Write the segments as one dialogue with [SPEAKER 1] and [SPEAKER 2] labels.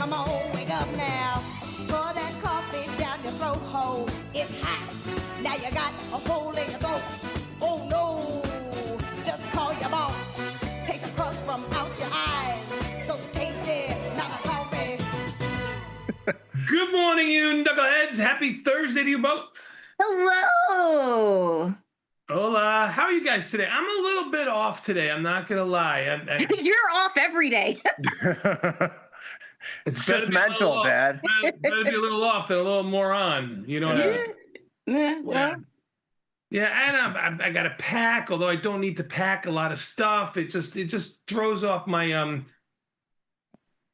[SPEAKER 1] come on, wake up now. Pour that coffee down your throat hole. It's hot. Now you got a hole in your throat. Oh no, just call your boss. Take the crust from out your eyes. So tasty, not a coffee.
[SPEAKER 2] Good morning, you knuckleheads. Happy Thursday to you both.
[SPEAKER 3] Hello.
[SPEAKER 2] Hola. How are you guys today? I'm a little bit off today. I'm not going to lie.
[SPEAKER 3] You're off every day.
[SPEAKER 4] It's just mental, Dad.
[SPEAKER 2] Better be a little off than a little more on. You know what I mean?
[SPEAKER 3] Yeah, well.
[SPEAKER 2] Yeah, and I got to pack, although I don't need to pack a lot of stuff. It just throws off my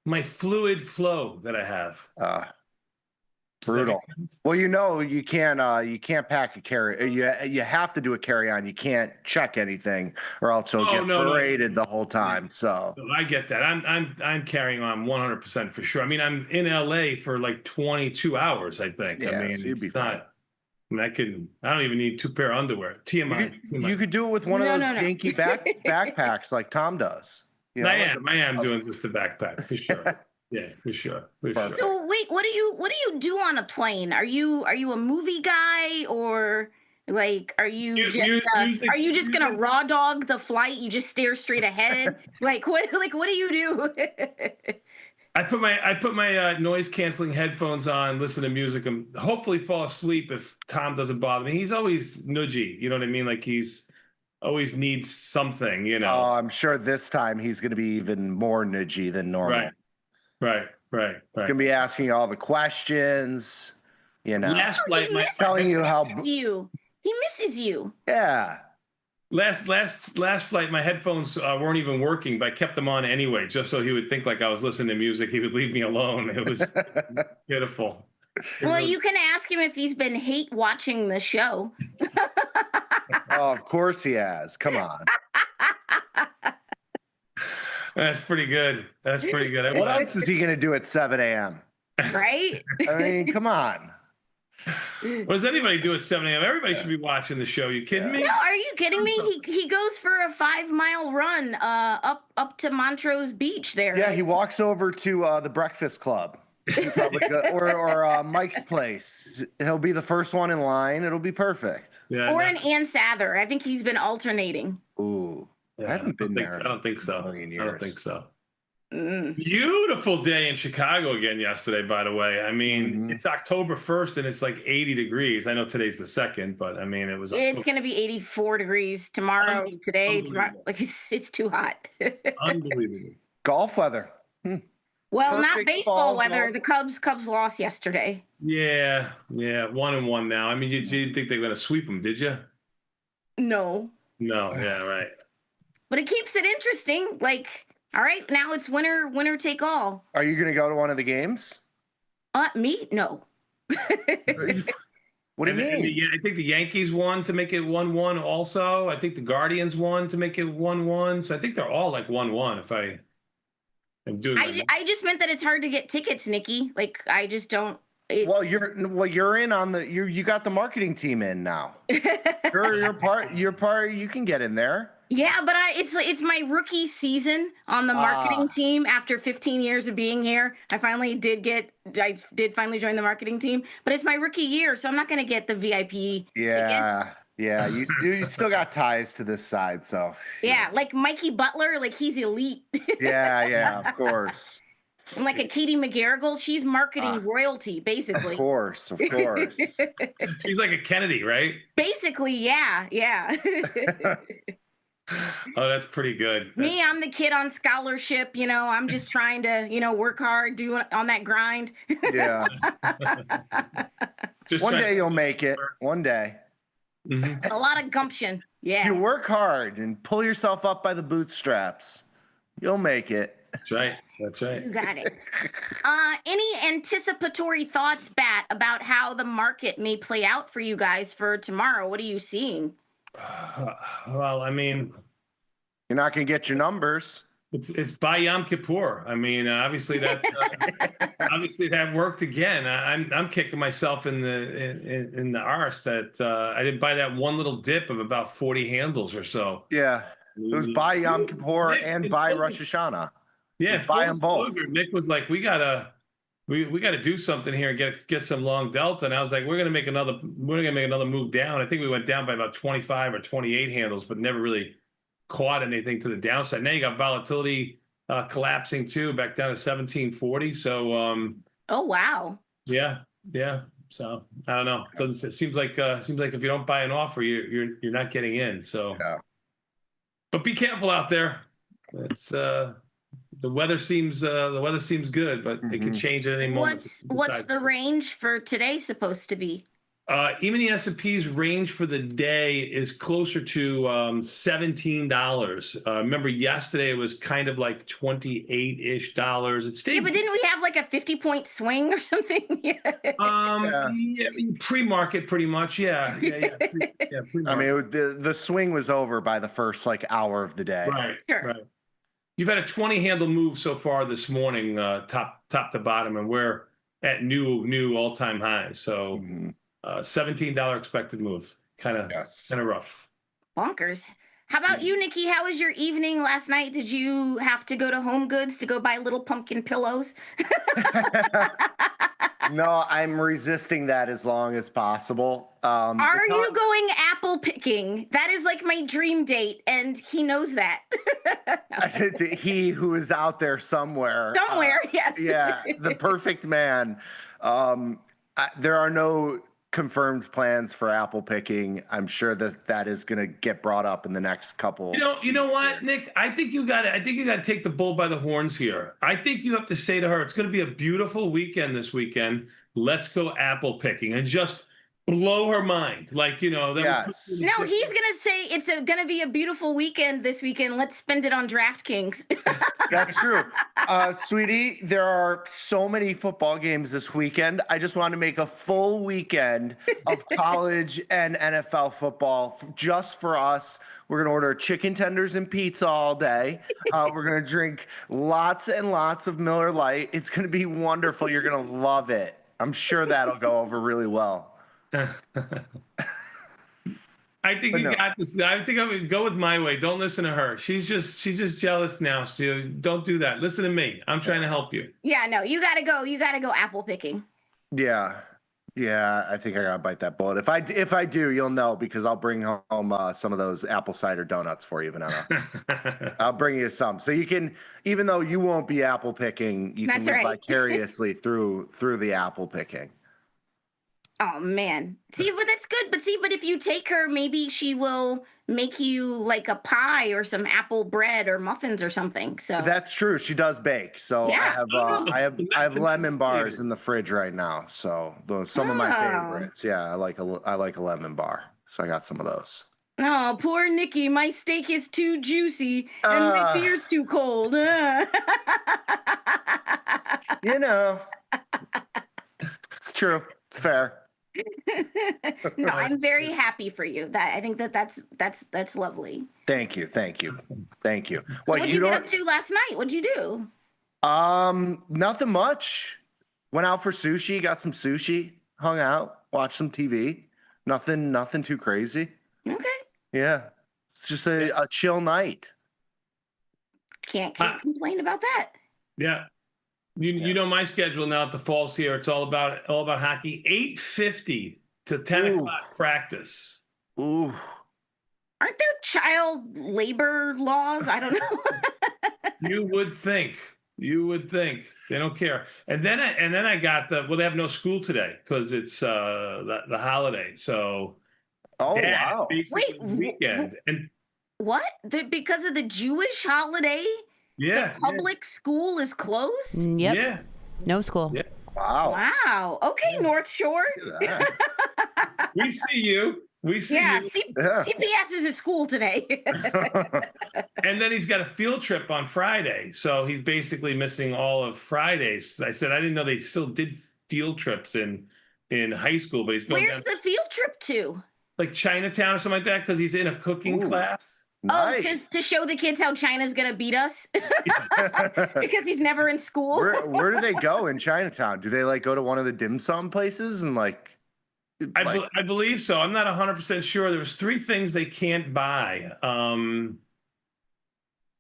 [SPEAKER 2] my fluid flow that I have.
[SPEAKER 4] Brutal. Well, you can't pack a carry. You have to do a carry-on. You can't check anything, or else you'll get berated the whole time. So
[SPEAKER 2] I get that. I'm carrying on 100% for sure. I mean, I'm in LA for like 22 hours. I think.
[SPEAKER 4] Yeah,
[SPEAKER 2] I mean,
[SPEAKER 4] so you'd be
[SPEAKER 2] it's not. I mean, I don't even need 2 pair of underwear. TMI.
[SPEAKER 4] You could do it with one of those janky backpacks like Tom does. You know,
[SPEAKER 2] I am doing just the backpack for sure. Yeah, for sure.
[SPEAKER 3] So wait, what do you do on a plane? Are you a movie guy, or like are you just gonna raw dog the flight? You just stare straight ahead? what do you do?
[SPEAKER 2] I put my noise canceling headphones on, listen to music, and hopefully fall asleep if Tom doesn't bother me. He's always nudgy, you know what I mean? Like he's always needs something, you know.
[SPEAKER 4] Oh, I'm sure this time he's going to be even more nudgy than normal.
[SPEAKER 2] Right.
[SPEAKER 4] He's going to be asking you all the questions, you know.
[SPEAKER 2] Last flight,
[SPEAKER 3] telling you how he misses you.
[SPEAKER 4] Yeah.
[SPEAKER 2] Last flight, my headphones weren't even working, but I kept them on anyway, just so he would think like I was listening to music. He would leave me alone. It was pitiful.
[SPEAKER 3] Well, you can ask him if he's been hate watching the show.
[SPEAKER 4] Oh, of course he has. Come on.
[SPEAKER 2] That's pretty good.
[SPEAKER 4] What else is he going to do at 7 a.m.?
[SPEAKER 3] Right?
[SPEAKER 4] I mean, come on.
[SPEAKER 2] What does anybody do at 7 a.m.? Everybody should be watching the show. You kidding me?
[SPEAKER 3] No, are you kidding me? He goes for a 5-mile run up to Montrose Beach there.
[SPEAKER 4] Yeah, he walks over to the Breakfast Club. or Mike's place. He'll be the first one in line. It'll be perfect.
[SPEAKER 2] Yeah,
[SPEAKER 3] or an Ann Sather. I think he's been alternating.
[SPEAKER 4] Ooh.
[SPEAKER 2] Yeah,
[SPEAKER 4] I haven't been there.
[SPEAKER 2] I don't think so.
[SPEAKER 4] I don't think so.
[SPEAKER 2] Beautiful day in Chicago again yesterday, by the way. I mean, It's October 1st and it's like 80 degrees. I know today's the 2nd, but I mean,
[SPEAKER 3] it's going to be 84 degrees tomorrow, today. Tomorrow, like it's too hot.
[SPEAKER 2] Unbelievable.
[SPEAKER 4] Golf weather.
[SPEAKER 3] Well, perfect not baseball weather. Golf. The Cubs lost yesterday.
[SPEAKER 2] Yeah. 1-1 now. I mean, you didn't think they were going to sweep them, did you?
[SPEAKER 3] No.
[SPEAKER 2] Yeah, right.
[SPEAKER 3] But it keeps it interesting. Like, all right, now it's winner take all.
[SPEAKER 4] Are you going to go to one of the games?
[SPEAKER 3] Me? No.
[SPEAKER 4] What do you mean?
[SPEAKER 2] I think the Yankees won to make it 1-1 also. I think the Guardians won to make it 1-1. So I think they're all like 1-1 if I'm doing
[SPEAKER 3] I just meant that it's hard to get tickets, Nikki. Like, I just don't.
[SPEAKER 4] You're in on you got the marketing team in now. You're part, you can get in there.
[SPEAKER 3] Yeah, but it's my rookie season on the marketing team after 15 years of being here. I did finally join the marketing team, but it's my rookie year, so I'm not going to get the VIP tickets.
[SPEAKER 4] Yeah, you still got ties to this side, so.
[SPEAKER 3] Yeah, like Mikey Butler, like he's elite.
[SPEAKER 4] Yeah, of course.
[SPEAKER 3] I'm like a Katie McGarrigle. She's marketing royalty, basically.
[SPEAKER 4] Of course.
[SPEAKER 2] She's like a Kennedy, right?
[SPEAKER 3] Basically, yeah.
[SPEAKER 2] Oh, that's pretty good.
[SPEAKER 3] Me, I'm the kid on scholarship. You know, I'm just trying to, work hard, do on that grind.
[SPEAKER 4] Yeah. One day you'll make it. One day.
[SPEAKER 3] A lot of gumption. Yeah.
[SPEAKER 4] You work hard and pull yourself up by the bootstraps. You'll make it.
[SPEAKER 2] That's right.
[SPEAKER 3] You got it. Any anticipatory thoughts, Bat, about how the market may play out for you guys for tomorrow? What are you seeing?
[SPEAKER 2] Well, I mean,
[SPEAKER 4] you're not going to get your numbers.
[SPEAKER 2] It's by Yom Kippur. I mean, obviously that worked again. I'm kicking myself in the arse that I didn't buy that one little dip of about 40 handles or so.
[SPEAKER 4] Yeah, it was by Yom Kippur and by Rosh Hashanah.
[SPEAKER 2] Yeah,
[SPEAKER 4] buy them both.
[SPEAKER 2] Nick was like, we gotta we got to do something here and get some long delta. And I was like, we're gonna make another move down. I think we went down by about 25 or 28 handles, but never really caught anything to the downside. Now you got volatility collapsing too, back down to 1740. So
[SPEAKER 3] oh wow.
[SPEAKER 2] Yeah. So I don't know. It seems like if you don't buy an offer, you're not getting in. So
[SPEAKER 4] yeah.
[SPEAKER 2] But be careful out there. It's the weather seems good, but it could change at any moment.
[SPEAKER 3] What's the range for today supposed to be?
[SPEAKER 2] Even the S&P's range for the day is closer to $17. Remember yesterday it was kind of like $28-ish. It stayed.
[SPEAKER 3] Yeah, but didn't we have like a 50-point swing or something?
[SPEAKER 2] Yeah, pre-market pretty much. Yeah. Pre-market.
[SPEAKER 4] I mean, the swing was over by the first like hour of the day.
[SPEAKER 2] Right.
[SPEAKER 3] Sure.
[SPEAKER 2] Right. You've had a 20-handle move so far this morning, top to bottom, and we're at new all-time highs. So. $17 expected move. Kind of rough.
[SPEAKER 3] Bonkers. How about you, Nikki? How was your evening last night? Did you have to go to Home Goods to go buy little pumpkin pillows?
[SPEAKER 4] No, I'm resisting that as long as possible.
[SPEAKER 3] Are you going apple picking? That is like my dream date, and he knows that.
[SPEAKER 4] He who is out there somewhere.
[SPEAKER 3] Yes.
[SPEAKER 4] Yeah, the perfect man. There are no confirmed plans for apple picking. I'm sure that is going to get brought up in the next couple.
[SPEAKER 2] You know what, Nick? I think you got to take the bull by the horns here. I think you have to say to her, it's going to be a beautiful weekend this weekend. Let's go apple picking and just blow her mind. Like,
[SPEAKER 4] Yes.
[SPEAKER 3] No, he's going to say it's going to be a beautiful weekend this weekend. Let's spend it on DraftKings.
[SPEAKER 4] That's true. Sweetie, there are so many football games this weekend. I just want to make a full weekend of college and NFL football just for us. We're going to order chicken tenders and pizza all day. We're going to drink lots and lots of Miller Lite. It's going to be wonderful. You're going to love it. I'm sure that'll go over really well.
[SPEAKER 2] I think you got this. I think I would go with my way. Don't listen to her. She's just jealous now. So don't do that. Listen to me. I'm trying to help you.
[SPEAKER 3] Yeah, no, you gotta go apple picking.
[SPEAKER 4] Yeah, I think I gotta bite that bullet. If I do, you'll know because I'll bring home some of those apple cider donuts for you, Vanessa. I'll bring you some, so you can, even though you won't be apple picking, you can live vicariously through the apple picking.
[SPEAKER 3] Oh man. See, but that's good. But if you take her, maybe she will make you like a pie or some apple bread or muffins or something. So
[SPEAKER 4] that's true. She does bake. So
[SPEAKER 3] yeah.
[SPEAKER 4] I have lemon bars in the fridge right now. So some of my favorites. Yeah, I like a lemon bar. So I got some of those.
[SPEAKER 3] Oh, poor Nikki. My steak is too juicy and my beer's too cold.
[SPEAKER 4] It's true. It's fair.
[SPEAKER 3] No, I'm very happy for you. I think that's lovely.
[SPEAKER 4] Thank you.
[SPEAKER 3] So what'd you get up to last night? What'd you do?
[SPEAKER 4] Nothing much. Went out for sushi, got some sushi, hung out, watched some TV. Nothing too crazy.
[SPEAKER 3] Okay.
[SPEAKER 4] Yeah. It's just a chill night.
[SPEAKER 3] Can't complain about that.
[SPEAKER 2] Yeah. You know my schedule now at the Falls here. It's all about hockey. 8:50 to 10 o'clock practice.
[SPEAKER 4] Ooh.
[SPEAKER 3] Aren't there child labor laws? I don't know.
[SPEAKER 2] You would think they don't care. And then I got they have no school today because it's the holiday. So
[SPEAKER 4] wow.
[SPEAKER 3] Wait,
[SPEAKER 2] weekend and
[SPEAKER 3] what? Because of the Jewish holiday?
[SPEAKER 2] Yeah.
[SPEAKER 3] The public school is closed?
[SPEAKER 5] Yep.
[SPEAKER 2] Yeah.
[SPEAKER 5] No school.
[SPEAKER 2] Yeah.
[SPEAKER 3] Wow. Okay, North Shore.
[SPEAKER 2] We see you.
[SPEAKER 3] CPS is at school today.
[SPEAKER 2] And then he's got a field trip on Friday. So he's basically missing all of Fridays. I said, I didn't know they still did field trips in high school, but he's going
[SPEAKER 3] Where's the field trip to?
[SPEAKER 2] Like Chinatown or something like that because he's in a cooking class.
[SPEAKER 4] Nice.
[SPEAKER 3] Oh, to show the kids how China's gonna beat us because he's never in school.
[SPEAKER 4] Where do they go in Chinatown? Do they like go to one of the dim sum places and like?
[SPEAKER 2] I believe so. I'm not 100% sure. There was 3 things they can't buy.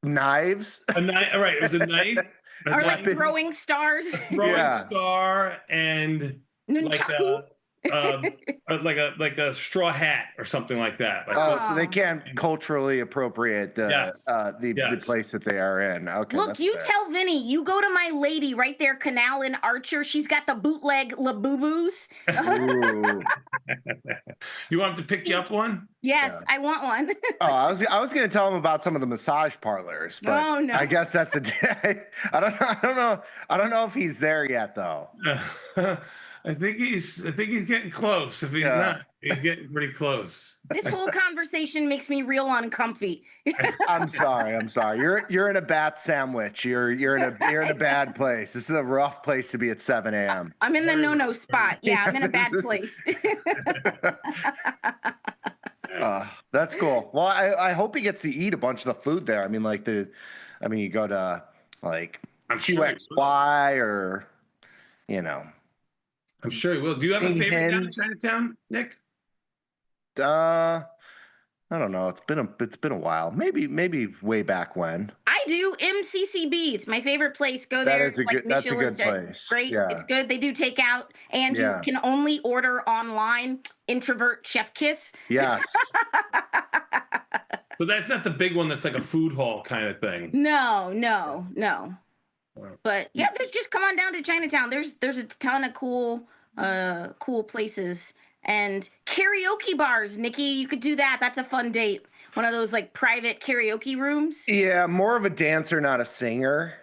[SPEAKER 4] Knives.
[SPEAKER 2] A knife. Right. It was a knife.
[SPEAKER 3] Are like
[SPEAKER 2] weapons,
[SPEAKER 3] throwing stars.
[SPEAKER 2] a throwing
[SPEAKER 4] Yeah.
[SPEAKER 2] star, and like
[SPEAKER 3] Nunchaku.
[SPEAKER 2] like a straw hat or something like that. Like
[SPEAKER 4] Oh,
[SPEAKER 2] those-
[SPEAKER 4] so they can't culturally appropriate the
[SPEAKER 2] Yes.
[SPEAKER 4] the
[SPEAKER 2] Yes.
[SPEAKER 4] place that they are in. Okay,
[SPEAKER 3] Look,
[SPEAKER 4] that's
[SPEAKER 3] you
[SPEAKER 4] fair.
[SPEAKER 3] tell Vinny, you go to my lady right there, Canal and Archer. She's got the bootleg Labubus.
[SPEAKER 4] Ooh.
[SPEAKER 2] You want him to pick you up one?
[SPEAKER 3] Yes, I want one.
[SPEAKER 4] Oh, I was going to tell him about some of the massage parlors, but
[SPEAKER 3] Oh, no.
[SPEAKER 4] I guess that's a. I don't know if he's there yet, though.
[SPEAKER 2] I think he's getting close. If he's not, he's getting pretty close.
[SPEAKER 3] This whole conversation makes me real uncomfy.
[SPEAKER 4] I'm sorry. You're in a bat sandwich. You're in a bad place. This is a rough place to be at 7 a.m.
[SPEAKER 3] I'm in the no spot. Yeah, I'm in a bad place.
[SPEAKER 4] That's cool. Well, I hope he gets to eat a bunch of the food there. I mean, you go to like
[SPEAKER 2] I'm sure he
[SPEAKER 4] QXY or,
[SPEAKER 2] I'm sure he will. Do you have a
[SPEAKER 4] Big
[SPEAKER 2] favorite down
[SPEAKER 4] Hen.
[SPEAKER 2] in Chinatown, Nick?
[SPEAKER 4] I don't know. It's been a while. Maybe way back when.
[SPEAKER 3] I do. MCCB. It's my favorite place. Go there.
[SPEAKER 4] That's a good place.
[SPEAKER 3] Great.
[SPEAKER 4] Yeah.
[SPEAKER 3] It's good. They do takeout, and you can only order online. Introvert chef kiss.
[SPEAKER 4] Yes.
[SPEAKER 2] So that's not the big one. That's like a food hall kind of thing.
[SPEAKER 3] No. But yeah, there's just come on down to Chinatown. There's a ton of cool places and karaoke bars. Nikki, you could do that. That's a fun date. One of those like private karaoke rooms.
[SPEAKER 4] Yeah, more of a dancer, not a singer.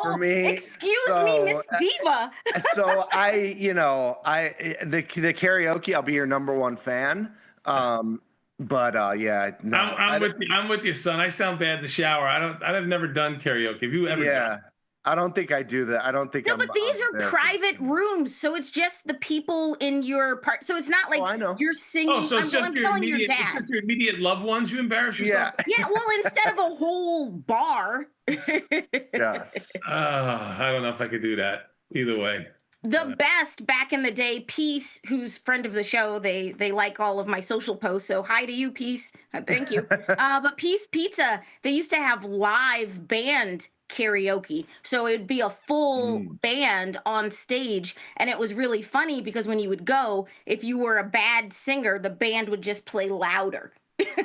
[SPEAKER 4] For me.
[SPEAKER 3] Excuse me, Miss Diva.
[SPEAKER 4] So the karaoke, I'll be your number one fan. But yeah, no,
[SPEAKER 2] I'm with you, son. I sound bad in the shower. I've never done karaoke. Have you ever?
[SPEAKER 4] Yeah, I don't think I do that. I don't think.
[SPEAKER 3] No, but these are private rooms, so it's just the people in your part. So it's not like you're singing.
[SPEAKER 2] Oh, so it's just
[SPEAKER 3] I'm telling your dad.
[SPEAKER 2] It's just your immediate loved ones you embarrass yourself?
[SPEAKER 3] Yeah. Well, instead of a whole bar.
[SPEAKER 4] Yes.
[SPEAKER 2] I don't know if I could do that. Either way.
[SPEAKER 3] The best back in the day, Peace, who's friend of the show, they like all of my social posts. So hi to you, Peace. Thank you. But Peace Pizza, they used to have live band karaoke. So it'd be a full band on stage. And it was really funny because when you would go, if you were a bad singer, the band would just play louder.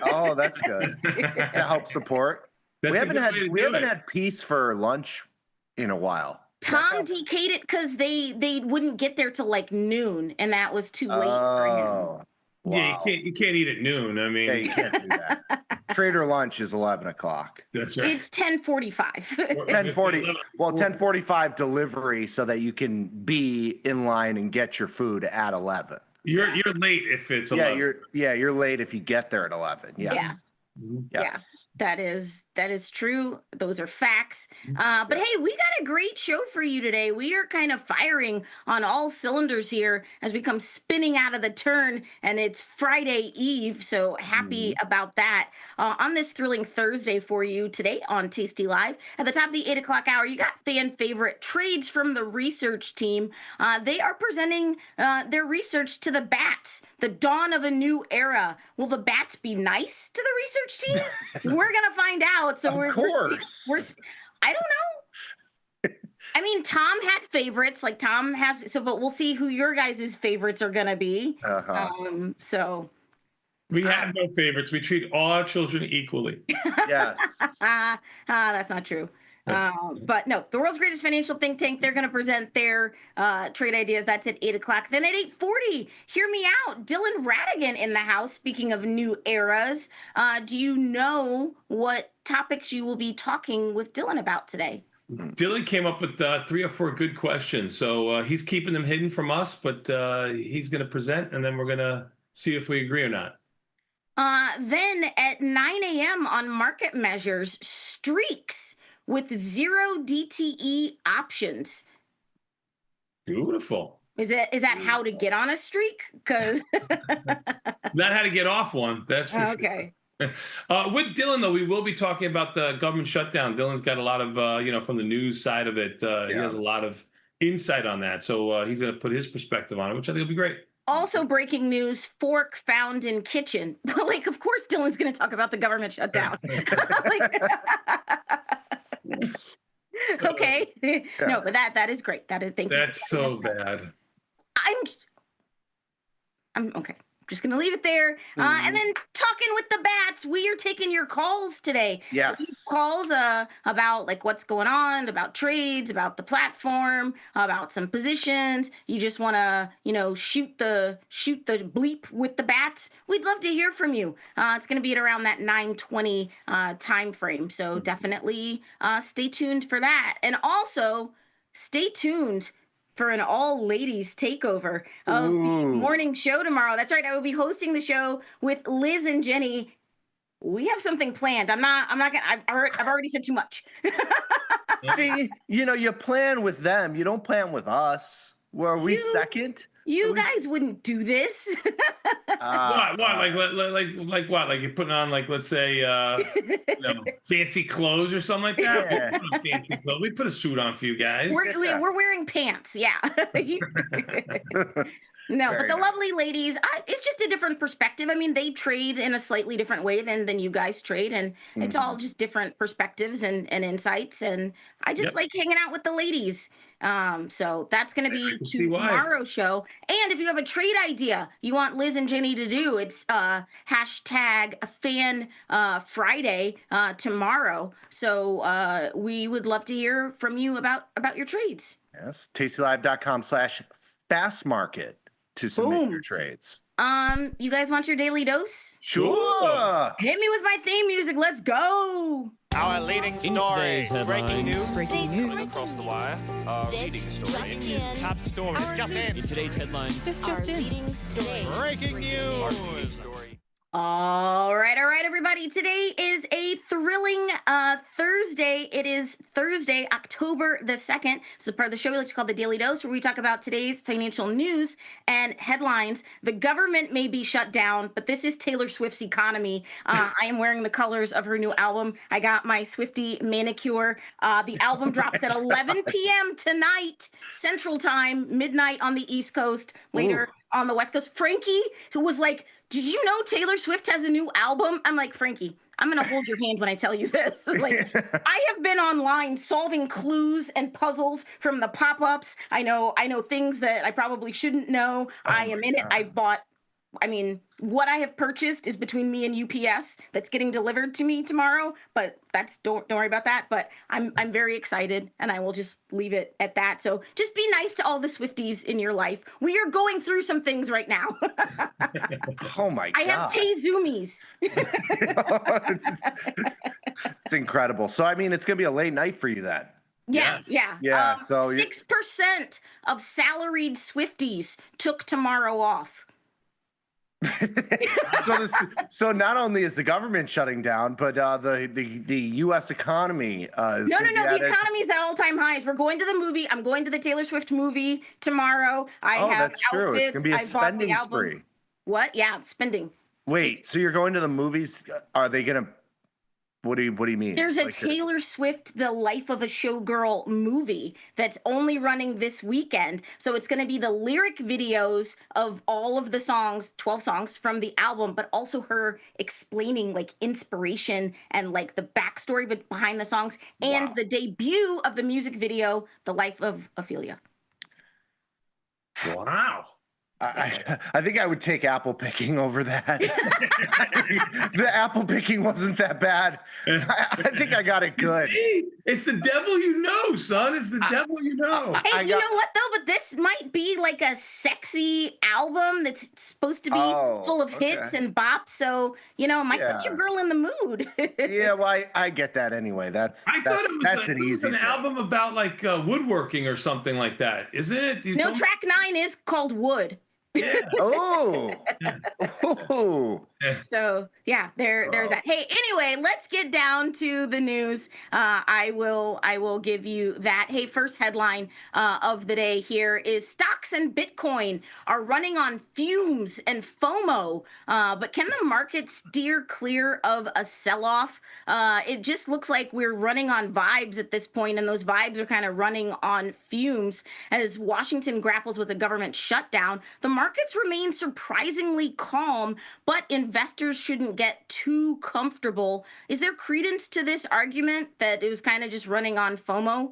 [SPEAKER 4] Oh, that's good. To help support. We haven't had Peace for lunch in a while.
[SPEAKER 3] Tom DK'd it because they wouldn't get there till like noon, and that was too late for him.
[SPEAKER 4] Wow.
[SPEAKER 2] Yeah, you can't eat at noon. I mean,
[SPEAKER 4] yeah, you can't do that. Trader lunch is 11 o'clock.
[SPEAKER 2] That's right.
[SPEAKER 3] It's 10:45.
[SPEAKER 4] 10:40. Well, 10:45 delivery so that you can be in line and get your food at 11.
[SPEAKER 2] You're late if it's 11.
[SPEAKER 4] You're late if you get there at 11. Yes.
[SPEAKER 3] Yeah.
[SPEAKER 4] Yes.
[SPEAKER 3] Yeah, that is true. Those are facts. But hey, we got a great show for you today. We are kind of firing on all cylinders here as we come spinning out of the turn, and it's Friday Eve. So happy about that. On this thrilling Thursday for you today on Tastylive, at the top of the 8 o'clock hour, you got fan favorite trades from the research team. They are presenting their research to the bats. The dawn of a new era. Will the bats be nice to the research team? We're gonna find out. So
[SPEAKER 4] of course.
[SPEAKER 3] We're I don't know. I mean, Tom had favorites, like Tom has. So, but we'll see who your guys' favorites are gonna be. So
[SPEAKER 2] we have no favorites. We treat all our children equally.
[SPEAKER 4] Yes.
[SPEAKER 3] That's not true. But no, the world's greatest financial think tank, they're going to present their trade ideas. That's at 8 o'clock. Then at 8:40, hear me out. Dylan Radigan in the house. Speaking of new eras, do you know what topics you will be talking with Dylan about today?
[SPEAKER 2] Dylan came up with 3 or 4 good questions. So he's keeping them hidden from us, but he's going to present, and then we're going to see if we agree or not.
[SPEAKER 3] Then at 9 a.m. on Market Measures, streaks with 0 DTE options.
[SPEAKER 2] Beautiful.
[SPEAKER 3] Is that how to get on a streak? Because
[SPEAKER 2] not how to get off one. That's for
[SPEAKER 3] okay.
[SPEAKER 2] Sure. With Dylan, though, we will be talking about the government shutdown. Dylan's got a lot of, from the news side of it. He has a lot of insight on that. So he's going to put his perspective on it, which I think will be great.
[SPEAKER 3] Also breaking news, fork found in kitchen. Like, of course, Dylan's going to talk about the government shutdown. Okay. No, but that is great. That is thank you.
[SPEAKER 2] That's so bad.
[SPEAKER 3] I'm okay. Just gonna leave it there. And then talking with the bats, we are taking your calls today.
[SPEAKER 4] Yes.
[SPEAKER 3] Calls about like what's going on, about trades, about the platform, about some positions. You just wanna, shoot the bleep with the bats. We'd love to hear from you. It's gonna be at around that 9:20 time frame. So definitely stay tuned for that. And also stay tuned for an all-ladies takeover of the morning show tomorrow. That's right. I will be hosting the show with Liz and Jenny. We have something planned. I'm not gonna. I've already said too much.
[SPEAKER 4] See, you plan with them. You don't plan with us. Were we second?
[SPEAKER 3] You guys wouldn't do this.
[SPEAKER 2] What? Like what? Like you're putting on, like, let's say, fancy clothes or something like that?
[SPEAKER 4] Yeah.
[SPEAKER 2] We put on fancy clothes. We put a suit on for you guys.
[SPEAKER 3] We're wearing pants. Yeah. No, but the lovely ladies, it's just a different perspective. I mean, they trade in a slightly different way than you guys trade, and it's all just different perspectives and insights. And I just like hanging out with the ladies. So that's going to be tomorrow's show. And if you have a trade idea you want Liz and Jenny to do, it's hashtag Fan Friday tomorrow. So we would love to hear from you about your trades.
[SPEAKER 4] Yes, tastylive.com/fastmarket to submit your trades.
[SPEAKER 3] You guys want your daily dose?
[SPEAKER 4] Sure.
[SPEAKER 3] Hit me with my theme music. Let's go.
[SPEAKER 5] Our leading story, breaking news,
[SPEAKER 6] Coming
[SPEAKER 5] across the wire.
[SPEAKER 6] This
[SPEAKER 5] leading story,
[SPEAKER 6] just in.
[SPEAKER 5] top story, just in.
[SPEAKER 7] Today's headline.
[SPEAKER 6] This just in.
[SPEAKER 5] Breaking news.
[SPEAKER 3] All right, everybody. Today is a thrilling Thursday. It is Thursday, October the 2nd. This is part of the show we like to call the Daily Dose, where we talk about today's financial news and headlines. The government may be shut down, but this is Taylor Swift's economy. I am wearing the colors of her new album. I got my Swiftie manicure. The album drops at 11 p.m. tonight, Central Time, midnight on the East Coast, later on the West Coast. Frankie, who was like, did you know Taylor Swift has a new album? I'm like, Frankie, I'm going to hold your hand when I tell you this. Like, I have been online solving clues and puzzles from the pop-ups. I know things that I probably shouldn't know. I am in it. What I have purchased is between me and UPS that's getting delivered to me tomorrow, but don't worry about that. But I'm very excited, and I will just leave it at that. So just be nice to all the Swifties in your life. We are going through some things right now.
[SPEAKER 4] Oh my God.
[SPEAKER 3] I have Tay-Zoomies.
[SPEAKER 4] It's incredible. So, I mean, it's going to be a late night for you then.
[SPEAKER 3] Yeah.
[SPEAKER 4] So
[SPEAKER 3] 6% of salaried Swifties took tomorrow off.
[SPEAKER 4] So not only is the government shutting down, but the U.S. economy is
[SPEAKER 3] no. The economy's at all-time highs. We're going to the movie. I'm going to the Taylor Swift movie tomorrow. I have
[SPEAKER 4] that's true.
[SPEAKER 3] outfits.
[SPEAKER 4] It's gonna be a spending spree.
[SPEAKER 3] What? Yeah, spending.
[SPEAKER 4] Wait, so you're going to the movies? Are they gonna? What do you mean?
[SPEAKER 3] There's a Taylor Swift, The Life of a Showgirl movie that's only running this weekend. So it's going to be the lyric videos of all of the songs, 12 songs from the album, but also her explaining like inspiration and like the backstory behind the songs, and the debut of the music video, The Life of Ophelia.
[SPEAKER 2] Wow.
[SPEAKER 4] I think I would take apple picking over that. The apple picking wasn't that bad. I think I got it good.
[SPEAKER 2] See? It's the devil you know, son. It's the devil you know.
[SPEAKER 3] Hey, you know what, though? But this might be like a sexy album that's supposed to be full of hits and bops. So, it might put your girl in the mood.
[SPEAKER 4] Yeah, well, I get that anyway. I thought it was
[SPEAKER 2] an album about like woodworking or something like that. Isn't it?
[SPEAKER 3] No, track 9 is called Wood.
[SPEAKER 2] Yeah.
[SPEAKER 4] Oh.
[SPEAKER 3] So yeah, there's that. Hey, anyway, let's get down to the news. I will give you that. Hey, first headline of the day here is stocks and Bitcoin are running on fumes and FOMO. But can the market steer clear of a sell-off? It just looks like we're running on vibes at this point, and those vibes are kind of running on fumes as Washington grapples with a government shutdown. The markets remain surprisingly calm, but investors investors shouldn't get too comfortable. Is there credence to this argument that it was kind of just running on FOMO?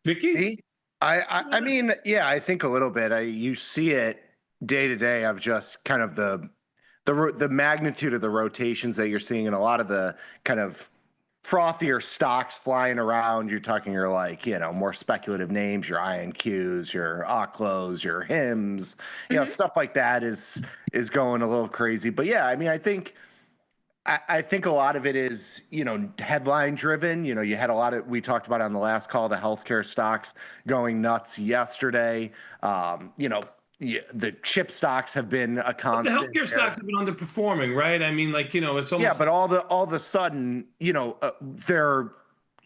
[SPEAKER 2] Vicky?
[SPEAKER 4] I mean, yeah, I think a little bit. You see it day to day of just kind of the magnitude of the rotations that you're seeing in a lot of the kind of frothier stocks flying around. You're talking your like, more speculative names, your INQs, your OCLOs, your HIMs, stuff like that is going a little crazy. But yeah, I mean, I think a lot of it is, headline driven. You had a lot of, we talked about on the last call, the healthcare stocks going nuts yesterday. The chip stocks have been a constant.
[SPEAKER 2] The healthcare stocks have been underperforming, right? I mean, like, it's almost.
[SPEAKER 4] Yeah, but all of a sudden, they're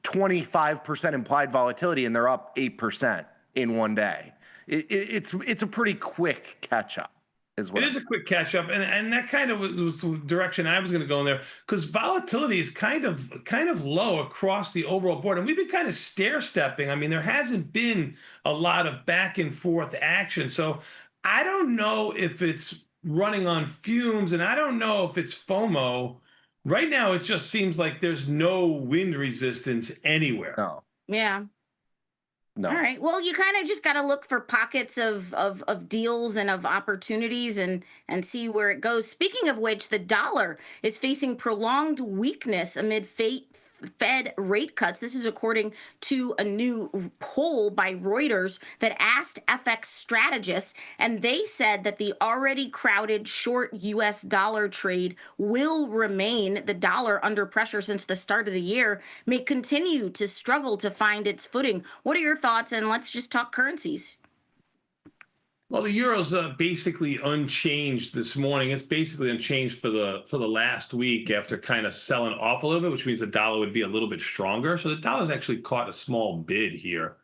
[SPEAKER 4] 25% implied volatility and they're up 8% in one day. It's a pretty quick catch up.
[SPEAKER 2] It is a quick catch up, and that kind of was the direction I was going to go in there, because volatility is kind of low across the overall board, and we've been kind of stair stepping. I mean, there hasn't been a lot of back and forth action, so I don't know if it's running on fumes, and I don't know if it's FOMO. Right now, it just seems like there's no wind resistance anywhere.
[SPEAKER 4] No.
[SPEAKER 3] Yeah.
[SPEAKER 4] No.
[SPEAKER 3] All right. Well, you kind of just got to look for pockets of deals and of opportunities and see where it goes. Speaking of which, the dollar is facing prolonged weakness amid Fed rate cuts. This is according to a new poll by Reuters that asked FX strategists, and they said that the already crowded short U.S. dollar trade will remain. The dollar, under pressure since the start of the year, may continue to struggle to find its footing. What are your thoughts? And let's just talk currencies.
[SPEAKER 2] Well, the euro's basically unchanged this morning. It's basically unchanged for the last week after kind of selling off a little bit, which means the dollar would be a little bit stronger. So the dollar's actually caught a small bid here,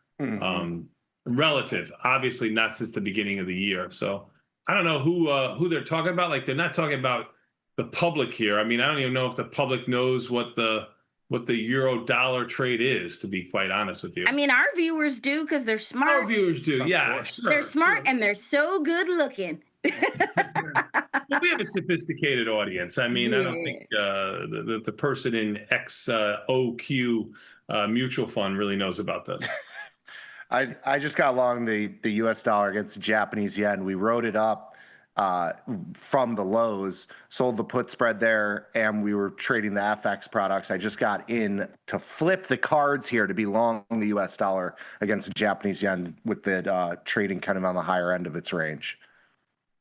[SPEAKER 2] relative. Obviously, not since the beginning of the year. So I don't know who they're talking about. Like, they're not talking about the public here. I mean, I don't even know if the public knows what the euro dollar trade is, to be quite honest with you.
[SPEAKER 3] I mean, our viewers do, because they're smart.
[SPEAKER 2] Our viewers do, yeah. Sure,
[SPEAKER 3] they're smart and they're so good looking.
[SPEAKER 2] Well, we have a sophisticated audience. I mean, I don't think the person in XOQ mutual fund really knows about this.
[SPEAKER 4] I just got along the U.S. dollar against the Japanese yen. We wrote it up from the lows, sold the put spread there, and we were trading the FX products. I just got in to flip the cards here to be long the U.S. dollar against the Japanese yen, with the trading kind of on the higher end of its range.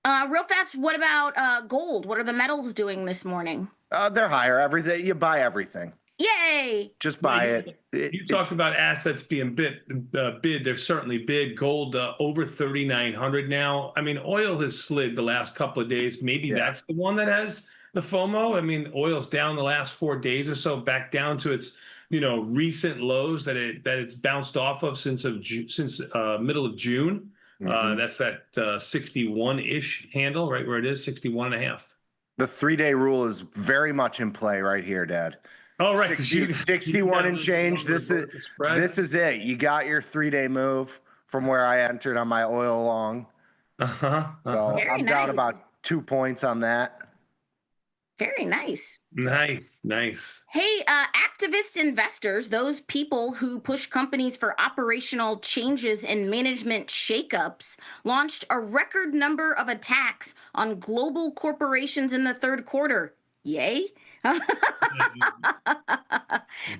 [SPEAKER 3] Real fast, what about gold? What are the metals doing this morning?
[SPEAKER 4] They're higher. Everything, you buy everything.
[SPEAKER 3] Yay!
[SPEAKER 4] Just buy it.
[SPEAKER 2] You talked about assets being bid. They're certainly bid. Gold over 3,900 now. I mean, oil has slid the last couple of days. Maybe that's the one that has the FOMO. I mean, oil's down the last 4 days or so, back down to its recent lows that it's bounced off of since middle of June. That's that 61-ish handle, right where it is, 61.5.
[SPEAKER 4] The 3-day rule is very much in play right here, Dad.
[SPEAKER 2] Oh, right.
[SPEAKER 4] 61 and change. This is it. You got your 3-day move from where I entered on my oil long. So
[SPEAKER 3] Very
[SPEAKER 4] I'm down about 2 points on that.
[SPEAKER 3] Very nice.
[SPEAKER 2] Nice.
[SPEAKER 3] Hey, activist investors, those people who push companies for operational changes and management shakeups, launched a record number of attacks on global corporations in the third quarter. Yay.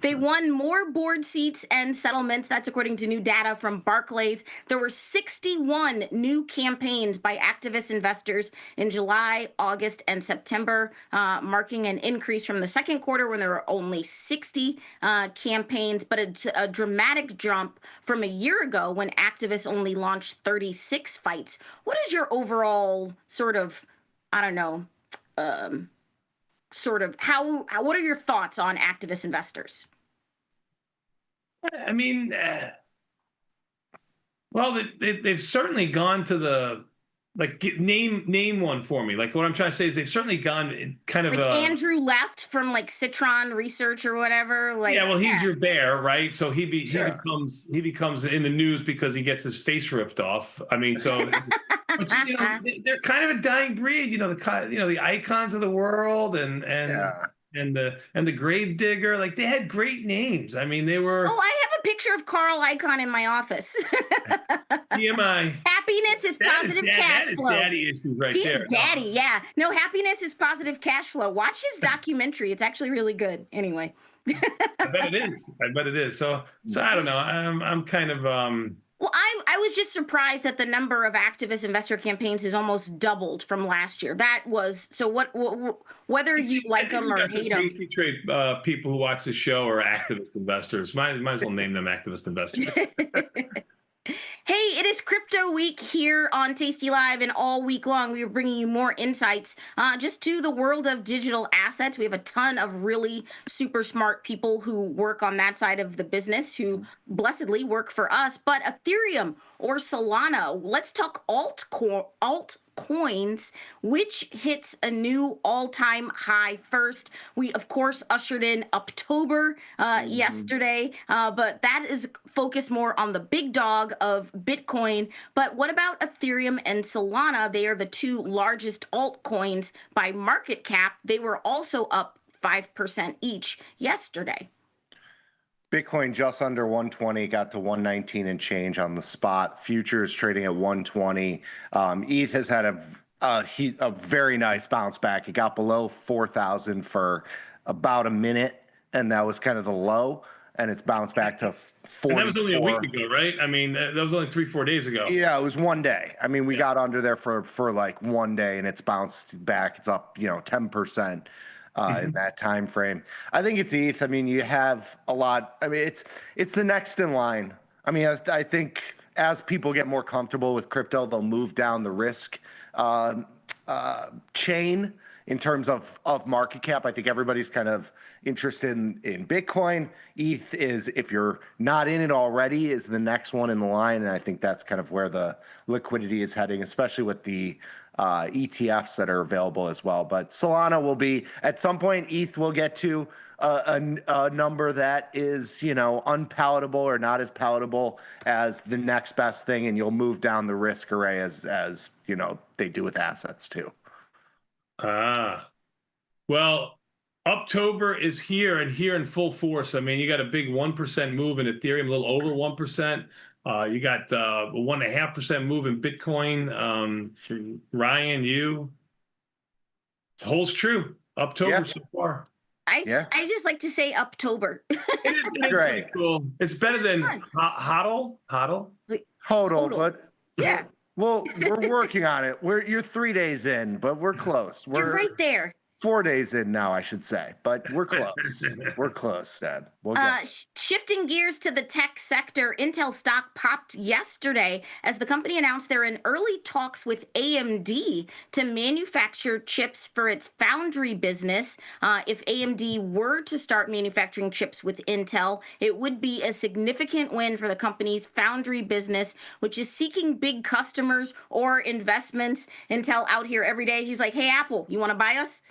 [SPEAKER 3] They won more board seats and settlements. That's according to new data from Barclays. There were 61 new campaigns by activist investors in July, August, and September, marking an increase from the second quarter when there were only 60 campaigns, but it's a dramatic jump from a year ago when activists only launched 36 fights. What is your overall sort of, I don't know, what are your thoughts on activist investors?
[SPEAKER 2] I mean, well, they've certainly gone to the, like, name one for me. Like, what I'm trying to say is they've certainly gone kind of
[SPEAKER 3] like Andrew left from like Citron Research or whatever. Like,
[SPEAKER 2] yeah, well, he's your bear, right? So he becomes in the news because he gets his face ripped off. I mean, so But they're kind of a dying breed. The icons of the world and the grave digger. Like they had great names. I mean, they were.
[SPEAKER 3] Oh, I have a picture of Carl Icahn in my office.
[SPEAKER 2] TMI.
[SPEAKER 3] Happiness is positive cash
[SPEAKER 2] that is
[SPEAKER 3] flow.
[SPEAKER 2] Daddy issues right
[SPEAKER 3] He's
[SPEAKER 2] there.
[SPEAKER 3] daddy, yeah. No, happiness is positive cash flow. Watch his documentary. It's actually really good. Anyway.
[SPEAKER 2] I bet it is. So I don't know. I'm kind of
[SPEAKER 3] Well, I was just surprised that the number of activist investor campaigns has almost doubled from last year. That was so. What whether you like them or hate them.
[SPEAKER 2] Tasty trade people who watch the show are activist investors. Might as well name them activist investors.
[SPEAKER 3] Hey, it is Crypto Week here on Tastylive, and all week long we are bringing you more insights just to the world of digital assets. We have a ton of really super smart people who work on that side of the business who blessedly work for us. But Ethereum or Solana, let's talk altcoins, which hits a new all-time high first. We, of course, ushered in October yesterday, but that is focused more on the big dog of Bitcoin. But what about Ethereum and Solana? They are the two largest altcoins by market cap. They were also up 5% each yesterday.
[SPEAKER 4] Bitcoin just under 120, got to 119 and change on the spot. Futures trading at 120. ETH has had a very nice bounce back. It got below 4,000 for about a minute, and that was kind of the low. And it's bounced back to 44.
[SPEAKER 2] And that was only a week ago, right? I mean, that was only 3-4 days ago.
[SPEAKER 4] Yeah, it was one day. I mean, we got under there for like one day, and it's bounced back. It's up, 10%. In that time frame. I think it's ETH. I mean, you have a lot. I mean, it's the next in line. I mean, I think as people get more comfortable with crypto, they'll move down the risk chain in terms of market cap. I think everybody's kind of interested in Bitcoin. ETH is, if you're not in it already, is the next one in the line. And I think that's kind of where the liquidity is heading, especially with the ETFs that are available as well. But Solana will be, at some point, ETH will get to a number that is, unpalatable or not as palatable as the next best thing. And you'll move down the risk array as they do with assets too.
[SPEAKER 2] Well, October is here and here in full force. I mean, you got a big 1% move in Ethereum, a little over 1%. You got a 1.5% move in Bitcoin. Ryan, it holds true. October so far.
[SPEAKER 3] I just like to say October.
[SPEAKER 2] It is great. Cool. It's better than hodl.
[SPEAKER 4] Hodl, but
[SPEAKER 3] yeah.
[SPEAKER 4] Well, we're working on it. You're 3 days in, but we're close.
[SPEAKER 3] You're right there.
[SPEAKER 4] 4 days in now, I should say, but we're close. We're close, Dad. We'll
[SPEAKER 3] shifting gears to the tech sector, Intel stock popped yesterday as the company announced they're in early talks with AMD to manufacture chips for its foundry business. If AMD were to start manufacturing chips with Intel, it would be a significant win for the company's foundry business, which is seeking big customers or investments. Intel out here every day. He's like, hey, Apple, you want to buy us?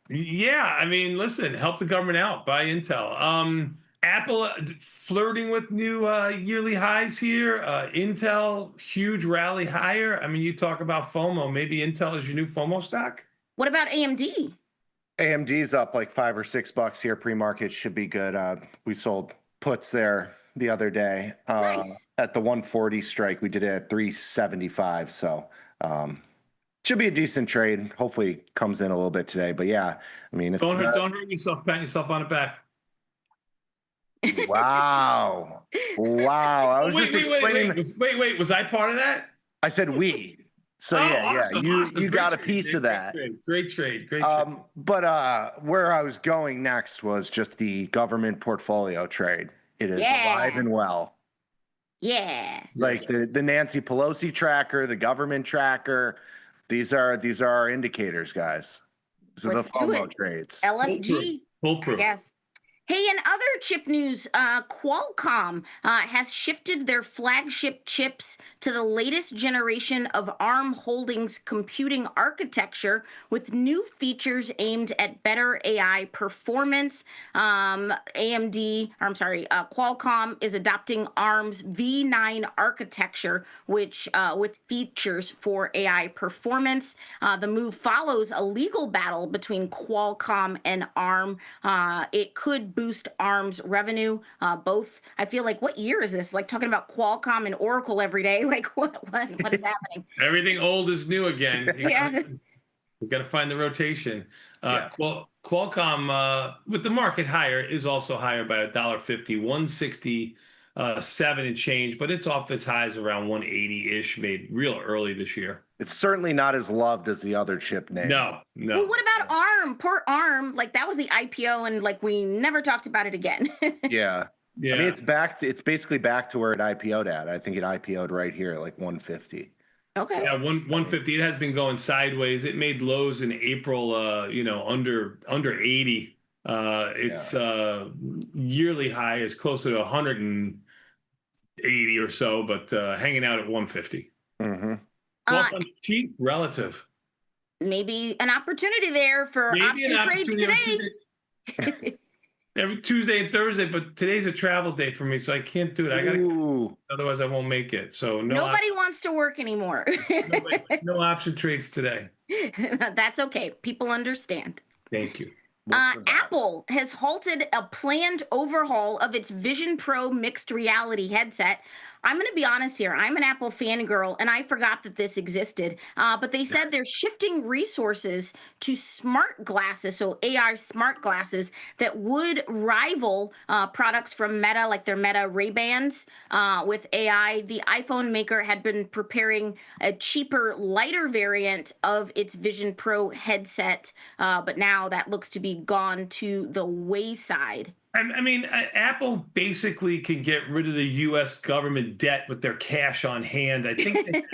[SPEAKER 2] Yeah, I mean, listen, help the government out, buy Intel. Apple flirting with new yearly highs here. Intel, huge rally higher. I mean, you talk about FOMO. Maybe Intel is your new FOMO stock.
[SPEAKER 3] What about AMD?
[SPEAKER 4] AMD's up like $5 or $6 here. Pre-market should be good. We sold puts there the other day
[SPEAKER 3] Nice.
[SPEAKER 4] At the 140 strike. We did it at 375. So should be a decent trade. Hopefully it comes in a little bit today. But yeah, I mean,
[SPEAKER 2] don't hurt yourself. Pat yourself on the back.
[SPEAKER 4] Wow. I was explaining.
[SPEAKER 2] Wait. Was I part of that?
[SPEAKER 4] I said we. So
[SPEAKER 2] awesome.
[SPEAKER 4] You got a piece of that.
[SPEAKER 2] Great trade.
[SPEAKER 4] But where I was going next was just the government portfolio trade. It is alive and well.
[SPEAKER 3] Yeah.
[SPEAKER 4] It's like the Nancy Pelosi tracker, the government tracker. These are our indicators, guys. These are the FOMO trades.
[SPEAKER 3] LFG.
[SPEAKER 2] Foolproof.
[SPEAKER 3] Yes. Hey, in other chip news, Qualcomm has shifted their flagship chips to the latest generation of ARM Holdings computing architecture with new features aimed at better AI performance. Qualcomm is adopting ARM's V9 architecture, which with features for AI performance. The move follows a legal battle between Qualcomm and ARM. It could boost ARM's revenue. Both, I feel like, what year is this? Like talking about Qualcomm and Oracle every day. Like what is happening?
[SPEAKER 2] Everything old is new again.
[SPEAKER 3] Yeah.
[SPEAKER 2] We got to find the rotation.
[SPEAKER 4] Yeah.
[SPEAKER 2] Qualcomm, with the market higher, is also higher by $1.50, 167 and change, but it's off its highs around 180-ish, made real early this year.
[SPEAKER 4] It's certainly not as loved as the other chip names.
[SPEAKER 2] No.
[SPEAKER 3] Well, what about ARM? Poor ARM. Like that was the IPO, and like we never talked about it again.
[SPEAKER 4] Yeah.
[SPEAKER 2] Yeah.
[SPEAKER 4] I mean, it's basically back to where it IPO'd at. I think it IPO'd right here at like 150.
[SPEAKER 3] Okay.
[SPEAKER 2] Yeah, 150. It has been going sideways. It made lows in April, under 80. Its yearly high is closer to 180 or so, but hanging out at 150.
[SPEAKER 4] Mm-hmm.
[SPEAKER 2] Qualcomm's cheap relative.
[SPEAKER 3] Maybe an opportunity there for option trades today.
[SPEAKER 2] Every Tuesday and Thursday, but today's a travel day for me, so I can't do it. I gotta, otherwise I won't make it. So
[SPEAKER 3] nobody wants to work anymore.
[SPEAKER 2] no option trades today.
[SPEAKER 3] That's okay. People understand.
[SPEAKER 2] Thank you.
[SPEAKER 3] Apple has halted a planned overhaul of its Vision Pro mixed reality headset. I'm going to be honest here. I'm an Apple fangirl, and I forgot that this existed. But they said they're shifting resources to smart glasses, so AR smart glasses that would rival products from Meta, like their Meta Ray-Bans with AI. The iPhone maker had been preparing a cheaper, lighter variant of its Vision Pro headset, but now that looks to be gone to the wayside.
[SPEAKER 2] I mean, Apple basically can get rid of the U.S. government debt with their cash on hand. I think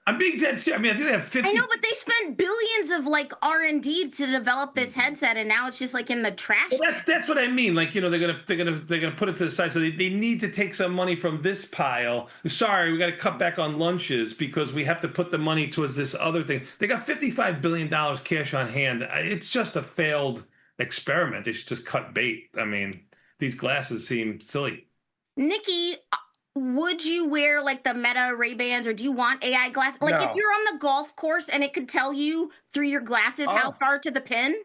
[SPEAKER 2] I'm being dead serious. I mean, I think they have 50.
[SPEAKER 3] I know, but they spent billions of like R&D to develop this headset, and now it's just like in the trash.
[SPEAKER 2] Well, that's what I mean. Like, they're gonna put it to the side. So they need to take some money from this pile. Sorry, we got to cut back on lunches because we have to put the money towards this other thing. They got $55 billion cash on hand. It's just a failed experiment. They should just cut bait. I mean, these glasses seem silly.
[SPEAKER 3] Nikki, would you wear like the Meta Ray-Bans, or do you want AI glasses? Like if you're on the golf course and it could tell you through your glasses how far to the pin?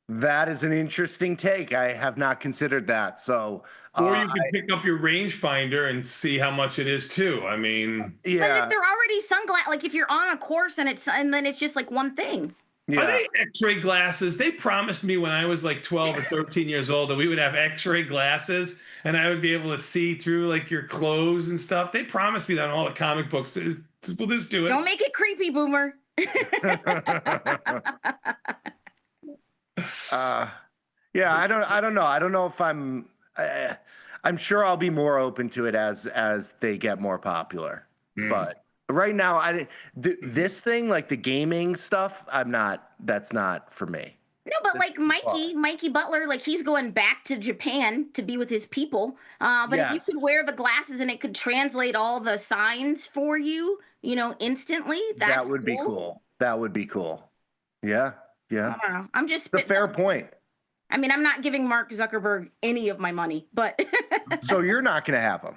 [SPEAKER 4] That is an interesting take. I have not considered that. So,
[SPEAKER 3] Uh,
[SPEAKER 2] or you can pick up your rangefinder and see how much it is too. I mean,
[SPEAKER 3] yeah. But if they're already sunglasses, like if you're on a course and then it's just like one thing.
[SPEAKER 2] Yeah. Are they X-ray glasses? They promised me when I was like 12 or 13 years old that we would have X-ray glasses and I would be able to see through like your clothes and stuff. They promised me that in all the comic books. Will this do it?
[SPEAKER 3] Don't make it creepy, Boomer.
[SPEAKER 4] Yeah, I don't know. I don't know if I'm sure I'll be more open to it as they get more popular. But right now, this thing, like the gaming stuff, that's not for me.
[SPEAKER 3] No, but like Mikey Butler, like he's going back to Japan to be with his people. But if you could wear the glasses and it could translate all the signs for you, instantly, that would be cool.
[SPEAKER 4] That would be cool. Yeah. Yeah.
[SPEAKER 3] I don't know. I'm just
[SPEAKER 4] a fair point.
[SPEAKER 3] I mean, I'm not giving Mark Zuckerberg any of my money, but
[SPEAKER 4] so you're not going to have them.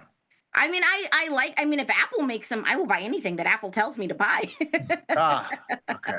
[SPEAKER 3] I mean, I mean, if Apple makes them, I will buy anything that Apple tells me to buy.
[SPEAKER 4] Okay.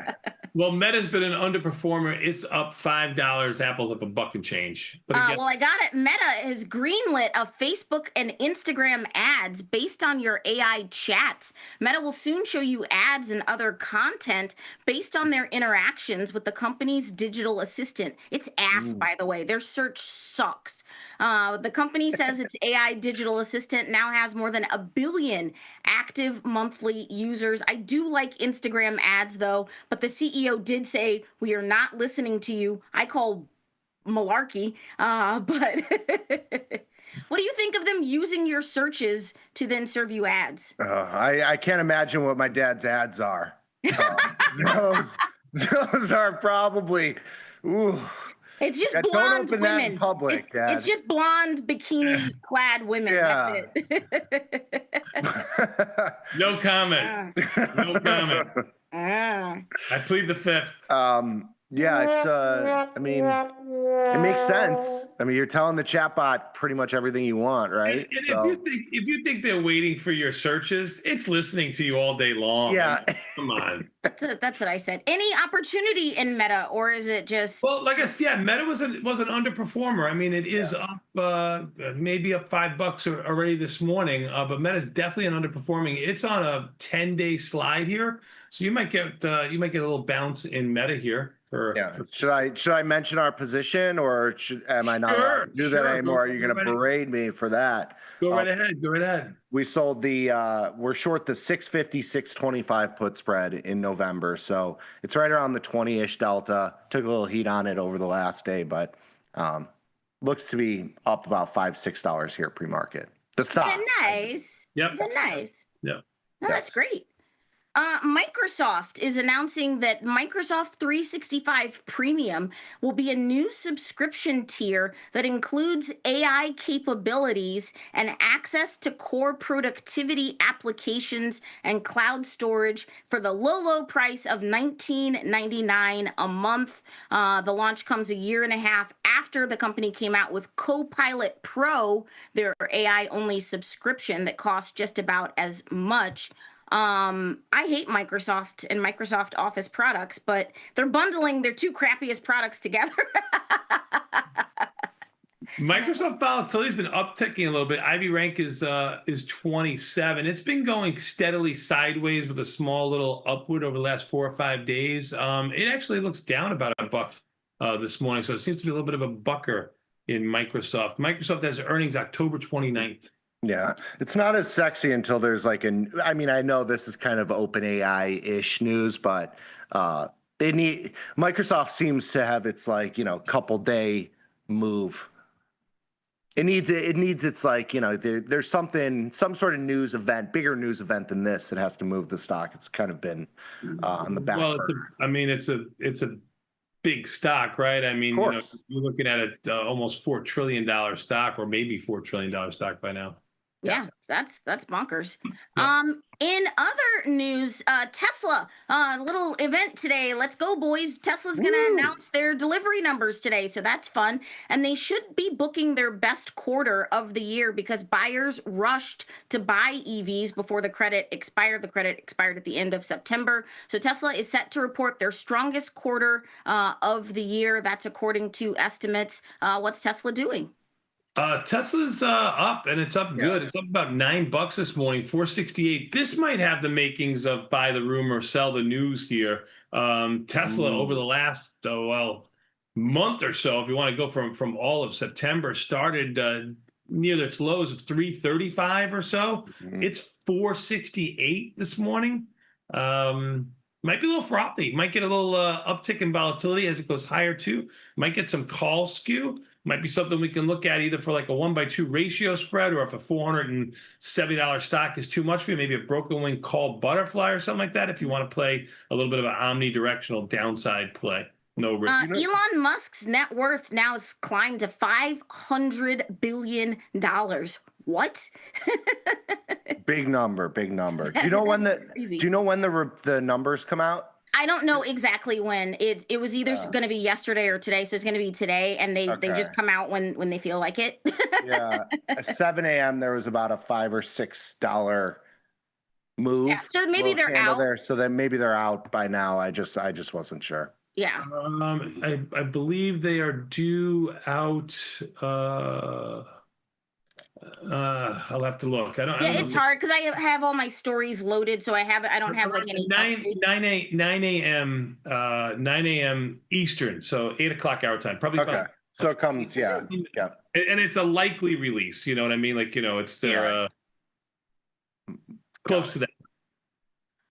[SPEAKER 2] Well, Meta's been an underperformer. It's up $5. Apple's up $1 and change. But again,
[SPEAKER 3] well, I got it. Meta has greenlit a Facebook and Instagram ads based on your AI chats. Meta will soon show you ads and other content based on their interactions with the company's digital assistant. It's ass, by the way. Their search sucks. The company says its AI digital assistant now has more than 1 billion active monthly users. I do like Instagram ads, though, but the CEO did say, "We are not listening to you." I call malarkey, but what do you think of them using your searches to then serve you ads?
[SPEAKER 4] I can't imagine what my dad's ads are. Those are probably, ooh.
[SPEAKER 3] It's just
[SPEAKER 4] Yeah, don't
[SPEAKER 3] blonde
[SPEAKER 4] open that in
[SPEAKER 3] women.
[SPEAKER 4] public, Dad.
[SPEAKER 3] It's just blonde bikini-clad women.
[SPEAKER 4] Yeah.
[SPEAKER 3] That's it.
[SPEAKER 2] No comment. No comment.
[SPEAKER 3] Ah.
[SPEAKER 2] I plead the fifth.
[SPEAKER 4] Yeah, it's I mean, it makes sense. I mean, you're telling the chatbot pretty much everything you want, right?
[SPEAKER 2] And
[SPEAKER 4] So
[SPEAKER 2] if you think they're waiting for your searches, it's listening to you all day long.
[SPEAKER 4] yeah.
[SPEAKER 2] I mean, come on.
[SPEAKER 3] That's what I said. Any opportunity in Meta, or is it just
[SPEAKER 2] Well, like I said, yeah, Meta was an underperformer. I mean, it is up maybe up $5 already this morning, but Meta's definitely an underperforming. It's on a 10-day slide here, so you might get a little bounce in Meta here.
[SPEAKER 4] Yeah. Should I mention our position, or am I not allowed to do that anymore? Are you going to berate me for that?
[SPEAKER 2] Go right ahead. Go right ahead.
[SPEAKER 4] We sold we're short the 650, 625 put spread in November. So it's right around the 20-ish delta. Took a little heat on it over the last day, but looks to be up about $5-6 here pre-market. The stock.
[SPEAKER 3] nice?
[SPEAKER 2] Yep.
[SPEAKER 3] Nice.
[SPEAKER 2] Yep.
[SPEAKER 3] No, that's great. Microsoft is announcing that Microsoft 365 Premium will be a new subscription tier that includes AI capabilities and access to core productivity applications and cloud storage for the low price of $19.99 a month. The launch comes a year and a half after the company came out with Copilot Pro, their AI-only subscription that costs just about as much. I hate Microsoft and Microsoft Office products, but they're bundling their two crappiest products together.
[SPEAKER 2] Microsoft volatility's been upticking a little bit. Ivy rank is 27. It's been going steadily sideways with a small little upward over the last 4 or 5 days. It actually looks down about $1 this morning, so it seems to be a little bit of a bucker in Microsoft. Microsoft has earnings October 29th.
[SPEAKER 4] Yeah, it's not as sexy until there's like I mean, I know this is kind of open AI-ish news, but Microsoft seems to have its like, couple day move. It needs its like, there's some sort of news event, bigger news event than this that has to move the stock. It's kind of been on the back burner.
[SPEAKER 2] It's a big stock, right? I mean, you're looking at it almost $4 trillion stock, or maybe $4 trillion stock by now.
[SPEAKER 3] Yeah, that's bonkers. In other news, Tesla, little event today. Let's go, boys. Tesla's going to announce their delivery numbers today, so that's fun. And they should be booking their best quarter of the year because buyers rushed to buy EVs before the credit expired. The credit expired at the end of September. So Tesla is set to report their strongest quarter of the year. That's according to estimates. What's Tesla doing?
[SPEAKER 2] Tesla's up, and it's up good. It's up about $9 this morning, 468. This might have the makings of buy the rumor, sell the news here. Tesla over the last month or so, if you want to go from all of September, started near its lows of 335 or so. It's 468 this morning. Might be a little frothy. Might get a little uptick in volatility as it goes higher too. Might get some call skew. Might be something we can look at either for like a 1/2 ratio spread, or if a $470 stock is too much for you, maybe a broken wing call butterfly or something like that. If you want to play a little bit of an omnidirectional downside play, no risk.
[SPEAKER 3] Elon Musk's net worth now has climbed to $500 billion. What?
[SPEAKER 4] Big number. Do you know when the numbers come out?
[SPEAKER 3] I don't know exactly when. It was either going to be yesterday or today, so it's going to be today, and they just come out when they feel like it.
[SPEAKER 4] Yeah, at 7 a.m. there was about a $5 or $6 move. Yeah,
[SPEAKER 3] so maybe they're out.
[SPEAKER 4] There, so then maybe they're out by now. I just wasn't sure.
[SPEAKER 3] Yeah.
[SPEAKER 2] I believe they are due out. I'll have to look. I don't.
[SPEAKER 3] It's hard because I have all my stories loaded, so I don't have like any
[SPEAKER 2] 9 a.m. Eastern, so 8 o'clock our time. Probably.
[SPEAKER 4] Okay. So it comes, yeah.
[SPEAKER 2] And it's a likely release. You know what I mean? Like, it's their close to that.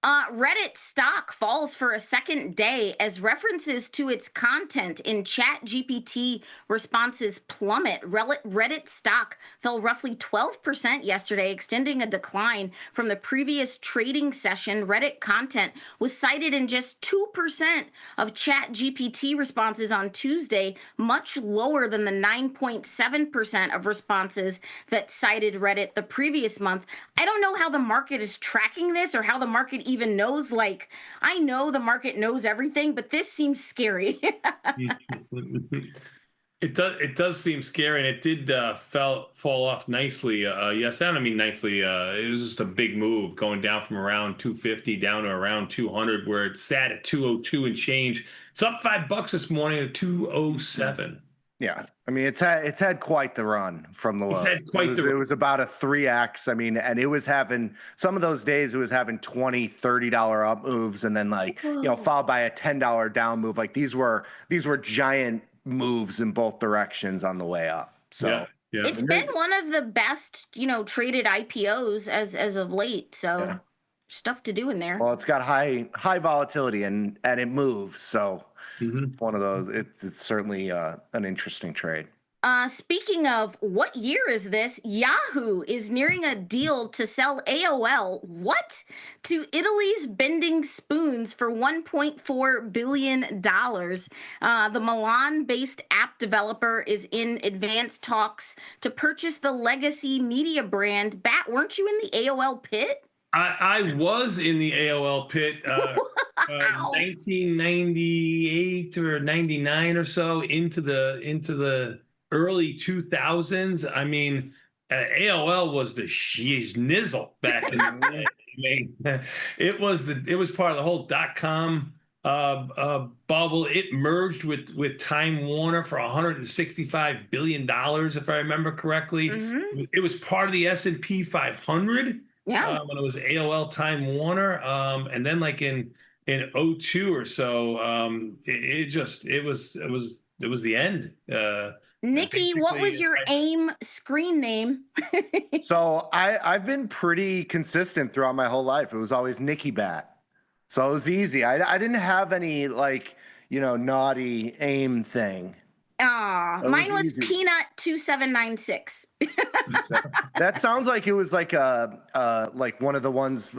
[SPEAKER 3] Reddit stock falls for a second day as references to its content in ChatGPT responses plummet. Reddit stock fell roughly 12% yesterday, extending a decline from the previous trading session. Reddit content was cited in just 2% of ChatGPT responses on Tuesday, much lower than the 9.7% of responses that cited Reddit the previous month. I don't know how the market is tracking this or how the market even knows. Like, I know the market knows everything, but this seems scary.
[SPEAKER 2] It does seem scary, and it did fall off nicely. Yes, I don't mean nicely. It was just a big move going down from around 250 down to around 200, where it sat at 202 and change. It's up $5 this morning to 207.
[SPEAKER 4] Yeah, I mean it's had quite the run from the low.
[SPEAKER 2] It's had quite
[SPEAKER 4] it was about a 3x. I mean, and it was having some of those days it was having $20, $30 up moves, and then followed by a $10 down move. Like these were giant moves in both directions on the way up. So
[SPEAKER 2] yeah.
[SPEAKER 3] It's been one of the best, traded IPOs as of late. So stuff to do in there.
[SPEAKER 4] Well, it's got high volatility and it moves. So it's one of those. It's certainly an interesting trade.
[SPEAKER 3] Speaking of, what year is this? Yahoo is nearing a deal to sell AOL, to Italy's Bending Spoons for $1.4 billion. The Milan-based app developer is in advanced talks to purchase the legacy media brand. Bat, weren't you in the AOL pit?
[SPEAKER 2] I was in the AOL pit 1998 or 99 or so into the early 2000s. I mean, AOL was the shiznnizzle back in the day. I mean, it was part of the whole .com bubble. It merged with Time Warner for $165 billion, if I remember correctly. It was part of the S&P 500.
[SPEAKER 3] Yeah.
[SPEAKER 2] When it was AOL Time Warner, and then like in 2002 or so, it was the end.
[SPEAKER 3] Nikki, what was your AIM screen name?
[SPEAKER 4] So I've been pretty consistent throughout my whole life. It was always Nikki Bat. So it was easy. I didn't have any naughty AIM thing.
[SPEAKER 3] Mine was Peanut 2796.
[SPEAKER 4] That sounds like it was like one of the ones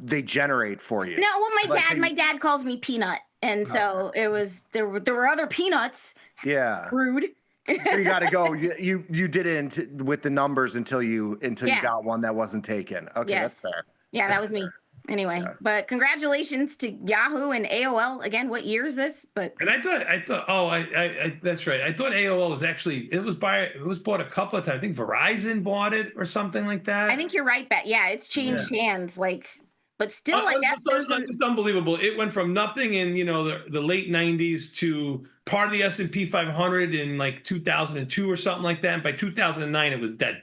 [SPEAKER 4] they generate for you.
[SPEAKER 3] No, well, my dad calls me Peanut, and so it was there were other peanuts.
[SPEAKER 4] Yeah,
[SPEAKER 3] rude.
[SPEAKER 4] So you got to go. You did it with the numbers until you got one that wasn't taken. Okay,
[SPEAKER 3] yes.
[SPEAKER 4] That's fair.
[SPEAKER 3] Yeah, that was me. Anyway, but congratulations to Yahoo and AOL. Again, what year is this?
[SPEAKER 2] And I thought, that's right. I thought AOL was actually, it was bought a couple of times. I think Verizon bought it or something like that.
[SPEAKER 3] I think you're right, Bet. Yeah, it's changed hands. But still, I guess
[SPEAKER 2] it's unbelievable. It went from nothing in the late 90s to part of the S&P 500 in like 2002 or something like that. And by 2009, it was dead.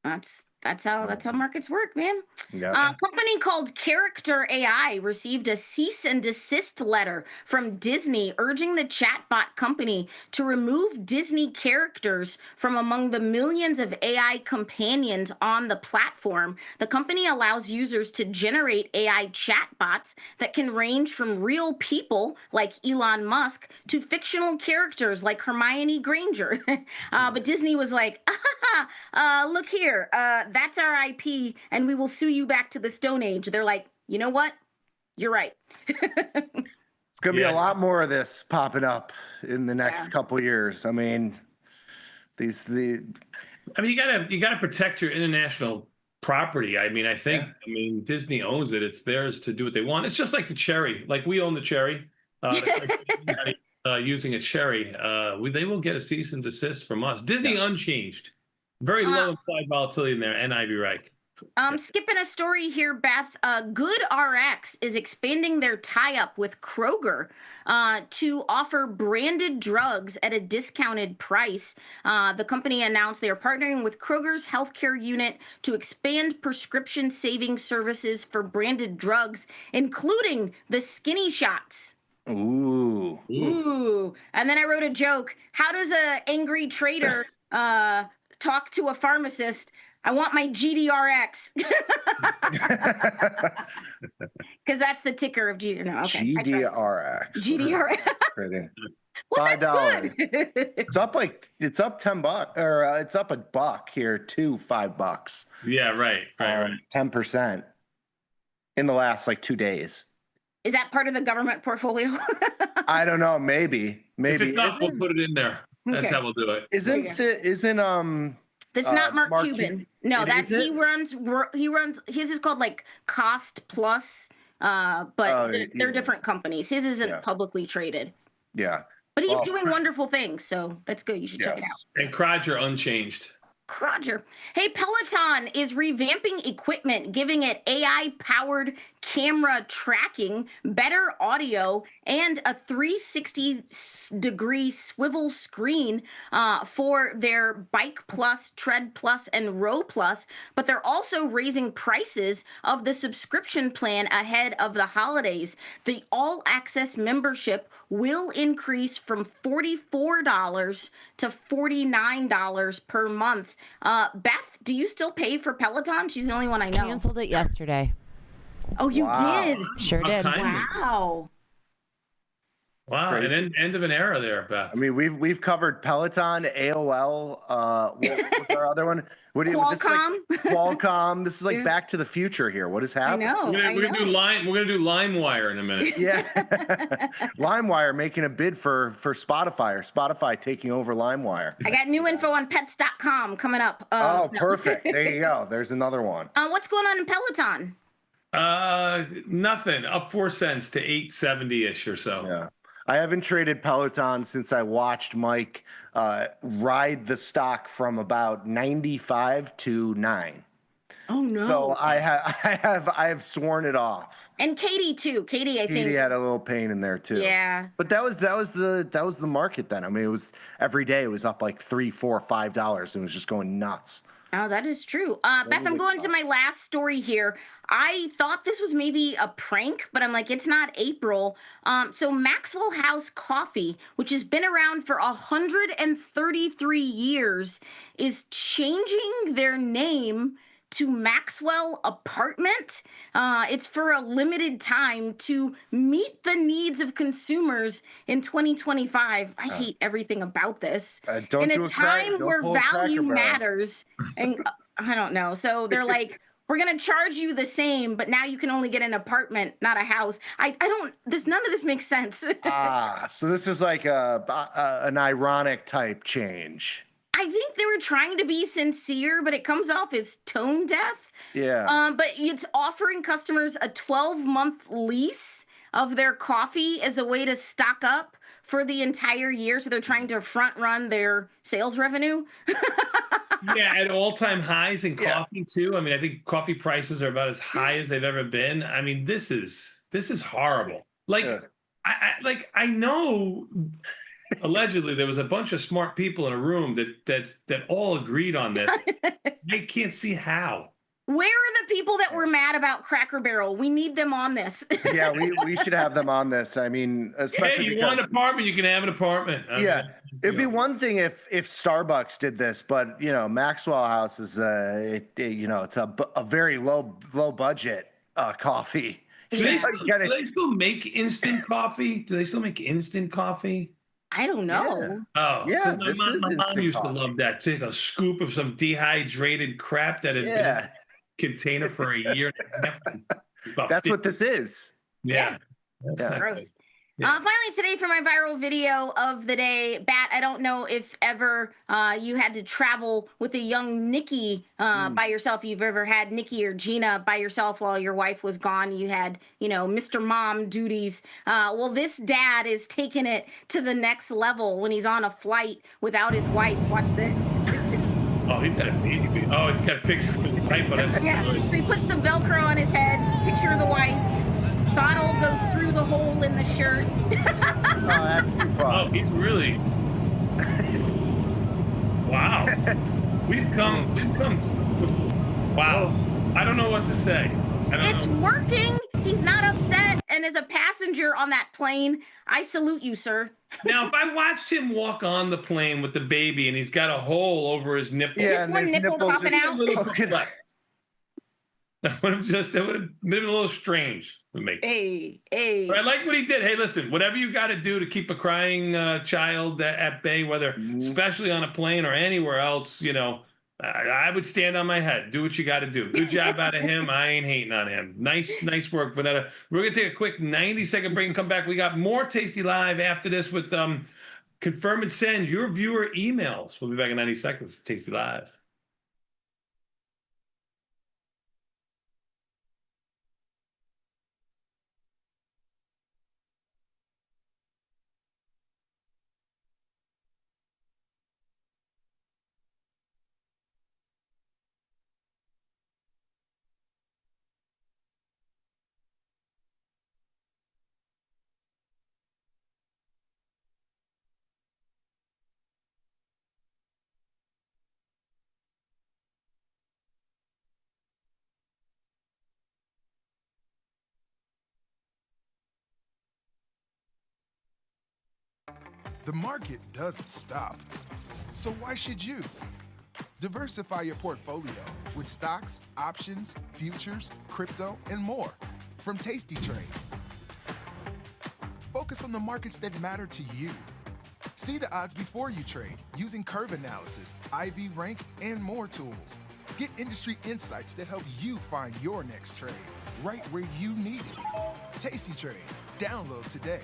[SPEAKER 3] That's how markets work, man.
[SPEAKER 4] Yeah.
[SPEAKER 3] A company called Character AI received a cease and desist letter from Disney urging the chatbot company to remove Disney characters from among the millions of AI companions on the platform. The company allows users to generate AI chatbots that can range from real people like Elon Musk to fictional characters like Hermione Granger. But Disney was like, look here, that's our IP, and we will sue you back to the Stone Age. They're like, you know what? You're right.
[SPEAKER 4] It's gonna be a lot more of this popping up in the next couple of years. I mean, you
[SPEAKER 2] gotta protect your international property. I mean, Disney owns it. It's theirs to do what they want. It's just like the cherry. Like we own the cherry. Using a cherry, they will get a cease and desist from us. Disney unchanged. Very low implied volatility in there, and Ivy Reich.
[SPEAKER 3] Skipping a story here, Beth. GoodRx is expanding their tie-up with Kroger to offer branded drugs at a discounted price. The company announced they are partnering with Kroger's healthcare unit to expand prescription savings services for branded drugs, including the Skinny Shots.
[SPEAKER 4] Ooh.
[SPEAKER 3] And then I wrote a joke. How does an angry trader talk to a pharmacist. I want my GDRX. Because that's the ticker of GDRX. No, okay.
[SPEAKER 4] GDRX.
[SPEAKER 3] GDRX. Well,
[SPEAKER 4] $5.
[SPEAKER 3] Good.
[SPEAKER 4] It's up $10 or it's up $1 here to $5.
[SPEAKER 2] Yeah, right.
[SPEAKER 4] 10% in the last like 2 days.
[SPEAKER 3] Is that part of the government portfolio?
[SPEAKER 4] I don't know. Maybe.
[SPEAKER 2] If it's not, we'll put it in there. That's how we'll do it.
[SPEAKER 3] That's not Mark
[SPEAKER 4] Mark
[SPEAKER 3] Cuban. No, that's he runs. His is called like Cost Plus, but they're different companies. His isn't publicly traded.
[SPEAKER 4] Yeah.
[SPEAKER 3] But he's doing wonderful things, so that's good. You should check it out.
[SPEAKER 2] And Crodger unchanged.
[SPEAKER 3] Crodger. Hey, Peloton is revamping equipment, giving it AI-powered camera tracking, better audio, and a 360-degree swivel screen for their Bike Plus, Tread Plus, and Row Plus. But they're also raising prices of the subscription plan ahead of the holidays. The all-access membership will increase from $44 to $49 per month. Beth, do you still pay for Peloton? She's the only one I know.
[SPEAKER 6] Canceled it yesterday.
[SPEAKER 3] Oh, you did?
[SPEAKER 6] Sure did.
[SPEAKER 3] Wow.
[SPEAKER 2] Wow,
[SPEAKER 4] Crazy.
[SPEAKER 2] an end of an era there, Beth.
[SPEAKER 4] I mean, we've covered Peloton, AOL. What's our other one?
[SPEAKER 3] Qualcomm.
[SPEAKER 4] This is like Qualcomm. This is like Back to the Future here. What is
[SPEAKER 3] I
[SPEAKER 4] happening?
[SPEAKER 3] know.
[SPEAKER 2] We're gonna do LimeWire in a minute.
[SPEAKER 4] Yeah, LimeWire making a bid for Spotify, or Spotify taking over LimeWire.
[SPEAKER 3] I got new info on pets.com coming up.
[SPEAKER 4] Perfect. There you go. There's another one.
[SPEAKER 3] What's going on in Peloton?
[SPEAKER 2] Nothing. Up 4 cents to 8.70-ish or so.
[SPEAKER 4] Yeah. I haven't traded Peloton since I watched Mike ride the stock from about 95 to 9.
[SPEAKER 3] Oh no!
[SPEAKER 4] So I have sworn it off.
[SPEAKER 3] And Katie too. Katie
[SPEAKER 4] had a little pain in there too.
[SPEAKER 3] Yeah.
[SPEAKER 4] But that was the market then. I mean, it was every day it was up like $3, $4, $5. It was just going nuts.
[SPEAKER 3] Oh, that is true. Beth, I'm going to my last story here. I thought this was maybe a prank, but I'm like, it's not April. So Maxwell House Coffee, which has been around for 133 years, is changing their name to Maxwell Apartment. It's for a limited time to meet the needs of consumers in 2025. I hate everything about this. In a time where value matters, and I don't know. So they're like, we're gonna charge you the same, but now you can only get an apartment, not a house. I don't. None of this makes sense.
[SPEAKER 4] So this is like an ironic type change.
[SPEAKER 3] I think they were trying to be sincere, but it comes off as tone deaf.
[SPEAKER 4] Yeah.
[SPEAKER 3] But it's offering customers a 12-month lease of their coffee as a way to stock up for the entire year. So they're trying to front run their sales revenue.
[SPEAKER 2] Yeah, at all-time highs in coffee too. I mean, I think coffee prices are about as high as they've ever been. I mean, this is horrible. Like, I know. Allegedly, there was a bunch of smart people in a room that all agreed on this. I can't see how.
[SPEAKER 3] Where are the people that were mad about Cracker Barrel? We need them on this.
[SPEAKER 4] Yeah, we should have them on this. I mean, especially
[SPEAKER 2] you want an apartment, you can have an apartment.
[SPEAKER 4] It'd be one thing if Starbucks did this, but Maxwell House is it's a very low budget coffee.
[SPEAKER 2] Do they still make instant coffee? Do they still make instant coffee?
[SPEAKER 3] I don't know.
[SPEAKER 2] Yeah. Oh,
[SPEAKER 4] yeah.
[SPEAKER 2] My mom used to love that. Take a scoop of some dehydrated crap that had been in a container for a year and a half.
[SPEAKER 4] That's what this is.
[SPEAKER 2] Yeah.
[SPEAKER 3] That's gross. Yeah. Finally today for my viral video of the day, Bat, I don't know if ever you had to travel with a young Nikki by yourself. You've ever had Nikki or Gina by yourself while your wife was gone. You had, Mr. Mom duties. Well, this dad is taking it to the next level when he's on a flight without his wife. Watch this.
[SPEAKER 2] Oh, he's got a baby. Oh, he's got a picture of his wife.
[SPEAKER 3] Yeah, so he puts the Velcro on his head, picture of the wife. Bottle goes through the hole in the shirt.
[SPEAKER 4] Oh, that's too far.
[SPEAKER 2] Oh, he's really. Wow. We've come. Wow. I don't know what to say.
[SPEAKER 3] It's working. He's not upset. and as a passenger on that plane, I salute you, sir.
[SPEAKER 2] Now, if I watched him walk on the plane with the baby and he's got a hole over his nipple,
[SPEAKER 4] Yeah,
[SPEAKER 3] Just
[SPEAKER 4] and
[SPEAKER 3] one
[SPEAKER 4] his
[SPEAKER 3] nipple
[SPEAKER 4] nipples
[SPEAKER 3] popping
[SPEAKER 4] just
[SPEAKER 3] out.
[SPEAKER 2] a little
[SPEAKER 4] poking out.
[SPEAKER 2] perplexed. That would have been a little strange with me.
[SPEAKER 3] Hey.
[SPEAKER 2] But I like what he did. Hey, listen, whatever you got to do to keep a crying child at bay, whether especially on a plane or anywhere else, I would stand on my head. Do what you got to do. Good job out of him. I ain't hating on him. Nice work, Vanetta. We're going to take a quick 90-second break and come back. We got more Tasty Live after this with confirm and send your viewer emails. We'll be back in 90 seconds. Tasty Live.
[SPEAKER 7] The market doesn't stop. So why should you? Diversify your portfolio with stocks, options, futures, crypto, and more from Tasty Trade. Focus on the markets that matter to you. See the odds before you trade using curve analysis, IV rank, and more tools. Get industry insights that help you find your next trade right where you need it. Tasty Trade. Download today.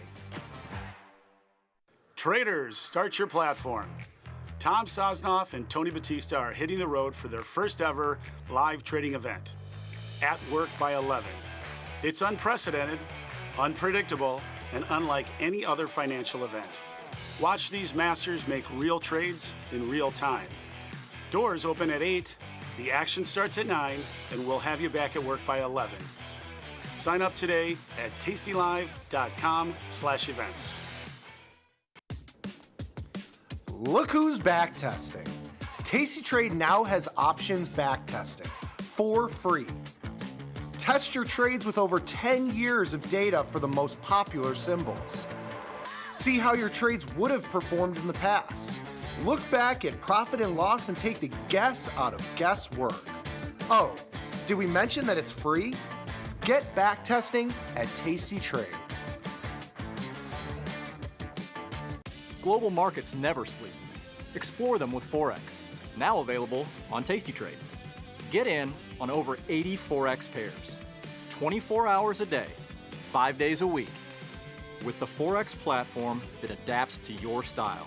[SPEAKER 8] Traders, start your platform. Tom Sosnoff and Tony Batista are hitting the road for their first ever live trading event, At Work by 11. It's unprecedented, unpredictable, and unlike any other financial event. Watch these masters make real trades in real time. Doors open at 8, the action starts at 9, and we'll have you back at work by 11. Sign up today at tastylive.com/events.
[SPEAKER 9] Look who's back testing. Tasty Trade now has options back testing for free. Test your trades with over 10 years of data for the most popular symbols. See how your trades would have performed in the past. Look back at profit and loss and take the guess out of guesswork. Oh, did we mention that it's free? Get back testing at Tasty Trade.
[SPEAKER 10] Global markets never sleep. Explore them with Forex, now available on Tasty Trade. Get in on over 80 Forex pairs, 24 hours a day, 5 days a week, with the Forex platform that adapts to your style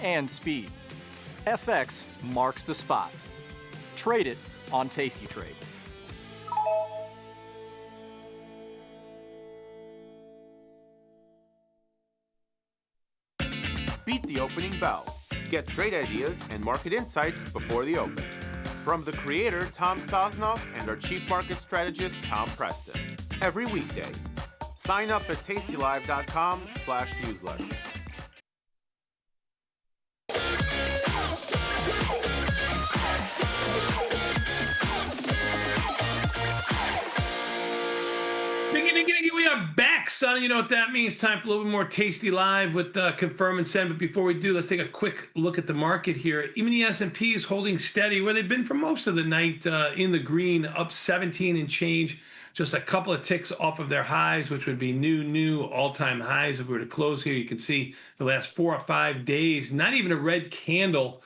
[SPEAKER 10] and speed. FX marks the spot. Trade it on Tasty Trade.
[SPEAKER 11] Beat the opening bell. Get trade ideas and market insights before the open. From the creator, Tom Sosnoff, and our chief market strategist, Tom Preston. Every weekday. Sign up at tastylive.com/newsletters.
[SPEAKER 2] We are back, son. You know what that means. Time for a little bit more Tasty Live with confirm and send. But before we do, let's take a quick look at the market here. Even the S&P is holding steady where they've been for most of the night, in the green, up 17 and change. Just a couple of ticks off of their highs, which would be new all-time highs. If we were to close here, you can see the last 4 or 5 days, not even a red candle.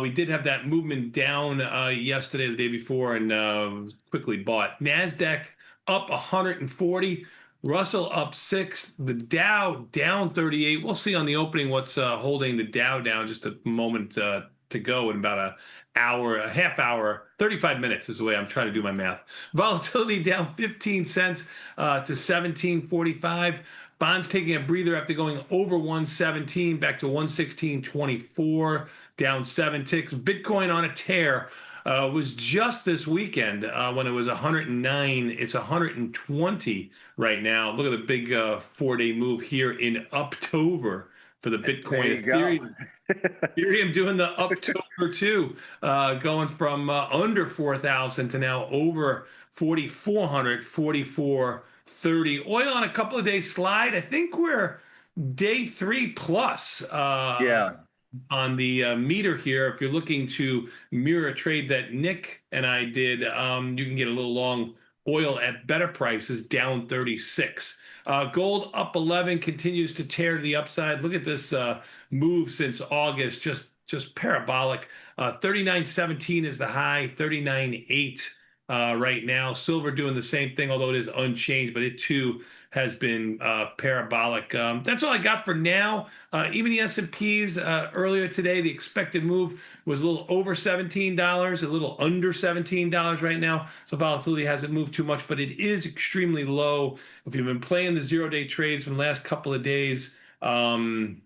[SPEAKER 2] We did have that movement down yesterday, the day before, and quickly bought. NASDAQ up 140. Russell up 6. The Dow down 38. We'll see on the opening what's holding the Dow down. Just a moment to go in about a half hour, 35 minutes is the way I'm trying to do my math. Volatility down 15 cents to 17.45. Bonds taking a breather after going over 117 back to 116.24, down 7 ticks. Bitcoin on a tear. Was just this weekend when it was 109. It's 120 right now. Look at the big 4-day move here in October for the Bitcoin. Ethereum doing the October too, going from under 4,000 to now over 4,444 30. Oil on a couple of days slide. I think we're day 3 plus.
[SPEAKER 4] Yeah.
[SPEAKER 2] On the meter here, if you're looking to mirror a trade that Nick and I did, you can get a little long oil at better prices, down 36. Gold up 11, continues to tear to the upside. Look at this move since August, just parabolic. 39.17 is the high, 39.8 right now. Silver doing the same thing, although it is unchanged, but it too has been parabolic. That's all I got for now. Even the S&Ps earlier today, the expected move was a little over $17, a little under $17 right now. So volatility hasn't moved too much, but it is extremely low. If you've been playing the 0-day trades from the last couple of days, you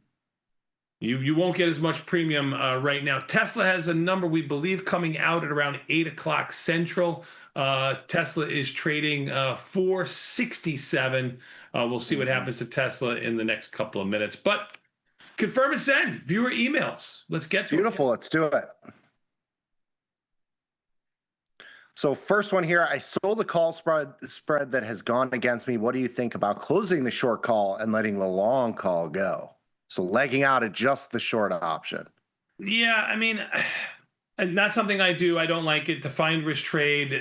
[SPEAKER 2] won't get as much premium right now. Tesla has a number we believe coming out at around 8 o'clock Central. Tesla is trading 467. We'll see what happens to Tesla in the next couple of minutes. But confirm and send viewer emails. Let's get to
[SPEAKER 4] Beautiful. Let's do it. So first one here, I sold a call spread that has gone against me. What do you think about closing the short call and letting the long call go? So legging out at just the short option.
[SPEAKER 2] Yeah, I mean, not something I do. I don't like it. Defined risk trade.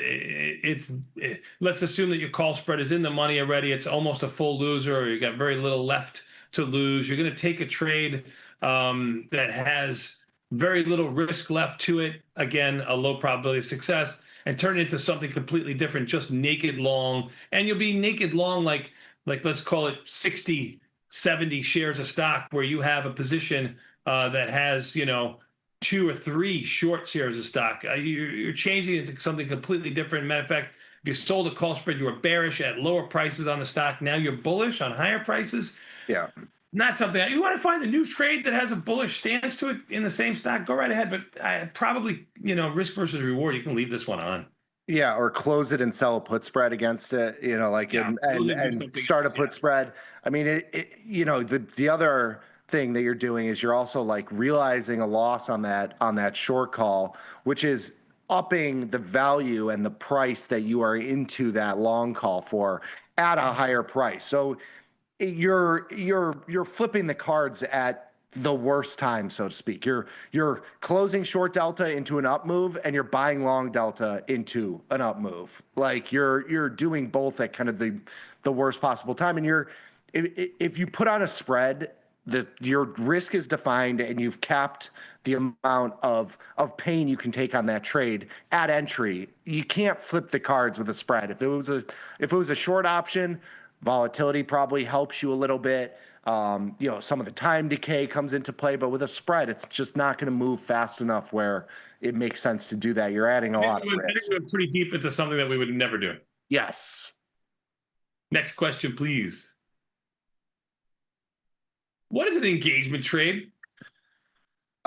[SPEAKER 2] Let's assume that your call spread is in the money already. It's almost a full loser, or you got very little left to lose. You're going to take a trade that has very little risk left to it. Again, a low probability of success, and turn it into something completely different, just naked long. And you'll be naked long, like let's call it 60, 70 shares of stock, where you have a position that has, 2 or 3 short shares of stock. You're changing it into something completely different. Matter of fact, if you sold a call spread, you were bearish at lower prices on the stock. Now you're bullish on higher prices.
[SPEAKER 4] Yeah.
[SPEAKER 2] Not something you want to find a new trade that has a bullish stance to it in the same stock. Go right ahead, but I probably, risk versus reward. You can leave this one on.
[SPEAKER 4] Yeah, or close it and sell a put spread against it. And start a put spread. I mean, the other thing that you're doing is you're also like realizing a loss on that short call, which is upping the value and the price that you are into that long call for at a higher price. So you're flipping the cards at the worst time, so to speak. You're closing short delta into an up move, and you're buying long delta into an up move. Like you're doing both at kind of the worst possible time. And if you put on a spread, your risk is defined, and you've capped the amount of pain you can take on that trade at entry. You can't flip the cards with a spread. If it was a short option, volatility probably helps you a little bit. Some of the time decay comes into play, but with a spread, it's just not going to move fast enough where it makes sense to do that. You're adding a lot of risk.
[SPEAKER 2] I think we're pretty deep into something that we would never do.
[SPEAKER 4] Yes.
[SPEAKER 2] Next question, please. What is an engagement trade?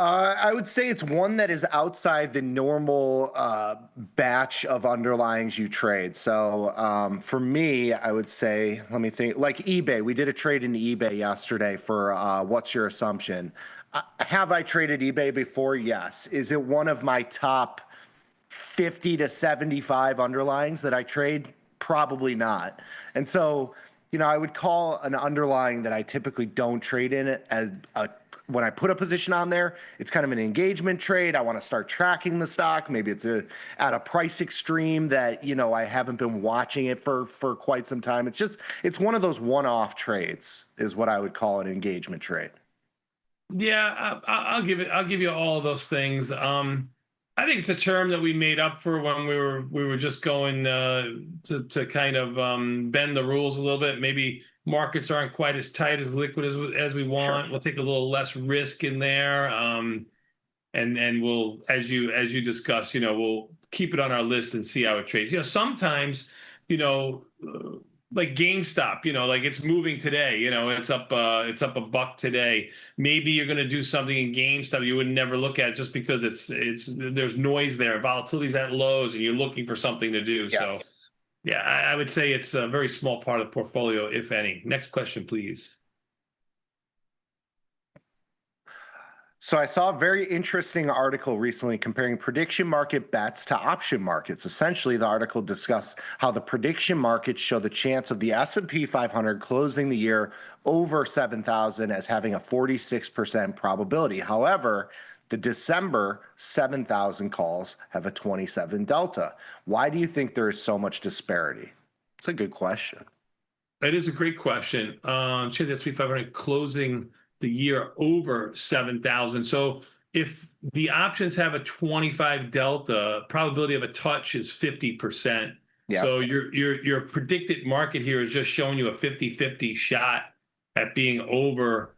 [SPEAKER 4] I would say it's one that is outside the normal batch of underlyings you trade. So for me, I would say, let me think, like eBay. We did a trade in eBay yesterday for what's your assumption? Have I traded eBay before? Yes. Is it one of my top 50 to 75 underlyings that I trade? Probably not. And so, I would call an underlying that I typically don't trade in it as when I put a position on there, it's kind of an engagement trade. I want to start tracking the stock. Maybe it's at a price extreme that, I haven't been watching it for quite some time. It's one of those one-off trades is what I would call an engagement trade.
[SPEAKER 2] Yeah, I'll give you all of those things. I think it's a term that we made up for when we were just going to kind of bend the rules a little bit. Maybe markets aren't quite as tight, as liquid as we want. Sure. We'll take a little less risk in there, and we'll, as you discussed, we'll keep it on our list and see how it trades. Sometimes, like GameStop, like it's moving today, it's up $1 today. Maybe you're going to do something in GameStop you would never look at just because there's noise there. Volatility's at lows and you're looking for something to do. Yes. So yeah, I would say it's a very small part of the portfolio, if any. Next question, please.
[SPEAKER 4] So I saw a very interesting article recently comparing prediction market bets to option markets. Essentially, the article discussed how the prediction markets show the chance of the S&P 500 closing the year over 7,000 as having a 46% probability. However, the December 7,000 calls have a 27 delta. Why do you think there is so much disparity? It's a good question.
[SPEAKER 2] That is a great question. Should the S&P 500 closing the year over 7,000? So if the options have a 25 delta, probability of a touch is 50%.
[SPEAKER 4] Yeah.
[SPEAKER 2] So your predicted market here is just showing you a 50-50 shot at being over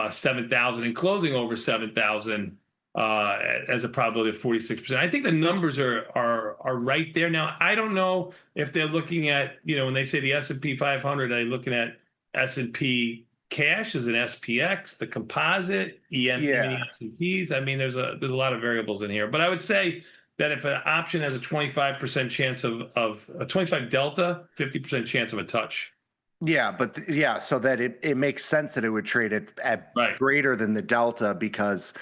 [SPEAKER 2] 7,000 and closing over 7,000 as a probability of 46%. I think the numbers are right there. Now, I don't know if they're looking at, when they say the S&P 500, are they looking at S&P cash as an SPX, the composite, mini S&Ps? I mean, there's a lot of variables in here, but I would say that if an option has a 25% chance of a 25 delta, 50% chance of a touch.
[SPEAKER 4] Yeah, but so that it makes sense that it would trade at
[SPEAKER 2] Right.
[SPEAKER 4] greater than the delta, because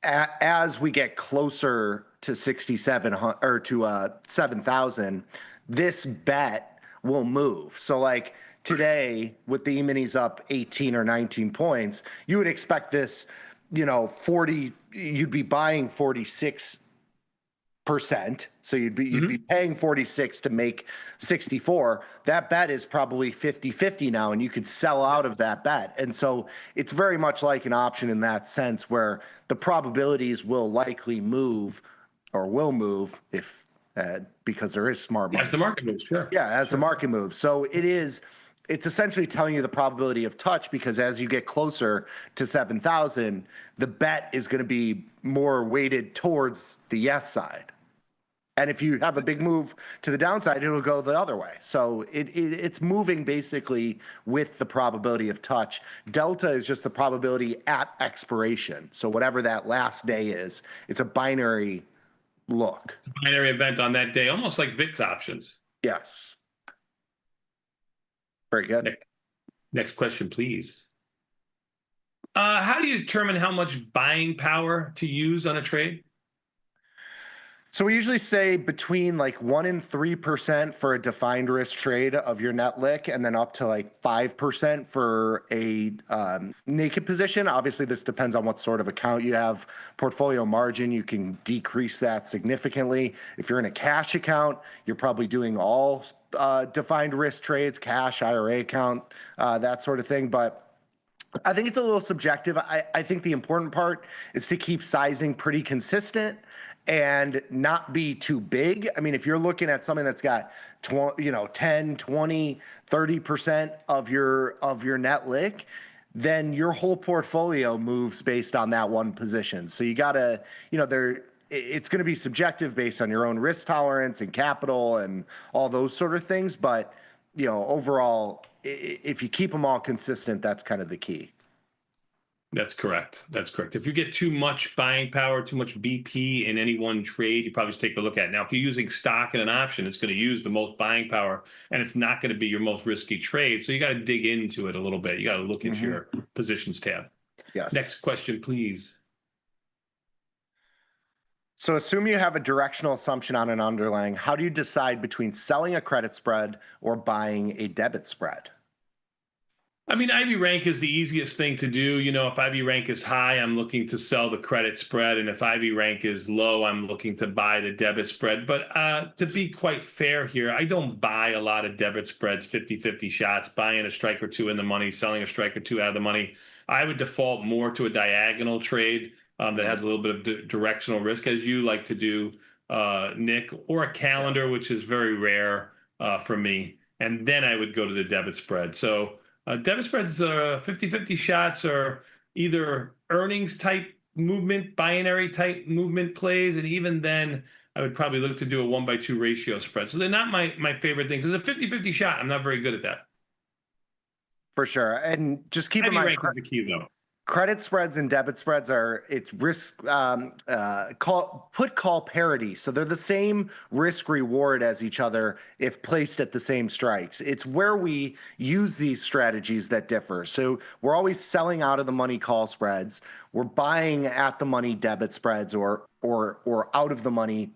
[SPEAKER 4] as we get closer to 67 or to 7,000, this bet will move. So like today with the E-minis up 18 or 19 points, you would expect this, 40, you'd be buying 46%. So you'd be paying 46 to make 64. That bet is probably 50-50 now, and you could sell out of that bet. And so it's very much like an option in that sense, where the probabilities will likely move, or will move if because there is smart money.
[SPEAKER 2] As the market moves, sure.
[SPEAKER 4] Yeah, as the market moves. So it's essentially telling you the probability of touch, because as you get closer to 7,000, the bet is going to be more weighted towards the yes side. And if you have a big move to the downside, it will go the other way. So it's moving basically with the probability of touch. Delta is just the probability at expiration. So whatever that last day is, it's a binary look.
[SPEAKER 2] It's a binary event on that day, almost like VIX options.
[SPEAKER 4] Yes. Very good.
[SPEAKER 2] Next question, please. How do you determine how much buying power to use on a trade?
[SPEAKER 4] So we usually say between like 1% and 3% for a defined risk trade of your net lick, and then up to like 5% for a naked position. Obviously, this depends on what sort of account you have. Portfolio margin, you can decrease that significantly. If you're in a cash account, you're probably doing all defined risk trades, cash, IRA account, that sort of thing. But I think it's a little subjective. I think the important part is to keep sizing pretty consistent and not be too big. I mean, if you're looking at something that's got 10, 20, 30% of your net lick, then your whole portfolio moves based on that one position. So you gotta, it's going to be subjective based on your own risk tolerance and capital and all those sort of things. But, overall, if you keep them all consistent, that's kind of the key.
[SPEAKER 2] That's correct. That's correct. If you get too much buying power, too much BP in any one trade, you probably just take a look at it. Now, if you're using stock in an option, it's going to use the most buying power, and it's not going to be your most risky trade. So you got to dig into it a little bit. You got to look into your positions tab.
[SPEAKER 4] Yes.
[SPEAKER 2] Next question, please.
[SPEAKER 4] So assume you have a directional assumption on an underlying. How do you decide between selling a credit spread or buying a debit spread?
[SPEAKER 2] I mean, IV rank is the easiest thing to do. If IV rank is high, I'm looking to sell the credit spread. And if IV rank is low, I'm looking to buy the debit spread. But to be quite fair here, I don't buy a lot of debit spreads, 50-50 shots, buying a strike or two in the money, selling a strike or two out of the money. I would default more to a diagonal trade that has a little bit of directional risk, as you like to do, Nick, or a calendar, which is very rare for me. And then I would go to the debit spread. So debit spreads, 50-50 shots are either earnings type movement, binary type movement plays, and even then I would probably look to do a 1/2 ratio spread. So they're not my favorite thing, because a 50-50 shot, I'm not very good at that.
[SPEAKER 4] For sure. And just keep in mind,
[SPEAKER 2] rank is the key though.
[SPEAKER 4] Credit spreads and debit spreads it's risk call parity. So they're the same risk reward as each other if placed at the same strikes. It's where we use these strategies that differ. So we're always selling out of the money call spreads. We're buying at the money debit spreads or out of the money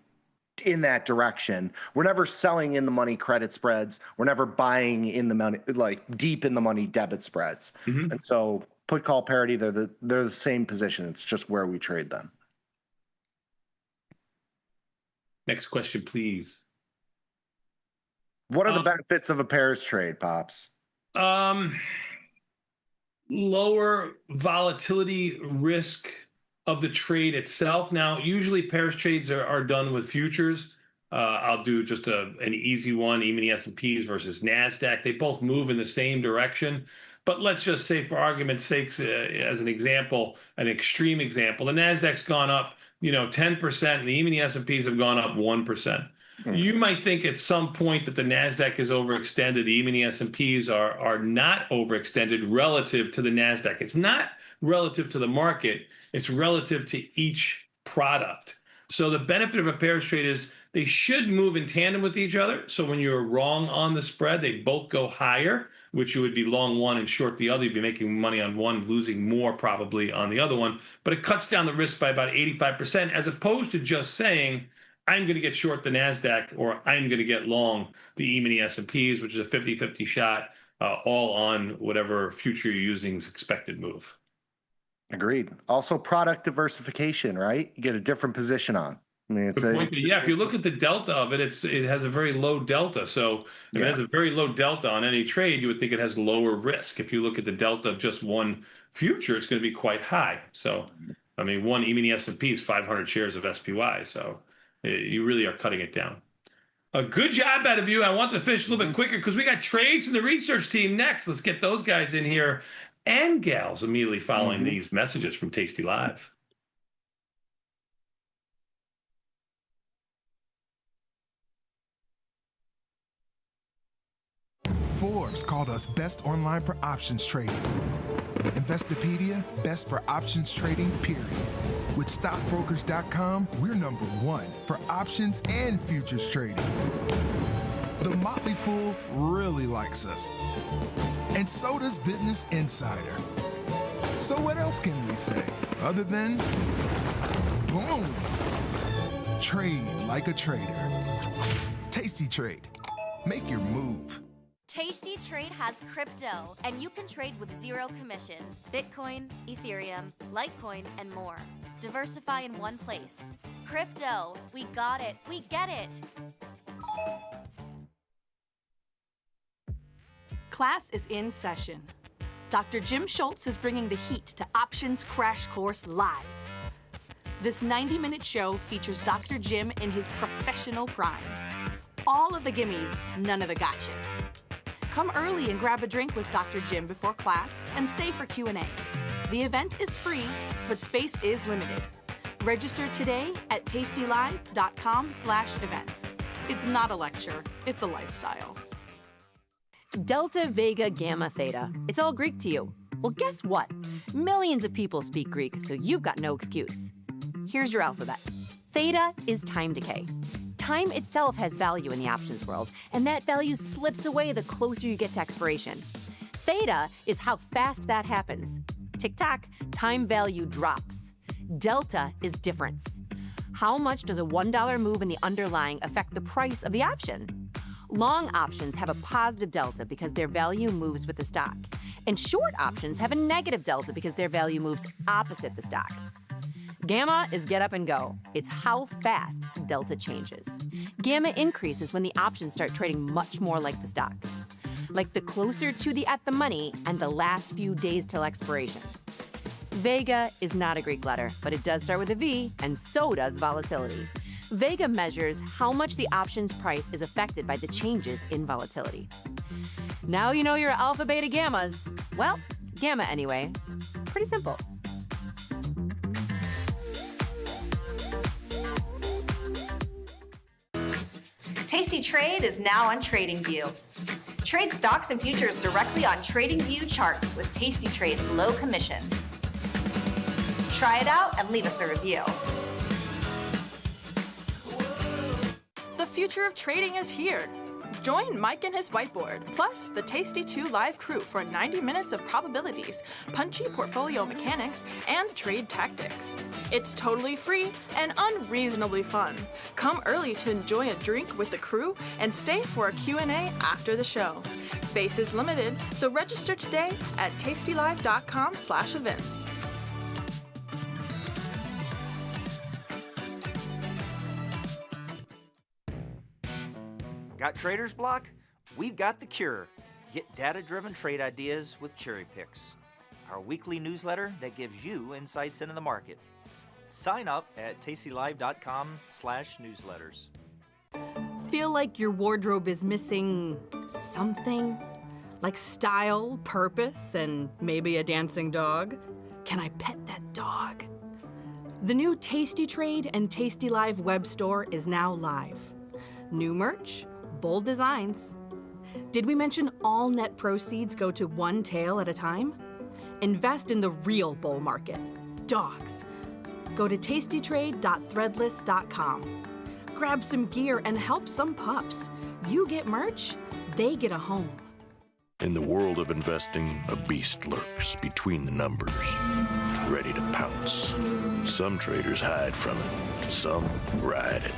[SPEAKER 4] in that direction. We're never selling in the money credit spreads. We're never buying in the money, like deep in the money debit spreads.
[SPEAKER 2] Mm-hmm.
[SPEAKER 4] And so put call parity, they're the same position. It's just where we trade them.
[SPEAKER 2] Next question, please.
[SPEAKER 4] What are the benefits of a pairs trade, Pops?
[SPEAKER 2] Lower volatility risk of the trade itself. Now, usually pairs trades are done with futures. I'll do just an easy one, E-mini S&Ps versus NASDAQ. They both move in the same direction. But let's just say, for argument's sake, as an example, an extreme example, the NASDAQ's gone up, 10%, and the E-mini S&Ps have gone up 1%. You might think at some point that the NASDAQ is overextended. The E-mini S&Ps are not overextended relative to the NASDAQ. It's not relative to the market. It's relative to each product. So the benefit of a pairs trade is they should move in tandem with each other. So when you're wrong on the spread, they both go higher, which you would be long one and short the other. You'd be making money on one, losing more probably on the other one. But it cuts down the risk by about 85%, as opposed to just saying, I'm going to get short the NASDAQ or I'm going to get long the E-mini S&Ps, which is a 50-50 shot, all on whatever future you're using's expected move.
[SPEAKER 4] Agreed. Also, product diversification, right? You get a different position on. I mean,
[SPEAKER 2] if you look at the delta of it, it has a very low delta. So if it has a very low delta on any trade, you would think it has lower risk. If you look at the delta of just one future, it's going to be quite high. So, I mean, one E-mini S&P is 500 shares of SPY. So you really are cutting it down. A good job out of you. I want to finish a little bit quicker because we got trades from the research team next. Let's get those guys in here and gals immediately following these messages from Tastylive.
[SPEAKER 7] Forbes called us best online for options trading. Investopedia, best for options trading, period. With stockbrokers.com, we're #1 for options and futures trading. The Motley Fool really likes us. And so does Business Insider. So what else can we say other than boom? Trade like a trader. Tasty Trade. Make your move.
[SPEAKER 6] Tasty Trade has crypto, and you can trade with 0 commissions. Bitcoin, Ethereum, Litecoin, and more. Diversify in one place. Crypto, we got it, we get it.
[SPEAKER 12] Class is in session. Dr. Jim Schultz is bringing the heat to Options Crash Course Live. This 90-minute show features Dr. Jim in his professional prime. All of the gimmies, none of the gotchas. Come early and grab a drink with Dr. Jim before class and stay for Q&A. The event is free, but space is limited. Register today at tastylive.com/events. It's not a lecture, it's a lifestyle.
[SPEAKER 13] Delta, Vega, Gamma, Theta. It's all Greek to you. Well, guess what? Millions of people speak Greek, so you've got no excuse. Here's your alphabet. Theta is time decay. Time itself has value in the options world, and that value slips away the closer you get to expiration. Theta is how fast that happens. Tick-tock, time value drops. Delta is difference. How much does a $1 move in the underlying affect the price of the option? Long options have a positive delta because their value moves with the stock. And short options have a negative delta because their value moves opposite the stock. Gamma is get up and go. It's how fast delta changes. Gamma increases when the options start trading much more like the stock. Like the closer to the at the money and the last few days till expiration. Vega is not a Greek letter, but it does start with a V, and so does volatility. Vega measures how much the options price is affected by the changes in volatility. Now you know your alpha, beta, gammas. Well, gamma anyway. Pretty simple.
[SPEAKER 14] Tasty Trade is now on TradingView. Trade stocks and futures directly on TradingView charts with Tasty Trade's low commissions. try it out and leave us a review.
[SPEAKER 12] The future of trading is here. Join Mike and his whiteboard, plus the Tasty2 live crew for 90 minutes of probabilities, punchy portfolio mechanics, and trade tactics. It's totally free and unreasonably fun. Come early to enjoy a drink with the crew and stay for a Q&A after the show. Space is limited, so register today at tastylive.com/events.
[SPEAKER 15] Got trader's block? We've got the cure. Get data-driven trade ideas with Cherry Picks, our weekly newsletter that gives you insights into the market. Sign up at tastylive.com/newsletters.
[SPEAKER 12] Feel like your wardrobe is missing something? Like style, purpose, and maybe a dancing dog? Can I pet that dog? The new Tasty Trade and Tastylive web store is now live. New merch, bold designs. Did we mention all net proceeds go to one tail at a time? Invest in the real bull market, dogs. Go to tastytrade.threadless.com. Grab some gear and help some pups. You get merch, they get a home.
[SPEAKER 16] In the world of investing, a beast lurks between the numbers, ready to pounce. Some traders hide from it, some ride it.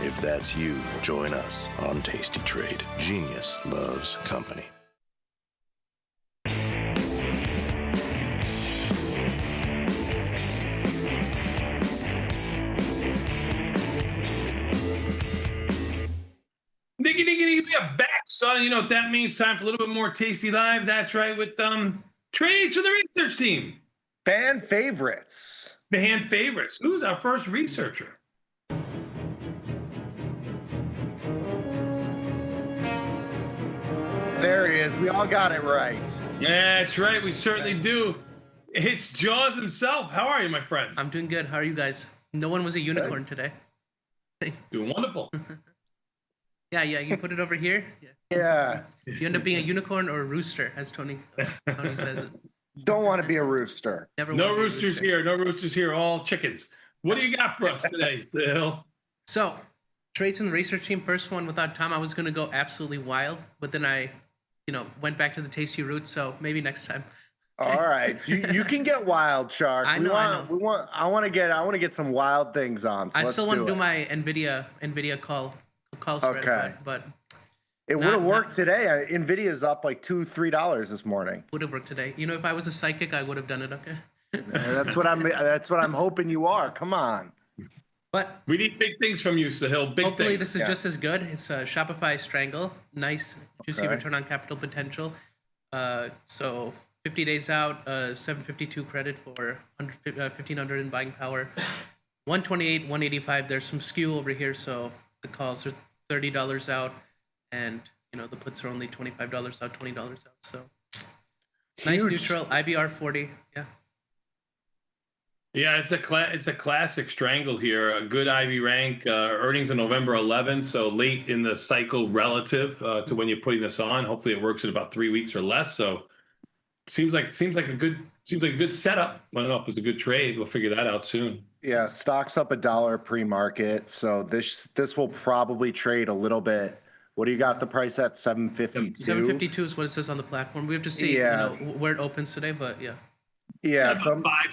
[SPEAKER 16] If that's you, join us on Tasty Trade. Genius loves company.
[SPEAKER 2] Diggy, we are back, son. You know what that means? Time for a little bit more Tasty Live. That's right, with trades for the research team.
[SPEAKER 4] Fan favorites.
[SPEAKER 2] Fan favorites. Who's our first researcher?
[SPEAKER 4] There he is. We all got it right.
[SPEAKER 2] That's right. We certainly do. It's Jaws himself. How are you, my friend?
[SPEAKER 17] I'm doing good. How are you guys? No one was a unicorn today.
[SPEAKER 2] Doing wonderful.
[SPEAKER 17] Yeah. You put it over here.
[SPEAKER 4] Yeah.
[SPEAKER 17] You end up being a unicorn or a rooster, as Tony says it.
[SPEAKER 4] Don't want to be a rooster.
[SPEAKER 2] No roosters here. No roosters here. All chickens. What do you got for us today, Phil?
[SPEAKER 17] So, trades from the research team. First one without Tom, I was going to go absolutely wild, but then I, went back to the tasty roots. So maybe next time.
[SPEAKER 4] All right, you can get wild, Shark.
[SPEAKER 17] I know.
[SPEAKER 4] I want to get some wild things on. So
[SPEAKER 17] I still want to do my Nvidia call spread.
[SPEAKER 4] Okay,
[SPEAKER 17] but
[SPEAKER 4] it would have worked today. Nvidia's up like $2-3 this morning.
[SPEAKER 17] Would have worked today. If I was a psychic, I would have done it. Okay.
[SPEAKER 4] That's what I'm hoping you are. Come on.
[SPEAKER 17] But
[SPEAKER 2] we need big things from you, Sahil. Big
[SPEAKER 17] hopefully
[SPEAKER 2] things.
[SPEAKER 17] This is just as good. It's a Shopify Strangle. Nice, juicy return on capital potential. So 50 days out, 752 credit for 1,500 in buying power. 128, 185. There's some skew over here, so the calls are $30 out, and the puts are only $25 out, $20 out. So nice neutral. IBR 40. Yeah.
[SPEAKER 2] Yeah, it's a classic strangle here. A good Ivy rank. Earnings on November 11th, so late in the cycle relative to when you're putting this on. Hopefully, it works in about 3 weeks or less. So, seems like a good setup. I don't know if it's a good trade. We'll figure that out soon.
[SPEAKER 4] Yeah, stock's up $1 pre-market, so this will probably trade a little bit. What do you got the price at? 752.
[SPEAKER 17] 752 is what it says on the platform. We have to see where it opens today, but yeah.
[SPEAKER 4] Yeah,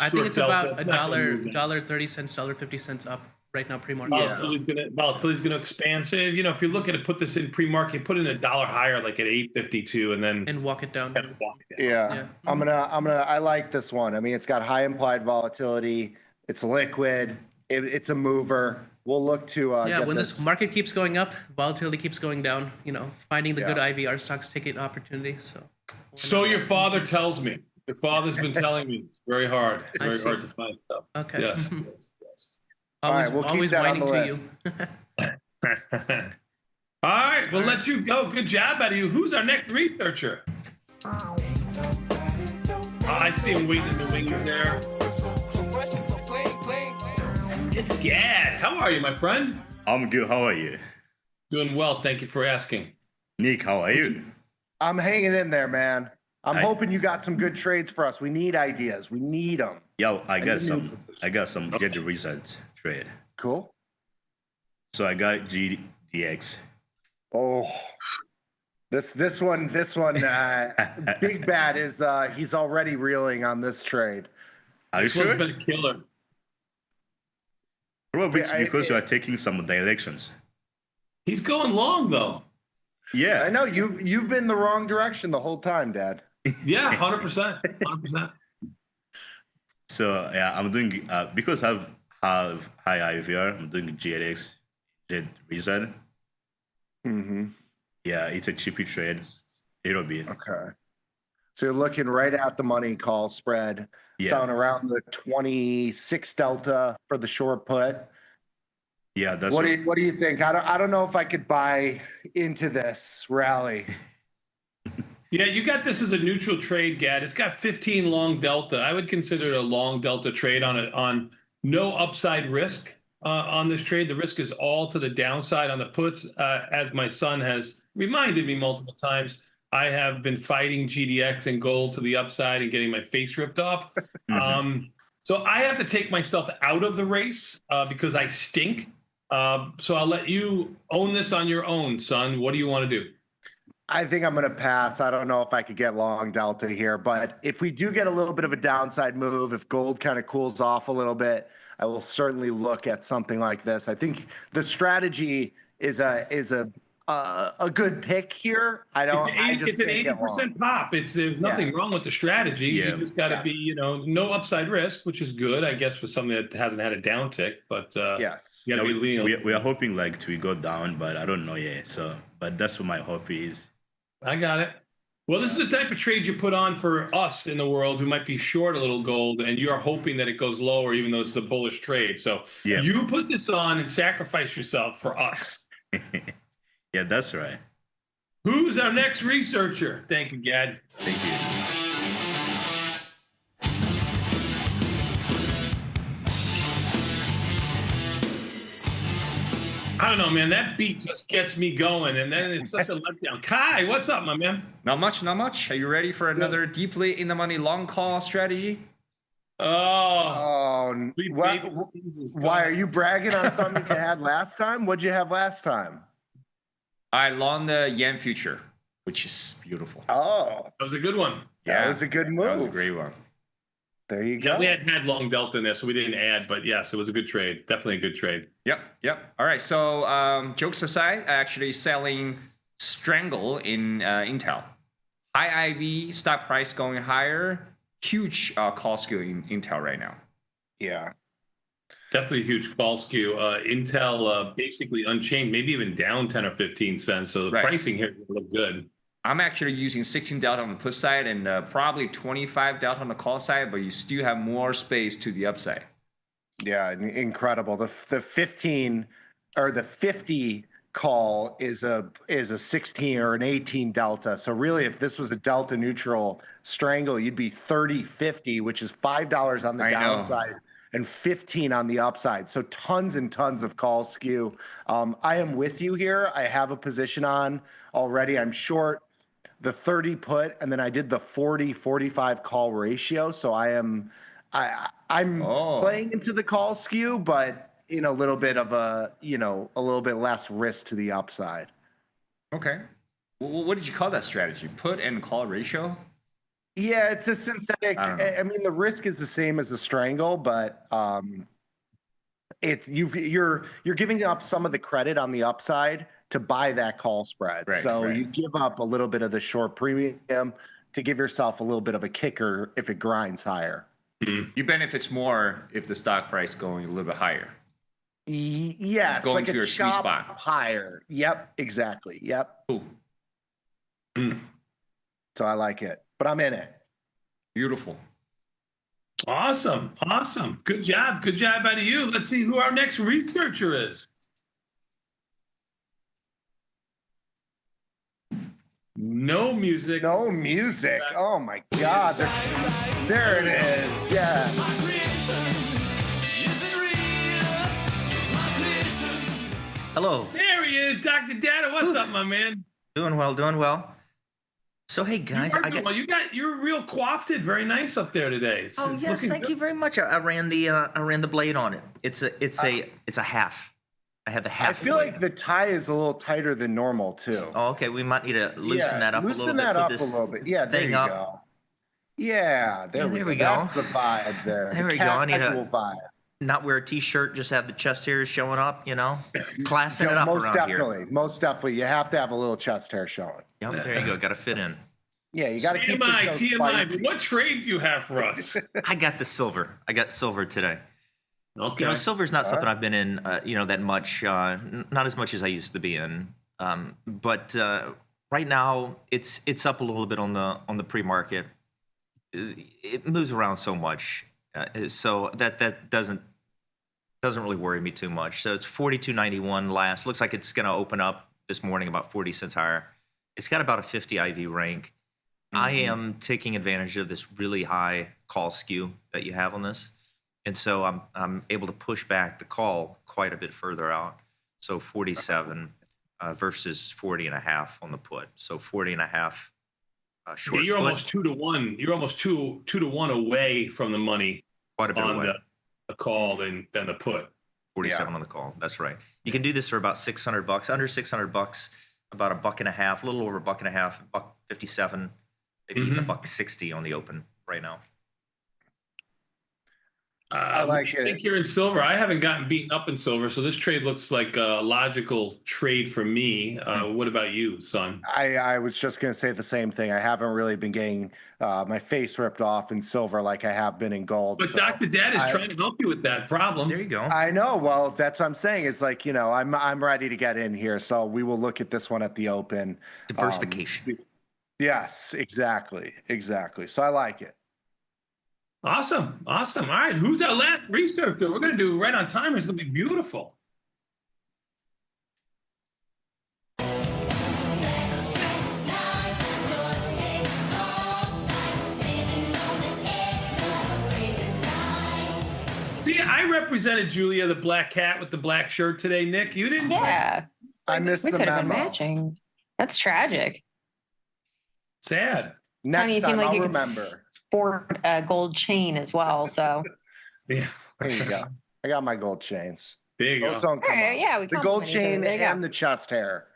[SPEAKER 17] I think it's about $1.30, $1.50 up right now pre-market.
[SPEAKER 2] Volatility's going to expand. So if you look at it, put this in pre-market, put in $1 higher, like at 852, and
[SPEAKER 17] walk it down.
[SPEAKER 4] Yeah. I like this one. I mean, it's got high implied volatility. It's liquid. It's a mover. We'll look to
[SPEAKER 17] when this market keeps going up, volatility keeps going down. Finding the good IVR stocks take an opportunity.
[SPEAKER 2] So your father tells me. Your father's been telling me it's very hard. It's very hard to find stuff.
[SPEAKER 17] Okay.
[SPEAKER 2] Yes.
[SPEAKER 4] All right, we'll
[SPEAKER 17] always
[SPEAKER 4] keep that
[SPEAKER 17] whining
[SPEAKER 4] on the
[SPEAKER 17] to
[SPEAKER 4] list.
[SPEAKER 2] you. All right, we'll let you go. Good job out of you. Who's our next researcher? I see him waiting in the wings there. It's Gad. How are you, my friend?
[SPEAKER 18] I'm good. How are you?
[SPEAKER 2] Doing well. Thank you for asking.
[SPEAKER 18] Nick, how are you?
[SPEAKER 4] I'm hanging in there, man. I'm hoping you got some good trades for us. We need ideas. We need them.
[SPEAKER 18] Yo, I got some Jet Reset trade.
[SPEAKER 4] Cool.
[SPEAKER 18] So I got GDX.
[SPEAKER 4] Oh, this one, Big Bad is he's already reeling on this trade.
[SPEAKER 18] Are you sure?
[SPEAKER 2] This one's been a killer.
[SPEAKER 18] Probably it's because you are taking some directions.
[SPEAKER 2] He's going long though.
[SPEAKER 18] Yeah,
[SPEAKER 4] I know you've been the wrong direction the whole time, Dad.
[SPEAKER 2] Yeah, 100%. 100%.
[SPEAKER 18] So yeah, I'm doing because I have high IVR. I'm doing GDX Jet Reset.
[SPEAKER 4] Mm-hmm.
[SPEAKER 18] Yeah, it's a cheapy trade. It'll be
[SPEAKER 4] okay. So you're looking right at the money call spread.
[SPEAKER 18] Yeah.
[SPEAKER 4] Sound around the 26 delta for the short put.
[SPEAKER 18] Yeah, that's
[SPEAKER 4] what do you think? I don't know if I could buy into this rally.
[SPEAKER 2] Yeah, you got this as a neutral trade, Gad. It's got 15 long delta. I would consider it a long delta trade on no upside risk on this trade. The risk is all to the downside on the puts. As my son has reminded me multiple times, I have been fighting GDX and gold to the upside and getting my face ripped off. So I have to take myself out of the race because I stink. So I'll let you own this on your own, son. What do you want to do?
[SPEAKER 4] I think I'm going to pass. I don't know if I could get long delta here, but if we do get a little bit of a downside move, if gold kind of cools off a little bit, I will certainly look at something like this. I think the strategy is a good pick here.
[SPEAKER 2] It's an 80% pop. There's nothing wrong with the strategy.
[SPEAKER 18] Yeah.
[SPEAKER 2] You just got to be, no upside risk, which is good, I guess, for something that hasn't had a downtick. But
[SPEAKER 4] yes,
[SPEAKER 2] you gotta be lean.
[SPEAKER 18] We are hoping like to go down, but I don't know yet. So, but that's what my hope is.
[SPEAKER 2] I got it. Well, this is the type of trade you put on for us in the world who might be short a little gold, and you're hoping that it goes lower, even though it's a bullish trade. So you put this on and sacrifice yourself for us.
[SPEAKER 18] Yeah, that's right.
[SPEAKER 2] Who's our next researcher? Thank you, Gad.
[SPEAKER 18] Thank you.
[SPEAKER 2] I don't know, man. That beat just gets me going, and then it's such a letdown. Kai, what's up, my man?
[SPEAKER 19] Not much, not much. Are you ready for another deeply in the money long call strategy?
[SPEAKER 4] Why are you bragging on something you had last time? What'd you have last time?
[SPEAKER 19] I long the yen future, which is beautiful.
[SPEAKER 4] Oh,
[SPEAKER 2] that was a good one.
[SPEAKER 4] That was a good move.
[SPEAKER 19] That was a great one.
[SPEAKER 4] There you go.
[SPEAKER 2] Yeah, we had long delta in there, so we didn't add, but yes, it was a good trade. Definitely a good trade.
[SPEAKER 19] Yep. All right. So jokes aside, actually selling Strangle in Intel. High IV, stock price going higher. Huge call skew in Intel right now.
[SPEAKER 4] Yeah.
[SPEAKER 2] Definitely a huge call skew. Intel basically unchanged, maybe even down 10 or 15 cents. So the pricing here look good.
[SPEAKER 19] I'm actually using 16 delta on the put side and probably 25 delta on the call side, but you still have more space to the upside.
[SPEAKER 4] Yeah, incredible. The 15 or the 50 call is a 16 or an 18 delta. So really, if this was a delta neutral strangle, you'd be 30.50, which is $5 on the downside and 15 on the upside. So tons and tons of call skew. I am with you here. I have a position on already. I'm short the 30 put, and then I did the 40-45 call ratio. So I'm playing into the call skew, but in a little bit of a little bit less risk to the upside.
[SPEAKER 19] Okay. What did you call that strategy? Put and call ratio?
[SPEAKER 4] Yeah, it's a synthetic. I mean, the risk is the same as the strangle, but you're giving up some of the credit on the upside to buy that call spread. You give up a little bit of the short premium to give yourself a little bit of a kicker if it grinds higher.
[SPEAKER 19] You benefits more if the stock price going a little bit higher.
[SPEAKER 4] Yes,
[SPEAKER 19] going
[SPEAKER 4] like
[SPEAKER 19] to
[SPEAKER 4] a
[SPEAKER 19] your sweet spot.
[SPEAKER 4] Higher. Yep, exactly. Yep.
[SPEAKER 19] Ooh.
[SPEAKER 4] So I like it, but I'm in it.
[SPEAKER 19] Beautiful.
[SPEAKER 2] Awesome. Good job out of you. Let's see who our next researcher is. No music.
[SPEAKER 4] Oh my God. There it is. Yeah.
[SPEAKER 20] Hello.
[SPEAKER 2] There he is, Dr. Data. What's up, my man?
[SPEAKER 20] Doing well. So hey guys,
[SPEAKER 2] you're real coiffed, very nice up there today. It's
[SPEAKER 20] yes, thank you very much. I ran the blade on it. It's a half. I have the half.
[SPEAKER 4] I feel like the tie is a little tighter than normal too.
[SPEAKER 20] Oh, okay. We might need to loosen that up a little bit.
[SPEAKER 4] Loosen that up a little bit. Yeah, there you go. Yeah, there we go. That's the vibe there.
[SPEAKER 20] There we go. I need
[SPEAKER 4] Casual vibe.
[SPEAKER 20] Not wear a t-shirt, just have the chest hairs showing up, classing it up around here.
[SPEAKER 4] Most definitely. You have to have a little chest hair showing.
[SPEAKER 20] Yep, there you go. Got to fit in.
[SPEAKER 4] Yeah, you got to keep the show spicy.
[SPEAKER 2] What trade do you have for us?
[SPEAKER 20] I got the silver. I got silver today.
[SPEAKER 2] Okay.
[SPEAKER 20] Silver's not something I've been in, that much, not as much as I used to be in. But right now, it's up a little bit on the pre-market. It moves around so much, so that doesn't really worry me too much. So it's 42.91 last. Looks like it's going to open up this morning about 40 cents higher. It's got about a 50 IV rank. I am taking advantage of this really high call skew that you have on this. And so I'm able to push back the call quite a bit further out. So 47 versus 40 and a half on the put. So 40 and a half short.
[SPEAKER 2] You're
[SPEAKER 20] put.
[SPEAKER 2] almost 2-to-1. You're almost two to one away from the money.
[SPEAKER 20] Quite a bit
[SPEAKER 2] on
[SPEAKER 20] away.
[SPEAKER 2] the call than the put.
[SPEAKER 20] 47 on the call. That's right. You can do this for about $600, under $600, about $1.50, a little over $1.50, $1.57, maybe even $1.60 on the open right now.
[SPEAKER 4] I like it.
[SPEAKER 2] I think you're in silver. I haven't gotten beaten up in silver, so this trade looks like a logical trade for me. What about you, son?
[SPEAKER 4] I was just going to say the same thing. I haven't really been getting my face ripped off in silver like I have been in gold.
[SPEAKER 2] But Dr. Dad is trying to help you with that problem.
[SPEAKER 20] There you go.
[SPEAKER 4] I know. Well, that's what I'm saying. It's like, I'm ready to get in here. So we will look at this one at the open.
[SPEAKER 20] Diversification.
[SPEAKER 4] Yes, exactly. So I like it.
[SPEAKER 2] Awesome. All right, who's our last researcher? We're going to do right on time. It's going to be beautiful. See, I represented Julia, the black cat with the black shirt today. Nick, you didn't?
[SPEAKER 21] Yeah.
[SPEAKER 4] I missed
[SPEAKER 21] we
[SPEAKER 4] the
[SPEAKER 21] could have been
[SPEAKER 4] memo.
[SPEAKER 21] matching. That's tragic.
[SPEAKER 2] Sad.
[SPEAKER 21] Tony, you seem like
[SPEAKER 4] I'll
[SPEAKER 21] you could
[SPEAKER 4] remember.
[SPEAKER 21] sport a gold chain as well. So
[SPEAKER 2] Yeah.
[SPEAKER 4] There you go. I got my gold chains.
[SPEAKER 2] There you go.
[SPEAKER 4] Those don't come
[SPEAKER 21] All right,
[SPEAKER 4] off.
[SPEAKER 21] yeah, we
[SPEAKER 4] the gold
[SPEAKER 21] compliment each other.
[SPEAKER 4] chain
[SPEAKER 21] There you go.
[SPEAKER 4] and the chest hair.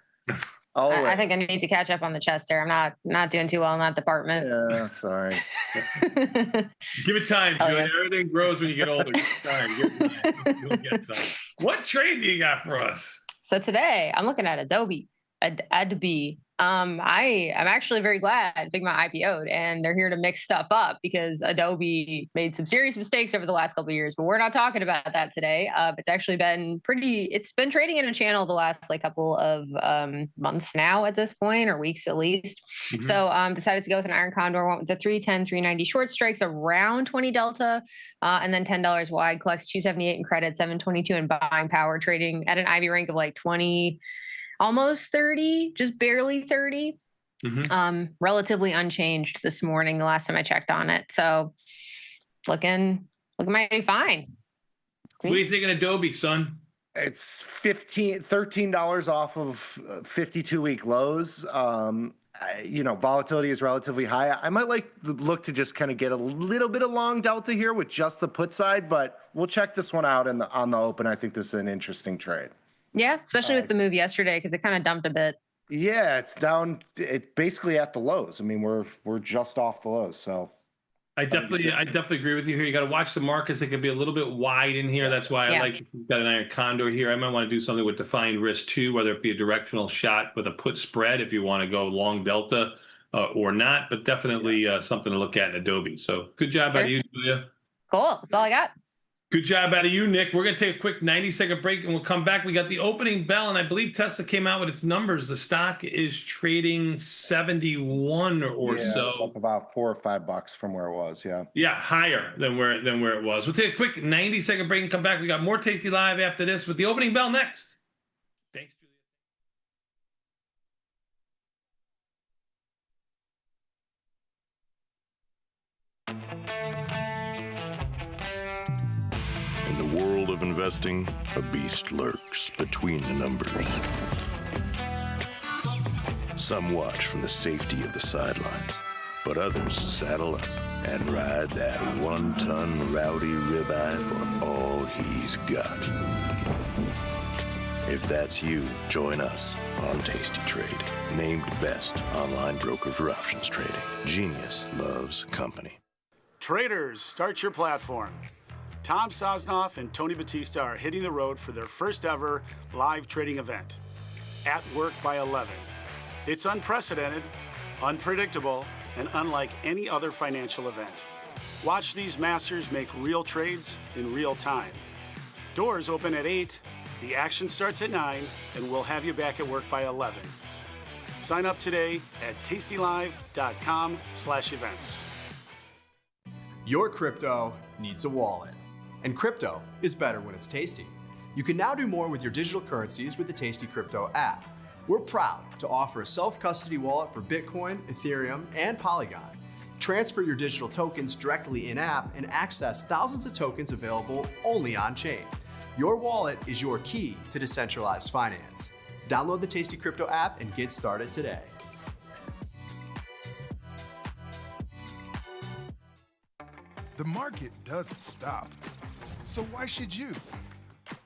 [SPEAKER 21] I think I need to catch up on the chest hair. I'm not doing too well in that department.
[SPEAKER 4] Yeah, sorry.
[SPEAKER 2] Give it time,
[SPEAKER 21] Oh,
[SPEAKER 2] Julia.
[SPEAKER 21] yeah.
[SPEAKER 2] Everything grows when you get older. Give it time. You'll get some. What trade do you got for us?
[SPEAKER 21] So today I'm looking at Adobe. I'm actually very glad Figma IPO'd and they're here to mix stuff up because Adobe made some serious mistakes over the last couple of years, but we're not talking about that today. It's actually been it's been trading in a channel the last couple of months now at this point, or weeks at least. So decided to go with an Iron Condor, went with the 310, 390 short strikes around 20 delta, and then $10 wide, collects 278 in credit, 722 in buying power, trading at an IV rank of 20, almost 30, just barely 30. Relatively unchanged this morning, the last time I checked on it. So looking mighty fine.
[SPEAKER 2] What do you think of Adobe, son?
[SPEAKER 4] It's $13 off of 52-week lows. Volatility is relatively high. I might look to just kind of get a little bit of long delta here with just the put side, but we'll check this one out on the open. I think this is an interesting trade.
[SPEAKER 21] Yeah, especially with the move yesterday because it kind of dumped a bit.
[SPEAKER 4] Yeah, it's down. It's basically at the lows. I mean, we're just off the lows. So
[SPEAKER 2] I definitely agree with you here. You got to watch the markets. They could be a little bit wide in here. That's why I like if you've got an Iron Condor here. I might want to do something with defined risk too, whether it be a directional shot with a put spread if you want to go long delta or not. But definitely something to look at in Adobe. So good job out of you, Julia.
[SPEAKER 21] Cool. That's all I got.
[SPEAKER 2] Good job out of you, Nick. We're going to take a quick 90-second break, and we'll come back. We got the opening bell, and I believe Tesla came out with its numbers. The stock is trading 71 or so.
[SPEAKER 4] It's up about $4 or $5 from where it was. Yeah.
[SPEAKER 2] Yeah, higher than where it was. We'll take a quick 90-second break and come back. We got more Tastylive after this with the opening bell next. Thanks, Julia.
[SPEAKER 16] In the world of investing, a beast lurks between the numbers. Some watch from the safety of the sidelines, but others saddle up and ride that one-ton rowdy ribeye for all he's got. If that's you, join us on Tasty Trade, named best online broker for options trading. Genius loves company.
[SPEAKER 8] Traders, start your platform. Tom Sosnoff and Tony Batista are hitting the road for their first ever live trading event, At Work by 11. It's unprecedented, unpredictable, and unlike any other financial event. Watch these masters make real trades in real time. Doors open at 8, the action starts at 9, and we'll have you back at work by 11. Sign up today at tastylive.com/events.
[SPEAKER 1] Your crypto needs a wallet, and crypto is better when it's tasty. You can now do more with your digital currencies with the Tasty Crypto app. We're proud to offer a self-custody wallet for Bitcoin, Ethereum, and Polygon. Transfer your digital tokens directly in-app and access thousands of tokens available only on-chain. Your wallet is your key to decentralized finance. Download the Tasty Crypto app and get started today.
[SPEAKER 7] The market doesn't stop. So why should you?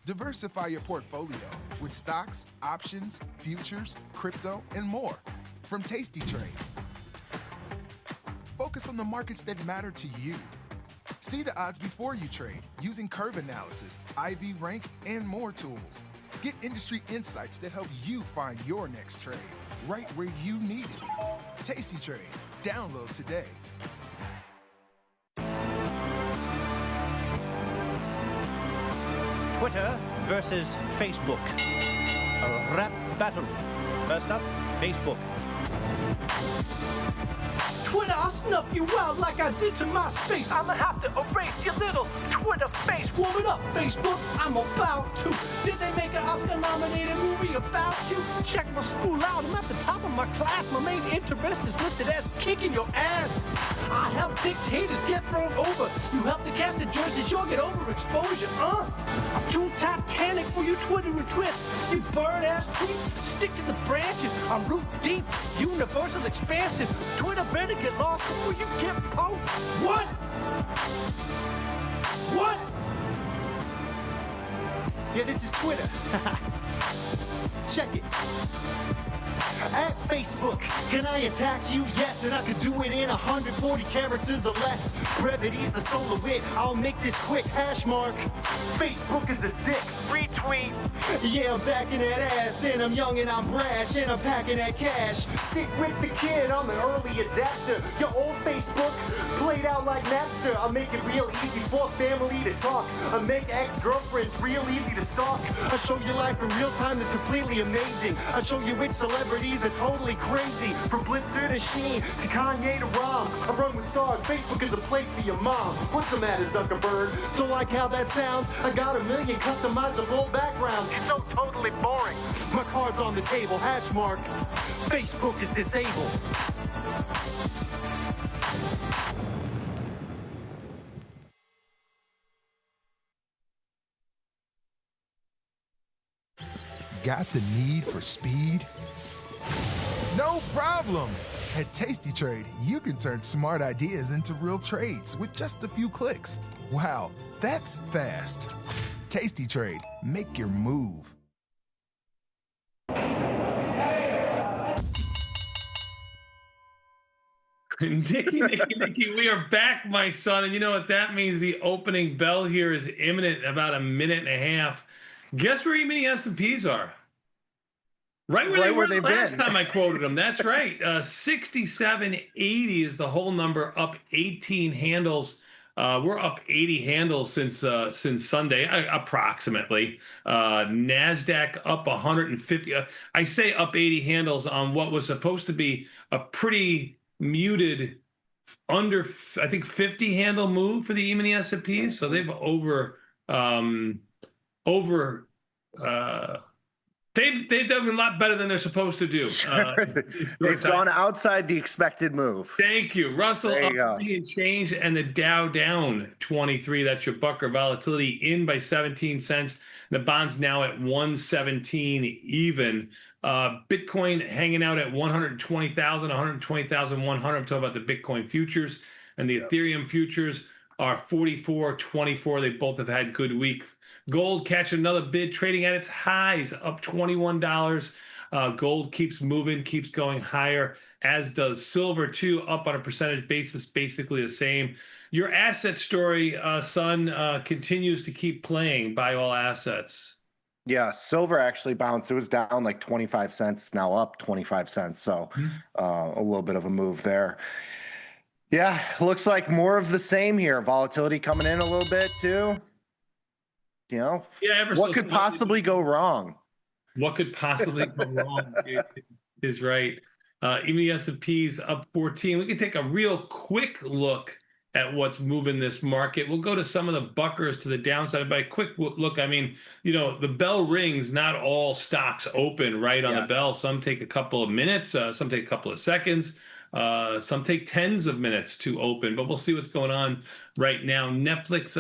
[SPEAKER 7] Diversify your portfolio with stocks, options, futures, crypto, and more from Tasty Trade. Focus on the markets that matter to you. See the odds before you trade using curve analysis, IV rank, and more tools. Get industry insights that help you find your next trade right where you need it. Tasty Trade. Download today.
[SPEAKER 5] Twitter versus Facebook. A rap battle. First up, Facebook.
[SPEAKER 22] Twitter, I'll snuff you out like I did to MySpace. I'ma have to erase your little Twitter face. Warm it up, Facebook, I'm about to. Did they make an Oscar-nominated movie about you? Check my school out, I'm at the top of my class. My main interest is listed as kicking your ass. I help dictators get thrown over. You help the cast of choices, you'll get overexposure. I'm too Titanic for you Twitter and twist. You bird-ass tweets, stick to the branches. I'm root deep, universal expansive. Twitter better get lost before you get poked. What? What?
[SPEAKER 23] Yeah, this is Twitter. Check it. At Facebook, can I attack you? Yes, and I could do it in 140 characters or less. Brevity's the soul of wit. I'll make this quick. Hash mark. Facebook is a dick. Retweet. Yeah, I'm backing that ass, and I'm young and I'm brash, and I'm packing that cash. Stick with the kid, I'm an early adapter. Your old Facebook played out like Napster. I make it real easy for family to talk. I make ex-girlfriends real easy to stalk. I show you life in real time that's completely amazing. I show you which celebrities are totally crazy. From Blitzer to Sheen to Kanye to Rom. I run with stars, Facebook is a place for your mom. What's the matter, Zuckerberg? Don't like how that sounds? I got a million customizable backgrounds. It's so totally boring. My card's on the table, hash mark. Facebook is disabled.
[SPEAKER 7] Got the need for speed? No problem. At Tasty Trade, you can turn smart ideas into real trades with just a few clicks. Wow, that's fast. Tasty Trade, make your move.
[SPEAKER 2] Nicky, we are back, my son. And you know what that means? The opening bell here is imminent, about a minute and a half. Guess where E-mini S&Ps are? Right where they were the last time I quoted them. That's right. 6780 is the whole number, up 18 handles. We're up 80 handles since Sunday, approximately. NASDAQ up 150. I say up 80 handles on what was supposed to be a pretty muted, under, I think, 50 handle move for the E-mini S&Ps. So they've They've done a lot better than they're supposed to do.
[SPEAKER 4] They've gone outside the expected move.
[SPEAKER 2] Thank you. Russell
[SPEAKER 4] There you
[SPEAKER 2] up
[SPEAKER 4] go.
[SPEAKER 2] 3 and change, and the Dow down 23. That's your Bucker volatility in by 17 cents. The bond's now at 117 even. Bitcoin hanging out at 120,000, 120,100. I'm talking about the Bitcoin futures, and the Ethereum futures are 44.24. They both have had good weeks. Gold catching another bid, trading at its highs, up $21. Gold keeps moving, keeps going higher, as does silver too, up on a percentage basis, basically the same. Your asset story, son, continues to keep playing. Buy all assets.
[SPEAKER 4] Yeah, silver actually bounced. It was down like 25 cents, now up 25 cents. So a little bit of a move there. Yeah, looks like more of the same here. Volatility coming in a little bit too. You know, what could possibly go wrong?
[SPEAKER 2] What could possibly go wrong is right. Even the S&P's up 14. We can take a real quick look at what's moving this market. We'll go to some of the buckers to the downside. By a quick look, I mean, the bell rings. Not all stocks open right on the bell. Some take a couple of minutes. Some take a couple of seconds. Some take tens of minutes to open, but we'll see what's going on right now. Netflix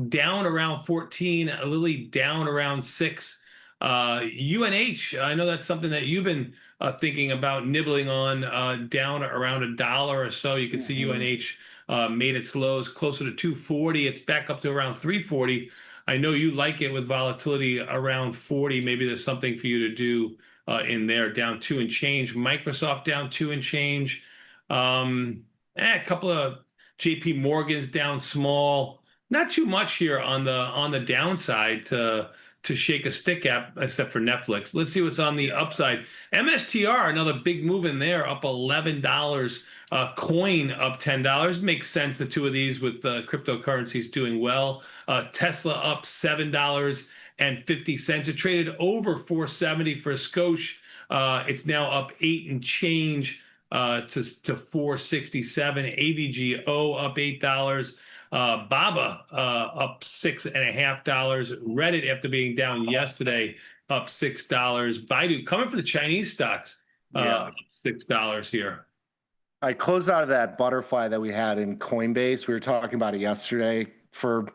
[SPEAKER 2] down around 14, Lilly down around 6. UNH, I know that's something that you've been thinking about nibbling on, down around $1 or so. You can see UNH made its lows closer to 240. It's back up to around 340. I know you like it with volatility around 40. Maybe there's something for you to do in there, down 2 and change. Microsoft down 2 and change. A couple of JP Morgan's down small. Not too much here on the downside to shake a stick at, except for Netflix. Let's see what's on the upside. MSTR, another big move in there, up $11. Coin up $10. Makes sense, the two of these with cryptocurrencies doing well. Tesla up $7.50. It traded over 470 for a skosh. It's now up 8 and change to 467. AVGO up $8. Baba up $6.50. Reddit, after being down yesterday, up $6. Baidu coming for the Chinese stocks, up $6 here.
[SPEAKER 4] I closed out of that butterfly that we had in Coinbase. We were talking about it yesterday for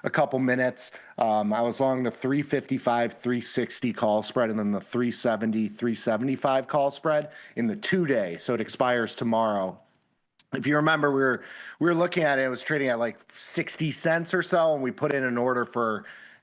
[SPEAKER 4] a couple minutes. I was long the 355, 360 call spread, and then the 370, 375 call spread in the 2-day. So it expires tomorrow. If you remember, we were looking at it. It was trading at like 60 cents or so, and we put in an order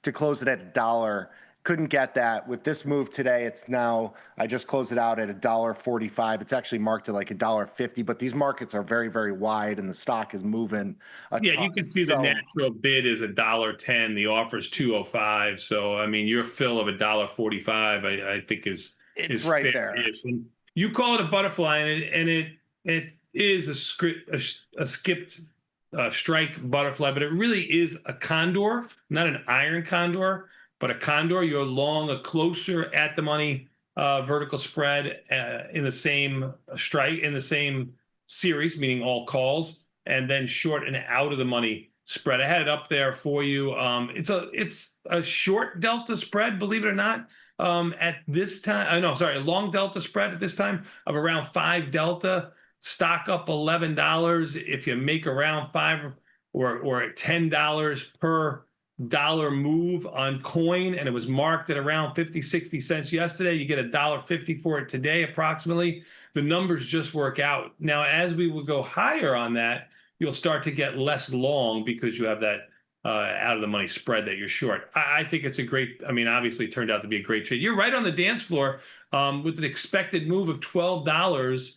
[SPEAKER 4] to close it at $1. Couldn't get that. With this move today, it's now, I just closed it out at $1.45. It's actually marked at like $1.50, but these markets are very, very wide, and the stock is moving a ton.
[SPEAKER 2] You can see the natural bid is $1.10. The offer is $2.05. So I mean, your fill of $1.45, I think is
[SPEAKER 4] right
[SPEAKER 2] fair.
[SPEAKER 4] there.
[SPEAKER 2] You call it a butterfly, and it is a skipped strike butterfly, but it really is a condor, not an iron condor, but a condor. You're long a closer at the money vertical spread in the same strike, in the same series, meaning all calls, and then short and out of the money spread. I had it up there for you. It's a short delta spread, believe it or not. At this time, a long delta spread at this time of around 5 delta. Stock up $11. If you make around $5 or $10 per dollar move on coin, and it was marked at around 50, 60 cents yesterday, you get $1.50 for it today, approximately. The numbers just work out. Now, as we will go higher on that, you'll start to get less long because you have that out of the money spread that you're short. I think it's a great, obviously it turned out to be a great trade. You're right on the dance floor with an expected move of $12.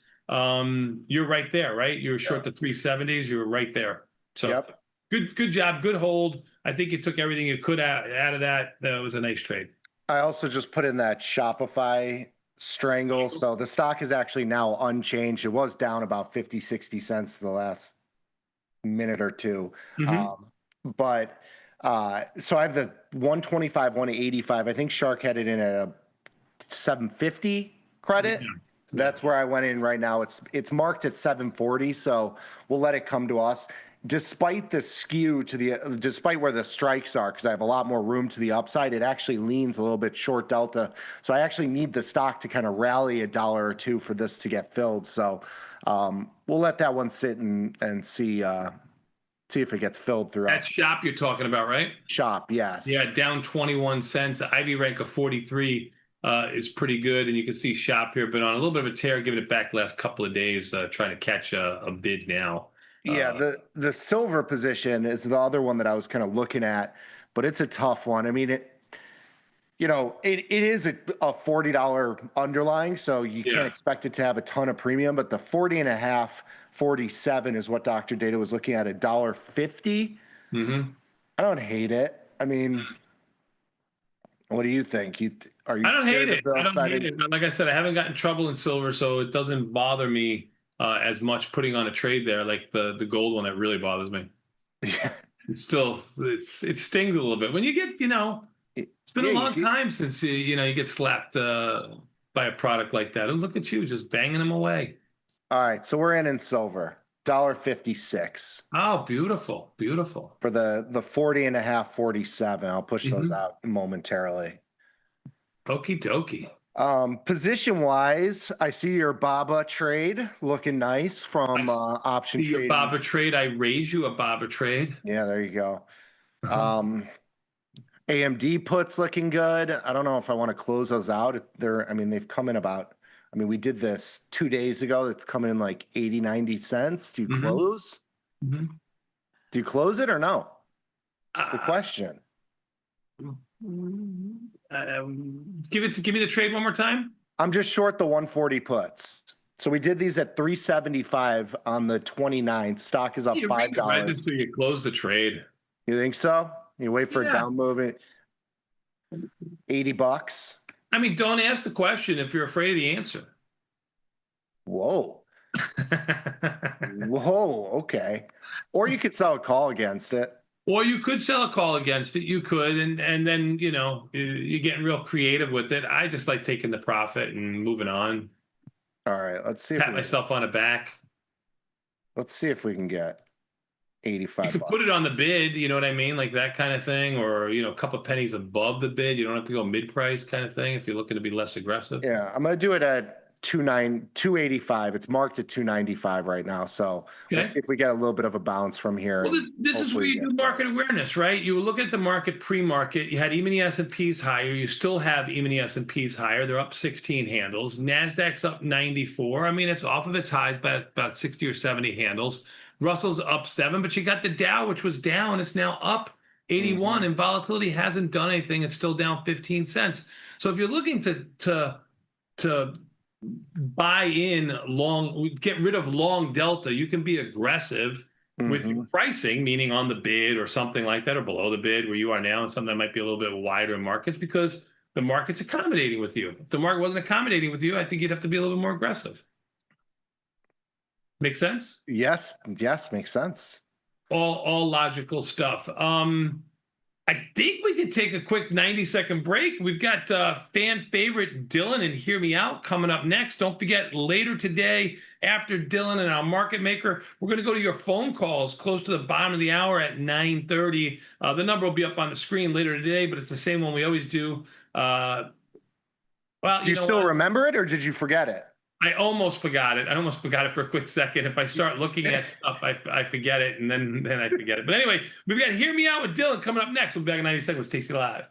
[SPEAKER 2] You're right there, right? You're short the 370s. You're right there. So good job. Good hold. I think you took everything you could out of that. That was a nice trade.
[SPEAKER 4] I also just put in that Shopify strangle. So the stock is actually now unchanged. It was down about 50, 60 cents the last minute or two. So I have the 125, 185. I think Shark had it in at a 750 credit. That's where I went in right now. It's marked at 740, so we'll let it come to us. despite the skew despite where the strikes are, because I have a lot more room to the upside, it actually leans a little bit short delta. So I actually need the stock to kind of rally $1 or $2 for this to get filled. So we'll let that one sit and see if it gets filled throughout.
[SPEAKER 2] That shop you're talking about, right?
[SPEAKER 4] Shop, yes.
[SPEAKER 2] Yeah, down 21 cents. IV rank of 43 is pretty good. And you can see shop here been on a little bit of a tear, giving it back the last couple of days, trying to catch a bid now.
[SPEAKER 4] Yeah, the silver position is the other one that I was kind of looking at, but it's a tough one. I mean, it is a $40 underlying, so you can't expect it to have a ton of premium, but the 40.5, 47 is what Dr. Data was looking at, $1.50.
[SPEAKER 2] Mm-hmm.
[SPEAKER 4] I don't hate it. I mean, what do you think? Are you?
[SPEAKER 2] I don't hate it. I don't
[SPEAKER 4] upside
[SPEAKER 2] hate it. But like I said, I haven't gotten in trouble in silver, so it doesn't bother me as much putting on a trade there. Like the gold one, that really bothers me.
[SPEAKER 4] Yeah.
[SPEAKER 2] It's still it stings a little bit when you get it's been a long time since you get slapped by a product like that. And look at you just banging them away.
[SPEAKER 4] All right, so we're in silver, $1.56.
[SPEAKER 2] Oh, beautiful, beautiful.
[SPEAKER 4] For the 40.5, 47. I'll push those out momentarily.
[SPEAKER 2] Okie dokie.
[SPEAKER 4] Position wise, I see your BABA trade looking nice from option trade.
[SPEAKER 2] BABA trade. I raise you a BABA trade.
[SPEAKER 4] Yeah, there you go. AMD puts looking good. I don't know if I want to close those out. They've come in we did this 2 days ago. It's coming in like 80, 90 cents. Do you close?
[SPEAKER 2] Mm-hmm.
[SPEAKER 4] Do you close it or no? That's the question.
[SPEAKER 2] Give me the trade one more time.
[SPEAKER 4] I'm just short the 140 puts. So we did these at 375 on the 29th. Stock is up $5.
[SPEAKER 2] Right before you close the trade.
[SPEAKER 4] You think so? You wait for a down move. $80.
[SPEAKER 2] I mean, don't ask the question if you're afraid of the answer.
[SPEAKER 4] Whoa. Whoa. Okay. Or you could sell a call against it.
[SPEAKER 2] Or you could sell a call against it. You could, and then you're getting real creative with it. I just like taking the profit and moving on.
[SPEAKER 4] All right, let's see.
[SPEAKER 2] Pat myself on the back.
[SPEAKER 4] Let's see if we can get 85.
[SPEAKER 2] You could put it on the bid. You know what I mean, like that kind of thing, or a couple of pennies above the bid. You don't have to go mid-price kind of thing if you're looking to be less aggressive.
[SPEAKER 4] Yeah, I'm gonna do it at 285. It's marked at 295 right now. So let's see if we get a little bit of a bounce from here.
[SPEAKER 2] Well, this is where you do market awareness, right? You look at the market pre-market. You had E-mini S&Ps higher. You still have E-mini S&Ps higher. They're up 16 handles. NASDAQ's up 94. I mean, it's off of its highs by about 60 or 70 handles. Russell's up 7, but you got the Dow, which was down. It's now up 81, and volatility hasn't done anything. It's still down 15 cents. So if you're looking to buy in long, get rid of long delta, you can be aggressive with your pricing, meaning on the bid or something like that, or below the bid where you are now, and something that might be a little bit wider in markets because the market's accommodating with you. If the market wasn't accommodating with you, I think you'd have to be a little bit more aggressive. Make sense?
[SPEAKER 4] Yes, makes sense.
[SPEAKER 2] All logical stuff. I think we could take a quick 90-second break. We've got fan favorite Dylan and Hear Me Out coming up next. Don't forget, later today, after Dylan and our market maker, we're going to go to your phone calls close to the bottom of the hour at 9:30. The number will be up on the screen later today, but it's the same one we always do.
[SPEAKER 4] Do you still remember it, or did you forget it?
[SPEAKER 2] I almost forgot it. I almost forgot it for a quick second. If I start looking at stuff, I forget it, and then I forget it. But anyway, we've got Hear Me Out with Dylan coming up next. We'll be back in 90 seconds. Tastylive.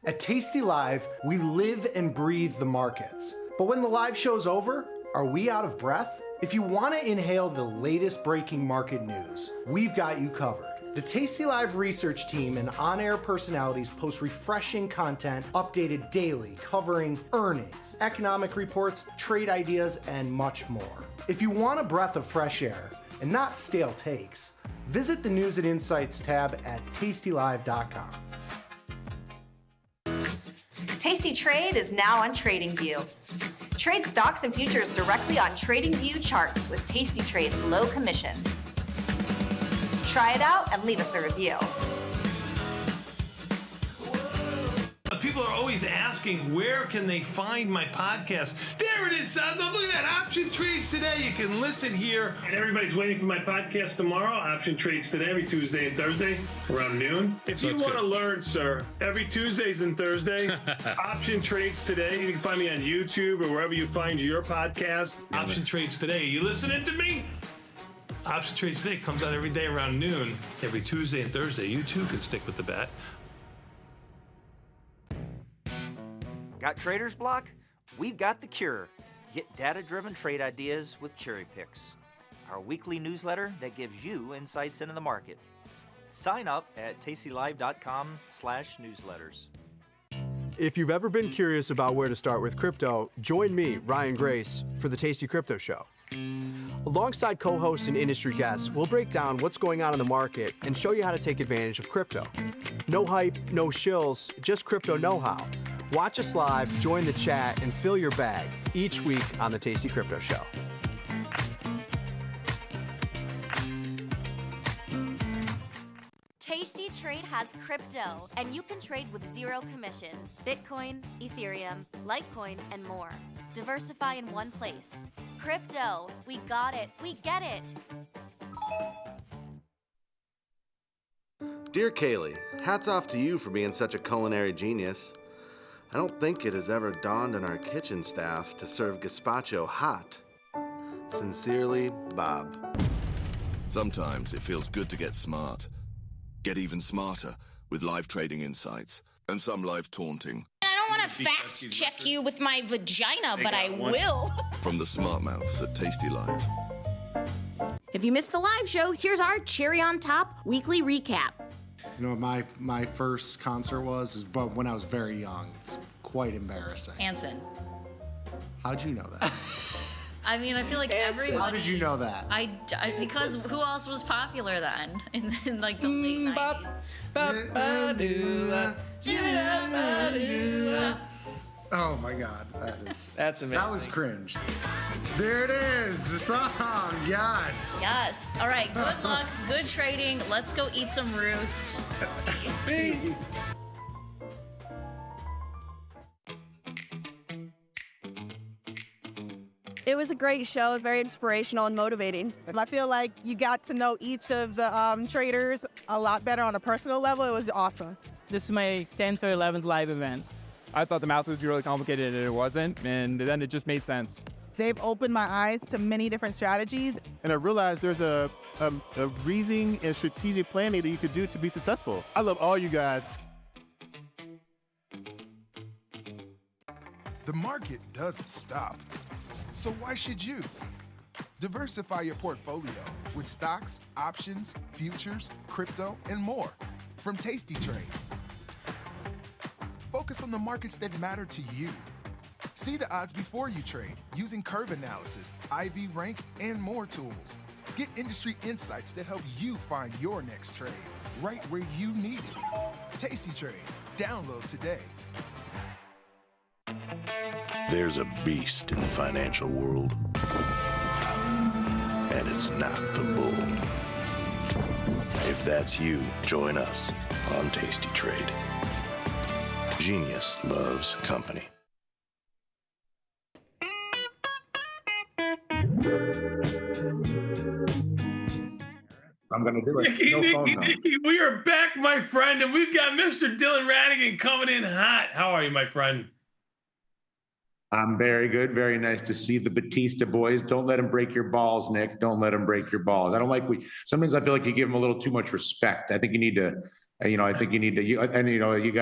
[SPEAKER 3] At Tastylive, we live and breathe the markets. But when the live show's over, are we out of breath? If you want to inhale the latest breaking market news, we've got you covered. The Tastylive research team and on-air personalities post refreshing content updated daily covering earnings, economic reports, trade ideas, and much more. If you want a breath of fresh air and not stale takes, visit the News and Insights tab at tastylive.com.
[SPEAKER 14] Tasty Trade is now on TradingView. Trade stocks and futures directly on TradingView charts with Tasty Trade's low commissions. Try it out and leave us a review.
[SPEAKER 2] People are always always asking, where can they find my podcast? There it is, son. Look at that. Option Trades Today. You can listen here. And everybody's waiting for my podcast tomorrow. Option Trades Today, every Tuesday and Thursday around noon. If you want to learn, sir, every Tuesdays and Thursday, Option Trades Today. You can find me on YouTube or wherever you find your podcast. Option Trades Today. You listening to me? Option Trades Today comes out every day around noon, every Tuesday and Thursday. You too can stick with the bat.
[SPEAKER 15] Got trader's block? We've got the cure. Get data-driven trade ideas with Cherry Picks, our weekly newsletter that gives you insights into the market. Sign up at tastylive.com/newsletters.
[SPEAKER 1] If you've ever been curious about where to start with crypto, join me, Ryan Grace, for the Tasty Crypto Show. Alongside co-hosts and industry guests, we'll break down what's going on in the market and show you how to take advantage of crypto. No hype, no shills, just crypto know-how. Watch us live, join the chat, and fill your bag each week on the Tasty Crypto Show.
[SPEAKER 6] Tasty Trade has crypto, and you can trade with zero commissions: Bitcoin, Ethereum, Litecoin, and more. Diversify in one place. Crypto, we got it, we get it.
[SPEAKER 9] Dear Kaylee, hats off to you for being such a culinary genius. I don't think it has ever dawned on our kitchen staff to serve gazpacho hot. Sincerely, Bob.
[SPEAKER 10] Sometimes it feels good to get smart. Get even smarter with live trading insights and some live taunting.
[SPEAKER 11] I don't want to fact check you with my vagina, but I will.
[SPEAKER 10] From the smart mouths at Tastylive.
[SPEAKER 11] If you missed the live show, here's our cherry on top weekly recap.
[SPEAKER 3] You know what my first concert was when I was very young. It's quite embarrassing.
[SPEAKER 24] Anson.
[SPEAKER 3] How'd you know that?
[SPEAKER 24] I mean, I feel like everybody.
[SPEAKER 3] How did you know that?
[SPEAKER 24] Because who else was popular then in like the late 90s?
[SPEAKER 3] Oh my God,
[SPEAKER 25] that's amazing.
[SPEAKER 3] That was cringe. There it is, the song. Yes.
[SPEAKER 24] Yes. All right. Good luck. Good trading. Let's go eat some roost.
[SPEAKER 25] Peace.
[SPEAKER 26] It was a great show, very inspirational and motivating.
[SPEAKER 27] I feel like you got to know each of the traders a lot better on a personal level. It was awesome.
[SPEAKER 28] This is my 10th or 11th live event. I thought the math was really complicated and it wasn't, and then it just made sense.
[SPEAKER 27] They've opened my eyes to many different strategies.
[SPEAKER 29] And I realized there's a reasoning and strategic planning that you could do to be successful. I love all you guys.
[SPEAKER 7] The market doesn't stop. So why should you? Diversify your portfolio with stocks, options, futures, crypto, and more from Tasty Trade. Focus on the markets that matter to you. See the odds before you trade using curve analysis, IV rank, and more tools. Get industry insights that help you find your next trade right where you need it. Tasty Trade. Download today.
[SPEAKER 16] There's a beast in the financial world, and it's not the bull. If that's you, join us on Tasty Trade. Genius loves company.
[SPEAKER 30] I'm going to do it.
[SPEAKER 2] Nicky, we are back, my friend, and we've got Mr. Dylan Radigan coming in hot. How are you, my friend?
[SPEAKER 30] I'm very good. Very nice to see the Batista boys. Don't let them break your balls, Nick. Don't let them break your balls. I don't like sometimes I feel like you give them a little too much respect. I think you need to, you got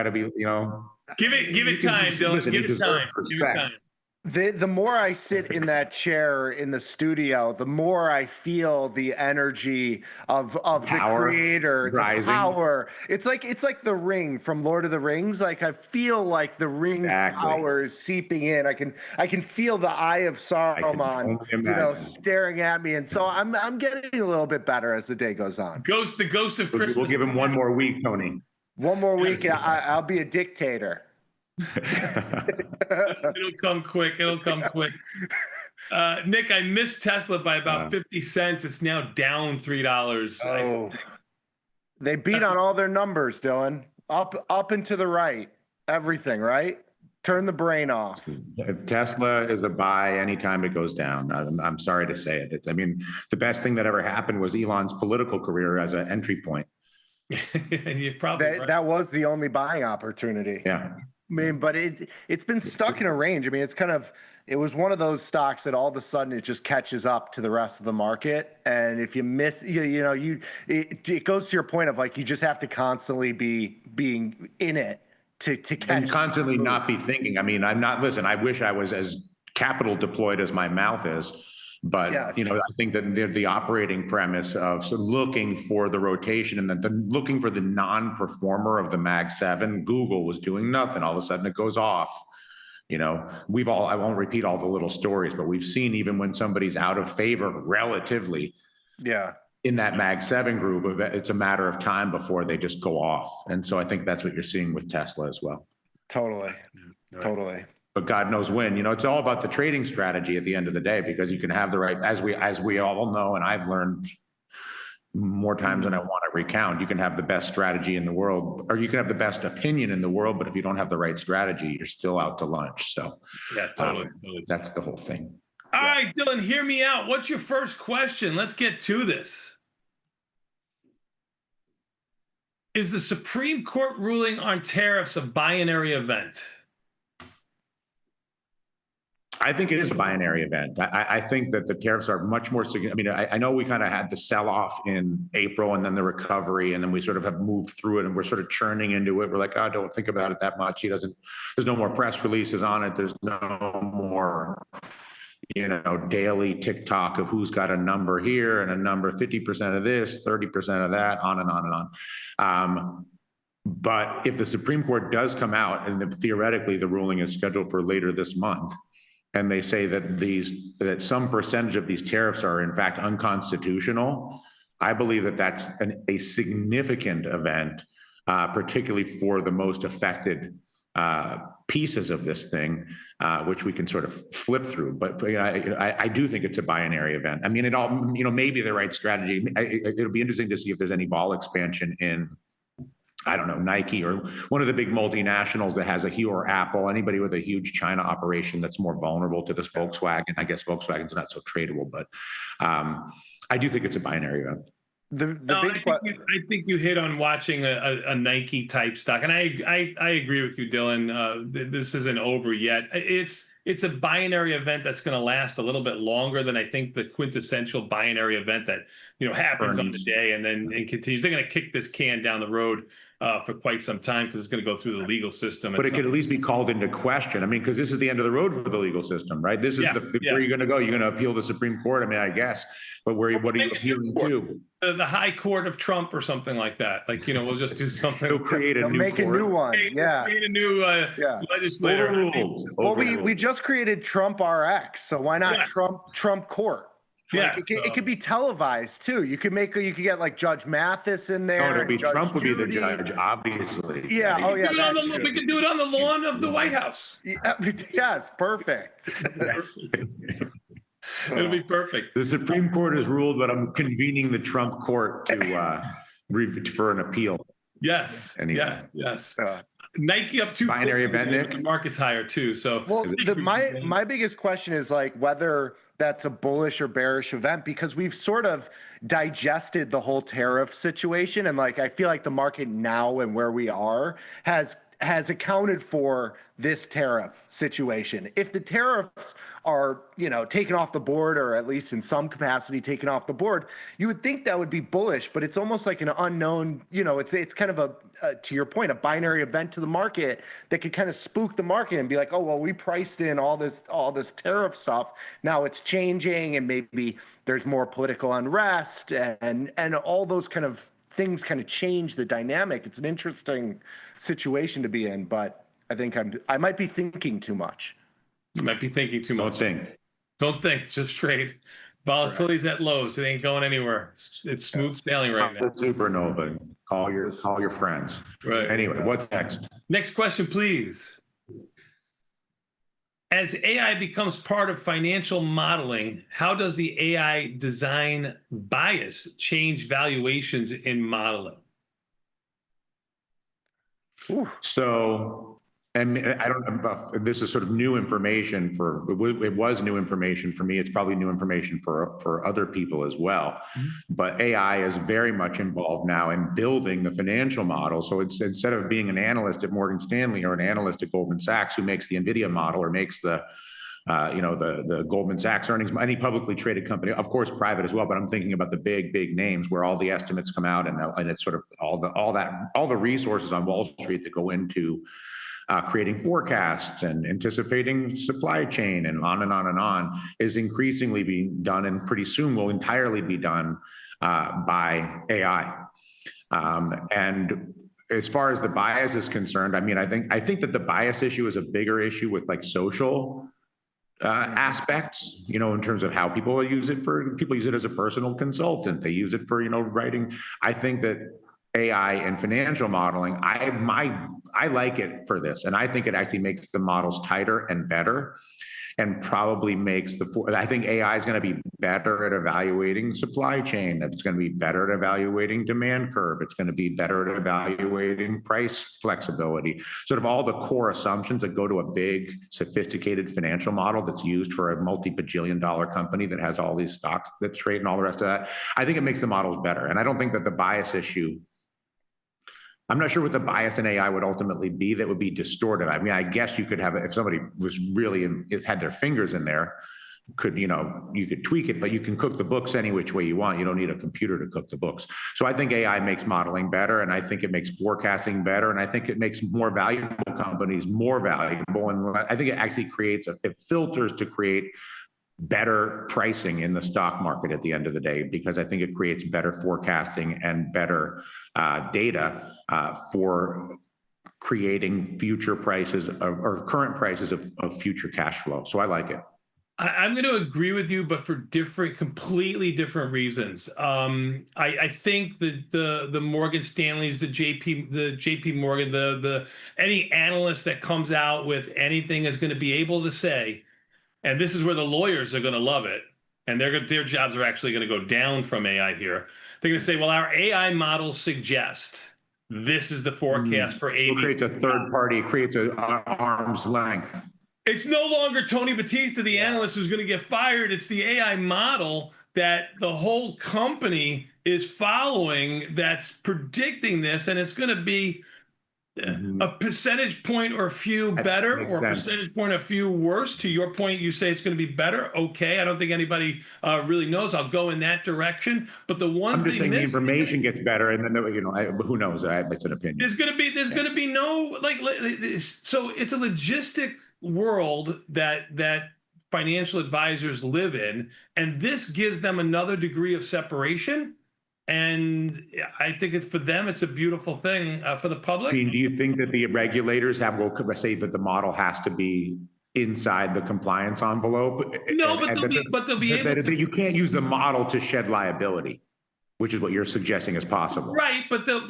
[SPEAKER 30] to be,
[SPEAKER 2] Give it time, Dylan. Give it time.
[SPEAKER 4] The more I sit in that chair in the studio, the more I feel the energy of the creator, the power. It's like the ring from Lord of the Rings. Like I feel like the ring's power is seeping in. I can feel the eye of Saruman, staring at me, and so I'm getting a little bit better as the day goes on.
[SPEAKER 2] The ghost of Christmas.
[SPEAKER 30] We'll give him one more week, Tony.
[SPEAKER 4] One more week, and I'll be a dictator.
[SPEAKER 2] It'll come quick. Nick, I missed Tesla by about 50 cents. It's now down $3.
[SPEAKER 4] Oh, they beat on all their numbers, Dylan. Up and to the right. Everything, right? Turn the brain off.
[SPEAKER 30] If Tesla is a buy anytime it goes down. I'm sorry to say it. I mean, the best thing that ever happened was Elon's political career as an entry point.
[SPEAKER 2] You're probably right.
[SPEAKER 4] That was the only buying opportunity.
[SPEAKER 30] Yeah.
[SPEAKER 4] I mean, but it's been stuck in a range. I mean, it was one of those stocks that all of a sudden it just catches up to the rest of the market. And if you miss, it goes to your point of like, you just have to constantly be being in it to catch.
[SPEAKER 30] And constantly not be thinking. I mean, listen, I wish I was as capital deployed as my mouth is. But,
[SPEAKER 4] yes.
[SPEAKER 30] I think that the operating premise of looking for the rotation and then looking for the non-performer of the Mag 7, Google was doing nothing. All of a sudden it goes off. I won't repeat all the little stories, but we've seen even when somebody's out of favor relatively.
[SPEAKER 4] Yeah.
[SPEAKER 30] In that Mag 7 group, it's a matter of time before they just go off. And so I think that's what you're seeing with Tesla as well.
[SPEAKER 4] Totally. Totally.
[SPEAKER 30] But God knows when. It's all about the trading strategy at the end of the day, because you can have the right, as we all know, and I've learned more times than I want to recount, you can have the best strategy in the world, or you can have the best opinion in the world, but if you don't have the right strategy, you're still out to lunch. So
[SPEAKER 2] yeah, totally.
[SPEAKER 30] That's the whole thing.
[SPEAKER 2] All right, Dylan, hear me out. What's your first question? Let's get to this. Is the Supreme Court ruling on tariffs a binary event?
[SPEAKER 30] I think it is a binary event. I think that the tariffs are much more significant. I mean, I know we kind of had the sell-off in April and then the recovery, and then we sort of have moved through it and we're sort of churning into it. We're like, oh, don't think about it that much. There's no more press releases on it. There's no more, daily TikTok of who's got a number here and a number, 50% of this, 30% of that, on and on and on. But if the Supreme Court does come out, and theoretically the ruling is scheduled for later this month, and they say that some percentage of these tariffs are in fact unconstitutional, I believe that that's a significant event, particularly for the most affected pieces of this thing, which we can sort of flip through. But I do think it's a binary event. I mean, it all, maybe the right strategy. It'll be interesting to see if there's any vol expansion in, I don't know, Nike or one of the big multinationals that has or Apple, anybody with a huge China operation that's more vulnerable to this Volkswagen. I guess Volkswagen's not so tradable, but I do think it's a binary event.
[SPEAKER 2] I think you hit on watching a Nike type stock, and I agree with you, Dylan. This isn't over yet. It's a binary event that's going to last a little bit longer than I think the quintessential binary event that happens on the day and then continues. They're going to kick this can down the road for quite some time because it's going to go through the legal system.
[SPEAKER 30] But it could at least be called into question. I mean, because this is the end of the road for the legal system, right? This is where you're going to go. You're going to appeal the Supreme Court. I mean, I guess. But what are you appealing to?
[SPEAKER 2] The High Court of Trump or something like that. Like, we'll just do something.
[SPEAKER 30] We'll create a new
[SPEAKER 4] make
[SPEAKER 30] court.
[SPEAKER 4] a new one.
[SPEAKER 2] Create a new legislator.
[SPEAKER 4] Well, we just created Trump RX, so why not Trump Court? It could be televised too. You could get like Judge Mathis in there.
[SPEAKER 30] Oh, it'd be
[SPEAKER 4] Judge
[SPEAKER 30] Trump would be the
[SPEAKER 4] Judy.
[SPEAKER 30] judge, obviously.
[SPEAKER 4] Yeah. Oh, yeah.
[SPEAKER 2] We could do it on the lawn of the White House.
[SPEAKER 4] Yes, perfect.
[SPEAKER 2] It'll be perfect.
[SPEAKER 30] The Supreme Court has ruled, but I'm convening the Trump court for an appeal.
[SPEAKER 2] Yes.
[SPEAKER 30] Anyway.
[SPEAKER 2] Yes. Nike up 2
[SPEAKER 30] binary event, Nick.
[SPEAKER 2] The market's higher too. So
[SPEAKER 4] my biggest question is like whether that's a bullish or bearish event, because we've sort of digested the whole tariff situation, and like I feel like the market now and where we are has accounted for this tariff situation. If the tariffs are, taken off the board, or at least in some capacity taken off the board, you would think that would be bullish, but it's almost like an unknown, it's kind of to your point, a binary event to the market that could kind of spook the market and be like, oh, well, we priced in all this tariff stuff. Now it's changing, and maybe there's more political unrest and all those kind of things kind of change the dynamic. It's an interesting situation to be in, but I think I might be thinking too much.
[SPEAKER 2] You might be thinking too much.
[SPEAKER 30] Don't
[SPEAKER 2] think, just trade. Volatility's at lows. It ain't going anywhere. It's smooth sailing right now.
[SPEAKER 30] The supernova. Call your friends.
[SPEAKER 2] Right.
[SPEAKER 30] Anyway, what's next?
[SPEAKER 2] Next question, please. As AI becomes part of financial modeling, how does the AI design bias change valuations in modeling?
[SPEAKER 30] So And I don't know if this is sort of new information it was new information for me. It's probably new information for other people as well. But AI is very much involved now in building the financial model. So it's instead of being an analyst at Morgan Stanley or an analyst at Goldman Sachs who makes the NVIDIA model or makes the Goldman Sachs earnings, any publicly traded company, of course, private as well, but I'm thinking about the big names where all the estimates come out and it's sort of all the resources on Wall Street that go into creating forecasts and anticipating supply chain and on and on and on is increasingly being done and pretty soon will entirely be done by AI. And as far as the bias is concerned, I mean, I think that the bias issue is a bigger issue with like social aspects, you know, in terms of how people use it as a personal consultant. They use it for, you know, writing. I think that AI and financial modeling, I like it for this. And I think it actually makes the models tighter and better and probably makes I think AI is going to be better at evaluating supply chain. It's going to be better at evaluating demand curve. It's going to be better at evaluating price flexibility. Sort of all the core assumptions that go to a big, sophisticated financial model that's used for a multi-bajillion-dollar company that has all these stocks that trade and all the rest of that. I think it makes the models better. And I don't think that the bias issue, I'm not sure what the bias in AI would ultimately be that would be distortive. I mean, I guess you could have, if somebody was really had their fingers in there, you could tweak it, but you can cook the books any which way you want. You don't need a computer to cook the books. So I think AI makes modeling better, and I think it makes forecasting better, and I think it makes more valuable companies more valuable. And I think it actually it filters to create better pricing in the stock market at the end of the day, because I think it creates better forecasting and better data for creating future prices or current prices of future cash flow. So I like it.
[SPEAKER 2] I'm going to agree with you, but for completely different reasons. I think that the Morgan Stanleys, the JP Morgan, any analyst that comes out with anything is going to be able to say, and this is where the lawyers are going to love it, and their jobs are actually going to go down from AI here. They're going to say, well, our AI models suggest this is the forecast for ABC.
[SPEAKER 30] So it creates a third party, it creates an arm's length.
[SPEAKER 2] It's no longer Tony Batista, the analyst, who's going to get fired. It's the AI model that the whole company is following that's predicting this, and it's going to be a percentage point or a few better or a percentage point a few worse. To your point, you say it's going to be better. Okay, I don't think anybody really knows. I'll go in that direction. But the ones
[SPEAKER 30] I'm just saying the information gets better, and then who knows? It's an opinion.
[SPEAKER 2] There's going to be no so it's a logistic world that financial advisors live in, and this gives them another degree of separation. And I think for them, it's a beautiful thing. For the public,
[SPEAKER 30] I mean, do you think that the regulators will say that the model has to be inside the compliance envelope?
[SPEAKER 2] No, but they'll be able to.
[SPEAKER 30] You can't use the model to shed liability, which is what you're suggesting is possible.
[SPEAKER 2] Right, but they'll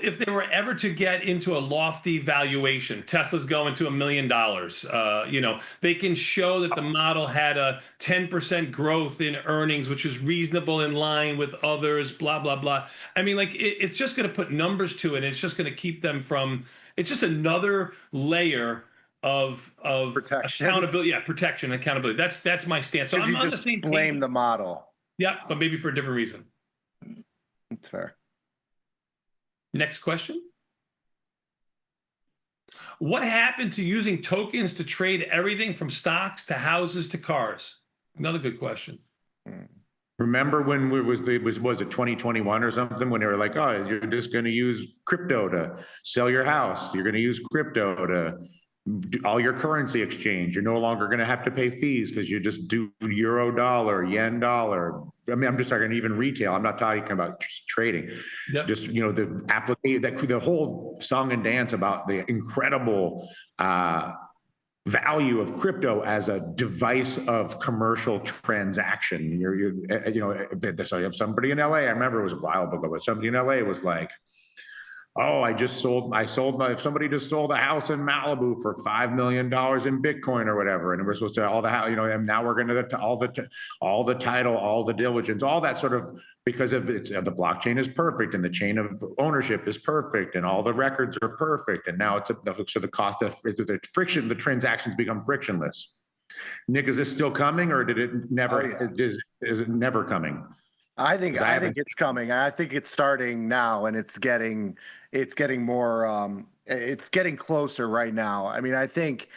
[SPEAKER 2] if they were ever to get into a lofty valuation, Tesla's going to $1 million. They can show that the model had a 10% growth in earnings, which is reasonable in line with others. Blah blah blah. I mean, it's just going to put numbers to it. And it's just going to keep them from. It's just another layer of protection. Accountability. Yeah, protection, accountability. That's my stance. So I'm on the same page.
[SPEAKER 4] Blame the model.
[SPEAKER 2] Yeah, but maybe for a different reason.
[SPEAKER 4] That's fair.
[SPEAKER 2] Next question. What happened to using tokens to trade everything from stocks to houses to cars? Another good question.
[SPEAKER 30] Remember when was it 2021 or something, when they were like, oh, you're just going to use crypto to sell your house. You're going to use crypto to do all your currency exchange. You're no longer going to have to pay fees because you just do euro dollar, yen dollar. I mean, I'm just talking even retail. I'm not talking about trading. Yep. Just, the application, the whole song and dance about the incredible value of crypto as a device of commercial transaction. Somebody in LA, I remember it was a while ago, but somebody in LA was like, oh, if somebody just sold a house in Malibu for $5 million in Bitcoin or whatever, and we're supposed to all the house, and now we're going to all the title, all the diligence, all that sort of, because of the blockchain is perfect and the chain of ownership is perfect and all the records are perfect, and now so the cost of the friction, the transactions become frictionless. Nick, is this still coming, or did it never?
[SPEAKER 4] Oh, yeah.
[SPEAKER 30] Is it never coming?
[SPEAKER 4] I think it's coming. I think it's starting now, and it's getting more. It's getting closer right now. I mean, I think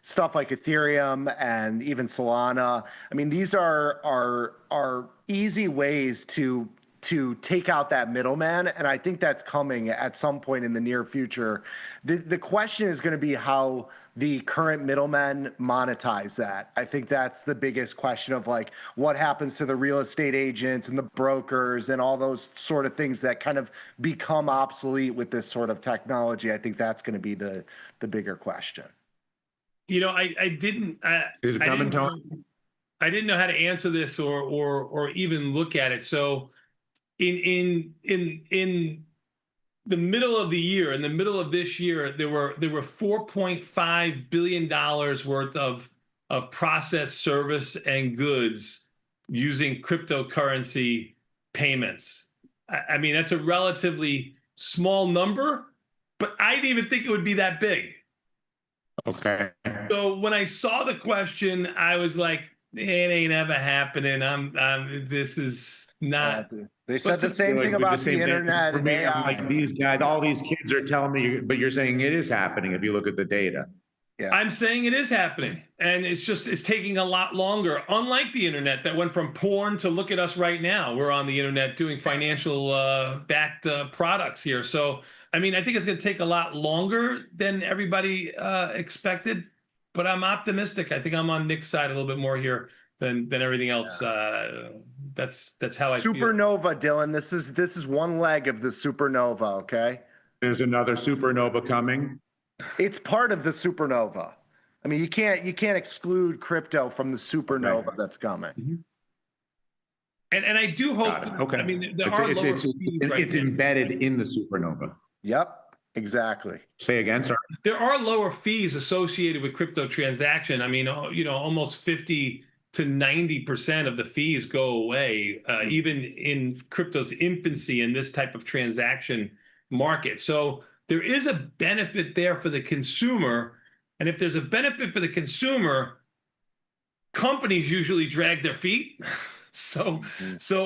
[SPEAKER 4] stuff like Ethereum and even Solana. I mean, these are easy ways to take out that middleman, and I think that's coming at some point in the near future. The question is going to be how the current middlemen monetize that. I think that's the biggest question of like what happens to the real estate agents and the brokers and all those sort of things that kind of become obsolete with this sort of technology. I think that's going to be the bigger question.
[SPEAKER 2] I didn't.
[SPEAKER 30] Is it coming, Tony?
[SPEAKER 2] I didn't know how to answer this or even look at it. So, in the middle of the year, in the middle of this year, there were $4.5 billion worth of processed service and goods using cryptocurrency payments. I mean, that's a relatively small number, but I didn't even think it would be that big.
[SPEAKER 30] Okay.
[SPEAKER 2] So when I saw the question, I was like, it ain't ever happening. This is not.
[SPEAKER 4] They said the same thing about the internet and AI.
[SPEAKER 30] I'm like, these guys, all these kids are telling me, but you're saying it is happening if you look at the data.
[SPEAKER 4] Yeah.
[SPEAKER 2] I'm saying it is happening, and it's taking a lot longer. Unlike the internet that went from porn to look at us right now. We're on the internet doing financial backed products here. So, I mean, I think it's going to take a lot longer than everybody expected, but I'm optimistic. I think I'm on Nick's side a little bit more here than everything else. Yeah. That's how I feel.
[SPEAKER 4] Supernova, Dylan. This is one leg of the supernova. Okay.
[SPEAKER 30] There's another supernova coming.
[SPEAKER 4] It's part of the supernova. I mean, you can't exclude crypto from the supernova that's coming.
[SPEAKER 2] Mm-hmm. And I do hope.
[SPEAKER 30] Okay.
[SPEAKER 2] I mean, there are lower fees
[SPEAKER 30] it's embedded in the supernova.
[SPEAKER 4] Yep. Exactly.
[SPEAKER 30] Say again, sir.
[SPEAKER 2] There are lower fees associated with crypto transaction. I mean, almost 50 to 90% of the fees go away, even in crypto's infancy in this type of transaction market. So there is a benefit there for the consumer. And if there's a benefit for the consumer, companies usually drag their feet. So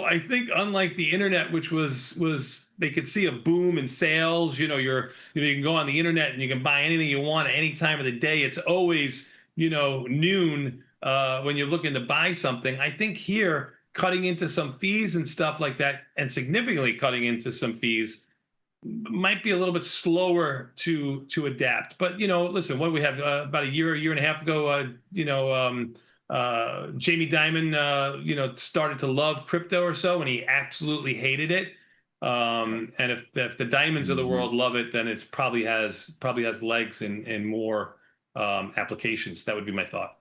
[SPEAKER 2] I think unlike the internet, which was they could see a boom in sales, you can go on the internet and you can buy anything you want at any time of the day. It's always, noon when you're looking to buy something. I think here cutting into some fees and stuff like that, and significantly cutting into some fees, might be a little bit slower to adapt. But listen, what do we have about a year and a half ago, Jamie Dimon, started to love crypto or so, and he absolutely hated it. And if the Dimons of the world love it, then it's probably has legs and more applications. That would be my thought.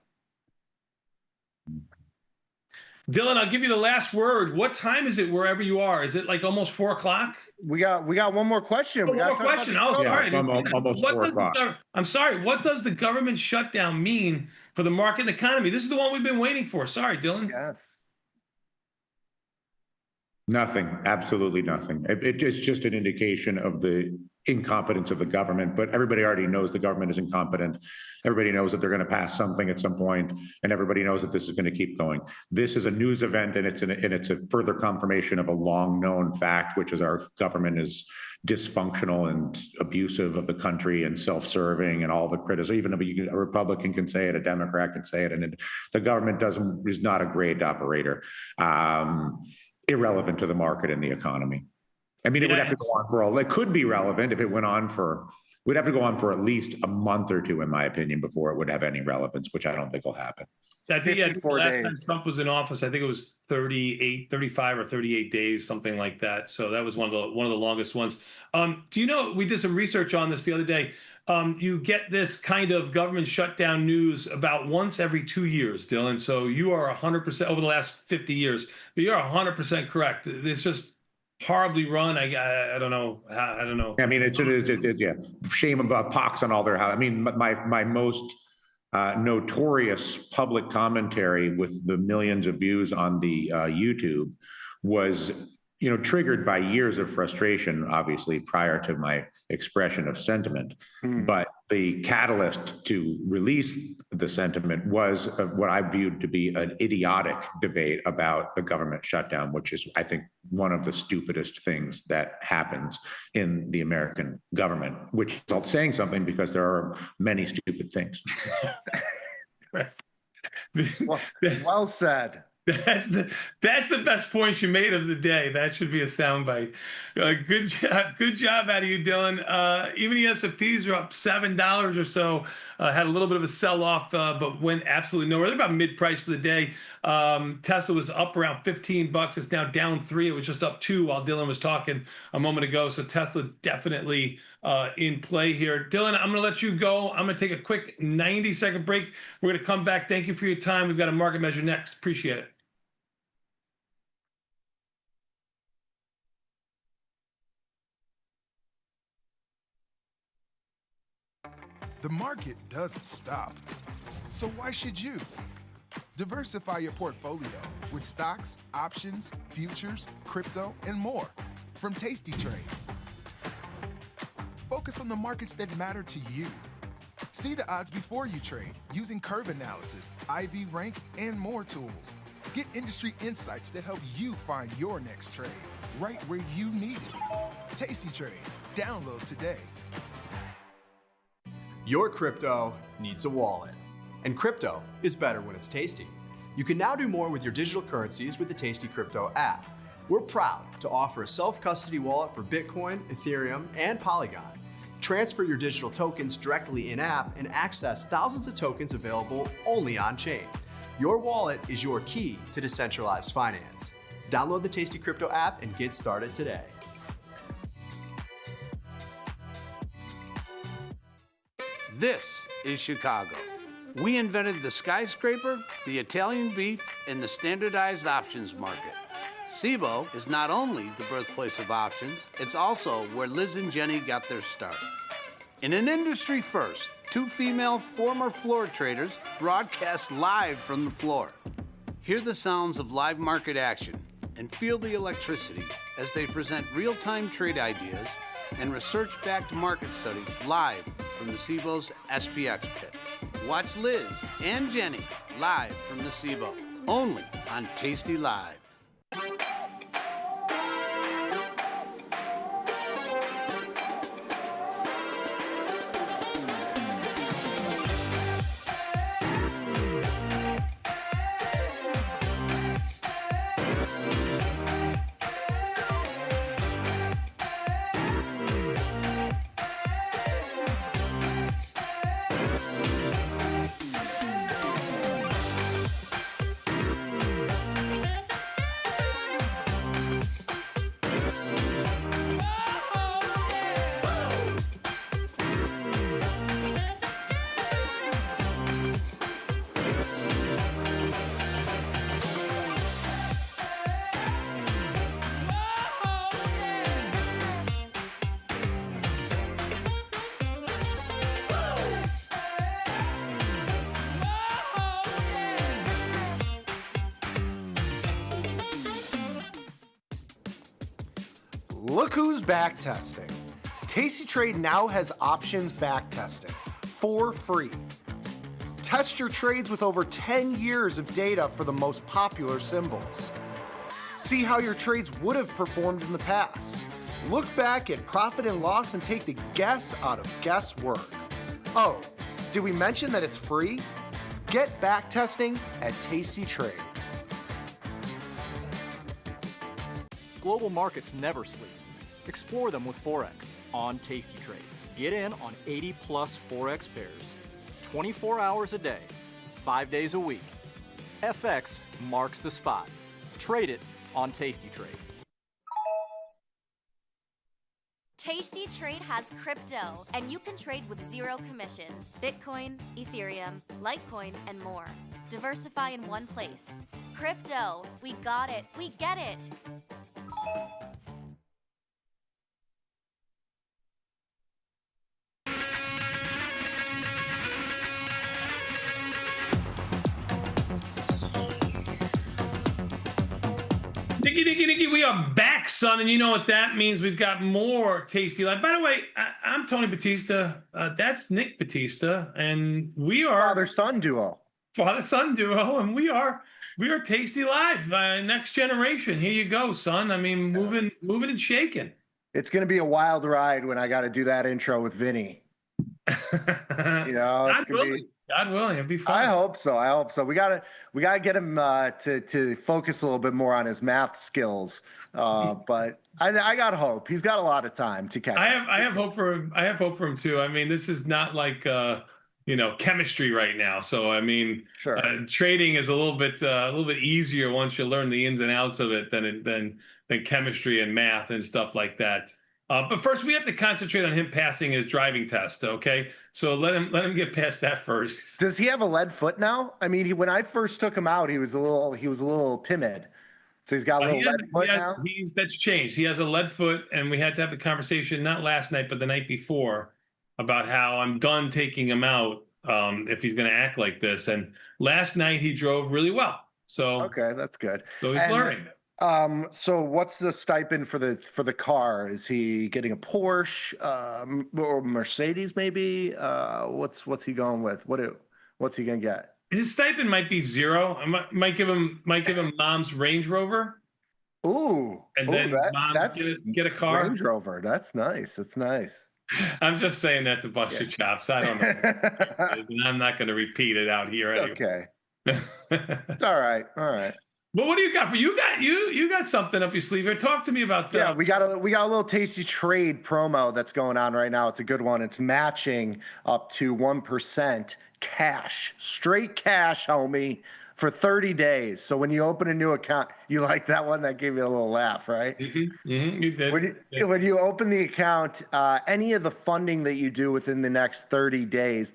[SPEAKER 2] Dylan, I'll give you the last word. What time is it wherever you are? Is it like almost 4 o'clock?
[SPEAKER 4] We got one more question.
[SPEAKER 2] One more question. Oh, sorry.
[SPEAKER 30] Almost 4 o'clock.
[SPEAKER 2] I'm sorry. What does the government shutdown mean for the market and economy? This is the one we've been waiting for. Sorry, Dylan.
[SPEAKER 4] Yes.
[SPEAKER 30] Nothing. Absolutely nothing. It's just an indication of the incompetence of the government, but everybody already knows the government is incompetent. Everybody knows that they're going to pass something at some point, and everybody knows that this is going to keep going. This is a news event, and it's a further confirmation of a long known fact, which is our government is dysfunctional and abusive of the country and self-serving and all the criticism. Even a Republican can say it, a Democrat can say it, and the government is not a great operator. Irrelevant to the market and the economy. I mean, it would have to go on it could be relevant if it went on we'd have to go on for at least a month or two, in my opinion, before it would have any relevance, which I don't think will happen.
[SPEAKER 2] I think last time Trump was in office, I think it was 35 or 38 days, something like that. So that was one of the longest ones. Do you know, we did some research on this the other day. You get this kind of government shutdown news about once every 2 years, Dylan. So you are 100% over the last 50 years, but you're 100% correct. It's just horribly run. I don't know. I don't know.
[SPEAKER 30] I mean, yeah. Shame about pox on all their house. I mean, my most notorious public commentary with the millions of views on the YouTube was, triggered by years of frustration, obviously, prior to my expression of sentiment. But the catalyst to release the sentiment was what I viewed to be an idiotic debate about the government shutdown, which is, I think, one of the stupidest things that happens in the American government, which is saying something because there are many stupid things.
[SPEAKER 4] Well said.
[SPEAKER 2] That's the best point you made of the day. That should be a soundbite. Good job out of you, Dylan. Even the S&Ps are up $7 or so. Had a little bit of a sell-off, but went absolutely nowhere. They're about mid-price for the day. Tesla was up around $15. It's now down 3. It was just up 2 while Dylan was talking a moment ago. So Tesla definitely in play here. Dylan, I'm going to let you go. I'm going to take a quick 90-second break. We're going to come back. Thank you for your time. We've got a market measure next. Appreciate it.
[SPEAKER 7] The market doesn't stop. So why should you? Diversify your portfolio with stocks, options, futures, crypto, and more from Tastytrade. Focus on the markets that matter to you. See the odds before you trade using curve analysis, IV rank, and more tools. Get industry insights that help you find your next trade right where you need it. Tastytrade. Download today.
[SPEAKER 1] Your crypto needs a wallet, and crypto is better when it's tasty. You can now do more with your digital currencies with the Tasty Crypto app. We're proud to offer a self-custody wallet for Bitcoin, Ethereum, and Polygon. Transfer your digital tokens directly in-app and access thousands of tokens available only on-chain. Your wallet is your key to decentralized finance. Download the Tasty Crypto app and get started today.
[SPEAKER 5] This is Chicago. We invented the skyscraper, the Italian beef, and the standardized options market. SIBO is not only the birthplace of options, it's also where Liz and Jenny got their start. In an industry first, 2 female former floor traders broadcast live from the floor. Hear the sounds of live market action and feel the electricity as they present real-time trade ideas and research-backed market studies live from the SIBO's SPX pit. Watch Liz and Jenny live from the SIBO, only on Tastylive.
[SPEAKER 3] Look who's back testing. Tastytrade now has options back testing for free. Test your trades with over 10 years of data for the most popular symbols. See how your trades would have performed in the past. Look back at profit and loss and take the guess out of guesswork. Oh, did we mention that it's free? Get back testing at Tastytrade.
[SPEAKER 8] Global markets never sleep. Explore them with Forex on Tastytrade. Get in on 80 plus Forex pairs, 24 hours a day, 5 days a week. FX marks the spot. Trade it on Tastytrade.
[SPEAKER 6] Tastytrade has crypto, and you can trade with 0 commissions. Bitcoin, Ethereum, Litecoin, and more. Diversify in one place. Crypto, we got it, we get it.
[SPEAKER 2] Nicky, Nicky, Nicky, we are back, son, and you know what that means. We've got more Tasty Live. By the way, I'm Tony Batista. That's Nick Batista, and we are
[SPEAKER 4] father-son duo.
[SPEAKER 2] Father-son duo, and we are Tasty Live, next generation. Here you go, son. I mean, moving and shaking.
[SPEAKER 4] It's going to be a wild ride when I got to do that intro with Vinny.
[SPEAKER 2] God willing. God willing, it'd be fun.
[SPEAKER 4] I hope so. We gotta get him to focus a little bit more on his math skills. But I got hope. He's got a lot of time to catch.
[SPEAKER 2] I have hope for him. I have hope for him too. I mean, this is not like chemistry right now. So I mean,
[SPEAKER 4] sure.
[SPEAKER 2] Trading is a little bit easier once you learn the ins and outs of it than chemistry and math and stuff like that. But first, we have to concentrate on him passing his driving test. Okay, so let him get past that first.
[SPEAKER 4] Does he have a lead foot now? I mean, when I first took him out, he was a little timid. So he's got a little lead foot now.
[SPEAKER 2] That's changed. He has a lead foot, and we had to have the conversation not last night, but the night before, about how I'm done taking him out if he's going to act like this. And last night he drove really well. So
[SPEAKER 4] okay, that's good.
[SPEAKER 2] So he's learning.
[SPEAKER 4] So what's the stipend for the car? Is he getting a Porsche or Mercedes maybe? What's he going with? What's he gonna get?
[SPEAKER 2] His stipend might be zero. I might give him mom's Range Rover.
[SPEAKER 4] Ooh,
[SPEAKER 2] and then mom get a car.
[SPEAKER 4] Range Rover. That's nice. That's nice.
[SPEAKER 2] I'm just saying that to bust your chops. I don't know. I'm not going to repeat it out here.
[SPEAKER 4] It's
[SPEAKER 2] anyway.
[SPEAKER 4] Okay. It's all right. All right.
[SPEAKER 2] But what do you got for you got something up your sleeve here? Talk to me about
[SPEAKER 4] yeah, we got a little Tasty Trade promo that's going on right now. It's a good one. It's matching up to 1% cash, straight cash, homie, for 30 days. So when you open a new account, you like that one? That gave you a little laugh, right?
[SPEAKER 2] You did.
[SPEAKER 4] When you open the account, any of the funding that you do within the next 30 days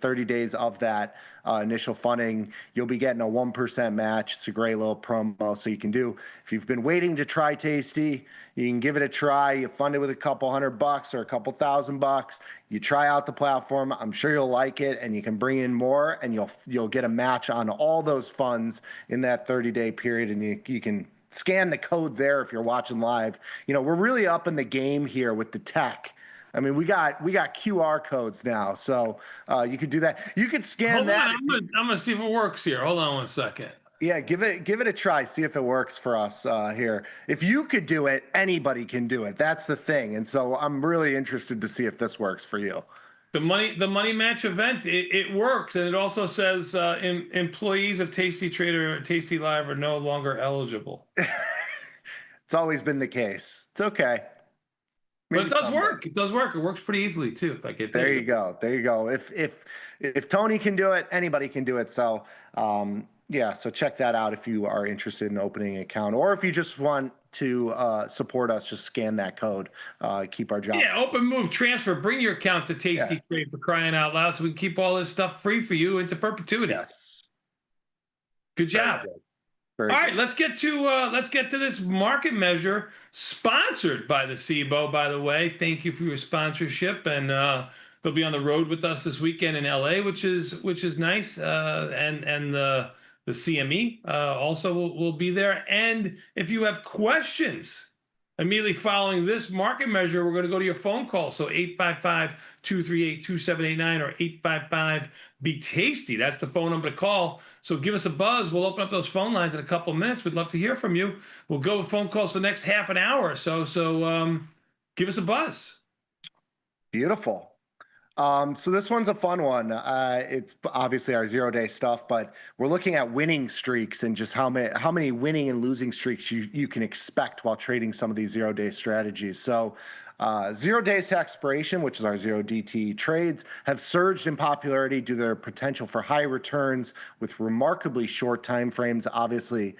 [SPEAKER 4] of that initial funding, you'll be getting a 1% match. It's a great little promo. So you can do, if you've been waiting to try Tasty, you can give it a try. You fund it with a couple $100 or a couple $1,000. You try out the platform. I'm sure you'll like it, and you can bring in more, and you'll get a match on all those funds in that 30-day period, and you can scan the code there if you're watching live. We're really up in the game here with the tech. I mean, we got QR codes now, so you could do that. You could scan that.
[SPEAKER 2] I'm gonna see if it works here. Hold on one second.
[SPEAKER 4] Yeah, give it a try. See if it works for us here. If you could do it, anybody can do it. That's the thing. And so I'm really interested to see if this works for you.
[SPEAKER 2] The money match event, it works, and it also says employees of Tasty Trade or Tasty Live are no longer eligible.
[SPEAKER 4] It's always been the case. It's okay.
[SPEAKER 2] But it does work. It does work. It works pretty easily too. If I get
[SPEAKER 4] there, you go. There you go. If Tony can do it, anybody can do it. So yeah, so check that out if you are interested in opening an account, or if you just want to support us, just scan that code. Keep our jobs.
[SPEAKER 2] Yeah, open, move, transfer. Bring your account to Tasty Trade, for crying out loud, so we can keep all this stuff free for you into perpetuity.
[SPEAKER 4] Yes.
[SPEAKER 2] Good job. All right, let's get to this market measure, sponsored by the SIBO, by the way. Thank you for your sponsorship, and they'll be on the road with us this weekend in LA, which is nice. And the CME also will be there. And if you have questions immediately following this market measure, we're going to go to your phone call. So 855-238-2789 or 855-BE-TASTY. That's the phone number to call. So give us a buzz. We'll open up those phone lines in a couple of minutes. We'd love to hear from you. We'll go with phone calls for the next half an hour or so. So give us a buzz.
[SPEAKER 4] Beautiful. So this one's a fun one. It's obviously our 0-day stuff, but we're looking at winning streaks and just how many winning and losing streaks you can expect while trading some of these 0-day strategies. So 0 days to expiration, which is our 0DT trades, have surged in popularity due to their potential for high returns with remarkably short time frames. Obviously,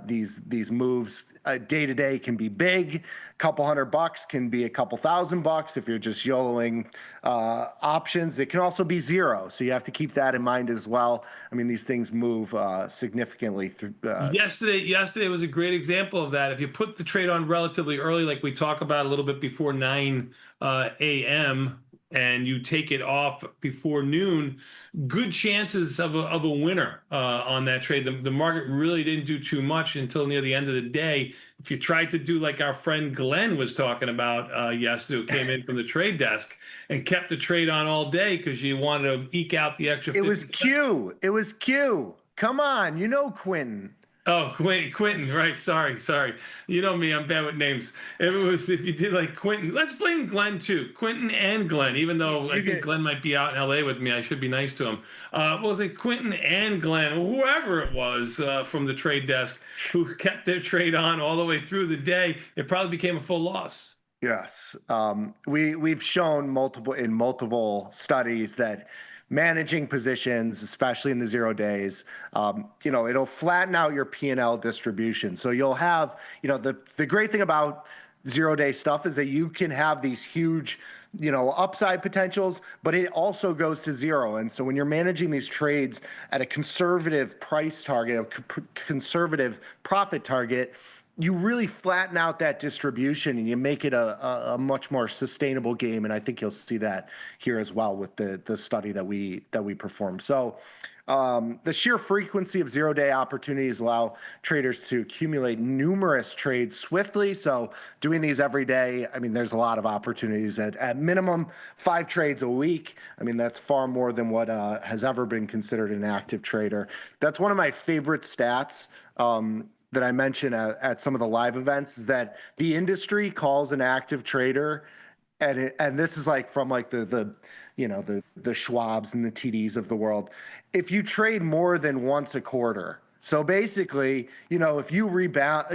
[SPEAKER 4] these moves day to day can be big. A couple $100 can be a couple $1,000 if you're just YOLOing options. It can also be zero, so you have to keep that in mind as well. I mean, these things move significantly through.
[SPEAKER 2] Yesterday was a great example of that. If you put the trade on relatively early, like we talk about a little bit before 9 a.m., and you take it off before noon, good chances of a winner on that trade. The market really didn't do too much until near the end of the day. If you tried to do like our friend Glenn was talking about yesterday, who came in from the trade desk and kept the trade on all day because you wanted to eke out the extra 50%.
[SPEAKER 4] It was Q. It was Q. Come on, you know Quinn.
[SPEAKER 2] Oh, Quentin, right. Sorry. You know me, I'm bad with names. If you did like Quentin, let's blame Glenn too. Quentin and Glenn, even though I think Glenn might be out in LA with me, I should be nice to him. What was it, Quentin and Glenn, whoever it was from the trade desk who kept their trade on all the way through the day, it probably became a full loss.
[SPEAKER 4] Yes. We've shown multiple studies that managing positions, especially in the 0 days, it'll flatten out your P&L distribution. So you'll have, the great thing about 0 day stuff is that you can have these huge, upside potentials, but it also goes to zero. And so when you're managing these trades at a conservative price target, a conservative profit target, you really flatten out that distribution and you make it a much more sustainable game. And I think you'll see that here as well with the study that we performed. So the sheer frequency of 0 day opportunities allow traders to accumulate numerous trades swiftly. So doing these every day, there's a lot of opportunities at minimum 5 trades a week. That's far more than what has ever been considered an active trader. That's one of my favorite stats that I mentioned at some of the live events, is that the industry calls an active trader, and this is like from like the Schwabs and the TDs of the world. If you trade more than once a quarter, so basically, if you rebound,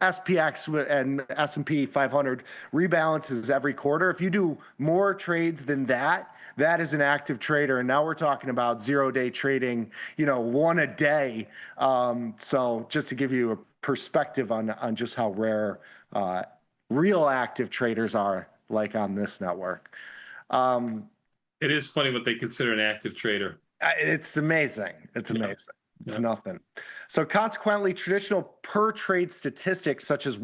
[SPEAKER 4] SPX and S&P 500 rebalances every quarter. If you do more trades than that, that is an active trader. And now we're talking about 0 day trading, one a day. So just to give you a perspective on just how rare real active traders are, like on this network.
[SPEAKER 2] It is funny what they consider an active trader.
[SPEAKER 4] It's amazing. It's amazing. It's nothing. So consequently, traditional per trade statistics such as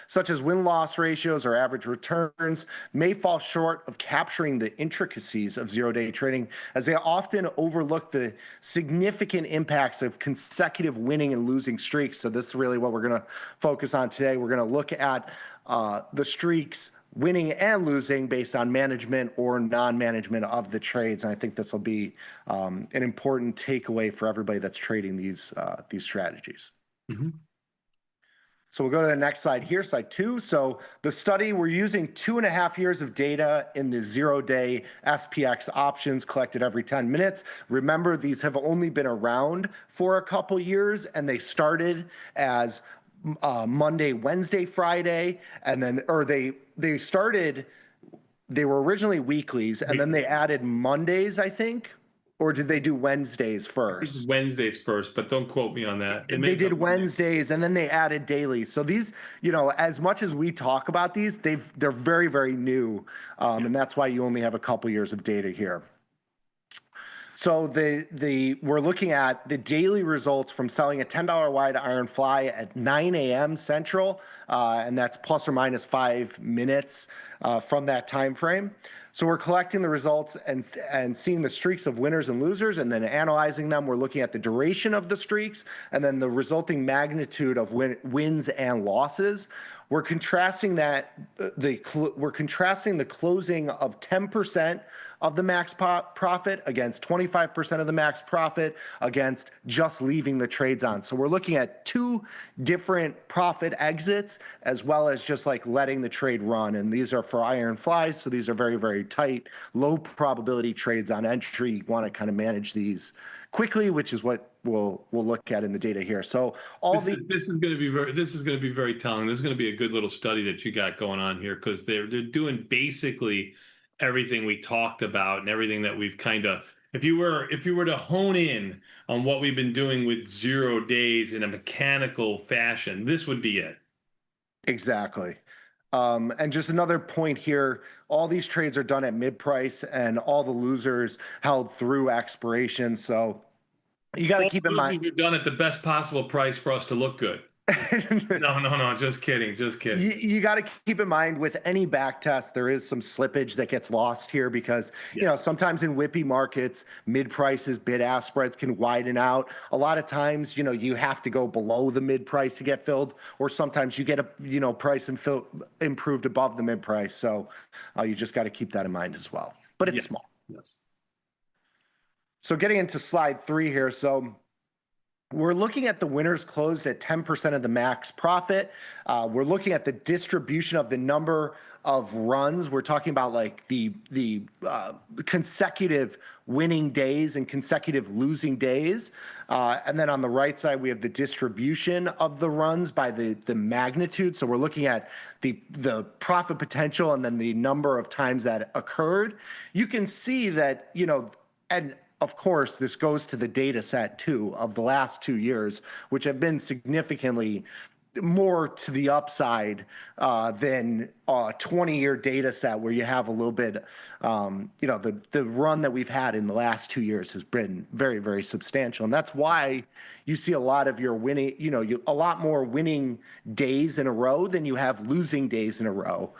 [SPEAKER 4] such as win-loss ratios or average returns may fall short of capturing the intricacies of 0 day trading, as they often overlook the significant impacts of consecutive winning and losing streaks. So this is really what we're going to focus on today. We're going to look at the streaks, winning and losing, based on management or non-management of the trades. And I think this will be an important takeaway for everybody that's trading these strategies.
[SPEAKER 2] Mm-hmm.
[SPEAKER 4] So we'll go to the next slide here, slide 2. So the study, we're using 2.5 years of data in the 0 day SPX options collected every 10 minutes. Remember, these have only been around for a couple years, and they started as Monday, Wednesday, Friday, and then, they were originally weeklies, and then they added Mondays, I think, or did they do Wednesdays first?
[SPEAKER 2] Wednesdays first, but don't quote me on that.
[SPEAKER 4] They did Wednesdays, and then they added dailies. So these, as much as we talk about these, they're very, very new, and that's why you only have a couple years of data here. So we're looking at the daily results from selling a $10 wide iron fly at 9 a.m. Central, and that's plus or minus 5 minutes from that time frame. So we're collecting the results and seeing the streaks of winners and losers, and then analyzing them. We're looking at the duration of the streaks and then the resulting magnitude of wins and losses. We're contrasting the closing of 10% of the max profit against 25% of the max profit against just leaving the trades on. So we're looking at 2 different profit exits, as well as just like letting the trade run. And these are for iron flies. So these are very, very tight, low probability trades on entry. You want to kind of manage these quickly, which is what we'll look at in the data here. So
[SPEAKER 2] this is going to be very telling. This is going to be a good little study that you got going on here, because they're doing basically everything we talked about and everything that we've kind of, if you were to hone in on what we've been doing with 0 days in a mechanical fashion, this would be it.
[SPEAKER 4] Exactly. And just another point here, all these trades are done at mid-price, and all the losers held through expiration. So you got to keep in mind,
[SPEAKER 2] you're done at the best possible price for us to look good. No, just kidding.
[SPEAKER 4] You got to keep in mind with any back test, there is some slippage that gets lost here because, sometimes in whippy markets, mid prices, bid ask spreads can widen out. A lot of times, you have to go below the mid price to get filled, or sometimes you get a, price improved above the mid price. So you just got to keep that in mind as well. But it's small.
[SPEAKER 2] Yes.
[SPEAKER 4] So getting into slide 3 here. So we're looking at the winners closed at 10% of the max profit. We're looking at the distribution of the number of runs. We're talking about like the consecutive winning days and consecutive losing days. And then on the right side, we have the distribution of the runs by the magnitude. So we're looking at the profit potential and then the number of times that occurred. You can see that, and of course, this goes to the data set too of the last 2 years, which have been significantly more to the upside than a 20-year data set where you have a little bit, the run that we've had in the last 2 years has been very, very substantial. And that's why you see a lot of your winning, a lot more winning days in a row than you have losing days in a row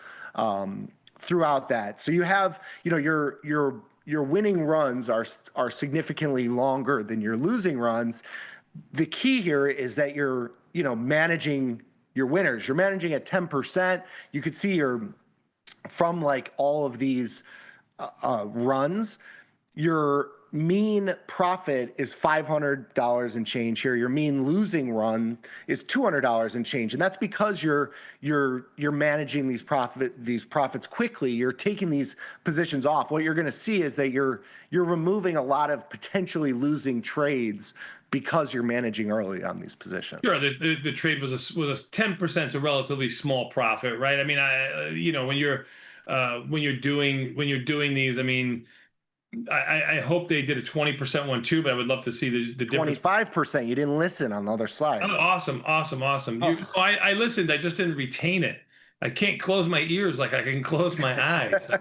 [SPEAKER 4] throughout that. So you have, your winning runs are significantly longer than your losing runs. The key here is that you're, managing your winners. You're managing at 10%. You could see from like all of these runs, your mean profit is $500 and change here. Your mean losing run is $200 and change, and that's because you're managing these profits quickly. You're taking these positions off. What you're going to see is that you're removing a lot of potentially losing trades because you're managing early on these positions.
[SPEAKER 2] Sure, the trade was a 10%, is a relatively small profit, right? I mean, when you're doing these, I mean, I hope they did a 20% one too, but I would love to see the difference.
[SPEAKER 4] 25%. You didn't listen on the other slide.
[SPEAKER 2] Oh, awesome. I listened. I just didn't retain it. I can't close my ears like I can close my eyes.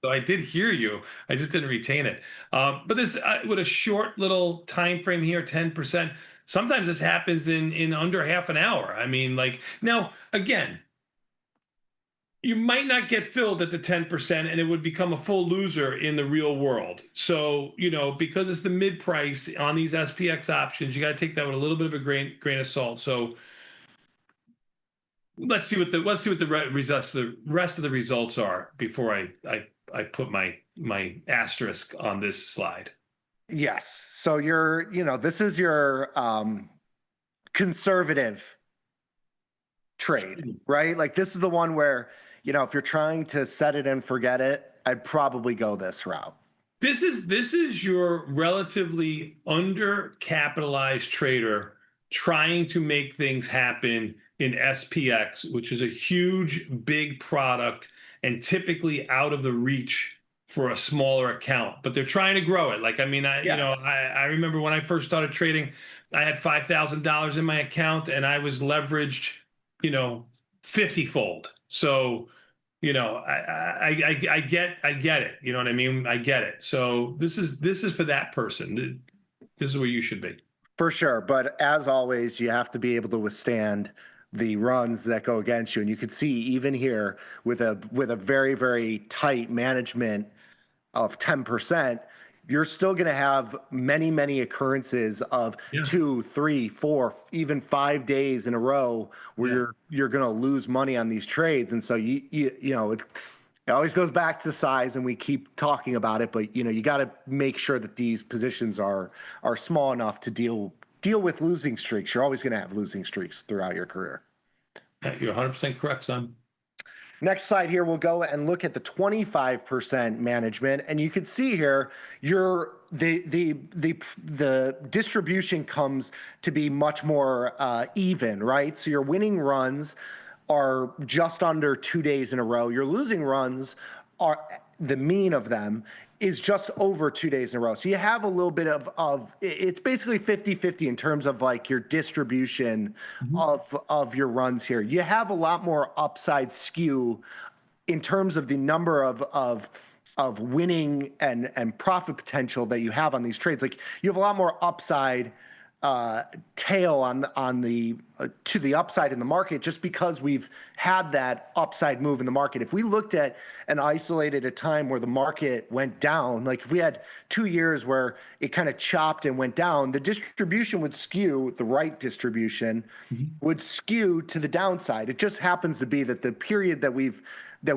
[SPEAKER 2] So I did hear you. I just didn't retain it. But this with a short little time frame here, 10%. Sometimes this happens in under half an hour. I mean, like now again, you might not get filled at the 10% and it would become a full loser in the real world. So, because it's the mid price on these SPX options, you got to take that with a little bit of a grain of salt. So let's see what the rest of the results are before I put my asterisk on this slide.
[SPEAKER 4] Yes. So this is your conservative trade, right? Like this is the one where, if you're trying to set it and forget it, I'd probably go this route.
[SPEAKER 2] This is your relatively undercapitalized trader trying to make things happen in SPX, which is a huge, big product and typically out of the reach for a smaller account. But they're trying to grow it. Like, I mean, I remember when I first started trading, I had $5,000 in my account and I was leveraged, 50-fold. So, I get it. You know what I mean? I get it. So this is for that person. This is where you should be.
[SPEAKER 4] For sure. But as always, you have to be able to withstand the runs that go against you. And you could see even here with a very, very tight management of 10%, you're still going to have many, many occurrences of 2, 3, 4, even 5 days in a row where you're going to lose money on these trades. And so it always goes back to size, and we keep talking about it. But you got to make sure that these positions are small enough to deal with losing streaks. You're always going to have losing streaks throughout your career.
[SPEAKER 2] You're 100% correct, son.
[SPEAKER 4] Next slide here, we'll go and look at the 25% management, and you can see here the distribution comes to be much more even, right? So your winning runs are just under 2 days in a row. Your losing runs are the mean of them is just over 2 days in a row. So you have a little bit of it's basically 50-50 in terms of like your distribution of your runs here. You have a lot more upside skew in terms of the number of winning and profit potential that you have on these trades. Like you have a lot more upside tail on the to the upside in the market, just because we've had that upside move in the market. If we looked at an isolated a time where the market went down, like if we had 2 years where it kind of chopped and went down, the distribution would skew, the right distribution would skew to the downside. It just happens to be that the period that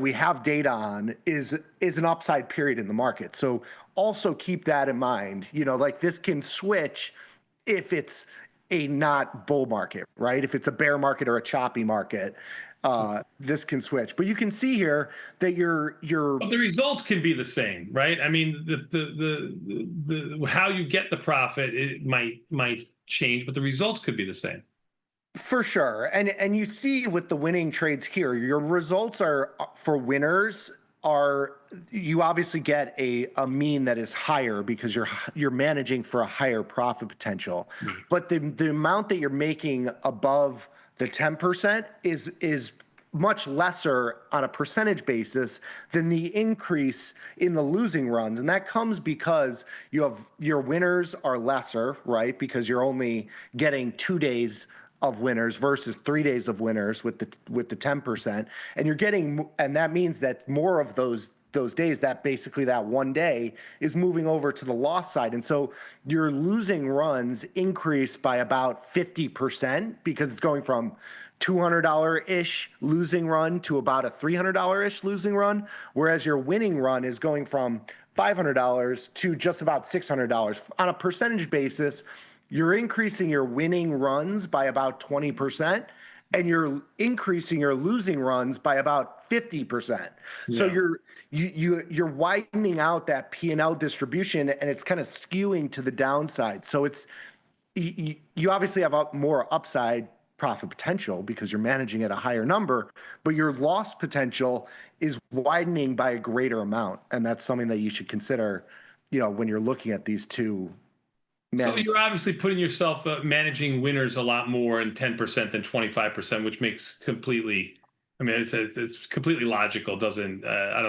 [SPEAKER 4] we have data on is an upside period in the market. So also keep that in mind. Like this can switch if it's a not bull market, right? If it's a bear market or a choppy market, this can switch. But you can see here that
[SPEAKER 2] But the results can be the same, right? I mean, the how you get the profit, it might change, but the results could be the same.
[SPEAKER 4] For sure. And you see with the winning trades here, your results are for winners you obviously get a mean that is higher because you're managing for a higher profit potential. But the amount that you're making above the 10% is much lesser on a percentage than the increase in the losing runs. And that comes because your winners are lesser, right? Because you're only getting 2 days of winners versus 3 days of winners with the 10%. And that means that more of those days, that basically that 1 day is moving over to the loss side. And so your losing runs increase by about 50% because it's going from $200-ish losing run to about a $300-ish losing run, whereas your winning run is going from $500 to just about $600. On a percentage basis, you're increasing your winning runs by about 20%, and you're increasing your losing runs by about 50%. Yeah. So you're widening out that P&L distribution, and it's kind of skewing to the downside. So you obviously have more upside profit potential because you're managing at a higher number, but your loss potential is widening by a greater amount, and that's something that you should consider, when you're looking at these two.
[SPEAKER 2] So you're obviously putting yourself managing winners a lot more in 10% than 25%, which makes completely, it's completely logical. I don't think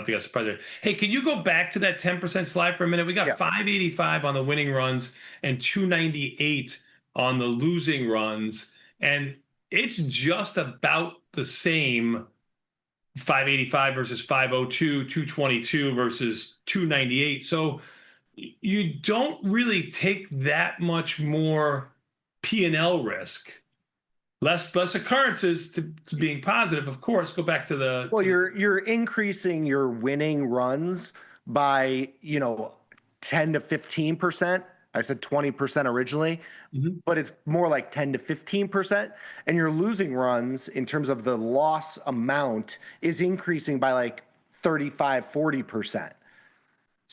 [SPEAKER 2] that's surprising. Hey, can you go back to that 10% slide for a minute? We got 585 on the winning runs and 298 on the losing runs. And it's just about the same, 585 versus 502, 222 versus 298. So you don't really take that much more P&L risk. Less occurrences to being positive, of course. Go back to the.
[SPEAKER 4] Well, you're increasing your winning runs by 10 to 15%. I said 20% originally, but it's more like 10 to 15%. And your losing runs in terms of the loss amount is increasing by like 35, 40%.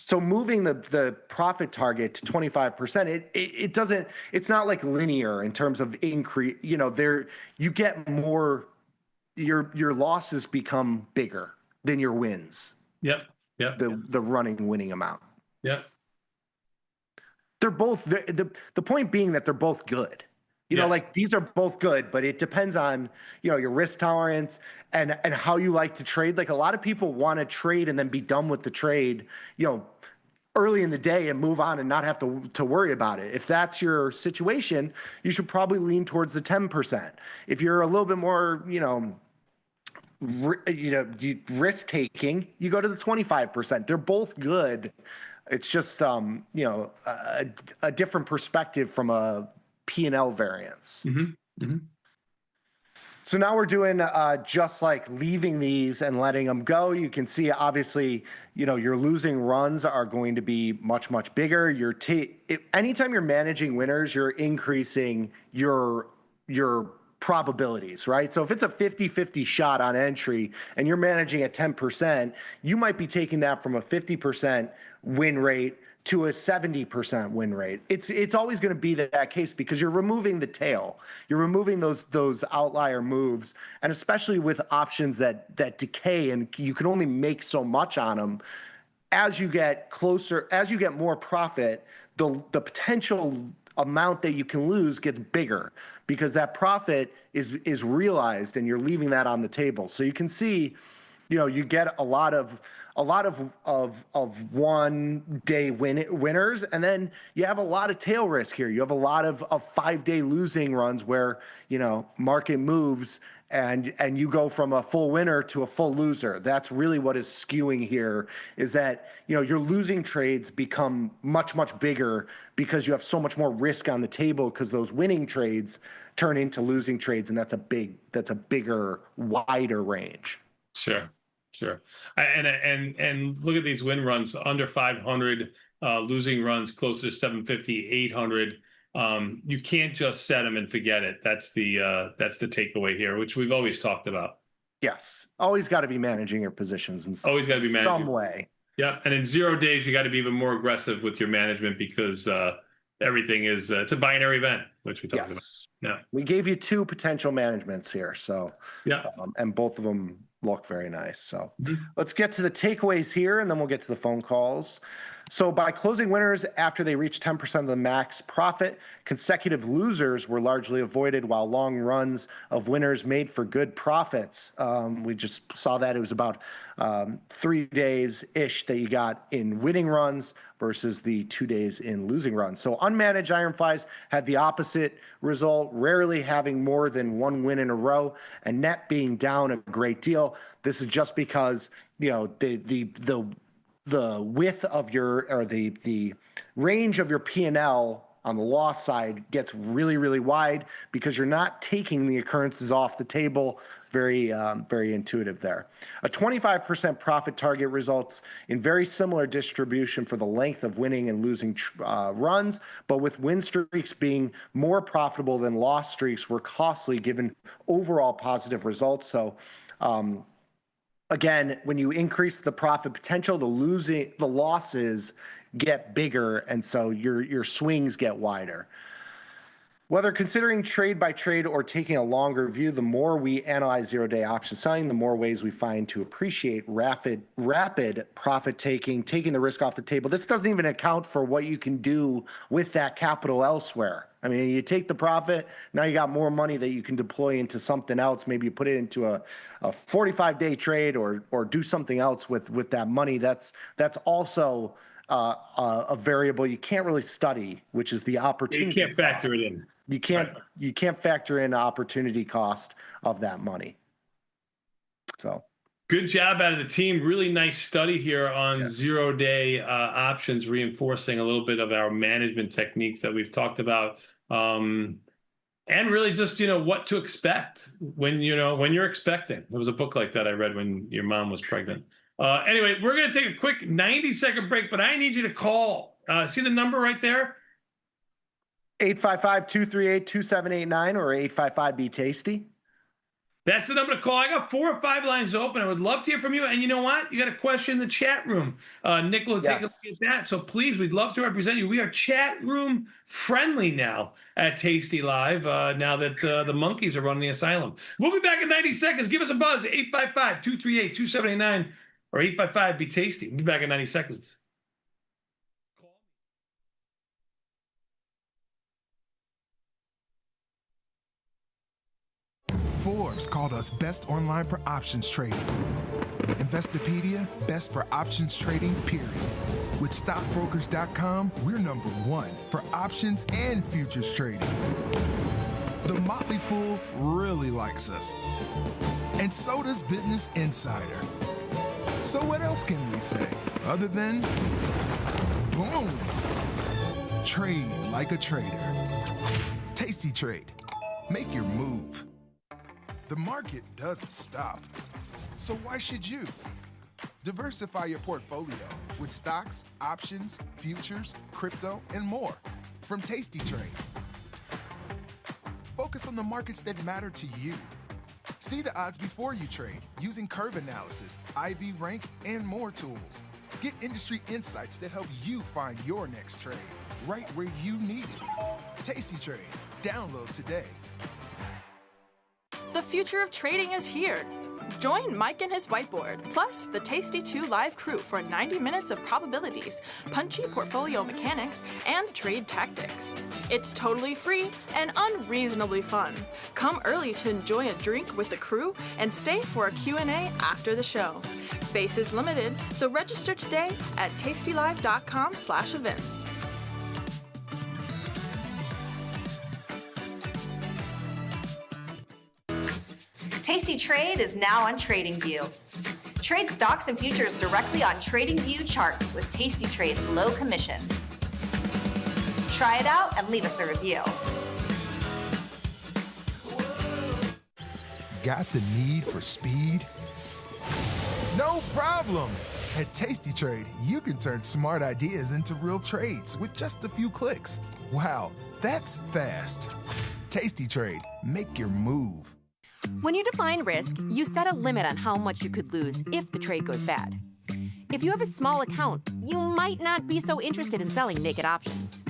[SPEAKER 4] So moving the profit target to 25%, it's not like linear in terms of increase. You get more, your losses become bigger than your wins.
[SPEAKER 2] Yep.
[SPEAKER 4] The winning amount.
[SPEAKER 2] Yep.
[SPEAKER 4] They're both the point being that they're both good. Like these are both good, but it depends on, your risk tolerance and how you like to trade. Like a lot of people want to trade and then be done with the trade, early in the day and move on and not have to worry about it. If that's your situation, you should probably lean towards the 10%. If you're a little bit more, risk taking, you go to the 25%. They're both good. It's just, a different perspective from a P&L variance. So now we're doing just like leaving these and letting them go. You can see, obviously, your losing runs are going to be much, much bigger. Anytime you're managing winners, you're increasing your probabilities, right? So if it's a 50-50 shot on entry and you're managing at 10%, you might be taking that from a 50% win rate to a 70% win rate. It's always going to be that case because you're removing the tail. You're removing those outlier moves, and especially with options that decay and you can only make so much on them. As you get closer, as you get more profit, the potential amount that you can lose gets bigger because that profit is realized and you're leaving that on the table. So you can see you get a lot of 1 day winners, and then you have a lot of tail risk here. You have a lot of 5-day losing runs where market moves and you go from a full winner to a full loser. That's really what is skewing here, is that your losing trades become much bigger because you have so much more risk on the table, because those winning trades turn into losing trades, and that's a bigger, wider range.
[SPEAKER 2] Sure. And look at these win runs under 500, losing runs closer to 750, 800. You can't just set them and forget it. That's the takeaway here, which we've always talked about.
[SPEAKER 4] Yes, always got to be managing your positions in some way.
[SPEAKER 2] Yeah, and in 0 days, you got to be even more aggressive with your management, because everything is it's a binary event, which we talked about. Yeah,
[SPEAKER 4] we gave you 2 potential managements here, so
[SPEAKER 2] yeah,
[SPEAKER 4] and both of them look very nice. So let's get to the takeaways here, and then we'll get to the phone calls. So by closing winners after they reach 10% of the max profit, consecutive losers were largely avoided, while long runs of winners made for good profits. We just saw that it was about 3 days-ish that you got in winning runs versus the 2 days in losing runs. So unmanaged ironflies had the opposite result, rarely having more than 1 win in a row, and net being down a great deal. This is just because the width of the range of your P&L on the loss side gets really wide, because you're not taking the occurrences off the table. Very intuitive there. A 25% profit target results in very similar distribution for the length of winning and losing runs, but with win streaks being more profitable than loss streaks were costly given overall positive results. So again, when you increase the profit potential, the losses get bigger, and so your swings get wider. Whether considering trade by trade or taking a longer view, the more we analyze 0-day option selling, the more ways we find to appreciate rapid profit taking the risk off the table. This doesn't even account for what you can do with that capital elsewhere. I mean, you take the profit, now you got more money that you can deploy into something else. Maybe you put it into a 45-day trade or do something else with that money. That's also a variable you can't really study, which is the opportunity.
[SPEAKER 2] You can't factor it in.
[SPEAKER 4] You can't factor in the opportunity cost of that money. So
[SPEAKER 2] good job out of the team. Really nice study here on 0-day options, reinforcing a little bit of our management techniques that we've talked about. And really just, what to expect when you're expecting. There was a book like that I read when your mom was pregnant. Anyway, we're going to take a quick 90-second break, but I need you to call. See the number right there?
[SPEAKER 4] 855-238-2789 or 855-BE-TASTY.
[SPEAKER 2] That's the number to call. I got 4 or 5 lines open. I would love to hear from you. And you know what? You got a question in the chat room. Nick will take a look at that. So please, we'd love to represent you. We are chat room friendly now at Tastylive, now that the monkeys are running the asylum. We'll be back in 90 seconds. Give us a buzz, 855-238-2789 or 855-BE-TASTY. We'll be back in 90 seconds.
[SPEAKER 7] Forbes called us best online for options trading. Investopedia, best for options trading, period. With stockbrokers.com, we're #1 for options and futures trading. The Motley Fool really likes us. And so does Business Insider. So what else can we say other than boom? Trade like a trader. Tasty Trade. Make your move. The market doesn't stop, so why should you? Diversify your portfolio with stocks, options, futures, crypto, and more from Tasty Trade. Focus on the markets that matter to you. See the odds before you trade using curve analysis, IV rank, and more tools. Get industry insights that help you find your next trade right where you need it. Tasty Trade. Download today.
[SPEAKER 12] The future of trading is here. Join Mike and his whiteboard, plus the Tasty 2 live crew for 90 minutes of probabilities, punchy portfolio mechanics, and trade tactics. It's totally free and unreasonably fun. Come early to enjoy a drink with the crew and stay for a Q&A after the show. Space is limited, so register today at tastylive.com/events.
[SPEAKER 13] Tasty Trade is now on TradingView. Trade stocks and futures directly on TradingView charts with Tasty Trade's low commissions. Try it out and leave us a review.
[SPEAKER 7] Got the need for speed? No problem! At Tasty Trade, you can turn smart ideas into real trades with just a few clicks. Wow, that's fast. Tasty Trade, make your move.
[SPEAKER 14] When you define risk, you set a limit on how much you could lose if the trade goes bad. If you have a small account, you might not be so interested in selling naked options.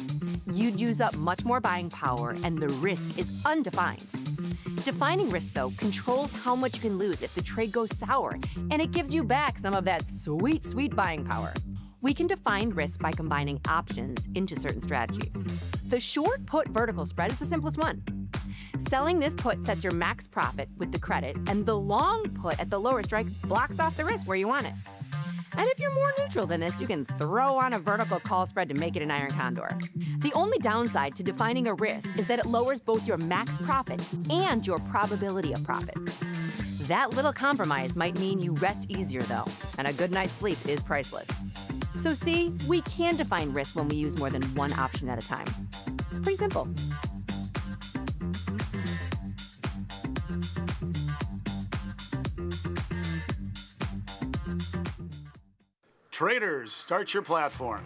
[SPEAKER 14] You'd use up much more buying power, and the risk is undefined. Defining risk, though, controls how much you can lose if the trade goes sour, and it gives you back some of that sweet, sweet buying power. We can define risk by combining options into certain strategies. The short put vertical spread is the simplest one. Selling this put sets your max profit with the credit, and the long put at the lower strike blocks off the risk where you want it. And if you're more neutral than this, you can throw on a vertical call spread to make it an iron condor. The only downside to defining a risk is that it lowers both your max profit and your probability of profit. That little compromise might mean you rest easier, though, and a good night's sleep is priceless. So see, we can define risk when we use more than one option at a time. Pretty simple.
[SPEAKER 17] Traders, start your platform.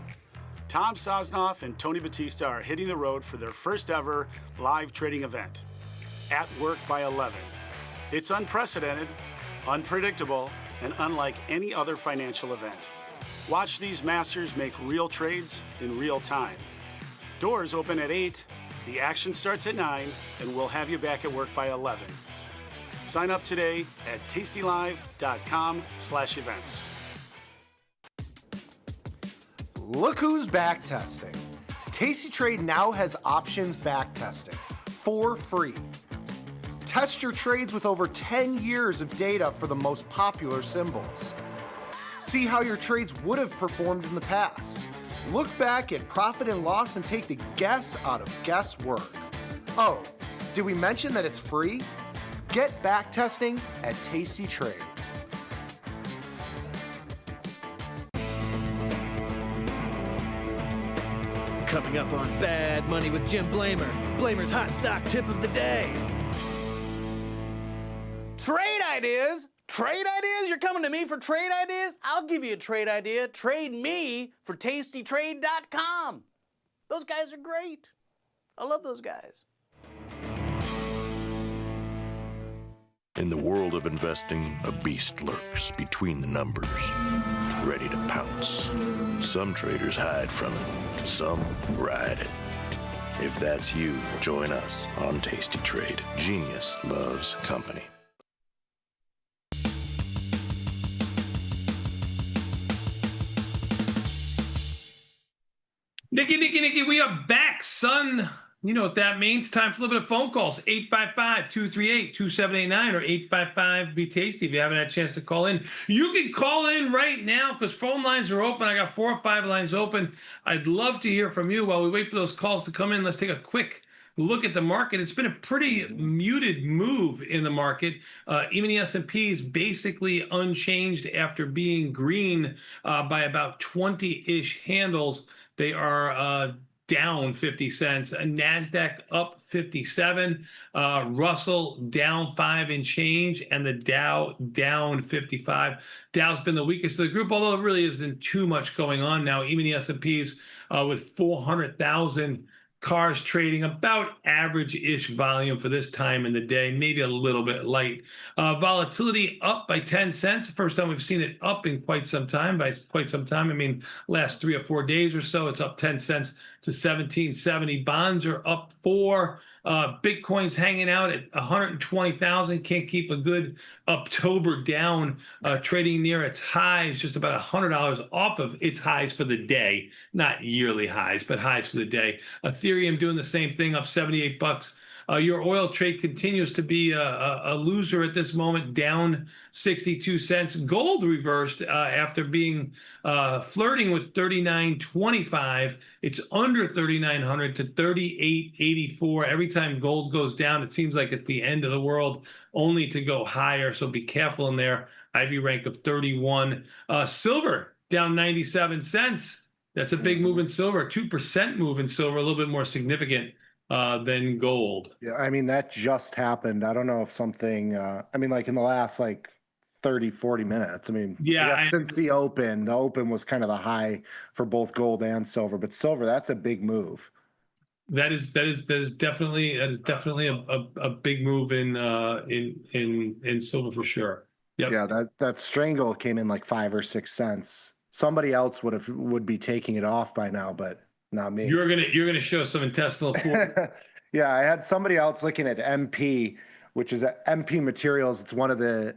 [SPEAKER 17] Tom Sosnoff and Tony Batista are hitting the road for their first ever live trading event, At Work by 11. It's unprecedented, unpredictable, and unlike any other financial event. Watch these masters make real trades in real time. Doors open at 8, the action starts at 9, and we'll have you back at work by 11. Sign up today at tastylive.com/events.
[SPEAKER 3] Look who's back testing. Tasty Trade now has options back testing for free. Test your trades with over 10 years of data for the most popular symbols. See how your trades would have performed in the past. Look back at profit and loss and take the guess out of guesswork. Oh, did we mention that it's free? Get back testing at Tasty Trade.
[SPEAKER 18] Coming up on Bad Money with Jim Blamer. Blamer's hot stock tip of the day.
[SPEAKER 5] Trade ideas? Trade ideas? You're coming to me for trade ideas? I'll give you a trade idea. Trade me for tastytrade.com. Those guys are great. I love those guys.
[SPEAKER 16] In the world of investing, a beast lurks between the numbers, ready to pounce. Some traders hide from it, some ride it. If that's you, join us on Tasty Trade. Genius loves company.
[SPEAKER 2] Nikki, we are back, son. You know what that means. Time for a little bit of phone calls. 855-238-2789 or 855-BE-TASTY if you haven't had a chance to call in. You can call in right now because phone lines are open. I got 4 or 5 lines open. I'd love to hear from you. While we wait for those calls to come in, let's take a quick look at the market. It's been a pretty muted move in the market. Even the S&P is basically unchanged after being green by about 20-ish handles. They are down 50 cents. NASDAQ up 57. Russell down 5 and change. And the Dow down 55. Dow's been the weakest of the group, although it really isn't too much going on now. Even the S&Ps with 400,000 cars trading, about average-ish volume for this time in the day, maybe a little bit light. Volatility up by 10 cents. The first time we've seen it up in quite some time. By quite some time, I mean last 3 or 4 days or so. It's up 10 cents to 17.70. Bonds are up 4. Bitcoin's hanging out at 120,000. Can't keep a good October down, trading near its highs, just about $100 off of its highs for the day, not yearly highs, but highs for the day. Ethereum doing the same thing, up 78 bucks. Your oil trade continues to be a loser at this moment, down 62 cents. Gold reversed after being flirting with 39.25. It's under 3,900 to 38.84. Every time gold goes down, it seems like it's the end of the world, only to go higher. So be careful in there. IV rank of 31. Silver down 97 cents. That's a big move in silver. 2% move in silver, a little bit more significant than gold.
[SPEAKER 3] Yeah, I mean, that just happened. I don't know if something, I mean, like in the last 30, 40 minutes. I mean,
[SPEAKER 2] Yeah,
[SPEAKER 3] I guess since the open was kind of the high for both gold and silver, but silver, that's a big move.
[SPEAKER 2] That is definitely a big move in silver for sure. Yep.
[SPEAKER 3] Yeah, that strangle came in like 5 or 6 cents. Somebody else would be taking it off by now, but not me.
[SPEAKER 2] You're gonna show some intestinal fortitude.
[SPEAKER 3] Yeah, I had somebody else looking at MP, which is MP Materials. It's one of the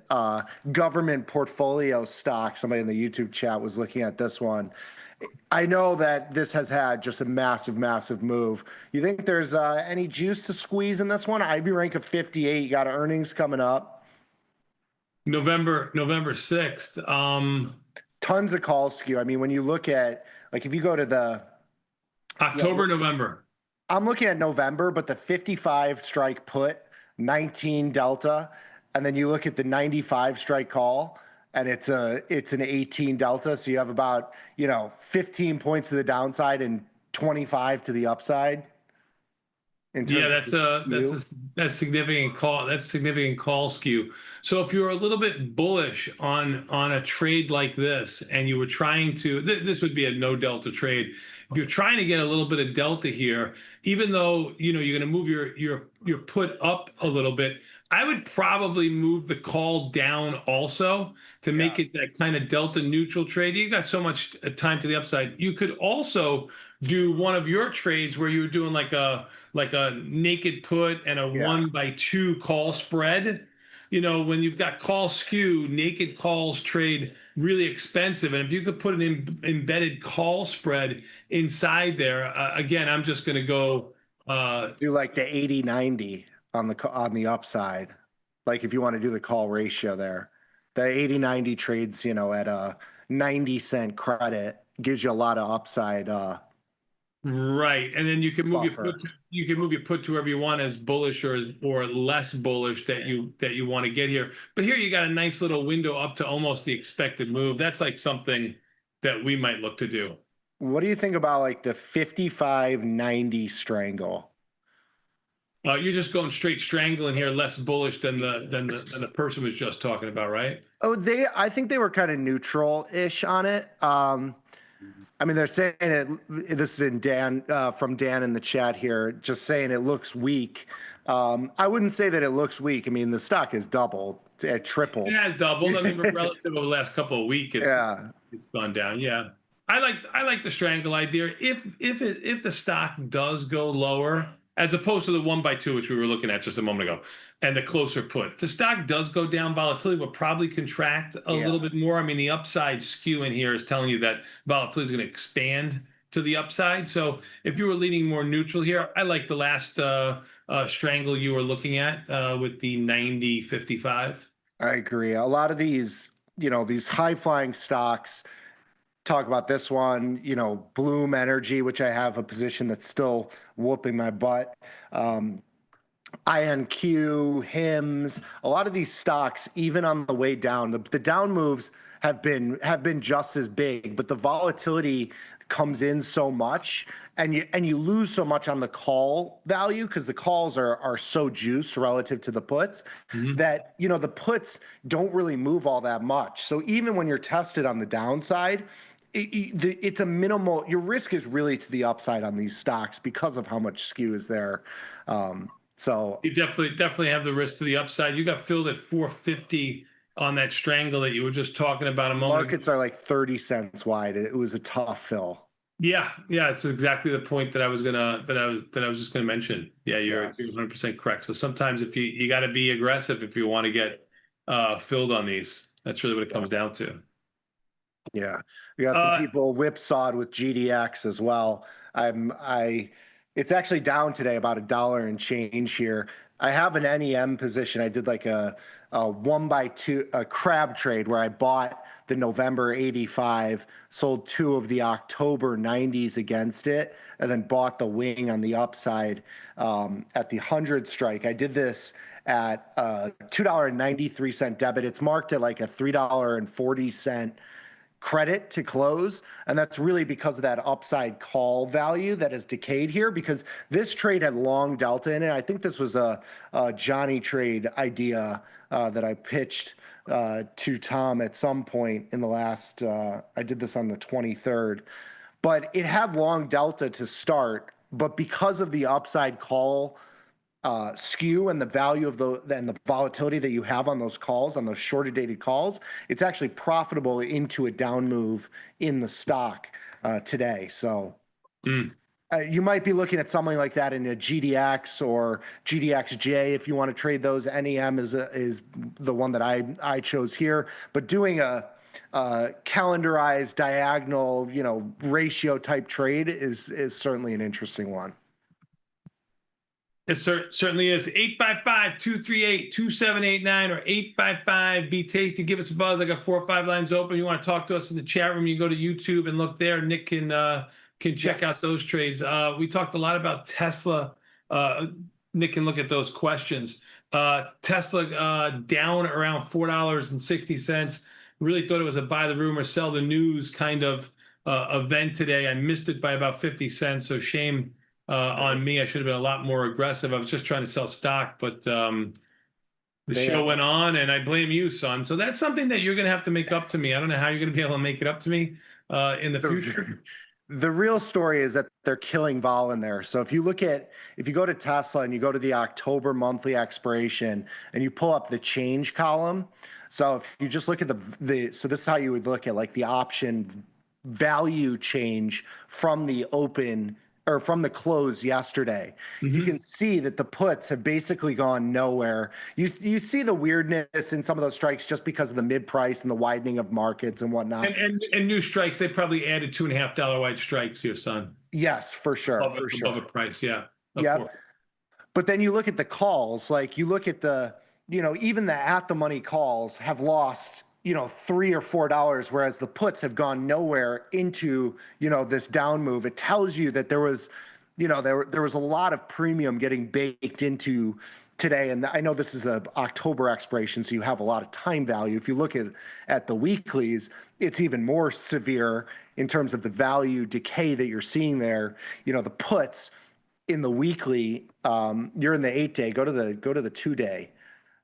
[SPEAKER 3] government portfolio stocks. Somebody in the YouTube chat was looking at this one. I know that this has had just a massive, massive move. You think there's any juice to squeeze in this one? IB rank of 58. You got earnings coming up.
[SPEAKER 2] November 6th.
[SPEAKER 3] Tons of call skew. I mean, when you look at, if you go to the
[SPEAKER 2] October, November.
[SPEAKER 3] I'm looking at November, but the 55 strike put, 19 delta, and then you look at the 95 strike call, and it's an 18 delta. So you have about 15 points to the downside and 25 to the upside.
[SPEAKER 2] Yeah, that's significant call. That's significant call skew. So if you're a little bit bullish on a trade like this, and you were trying to, this would be a no delta trade. If you're trying to get a little bit of delta here, even though you're going to move your put up a little bit, I would probably move the call down also to make it that kind of delta neutral trade. You got so much time to the upside. You could also do one of your trades where you were doing like a naked put and a 1x2 call spread. When you've got call skew, naked calls trade really expensive. And if you could put an embedded call spread inside there, again, I'm just going to go
[SPEAKER 3] do like the 80-90 on the upside. Like if you want to do the call ratio there, the 80-90 trades, at a 90-cent credit gives you a lot of upside.
[SPEAKER 2] Right, and then you can move your put to wherever you want, as bullish or less bullish that you want to get here. But here you got a nice little window up to almost the expected move. That's like something that we might look to do.
[SPEAKER 3] What do you think about like the 55-90 strangle?
[SPEAKER 2] You're just going straight strangling here, less bullish than the person was just talking about, right?
[SPEAKER 3] Oh, I think they were kind of neutral-ish on it. I mean, they're saying it. This is from Dan in the chat here, just saying it looks weak. I wouldn't say that it looks weak. I mean, the stock has doubled, tripled.
[SPEAKER 2] It has doubled. I mean, relative over the last couple of weeks, it's gone down. Yeah, I like the strangle idea. If the stock does go lower, as opposed to the 1x2, which we were looking at just a moment ago, and the closer put, if the stock does go down, volatility will probably contract a little bit more. I mean, the upside skew in here is telling you that volatility is going to expand to the upside. So if you were leaning more neutral here, I like the last strangle you were looking at with the 90-55.
[SPEAKER 3] I agree. A lot of these, these high-flying stocks, talk about this one, Bloom Energy, which I have a position that's still whooping my butt. INQ, HIMS, a lot of these stocks, even on the way down, the down moves have been just as big, but the volatility comes in so much, and you lose so much on the call value because the calls are so juiced relative to the puts that the puts don't really move all that much. So even when you're tested on the downside, it's a minimal. Your risk is really to the upside on these stocks because of how much skew is there. So
[SPEAKER 2] you definitely have the risk to the upside. You got filled at 450 on that strangle that you were just talking about a moment ago.
[SPEAKER 3] Markets are like 30 cents wide. It was a tough fill.
[SPEAKER 2] Yeah, yeah, it's exactly the point that I was just gonna mention. Yeah, you're 100% correct. So sometimes if you got to be aggressive if you want to get filled on these. That's really what it comes down to.
[SPEAKER 4] Yeah, we got some people whipsawed with GDX as well. It's actually down today about $1 and change here. I have an NEM position. I did like a 1x2 a crab trade where I bought the November 85, sold 2 of the October 90s against it, and then bought the wing on the upside at the 100 strike. I did this at $2.93 debit. It's marked at like a $3.40 credit to close, and that's really because of that upside call value that has decayed here, because this trade had long delta in it. I think this was a Johnny trade idea that I pitched to Tom at some point in the last, I did this on the 23rd, but it had long delta to start, but because of the upside call skew and the value of the volatility that you have on those calls, on those shorter dated calls, it's actually profitable into a down move in the stock today. So you might be looking at something like that in a GDX or GDXJ if you want to trade those. NEM is the one that I chose here, but doing a calendarized diagonal, ratio type trade is certainly an interesting one.
[SPEAKER 2] It certainly is. 855-238-2789 or 855-BE-TASTY. Give us a buzz. I got 4 or 5 lines open. You want to talk to us in the chat room, you go to YouTube and look there. Nick can check out those trades. We talked a lot about Tesla. Nick can look at those questions. Tesla down around $4.60. Really thought it was a buy the rumor, sell the news kind of event today. I missed it by about 50 cents, so shame on me. I should have been a lot more aggressive. I was just trying to sell stock, but the show went on, and I blame you, son. So that's something that you're going to have to make up to me. I don't know how you're going to be able to make it up to me in the future.
[SPEAKER 4] The real story is that they're killing vol in there. So if you go to Tesla and you go to the October monthly expiration and you pull up the change column. So if you just look at so this is how you would look at like the option value change from the open or from the close yesterday. You can see that the puts have basically gone nowhere. You see the weirdness in some of those strikes just because of the mid price and the widening of markets and whatnot.
[SPEAKER 2] And new strikes, they probably added $2.50 wide strikes here, son.
[SPEAKER 4] Yes, for sure.
[SPEAKER 2] Above a price, yeah.
[SPEAKER 4] Yeah. But then you look at the calls, like you look at even the at the money calls have lost $3 or $4, whereas the puts have gone nowhere into, this down move. It tells you that there was a lot of premium getting baked into today. And I know this is an October expiration, so you have a lot of time value. If you look at the weeklies, it's even more severe in terms of the value decay that you're seeing there. The puts in the weekly, you're in the 8-day, go to the 2-day.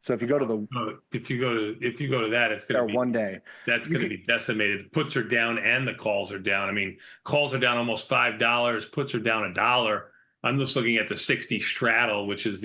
[SPEAKER 4] So if you go to
[SPEAKER 2] if you go to that, it's going to be
[SPEAKER 4] 1 day.
[SPEAKER 2] That's going to be decimated. The puts are down and the calls are down. I mean, calls are down almost $5. Puts are down $1. I'm just looking at the 60 straddle, which was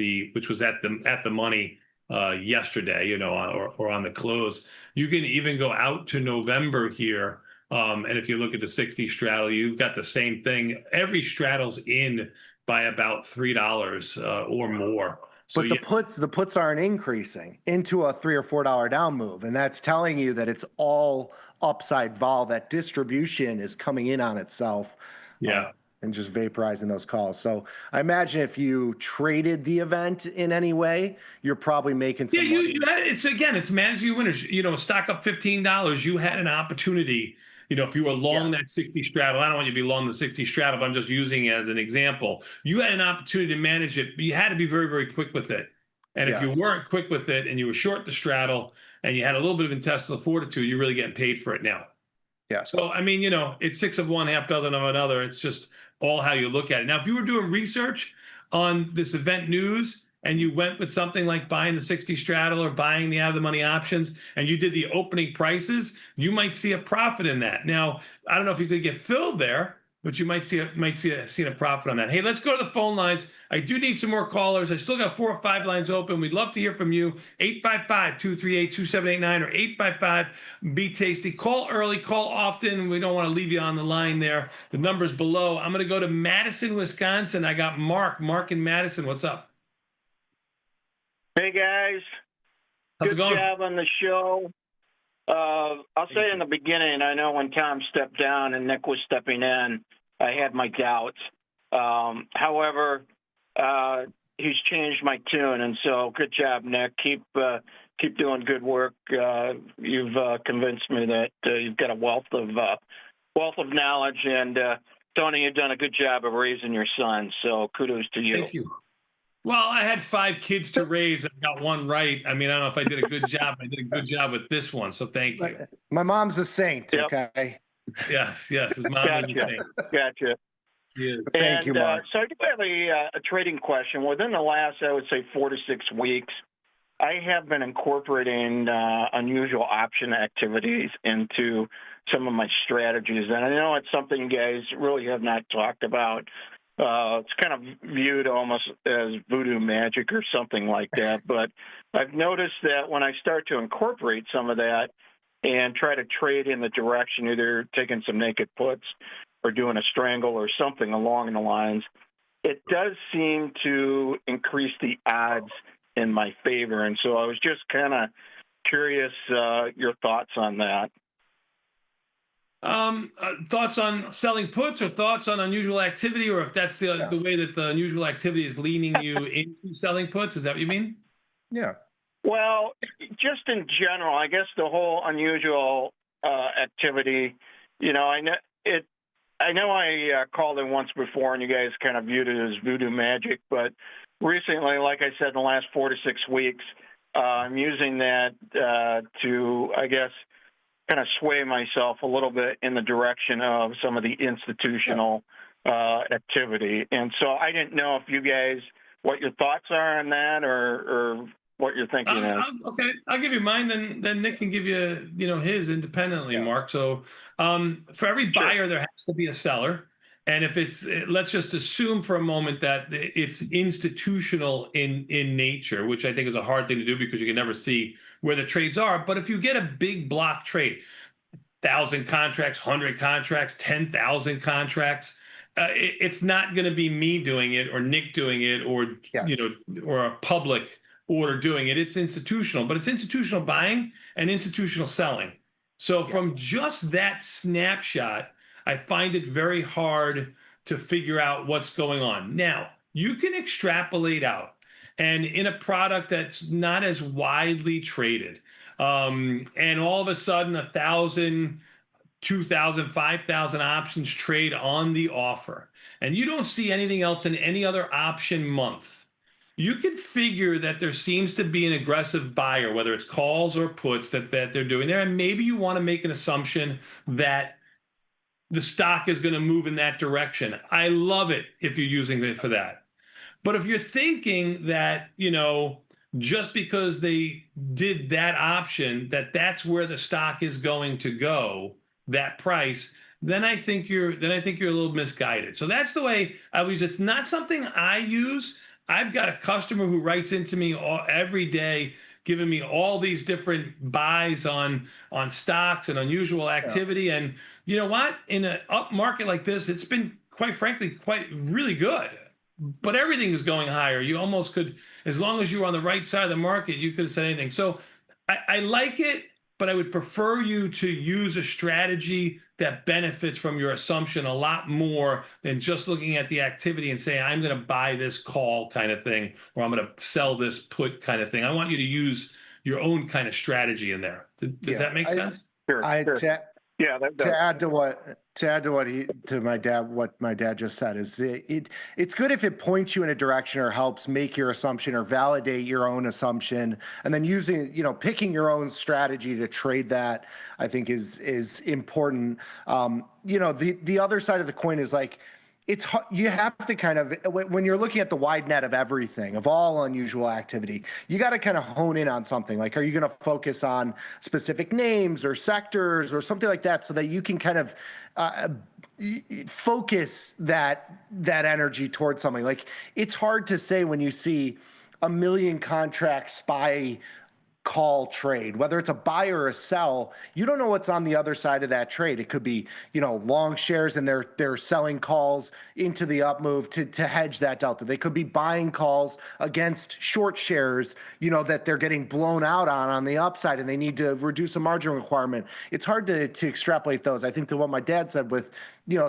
[SPEAKER 2] at the money yesterday, or on the close. You can even go out to November here, and if you look at the 60 straddle, you've got the same thing. Every straddle's in by about $3 or more.
[SPEAKER 4] But the puts aren't increasing into a $3 or $4 down move, and that's telling you that it's all upside vol. That distribution is coming in on itself, and just vaporizing those calls. So I imagine if you traded the event in any way, you're probably making some money.
[SPEAKER 2] It's manage your winners. Stock up $15. You had an opportunity. If you were long that 60 straddle, I don't want you to be long the 60 straddle, but I'm just using it as an example. You had an opportunity to manage it, but you had to be very, very quick with it. And if you weren't quick with it and you were short the straddle and you had a little bit of intestinal fortitude, you're really getting paid for it now.
[SPEAKER 4] Yes.
[SPEAKER 2] So, I mean, it's 6 of one, half dozen of another. It's just all how you look at it. Now, if you were doing research on this event news, and you went with something like buying the 60 straddle or buying the out of the money options, and you did the opening prices, you might see a profit in that. Now, I don't know if you could get filled there, but you might see a profit on that. Hey, let's go to the phone lines. I do need some more callers. I still got 4 or 5 lines open. We'd love to hear from you. 855-238-2789 or 855-BE-TASTY. Call early, call often. We don't want to leave you on the line there. The number's below. I'm going to go to Madison, Wisconsin. I got Mark. Mark in Madison. What's up?
[SPEAKER 9] Hey, guys.
[SPEAKER 2] How's it going?
[SPEAKER 9] Good job on the show. I'll say in the beginning, I know when Tom stepped down and Nick was stepping in, I had my doubts. However, he's changed my tune, and so good job, Nick. Keep doing good work. You've convinced me that you've got a wealth of knowledge, and Tony, you've done a good job of raising your son. So kudos to you.
[SPEAKER 2] Thank you. Well, I had 5 kids to raise. I got 1 right. I mean, I don't know if I did a good job. I did a good job with this one, so thank you.
[SPEAKER 4] My mom's a saint,
[SPEAKER 9] Yep.
[SPEAKER 4] okay?
[SPEAKER 2] Yes, his mom is the same.
[SPEAKER 9] Gotcha.
[SPEAKER 2] She is.
[SPEAKER 4] Thank you, Mark.
[SPEAKER 9] So I do have a trading question. Within the last, I would say, 4 to 6 weeks, I have been incorporating unusual option activities into some of my strategies. And I know it's something you guys really have not talked about. It's kind of viewed almost as voodoo magic or something like that. But I've noticed that when I start to incorporate some of that and try to trade in the direction, either taking some naked puts or doing a strangle or something along the lines, it does seem to increase the odds in my favor. And so I was just kind of curious your thoughts on that.
[SPEAKER 2] Thoughts on selling puts or thoughts on unusual activity, or if that's the way that the unusual activity is leaning you into selling puts? Is that what you mean?
[SPEAKER 4] Yeah.
[SPEAKER 9] Well, just in general, I guess the whole unusual activity, I know I called in once before and you guys kind of viewed it as voodoo magic, but recently, like I said, in the last 4 to 6 weeks, I'm using that to, I guess, kind of sway myself a little bit in the direction of some of the institutional activity. And so I didn't know if you guys, what your thoughts are on that or what you're thinking is.
[SPEAKER 2] Okay, I'll give you mine, then Nick can give you, his independently, Mark. So for every buyer, there has to be a seller. And if let's just assume for a moment that it's institutional in nature, which I think is a hard thing to do because you can never see where the trades are. But if you get a big block trade, 1,000 contracts, 100 contracts, 10,000 contracts, it's not going to be me doing it or Nick doing it or or a public order doing it. It's institutional, but it's institutional buying and institutional selling. So from just that snapshot, I find it very hard to figure out what's going on. Now, you can extrapolate out, and in a product that's not as widely traded, and all of a sudden 1,000, 2,000, 5,000 options trade on the offer, and you don't see anything else in any other option month, you can figure that there seems to be an aggressive buyer, whether it's calls or puts that they're doing there, and maybe you want to make an assumption that the stock is going to move in that direction. I love it if you're using it for that. But if you're thinking that, just because they did that option, that's where the stock is going to go, that price, then I think you're a little misguided. So that's the way I use it. It's not something I use. I've got a customer who writes into me every day, giving me all these different buys on stocks and unusual activity. And you know what? In an up market like this, it's been, quite frankly, really good. But everything is going higher. You almost could, as long as you were on the right side of the market, you could have said anything. So I like it, but I would prefer you to use a strategy that benefits from your assumption a lot more than just looking at the activity and saying, I'm going to buy this call kind of thing, or I'm going to sell this put kind of thing. I want you to use your own kind of strategy in there. Does that make sense?
[SPEAKER 9] Sure. Yeah,
[SPEAKER 4] to add to what my dad just said is it's good if it points you in a direction or helps make your assumption or validate your own assumption, and then picking your own strategy to trade that, I think is important. The other side of the coin is like, you have to kind of, when you're looking at the wide net of everything, of all unusual activity, you got to kind of hone in on something. Like, are you going to focus on specific names or sectors or something like that, so that you can kind of focus that energy towards something? Like, it's hard to say when you see a million contract SPY call trade, whether it's a buy or a sell, you don't know what's on the other side of that trade. It could be, long shares and they're selling calls into the up move to hedge that delta. They could be buying calls against short shares, that they're getting blown out on the upside, and they need to reduce a margin requirement. It's hard to extrapolate those. I think to what my dad said with,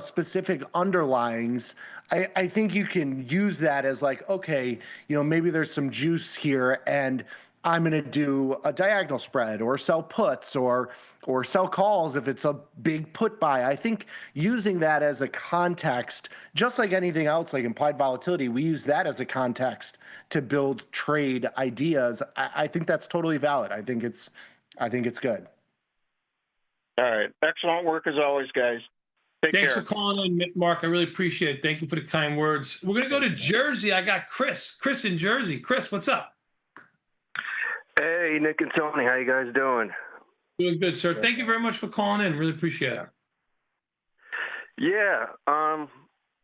[SPEAKER 4] specific underlyings, I think you can use that as like, okay, maybe there's some juice here, and I'm going to do a diagonal spread or sell puts or sell calls if it's a big put buy. I think using that as a context, just like anything else, like implied volatility, we use that as a context to build trade ideas. I think that's totally valid. I think it's good.
[SPEAKER 9] All right. Excellent work as always, guys.
[SPEAKER 2] Thanks for calling in, Mark. I really appreciate it. Thank you for the kind words. We're going to go to Jersey. I got Chris. Chris in Jersey. Chris, what's up?
[SPEAKER 10] Hey, Nick and Tony, how you guys doing?
[SPEAKER 2] Doing good, sir. Thank you very much for calling in. Really appreciate it.
[SPEAKER 10] Yeah,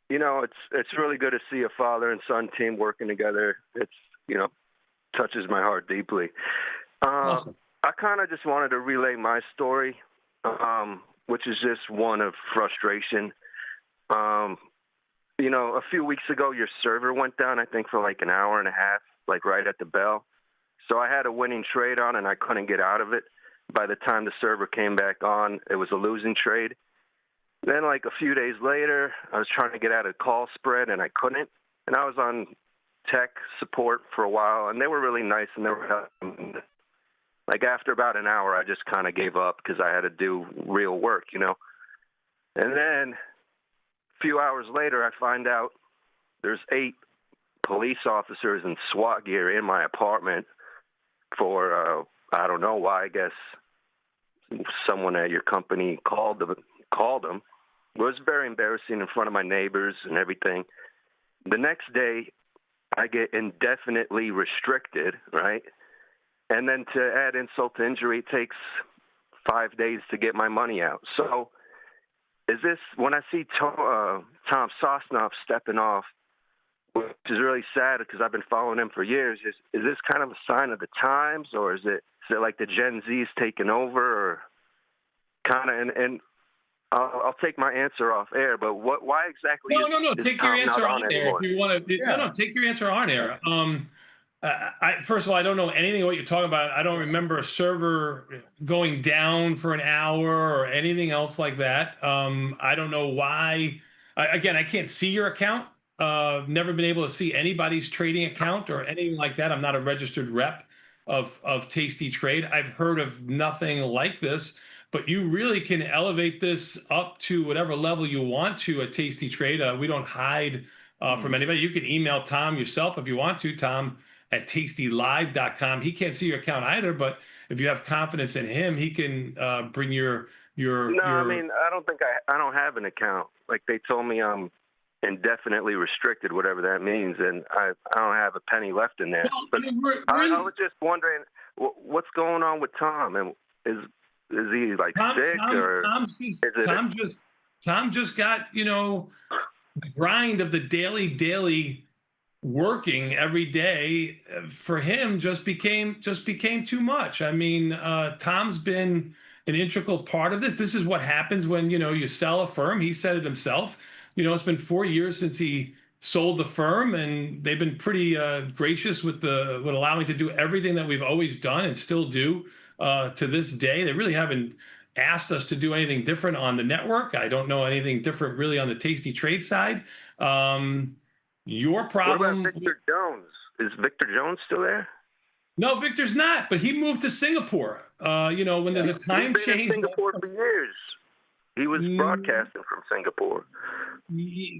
[SPEAKER 10] it's really good to see a father and son team working together. It's touches my heart deeply.
[SPEAKER 2] Awesome.
[SPEAKER 10] I kind of just wanted to relay my story, which is just one of frustration. A few weeks ago, your server went down, I think, for like an hour and a half, like right at the bell. So I had a winning trade on, and I couldn't get out of it. By the time the server came back on, it was a losing trade. Then, like a few days later, I was trying to get out of call spread, and I couldn't. And I was on tech support for a while, and they were really nice, and they were like after about an hour, I just kind of gave up because I had to do real work, And then a few hours later, I find out there's 8 police officers in SWAT gear in my apartment for I don't know why. I guess someone at your company called them. It was very embarrassing in front of my neighbors and everything. The next day, I get indefinitely restricted, right? And then to add insult to injury, it takes 5 days to get my money out. So is this, when I see Tom Sosnoff stepping off, which is really sad because I've been following him for years, is this kind of a sign of the times, or is it like the Gen Z's taking over, or kind of, and I'll take my answer off air, but why exactly?
[SPEAKER 2] No. Take your answer on air if you want to.
[SPEAKER 4] Yeah.
[SPEAKER 2] No, take your answer on air. First of all, I don't know anything what you're talking about. I don't remember a server going down for an hour or anything else like that. I don't know why. Again, I can't see your account. Never been able to see anybody's trading account or anything like that. I'm not a registered rep of Tasty Trade. I've heard of nothing like this, but you really can elevate this up to whatever level you want to at Tasty Trade. We don't hide from anybody. You can email Tom yourself if you want to, Tom@tastylive.com. He can't see your account either, but if you have confidence in him, he can bring your.
[SPEAKER 10] I mean, I don't think I don't have an account. Like they told me I'm indefinitely restricted, whatever that means, and I don't have a penny left in there.
[SPEAKER 2] Well,
[SPEAKER 10] but
[SPEAKER 2] I mean,
[SPEAKER 10] I was just wondering what's going on with Tom, and is he like sick or
[SPEAKER 2] Tom just got the grind of the daily working every day for him just became too much. I mean, Tom's been an integral part of this. This is what happens when you sell a firm. He said it himself. It's been 4 years since he sold the firm, and they've been pretty gracious with allowing to do everything that we've always done and still do to this day. They really haven't asked us to do anything different on the network. I don't know anything different really on the Tasty Trade side. Your problem.
[SPEAKER 10] What about Victor Jones? Is Victor Jones still there?
[SPEAKER 2] No, Victor's not, but he moved to Singapore. When there's a time
[SPEAKER 10] He's been
[SPEAKER 2] change.
[SPEAKER 10] in Singapore for years. He was broadcasting from Singapore.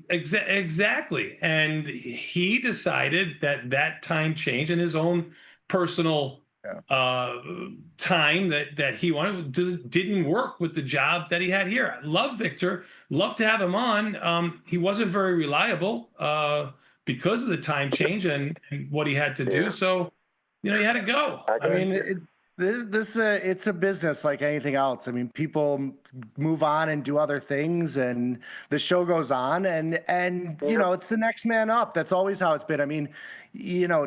[SPEAKER 2] Exactly. And he decided that time change and his own personal time that he wanted didn't work with the job that he had here. I love Victor, love to have him on. He wasn't very reliable because of the time change and what he had to do. So, he had to go.
[SPEAKER 4] I mean, it's a business like anything else. I mean, people move on and do other things, and the show goes on, and it's the next man up. That's always how it's been. I mean,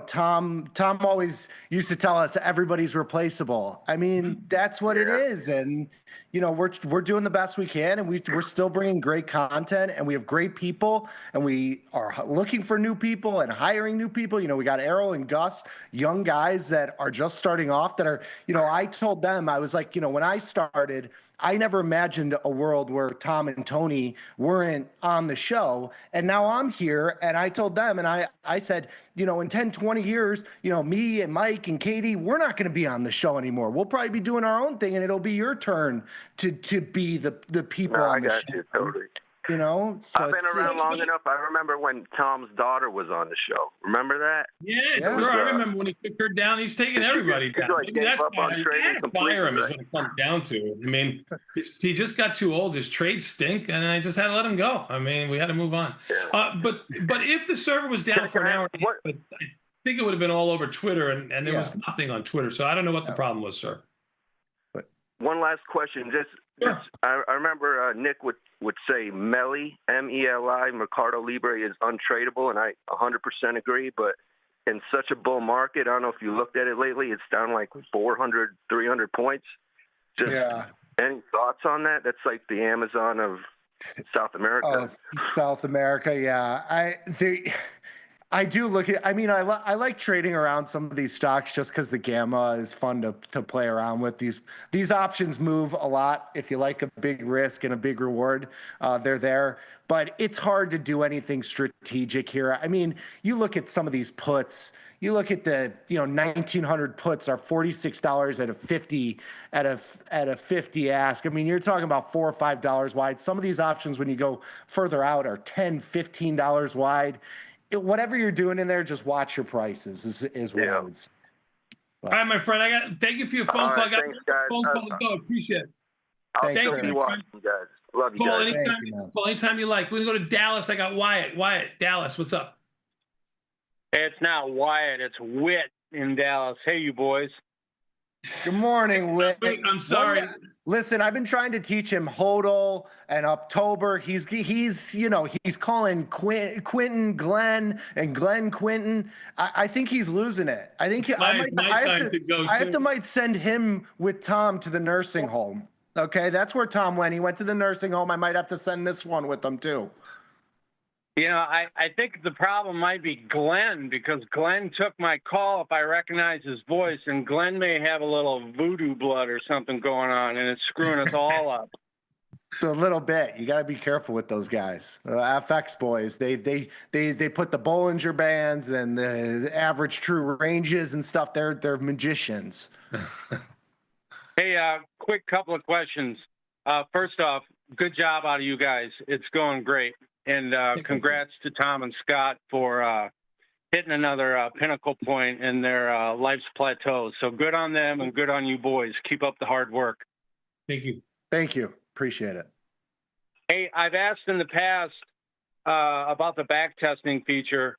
[SPEAKER 4] Tom always used to tell us everybody's replaceable. I mean, that's what it is, and we're doing the best we can, and we're still bringing great content, and we have great people, and we are looking for new people and hiring new people. We got Errol and Gus, young guys that are just starting off that are, I told them, I was like, when I started, I never imagined a world where Tom and Tony weren't on the show. And now I'm here, and I told them, and I said, in 10, 20 years, me and Mike and Katie, we're not going to be on the show anymore. We'll probably be doing our own thing, and it'll be your turn to be the people on the show.
[SPEAKER 10] I got you, totally.
[SPEAKER 4] So
[SPEAKER 10] I've been around long enough. I remember when Tom's daughter was on the show. Remember that?
[SPEAKER 2] Yeah, sure. I remember when he took her down. He's taking everybody down. Maybe that's why you had to fire him is what it comes down to. I mean, he just got too old. His trades stink, and I just had to let him go. I mean, we had to move on. But if the server was down for an hour, I think it would have been all over Twitter, and there was nothing on Twitter. So I don't know what the problem was, sir.
[SPEAKER 10] One last question. I remember Nick would say Meli, M-E-L-I, Mercado Libre is untradeable, and I 100% agree. But in such a bull market, I don't know if you looked at it lately, it's down like 400, 300 points. Any thoughts on that? That's like the Amazon of South America.
[SPEAKER 4] South America, yeah. I do look at. I mean, I like trading around some of these stocks just because the gamma is fun to play around with. These options move a lot. If you like a big risk and a big reward, they're there. But it's hard to do anything strategic here. I mean, you look at some of these puts. You look at the 1,900 puts are $46 at a 50 ask. I mean, you're talking about $4 or $5 wide. Some of these options, when you go further out, are $10, $15 wide. Whatever you're doing in there, just watch your prices is what I would say.
[SPEAKER 2] All right, my friend. Thank you for your phone call. I got a phone call to go. Appreciate it.
[SPEAKER 10] Thank you, guys. Love you
[SPEAKER 2] Call
[SPEAKER 10] guys.
[SPEAKER 2] anytime you like. We're gonna go to Dallas. I got Wyatt. Wyatt, Dallas, what's up?
[SPEAKER 11] It's not Wyatt. It's Whit in Dallas. Hey, you boys.
[SPEAKER 4] Good morning, Whit.
[SPEAKER 2] I'm sorry.
[SPEAKER 4] Listen, I've been trying to teach him HODL and October. He's calling Quentin Glenn and Glenn Quentin. I think he's losing it. I think I might send him with Tom to the nursing home. Okay, that's where Tom went. He went to the nursing home. I might have to send this one with him too.
[SPEAKER 11] I think the problem might be Glenn, because Glenn took my call if I recognize his voice, and Glenn may have a little voodoo blood or something going on, and it's screwing us all up.
[SPEAKER 4] A little bit. You got to be careful with those guys. FX boys, they put the Bollinger Bands and the average true ranges and stuff. They're magicians.
[SPEAKER 11] Hey, quick couple of questions. First off, good job out of you guys. It's going great. And congrats to Tom and Scott for hitting another pinnacle point in their life's plateau. So good on them and good on you boys. Keep up the hard work.
[SPEAKER 2] Thank you.
[SPEAKER 4] Thank you. Appreciate it.
[SPEAKER 11] Hey, I've asked in the past about the back testing feature.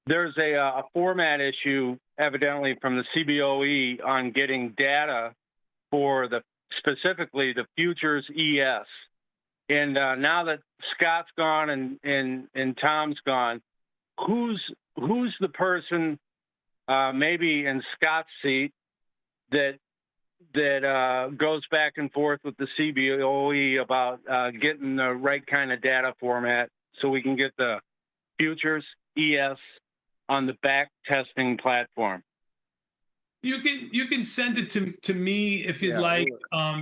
[SPEAKER 11] There's a format issue, evidently, from the CBOE on getting data for specifically the futures ES. And now that Scott's gone and Tom's gone, who's the person, maybe in Scott's seat, that goes back and forth with the CBOE about getting the right kind of data format so we can get the futures ES on the back testing platform?
[SPEAKER 2] You can send it to me if you'd like.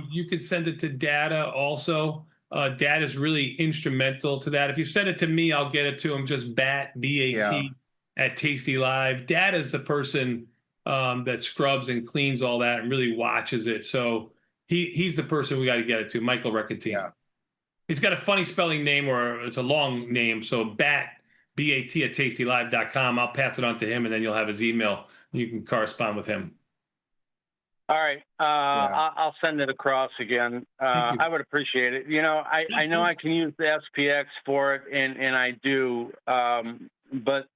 [SPEAKER 2] You can send it to Data also. Data is really instrumental to that. If you send it to me, I'll get it to him. Just B-A-T at Tastylive. Data is the person that scrubs and cleans all that and really watches it. So he's the person we got to get it to. Michael Recantine. Yeah. He's got a funny spelling name, or it's a long name. So B-A-T at tastylive.com. I'll pass it on to him, and then you'll have his email. And you can correspond with him.
[SPEAKER 11] All right. I'll send it across again. I would appreciate it. You know, I know I can use the SPX for it, and I do. But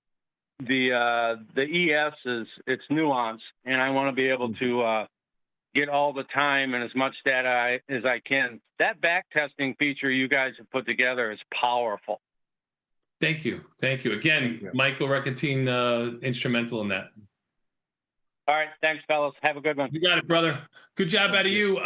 [SPEAKER 11] the ES it's nuanced, and I want to be able to get all the time and as much data as I can. That back testing feature you guys have put together is powerful.
[SPEAKER 2] Thank you. Thank you. Again, Michael Recantine, instrumental in that.
[SPEAKER 11] All right. Thanks, fellas. Have a good one.
[SPEAKER 2] You got it, brother. Good job out of you.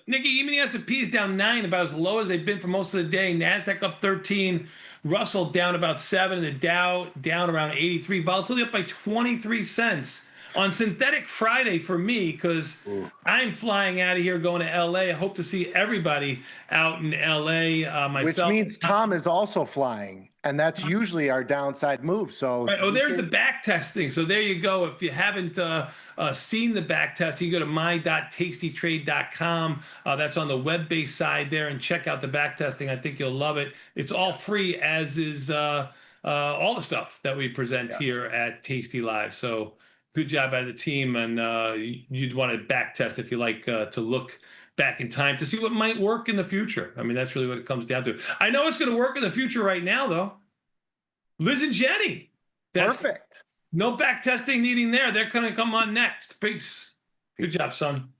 [SPEAKER 2] Nikki, even the S&P is down 9, about as low as they've been for most of the day. NASDAQ up 13. Russell down about 7. And the Dow down around 83. Volatility up by 23 cents. On Synthetic Friday for me, because I'm flying out of here going to L.A. I hope to see everybody out in L.A. Myself.
[SPEAKER 3] Which means Tom is also flying, and that's usually our downside move. So
[SPEAKER 2] right. Oh, there's the back testing. So there you go. If you haven't seen the back test, you go to my.tastytrade.com. That's on the web-based side there, and check out the back testing. I think you'll love it. It's all free, as is all the stuff that we present here at Tastylive. So good job out of the team, and you'd want to back test if you like to look back in time to see what might work in the future. I mean, that's really what it comes down to. I know it's going to work in the future right now, though. Liz and Jenny. That's
[SPEAKER 3] perfect.
[SPEAKER 2] No back testing needing there. They're going to come on next. Peace. Good job, son.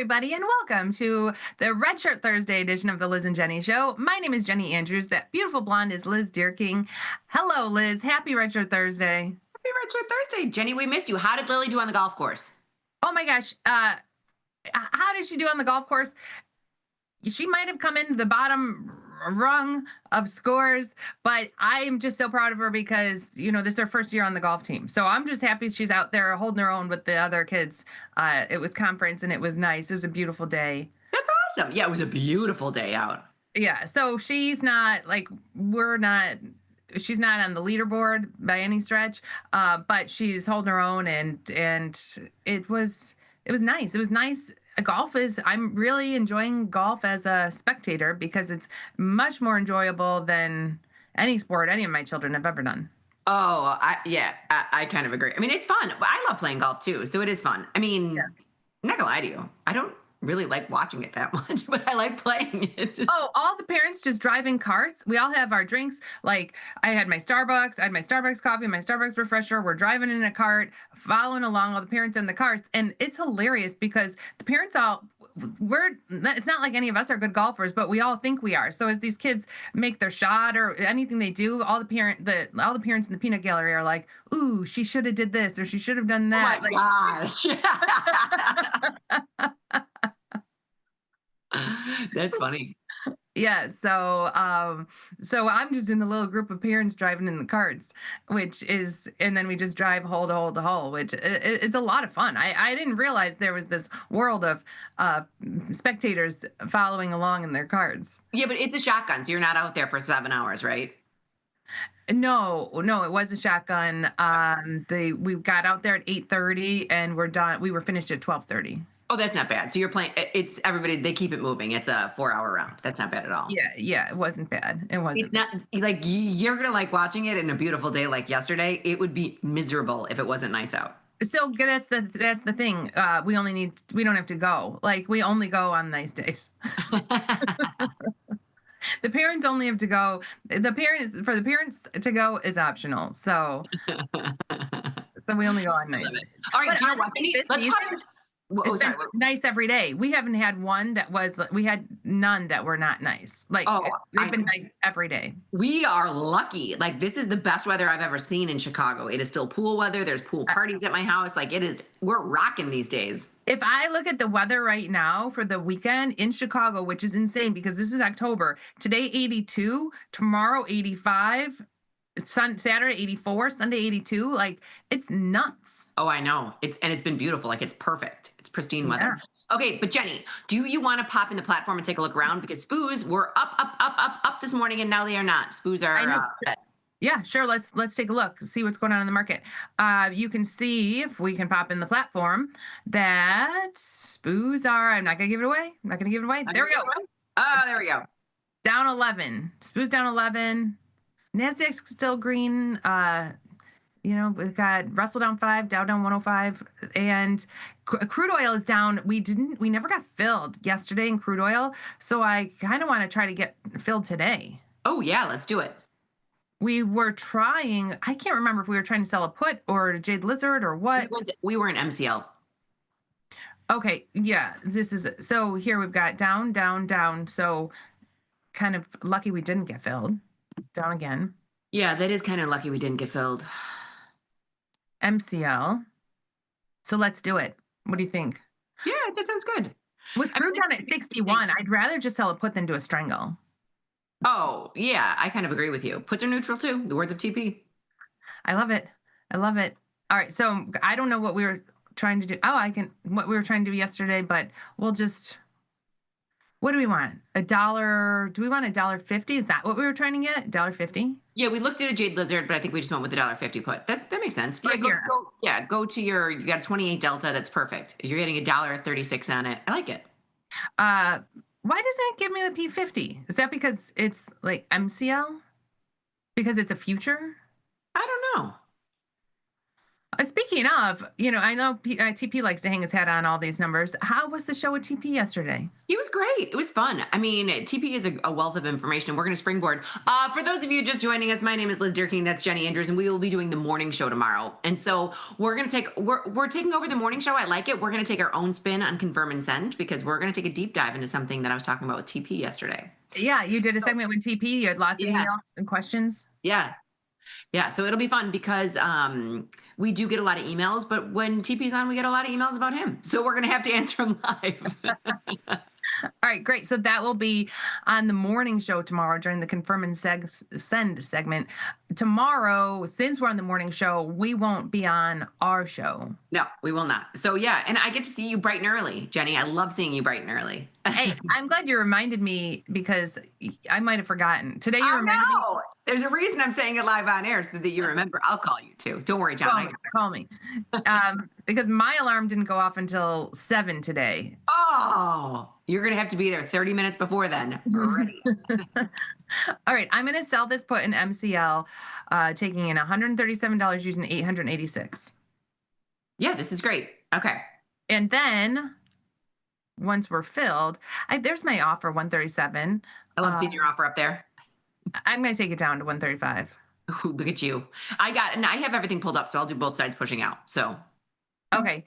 [SPEAKER 15] everybody, and welcome to the Red Shirt Thursday edition of the Liz and Jenny Show. My name is Jenny Andrews. That beautiful blonde is Liz Deerking. Hello, Liz. Happy Red Shirt Thursday.
[SPEAKER 19] Happy Red Shirt Thursday. Jenny, we missed you. How did Lily do on the golf course?
[SPEAKER 15] Oh my gosh. How did she do on the golf course? She might have come into the bottom rung of scores, but I am just so proud of her because, this is her first year on the golf team. So I'm just happy she's out there holding her own with the other kids. It was conference and it was nice. It was a beautiful day.
[SPEAKER 19] That's awesome. Yeah, it was a beautiful day out.
[SPEAKER 15] Yeah. So she's not she's not on the leaderboard by any stretch, but she's holding her own and it was nice. It was nice. I'm really enjoying golf as a spectator because it's much more enjoyable than any sport any of my children have ever done.
[SPEAKER 19] Oh, I kind of agree. I mean, it's fun. I love playing golf too, so it is fun. I mean, I'm not gonna lie to you. I don't really like watching it that much, but I like playing it.
[SPEAKER 15] Oh, all the parents just driving carts. We all have our drinks. Like I had my Starbucks coffee, my Starbucks refresher. We're driving in a cart, following along, all the parents in the carts. And it's hilarious because the parents it's not like any of us are good golfers, but we all think we are. So as these kids make their shot or anything they do, all the parents in the peanut gallery are like, ooh, she should have did this or she should have done that.
[SPEAKER 19] Oh my gosh. That's funny.
[SPEAKER 15] Yeah, so I'm just in the little group of parents driving in the carts, and then we just drive hole to hole to hole, which it's a lot of fun. I didn't realize there was this world of spectators following along in their carts.
[SPEAKER 19] Yeah, but it's a shotgun, so you're not out there for 7 hours, right?
[SPEAKER 15] No, it was a shotgun. We got out there at 8:30 and we're done. We were finished at 12:30.
[SPEAKER 19] Oh, that's not bad. So you're playing, it's everybody, they keep it moving. It's a 4-hour round. That's not bad at all.
[SPEAKER 15] Yeah, it wasn't bad. It wasn't.
[SPEAKER 19] It's not like you're going to like watching it in a beautiful day like yesterday. It would be miserable if it wasn't nice out.
[SPEAKER 15] So that's the thing. We don't have to go. Like we only go on nice days. The parents only have to go. For the parents to go is optional. So we only go on nice days.
[SPEAKER 19] All right, do you know what?
[SPEAKER 15] It's been nice every day. We haven't had we had none that were not nice. Like they've been nice every day.
[SPEAKER 19] We are lucky. Like this is the best weather I've ever seen in Chicago. It is still pool weather. There's pool parties at my house. Like we're rocking these days.
[SPEAKER 15] If I look at the weather right now for the weekend in Chicago, which is insane because this is October, today 82, tomorrow 85, Saturday 84, Sunday 82, like it's nuts.
[SPEAKER 19] Oh, I know. It's been beautiful. Like it's perfect. It's pristine weather. Yeah. Okay, but Jenny, do you want to pop in the platform and take a look around? Because spoos were up this morning and now they are not. Spoos are
[SPEAKER 15] yeah, sure. Let's take a look, see what's going on in the market. You can see if we can pop in the platform that spoos are, I'm not going to give it away. There we go.
[SPEAKER 19] Oh, there we go.
[SPEAKER 15] Down 11. Spoos down 11. NASDAQ's still green. We've got Russell down 5, Dow down 105, and crude oil is down. We never got filled yesterday in crude oil, so I kind of want to try to get filled today.
[SPEAKER 19] Oh yeah, let's do it.
[SPEAKER 15] We were trying. I can't remember if we were trying to sell a put or a Jade Lizard or what.
[SPEAKER 19] We were in MCL.
[SPEAKER 15] Okay, yeah. So here we've got down, down, down. So kind of lucky we didn't get filled. Down again.
[SPEAKER 19] Yeah, that is kind of lucky we didn't get filled.
[SPEAKER 15] MCL. So let's do it. What do you think?
[SPEAKER 19] Yeah, that sounds good.
[SPEAKER 15] With crude down at 61, I'd rather just sell a put than do a strangle.
[SPEAKER 19] Oh, yeah, I kind of agree with you. Puts are neutral too, the words of TP.
[SPEAKER 15] I love it. All right, so I don't know what we were trying to do. What we were trying to do yesterday, but we'll just, what do we want? $1? Do we want $1.50? Is that what we were trying to get? $1.50?
[SPEAKER 19] Yeah, we looked at a Jade Lizard, but I think we just went with the $1.50 put. That makes sense. Yeah, go to you got a 28 Delta. That's perfect. You're getting $1.36 on it. I like it.
[SPEAKER 15] Why doesn't it give me the P50? Is that because it's like MCL? Because it's a future?
[SPEAKER 19] I don't know.
[SPEAKER 15] Speaking of, I know TP likes to hang his hat on all these numbers. How was the show with TP yesterday?
[SPEAKER 19] It was great. It was fun. I mean, TP is a wealth of information. We're going to springboard. For those of you just joining us, my name is Liz Deerking. That's Jenny Andrews, and we will be doing the morning show tomorrow. And so we're taking over the morning show. I like it. We're going to take our own spin on confirm and send because we're going to take a deep dive into something that I was talking about with TP yesterday.
[SPEAKER 15] Yeah, you did a segment with TP. You had lots of emails and questions.
[SPEAKER 19] Yeah. Yeah, so it'll be fun because we do get a lot of emails, but when TP's on, we get a lot of emails about him. So we're going to have to answer them live.
[SPEAKER 15] All right, great. So that will be on the morning show tomorrow during the confirm and send segment. Tomorrow, since we're on the morning show, we won't be on our show.
[SPEAKER 19] No, we will not. So yeah, and I get to see you bright and early, Jenny. I love seeing you bright and early.
[SPEAKER 15] Hey, I'm glad you reminded me because I might have forgotten. Today you reminded me.
[SPEAKER 19] There's a reason I'm saying it live on air so that you remember. I'll call you too. Don't worry, John.
[SPEAKER 15] Call me. Because my alarm didn't go off until 7 today.
[SPEAKER 19] Oh, you're going to have to be there 30 minutes before then. Ready.
[SPEAKER 15] All right. I'm going to sell this put in MCL, taking in $137 using 886.
[SPEAKER 19] Yeah, this is great. Okay.
[SPEAKER 15] And then once we're filled, there's my offer, 137.
[SPEAKER 19] I love seeing your offer up there.
[SPEAKER 15] I'm going to take it down to 135.
[SPEAKER 19] Ooh, look at you. I have everything pulled up, so I'll do both sides pushing out. So.
[SPEAKER 15] Okay.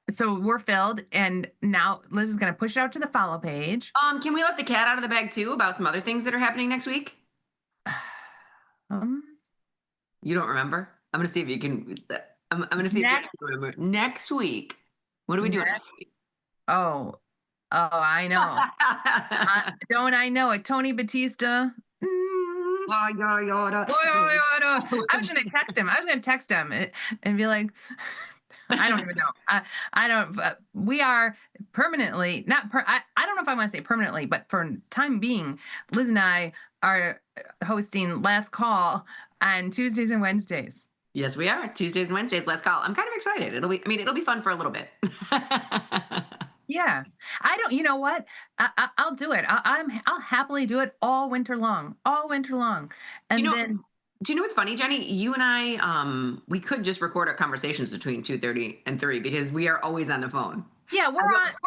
[SPEAKER 15] So we're filled, and now Liz is going to push it out to the follow page.
[SPEAKER 19] Can we let the cat out of the bag too about some other things that are happening next week? You don't remember? I'm going to see if you can. I'm going to see if you can remember. Next week. What are we doing next week?
[SPEAKER 15] Oh, I know. Don't I know it? Tony Batista. I was going to text him. And be like, I don't even know. I don't. We are permanently I don't know if I want to say permanently, but for time being, Liz and I are hosting Last Call on Tuesdays and Wednesdays.
[SPEAKER 19] Yes, we are. Tuesdays and Wednesdays. Last Call. I'm kind of excited. It'll be fun for a little bit.
[SPEAKER 15] Yeah, you know what? I'll do it. I'll happily do it all winter long. And then.
[SPEAKER 19] Do you know what's funny, Jenny? You and I, we could just record our conversations between 2:30 and 3 because we are always on the phone.
[SPEAKER 15] Yeah,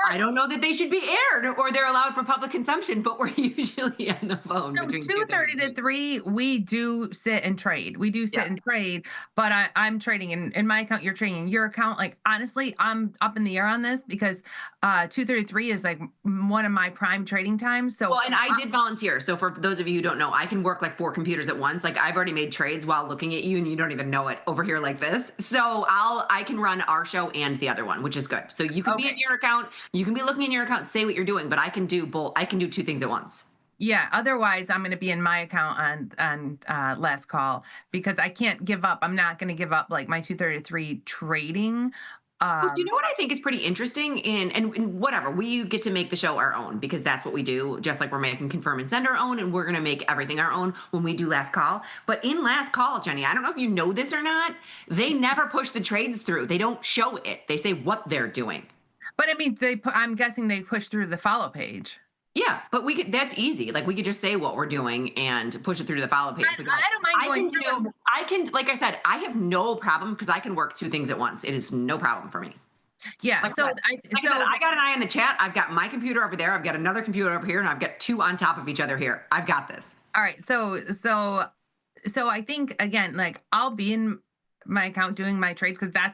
[SPEAKER 19] I don't know that they should be aired or they're allowed for public consumption, but we're usually on the phone.
[SPEAKER 15] So
[SPEAKER 19] between
[SPEAKER 15] 2:30 to 3, we do sit and trade. But I'm trading in my account. You're trading in your account. Like, honestly, I'm up in the air on this because 2:33 is like one of my prime trading times. So,
[SPEAKER 19] well, and I did volunteer. So for those of you who don't know, I can work like 4 computers at once. Like, I've already made trades while looking at you and you don't even know it over here like this. So I can run our show and the other one, which is good. So you can be in your account. You can be looking in your account, say what you're doing, but I can do both. I can do 2 things at once.
[SPEAKER 15] Yeah. Otherwise, I'm going to be in my account on Last Call because I can't give up. I'm not going to give up like my 2:33 trading.
[SPEAKER 19] Well, do you know what I think is pretty interesting? And whatever, we get to make the show our own because that's what we do. Just like we're making confirm and send our own, and we're going to make everything our own when we do Last Call. But in Last Call, Jenny, I don't know if you know this or not, they never push the trades through. They don't show it. They say what they're doing.
[SPEAKER 15] But I mean, I'm guessing they push through the follow page.
[SPEAKER 19] Yeah, but that's easy. Like, we could just say what we're doing and push it through to the follow page.
[SPEAKER 15] I don't mind going
[SPEAKER 19] I can, like I said, I have no problem because I can work 2 things at once. It is no problem for me.
[SPEAKER 15] Yeah.
[SPEAKER 19] Like I said, I got an eye on the chat. I've got my computer over there. I've got another computer over here, and I've got 2 on top of each other here. I've got this.
[SPEAKER 15] All right. So I think, again, like, I'll be in my account doing my trades because that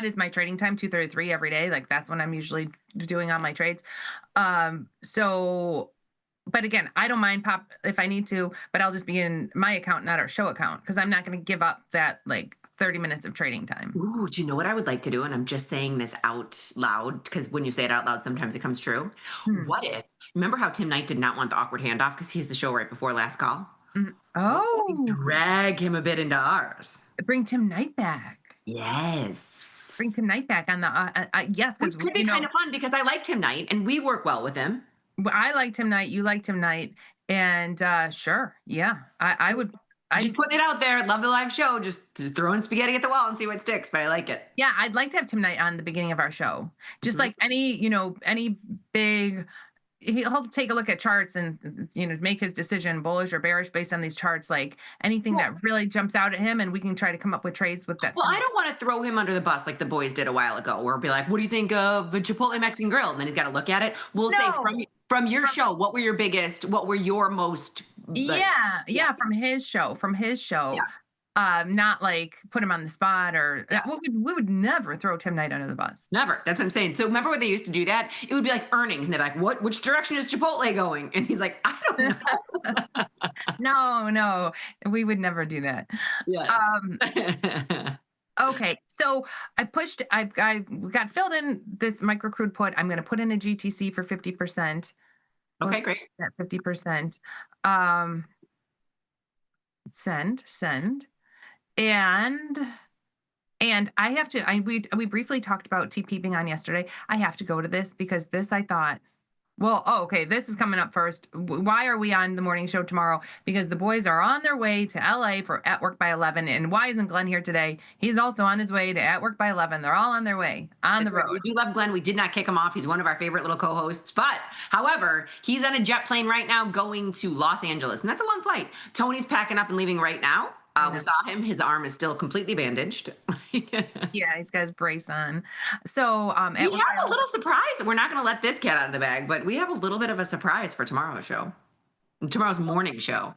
[SPEAKER 15] is my trading time, 2:33 every day. Like, that's when I'm usually doing all my trades. But again, I don't mind pop if I need to, but I'll just be in my account, not our show account, because I'm not going to give up that like 30 minutes of trading time.
[SPEAKER 19] Ooh, do you know what I would like to do? And I'm just saying this out loud because when you say it out loud, sometimes it comes true. What if, remember how Tim Knight did not want the awkward handoff because he's the show right before Last Call?
[SPEAKER 15] Oh.
[SPEAKER 19] Drag him a bit into ours.
[SPEAKER 15] Bring Tim Knight back.
[SPEAKER 19] Yes.
[SPEAKER 15] Bring Tim Knight back on the, yes.
[SPEAKER 19] Which could be kind of fun because I like Tim Knight and we work well with him.
[SPEAKER 15] I like Tim Knight. You like Tim Knight. And sure. Yeah. I would.
[SPEAKER 19] Just putting it out there. Love the live show. Just throwing spaghetti at the wall and see what sticks, but I like it.
[SPEAKER 15] Yeah. I'd like to have Tim Knight on the beginning of our show. Just like any big he'll take a look at charts and make his decision bullish or bearish based on these charts, like anything that really jumps out at him, and we can try to come up with trades with that.
[SPEAKER 19] Well, I don't want to throw him under the bus like the boys did a while ago, where we'll be like, what do you think of the Chipotle Mexican Grill? And then he's got to look at it. We'll say from your show, what were your most
[SPEAKER 15] from his show. Not like put him on the spot or we would never throw Tim Knight under the bus.
[SPEAKER 19] Never. That's what I'm saying. So remember when they used to do that? It would be like earnings, and they're like, which direction is Chipotle going? And he's like, I don't
[SPEAKER 15] know. No, we would never do that.
[SPEAKER 19] Yes.
[SPEAKER 15] Okay, so I got filled in this micro crude put. I'm going to put in a GTC for 50%.
[SPEAKER 19] Okay, great.
[SPEAKER 15] At 50%. Send. And I have to, we briefly talked about TP being on yesterday. I have to go to this because this I thought, this is coming up first. Why are we on the morning show tomorrow? Because the boys are on their way to LA for At Work by 11. And why isn't Glenn here today? He's also on his way to At Work by 11. They're all on their way on the road.
[SPEAKER 19] We do love Glenn. We did not kick him off. He's one of our favorite little co-hosts. But however, he's on a jet plane right now going to Los Angeles. And that's a long flight. Tony's packing up and leaving right now. We saw him. His arm is still completely bandaged.
[SPEAKER 15] Yeah, he's got his brace on. So
[SPEAKER 19] we have a little surprise. We're not going to let this cat out of the bag, but we have a little bit of a surprise for tomorrow's morning show.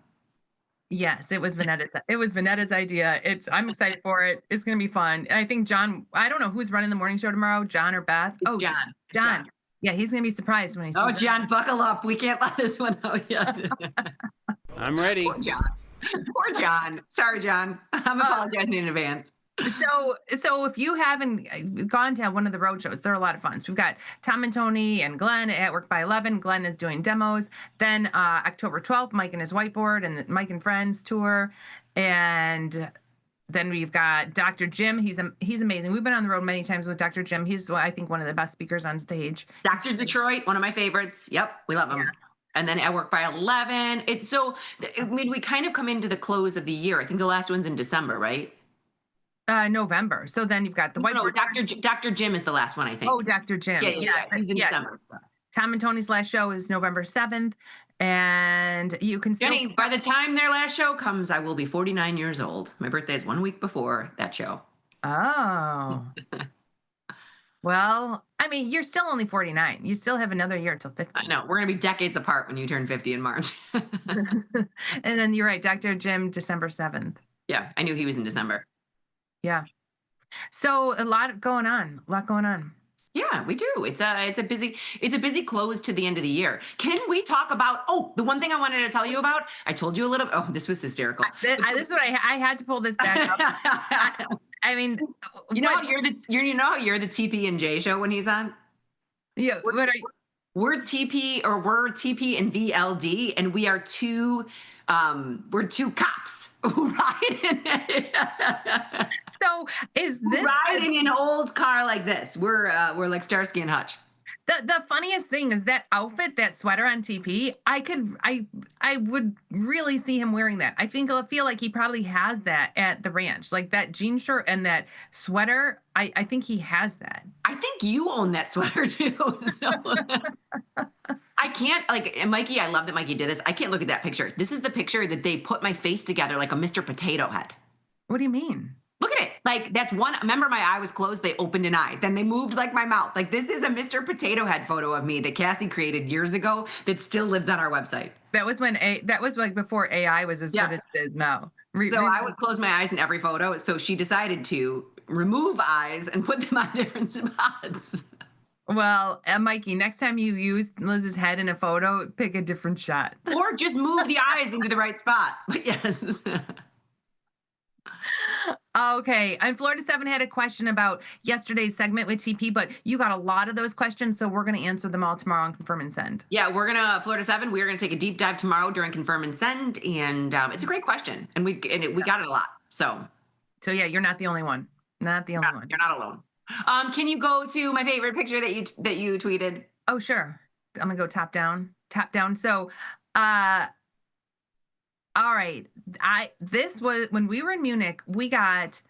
[SPEAKER 15] Yes, it was Vanetta's idea. I'm excited for it. It's going to be fun. And I think John, I don't know who's running the morning show tomorrow, John or Beth.
[SPEAKER 19] It's John.
[SPEAKER 15] Yeah, he's going to be surprised when he sees
[SPEAKER 19] it. John, buckle up. We can't let this one out yet.
[SPEAKER 5] I'm ready.
[SPEAKER 19] Poor John. Poor John. Sorry, John. I'm apologizing in advance.
[SPEAKER 15] So if you haven't gone to one of the road shows, they're a lot of fun. So we've got Tom and Tony and Glenn at Work by 11. Glenn is doing demos. Then October 12th, Mike and his whiteboard and the Mike and Friends tour. And then we've got Dr. Jim. He's amazing. We've been on the road many times with Dr. Jim. He's, I think, one of the best speakers on stage.
[SPEAKER 19] Dr. Detroit, one of my favorites. Yep, we love him. Yeah. And then At Work by 11. We kind of come into the close of the year. I think the last one's in December, right?
[SPEAKER 15] November. So then you've got the whiteboard.
[SPEAKER 19] No, Dr. Jim is the last one, I think.
[SPEAKER 15] Oh, Dr. Jim.
[SPEAKER 19] Yeah. He's in December.
[SPEAKER 15] Tom and Tony's last show is November 7th. And you can still...
[SPEAKER 19] Jenny, by the time their last show comes, I will be 49 years old. My birthday is 1 week before that show.
[SPEAKER 15] Oh. Well, I mean, you're still only 49. You still have another year till 50.
[SPEAKER 19] I know. We're going to be decades apart when you turn 50 in March.
[SPEAKER 15] And then you're right, Dr. Jim, December 7th.
[SPEAKER 19] Yeah, I knew he was in December.
[SPEAKER 15] Yeah. So a lot going on.
[SPEAKER 19] Yeah, we do. It's a busy close to the end of the year. Can we talk about, the one thing I wanted to tell you about? I told you a little, this was hysterical.
[SPEAKER 15] This is what I had to pull this back up. I mean,
[SPEAKER 19] you're the TP and J show when he's on.
[SPEAKER 15] Yeah, what are you?
[SPEAKER 19] We're TP and VLD, and we are two cops who ride in.
[SPEAKER 15] So is this
[SPEAKER 19] riding in an old car like this? We're like Starsky and Hutch.
[SPEAKER 15] The funniest thing is that outfit, that sweater on TP. I would really see him wearing that. I feel like he probably has that at the ranch, like that jean shirt and that sweater. I think he has that.
[SPEAKER 19] I think you own that sweater too. So. I can't, Mikey, I love that Mikey did this. I can't look at that picture. This is the picture that they put my face together like a Mr. Potato Head.
[SPEAKER 15] What do you mean?
[SPEAKER 19] Look at it. Like, that's one. Remember, my eye was closed. They opened an eye. Then they moved like my mouth. Like, this is a Mr. Potato Head photo of me that Cassie created years ago that still lives on our website.
[SPEAKER 15] That was like before AI was as good as it is now.
[SPEAKER 19] So I would close my eyes in every photo. So she decided to remove eyes and put them on different spots.
[SPEAKER 15] Well, Mikey, next time you use Liz's head in a photo, pick a different shot.
[SPEAKER 19] Or just move the eyes into the right spot. But yes.
[SPEAKER 15] Okay. And Florida 7 had a question about yesterday's segment with TP, but you got a lot of those questions, so we're going to answer them all tomorrow on Confirm and Send.
[SPEAKER 19] Yeah, Florida 7, we're going to take a deep dive tomorrow during Confirm and Send, and it's a great question, and we got it a lot. So
[SPEAKER 15] yeah, you're not the only one. Not the only one.
[SPEAKER 19] You're not alone. Can you go to my favorite picture that you tweeted?
[SPEAKER 15] Oh, sure. I'm going to go top down. So, all right. This was when we were in Munich, we got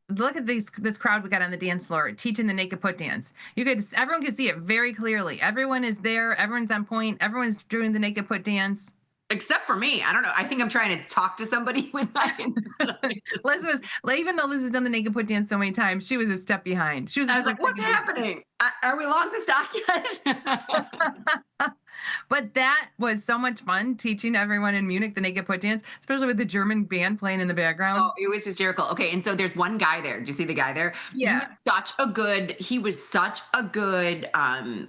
[SPEAKER 15] look at this crowd we got on the dance floor teaching the naked put dance. Everyone could see it very clearly. Everyone is there. Everyone's on point. Everyone's doing the naked put dance.
[SPEAKER 19] Except for me. I don't know. I think I'm trying to talk to somebody with my
[SPEAKER 15] Liz was, even though Liz has done the naked put dance so many times, she was a step behind.
[SPEAKER 19] I was like, what's happening? Are we along the stock yet?
[SPEAKER 15] But that was so much fun teaching everyone in Munich the naked put dance, especially with the German band playing in the background.
[SPEAKER 19] Oh, it was hysterical. Okay, and so there's one guy there. Do you see the guy there?
[SPEAKER 15] Yeah.
[SPEAKER 19] He was such a good, I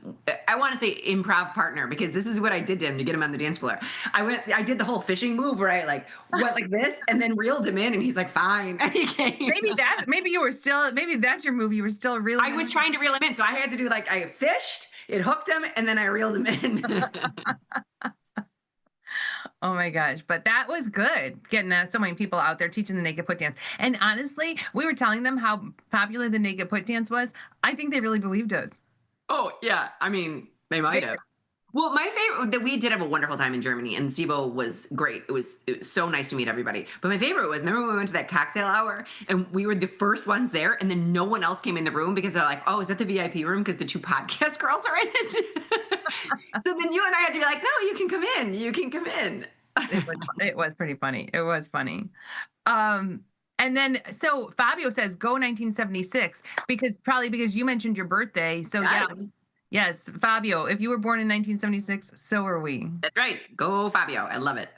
[SPEAKER 19] want to say improv partner, because this is what I did to him to get him on the dance floor. I did the whole fishing move where I went like this and then reeled him in, and he's like, fine. And he came.
[SPEAKER 15] Maybe that's your move. You were still reeling.
[SPEAKER 19] I was trying to reel him in. So I had to do I fished, it hooked him, and then I reeled him in.
[SPEAKER 15] Oh my gosh. But that was good, getting so many people out there teaching the naked put dance. And honestly, we were telling them how popular the naked put dance was. I think they really believed us.
[SPEAKER 19] Oh, yeah. I mean, they might have. Well, my favorite, that we did have a wonderful time in Germany, and SIBO was great. It was so nice to meet everybody. But my favorite was, remember when we went to that cocktail hour and we were the first ones there, and then no one else came in the room because they're like, oh, is that the VIP room? Because the two podcast girls are in it. So then you and I had to be like, no, you can come in. You can come in.
[SPEAKER 15] It was pretty funny. It was funny. And then, so Fabio says, go 1976, probably because you mentioned your birthday. So yeah. Yes, Fabio, if you were born in 1976, so are we.
[SPEAKER 19] That's right. Go, Fabio. I love it.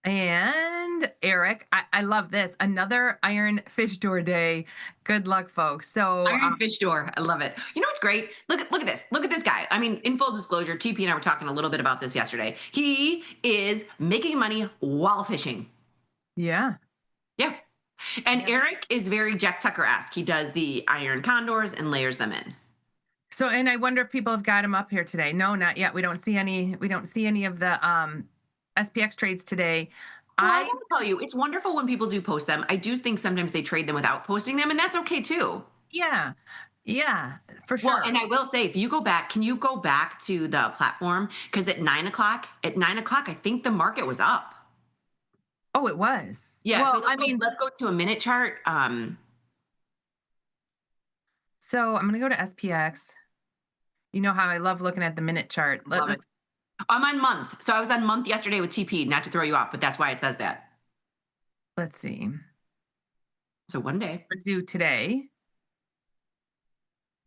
[SPEAKER 15] And Eric, I love this. Another Iron Fish Door Day. Good luck, folks. So
[SPEAKER 19] Iron Fish Door. I love it. You know what's great? Look at this. Look at this guy. I mean, in full disclosure, TP and I were talking a little bit about this yesterday. He is making money while fishing.
[SPEAKER 15] Yeah.
[SPEAKER 19] Yeah. And Eric is very Jack Tucker-esque. He does the iron condors and layers them in.
[SPEAKER 15] So, and I wonder if people have got him up here today. No, not yet. We don't see any of the SPX trades today.
[SPEAKER 19] Well, I want to tell you, it's wonderful when people do post them. I do think sometimes they trade them without posting them, and that's okay too.
[SPEAKER 15] Yeah. Yeah, for sure.
[SPEAKER 19] Well, and I will say, if you go back, can you go back to the platform? Because at 9 o'clock, I think the market was up.
[SPEAKER 15] Oh, it was.
[SPEAKER 19] Yeah. Well, so let's go to a minute chart.
[SPEAKER 15] So I'm going to go to SPX. You know how I love looking at the minute chart.
[SPEAKER 19] I'm on month. So I was on month yesterday with TP, not to throw you off, but that's why it says that.
[SPEAKER 15] Let's see.
[SPEAKER 19] So one day.
[SPEAKER 15] We're due today.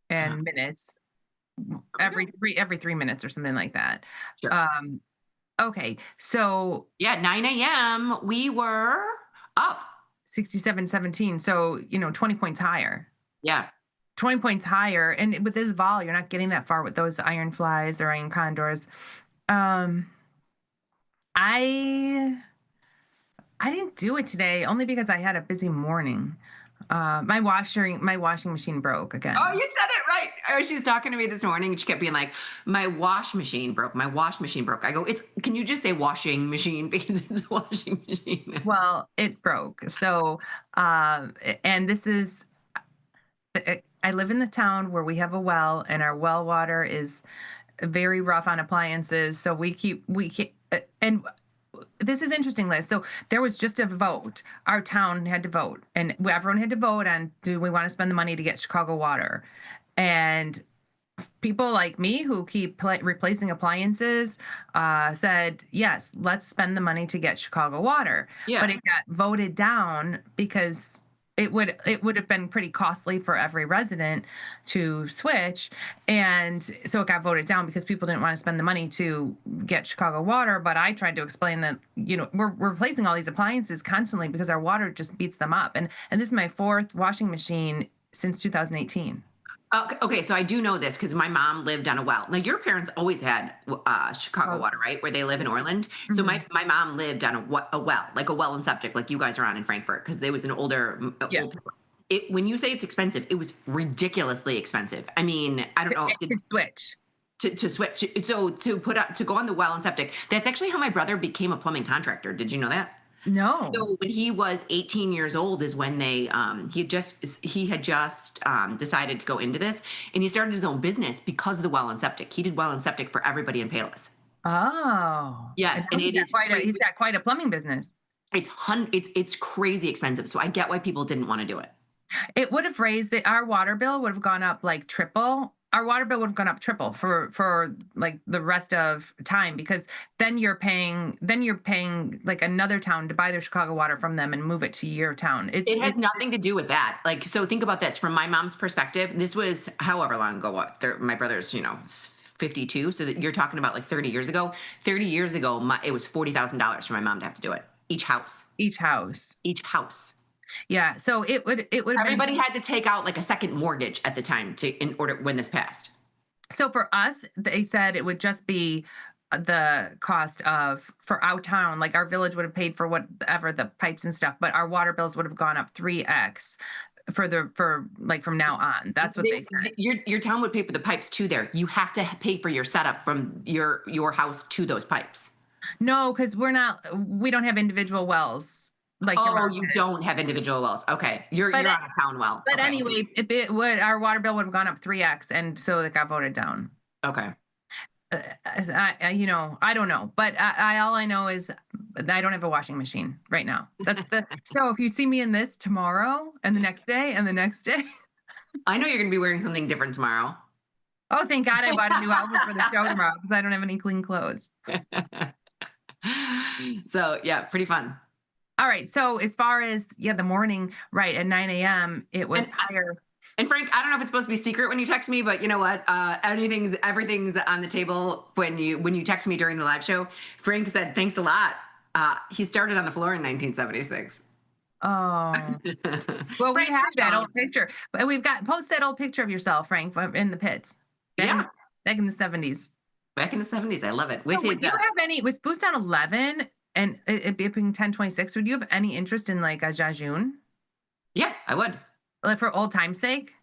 [SPEAKER 15] And minutes. Every 3 minutes or something like that.
[SPEAKER 19] Sure.
[SPEAKER 15] Okay. So
[SPEAKER 19] 9 a.m. we were up
[SPEAKER 15] 67.17. So, 20 points higher.
[SPEAKER 19] Yeah.
[SPEAKER 15] 20 points higher. And with this vol, you're not getting that far with those iron flies or iron condors. I didn't do it today only because I had a busy morning. My washing machine broke again.
[SPEAKER 19] Oh, you said it right. She was talking to me this morning. She kept being like, my wash machine broke. My wash machine broke. I go, can you just say washing machine? Because it's a washing machine.
[SPEAKER 15] Well, it broke. So, and this is, I live in the town where we have a well, and our well water is very rough on appliances. So we keep, and this is interesting, Liz. So there was just a vote. Our town had to vote, and everyone had to vote on, do we want to spend the money to get Chicago water? And people like me who keep replacing appliances said, yes, let's spend the money to get Chicago water.
[SPEAKER 19] Yeah.
[SPEAKER 15] But it got voted down because it would have been pretty costly for every resident to switch. And so it got voted down because people didn't want to spend the money to get Chicago water. But I tried to explain that, we're replacing all these appliances constantly because our water just beats them up. And this is my fourth washing machine since 2018.
[SPEAKER 19] Okay, so I do know this because my mom lived on a well. Now, your parents always had Chicago water, right? Where they live in Orland. Mm-hmm. So my mom lived on a well, like a well and septic, like you guys are on in Frankfurt, because there was an older. When you say it's expensive, it was ridiculously expensive. I mean, I don't know.
[SPEAKER 15] To switch.
[SPEAKER 19] To switch. So to go on the well and septic, that's actually how my brother became a plumbing contractor. Did you know that?
[SPEAKER 15] No.
[SPEAKER 19] So when he was 18 years old is when he had just decided to go into this, and he started his own business because of the well and septic. He did well and septic for everybody in Palos.
[SPEAKER 15] Oh.
[SPEAKER 19] Yes, and
[SPEAKER 15] he's got quite a plumbing business.
[SPEAKER 19] It's crazy expensive. So I get why people didn't want to do it.
[SPEAKER 15] It would have raised our water bill would have gone up like triple. Our water bill would have gone up triple for like the rest of time, because then you're paying like another town to buy their Chicago water from them and move it to your town.
[SPEAKER 19] It has nothing to do with that. Like, so think about this from my mom's perspective. This was however long ago. My brother's 52, so that you're talking about like 30 years ago. 30 years ago, it was $40,000 for my mom to have to do it. Each house.
[SPEAKER 15] Yeah, so it would
[SPEAKER 19] everybody had to take out like a second mortgage at the time in order when this passed.
[SPEAKER 15] So for us, they said it would just be the cost for our town, like our village would have paid for whatever the pipes and stuff, but our water bills would have gone up 3x for like from now on. That's what they said.
[SPEAKER 19] Your town would pay for the pipes too. There, you have to pay for your setup from your house to those pipes.
[SPEAKER 15] No, because we don't have individual wells. Like,
[SPEAKER 19] you don't have individual wells. Okay, you're on a town well.
[SPEAKER 15] But
[SPEAKER 19] okay.
[SPEAKER 15] Anyway, our water bill would have gone up 3x, and so it got voted down.
[SPEAKER 19] Okay.
[SPEAKER 15] I don't know, but all I know is I don't have a washing machine right now. So if you see me in this tomorrow and the next day and the next day,
[SPEAKER 19] I know you're going to be wearing something different tomorrow.
[SPEAKER 15] Oh, thank God I bought a new outfit for the show tomorrow because I don't have any clean clothes.
[SPEAKER 19] So yeah, pretty fun.
[SPEAKER 15] All right. So as far as the morning, right at 9 a.m. it was higher.
[SPEAKER 19] And Frank, I don't know if it's supposed to be secret when you text me, but you know what? Everything's on the table when you text me during the live show. Frank said, "Thanks a lot." He started on the floor in 1976.
[SPEAKER 15] Oh, well, we have that old picture. We've post that old picture of yourself, Frank, in the pits. Back in the 70s.
[SPEAKER 19] Back in the 70s, I love it.
[SPEAKER 15] Would you have any? Was Boost on 11 and it being 1026? Would you have any interest in like a Jejune?
[SPEAKER 19] Yeah, I would.
[SPEAKER 15] Like for old time's sake?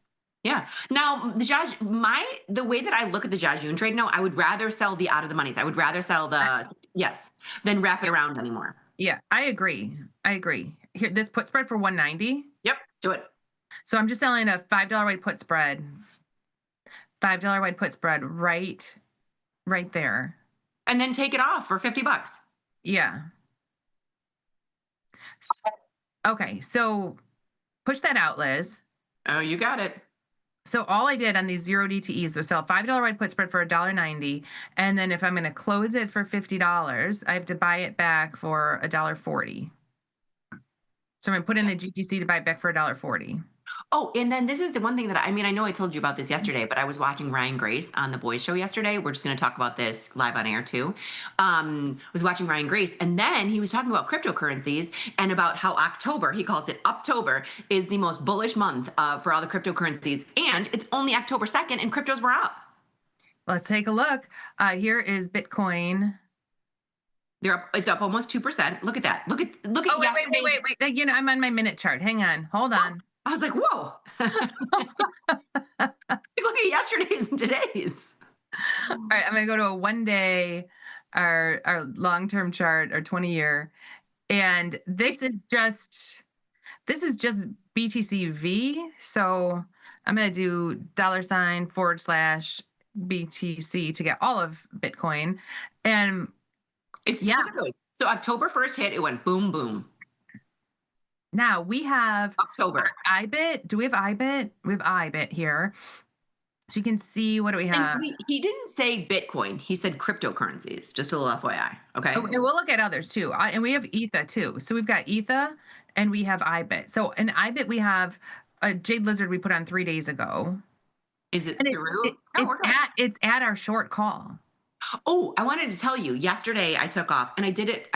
[SPEAKER 19] Yeah. Now, the way that I look at the Jejune trade now, I would rather sell the out of the monies. I would rather sell than wrap it around anymore.
[SPEAKER 15] Yeah, I agree. Here, this put spread for 190.
[SPEAKER 19] Yep, do it.
[SPEAKER 15] So I'm just selling a $5 wide put spread. $5 wide put spread right there.
[SPEAKER 19] And then take it off for $50.
[SPEAKER 15] Yeah. Okay, so push that out, Liz.
[SPEAKER 19] Oh, you got it.
[SPEAKER 15] So all I did on these 0 DTEs was sell $5 wide put spread for $1.90, and then if I'm going to close it for $50, I have to buy it back for $1.40. So I'm going to put in a GTC to buy it back for $1.40.
[SPEAKER 19] Oh, and then this is the one thing that I know I told you about this yesterday, but I was watching Ryan Grace on The Boys Show yesterday. We're just going to talk about this live on air too. Was watching Ryan Grace, and then he was talking about cryptocurrencies and about how October, he calls it October, is the most bullish month for all the cryptocurrencies. And it's only October 2nd and cryptos were up.
[SPEAKER 15] Let's take a look. Here is Bitcoin.
[SPEAKER 19] It's up almost 2%. Look at that. Look at
[SPEAKER 15] wait. I'm on my minute chart. Hang on. Hold on.
[SPEAKER 19] I was like, whoa. Look at yesterday's and today's.
[SPEAKER 15] All right, I'm going to go to a 1 day, our long-term chart, our 20-year. And this is just BTCV. So I'm going to do $/BTC to get all of Bitcoin. And
[SPEAKER 19] so October 1st hit, it went boom, boom.
[SPEAKER 15] Now we have
[SPEAKER 19] October.
[SPEAKER 15] IBIT. Do we have IBIT? We have IBIT here. So you can see, what do we have?
[SPEAKER 19] And he didn't say Bitcoin. He said cryptocurrencies, just a little FYI. Okay.
[SPEAKER 15] Oh, and we'll look at others too. And we have ETHA too. So we've got ETHA and we have IBIT. So in IBIT, we have a Jade Lizard we put on 3 days ago.
[SPEAKER 19] Is it
[SPEAKER 15] through? It's at our short call.
[SPEAKER 19] Oh, I wanted to tell you, yesterday I took off, and I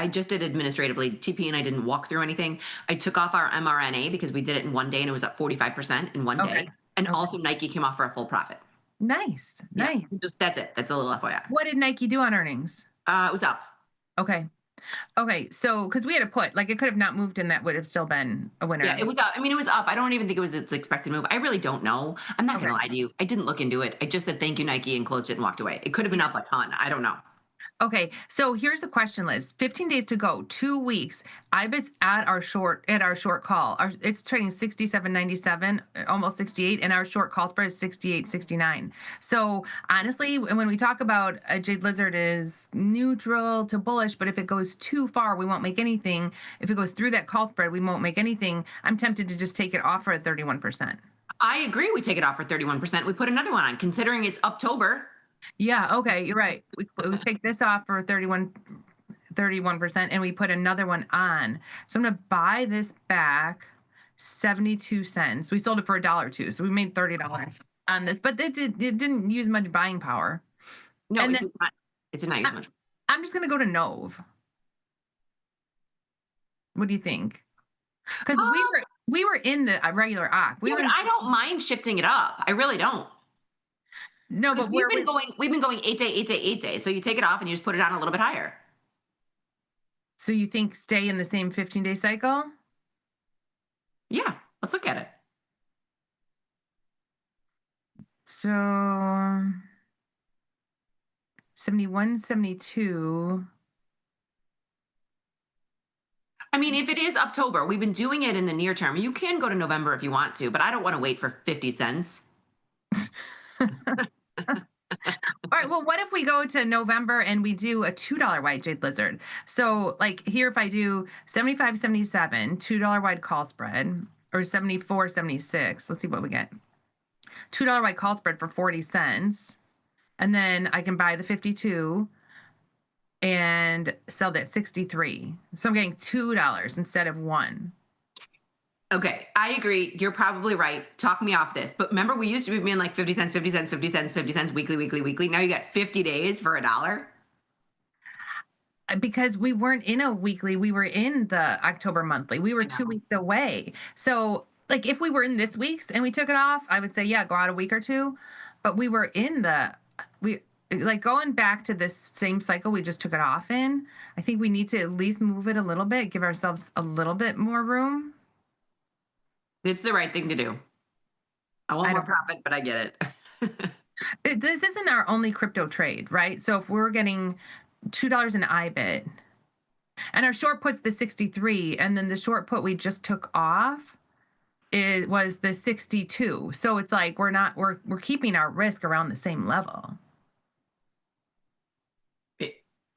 [SPEAKER 19] just did administratively. TP and I didn't walk through anything. I took off our MRNA because we did it in 1 day and it was up 45% in 1 day. And also Nike came off for a full profit.
[SPEAKER 15] Nice.
[SPEAKER 19] That's it. That's a little FYI.
[SPEAKER 15] What did Nike do on earnings?
[SPEAKER 19] It was up.
[SPEAKER 15] Okay. So, because we had a put, like it could have not moved and that would have still been a winner.
[SPEAKER 19] Yeah, it was up. I mean, it was up. I don't even think it was its expected move. I really don't know. I'm not going to lie to you. I didn't look into it. I just said, thank you, Nike, and closed it and walked away. It could have been up a ton. I don't know.
[SPEAKER 15] Okay, so here's a question, Liz. 15 days to go, 2 weeks. IBIT's at our short call. It's trading 67.97, almost 68, and our short call spread is 68.69. So honestly, when we talk about a Jade Lizard is neutral to bullish, but if it goes too far, we won't make anything. If it goes through that call spread, we won't make anything. I'm tempted to just take it off for 31%.
[SPEAKER 19] I agree. We take it off for 31%. We put another one on, considering it's October.
[SPEAKER 15] Yeah, okay, you're right. We take this off for 31%, and we put another one on. So I'm gonna buy this back 72 cents. We sold it for $1 so we made $30 on this, but it didn't use much buying power.
[SPEAKER 19] No,
[SPEAKER 15] and
[SPEAKER 19] it did not. It did not use much.
[SPEAKER 15] I'm just gonna go to Nove. What do you think? Because we were in the regular OC.
[SPEAKER 19] I don't mind shifting it up. I really don't.
[SPEAKER 15] No, but
[SPEAKER 19] we've been going 8 day, 8 day, 8 day. So you take it off and you just put it on a little bit higher.
[SPEAKER 15] So you think stay in the same 15-day cycle?
[SPEAKER 19] Yeah, let's look at it.
[SPEAKER 15] So 71, 72.
[SPEAKER 19] I mean, if it is October, we've been doing it in the near term. You can go to November if you want to, but I don't want to wait for 50 cents.
[SPEAKER 15] All right, well, what if we go to November and we do a $2 wide Jade Lizard? So like here, if I do 75, 77, $2 wide call spread, or 74, 76, let's see what we get. $2 wide call spread for 40 cents. And then I can buy the 52 and sell that 63. So I'm getting $2 instead of $1.
[SPEAKER 19] Okay, I agree. You're probably right. Talk me off this. But remember, we used to be being like 50 cents, 50 cents, 50 cents, 50 cents, weekly, weekly, weekly. Now you got 50 days for $1.
[SPEAKER 15] Because we weren't in a weekly, we were in the October monthly. We were 2 weeks away. So like if we were in this week's and we took it off, I would say, yeah, go out a week or two. But we were in like going back to this same cycle we just took it off in. I think we need to at least move it a little bit, give ourselves a little bit more room.
[SPEAKER 19] It's the right thing to do. I want more profit, but I get it.
[SPEAKER 15] This isn't our only crypto trade, right? So if we're getting $2 in IBIT and our short put's the 63, and then the short put we just took off, it was the 62. So it's like we're keeping our risk around the same level.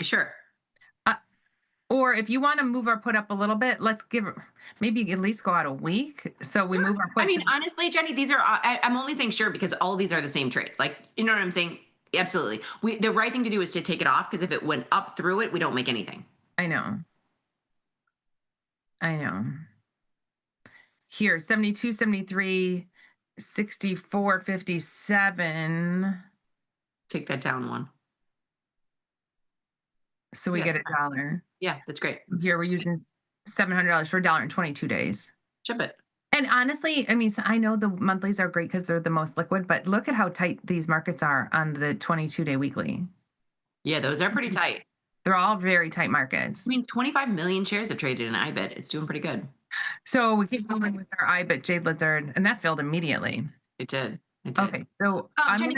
[SPEAKER 19] Sure.
[SPEAKER 15] Or if you want to move our put up a little bit, let's maybe at least go out a week. So we move our put.
[SPEAKER 19] I mean, honestly, Jenny, these are, I'm only saying sure because all these are the same trades. Like, you know what I'm saying? Absolutely. The right thing to do is to take it off because if it went up through it, we don't make anything.
[SPEAKER 15] I know. Here, 72, 73, 64, 57.
[SPEAKER 19] Take that down one.
[SPEAKER 15] So we get $1.
[SPEAKER 19] Yeah, that's great.
[SPEAKER 15] Here we're using $700 for $1 in 22 days.
[SPEAKER 19] Ship it.
[SPEAKER 15] And honestly, I mean, I know the monthlies are great because they're the most liquid, but look at how tight these markets are on the 22-day weekly.
[SPEAKER 19] Yeah, those are pretty tight.
[SPEAKER 15] They're all very tight markets.
[SPEAKER 19] I mean, 25 million shares have traded in IBIT. It's doing pretty good.
[SPEAKER 15] So we keep going with our IBIT Jade Lizard, and that filled immediately.
[SPEAKER 19] It did.
[SPEAKER 15] Okay, so
[SPEAKER 19] Jenny,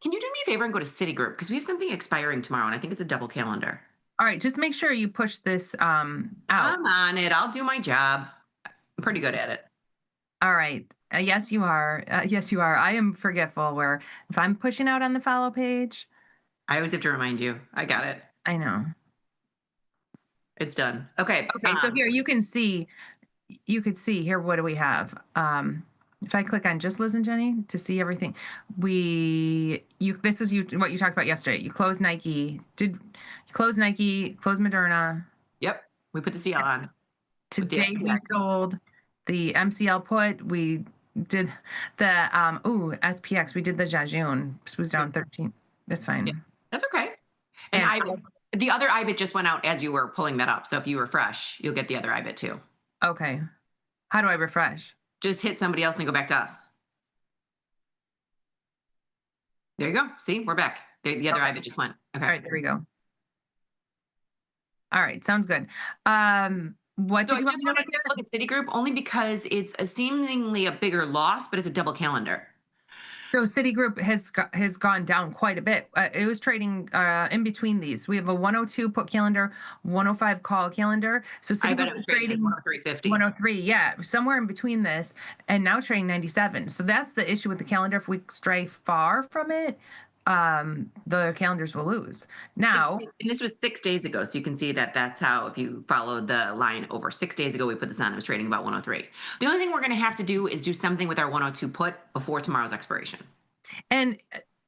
[SPEAKER 19] can you do me a favor and go to Citigroup because we have something expiring tomorrow, and I think it's a double calendar.
[SPEAKER 15] All right, just make sure you push this out.
[SPEAKER 19] I'm on it. I'll do my job. I'm pretty good at it.
[SPEAKER 15] All right. Yes, you are. Yes, you are. I am forgetful where if I'm pushing out on the follow page.
[SPEAKER 19] I always have to remind you. I got it.
[SPEAKER 15] I know.
[SPEAKER 19] It's done. Okay.
[SPEAKER 15] Okay, so here you can see here, what do we have? If I click on just Liz and Jenny to see everything, this is what you talked about yesterday. You close Nike. Close Moderna.
[SPEAKER 19] Yep. We put the CL on.
[SPEAKER 15] Today we sold the MCL put. We did the SPX. We did the Jajun. This was down 13. That's fine.
[SPEAKER 19] Yeah, that's okay. And the other IBIT just went out as you were pulling that up. So if you refresh, you'll get the other IBIT too.
[SPEAKER 15] Okay. How do I refresh?
[SPEAKER 19] Just hit somebody else and then go back to us. There you go. See, we're back. The other IBIT just went. Okay.
[SPEAKER 15] All right, there we go. All right, sounds good. What did you want
[SPEAKER 19] to look at Citigroup only because it's seemingly a bigger loss, but it's a double calendar.
[SPEAKER 15] So Citigroup has gone down quite a bit. It was trading in between these. We have a 102 put calendar, 105 call calendar. So
[SPEAKER 19] I bet
[SPEAKER 15] Citigroup
[SPEAKER 19] it was
[SPEAKER 15] was
[SPEAKER 19] trading at
[SPEAKER 15] trading
[SPEAKER 19] 103.50.
[SPEAKER 15] 103, yeah, somewhere in between this, and now trading 97. So that's the issue with the calendar. If we stray far from it, the calendars will lose. Now,
[SPEAKER 19] And this was 6 days ago, so you can see that that's how, if you followed the line over 6 days ago, we put this on, it was trading about 103. The only thing we're going to have to do is do something with our 102 put before tomorrow's expiration.
[SPEAKER 15] and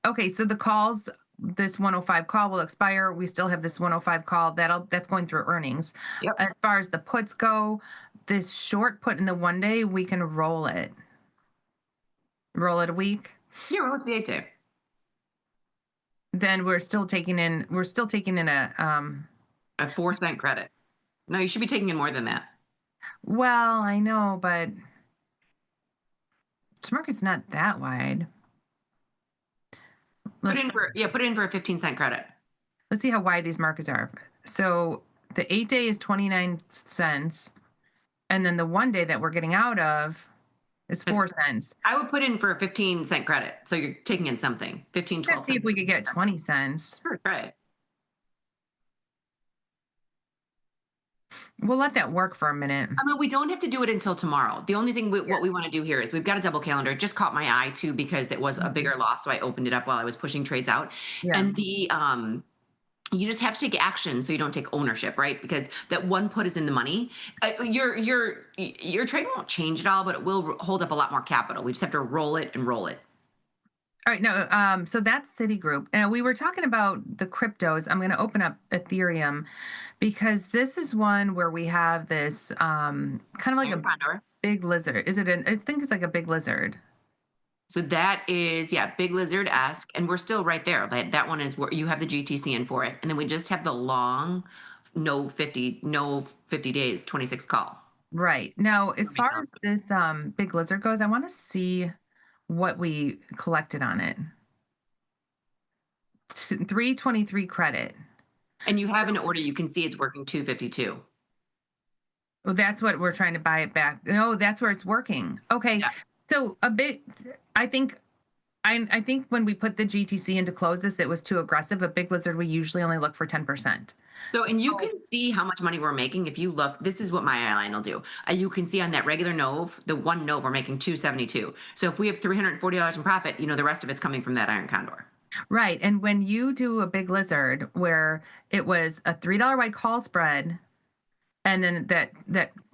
[SPEAKER 15] okay, so the calls, this 105 call will expire. We still have this 105 call that's going through earnings.
[SPEAKER 19] Yep.
[SPEAKER 15] As far as the puts go, this short put in the 1 day, we can roll it. Roll it a week.
[SPEAKER 19] Yeah, roll it to the 8 day.
[SPEAKER 15] Then we're still taking in
[SPEAKER 19] a 4 cent credit. No, you should be taking in more than that.
[SPEAKER 15] Well, I know, but this market's not that wide.
[SPEAKER 19] Put it in for a 15 cent credit.
[SPEAKER 15] Let's see how wide these markets are. So the 8 day is 29 cents. And then the 1 day that we're getting out of is 4 cents.
[SPEAKER 19] I would put in for a 15 cent credit. So you're taking in something. 15, 12
[SPEAKER 15] Let's see if we could get 20 cents.
[SPEAKER 19] Sure, try it.
[SPEAKER 15] We'll let that work for a minute.
[SPEAKER 19] I mean, we don't have to do it until tomorrow. The only thing what we want to do here is we've got a double calendar. It just caught my eye too because it was a bigger loss. So I opened it up while I was pushing trades out.
[SPEAKER 15] Yeah.
[SPEAKER 19] And you just have to take action so you don't take ownership, right? Because that one put is in the money. Your trade won't change at all, but it will hold up a lot more capital. We just have to roll it and roll it.
[SPEAKER 15] All right, no, so that's Citigroup. And we were talking about the cryptos. I'm going to open up Ethereum because this is one where we have this kind of like a big lizard. Is it I think it's like a big lizard.
[SPEAKER 19] So that is, big lizard-esque, and we're still right there. That one is where you have the GTC in for it. And then we just have the long, no 50 days, 26 call.
[SPEAKER 15] Right. Now, as far as this big lizard goes, I want to see what we collected on it. 323 credit.
[SPEAKER 19] And you have an order, you can see it's working 252.
[SPEAKER 15] Well, that's what we're trying to buy it back. No, that's where it's working. Okay.
[SPEAKER 19] Yes.
[SPEAKER 15] So I think when we put the GTC into close this, it was too aggressive. A big lizard, we usually only look for 10%.
[SPEAKER 19] So, and you can see how much money we're making. If you look, this is what my eye line will do. You can see on that regular NOV, the one NOV, we're making 272. So if we have $340 in profit, the rest of it's coming from that iron condor.
[SPEAKER 15] Right. And when you do a big lizard where it was a $3 white call spread, and then that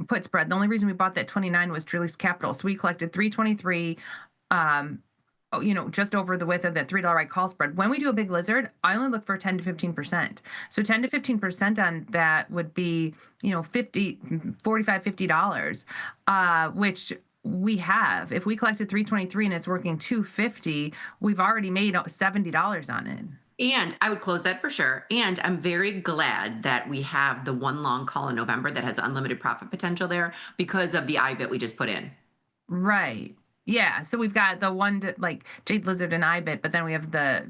[SPEAKER 15] put spread, the only reason we bought that 29 was to release capital. So we collected 323, just over the width of that $3 right call spread. When we do a big lizard, I only look for 10 to 15%. So 10 to 15% on that would be, $45, $50, which we have. If we collected 323 and it's working 250, we've already made $70 on it.
[SPEAKER 19] And I would close that for sure. And I'm very glad that we have the one long call in November that has unlimited profit potential there because of the IBIT we just put in.
[SPEAKER 15] Right. Yeah. So we've got the one like Jade Lizard and IBIT, but then we have the,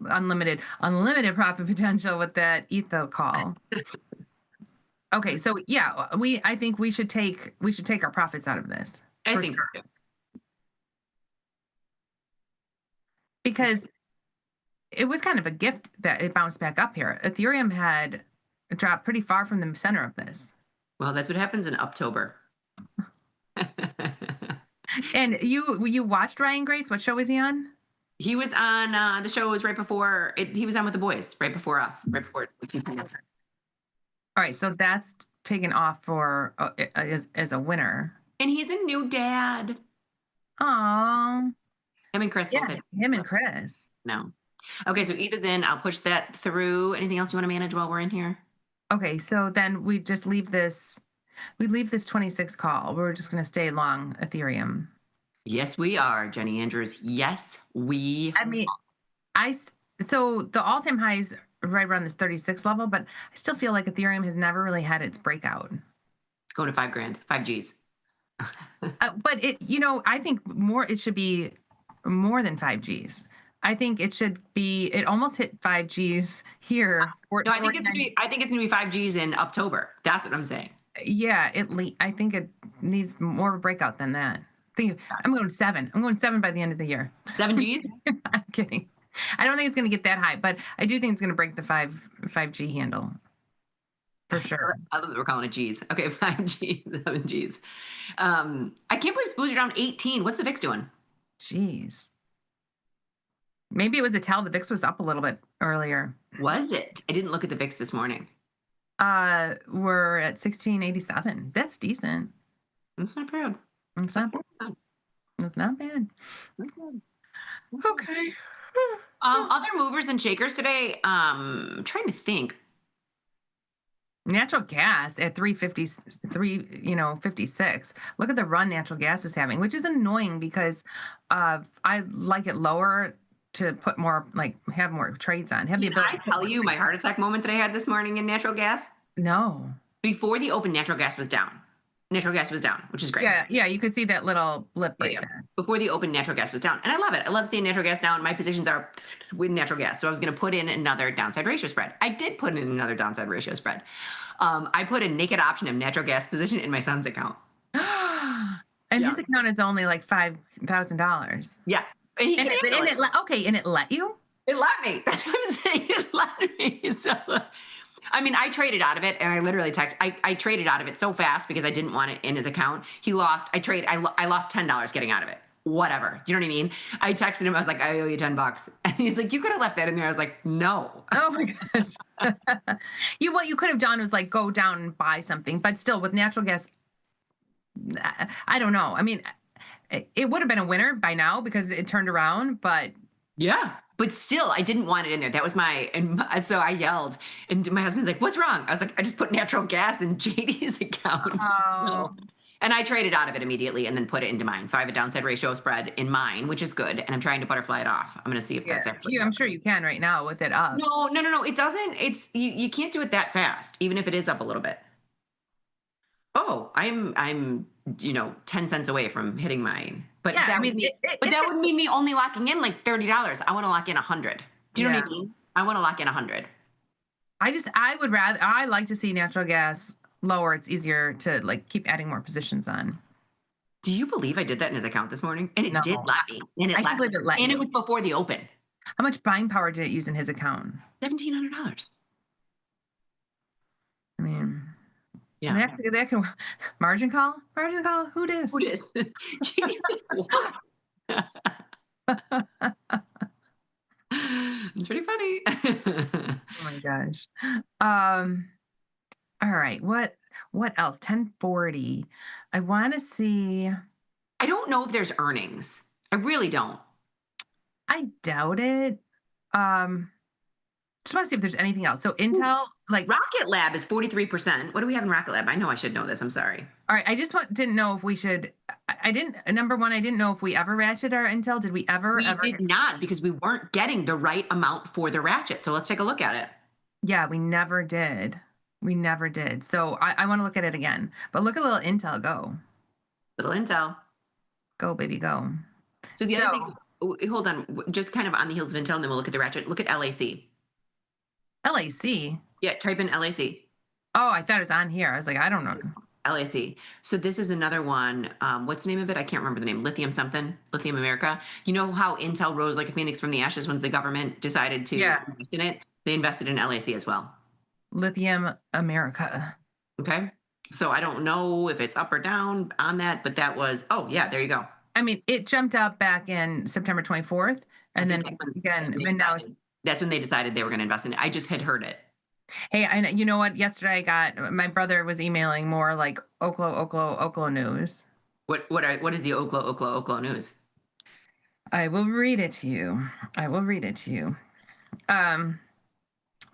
[SPEAKER 15] unlimited profit potential with that Etho call. Okay. So yeah, I think we should take our profits out of this.
[SPEAKER 19] I think so too.
[SPEAKER 15] Because it was kind of a gift that it bounced back up here. Ethereum had dropped pretty far from the center of this.
[SPEAKER 19] Well, that's what happens in October.
[SPEAKER 15] And you watched Ryan Grace? What show was he on?
[SPEAKER 19] He was on the show was right before he was on with the boys, right before us, right before.
[SPEAKER 15] All right, so that's taken off for as a winner.
[SPEAKER 19] And he's a new dad.
[SPEAKER 15] Aww.
[SPEAKER 19] Him and Chris.
[SPEAKER 15] Yeah, him and Chris.
[SPEAKER 19] No. Okay, so ETH is in. I'll push that through. Anything else you want to manage while we're in here?
[SPEAKER 15] Okay, so then we just leave this. We leave this 26 call. We're just going to stay long Ethereum.
[SPEAKER 19] Yes, we are, Jenny Andrews. Yes, we.
[SPEAKER 15] I mean, so the all-time high is right around this 36 level, but I still feel like Ethereum has never really had its breakout.
[SPEAKER 19] It's going to $5,000, 5 Gs.
[SPEAKER 15] But I think it should be more than 5 Gs. I think it should be. It almost hit 5 Gs here.
[SPEAKER 19] No, I think it's gonna be 5 Gs in October. That's what I'm saying.
[SPEAKER 15] Yeah, I think it needs more of a breakout than that. I'm going 7. I'm going 7 by the end of the year.
[SPEAKER 19] 7 Gs?
[SPEAKER 15] I'm kidding. I don't think it's going to get that high, but I do think it's going to break the 5G handle. For sure.
[SPEAKER 19] I love that we're calling it G's. Okay, 5Gs, 7Gs. I can't believe SPOOs are down 18. What's the VIX doing?
[SPEAKER 15] Jeez. Maybe it was a tell. The VIX was up a little bit earlier.
[SPEAKER 19] Was it? I didn't look at the VIX this morning.
[SPEAKER 15] We're at 1687. That's decent.
[SPEAKER 19] That's not bad.
[SPEAKER 15] It's not bad. It's not bad. Okay.
[SPEAKER 19] Other movers and shakers today. Trying to think.
[SPEAKER 15] Natural gas at 56. Look at the run natural gas is having, which is annoying because I like it lower to put more, have more trades on. Have the
[SPEAKER 19] Can I
[SPEAKER 15] ability.
[SPEAKER 19] tell you my heart attack moment that I had this morning in natural gas?
[SPEAKER 15] No.
[SPEAKER 19] Before the open, natural gas was down. Natural gas was down, which is great.
[SPEAKER 15] Yeah, you could see that little blip right there.
[SPEAKER 19] Before the open, natural gas was down. And I love it. I love seeing natural gas down. My positions are with natural gas. So I was going to put in another downside ratio spread. I did put in another downside ratio spread. I put a naked option of natural gas position in my son's account.
[SPEAKER 15] And his account is only like $5,000.
[SPEAKER 19] Yes.
[SPEAKER 15] And it let you?
[SPEAKER 19] It let me. That's what I'm saying. It let me. So, I mean, I traded out of it, and I literally I traded out of it so fast because I didn't want it in his account. He lost. I lost $10 getting out of it. Whatever. Do you know what I mean? I texted him. I was like, I owe you $10, and he's like, you could have left that in there. I was like, no.
[SPEAKER 15] Oh my gosh. What you could have done was go down and buy something, but still with natural gas, I don't know. I mean, it would have been a winner by now because it turned around, but
[SPEAKER 19] yeah. But still, I didn't want it in there. That was so I yelled, and my husband's like, what's wrong? I was like, I just put natural gas in JD's account.
[SPEAKER 15] Oh.
[SPEAKER 19] And I traded out of it immediately and then put it into mine. So I have a downside ratio spread in mine, which is good. And I'm trying to butterfly it off. I'm going to see if that's actually.
[SPEAKER 15] I'm sure you can right now with it up.
[SPEAKER 19] No. It doesn't. It's you can't do it that fast, even if it is up a little bit. Oh, I'm 10 cents away from hitting mine. But
[SPEAKER 15] yeah,
[SPEAKER 19] that would mean me only locking in like $30. I want to lock in 100. Do you know what I mean? I want to lock in 100.
[SPEAKER 15] I like to see natural gas lower. It's easier to keep adding more positions on.
[SPEAKER 19] Do you believe I did that in his account this morning? And it did let me. And
[SPEAKER 15] I can't believe it let you.
[SPEAKER 19] And it was before the open.
[SPEAKER 15] How much buying power did it use in his account?
[SPEAKER 19] $1,700.
[SPEAKER 15] I mean,
[SPEAKER 19] yeah.
[SPEAKER 15] That can margin call. Who dis?
[SPEAKER 19] It's pretty funny.
[SPEAKER 15] Oh my gosh. All right. What else? 1040. I want to see.
[SPEAKER 19] I don't know if there's earnings. I really don't.
[SPEAKER 15] I doubt it. Just want to see if there's anything else. So Intel,
[SPEAKER 19] Rocket Lab is 43%. What do we have in Rocket Lab? I know I should know this. I'm sorry.
[SPEAKER 15] All right. I just didn't know if we should. I didn't. Number one, I didn't know if we ever ratcheted our Intel. Did we ever?
[SPEAKER 19] We did not, because we weren't getting the right amount for the ratchet. So let's take a look at it.
[SPEAKER 15] Yeah, we never did. So I want to look at it again. But look at little Intel go.
[SPEAKER 19] Little Intel.
[SPEAKER 15] Go, baby, go.
[SPEAKER 19] So the other thing, hold on, just kind of on the heels of Intel, and then we'll look at the ratchet. Look at LAC.
[SPEAKER 15] LAC?
[SPEAKER 19] Yeah, type in LAC.
[SPEAKER 15] Oh, I thought it was on here. I was like, I don't know.
[SPEAKER 19] LAC. So this is another one. What's the name of it? I can't remember the name. Lithium America. You know how Intel rose like a phoenix from the ashes once the government decided to invest in it? They invested in LAC as well.
[SPEAKER 15] Lithium America.
[SPEAKER 19] Okay. So I don't know if it's up or down on that, but that was, there you go.
[SPEAKER 15] I mean, it jumped up back in September 24th. And then
[SPEAKER 19] that's when they decided they were going to invest in it. I just had heard it.
[SPEAKER 15] Hey, you know what? Yesterday my brother was emailing more like Oklo news.
[SPEAKER 19] What is the Oklo news?
[SPEAKER 15] I will read it to you.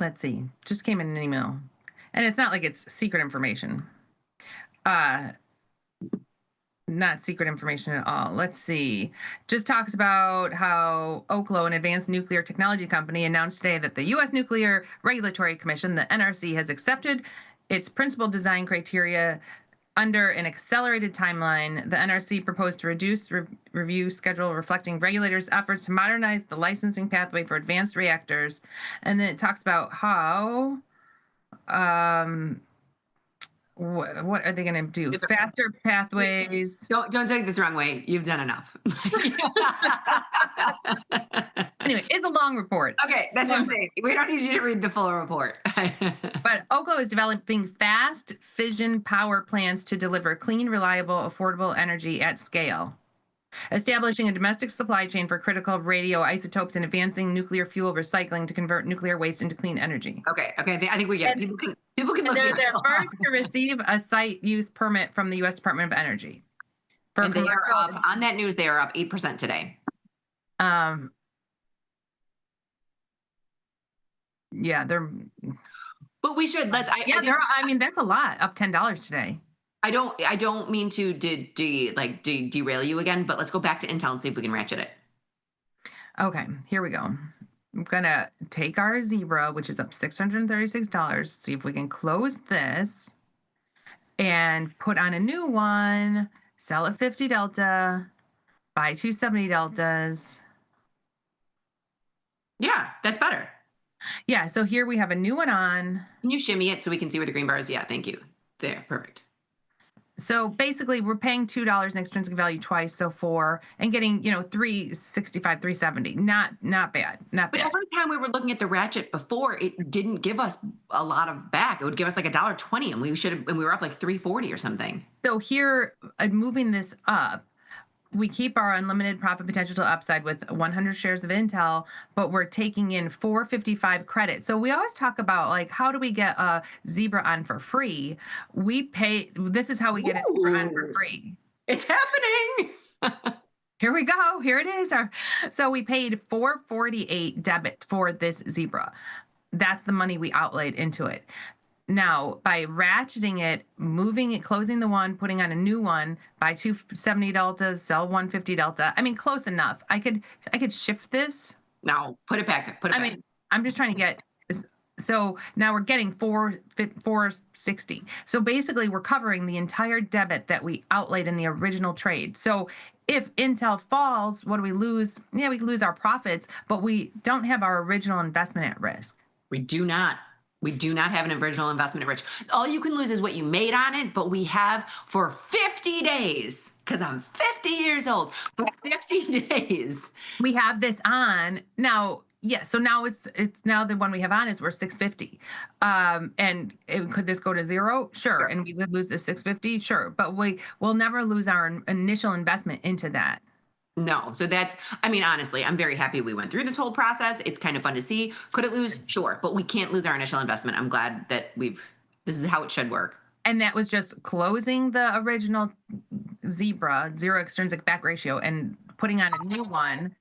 [SPEAKER 15] Let's see. Just came in an email. And it's not like it's secret information. Not secret information at all. Let's see. Just talks about how Oklo, an advanced nuclear technology company, announced today that the U.S. Nuclear Regulatory Commission, the NRC, has accepted its principal design criteria under an accelerated timeline. The NRC proposed to reduce review schedule, reflecting regulators' efforts to modernize the licensing pathway for advanced reactors. And then it talks about how what are they going to do? Faster pathways.
[SPEAKER 19] Don't take this the wrong way. You've done enough.
[SPEAKER 15] Anyway, it's a long report.
[SPEAKER 19] Okay, that's what I'm saying. We don't need you to read the full report.
[SPEAKER 15] But Oklo is developing fast fission power plants to deliver clean, reliable, affordable energy at scale. Establishing a domestic supply chain for critical radioisotopes and advancing nuclear fuel recycling to convert nuclear waste into clean energy.
[SPEAKER 19] Okay. I think we get it. People can look.
[SPEAKER 15] They're the first to receive a site use permit from the U.S. Department of Energy.
[SPEAKER 19] And they are up on that news. They are up 8% today.
[SPEAKER 15] Yeah, they're.
[SPEAKER 19] But we should
[SPEAKER 15] I mean, that's a lot. Up $10 today.
[SPEAKER 19] I don't mean to derail you again, but let's go back to Intel and see if we can ratchet it.
[SPEAKER 15] Okay, here we go. I'm gonna take our Zebra, which is up $636, see if we can close this and put on a new one, sell at 50 delta, buy 270 deltas.
[SPEAKER 19] Yeah, that's better.
[SPEAKER 15] Yeah, so here we have a new one on.
[SPEAKER 19] Can you shimmy it so we can see where the green bar is? Yeah, thank you. There, perfect.
[SPEAKER 15] So basically, we're paying $2 in extrinsic value twice, so $4, and getting $365, $370. Not bad.
[SPEAKER 19] But every time we were looking at the ratchet before, it didn't give us a lot of back. It would give us like $1.20, and we were up like $3.40 or something.
[SPEAKER 15] So here, moving this up, we keep our unlimited profit potential to upside with 100 shares of Intel, but we're taking in 455 credit. So we always talk about like, how do we get a Zebra on for free? This is how we get a Zebra on for free.
[SPEAKER 19] It's happening.
[SPEAKER 15] Here we go. Here it is. So we paid 448 debit for this Zebra. That's the money we outlaid into it. Now, by ratcheting it, moving it, closing the one, putting on a new one, buy 270 deltas, sell 150 delta. I mean, close enough. I could shift this.
[SPEAKER 19] No, put it back. I
[SPEAKER 15] mean, I'm just trying to get. So now we're getting 460. So basically, we're covering the entire debit that we outlaid in the original trade. So if Intel falls, what do we lose? Yeah, we lose our profits, but we don't have our original investment at risk.
[SPEAKER 19] We do not. We do not have an original investment at risk. All you can lose is what you made on it, but we have for 50 days, because I'm 50 years old, for 50 days.
[SPEAKER 15] We have this on. Now, yeah, so now it's now the one we have on is we're 650. Could this go to zero? Sure. And we could lose the 650? Sure. But we'll never lose our initial investment into that.
[SPEAKER 19] No. So honestly, I'm very happy we went through this whole process. It's kind of fun to see. Could it lose? Sure. But we can't lose our initial investment. I'm glad that this is how it should work.
[SPEAKER 15] And that was just closing the original Zebra, zero extrinsic back ratio, and putting on a new one.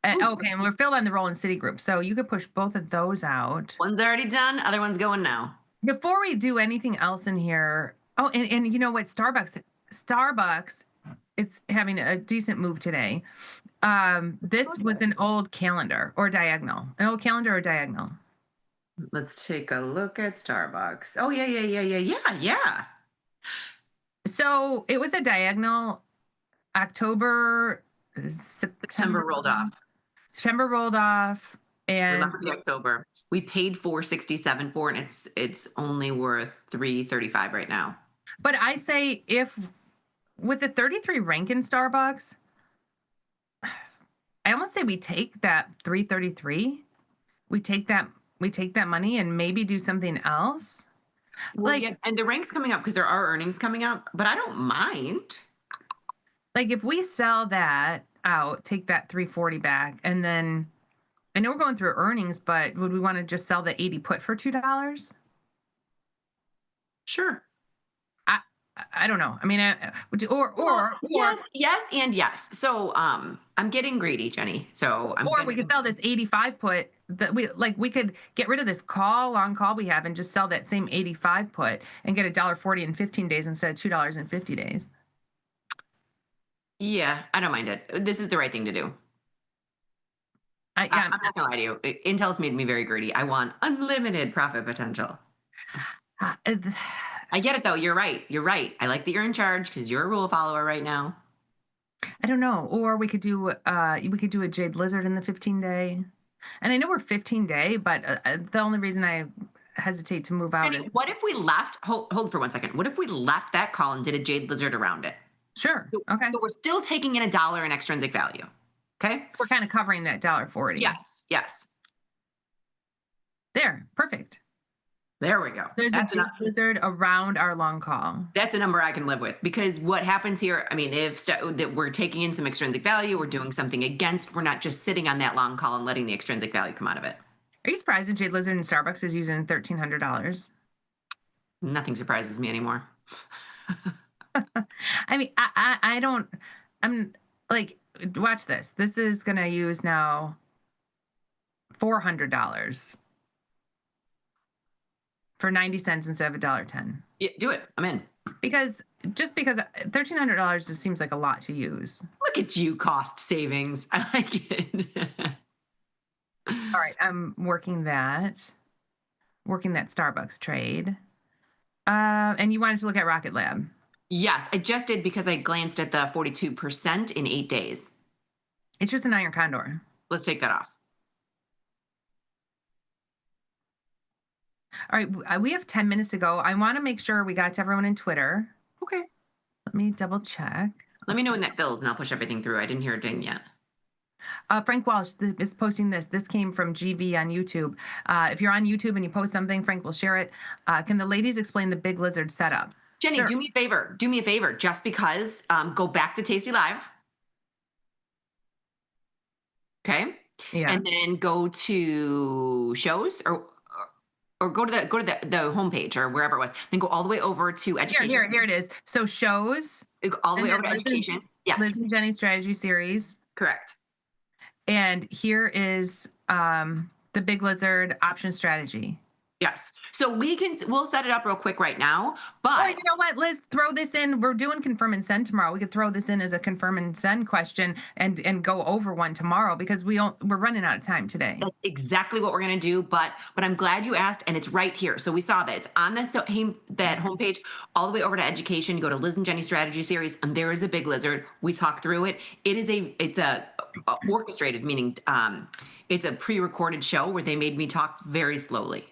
[SPEAKER 15] And we're filled on the roll in Citigroup. So you could push both of those out.
[SPEAKER 19] One's already done. Other one's going now.
[SPEAKER 15] Before we do anything else in here. Oh, and you know what? Starbucks is having a decent move today. This was an old calendar or diagonal. An old calendar or diagonal.
[SPEAKER 19] Let's take a look at Starbucks. Oh, yeah.
[SPEAKER 15] So it was a diagonal.
[SPEAKER 19] September rolled off.
[SPEAKER 15] September rolled off. And
[SPEAKER 19] October. We paid $467 for it, and it's only worth $335 right now.
[SPEAKER 15] But I say with the 33 rank in Starbucks, I almost say we take that 333. We take that money and maybe do something else.
[SPEAKER 19] Well, yeah, and the rank's coming up because there are earnings coming up, but I don't mind.
[SPEAKER 15] Like if we sell that out, take that 340 back, and then I know we're going through earnings, but would we want to just sell the 80 put for $2?
[SPEAKER 19] Sure.
[SPEAKER 15] I don't know. I mean,
[SPEAKER 19] yes and yes. So I'm getting greedy, Jenny. So
[SPEAKER 15] we could sell this 85 put that we could get rid of this long call we have and just sell that same 85 put and get $1.40 in 15 days instead of $2 in 50 days.
[SPEAKER 19] Yeah, I don't mind it. This is the right thing to do. I'm not gonna lie to you. Intel's made me very greedy. I want unlimited profit potential. I get it though. You're right. I like that you're in charge because you're a rule follower right now.
[SPEAKER 15] I don't know. Or we could do a Jade Lizard in the 15-day. And I know we're 15-day, but the only reason I hesitate to move out.
[SPEAKER 19] Jenny, what if we left, hold for 1 second. What if we left that call and did a jade lizard around it?
[SPEAKER 15] Sure. Okay.
[SPEAKER 19] So we're still taking in $1 in extrinsic value. Okay.
[SPEAKER 15] We're kind of covering that $1.40.
[SPEAKER 19] Yes. Yes.
[SPEAKER 15] There. Perfect.
[SPEAKER 19] There we go.
[SPEAKER 15] There's a jade lizard around our long call.
[SPEAKER 19] That's a number I can live with, because what happens here, I mean, if that we're taking in some extrinsic value, we're doing something against, we're not just sitting on that long call and letting the extrinsic value come out of it.
[SPEAKER 15] Are you surprised that Jade Lizard in Starbucks is using $1,300?
[SPEAKER 19] Nothing surprises me anymore.
[SPEAKER 15] I mean, I don't, I'm like, watch this. This is going to use now $400 for 90 cents instead of $1.10.
[SPEAKER 19] Yeah, do it. I'm in.
[SPEAKER 15] Because $1,300 just seems like a lot to use.
[SPEAKER 19] Look at you, cost savings. I like it.
[SPEAKER 15] All right, I'm working that Starbucks trade. And you wanted to look at Rocket Lab.
[SPEAKER 19] Yes, I just did, because I glanced at the 42% in 8 days.
[SPEAKER 15] It's just an iron condor.
[SPEAKER 19] Let's take that off.
[SPEAKER 15] All right, we have 10 minutes to go. I want to make sure we got to everyone in Twitter.
[SPEAKER 19] Okay.
[SPEAKER 15] Let me double check.
[SPEAKER 19] Let me know when that fills, and I'll push everything through. I didn't hear a ding yet.
[SPEAKER 15] Frank Walsh is posting this. This came from GV on YouTube. If you're on YouTube and you post something, Frank will share it. Can the ladies explain the big lizard setup?
[SPEAKER 19] Jenny,
[SPEAKER 15] Sure.
[SPEAKER 19] do me a favor. Do me a favor. Just because, go back to Tastylive. Okay.
[SPEAKER 15] Yeah.
[SPEAKER 19] And then go to shows, or go to the homepage or wherever it was. Then go all the way over to education.
[SPEAKER 15] Here it is. So shows.
[SPEAKER 19] Go all the way
[SPEAKER 15] and
[SPEAKER 19] over to
[SPEAKER 15] then Liz and-
[SPEAKER 19] education. Yes.
[SPEAKER 15] Liz and Jenny strategy series.
[SPEAKER 19] Correct.
[SPEAKER 15] And here is the big lizard option strategy.
[SPEAKER 19] Yes. So we'll set it up real quick right now, but
[SPEAKER 15] Oh, you know what, Liz, throw this in. We're doing confirm and send tomorrow. We could throw this in as a confirm and send question and go over one tomorrow, because we're running out of time today.
[SPEAKER 19] that's exactly what we're going to do. But I'm glad you asked, and it's right here. So we saw that it's on that homepage, all the way over to education. You go to Liz and Jenny strategy series, and there is a big lizard. We talk through it. It's a orchestrated, meaning it's a pre-recorded show where they made me talk very slowly.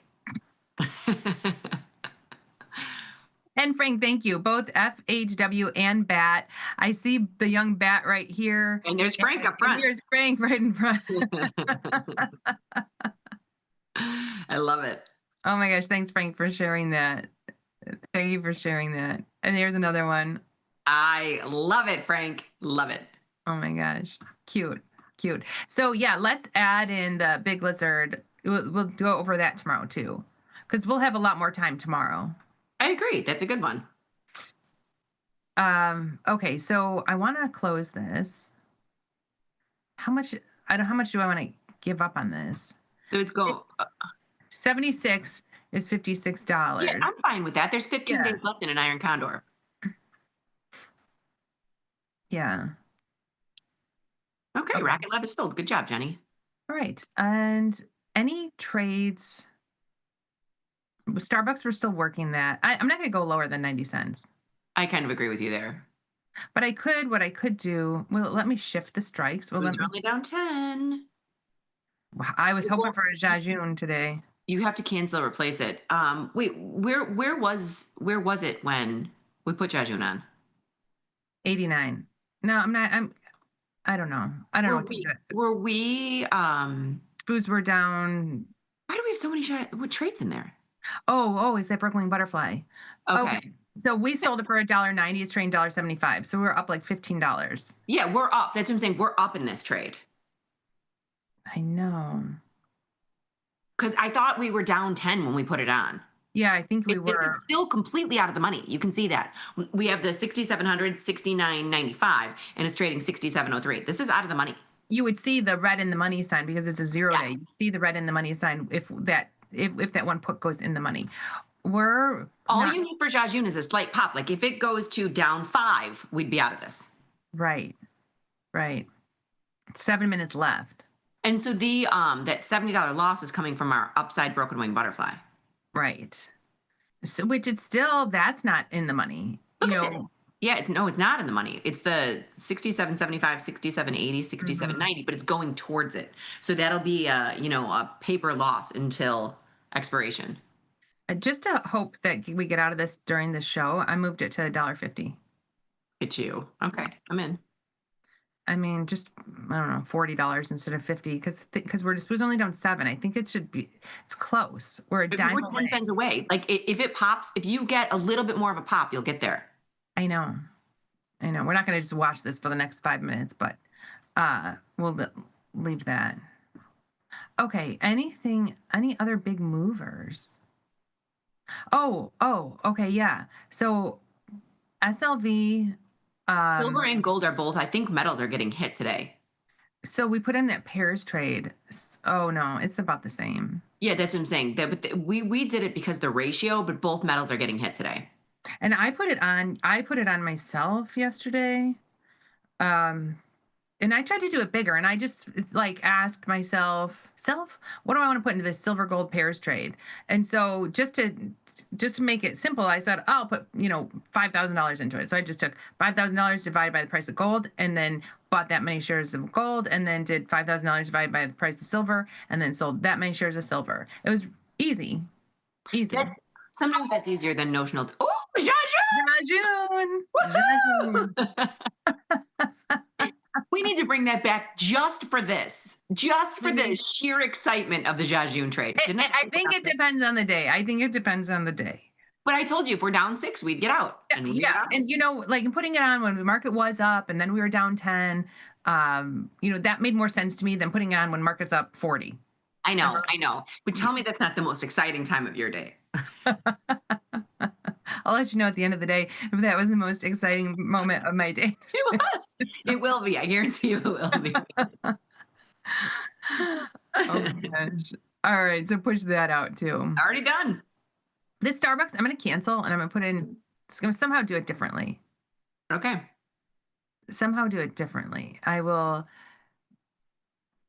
[SPEAKER 15] And Frank, thank you. Both FHW and Bat. I see the young Bat right here.
[SPEAKER 19] And there's Frank up front.
[SPEAKER 15] And here's Frank right in front.
[SPEAKER 19] I love it.
[SPEAKER 15] Oh my gosh. Thanks, Frank, for sharing that. Thank you for sharing that. And here's another one.
[SPEAKER 19] I love it, Frank. Love it.
[SPEAKER 15] Oh my gosh. Cute. So yeah, let's add in the big lizard. We'll go over that tomorrow too, because we'll have a lot more time tomorrow.
[SPEAKER 19] I agree. That's a good one.
[SPEAKER 15] Okay, so I want to close this. How much do I want to give up on this?
[SPEAKER 19] So it's go
[SPEAKER 15] 76 is $56.
[SPEAKER 19] Yeah, I'm fine with that. There's 15 days left in an iron condor.
[SPEAKER 15] Yeah.
[SPEAKER 19] Okay, Rocket Lab is filled. Good job, Jenny.
[SPEAKER 15] All right. And any trades? Starbucks, we're still working that. I'm not going to go lower than 90 cents.
[SPEAKER 19] I kind of agree with you there.
[SPEAKER 15] But what I could do, well, let me shift the strikes. Well,
[SPEAKER 19] It's only down 10.
[SPEAKER 15] I was hoping for a Jajun today.
[SPEAKER 19] You have to cancel or replace it. Wait, where was it when we put Jajun on?
[SPEAKER 15] 89. No, I'm not. I don't know. I don't know what to do.
[SPEAKER 19] Were we?
[SPEAKER 15] Booze were down.
[SPEAKER 19] Why do we have so many trades in there?
[SPEAKER 15] Oh, is that Brooklyn Butterfly?
[SPEAKER 19] Okay.
[SPEAKER 15] So we sold it for $1.90. It's trading $1.75. So we're up like $15.
[SPEAKER 19] Yeah, we're up. That's what I'm saying. We're up in this trade.
[SPEAKER 15] I know.
[SPEAKER 19] Because I thought we were down 10 when we put it on.
[SPEAKER 15] Yeah, I think we were.
[SPEAKER 19] This is still completely out of the money. You can see that. We have the 6,700, 69.95, and it's trading 67.03. This is out of the money.
[SPEAKER 15] You would see the red in the money sign because it's a 0 day. You see the red in the money sign if that one put goes in the money.
[SPEAKER 19] All you need for Jajun is a slight pop. Like if it goes to down 5, we'd be out of this.
[SPEAKER 15] Right. 7 minutes left.
[SPEAKER 19] And so the that $70 loss is coming from our upside broken wing butterfly.
[SPEAKER 15] Right. So that's not in the money.
[SPEAKER 19] Look at this. Yeah, it's not in the money. It's the 67.75, 67.80, 67.90, but it's going towards it. So that'll be a paper loss until expiration.
[SPEAKER 15] Just to hope that we get out of this during the show, I moved it to $1.50.
[SPEAKER 19] It's you. Okay, I'm in.
[SPEAKER 15] I mean, just I don't know, $40 instead of 50 because we're just was only down 7. I think it should be. It's close. We're a
[SPEAKER 19] But
[SPEAKER 15] dime
[SPEAKER 19] we're
[SPEAKER 15] away.
[SPEAKER 19] 10 cents away. Like if it pops, if you get a little bit more of a pop, you'll get there.
[SPEAKER 15] I know. We're not going to just watch this for the next 5 minutes, but we'll leave that. Okay. Any other big movers? Oh, okay, yeah. So SLV.
[SPEAKER 19] Silver and gold are both. I think metals are getting hit today.
[SPEAKER 15] So we put in that pairs trade. Oh no, it's about the same.
[SPEAKER 19] Yeah, that's what I'm saying. We did it because the ratio, but both metals are getting hit today.
[SPEAKER 15] And I put it on myself yesterday. And I tried to do it bigger, and I just like asked myself, what do I want to put into this silver gold pairs trade? And so just to make it simple, I said, I'll put, $5,000 into it. So I just took $5,000 divided by the price of gold, and then bought that many shares of gold, and then did $5,000 divided by the price of silver, and then sold that many shares of silver. It was easy.
[SPEAKER 19] Sometimes that's easier than notional. Oh,
[SPEAKER 15] Jajun!
[SPEAKER 19] We need to bring that back just for this. Just for the sheer excitement of the Jajun trade.
[SPEAKER 15] I think it depends on the day.
[SPEAKER 19] But I told you, if we're down 6, we'd get out.
[SPEAKER 15] Yeah. And like putting it on when the market was up and then we were down 10, that made more sense to me than putting it on when market's up 40.
[SPEAKER 19] I know. But tell me that's not the most exciting time of your day.
[SPEAKER 15] I'll let you know at the end of the day if that was the most exciting moment of my day.
[SPEAKER 19] It was. It will be. I guarantee you it will be.
[SPEAKER 15] Oh my gosh. All right. So push that out too.
[SPEAKER 19] Already done.
[SPEAKER 15] This Starbucks, I'm going to cancel and I'm going to put in, it's going to somehow do it differently.
[SPEAKER 19] Okay.
[SPEAKER 15] Somehow do it differently. I will,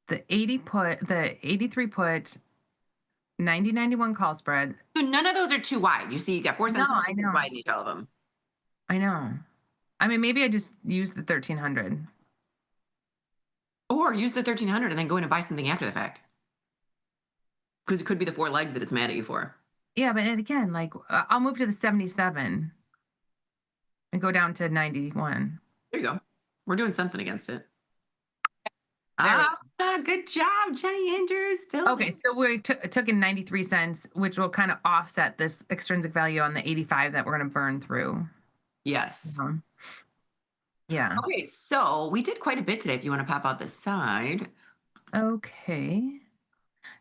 [SPEAKER 15] the 83 put, 90-91 call spread.
[SPEAKER 19] So none of those are too wide. You see, you got 4 cents wide in each of them.
[SPEAKER 15] I know. I mean, maybe I just use the 1300.
[SPEAKER 19] Or use the 1300 and then go in and buy something after the fact. Because it could be the 4 legs that it's mad at you for.
[SPEAKER 15] Yeah, but again, like I'll move to the 77 and go down to 91.
[SPEAKER 19] There you go. We're doing something against it. Good job, Jenny Andrews.
[SPEAKER 15] Okay, so we took in 93 cents, which will kind of offset this extrinsic value on the 85 that we're going to burn through.
[SPEAKER 19] Yes.
[SPEAKER 15] Yeah.
[SPEAKER 19] Okay, so we did quite a bit today if you want to pop out the side.
[SPEAKER 15] Okay.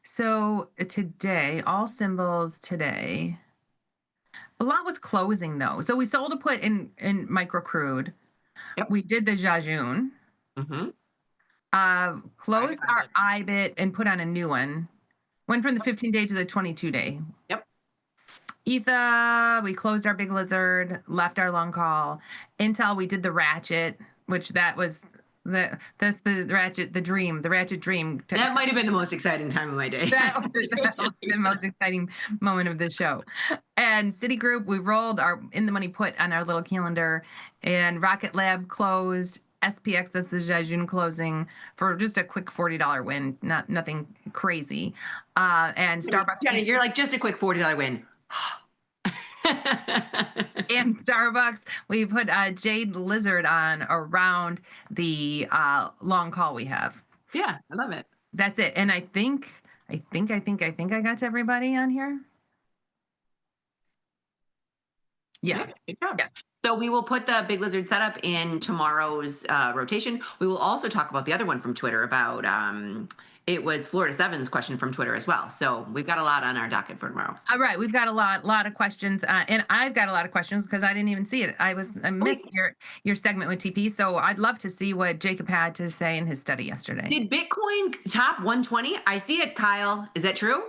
[SPEAKER 15] So today, all symbols today. A lot was closing though. So we sold a put in micro crude.
[SPEAKER 19] Yep.
[SPEAKER 15] We did the Jajun.
[SPEAKER 19] Mm-hmm.
[SPEAKER 15] Closed our IBIT and put on a new one. Went from the 15-day to the 22-day.
[SPEAKER 19] Yep.
[SPEAKER 15] ETHA, we closed our big lizard, left our long call. Intel, we did the ratchet, which that was the ratchet dream.
[SPEAKER 19] That might have been the most exciting time of my day.
[SPEAKER 15] That was the most exciting moment of the show. And Citigroup, we rolled our in the money put on our little calendar, and Rocket Lab closed. SPX, that's the Jajun closing for just a quick $40 win, nothing crazy. And Starbucks.
[SPEAKER 19] Jenny, you're like just a quick $40 win.
[SPEAKER 15] And Starbucks, we put Jade Lizard on around the long call we have.
[SPEAKER 19] Yeah, I love it.
[SPEAKER 15] That's it. And I think I got to everybody on here. Yeah.
[SPEAKER 19] Good job. Yeah. So we will put the Big Lizard setup in tomorrow's rotation. We will also talk about the other one from Twitter about, it was Florida 7's question from Twitter as well. So we've got a lot on our docket for tomorrow.
[SPEAKER 15] All right. We've got a lot of questions. And I've got a lot of questions because I didn't even see it. I missed your segment with TP. So I'd love to see what Jacob had to say in his study yesterday.
[SPEAKER 19] Did Bitcoin top 120? I see it, Kyle. Is that true?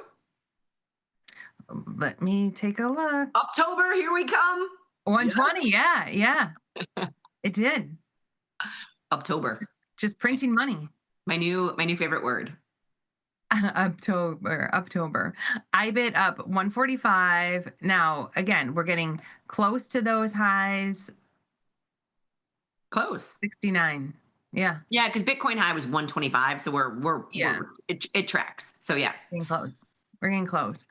[SPEAKER 15] Let me take a look.
[SPEAKER 19] October, here we come.
[SPEAKER 15] 120, yes. yeah. It did.
[SPEAKER 19] October.
[SPEAKER 15] Just printing money.
[SPEAKER 19] My new favorite word.
[SPEAKER 15] October. IBIT up 145. Now, again, we're getting close to those highs.
[SPEAKER 19] Close.
[SPEAKER 15] 69. Yeah.
[SPEAKER 19] Yeah, because Bitcoin high was 125, so it tracks. So yeah.
[SPEAKER 15] Getting close. We're getting close.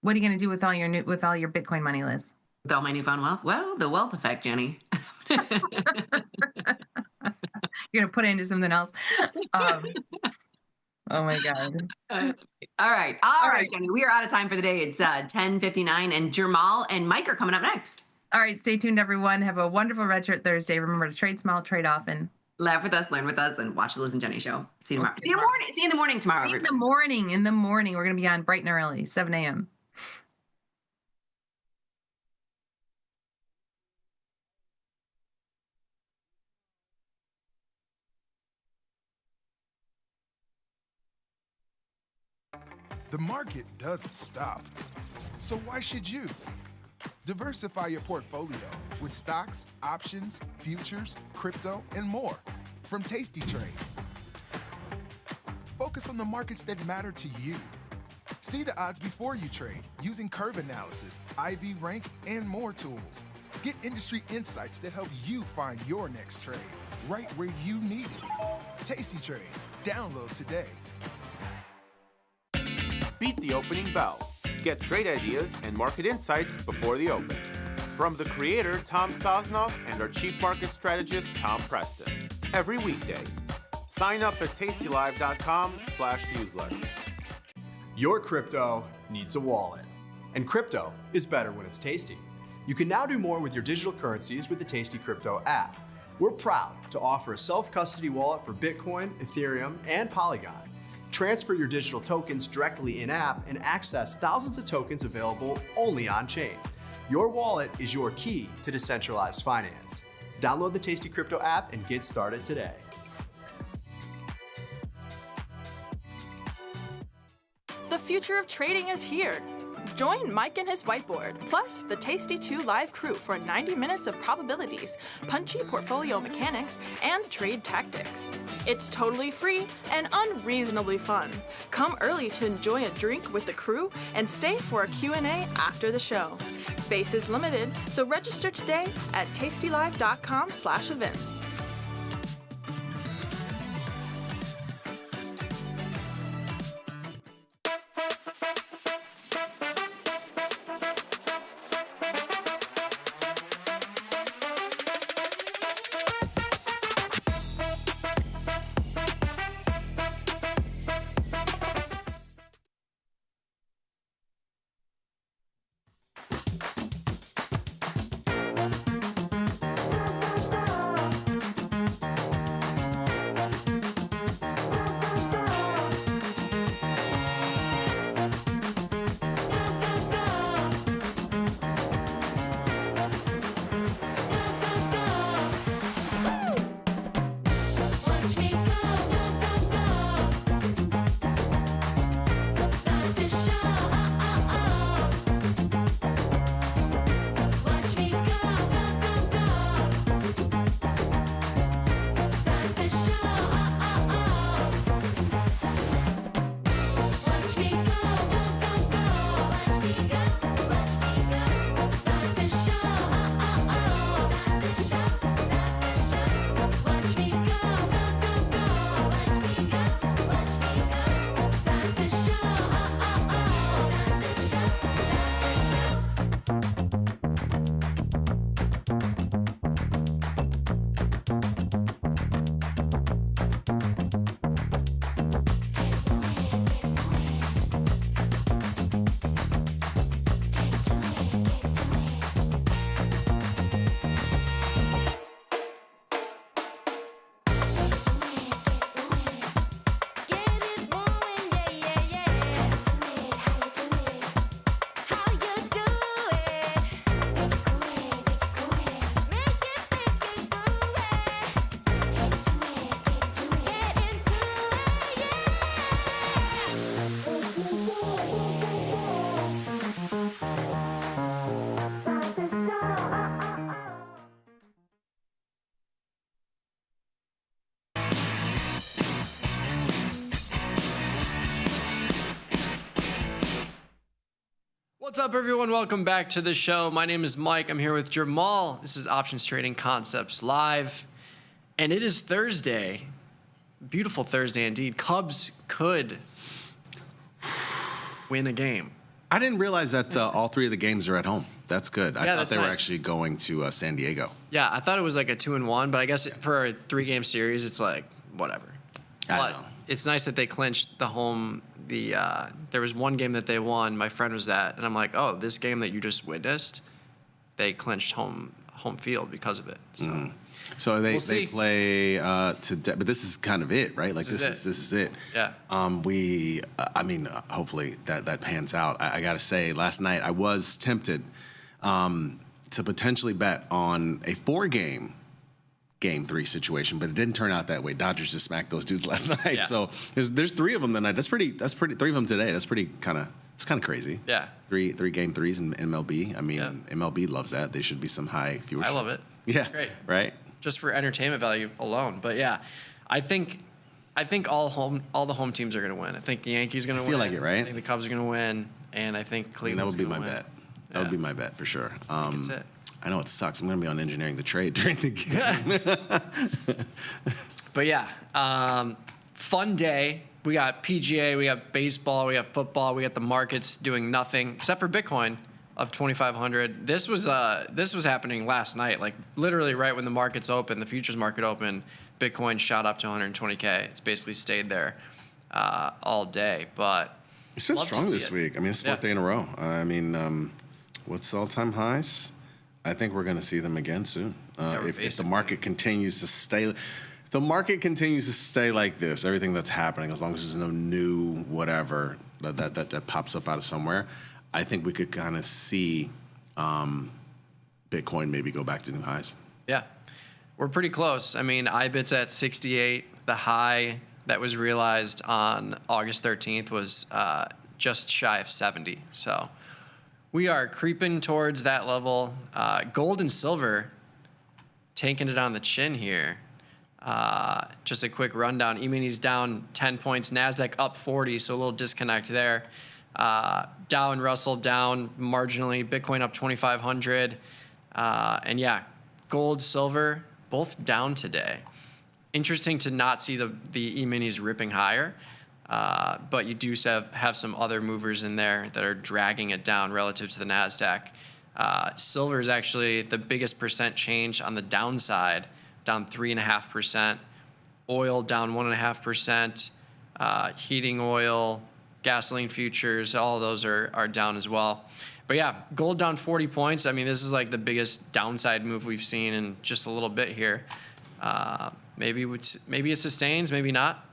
[SPEAKER 15] What are you going to do with all your Bitcoin money, Liz?
[SPEAKER 19] With all my newfound wealth? Well, the wealth effect, Jenny.
[SPEAKER 15] You're going to put it into something else. Oh my God.
[SPEAKER 19] All right, Jenny. We are out of time for the day. It's 10:59, and Jamal and Mike are coming up next.
[SPEAKER 15] All right, stay tuned, everyone. Have a wonderful Red Shirt Thursday. Remember to trade small, trade often.
[SPEAKER 19] Laugh with us, learn with us, and watch the Liz and Jenny show. See you tomorrow. See you in the morning tomorrow.
[SPEAKER 15] In the morning. We're going to be on bright and early, 7 a.m.
[SPEAKER 7] The market doesn't stop. So why should you? Diversify your portfolio with stocks, options, futures, crypto, and more from Tastytrade. Focus on the markets that matter to you. See the odds before you trade using curve analysis, IV rank, and more tools. Get industry insights that help you find your next trade right where you need it. Tastytrade. Download today.
[SPEAKER 20] Beat the opening bell. Get trade ideas and market insights before the open. From the creator, Tom Sosnoff, and our chief market strategist, Tom Preston. Every weekday. Sign up at tastylive.com/newsletters.
[SPEAKER 1] Your crypto needs a wallet. And crypto is better when it's tasty. You can now do more with your digital currencies with the Tasty Crypto app. We're proud to offer a self-custody wallet for Bitcoin, Ethereum, and Polygon. Transfer your digital tokens directly in-app and access thousands of tokens available only on-chain. Your wallet is your key to decentralized finance. Download the Tasty Crypto app and get started today.
[SPEAKER 12] The future of trading is here. Join Mike and his whiteboard, plus the Tastylive crew for 90 minutes of probabilities, punchy portfolio mechanics, and trade tactics. It's totally free and unreasonably fun. Come early to enjoy a drink with the crew and stay for a Q&A after the show. Space is limited, so register today at tastylive.com/events.
[SPEAKER 21] What's up, everyone? Welcome back to the show. My name is Mike. I'm here with Jamal. This is Options Trading Concepts Live, and it is Thursday. Beautiful Thursday indeed. Cubs could win a game.
[SPEAKER 8] I didn't realize that all 3 of the games are at home. That's good. I thought they were actually going to San Diego.
[SPEAKER 19] Yeah, I thought it was like a 2-1, but I guess for a 3-game series, it's like whatever.
[SPEAKER 8] I know.
[SPEAKER 19] It's nice that they clinched the home. There was one game that they won. My friend was at, and I'm like, oh, this game that you just witnessed, they clinched home field because of it. So,
[SPEAKER 8] So they play today, but this is kind of it, right? Like this is it.
[SPEAKER 19] Yeah.
[SPEAKER 8] Hopefully that pans out. I gotta say, last night I was tempted to potentially bet on a 4-game Game 3 situation, but it didn't turn out that way. Dodgers just smacked those dudes last night. Yeah. So there's 3 of them tonight. That's pretty. 3 of them today. That's pretty it's kind of crazy.
[SPEAKER 19] Yeah.
[SPEAKER 8] 3 Game 3s in MLB. I mean, MLB loves that. There should be some high viewership.
[SPEAKER 19] I love it.
[SPEAKER 8] Yeah.
[SPEAKER 19] It's great.
[SPEAKER 8] Right.
[SPEAKER 19] Just for entertainment value alone. But yeah, I think all the home teams are going to win. I think the Yankees are going to win.
[SPEAKER 8] I feel like it, right?
[SPEAKER 19] I think the Cubs are going to win, and I think Cleveland's going to win.
[SPEAKER 8] That would be my bet. That would be my bet for sure.
[SPEAKER 19] That's it.
[SPEAKER 8] I know it sucks. I'm going to be on engineering the trade during the game.
[SPEAKER 19] But yeah, fun day. We got PGA, we got baseball, we got football, we got the markets doing nothing except for Bitcoin up 2,500. This was happening last night, like literally right when the markets opened, the futures market opened, Bitcoin shot up to 120K. It's basically stayed there all day. But
[SPEAKER 8] it's been strong this week. I mean, it's 4th day in a row. I mean, what's all-time highs? I think we're going to see them again soon. If the market continues to stay, like this, everything that's happening, as long as there's no new whatever that pops up out of somewhere, I think we could kind of see Bitcoin maybe go back to new highs.
[SPEAKER 19] Yeah, we're pretty close. I mean, IBIT's at 68. The high that was realized on August 13th was just shy of 70. So we are creeping towards that level. Gold and silver taking it on the chin here. Just a quick rundown. E-mini's down 10 points. NASDAQ up 40, so a little disconnect there. Dow and Russell down marginally. Bitcoin up 2,500. And yeah, gold, silver, both down today. Interesting to not see the E-minis ripping higher. But you do have some other movers in there that are dragging it down relative to the NASDAQ. Silver is actually the biggest percent change on the downside, down 3.5%. Oil down 1.5%. Heating oil, gasoline futures, all of those are down as well. But yeah, gold down 40 points. I mean, this is like the biggest downside move we've seen in just a little bit here. Maybe it sustains, maybe not.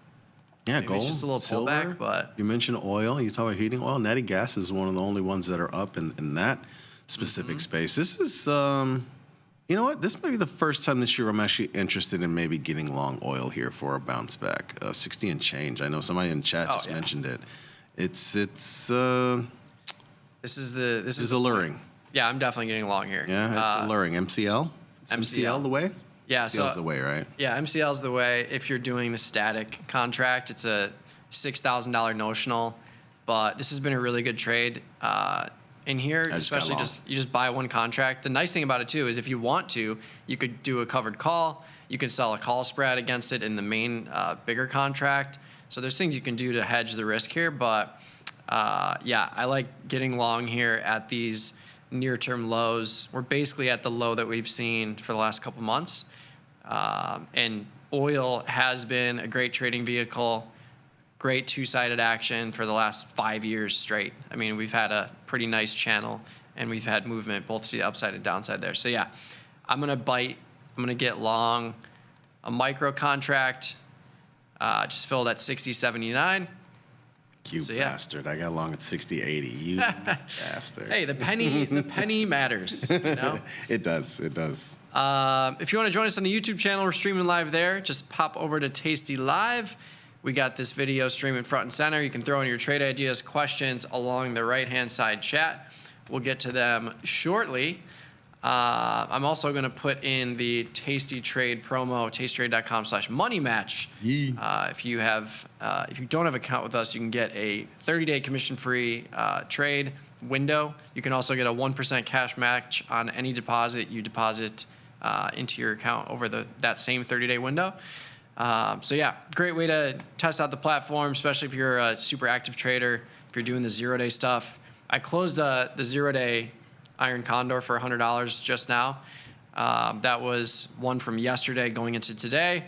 [SPEAKER 8] Yeah,
[SPEAKER 19] maybe
[SPEAKER 8] gold,
[SPEAKER 19] it's just a little
[SPEAKER 8] silver,
[SPEAKER 19] pullback, but
[SPEAKER 8] you mentioned oil. You talk about heating oil. Natty gas is one of the only ones that are up in that specific space. This is, you know what? This may be the first time this year I'm actually interested in maybe getting long oil here for a bounce back. 60 and change. I know somebody in chat just mentioned it. This is
[SPEAKER 19] alluring. Yeah, I'm definitely getting long here.
[SPEAKER 8] Yeah, it's alluring. MCL. MCL the way.
[SPEAKER 19] Yeah,
[SPEAKER 8] MCL's the way, right?
[SPEAKER 19] Yeah, MCL's the way. If you're doing the static contract, it's a $6,000 notional, but this has been a really good trade in here, especially you just buy one contract. The nice thing about it too is if you want to, you could do a covered call. You could sell a call spread against it in the main bigger contract. So there's things you can do to hedge the risk here, but yeah, I like getting long here at these near-term lows. We're basically at the low that we've seen for the last couple months. And oil has been a great trading vehicle, great two-sided action for the last 5 years straight. I mean, we've had a pretty nice channel, and we've had movement both to the upside and downside there. So yeah, I'm going to bite. I'm going to get long a micro contract, just filled at 60.79.
[SPEAKER 8] You bastard. I got long at 60.80. You bastard.
[SPEAKER 19] Hey, the penny matters. You know?
[SPEAKER 8] It does. It does.
[SPEAKER 19] If you want to join us on the YouTube channel, we're streaming live there. Just pop over to Tastylive. We got this video streaming front and center. You can throw in your trade ideas, questions along the right-hand side chat. We'll get to them shortly. I'm also going to put in the Tasty Trade promo, tastytrade.com/moneymatch. If you don't have an account with us, you can get a 30-day commission-free trade window. You can also get a 1% cash match on any deposit you deposit into your account over that same 30-day window. So yeah, great way to test out the platform, especially if you're a super active trader, if you're doing the 0-day stuff.
[SPEAKER 21] I closed the 0-day Iron Condor for $100 just now. That was one from yesterday going into today.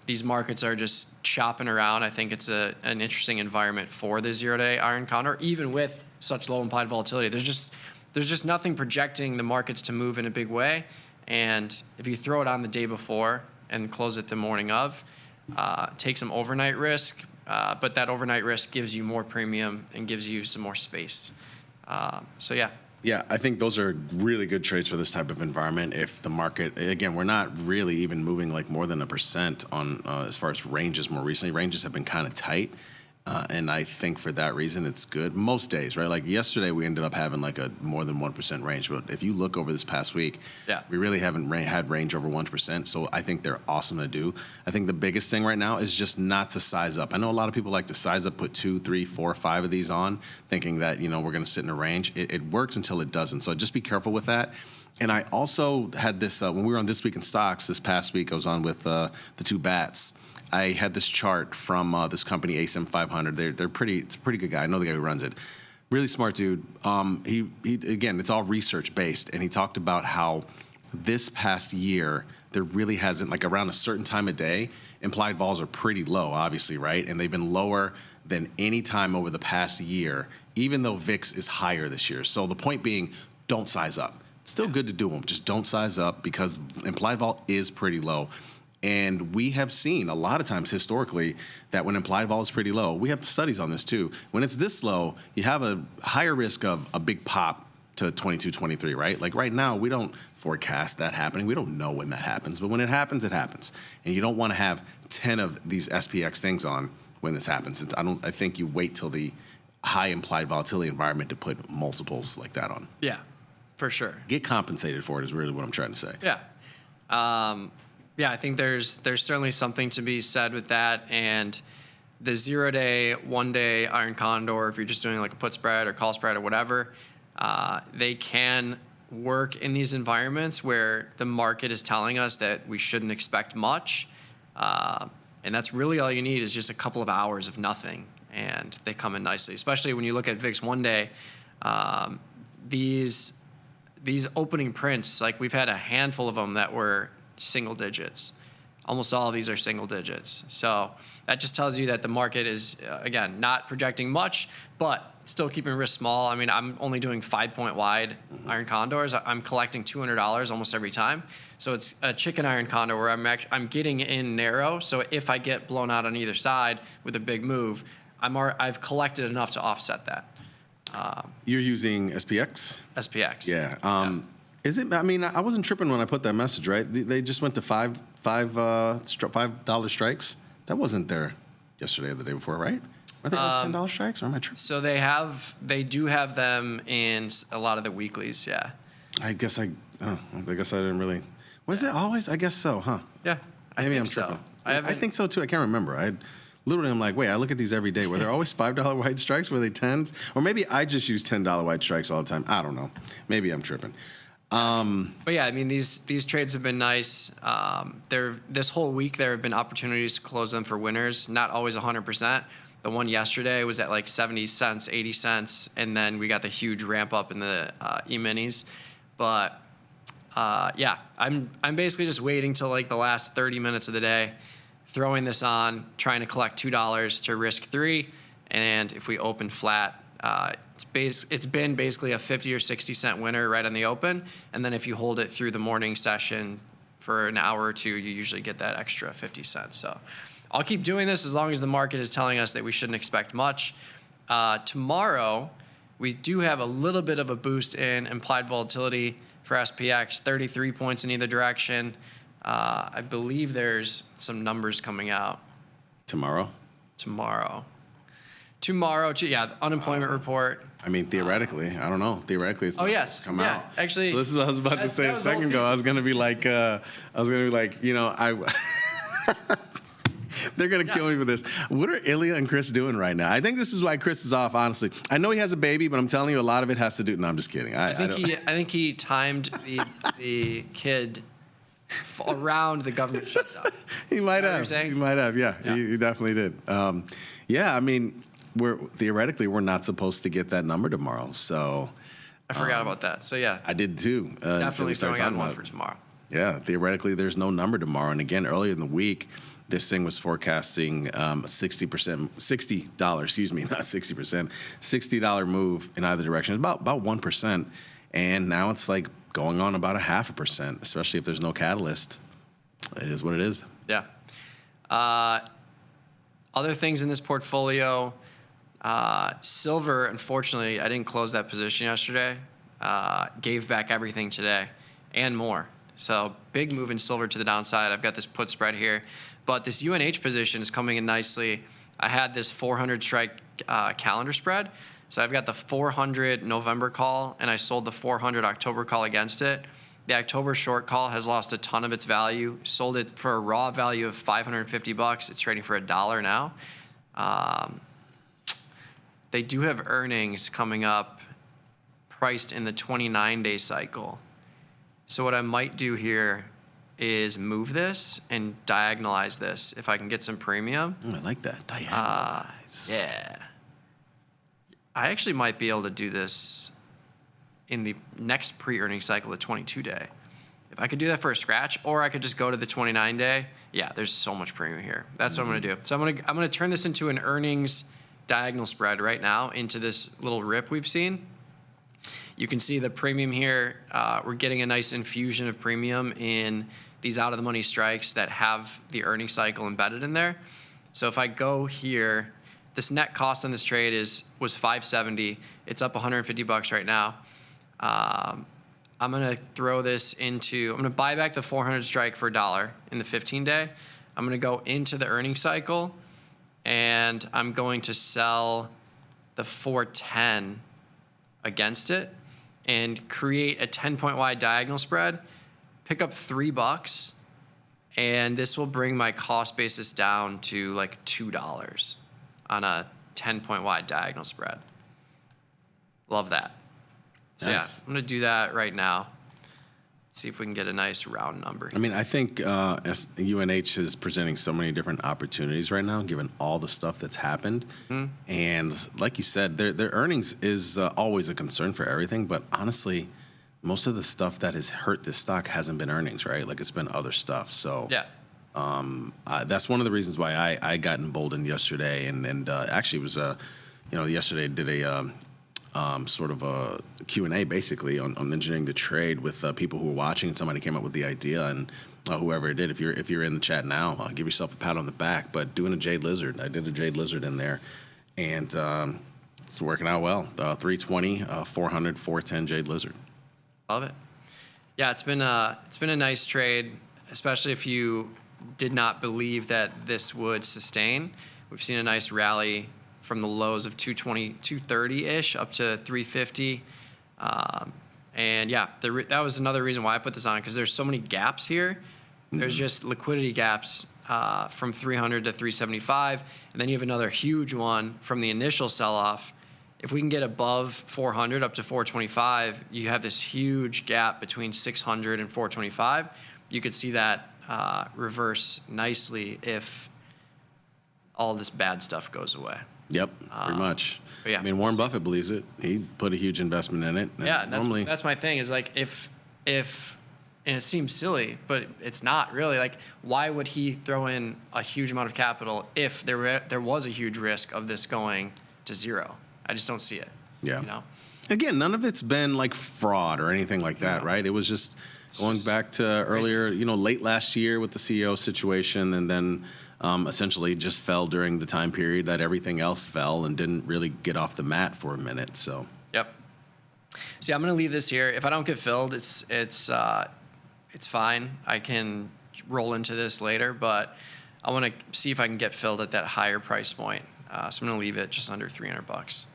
[SPEAKER 21] These markets are just chopping around. I think it's an interesting environment for the 0-day Iron Condor, even with such low implied volatility. There's just nothing projecting the markets to move in a big way. And if you throw it on the day before and close it the morning of, take some overnight risk, but that overnight risk gives you more premium and gives you some more space. So yeah.
[SPEAKER 8] Yeah, I think those are really good trades for this type of environment. If the market, again, we're not really even moving like more than 1% on as far as ranges more recently. Ranges have been kind of tight. And I think for that reason, it's good most days, right? Like yesterday, we ended up having like a more than 1% range. But if you look over this past week, we really haven't had range over 1%. So I think they're awesome to do. I think the biggest thing right now is just not to size up. I know a lot of people like to size up, put 2, 3, 4, 5 of these on, thinking that, we're going to sit in a range. It works until it doesn't. So just be careful with that. And I also had this, when we were on This Week in Stocks this past week, I was on with the two bats. I had this chart from this company, ASIM 500. It's a pretty good guy. I know the guy who runs it. Really smart dude. He again, it's all research based, and he talked about how this past year there really hasn't, like around a certain time of day, implied vols are pretty low, obviously, right? And they've been lower than any time over the past year, even though VIX is higher this year. So the point being, don't size up. It's still good to do them, just don't size up because implied vol is pretty low. And we have seen a lot of times historically that when implied vol is pretty low, we have studies on this too. When it's this low, you have a higher risk of a big pop to 22, 23, right? Like right now, we don't forecast that happening. We don't know when that happens. But when it happens, it happens. And you don't want to have 10 of these SPX things on when this happens. I think you wait till the high implied volatility environment to put multiples like that on.
[SPEAKER 21] Yeah, for sure.
[SPEAKER 8] Get compensated for it is really what I'm trying to say.
[SPEAKER 21] Yeah. Yeah, I think there's certainly something to be said with that. And the 0-day, 1-day Iron Condor, if you're just doing like a put spread or call spread or whatever, they can work in these environments where the market is telling us that we shouldn't expect much. And that's really all you need is just a couple of hours of nothing. And they come in nicely, especially when you look at VIX 1-day. These opening prints, like we've had a handful of them that were single digits. Almost all of these are single digits. So that just tells you that the market is, again, not projecting much, but still keeping risk small. I mean, I'm only doing 5-point wide Iron Condors. I'm collecting $200 almost every time. So it's a chicken Iron Condor where I'm getting in narrow. So if I get blown out on either side with a big move, I've collected enough to offset that.
[SPEAKER 8] You're using SPX?
[SPEAKER 21] SPX.
[SPEAKER 8] Yeah. Is it? I mean, I wasn't tripping when I put that message, right? They just went to $5 strikes. That wasn't there yesterday or the day before, right? I think it was $10 strikes, or am I tripping?
[SPEAKER 21] So they do have them in a lot of the weeklies, yeah.
[SPEAKER 8] I guess I didn't really. Was it always? I guess so, huh?
[SPEAKER 21] Yeah.
[SPEAKER 8] Maybe I'm tripping. I think so too. I can't remember. I'm like, wait, I look at these every day. Were there always $5 wide strikes? Were they 10s? Or maybe I just use $10 wide strikes all the time. I don't know. Maybe I'm tripping.
[SPEAKER 21] But yeah, I mean, these trades have been nice. This whole week there have been opportunities to close them for winners. Not always 100%. The one yesterday was at like 70 cents, 80 cents, and then we got the huge ramp up in the E-minis. But yeah, I'm basically just waiting till like the last 30 minutes of the day, throwing this on, trying to collect $2 to risk $3, and if we open flat, it's been basically a 50 or 60 cent winner right on the open, and then if you hold it through the morning session for an hour or two, you usually get that extra 50 cents. So I'll keep doing this as long as the market is telling us that we shouldn't expect much. Tomorrow, we do have a little bit of a boost in implied volatility for SPX, 33 points in either direction. I believe there's some numbers coming out.
[SPEAKER 8] Tomorrow,
[SPEAKER 21] yeah, unemployment report.
[SPEAKER 8] I mean, theoretically, I don't know. Theoretically, it's not come out.
[SPEAKER 21] Actually.
[SPEAKER 8] So this is what I was about to say a second ago. I was gonna be like, they're gonna kill me for this. What are Ilya and Chris doing right now? I think this is why Chris is off. Honestly, I know he has a baby, but I'm telling you, a lot of it has to do. No, I'm just kidding.
[SPEAKER 21] I think he timed the kid around the government shutdown.
[SPEAKER 8] He might have. Yeah. He definitely did. Yeah, I mean, we're not supposed to get that number tomorrow. So
[SPEAKER 21] I forgot about that. So yeah,
[SPEAKER 8] I did too.
[SPEAKER 21] definitely throwing out one for tomorrow.
[SPEAKER 8] Yeah, theoretically, there's no number tomorrow. And again, earlier in the week, this thing was forecasting $60, excuse me, not 60%, $60 move in either direction. It's about 1%. And now it's like going on about 0.5%, especially if there's no catalyst. It is what it is.
[SPEAKER 21] Yeah. Other things in this portfolio, silver, unfortunately, I didn't close that position yesterday. Gave back everything today and more. So big move in silver to the downside. I've got this put spread here. But this UNH position is coming in nicely. I had this 400 strike calendar spread. So I've got the 400 November call, and I sold the 400 October call against it. The October short call has lost a ton of its value. Sold it for a raw value of $550. It's trading for $1 now. They do have earnings coming up priced in the 29-day cycle. So what I might do here is move this and diagonalize this if I can get some premium.
[SPEAKER 8] I like that. Diagonalize.
[SPEAKER 21] Yeah. I actually might be able to do this in the next pre-earning cycle, the 22-day. If I could do that for a scratch, or I could just go to the 29-day. Yeah, there's so much premium here. That's what I'm going to do. So I'm going to turn this into an earnings diagonal spread right now into this little rip we've seen. You can see the premium here. We're getting a nice infusion of premium in these out-of-the-money strikes that have the earning cycle embedded in there. So if I go here, this net cost on this trade was $570. It's up $150 right now. I'm going to throw this into, I'm going to buy back the 400 strike for $1 in the 15-day. I'm going to go into the earning cycle, and I'm going to sell the 410 against it and create a 10-point wide diagonal spread, pick up $3, and this will bring my cost basis down to like $2 on a 10-point wide diagonal spread. Love that. So
[SPEAKER 8] Nice.
[SPEAKER 21] yeah, I'm going to do that right now. See if we can get a nice round number.
[SPEAKER 8] I mean, I think as UNH is presenting so many different opportunities right now, given all the stuff that's happened. And like you said, their earnings is always a concern for everything. But honestly, most of the stuff that has hurt this stock hasn't been earnings, right? Like it's been other stuff. So
[SPEAKER 21] yeah,
[SPEAKER 8] that's one of the reasons why I got emboldened yesterday. And actually it was, yesterday I did a sort of a Q&A basically on engineering the trade with people who were watching, and somebody came up with the idea, and whoever it did, if you're in the chat now, give yourself a pat on the back. But doing a Jade Lizard, I did a Jade Lizard in there, and it's working out well. 320, 400, 410 Jade Lizard.
[SPEAKER 21] Love it. Yeah, it's been a nice trade, especially if you did not believe that this would sustain. We've seen a nice rally from the lows of 220, 230-ish up to 350. And yeah, that was another reason why I put this on, because there's so many gaps here. There's just liquidity gaps from 300 to 375. And then you have another huge one from the initial sell-off. If we can get above 400 up to 425, you have this huge gap between 600 and 425. You could see that reverse nicely if all this bad stuff goes away.
[SPEAKER 8] Yep, pretty much.
[SPEAKER 21] Yeah,
[SPEAKER 8] I mean, Warren Buffett believes it. He put a huge investment in it.
[SPEAKER 21] Yeah, that's my thing is like if and it seems silly, but it's not really. Like, why would he throw in a huge amount of capital if there was a huge risk of this going to zero? I just don't see it.
[SPEAKER 8] Yeah.
[SPEAKER 21] You know?
[SPEAKER 8] Again, none of it's been like fraud or anything like that, right? It was just going back to earlier, late last year with the CEO situation, and then essentially just fell during the time period that everything else fell and didn't really get off the mat for a minute. So. Yep.
[SPEAKER 21] So yeah, I'm gonna leave this here. If I don't get filled, it's fine. I can roll into this later, but I want to see if I can get filled at that higher price point. So I'm gonna leave it just under $300.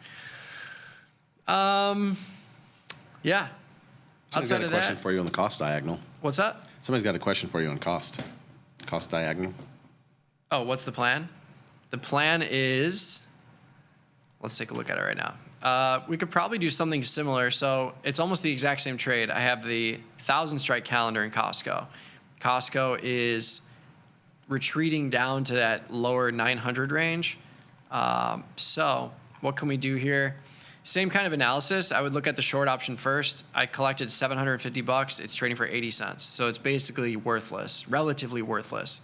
[SPEAKER 21] Yeah.
[SPEAKER 8] Somebody's got a question for you on the cost diagonal.
[SPEAKER 21] What's that?
[SPEAKER 8] Somebody's got a question for you on cost diagonal.
[SPEAKER 21] Oh, what's the plan? The plan is, let's take a look at it right now. We could probably do something similar. So it's almost the exact same trade. I have the 1,000 strike calendar in Costco. Costco is retreating down to that lower 900 range. So what can we do here? Same kind of analysis. I would look at the short option first. I collected $750. It's trading for 80 cents. So it's basically worthless, relatively worthless.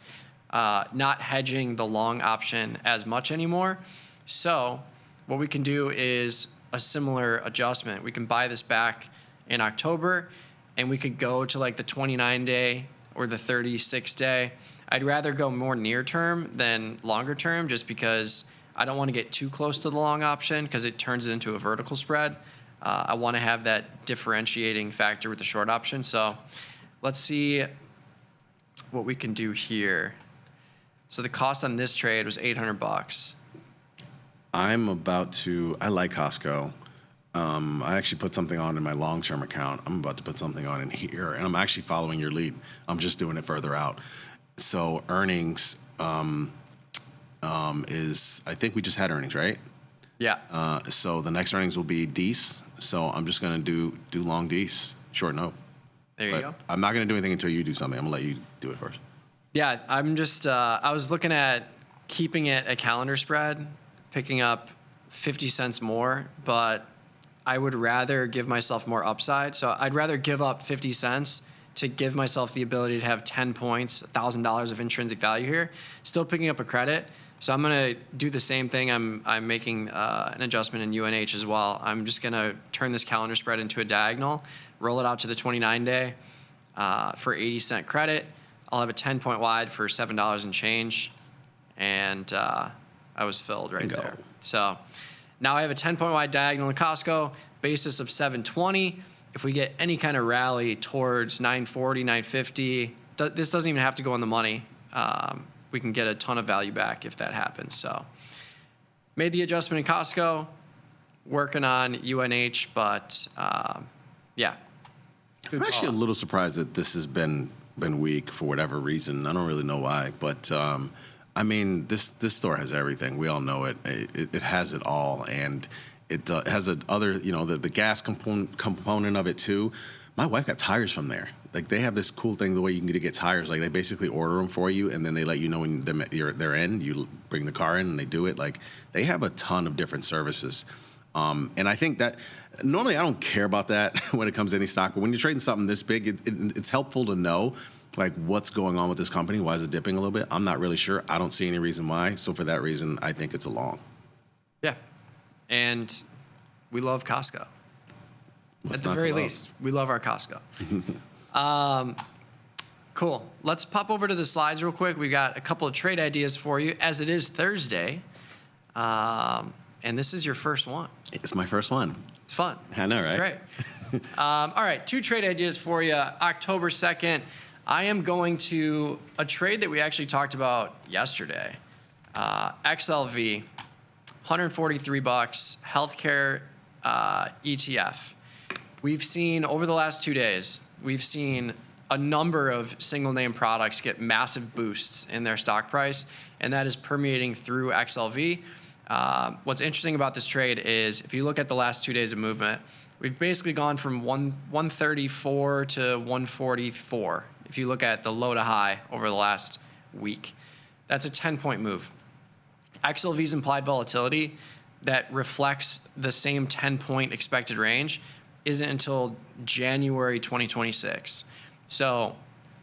[SPEAKER 21] Not hedging the long option as much anymore. So what we can do is a similar adjustment. We can buy this back in October, and we could go to like the 29-day or the 36-day. I'd rather go more near term than longer term, just because I don't want to get too close to the long option because it turns it into a vertical spread. I want to have that differentiating factor with the short option. So let's see what we can do here. So the cost on this trade was $800.
[SPEAKER 8] I like Costco. I actually put something on in my long-term account. I'm about to put something on in here, and I'm actually following your lead. I'm just doing it further out. So earnings is, I think we just had earnings, right?
[SPEAKER 21] Yeah.
[SPEAKER 8] So the next earnings will be Dees. So I'm just going to do long Dees, short no.
[SPEAKER 21] There you go.
[SPEAKER 8] I'm not going to do anything until you do something. I'm going to let you do it first.
[SPEAKER 21] Yeah, I'm just, I was looking at keeping it a calendar spread, picking up 50 cents more, but I would rather give myself more upside. So I'd rather give up 50 cents to give myself the ability to have 10 points, $1,000 of intrinsic value here, still picking up a credit. So I'm going to do the same thing. I'm making an adjustment in UNH as well. I'm just going to turn this calendar spread into a diagonal, roll it out to the 29-day for 80-cent credit. I'll have a 10-point wide for $7 and change, and I was filled right there. So now I have a 10-point wide diagonal in Costco, basis of 720. If we get any kind of rally towards 940, 950, this doesn't even have to go on the money. We can get a ton of value back if that happens. So made the adjustment in Costco, working on UNH, but yeah.
[SPEAKER 8] I'm actually a little surprised that this has been weak for whatever reason. I don't really know why, but I mean, this store has everything. We all know it. It has it all, and it has the gas component of it too. My wife got tires from there. Like, they have this cool thing, the way you can get tires. Like, they basically order them for you, and then they let you know when they're in. You bring the car in, and they do it. Like, they have a ton of different services. And I think that normally I don't care about that when it comes to any stock, but when you're trading something this big, it's helpful to know, like, what's going on with this company. Why is it dipping a little bit? I'm not really sure. I don't see any reason why. So for that reason, I think it's a long.
[SPEAKER 21] Yeah. And we love Costco. At the very least, we love our Costco. Cool. Let's pop over to the slides real quick. We got a couple of trade ideas for you, as it is Thursday. And this is your first one.
[SPEAKER 8] It's my first one.
[SPEAKER 21] It's fun.
[SPEAKER 8] I know, right?
[SPEAKER 21] It's great. All right, 2 trade ideas for you. October 2nd, I am going to a trade that we actually talked about yesterday. XLV, $143, healthcare ETF. We've seen, over the last 2 days, we've seen a number of single name products get massive boosts in their stock price, and that is permeating through XLV. What's interesting about this trade is, if you look at the last 2 days of movement, we've basically gone from 134 to 144. If you look at the low to high over the last week, that's a 10-point move. XLV's implied volatility that reflects the same 10-point expected range isn't until January 2026. So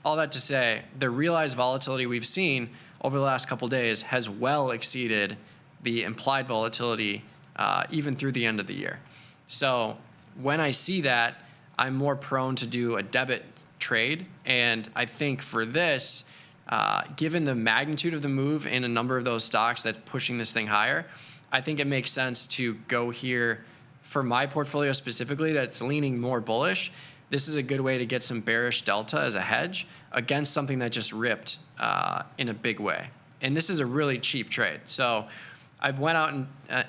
[SPEAKER 21] all that to say, the realized volatility we've seen over the last couple days has well exceeded the implied volatility even through the end of the year. So when I see that, I'm more prone to do a debit trade. And I think for this, given the magnitude of the move in a number of those stocks that's pushing this thing higher, I think it makes sense to go here for my portfolio specifically that's leaning more bullish. This is a good way to get some bearish delta as a hedge against something that just ripped in a big way. And this is a really cheap trade. So I went out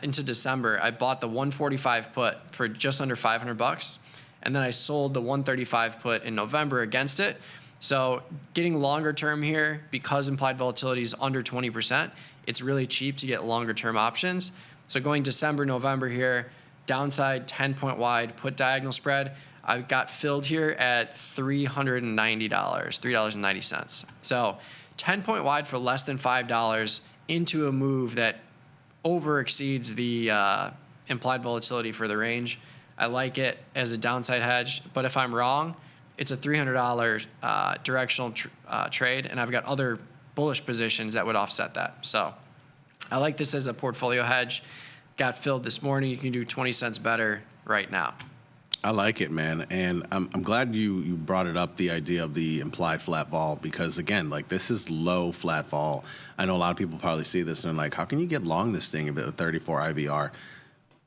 [SPEAKER 21] into December. I bought the 145 put for just under $500, and then I sold the 135 put in November against it. So getting longer term here, because implied volatility is under 20%, it's really cheap to get longer term options. So going December, November here, downside 10-point wide put diagonal spread, I got filled here at $390, $3.90. So 10-point wide for less than $5 into a move that over exceeds the implied volatility for the range. I like it as a downside hedge, but if I'm wrong, it's a $300 directional trade, and I've got other bullish positions that would offset that. So I like this as a portfolio hedge. Got filled this morning. You can do 20 cents better right now.
[SPEAKER 8] I like it, man. And I'm glad you brought it up, the idea of the implied flat vol, because again, like, this is low flat vol. I know a lot of people probably see this and they're like, how can you get long this thing at 34 IVR?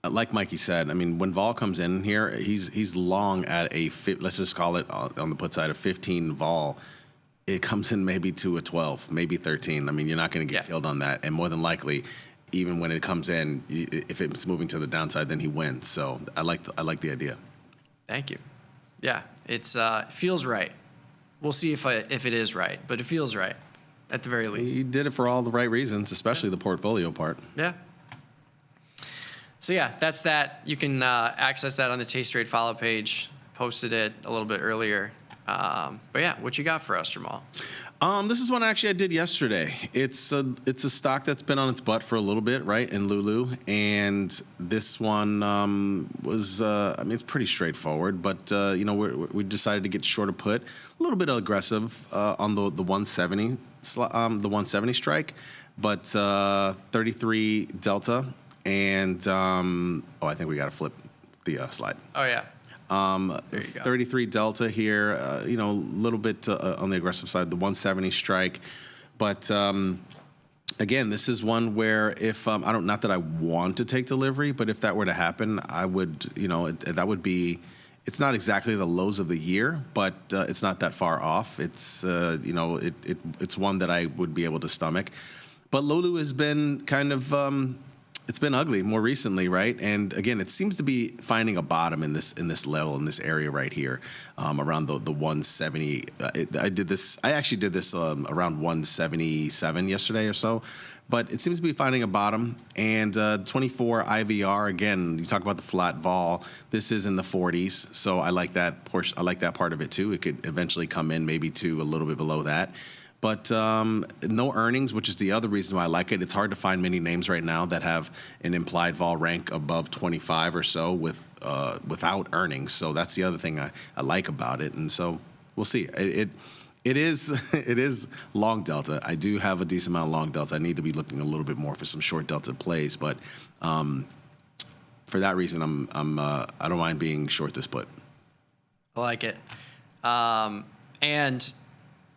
[SPEAKER 8] Like Mikey said, I mean, when vol comes in here, he's long at let's just call it on the put side, a 15 vol. It comes in maybe to a 12, maybe 13. I mean, you're not going to get killed on that. And more than likely, even when it comes in, if it's moving to the downside, then he wins. So I like the idea.
[SPEAKER 21] Thank you. Yeah, it feels right. We'll see if it is right, but it feels right at the very least.
[SPEAKER 8] He did it for all the right reasons, especially the portfolio part.
[SPEAKER 21] Yeah. So yeah, that's that. You can access that on the Taste Trade follow page. Posted it a little bit earlier. But yeah, what you got for us, Jamal?
[SPEAKER 8] This is one actually I did yesterday. It's a stock that's been on its butt for a little bit, right, in Lulu. And this one was, I mean, it's pretty straightforward. But, we decided to get short of put. A little bit aggressive on the 170, the 170 strike. But 33 delta. And, I think we got to flip the slide.
[SPEAKER 21] Oh, yeah.
[SPEAKER 8] There you go. 33 delta here, a little bit on the aggressive side, the 170 strike. But again, this is one where if not that I want to take delivery, but if that were to happen, I would, that would be. It's not exactly the lows of the year, but it's not that far off. It's it's one that I would be able to stomach. But Lulu has been kind of. It's been ugly more recently, right? And again, it seems to be finding a bottom in this level, in this area right here, around the 170. I actually did this around 177 yesterday or so, but it seems to be finding a bottom. And 24 IVR, again, you talk about the flat vol. This is in the 40s, so I like that portion. I like that part of it too. It could eventually come in maybe to a little bit below that. But no earnings, which is the other reason why I like it. It's hard to find many names right now that have an implied vol rank above 25 or so without earnings. So that's the other thing I like about it. And so we'll see. It is long delta. I do have a decent amount of long delta. I need to be looking a little bit more for some short delta plays. But for that reason, I don't mind being short this put.
[SPEAKER 21] I like it. And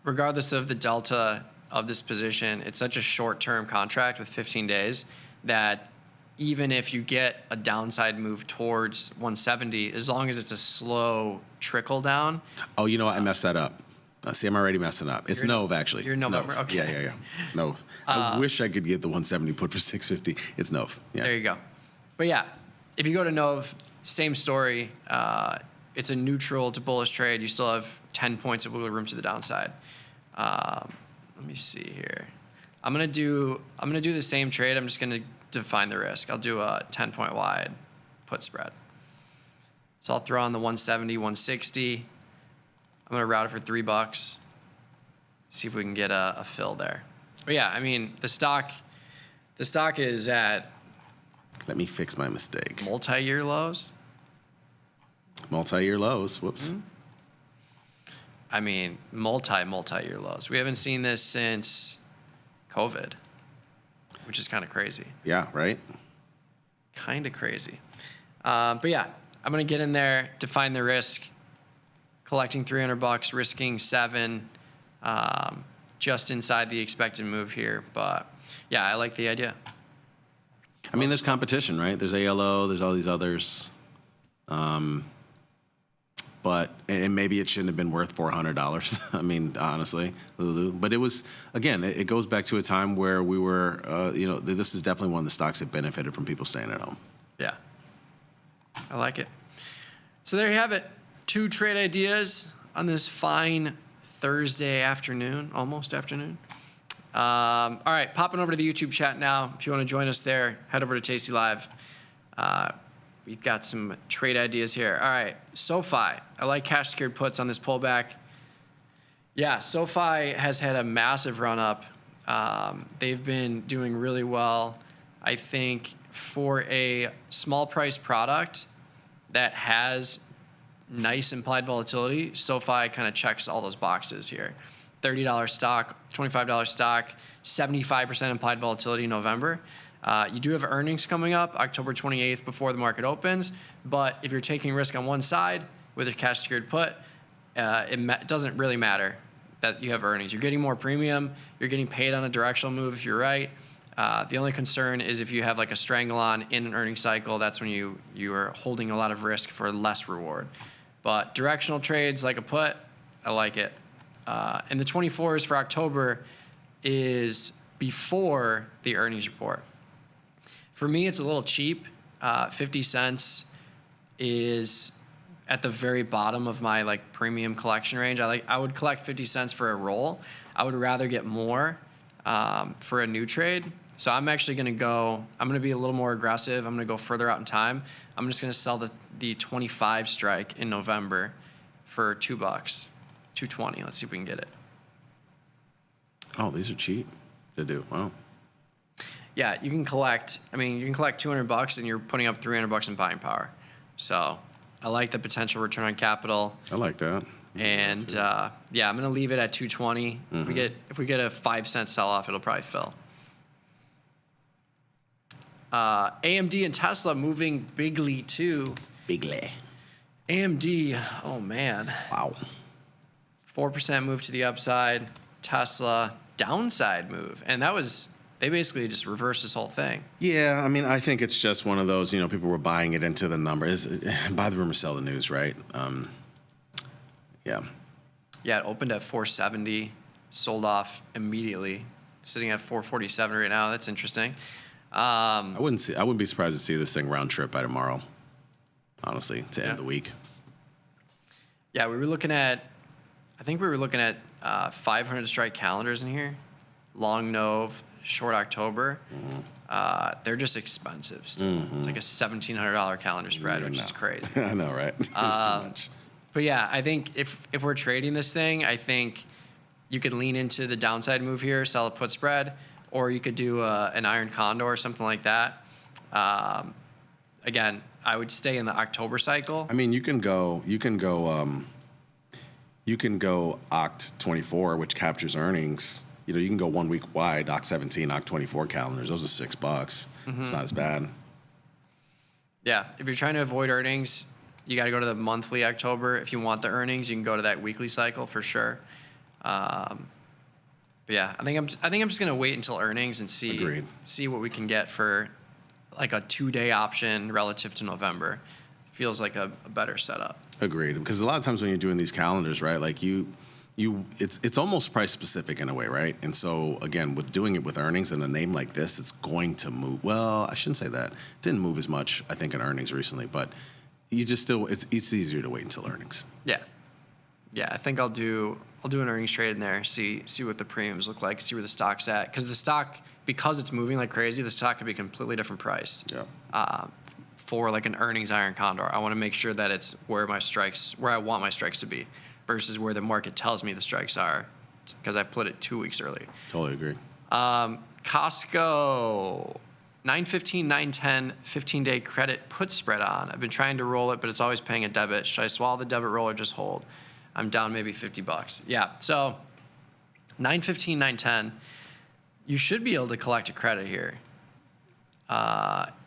[SPEAKER 21] regardless of the delta of this position, it's such a short-term contract with 15 days that even if you get a downside move towards 170, as long as it's a slow trickle down.
[SPEAKER 8] Oh, you know what? I messed that up. See, I'm already messing up. It's Nove, actually.
[SPEAKER 21] You're November? Okay.
[SPEAKER 8] Yeah. Nove. I wish I could get the 170 put for 650. It's Nove. Yeah.
[SPEAKER 21] There you go. But yeah, if you go to Nove, same story. It's a neutral to bullish trade. You still have 10 points of wiggle room to the downside. Let me see here. I'm gonna do the same trade. I'm just gonna define the risk. I'll do a 10-point wide put spread. So I'll throw on the 170, 160. I'm gonna route it for $3. See if we can get a fill there. But yeah, I mean the stock is at.
[SPEAKER 8] Let me fix my mistake.
[SPEAKER 21] Multi-year lows.
[SPEAKER 8] Multi-year lows. Whoops. Mm-hmm.
[SPEAKER 21] I mean, multi-year lows. We haven't seen this since COVID, which is kind of crazy.
[SPEAKER 8] Yeah, right?
[SPEAKER 21] Kind of crazy. But yeah, I'm going to get in there, define the risk, collecting $300, risking $7, just inside the expected move here. But yeah, I like the idea.
[SPEAKER 8] I mean, there's competition, right? There's ALO, there's all these others. But maybe it shouldn't have been worth $400. I mean, honestly, Lulu. But it was, again, it goes back to a time where we were, this is definitely one of the stocks that benefited from people staying at home.
[SPEAKER 21] Yeah, I like it. So there you have it. 2 trade ideas on this fine Thursday afternoon, almost afternoon. All right, popping over to the YouTube chat now. If you want to join us there, head over to Tastylive. We've got some trade ideas here. All right, SoFi. I like cash secured puts on this pullback. Yeah, SoFi has had a massive run up. They've been doing really well. I think for a small price product that has nice implied volatility, SoFi kind of checks all those boxes here. $30 stock, $25 stock, 75% implied volatility in November. You do have earnings coming up October 28th before the market opens, but if you're taking risk on one side with a cash secured put, it doesn't really matter that you have earnings. You're getting more premium. You're getting paid on a directional move if you're right. The only concern is if you have like a strangle on in an earnings cycle, that's when you are holding a lot of risk for less reward. But directional trades like a put, I like it. And the 24s for October is before the earnings report. For me, it's a little cheap. 50 cents is at the very bottom of my like premium collection range. I would collect 50 cents for a roll. I would rather get more for a new trade. So I'm actually going to be a little more aggressive. I'm going to go further out in time. I'm just going to sell the 25 strike in November for $2, $2.20. Let's see if we can get it.
[SPEAKER 8] Oh, these are cheap to do. Wow.
[SPEAKER 21] Yeah, you can collect $200 and you're putting up $300 in buying power. So I like the potential return on capital.
[SPEAKER 8] I like that.
[SPEAKER 21] And yeah, I'm going to leave it at 220. If we get a 5-cent sell off, it'll probably fill. AMD and Tesla moving bigly too.
[SPEAKER 8] Bigly.
[SPEAKER 21] AMD, oh man.
[SPEAKER 8] Wow.
[SPEAKER 21] 4% move to the upside. Tesla, downside move. And they basically just reversed this whole thing.
[SPEAKER 8] Yeah, I mean, I think it's just one of those, people were buying it into the numbers. Buy the rumor, sell the news, right? Yeah.
[SPEAKER 21] Yeah, it opened at 470, sold off immediately, sitting at 447 right now. That's interesting.
[SPEAKER 8] I wouldn't be surprised to see this thing round trip by tomorrow, honestly, to end the week.
[SPEAKER 21] Yeah, I think we were looking at 500 strike calendars in here. Long Nov, short October. They're just expensive still. It's like a $1,700 calendar spread, which is crazy.
[SPEAKER 8] I know, right? It's too much.
[SPEAKER 21] But yeah, I think if we're trading this thing, I think you could lean into the downside move here, sell a put spread, or you could do an iron condor or something like that. Again, I would stay in the October cycle.
[SPEAKER 8] I mean, you can go Oct 24, which captures earnings. You can go 1 week wide, Oct 17, Oct 24 calendars. Those are $6. It's not as bad.
[SPEAKER 21] Yeah, if you're trying to avoid earnings, you got to go to the monthly October. If you want the earnings, you can go to that weekly cycle for sure. But yeah, I think I'm just gonna wait until earnings and see what we can get for like a 2-day option relative to November. Feels like a better setup.
[SPEAKER 8] Agreed. Because a lot of times when you're doing these calendars, right, like it's almost price specific in a way, right? And so again, with doing it with earnings and a name like this, it's going to move. Well, I shouldn't say that. It didn't move as much, I think, in earnings recently, but it's easier to wait until earnings.
[SPEAKER 21] Yeah, I think I'll do an earnings trade in there, see what the premiums look like, see where the stock's at. Because the stock, because it's moving like crazy, the stock could be a completely different price.
[SPEAKER 8] Yeah.
[SPEAKER 21] For like an earnings iron condor, I want to make sure that it's where I want my strikes to be, versus where the market tells me the strikes are, because I put it 2 weeks early.
[SPEAKER 8] Totally agree.
[SPEAKER 21] Costco, 915, 910, 15-day credit put spread on. I've been trying to roll it, but it's always paying a debit. Should I swallow the debit roll or just hold? I'm down maybe $50. Yeah, so 915, 910, you should be able to collect a credit here.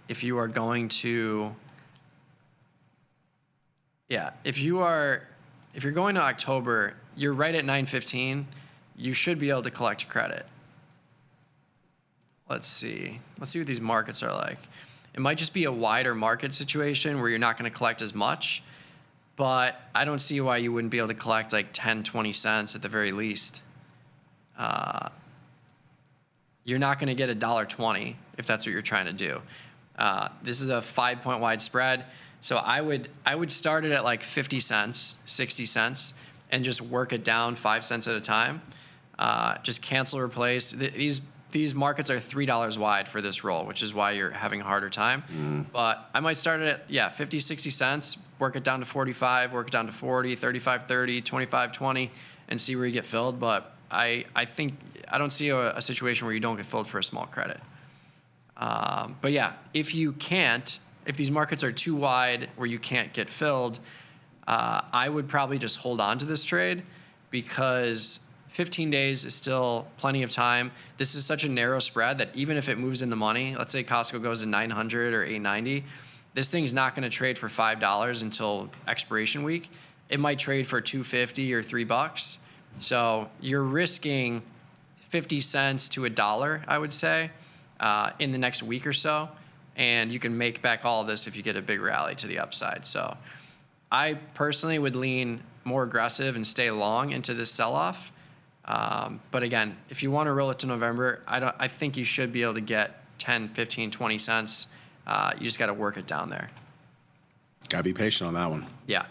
[SPEAKER 21] If you are going to, if you're going to October, you're right at 915, you should be able to collect a credit. Let's see what these markets are like. It might just be a wider market situation where you're not going to collect as much, but I don't see why you wouldn't be able to collect like 10, 20 cents at the very least. You're not going to get $1.20 if that's what you're trying to do. This is a 5-point wide spread. So I would start it at like 50 cents, 60 cents, and just work it down 5 cents at a time. Just cancel, replace. These markets are $3 wide for this roll, which is why you're having a harder time. But I might start it at 50, 60 cents, work it down to 45, work it down to 40, 35, 30, 25, 20, and see where you get filled. But I think I don't see a situation where you don't get filled for a small credit. But yeah, if these markets are too wide where you can't get filled, I would probably just hold on to this trade because 15 days is still plenty of time. This is such a narrow spread that even if it moves in the money, let's say Costco goes to 900 or 890, this thing's not going to trade for $5 until expiration week. It might trade for $2.50 or $3. So you're risking 50 cents to $1, I would say, in the next week or so. And you can make back all of this if you get a big rally to the upside. So I personally would lean more aggressive and stay long into this sell-off. But again, if you want to roll it to November, I think you should be able to get 10, 15, 20 cents. You just got to work it down there.
[SPEAKER 8] Got to be patient on that one.
[SPEAKER 21] Yeah.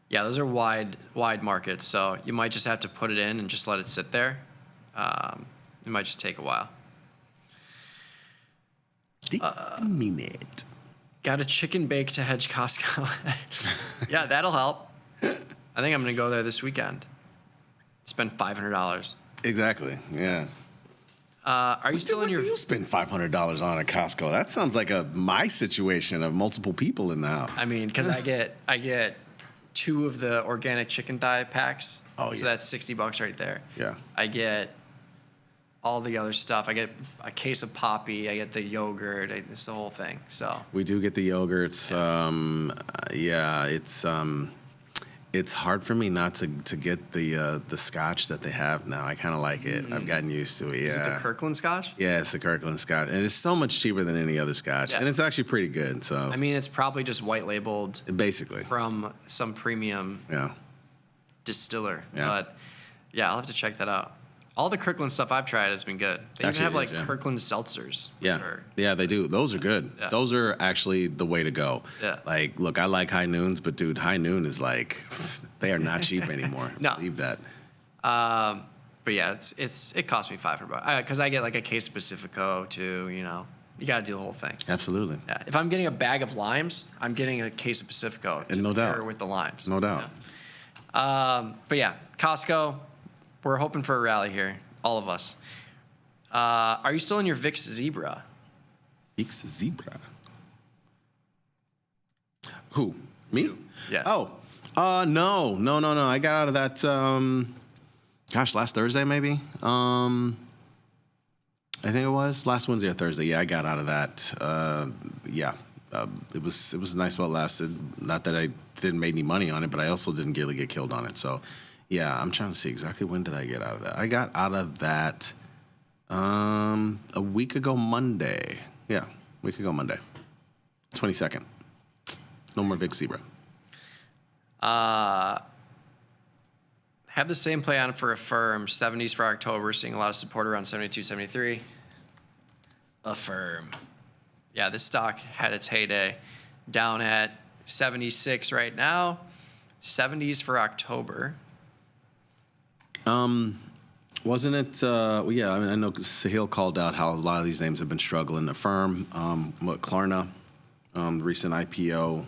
[SPEAKER 21] Yeah, those are wide markets. So you might just have to put it in and just let it sit there. It might just take a while.
[SPEAKER 8] 6 minutes.
[SPEAKER 21] Got a chicken bake to hedge Costco. Yeah, that'll help. I think I'm going to go there this weekend. Spend $500.
[SPEAKER 8] Exactly. Yeah.
[SPEAKER 21] Are you still in your?
[SPEAKER 8] What do you spend $500 on at Costco? That sounds like my situation of multiple people in the house.
[SPEAKER 21] I mean, because I get 2 of the organic chicken thigh packs.
[SPEAKER 8] Oh,
[SPEAKER 21] so that's $60 right there.
[SPEAKER 8] Yeah.
[SPEAKER 21] I get all the other stuff. I get a case of Poppy. I get the yogurt. It's the whole thing. So
[SPEAKER 8] we do get the yogurts. It's hard for me not to get the scotch that they have now. I kind of like it. I've gotten used to it. Yeah.
[SPEAKER 21] Is it the Kirkland Scotch?
[SPEAKER 8] Yeah, it's the Kirkland Scotch, and it's so much cheaper than any other Scotch, and it's actually pretty good. So
[SPEAKER 21] I mean, it's probably just white labeled,
[SPEAKER 8] basically,
[SPEAKER 21] from some premium distiller.
[SPEAKER 8] Yeah.
[SPEAKER 21] But yeah, I'll have to check that out. All the Kirkland stuff I've tried has been good. They even have like Kirkland seltzers.
[SPEAKER 8] Yeah, yeah, they do. Those are good.
[SPEAKER 21] Yeah.
[SPEAKER 8] Those are actually the way to go.
[SPEAKER 21] Yeah.
[SPEAKER 8] Like, look, I like High Noons, but dude, High Noon is like, they are not cheap anymore.
[SPEAKER 21] No.
[SPEAKER 8] Leave that.
[SPEAKER 21] But yeah, it cost me $500 because I get like a case of Pacifico too. You got to do the whole thing.
[SPEAKER 8] Absolutely.
[SPEAKER 21] Yeah. If I'm getting a bag of limes, I'm getting a case of Pacifico to pair with the limes.
[SPEAKER 8] No doubt.
[SPEAKER 21] But yeah, Costco. We're hoping for a rally here, all of us. Are you still in your VIX Zebra?
[SPEAKER 8] VIX Zebra? Who? Me?
[SPEAKER 21] Yeah.
[SPEAKER 8] Oh, no. I got out of that, last Thursday maybe. I think it was last Wednesday or Thursday. Yeah, I got out of that. It was nice while it lasted. Not that I didn't make any money on it, but I also didn't really get killed on it. So, yeah, I'm trying to see exactly when did I get out of that. I got out of that a week ago Monday. Yeah, a week ago Monday. 22nd. No more VIX Zebra.
[SPEAKER 21] Have the same play on for Affirm. 70s for October. Seeing a lot of support around 72, 73. Affirm. Yeah, this stock had its heyday. Down at 76 right now. 70s for October.
[SPEAKER 8] Wasn't it? I know Sahil called out how a lot of these names have been struggling. Affirm, Klarna, the recent IPO.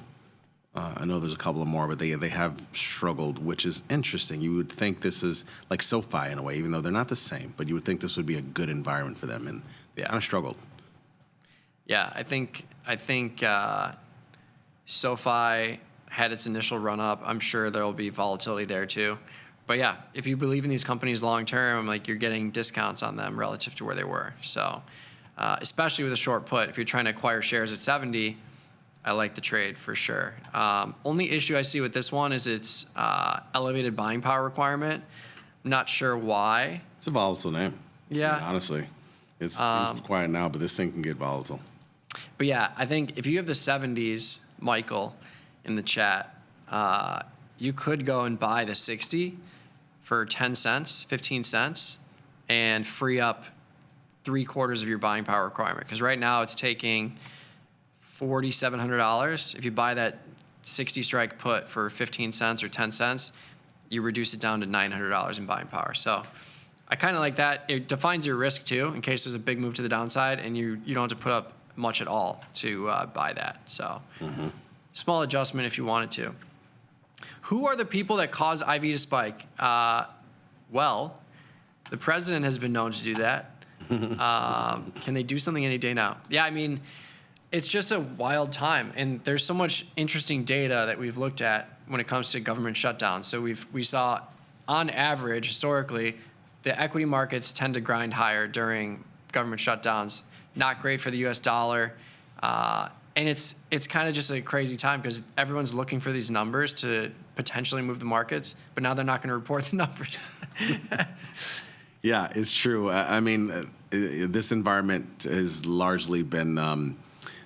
[SPEAKER 8] I know there's a couple of more, but they have struggled, which is interesting. You would think this is like SoFi in a way, even though they're not the same. But you would think this would be a good environment for them, and they kind of struggled.
[SPEAKER 21] Yeah, I think SoFi had its initial run up. I'm sure there will be volatility there too. But yeah, if you believe in these companies long term, like you're getting discounts on them relative to where they were. So, especially with a short put, if you're trying to acquire shares at 70, I like the trade for sure. Only issue I see with this one is its elevated buying power requirement. I'm not sure why.
[SPEAKER 8] It's a volatile name.
[SPEAKER 21] Yeah.
[SPEAKER 8] I mean, honestly, it's quiet now, but this thing can get volatile.
[SPEAKER 21] But yeah, I think if you have the 70s, Michael, in the chat, you could go and buy the 60 for 10 cents, 15 cents, and free up 3/4 of your buying power requirement. Because right now it's taking $4,700. If you buy that 60 strike put for 15 cents or 10 cents, you reduce it down to $900 in buying power. So I kind of like that. It defines your risk too, in case there's a big move to the downside and you don't have to put up much at all to buy that. So small adjustment if you wanted to. Who are the people that cause IV to spike? Well, the president has been known to do that. Can they do something any day now? Yeah, I mean, it's just a wild time, and there's so much interesting data that we've looked at when it comes to government shutdowns. So we saw, on average, historically, the equity markets tend to grind higher during government shutdowns. Not great for the U.S. dollar, and it's kind of just a crazy time because everyone's looking for these numbers to potentially move the markets, but now they're not going to report the numbers.
[SPEAKER 8] Yeah, it's true. I mean, this environment has largely been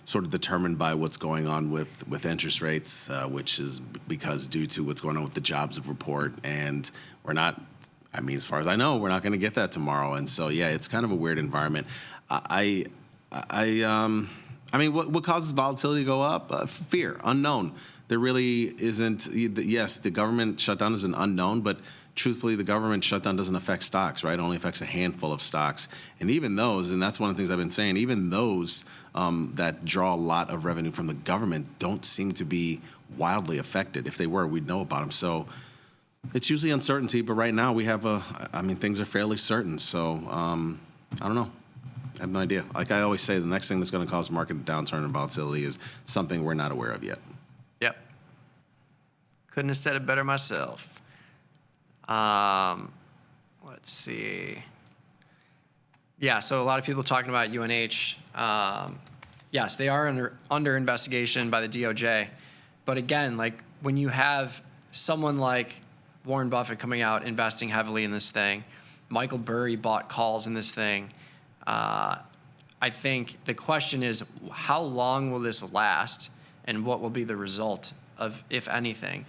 [SPEAKER 8] sort of determined by what's going on with interest rates, which is because due to what's going on with the jobs report, and we're not. I mean, as far as I know, we're not going to get that tomorrow, and so yeah, it's kind of a weird environment. I mean, what causes volatility to go up? Fear, unknown. There really isn't. Yes, the government shutdown is an unknown, but truthfully, the government shutdown doesn't affect stocks, right? It only affects a handful of stocks. And even those, and that's one of the things I've been saying, even those that draw a lot of revenue from the government don't seem to be wildly affected. If they were, we'd know about them. So it's usually uncertainty, but right now we have things are fairly certain. So I don't know. I have no idea. Like I always say, the next thing that's going to cause market downturn and volatility is something we're not aware of yet.
[SPEAKER 21] Yep. Couldn't have said it better myself. Let's see. Yeah, so a lot of people talking about UNH. Yes, they are under investigation by the DOJ. But again, like when you have someone like Warren Buffett coming out investing heavily in this thing, Michael Burry bought calls in this thing. I think the question is, how long will this last, and what will be the result of, if anything?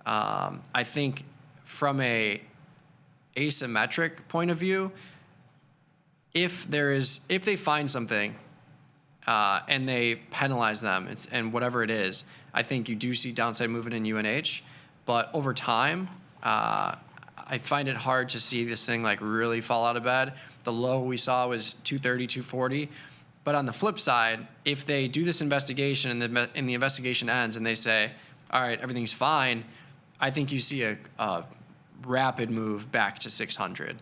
[SPEAKER 21] I think from a asymmetric point of view, if they find something and they penalize them and whatever it is, I think you do see downside movement in UNH. But over time, I find it hard to see this thing like really fall out of bed. The low we saw was 230, 240. But on the flip side, if they do this investigation and the investigation ends and they say, all right, everything's fine, I think you see a rapid move back to 600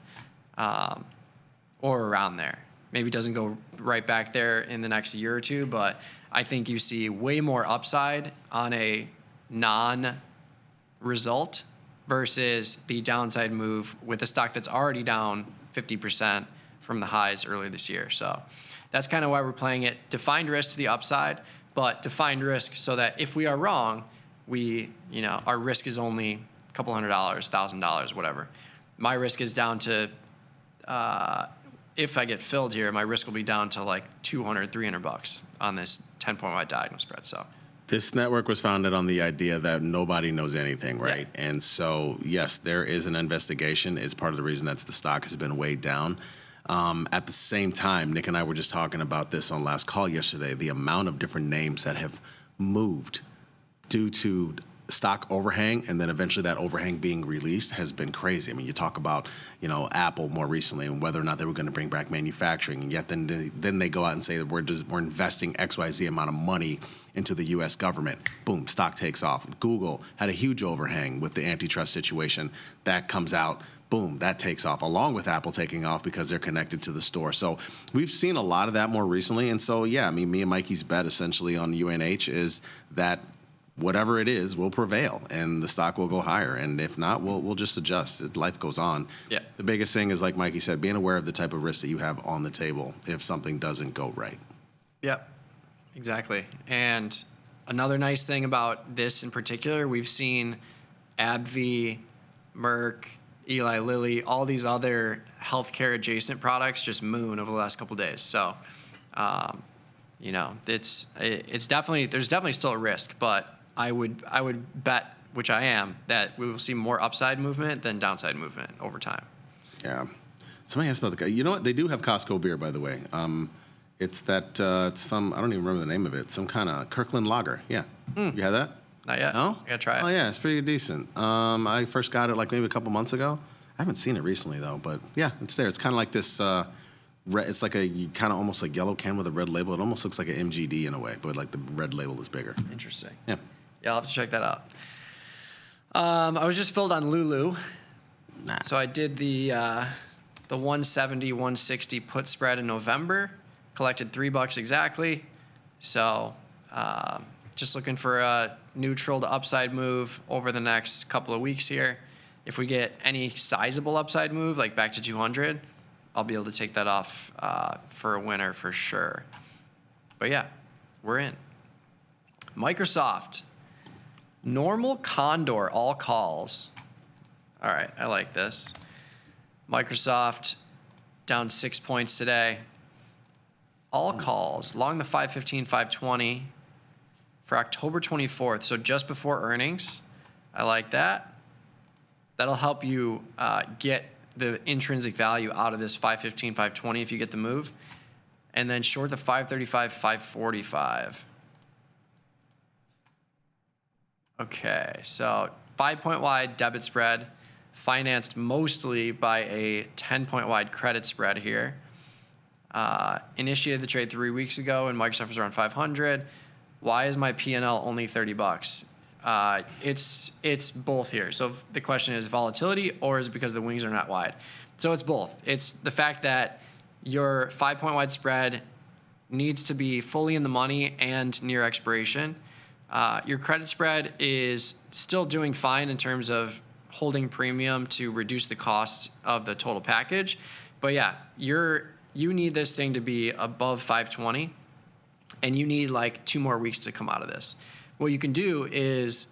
[SPEAKER 21] or around there. Maybe it doesn't go right back there in the next year or two, but I think you see way more upside on a non-result versus the downside move with a stock that's already down 50% from the highs earlier this year. So that's kind of why we're playing it. Defined risk to the upside, but defined risk so that if we are wrong, our risk is only a couple $100, $1,000, whatever. My risk is down to, if I get filled here, my risk will be down to like $200, $300 on this 10-point wide diagonal spread. So
[SPEAKER 8] this network was founded on the idea that nobody knows anything, right? Yeah. And so, yes, there is an investigation. It's part of the reason that the stock has been weighed down. At the same time, Nick and I were just talking about this on last call yesterday, the amount of different names that have moved due to stock overhang, and then eventually that overhang being released has been crazy. I mean, you talk about, Apple more recently and whether or not they were going to bring back manufacturing, and yet then they go out and say that we're investing XYZ amount of money into the U.S. government. Boom, stock takes off. Google had a huge overhang with the antitrust situation. That comes out. Boom, that takes off, along with Apple taking off because they're connected to the store. So we've seen a lot of that more recently. And so, yeah, I mean, me and Mikey's bet essentially on UNH is that whatever it is will prevail and the stock will go higher. And if not, we'll just adjust. Life goes on.
[SPEAKER 21] Yeah.
[SPEAKER 8] The biggest thing is, like Mikey said, being aware of the type of risk that you have on the table if something doesn't go right.
[SPEAKER 21] Yep, exactly. And another nice thing about this in particular, we've seen AbbVie, Merck, Eli Lilly, all these other healthcare adjacent products just moon over the last couple of days. So, it's definitely, there's definitely still a risk, but I would bet, which I am, that we will see more upside movement than downside movement over time.
[SPEAKER 8] Yeah. Somebody asked about you know what? They do have Costco beer, by the way. It's that I don't even remember the name of it. Some kind of Kirkland Lager. Yeah. You had that?
[SPEAKER 21] Not yet.
[SPEAKER 8] No?
[SPEAKER 21] I gotta try it.
[SPEAKER 8] Oh yeah, it's pretty decent. I first got it like maybe a couple months ago. I haven't seen it recently though, but yeah, it's there. It's kind of like this. It's like a kind of almost like yellow can with a red label. It almost looks like an MGD in a way, but like the red label is bigger.
[SPEAKER 21] Interesting.
[SPEAKER 8] Yeah.
[SPEAKER 21] Yeah, I'll have to check that out. I was just filled on Lulu. So I did the the 170, 160 put spread in November, collected $3 exactly. So just looking for a neutral to upside move over the next couple of weeks here. If we get any sizable upside move, like back to 200, I'll be able to take that off for a winner for sure. But yeah, we're in. Microsoft, normal condor, all calls. All right, I like this. Microsoft down 6 points today. All calls along the 515, 520 for October 24th. So just before earnings. I like that. That'll help you get the intrinsic value out of this 515, 520 if you get the move. And then short the 535, 545. Okay, so 5-point wide debit spread, financed mostly by a 10-point wide credit spread here. Initiated the trade 3 weeks ago, and Microsoft was around 500. Why is my P&L only $30? It's both here. So the question is volatility, or is it because the wings are not wide? So it's both. It's the fact that your 5-point wide spread needs to be fully in the money and near expiration. Your credit spread is still doing fine in terms of holding premium to reduce the cost of the total package. But yeah, you need this thing to be above 520, and you need like 2 more weeks to come out of this. What you can do is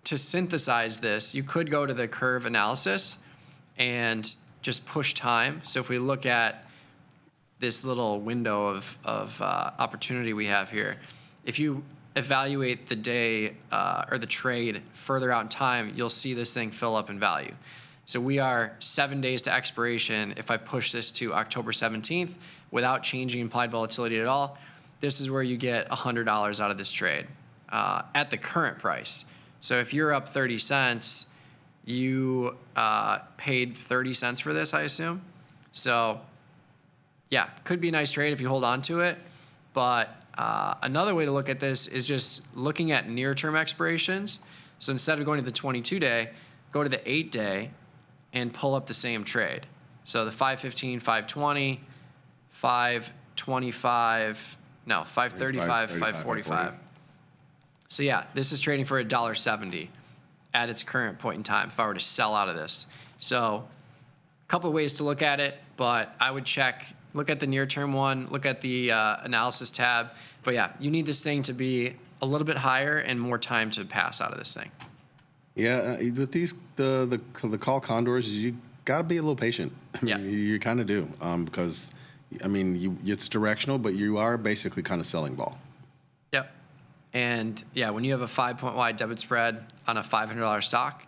[SPEAKER 21] to synthesize this, you could go to the curve analysis and just push time. So if we look at this little window of opportunity we have here, if you evaluate the day or the trade further out in time, you'll see this thing fill up in value. So we are 7 days to expiration. If I push this to October 17th without changing implied volatility at all, this is where you get $100 out of this trade at the current price. So if you're up 30 cents, you paid 30 cents for this, I assume. So yeah, could be a nice trade if you hold on to it. But another way to look at this is just looking at near-term expirations. So instead of going to the 22-day, go to the 8-day and pull up the same trade. So the 515, 520, 525, no, 535, 545. So yeah, this is trading for $1.70 at its current point in time if I were to sell out of this. So a couple of ways to look at it, but I would look at the near-term one, look at the analysis tab. But yeah, you need this thing to be a little bit higher and more time to pass out of this thing.
[SPEAKER 8] Yeah, with these the call condors, you got to be a little patient. I mean, you kind of do because, I mean, it's directional, but you are basically kind of selling ball.
[SPEAKER 21] Yep. And yeah, when you have a 5-point wide debit spread on a $500 stock,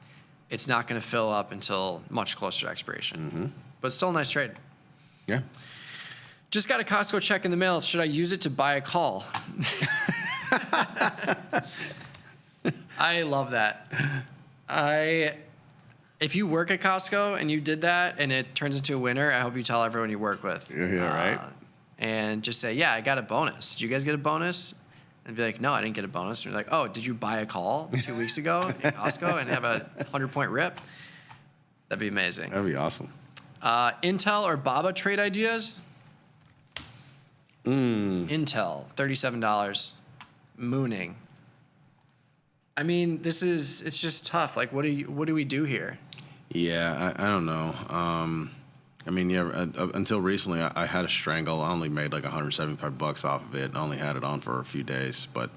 [SPEAKER 21] it's not going to fill up until much closer to expiration. Mm-hmm. But still a nice trade.
[SPEAKER 8] Yeah.
[SPEAKER 21] Just got a Costco check in the mail. Should I use it to buy a call? I love that. If you work at Costco and you did that and it turns into a winner, I hope you tell everyone you work with.
[SPEAKER 8] Yeah, right.
[SPEAKER 21] And just say, yeah, I got a bonus. Did you guys get a bonus? And be like, no, I didn't get a bonus. And you're like, oh, did you buy a call 2 weeks ago at Costco and have a 100-point rip? That'd be amazing.
[SPEAKER 8] That'd be awesome.
[SPEAKER 21] Intel or BABA trade ideas? Intel, $37. Mooning. I mean, it's just tough. Like, what do we do here?
[SPEAKER 8] Yeah, I don't know. I mean, yeah, until recently, I had a strangle. I only made like $175 off of it. I only had it on for a few days, but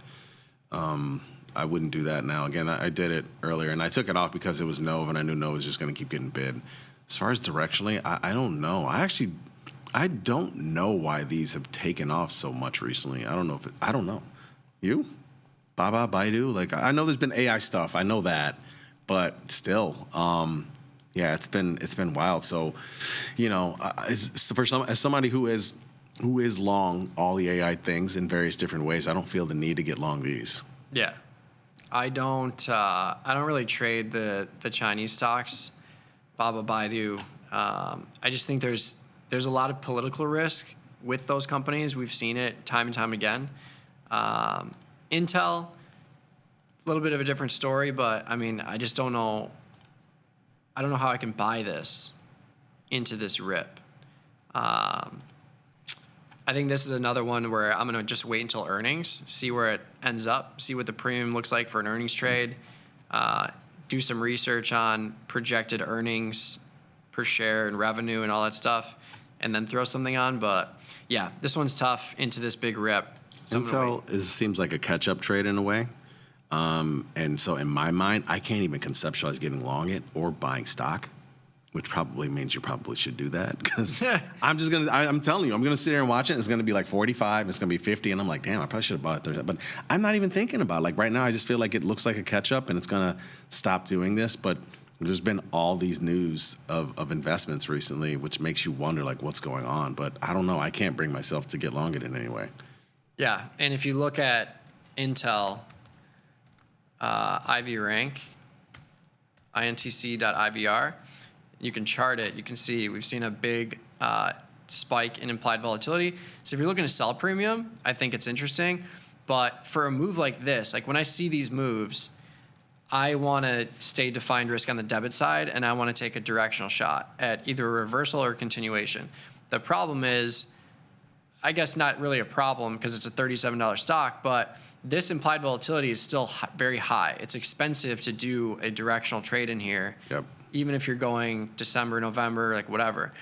[SPEAKER 8] I wouldn't do that now. Again, I did it earlier, and I took it off because it was Nova, and I knew Nova was just going to keep getting bid. As far as directionally, I don't know. I don't know why these have taken off so much recently. I don't know. You? Baba, Baidu? Like, I know there's been AI stuff. I know that. But still, yeah, it's been wild. So, you know, as somebody who is long all the AI things in various different ways, I don't feel the need to get long these.
[SPEAKER 21] Yeah. I don't really trade the Chinese stocks, Baba, Baidu. I just think there's a lot of political risk with those companies. We've seen it time and time again. Intel, a little bit of a different story, but I mean, I just don't know. I don't know how I can buy this into this rip. I think this is another one where I'm going to just wait until earnings, see where it ends up, see what the premium looks like for an earnings trade, do some research on projected earnings per share and revenue and all that stuff, and then throw something on. But yeah, this one's tough into this big rip. So
[SPEAKER 8] Intel seems like a catch-up trade in a way. And so in my mind, I can't even conceptualize getting long it or buying stock, which probably means you probably should do that, because I'm telling you, I'm going to sit here and watch it. It's going to be like 45, it's going to be 50, and I'm like, damn, I probably should have bought it 30. But I'm not even thinking about it. Like right now, I just feel like it looks like a catch-up, and it's going to stop doing this. But there's been all these news of investments recently, which makes you wonder, like, what's going on. But I don't know. I can't bring myself to get long it in any way.
[SPEAKER 21] Yeah, and if you look at Intel, IV rank, intc.ivr, you can chart it. You can see we've seen a big spike in implied volatility. So if you're looking to sell premium, I think it's interesting. But for a move like this, like when I see these moves, I want to stay defined risk on the debit side, and I want to take a directional shot at either a reversal or continuation. The problem is, I guess not really a problem because it's a $37 stock, but this implied volatility is still very high. It's expensive to do a directional trade in here.
[SPEAKER 8] Yep.
[SPEAKER 21] Even if you're going December, November, like whatever.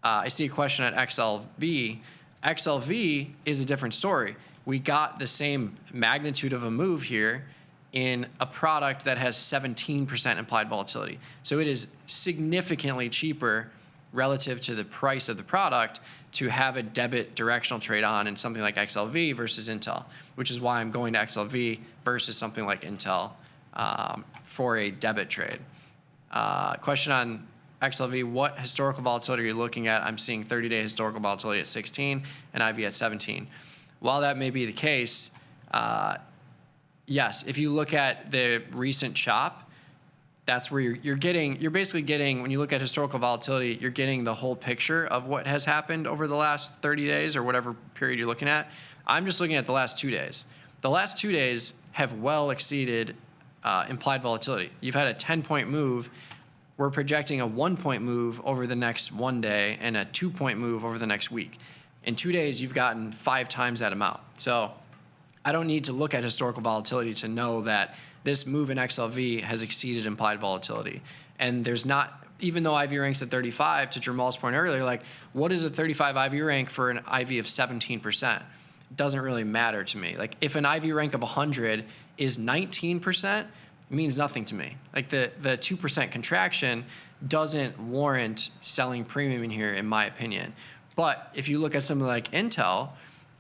[SPEAKER 21] I see a question at XLV. XLV is a different story. We got the same magnitude of a move here in a product that has 17% implied volatility. So it is significantly cheaper relative to the price of the product to have a debit directional trade on in something like XLV versus Intel, which is why I'm going to XLV versus something like Intel for a debit trade. Question on XLV, what historical volatility are you looking at? I'm seeing 30-day historical volatility at 16 and IV at 17. While that may be the case, yes, if you look at the recent chop, that's where you're basically getting, when you look at historical volatility, you're getting the whole picture of what has happened over the last 30 days or whatever period you're looking at. I'm just looking at the last 2 days. The last 2 days have well exceeded implied volatility. You've had a 10-point move. We're projecting a 1-point move over the next 1 day and a 2-point move over the next week. In 2 days, you've gotten 5 times that amount. So I don't need to look at historical volatility to know that this move in XLV has exceeded implied volatility. And there's not, even though IV ranks at 35, to Jamal's point earlier, like what is a 35 IV rank for an IV of 17%? It doesn't really matter to me. Like if an IV rank of 100 is 19%, it means nothing to me. Like the 2% contraction doesn't warrant selling premium in here, in my opinion. But if you look at something like Intel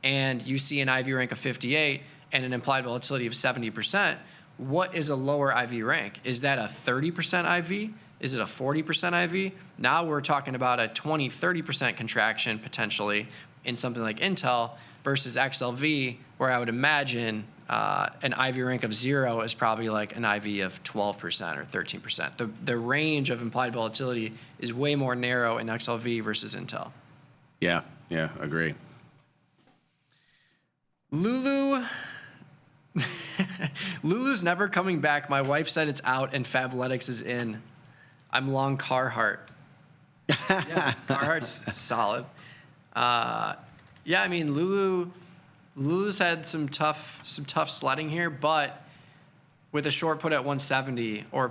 [SPEAKER 21] and you see an IV rank of 58 and an implied volatility of 70%, what is a lower IV rank? Is that a 30% IV? Is it a 40% IV? Now we're talking about a 20, 30% contraction potentially in something like Intel versus XLV, where I would imagine an IV rank of 0 is probably like an IV of 12% or 13%. The range of implied volatility is way more narrow in XLV versus Intel.
[SPEAKER 8] Yeah, agree.
[SPEAKER 21] Lulu's never coming back. My wife said it's out and Fabletics is in. I'm long Carhartt. Yeah, Carhartt's solid. Yeah, I mean Lulu's had some tough sledding here, but with a short put at 170 or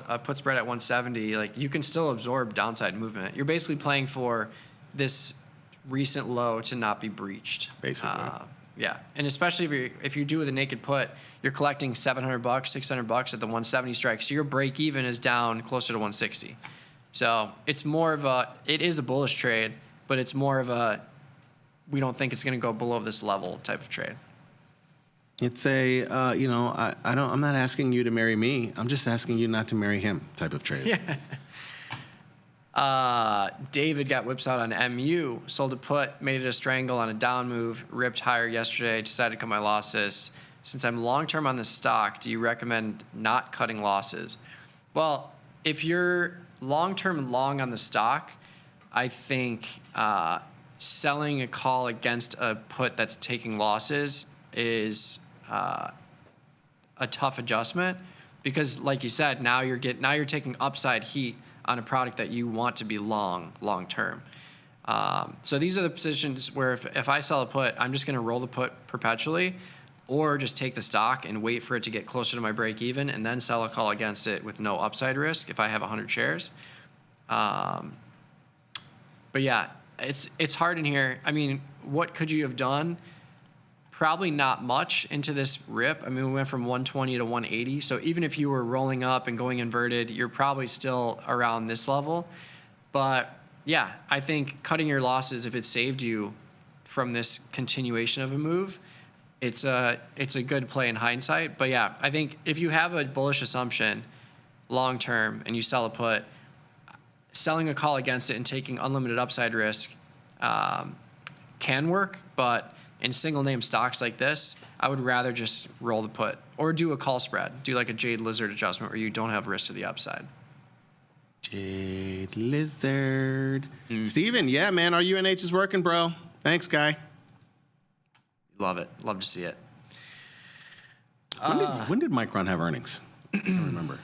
[SPEAKER 21] a put spread at 170, like you can still absorb downside movement. You're basically playing for this recent low to not be breached.
[SPEAKER 8] Basically.
[SPEAKER 21] Yeah, and especially if you do with a naked put, you're collecting $700, $600 at the 170 strike, so your break even is down closer to 160. So it's more of it is a bullish trade, but it's more of we don't think it's going to go below this level type of trade.
[SPEAKER 8] It's I'm not asking you to marry me. I'm just asking you not to marry him type of trade.
[SPEAKER 21] Yeah. David got whipsawed on MU, sold a put, made it a strangle on a down move, ripped higher yesterday, decided to cut my losses. Since I'm long-term on this stock, do you recommend not cutting losses? Well, if you're long-term long on the stock, I think selling a call against a put that's taking losses is a tough adjustment because, like you said, now you're taking upside heat on a product that you want to be long term. So these are the positions where if I sell a put, I'm just going to roll the put perpetually, or just take the stock and wait for it to get closer to my break even and then sell a call against it with no upside risk if I have 100 shares. But yeah, it's hard in here. I mean, what could you have done? Probably not much into this rip. I mean, we went from 120 to 180. So even if you were rolling up and going inverted, you're probably still around this level. But yeah, I think cutting your losses, if it saved you from this continuation of a move, it's a good play in hindsight. But yeah, I think if you have a bullish assumption long term and you sell a put, selling a call against it and taking unlimited upside risk can work. But in single name stocks like this, I would rather just roll the put or do a call spread. Do like a Jade Lizard adjustment where you don't have risk to the upside.
[SPEAKER 8] Jade Lizard. Steven, yeah, man, our UNH is working, bro. Thanks, guy.
[SPEAKER 21] Love it. Love to see it.
[SPEAKER 8] When did Micron have earnings? I don't remember.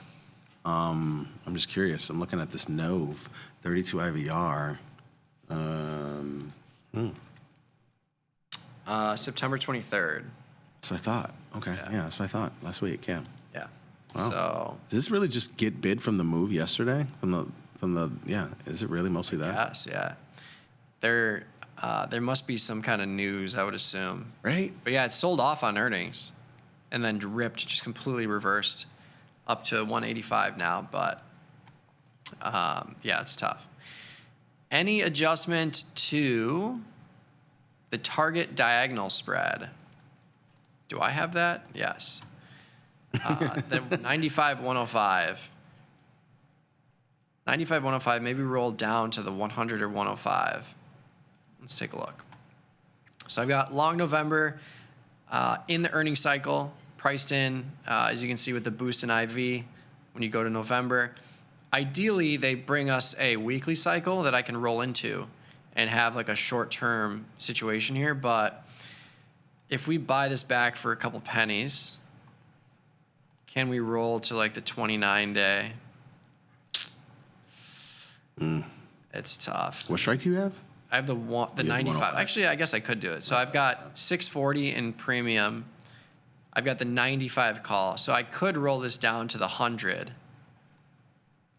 [SPEAKER 8] I'm just curious. I'm looking at this Nove 32 IVR.
[SPEAKER 21] September 23rd.
[SPEAKER 8] So I thought. Okay. Yeah, that's what I thought last week. Yeah.
[SPEAKER 21] Yeah.
[SPEAKER 8] Wow.
[SPEAKER 21] So
[SPEAKER 8] does this really just get bid from the move yesterday? From the yeah. Is it really mostly that?
[SPEAKER 21] Yes. Yeah. There must be some kind of news, I would assume.
[SPEAKER 8] Right.
[SPEAKER 21] But yeah, it sold off on earnings, and then ripped, just completely reversed, up to 185 now. But yeah, it's tough. Any adjustment to the target diagonal spread? Do I have that? Yes. The 95, 105. 95, 105, maybe roll down to the 100 or 105. Let's take a look. So I've got long November in the earnings cycle, priced in, as you can see with the boost in IV when you go to November. Ideally, they bring us a weekly cycle that I can roll into and have like a short-term situation here. But if we buy this back for a couple pennies, can we roll to like the 29-day? It's tough.
[SPEAKER 8] What strike do you have?
[SPEAKER 21] I have the 95. Actually, I guess I could do it. So I've got 640 in premium. I've got the 95 call. So I could roll this down to the 100,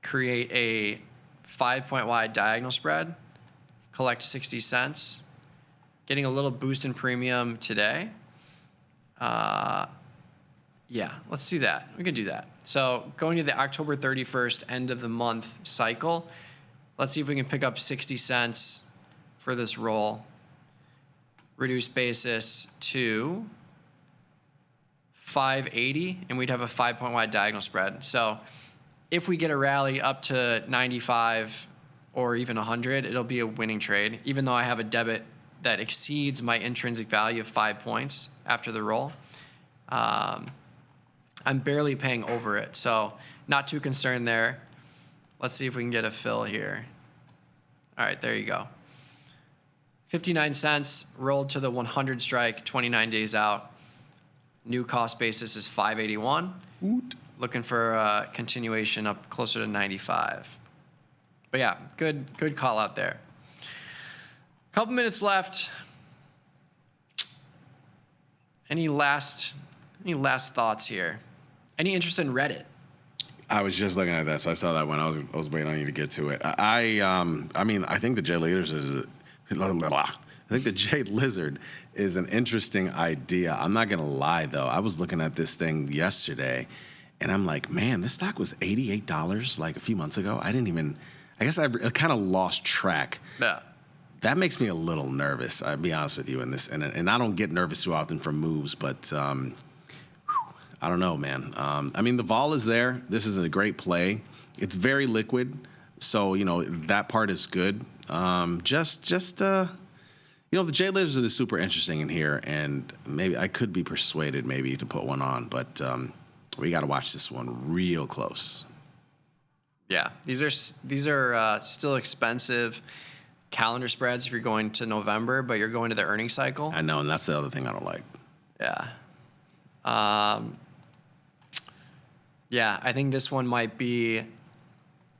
[SPEAKER 21] create a 5-point wide diagonal spread, collect 60 cents, getting a little boost in premium today. Yeah, let's do that. We can do that. So going to the October 31st end of the month cycle, let's see if we can pick up 60 cents for this roll. Reduce basis to 580, and we'd have a 5-point wide diagonal spread. So if we get a rally up to 95 or even 100, it'll be a winning trade, even though I have a debit that exceeds my intrinsic value of 5 points after the roll. I'm barely paying over it, so not too concerned there. Let's see if we can get a fill here. All right, there you go. 59 cents rolled to the 100 strike, 29 days out. New cost basis is 581. Looking for a continuation up closer to 95. But yeah, good call out there. Couple minutes left. Any last thoughts here? Any interest in Reddit?
[SPEAKER 8] I was just looking at that, so I saw that one. I was waiting on you to get to it. I mean, I think the Jade Lizard is an interesting idea. I'm not gonna lie though. I was looking at this thing yesterday, and I'm like, man, this stock was $88 like a few months ago. I guess I kind of lost track.
[SPEAKER 21] Yeah.
[SPEAKER 8] That makes me a little nervous. I'll be honest with you in this, and I don't get nervous too often from moves, but I don't know, man. I mean, the vol is there. This is a great play. It's very liquid, so that part is good. The Jade Lizard is super interesting in here, and maybe I could be persuaded maybe to put one on, but we got to watch this one real close.
[SPEAKER 21] Yeah, these are still expensive calendar spreads if you're going to November, but you're going to the earnings cycle.
[SPEAKER 8] I know, and that's the other thing I don't like.
[SPEAKER 21] Yeah. Yeah, I think this one might be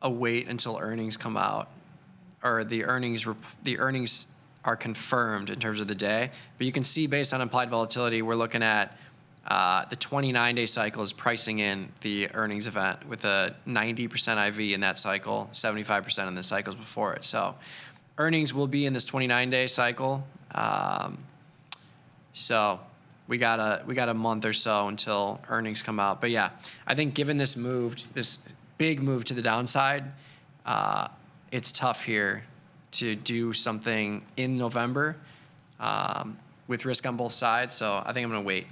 [SPEAKER 21] a wait until earnings come out, or the earnings are confirmed in terms of the day. But you can see based on implied volatility, we're looking at the 29-day cycle is pricing in the earnings event with a 90% IV in that cycle, 75% in the cycles before it. So earnings will be in this 29-day cycle. So we got a month or so until earnings come out. But yeah, I think given this big move to the downside, it's tough here to do something in November with risk on both sides. So I think I'm going to wait.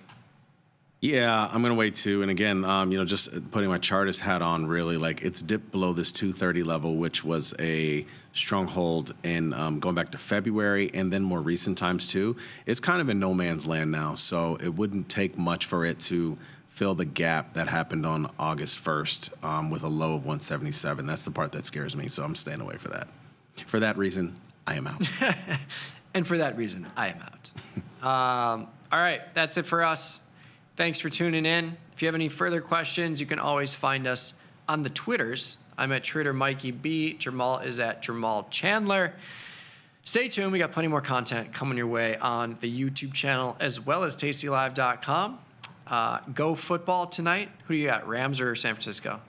[SPEAKER 8] Yeah, I'm going to wait too. And again, just putting my chartist hat on, really, like it's dipped below this 230 level, which was a stronghold in going back to February and then more recent times too. It's kind of in no man's land now. So it wouldn't take much for it to fill the gap that happened on August 1st with a low of 177. That's the part that scares me. So I'm staying away for that. For that reason, I am out.
[SPEAKER 21] And for that reason, I am out. All right, that's it for us. Thanks for tuning in. If you have any further questions, you can always find us on the Twitters. I'm at Trader Mikey B. Jamal is at Jamal Chandler. Stay tuned. We got plenty more content coming your way on the YouTube channel as well as tastylive.com. Go football tonight. Who do you got, Rams or San Francisco?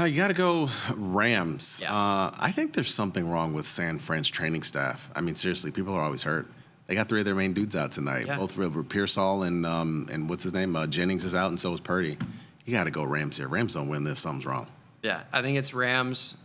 [SPEAKER 8] You got to go Rams. Yeah. I think there's something wrong with San Fran's training staff. I mean, seriously, people are always hurt. They got three of their main dudes out tonight. Yeah. Both were Pearsall and what's his name? Jennings is out, and so is Purdy. You got to go Rams here. Rams don't win this. Something's wrong.
[SPEAKER 21] Yeah, I think it's Rams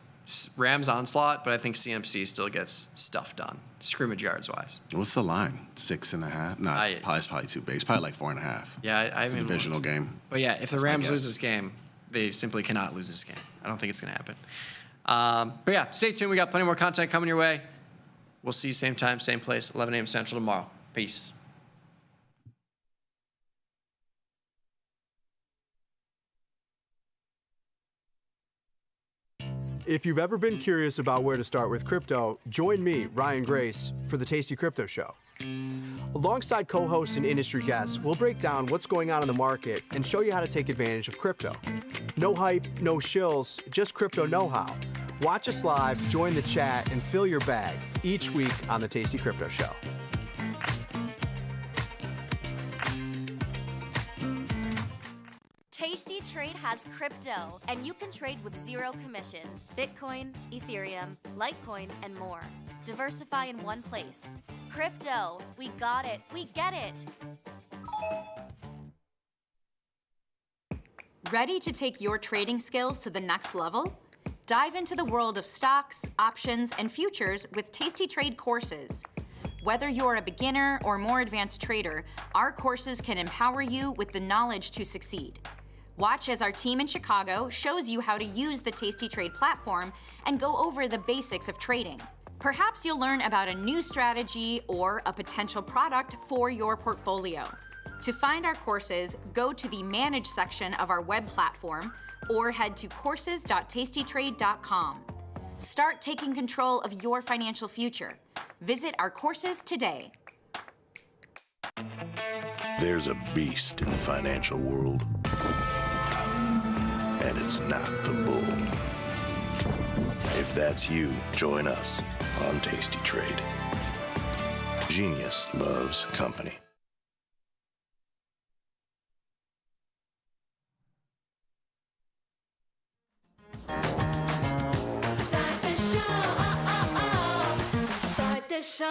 [SPEAKER 21] onslaught, but I think CMC still gets stuff done, scrimmage yards wise.
[SPEAKER 8] What's the line? 6.5? No, it's probably too big. It's probably like 4.5.
[SPEAKER 21] Yeah,
[SPEAKER 8] it's a divisional game.
[SPEAKER 21] But yeah, if the Rams lose this game, they simply cannot lose this game. I don't think it's going to happen. But yeah, stay tuned. We got plenty more content coming your way. We'll see you same time, same place, 11 a.m. Central tomorrow. Peace.
[SPEAKER 1] If you've ever been curious about where to start with crypto, join me, Ryan Grace, for the Tasty Crypto Show. Alongside co-hosts and industry guests, we'll break down what's going on in the market and show you how to take advantage of crypto. No hype, no shills, just crypto know-how. Watch us live, join the chat, and fill your bag each week on the Tasty Crypto Show.
[SPEAKER 6] Tasty Trade has crypto, and you can trade with zero commissions. Bitcoin, Ethereum, Litecoin, and more. Diversify in one place. Crypto, we got it, we get it.
[SPEAKER 13] Ready to take your trading skills to the next level? Dive into the world of stocks, options, and futures with Tasty Trade courses. Whether you're a beginner or more advanced trader, our courses can empower you with the knowledge to succeed. Watch as our team in Chicago shows you how to use the Tasty Trade platform and go over the basics of trading. Perhaps you'll learn about a new strategy or a potential product for your portfolio. To find our courses, go to the Manage section of our web platform or head to courses.tastytrade.com. Start taking control of your financial future. Visit our courses today.
[SPEAKER 16] There's a beast in the financial world, and it's not the bull. If that's you, join us on Tasty Trade. Genius loves company.
[SPEAKER 6] Start the show.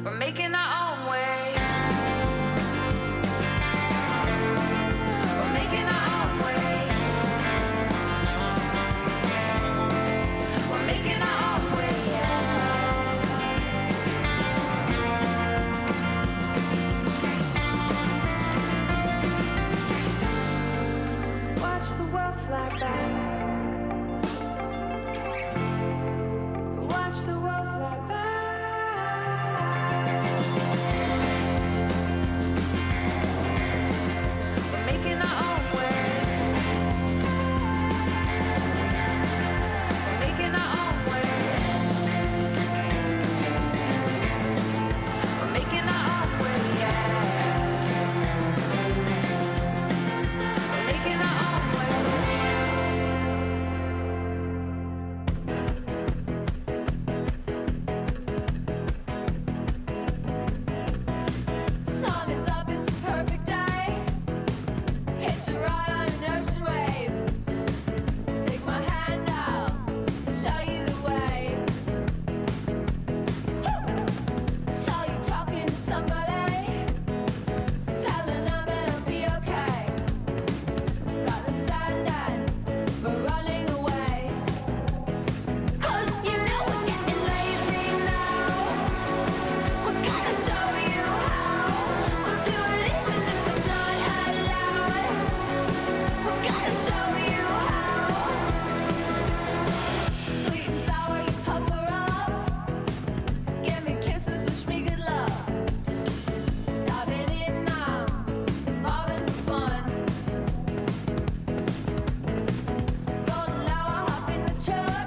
[SPEAKER 14] We're making our own way. We're making our own way. We're making our own way, watch the world fly by. Watch the world fly by. We're making our own way. We're making our own way. We're making our own way, yeah. We're making our own sun is up, it's a perfect day. Hitch a ride on an ocean wave. Take my hand now, show you the way. Woo! Saw you talking to somebody, telling them it'll be okay. Got the sand and we're running away. 'Cause you know we're getting lazy now. We gotta show you how. We'll do it even if it's not allowed. We gotta show you how. Sweet and sour, you pucker up. Give me kisses, wish me good luck. Diving in now, bobbing for fun. Golden hour, hop in the truck.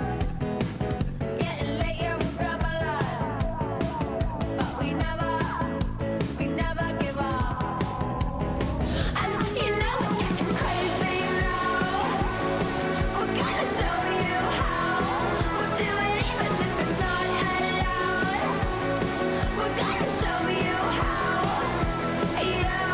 [SPEAKER 14] Getting late, yeah, we scramble up. But we never give up. And you know we're getting crazy now. We gotta show you how. We'll do it even if it's not allowed. We gotta show you how. Yeah.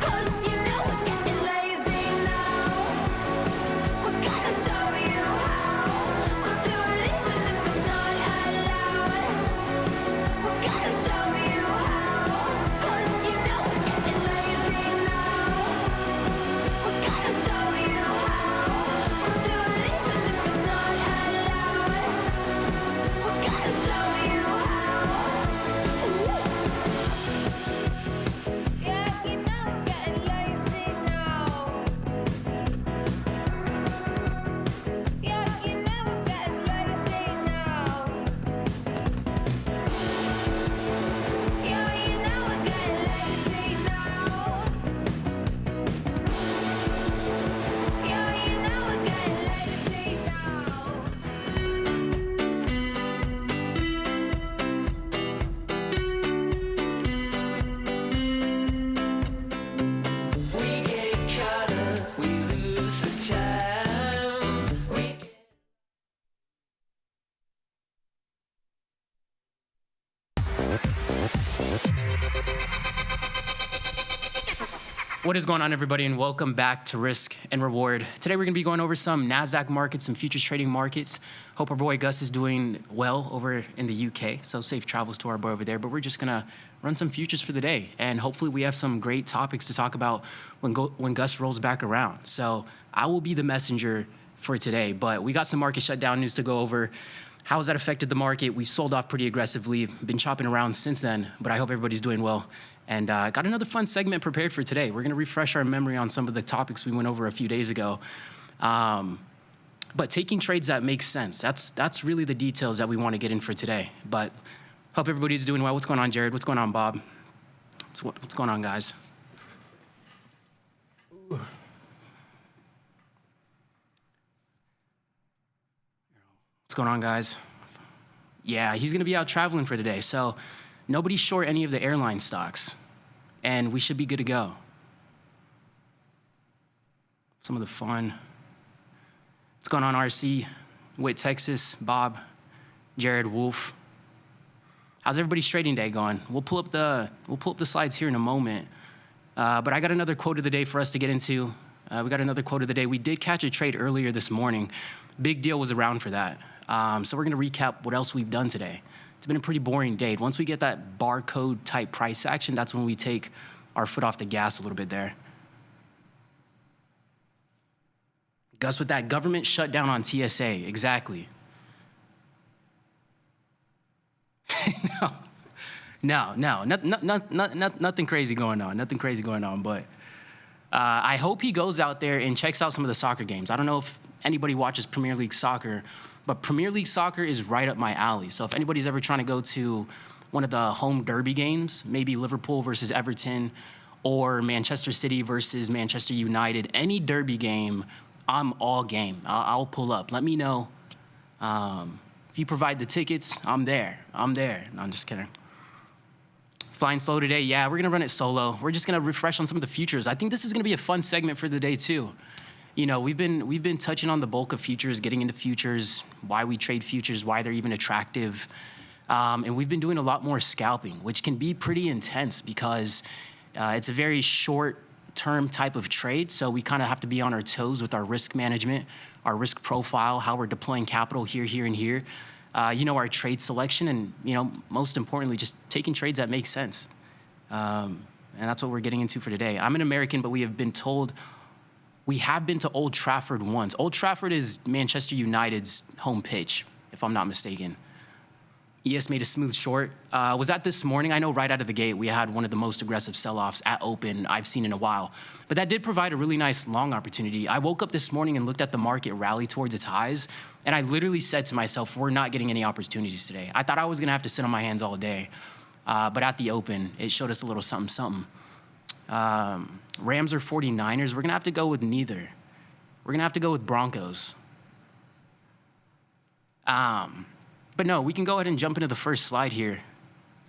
[SPEAKER 14] Cause you know we're getting lazy now. We gotta show you how. We'll do it even if it's not allowed. We gotta show you how. 'Cause you know we're getting lazy now. We gotta show you how. We'll do it even if it's not allowed. We gotta show you how. Ooh. Yeah, you know we're getting lazy now. Yeah, you know we're getting lazy now. Yeah, you know we're getting lazy now. Yeah, you know we're getting lazy now. We get caught up, we lose the time.
[SPEAKER 22] What is going on, everybody, and welcome back to Risk and Reward. Today, we're going to be going over some NASDAQ markets, some futures trading markets. Hope our boy Gus is doing well over in the UK, so safe travels to our boy over there. But we're just going to run some futures for the day, and hopefully we have some great topics to talk about when Gus rolls back around. So I will be the messenger for today, but we got some market shutdown news to go over. How has that affected the market? We sold off pretty aggressively, been chopping around since then, but I hope everybody's doing well. And got another fun segment prepared for today. We're gonna refresh our memory on some of the topics we went over a few days ago. But taking trades that make sense, that's really the details that we wanna get in for today. But hope everybody's doing well. What's going on, Jared? What's going on, Bob? What's going on, guys? What's going on, guys? Yeah, he's gonna be out traveling for today, so nobody's short any of the airline stocks, and we should be good to go. some of the fun. What's going on, RC? Whit, Texas, Bob, Jared, Wolf. How's everybody's trading day going? We'll pull up the slides here in a moment. But I got another quote of the day for us to get into. We got another quote of the day. We did catch a trade earlier this morning. Big Deal was around for that. So we're gonna recap what else we've done today. It's been a pretty boring day. Once we get that barcode type price action, that's when we take our foot off the gas a little bit there. Gus, with that government shutdown on TSA, exactly. No, nothing crazy going on. Nothing crazy going on. But I hope he goes out there and checks out some of the soccer games. I don't know if anybody watches Premier League soccer, but Premier League soccer is right up my alley. So if anybody's ever trying to go to one of the home derby games, maybe Liverpool versus Everton or Manchester City versus Manchester United, any derby game, I'm all game. I'll pull up. Let me know. If you provide the tickets, I'm there. No, I'm just kidding. Flying slow today, yeah, we're gonna run it solo. We're just gonna refresh on some of the futures. I think this is gonna be a fun segment for the day too. You know, we've been touching on the bulk of futures, getting into futures, why we trade futures, why they're even attractive. And we've been doing a lot more scalping, which can be pretty intense because it's a very short-term type of trade. So we kind of have to be on our toes with our risk management, our risk profile, how we're deploying capital here, and here. Our trade selection, and most importantly, just taking trades that make sense. And that's what we're getting into for today. I'm an American, but we have been to Old Trafford once. Old Trafford is Manchester United's home pitch, if I'm not mistaken. ES made a smooth short. Was that this morning? I know right out of the gate, we had one of the most aggressive sell-offs at open I've seen in a while. But that did provide a really nice long opportunity. I woke up this morning and looked at the market rally towards its highs, and I literally said to myself, we're not getting any opportunities today. I thought I was gonna have to sit on my hands all day. But at the open, it showed us a little something. Rams or 49ers, we're gonna have to go with neither. We're gonna have to go with Broncos. But no, we can go ahead and jump into the first slide here.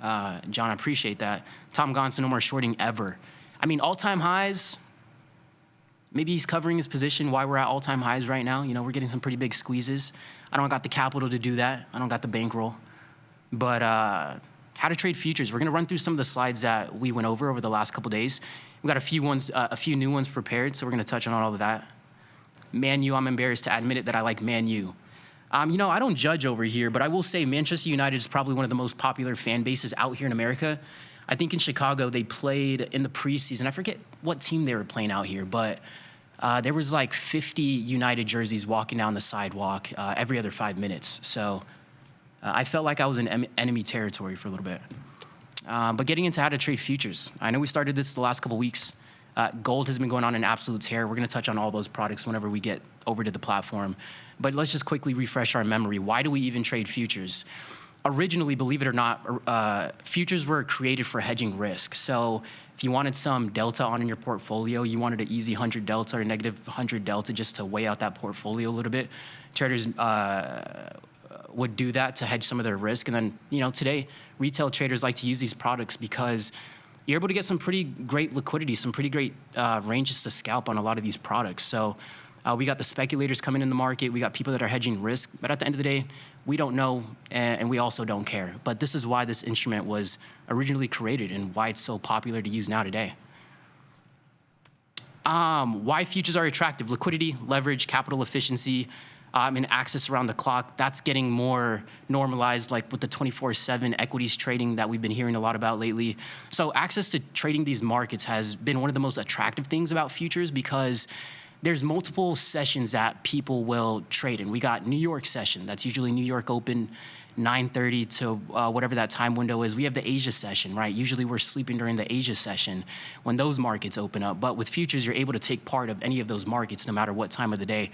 [SPEAKER 22] John, I appreciate that. Tom Gonson, no more shorting ever. I mean, all-time highs, maybe he's covering his position why we're at all-time highs right now. We're getting some pretty big squeezes. I don't got the capital to do that. I don't got the bankroll. But how to trade futures. We're gonna run through some of the slides that we went over the last couple days. We got a few new ones prepared, so we're gonna touch on all of that. Man U, I'm embarrassed to admit it that I like Man U. I don't judge over here, but I will say Manchester United is probably one of the most popular fan bases out here in America. I think in Chicago, they played in the preseason. I forget what team they were playing out here, but there was like 50 United jerseys walking down the sidewalk every other 5 minutes. So I felt like I was in enemy territory for a little bit. But getting into how to trade futures. I know we started this the last couple weeks. Gold has been going on an absolute tear. We're going to touch on all those products whenever we get over to the platform. But let's just quickly refresh our memory. Why do we even trade futures? Originally, believe it or not, futures were created for hedging risk. So if you wanted some delta on in your portfolio, you wanted an easy 100 delta or negative 100 delta just to weigh out that portfolio a little bit. Traders would do that to hedge some of their risk. And then, today, retail traders like to use these products because you're able to get some pretty great liquidity, some pretty great ranges to scalp on a lot of these products. So we got the speculators coming in the market. We got people that are hedging risk. But at the end of the day, we don't know, and we also don't care. But this is why this instrument was originally created and why it's so popular to use now today. Why futures are attractive: liquidity, leverage, capital efficiency, and access around the clock. That's getting more normalized, like with the 24/7 equities trading that we've been hearing a lot about lately. So access to trading these markets has been one of the most attractive things about futures because there's multiple sessions that people will trade in. We got New York session. That's usually New York Open, 9:30 to whatever that time window is. We have the Asia session, right? Usually we're sleeping during the Asia session when those markets open up. But with futures, you're able to take part of any of those markets no matter what time of the day.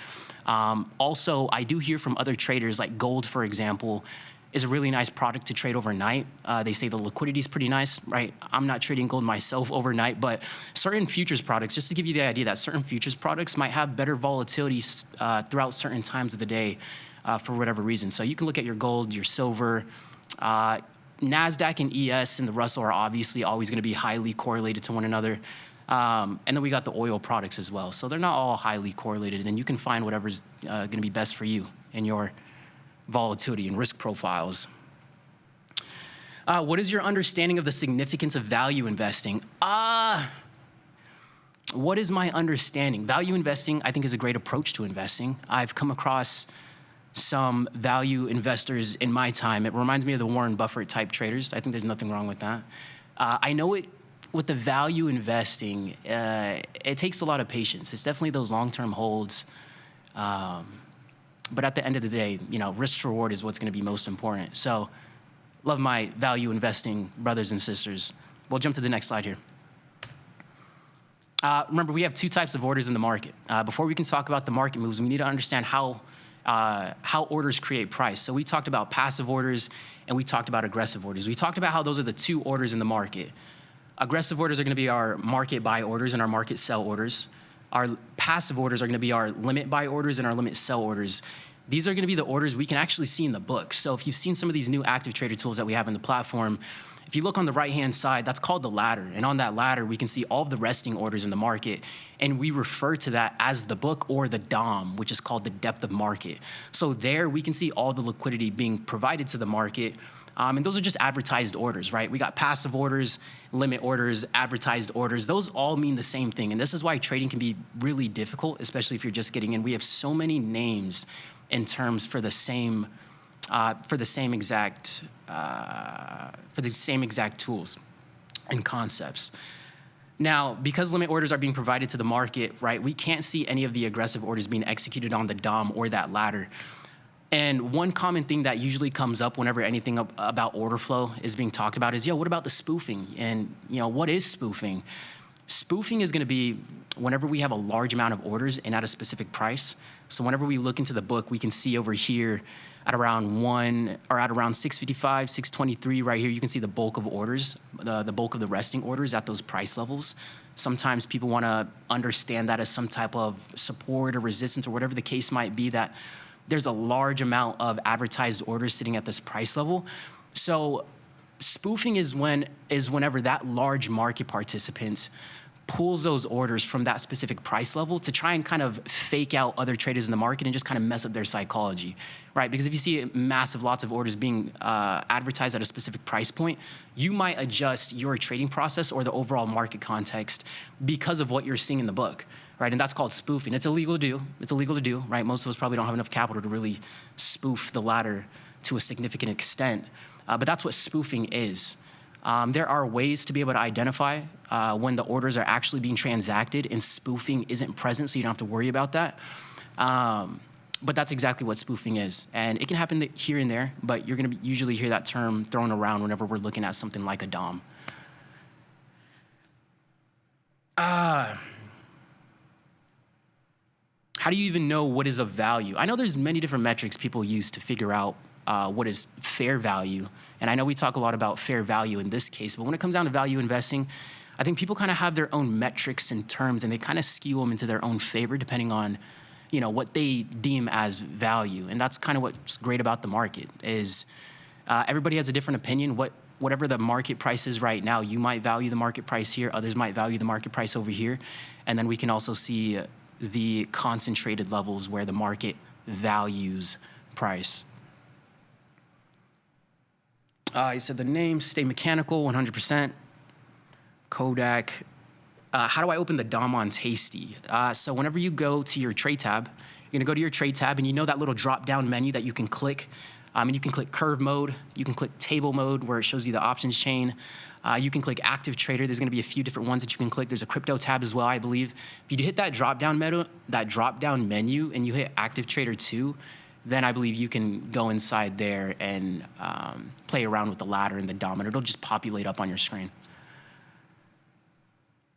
[SPEAKER 22] Also, I do hear from other traders, like gold, for example, is a really nice product to trade overnight. They say the liquidity is pretty nice, right? I'm not trading gold myself overnight, but certain futures products, just to give you the idea that certain futures products might have better volatility throughout certain times of the day for whatever reason. So you can look at your gold, your silver. NASDAQ and ES and the Russell are obviously always gonna be highly correlated to one another. And then we got the oil products as well. So they're not all highly correlated, and you can find whatever's going to be best for you in your volatility and risk profiles. What is your understanding of the significance of value investing? What is my understanding? Value investing, I think, is a great approach to investing. I've come across some value investors in my time. It reminds me of the Warren Buffett type traders. I think there's nothing wrong with that. I know it with the value investing, it takes a lot of patience. It's definitely those long-term holds. But at the end of the day, risk to reward is what's going to be most important. So love my value investing brothers and sisters. We'll jump to the next slide here. Remember, we have two types of orders in the market. Before we can talk about the market moves, we need to understand how orders create price. So we talked about passive orders and we talked about aggressive orders. We talked about how those are the two orders in the market. Aggressive orders are going to be our market buy orders and our market sell orders. Our passive orders are going to be our limit buy orders and our limit sell orders. These are going to be the orders we can actually see in the book. So if you've seen some of these new active trader tools that we have in the platform, if you look on the right-hand side, that's called the ladder. And on that ladder, we can see all of the resting orders in the market. And we refer to that as the book or the DOM, which is called the depth of market. So there we can see all the liquidity being provided to the market. And those are just advertised orders, right? We got passive orders, limit orders, advertised orders. Those all mean the same thing. And this is why trading can be really difficult, especially if you're just getting in. We have so many names in terms for the same exact tools and concepts. Now, because limit orders are being provided to the market, right, we can't see any of the aggressive orders being executed on the DOM or that ladder. And one common thing that usually comes up whenever anything about order flow is being talked about is, what about the spoofing? And, what is spoofing? Spoofing is going to be whenever we have a large amount of orders and at a specific price. So whenever we look into the book, we can see over here at around 655, 623 right here, you can see the bulk of orders, the bulk of the resting orders at those price levels. Sometimes people want to understand that as some type of support or resistance or whatever the case might be, that there's a large amount of advertised orders sitting at this price level. So spoofing is whenever that large market participant pulls those orders from that specific price level to try and kind of fake out other traders in the market and just kind of mess up their psychology, right? Because if you see lots of orders being advertised at a specific price point, you might adjust your trading process or the overall market context because of what you're seeing in the book, right? And that's called spoofing. It's illegal to do, right? Most of us probably don't have enough capital to really spoof the ladder to a significant extent, but that's what spoofing is. There are ways to be able to identify when the orders are actually being transacted and spoofing isn't present, so you don't have to worry about that. But that's exactly what spoofing is. And it can happen here and there, but you're going to usually hear that term thrown around whenever we're looking at something like a DOM. How do you even know what is of value? I know there's many different metrics people use to figure out what is fair value. And I know we talk a lot about fair value in this case, but when it comes down to value investing, I think people kind of have their own metrics and terms, and they kind of skew them into their own favor depending on, what they deem as value. And that's kind of what's great about the market is everybody has a different opinion. Whatever the market price is right now, you might value the market price here, others might value the market price over here. And then we can also see the concentrated levels where the market values price. He said the name, stay mechanical, 100%. Kodak. How do I open the DOM on Tasty? So whenever you go to your trade tab, you're gonna go to your trade tab and that little drop-down menu that you can click. And you can click curve mode, you can click table mode where it shows you the options chain. You can click active trader. There's gonna be a few different ones that you can click. There's a crypto tab as well, I believe. If you hit that drop-down menu and you hit active trader 2, then I believe you can go inside there and play around with the ladder and the DOM, and it'll just populate up on your screen.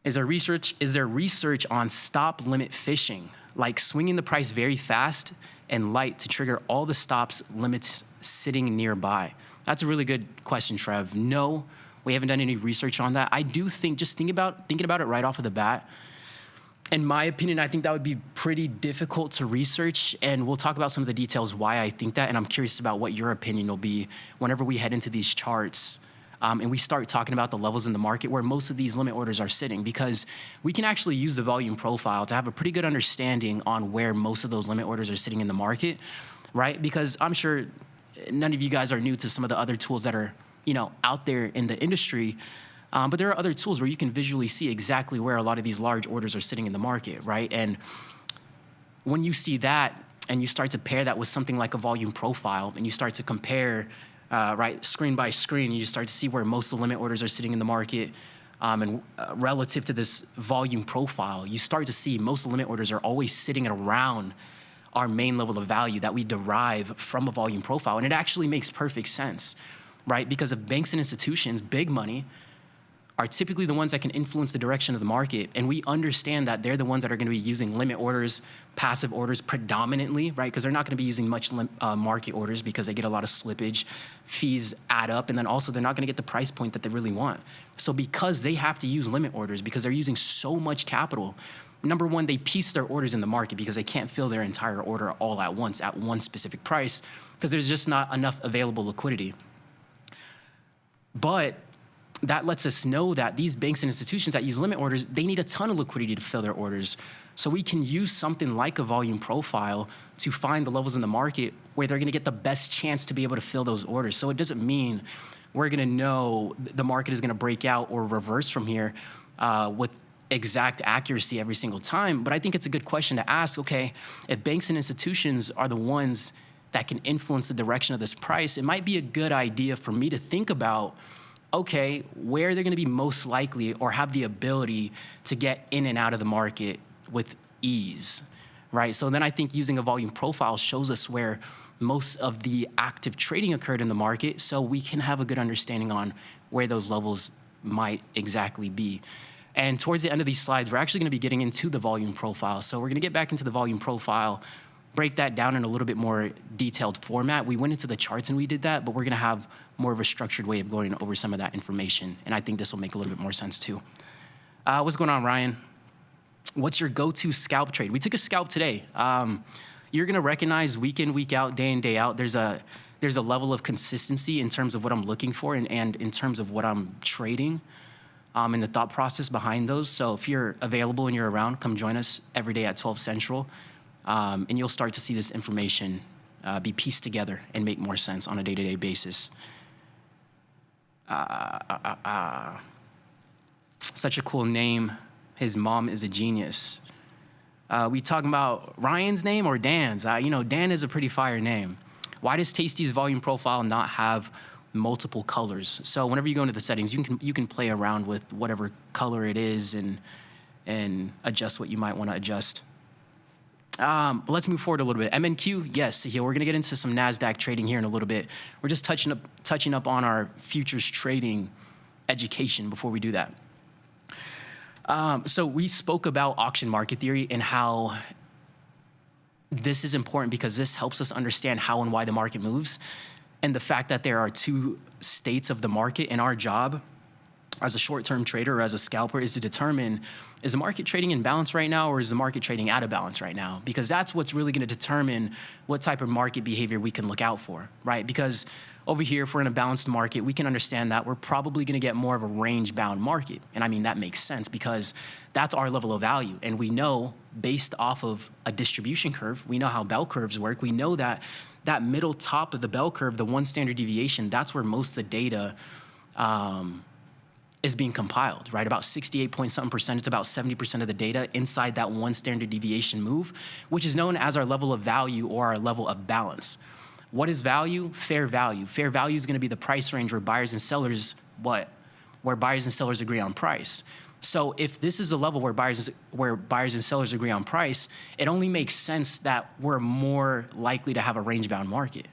[SPEAKER 22] Is there research on stop limit fishing, like swinging the price very fast and light to trigger all the stops limits sitting nearby? That's a really good question, Trev. No, we haven't done any research on that. I do think, just thinking about it right off of the bat, in my opinion, I think that would be pretty difficult to research, and we'll talk about some of the details why I think that, and I'm curious about what your opinion will be whenever we head into these charts and we start talking about the levels in the market where most of these limit orders are sitting, because we can actually use the volume profile to have a pretty good understanding on where most of those limit orders are sitting in the market, right? Because I'm sure none of you guys are new to some of the other tools that are, out there in the industry. But there are other tools where you can visually see exactly where a lot of these large orders are sitting in the market, right? And when you see that and you start to pair that with something like a volume profile, and you start to compare, right, screen by screen, you just start to see where most of the limit orders are sitting in the market. And relative to this volume profile, you start to see most of the limit orders are always sitting at around our main level of value that we derive from a volume profile. And it actually makes perfect sense, right? Because if banks and institutions, big money, are typically the ones that can influence the direction of the market. And we understand that they're the ones that are going to be using limit orders, passive orders predominantly, right? Because they're not going to be using much market orders because they get a lot of slippage, fees add up, and then also they're not going to get the price point that they really want. So because they have to use limit orders, because they're using so much capital, number one, they piece their orders in the market because they can't fill their entire order all at once at one specific price because there's just not enough available liquidity. But that lets us know that these banks and institutions that use limit orders, they need a ton of liquidity to fill their orders. So we can use something like a volume profile to find the levels in the market where they're going to get the best chance to be able to fill those orders. So it doesn't mean we're going to know the market is going to break out or reverse from here with exact accuracy every single time. But I think it's a good question to ask, okay, if banks and institutions are the ones that can influence the direction of this price, it might be a good idea for me to think about, okay, where they're going to be most likely or have the ability to get in and out of the market with ease, right? So then I think using a volume profile shows us where most of the active trading occurred in the market, so we can have a good understanding on where those levels might exactly be. And towards the end of these slides, we're actually going to be getting into the volume profile. So we're going to get back into the volume profile, break that down in a little bit more detailed format. We went into the charts and we did that, but we're going to have more of a structured way of going over some of that information. And I think this will make a little bit more sense too. What's going on, Ryan? What's your go-to scalp trade? We took a scalp today. You're going to recognize week in, week out, day in, day out, there's a level of consistency in terms of what I'm looking for and in terms of what I'm trading. And the thought process behind those. So if you're available and you're around, come join us every day at 12 Central. And you'll start to see this information be pieced together and make more sense on a day-to-day basis. Such a cool name. His mom is a genius. We talking about Ryan's name or Dan's? Dan is a pretty fire name. Why does Tasty's volume profile not have multiple colors? So whenever you go into the settings, you can play around with whatever color it is and adjust what you might want to adjust. But let's move forward a little bit. MNQ, yes, here we're gonna get into some NASDAQ trading here in a little bit. We're just touching up on our futures trading education before we do that. So we spoke about auction market theory and how this is important because this helps us understand how and why the market moves. And the fact that there are two states of the market, and our job as a short-term trader or as a scalper is to determine, is the market trading in balance right now or is the market trading out of balance right now? Because that's what's really going to determine what type of market behavior we can look out for, right? Because over here, if we're in a balanced market, we can understand that we're probably going to get more of a range-bound market. And I mean, that makes sense because that's our level of value. And we know, based off of a distribution curve, we know how bell curves work. We know that that middle top of the bell curve, the one standard deviation, that's where most of the data is being compiled, right? About 68-point-something%, it's about 70% of the data inside that one standard deviation move, which is known as our level of value or our level of balance. What is value? Fair value. Fair value is going to be the price range where buyers and sellers, where buyers and sellers agree on price. So if this is a level where buyers and sellers agree on price, it only makes sense that we're more likely to have a range-bound market,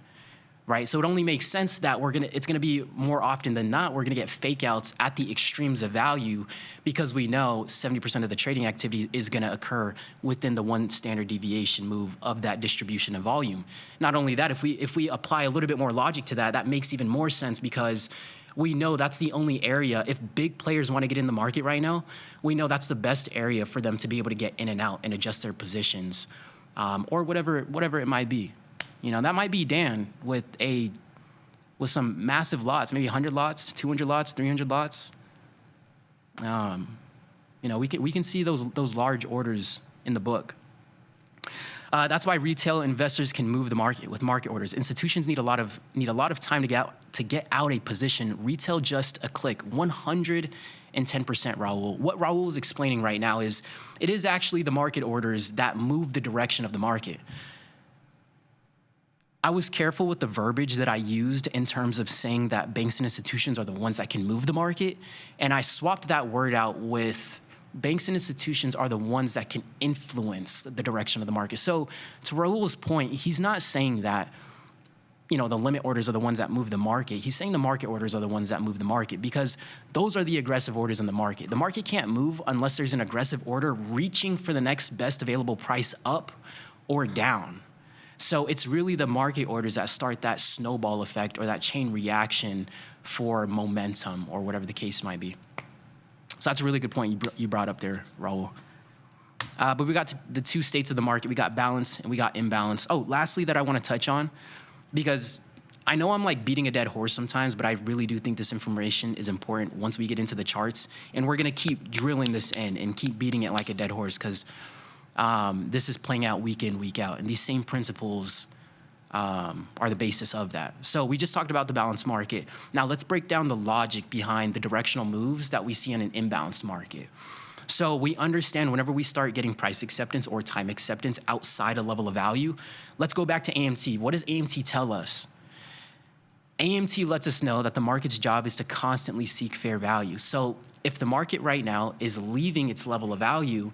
[SPEAKER 22] right? So it only makes sense that it's gonna be more often than not, we're gonna get fake outs at the extremes of value because we know 70% of the trading activity is gonna occur within the one standard deviation move of that distribution of volume. Not only that, if we apply a little bit more logic to that, that makes even more sense because we know that's the only area, if big players want to get in the market right now, we know that's the best area for them to be able to get in and out and adjust their positions or whatever it might be. That might be Dan with a with some massive lots, maybe 100 lots, 200 lots, 300 lots. We can see those large orders in the book. That's why retail investors can move the market with market orders. Institutions need a lot of time to get out a position. Retail just a click. 110%, Raul. What Raul is explaining right now is it is actually the market orders that move the direction of the market. I was careful with the verbiage that I used in terms of saying that banks and institutions are the ones that can move the market, and I swapped that word out with banks and institutions are the ones that can influence the direction of the market. So to Raul's point, he's not saying that, the limit orders are the ones that move the market. He's saying the market orders are the ones that move the market because those are the aggressive orders in the market. The market can't move unless there's an aggressive order reaching for the next best available price up or down. So it's really the market orders that start that snowball effect or that chain reaction for momentum or whatever the case might be. So that's a really good point you brought up there, Raul. But we got to the two states of the market. We got balance and we got imbalance. Oh, lastly that I want to touch on, because I know I'm like beating a dead horse sometimes, but I really do think this information is important once we get into the charts. And we're going to keep drilling this in and keep beating it like a dead horse because this is playing out week in, week out. And these same principles are the basis of that. So we just talked about the balanced market. Now let's break down the logic behind the directional moves that we see in an imbalanced market. So we understand whenever we start getting price acceptance or time acceptance outside a level of value, let's go back to AMT. What does AMT tell us? AMT lets us know that the market's job is to constantly seek fair value. So if the market right now is leaving its level of value,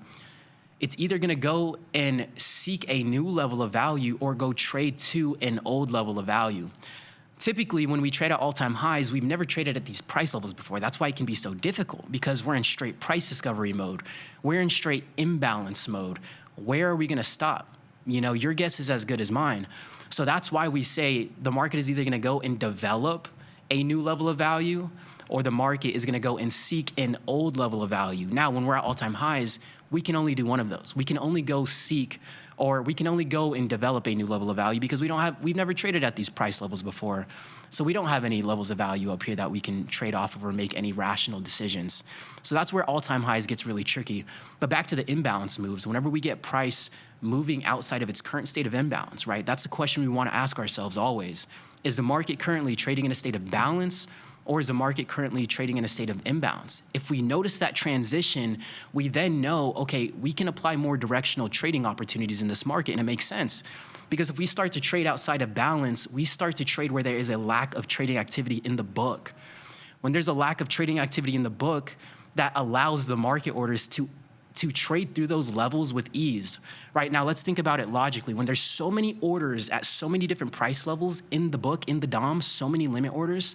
[SPEAKER 22] it's either going to go and seek a new level of value or go trade to an old level of value. Typically, when we trade at all-time highs, we've never traded at these price levels before. That's why it can be so difficult because we're in straight price discovery mode. We're in straight imbalance mode. Where are we going to stop? Your guess is as good as mine. So that's why we say the market is either going to go and develop a new level of value or the market is going to go and seek an old level of value. Now, when we're at all-time highs, we can only do one of those. We can only go seek, or we can only go and develop a new level of value because we've never traded at these price levels before. So we don't have any levels of value up here that we can trade off of or make any rational decisions. So that's where all-time highs gets really tricky. But back to the imbalance moves, whenever we get price moving outside of its current state of imbalance, right? That's the question we want to ask ourselves always. Is the market currently trading in a state of balance, or is the market currently trading in a state of imbalance? If we notice that transition, we then know, okay, we can apply more directional trading opportunities in this market, and it makes sense. Because if we start to trade outside of balance, we start to trade where there is a lack of trading activity in the book. When there's a lack of trading activity in the book, that allows the market orders to trade through those levels with ease. Right now, let's think about it logically. When there's so many orders at so many different price levels in the book, in the DOM, so many limit orders,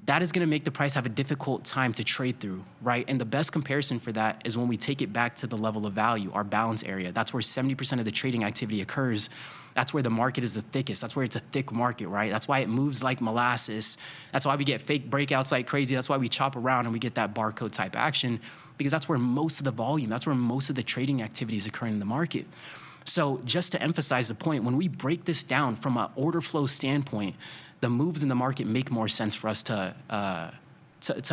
[SPEAKER 22] that is going to make the price have a difficult time to trade through, right? And the best comparison for that is when we take it back to the level of value, our balance area. That's where 70% of the trading activity occurs. That's where the market is the thickest. That's where it's a thick market, right? That's why it moves like molasses. That's why we get fake breakouts like crazy. That's why we chop around and we get that barcode type action, because that's where most of the volume, that's where most of the trading activities occur in the market. So just to emphasize the point, when we break this down from an order flow standpoint, the moves in the market make more sense for us to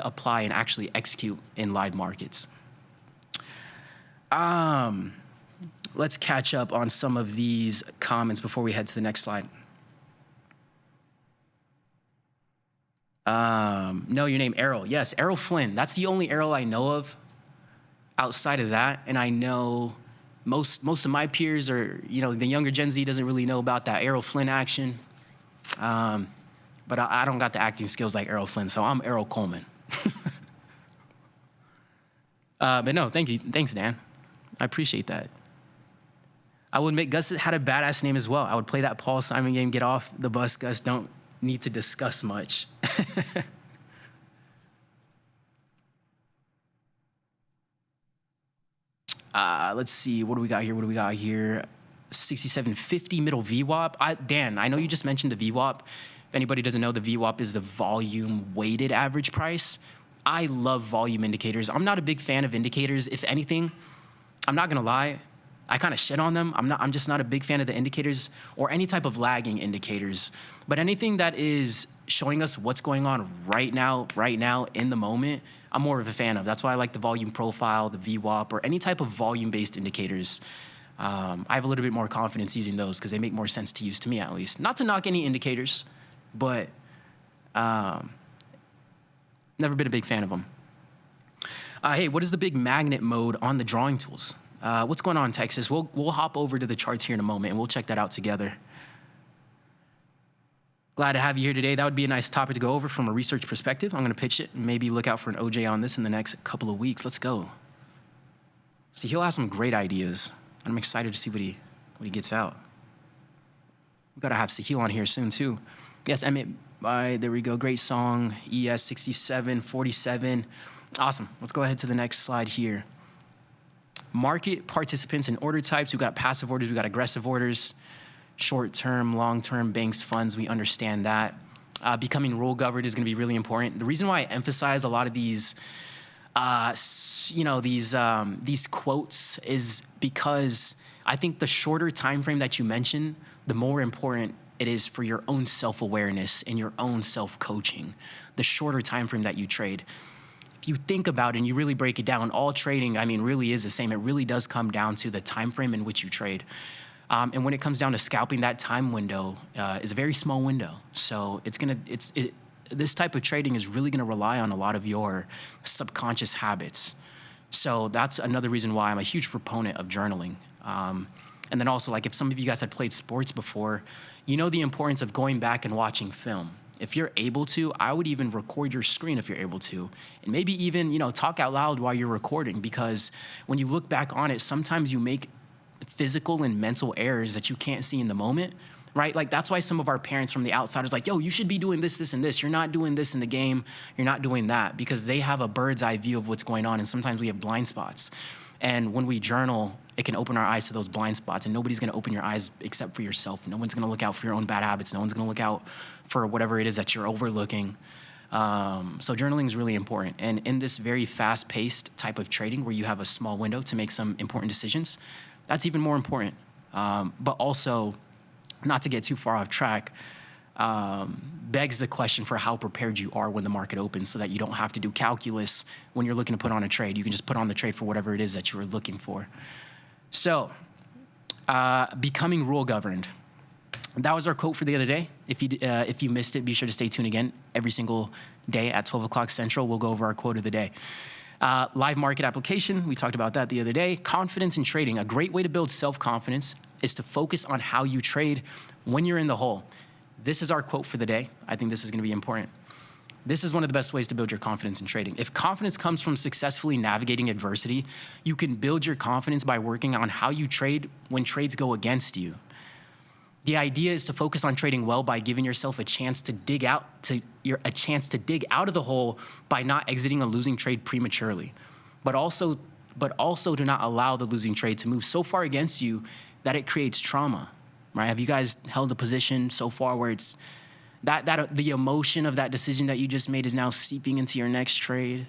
[SPEAKER 22] apply and actually execute in live markets. Let's catch up on some of these comments before we head to the next slide. No, your name, Errol. Yes, Errol Flynn. That's the only Errol I know of outside of that. And I know most of my peers or, the younger Gen Z doesn't really know about that Errol Flynn action. But I don't got the acting skills like Errol Flynn, so I'm Errol Coleman. But no, thank you. Thanks, Dan. I appreciate that. I would admit Gus had a badass name as well. I would play that Paul Simon game, get off the bus, Gus, don't need to discuss much. Let's see, what do we got here? 6750 middle VWAP. Dan, I know you just mentioned the VWAP. If anybody doesn't know, the VWAP is the volume weighted average price. I love volume indicators. I'm not a big fan of indicators. If anything, I'm not gonna lie, I kind of shit on them. I'm just not a big fan of the indicators or any type of lagging indicators. But anything that is showing us what's going on right now in the moment, I'm more of a fan of. That's why I like the volume profile, the VWAP, or any type of volume-based indicators. I have a little bit more confidence using those because they make more sense to use, to me at least. Not to knock any indicators, but never been a big fan of them. Hey, what is the big magnet mode on the drawing tools? What's going on, Texas? We'll hop over to the charts here in a moment, and we'll check that out together. Glad to have you here today. That would be a nice topic to go over from a research perspective. I'm going to pitch it and maybe look out for an OJ on this in the next couple of weeks. Let's go. See, he'll have some great ideas. I'm excited to see what he gets out. We've got to have Sahil on here soon, too. Yes, Emmett, there we go. Great song. ES 6747. Awesome. Let's go ahead to the next slide here. Market participants and order types. We've got passive orders. We've got aggressive orders. Short-term, long-term, banks, funds. We understand that. Becoming rule governed is going to be really important. The reason why I emphasize a lot of these these quotes is because I think the shorter time frame that you mention, the more important it is for your own self-awareness and your own self-coaching. The shorter time frame that you trade. If you think about it and you really break it down, all trading, really is the same. It really does come down to the time frame in which you trade. And when it comes down to scalping, that time window is a very small window. So this type of trading is really going to rely on a lot of your subconscious habits. So that's another reason why I'm a huge proponent of journaling. And then also, like, if some of you guys had played sports before, you know the importance of going back and watching film. If you're able to, I would even record your screen if you're able to. And maybe even, talk out loud while you're recording, because when you look back on it, sometimes you make physical and mental errors that you can't see in the moment, right? Like, that's why some of our parents from the outsiders like, yo, you should be doing this, this, and this. You're not doing this in the game. You're not doing that, because they have a bird's eye view of what's going on. And sometimes we have blind spots. And when we journal, it can open our eyes to those blind spots, and nobody's going to open your eyes except for yourself. No one's going to look out for your own bad habits. No one's going to look out for whatever it is that you're overlooking. So journaling is really important. And in this very fast-paced type of trading where you have a small window to make some important decisions, that's even more important. But also, not to get too far off track, begs the question for how prepared you are when the market opens, so that you don't have to do calculus when you're looking to put on a trade. You can just put on the trade for whatever it is that you were looking for. So, becoming rule governed. That was our quote for the other day. If you missed it, be sure to stay tuned again. Every single day at 12 o'clock Central, we'll go over our quote of the day. Live market application, we talked about that the other day. Confidence in trading. A great way to build self-confidence is to focus on how you trade when you're in the hole. This is our quote for the day. I think this is going to be important. This is one of the best ways to build your confidence in trading. If confidence comes from successfully navigating adversity, you can build your confidence by working on how you trade when trades go against you. The idea is to focus on trading well by giving yourself a chance to dig out of the hole by not exiting a losing trade prematurely, but also do not allow the losing trade to move so far against you that it creates trauma. Right? Have you guys held a position so far where it's that the emotion of that decision that you just made is now seeping into your next trade,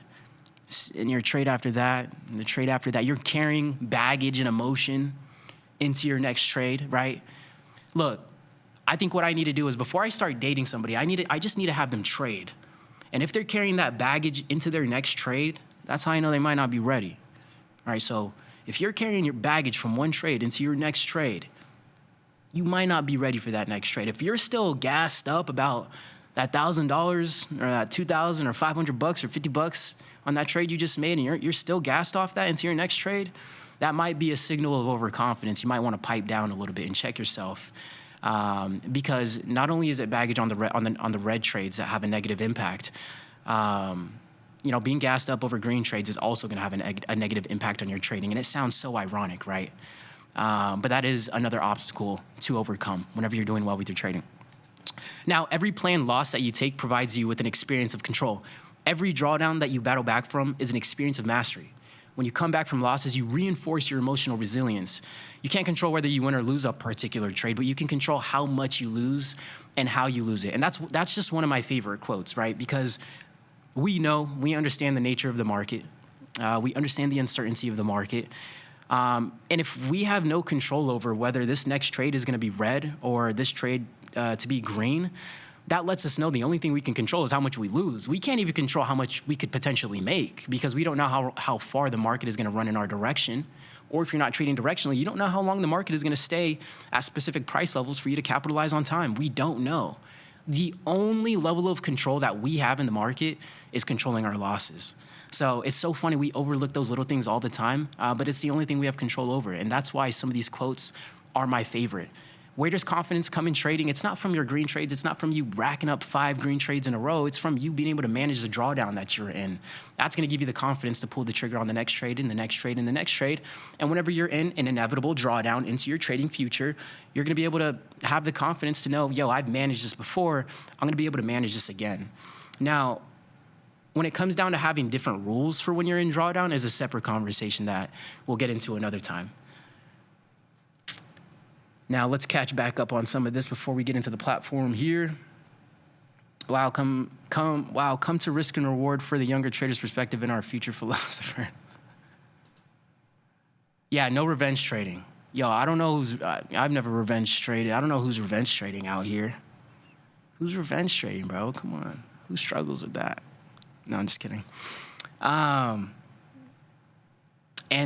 [SPEAKER 22] and your trade after that, and the trade after that? You're carrying baggage and emotion into your next trade, right? Look, I think what I need to do is, before I start dating somebody, I just need to have them trade. And if they're carrying that baggage into their next trade, that's how I know they might not be ready. All right, so if you're carrying your baggage from one trade into your next trade, you might not be ready for that next trade. If you're still gassed up about that $1,000 or that $2,000 or $500 or $50 on that trade you just made, and you're still gassed off that into your next trade, that might be a signal of overconfidence. You might want to pipe down a little bit and check yourself, because not only is it baggage on the red trades that have a negative impact, being gassed up over green trades is also going to have a negative impact on your trading. And it sounds so ironic, right? But that is another obstacle to overcome whenever you're doing well with your trading. Now, every planned loss that you take provides you with an experience of control. Every drawdown that you battle back from is an experience of mastery. When you come back from losses, you reinforce your emotional resilience. You can't control whether you win or lose a particular trade, but you can control how much you lose and how you lose it. And that's just one of my favorite quotes, right? Because we understand the nature of the market. We understand the uncertainty of the market. And if we have no control over whether this next trade is going to be red or this trade to be green, that lets us know the only thing we can control is how much we lose. We can't even control how much we could potentially make because we don't know how far the market is going to run in our direction. Or if you're not trading directionally, you don't know how long the market is going to stay at specific price levels for you to capitalize on time. We don't know. The only level of control that we have in the market is controlling our losses. So it's so funny, we overlook those little things all the time, but it's the only thing we have control over. And that's why some of these quotes are my favorite. Where does confidence come in trading? It's not from your green trades. It's not from you racking up 5 green trades in a row. It's from you being able to manage the drawdown that you're in. That's going to give you the confidence to pull the trigger on the next trade and the next trade and the next trade. And whenever you're in an inevitable drawdown into your trading future, you're going to be able to have the confidence to know, yo, I've managed this before. I'm going to be able to manage this again. Now, when it comes down to having different rules for when you're in drawdown is a separate conversation that we'll get into another time. Now, let's catch back up on some of this before we get into the platform here. Wow, come to risk and reward for the younger trader's perspective in our future philosopher. Yeah, no revenge trading. Yo, I don't know who's, I've never revenge traded. I don't know who's revenge trading out here. Who's revenge trading, bro? Come on. Who struggles with that? No, I'm just kidding. And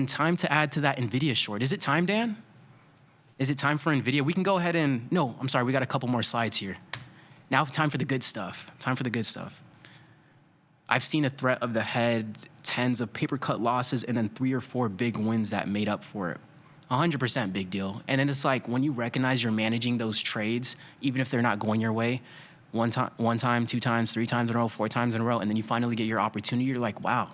[SPEAKER 22] time to add to that NVIDIA short. Is it time, Dan? Is it time for NVIDIA? We can go ahead and, no, I'm sorry, we got a couple more slides here. Now time for the good stuff. Time for the good stuff. I've seen a threat of the head, tens of paper cut losses, and then 3 or 4 big wins that made up for it. 100% big deal. And then it's like when you recognize you're managing those trades, even if they're not going your way, one time, 2 times, 3 times in a row, 4 times in a row, and then you finally get your opportunity, you're like, wow.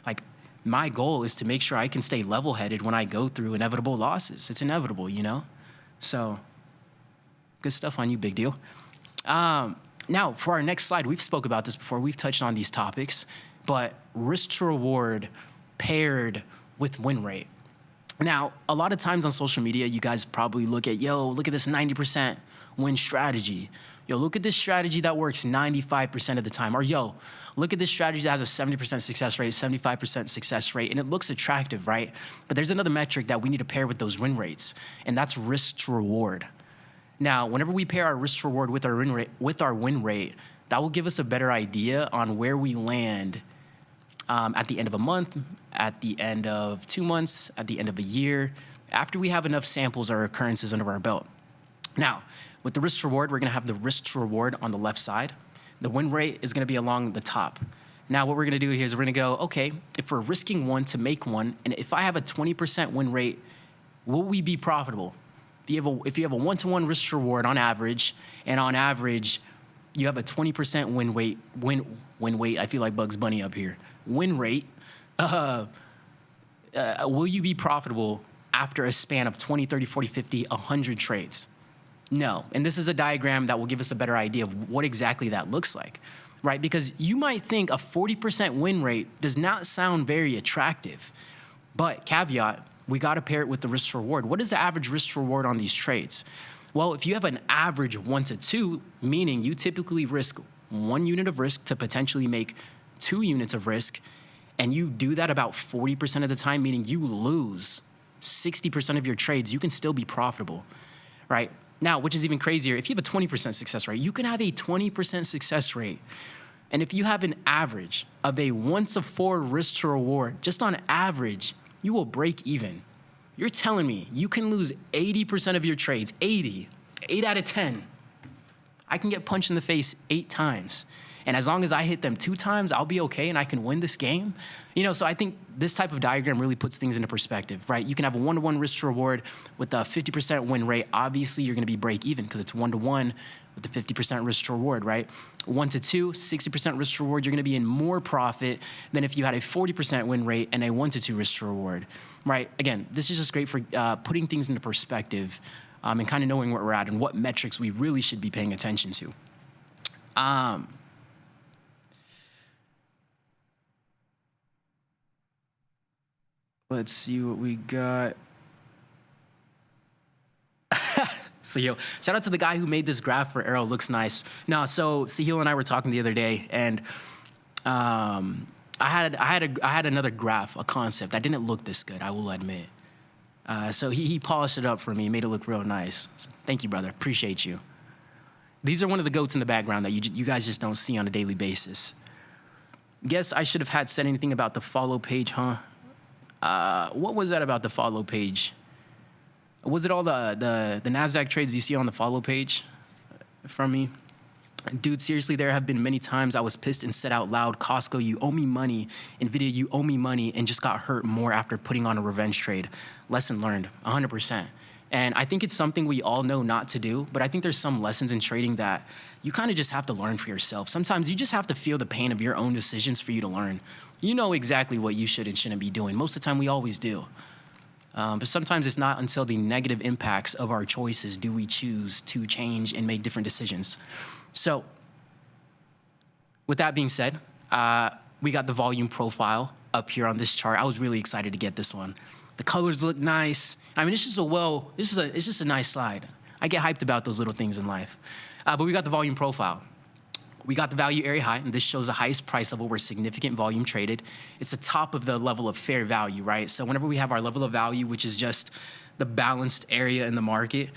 [SPEAKER 22] Like, my goal is to make sure I can stay level-headed when I go through inevitable losses. It's inevitable, you know? So, good stuff on you, big deal. Now, for our next slide, we've spoke about this before. We've touched on these topics, but risk to reward paired with win rate. Now, a lot of times on social media, you guys probably look at, yo, look at this 90% win strategy. Yo, look at this strategy that works 95% of the time. Or, yo, look at this strategy that has a 70% success rate, 75% success rate, and it looks attractive, right? But there's another metric that we need to pair with those win rates, and that's risk to reward. Now, whenever we pair our risk to reward with our win rate, that will give us a better idea on where we land at the end of a month, at the end of 2 months, at the end of a year, after we have enough samples or occurrences under our belt. Now, with the risk to reward, we're going to have the risk to reward on the left side. The win rate is going to be along the top. Now, what we're going to do here is we're going to go, okay, if we're risking 1 to make 1, and if I have a 20% win rate, will we be profitable? If you have a 1-to-1 risk to reward on average, and on average, you have a 20% win weight, I feel like Bugs Bunny up here, win rate, will you be profitable after a span of 20, 30, 40, 50, 100 trades? No. And this is a diagram that will give us a better idea of what exactly that looks like, right? Because you might think a 40% win rate does not sound very attractive, but caveat, we got to pair it with the risk to reward. What is the average risk to reward on these trades? Well, if you have an average 1 to 2, meaning you typically risk 1 unit of risk to potentially make 2 units of risk, and you do that about 40% of the time, meaning you lose 60% of your trades, you can still be profitable, right? Now, which is even crazier, if you have a 20% success rate, you can have a 20% success rate. And if you have an average of a 1 to 4 risk to reward, just on average, you will break even. You're telling me you can lose 80% of your trades, 8 out of 10. I can get punched in the face 8 times. And as long as I hit them 2 times, I'll be okay and I can win this game. You know, so I think this type of diagram really puts things into perspective, right? You can have a 1-to-1 risk to reward with a 50% win rate. Obviously, you're gonna be break even because it's 1-to-1 with the 50% risk to reward, right? 1 to 2, 60% risk to reward, you're gonna be in more profit than if you had a 40% win rate and a 1 to 2 risk to reward, right? Again, this is just great for putting things into perspective and kind of knowing where we're at and what metrics we really should be paying attention to. Let's see what we got. Sahil, shout out to the guy who made this graph for Arrow. Looks nice. No, so Sahil and I were talking the other day, and I had another graph, a concept that didn't look this good, I will admit. So he polished it up for me, made it look real nice. So thank you, brother. Appreciate you. These are one of the goats in the background that you guys just don't see on a daily basis. Guess I should have had said anything about the follow page, huh? What was that about the follow page? Was it all the NASDAQ trades you see on the follow page from me? Dude, seriously, there have been many times I was pissed and said out loud, Costco, you owe me money. NVIDIA, you owe me money, and just got hurt more after putting on a revenge trade. Lesson learned, 100%. And I think it's something we all know not to do, but I think there's some lessons in trading that you kind of just have to learn for yourself. Sometimes you just have to feel the pain of your own decisions for you to learn. You know exactly what you should and shouldn't be doing. Most of the time, we always do. But sometimes it's not until the negative impacts of our choices do we choose to change and make different decisions. So with that being said, we got the volume profile up here on this chart. I was really excited to get this one. The colors look nice. I mean, it's just a nice slide. I get hyped about those little things in life. But we got the volume profile. We got the value area high, and this shows the highest price level where significant volume traded. It's the top of the level of fair value, right? So whenever we have our level of value, which is just the balanced area in the market,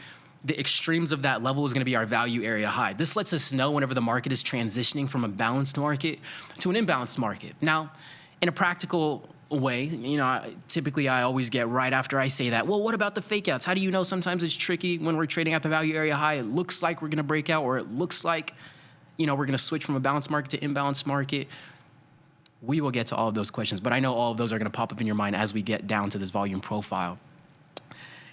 [SPEAKER 22] the extremes of that level is going to be our value area high. This lets us know whenever the market is transitioning from a balanced market to an imbalanced market. Now, in a practical way, typically I always get right after I say that, well, what about the fake outs? How do you know sometimes it's tricky when we're trading at the value area high? It looks like we're going to break out, or it looks like, we're going to switch from a balanced market to imbalanced market. We will get to all of those questions, but I know all of those are going to pop up in your mind as we get down to this volume profile.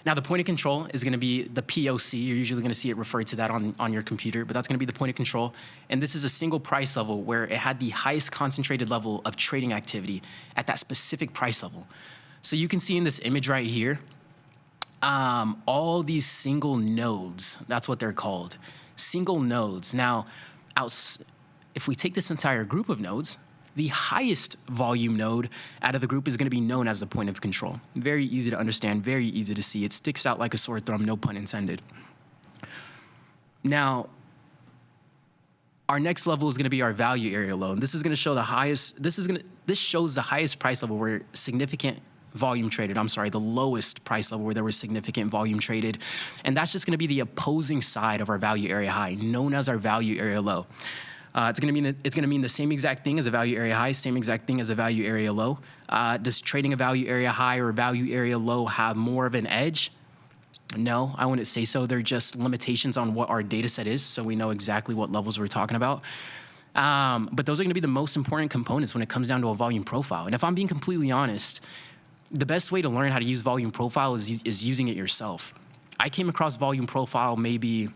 [SPEAKER 22] Now, the point of control is going to be the POC. You're usually going to see it referred to that on your computer, but that's going to be the point of control. And this is a single price level where it had the highest concentrated level of trading activity at that specific price level. So you can see in this image right here, all these single nodes, that's what they're called, single nodes. Now, if we take this entire group of nodes, the highest volume node out of the group is going to be known as the point of control. Very easy to understand, very easy to see. It sticks out like a sore thumb, no pun intended. Now, our next level is going to be our value area low. And this is going to show the highest, this shows the highest price level where significant volume traded. The lowest price level where there was significant volume traded. And that's just going to be the opposing side of our value area high, known as our value area low. It's going to mean the same exact thing as a value area high, same exact thing as a value area low. Does trading a value area high or a value area low have more of an edge? No, I wouldn't say so. They're just limitations on what our data set is, so we know exactly what levels we're talking about. But those are going to be the most important components when it comes down to a volume profile. And if I'm being completely honest, the best way to learn how to use volume profile is using it yourself. I came across volume profile maybe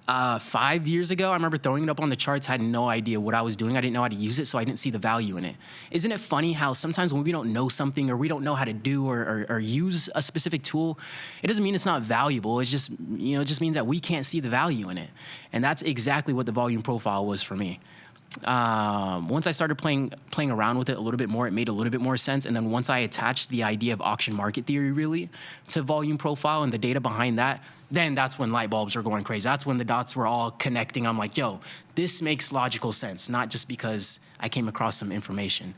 [SPEAKER 22] 5 years ago. I remember throwing it up on the charts, had no idea what I was doing. I didn't know how to use it, so I didn't see the value in it. Isn't it funny how sometimes when we don't know something or we don't know how to do or use a specific tool, it doesn't mean it's not valuable. It's just, it just means that we can't see the value in it. And that's exactly what the volume profile was for me. Once I started playing around with it a little bit more, it made a little bit more sense. And then once I attached the idea of auction market theory really to volume profile and the data behind that, then that's when light bulbs are going crazy. That's when the dots were all connecting. I'm like, yo, this makes logical sense, not just because I came across some information.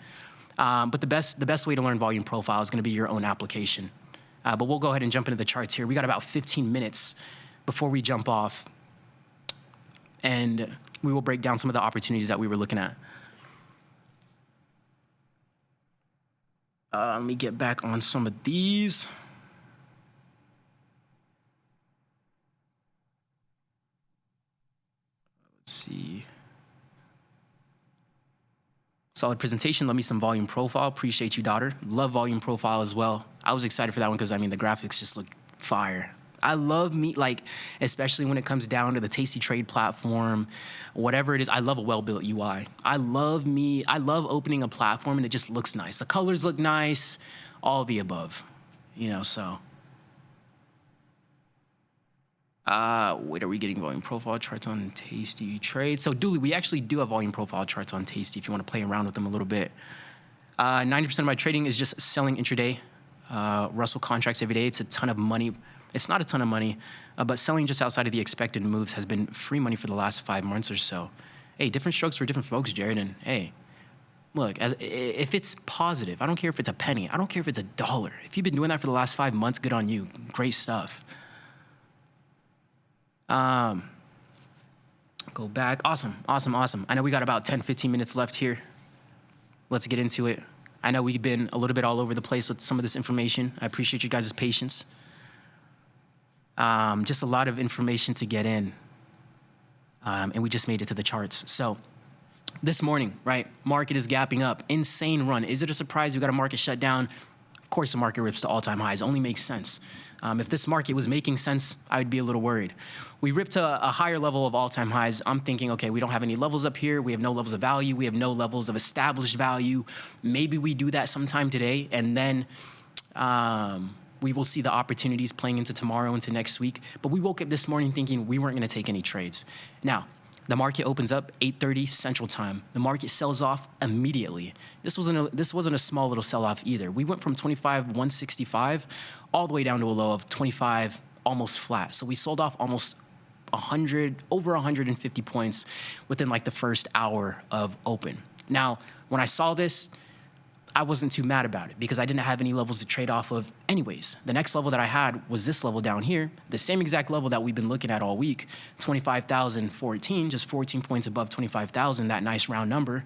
[SPEAKER 22] But the best way to learn volume profile is going to be your own application. But we'll go ahead and jump into the charts here. We got about 15 minutes before we jump off, and we will break down some of the opportunities that we were looking at. Let me get back on some of these. Let's see. Solid presentation. Love me some volume profile. Appreciate you, daughter. Love volume profile as well. I was excited for that one because, the graphics just look fire. I love especially when it comes down to the Tasty Trade platform, whatever it is. I love a well-built UI. I love opening a platform and it just looks nice. The colors look nice, all the above, so. Wait, are we getting volume profile charts on Tasty Trade? So Dooley, we actually do have volume profile charts on Tasty if you want to play around with them a little bit. 90% of my trading is just selling intraday, Russell contracts every day. It's a ton of money. It's not a ton of money, but selling just outside of the expected moves has been free money for the last 5 months or so. Hey, different strokes for different folks, Jared, and hey, Look, if it's positive, I don't care if it's a penny. I don't care if it's $1. If you've been doing that for the last 5 months, good on you. Great stuff. Go back. Awesome. I know we got about 10, 15 minutes left here. Let's get into it. I know we've been a little bit all over the place with some of this information. I appreciate you guys' patience. Just a lot of information to get in. And we just made it to the charts. So this morning, right, market is gapping up. Insane run. Is it a surprise we got a market shut down? Of course the market rips to all-time highs. Only makes sense. If this market was making sense, I would be a little worried. We ripped to a higher level of all-time highs. I'm thinking, okay, we don't have any levels up here. We have no levels of value. We have no levels of established value. Maybe we do that sometime today, and then we will see the opportunities playing into tomorrow, into next week. But we woke up this morning thinking we weren't going to take any trades. Now, the market opens up 8:30 Central Time. The market sells off immediately. This wasn't a small little sell-off either. We went from 25,165 all the way down to a low of 25, almost flat. So we sold off almost 100, over 150 points within like the first hour of open. Now, when I saw this, I wasn't too mad about it because I didn't have any levels to trade off of anyways. The next level that I had was this level down here, the same exact level that we've been looking at all week, 25,014, just 14 points above 25,000, that nice round number.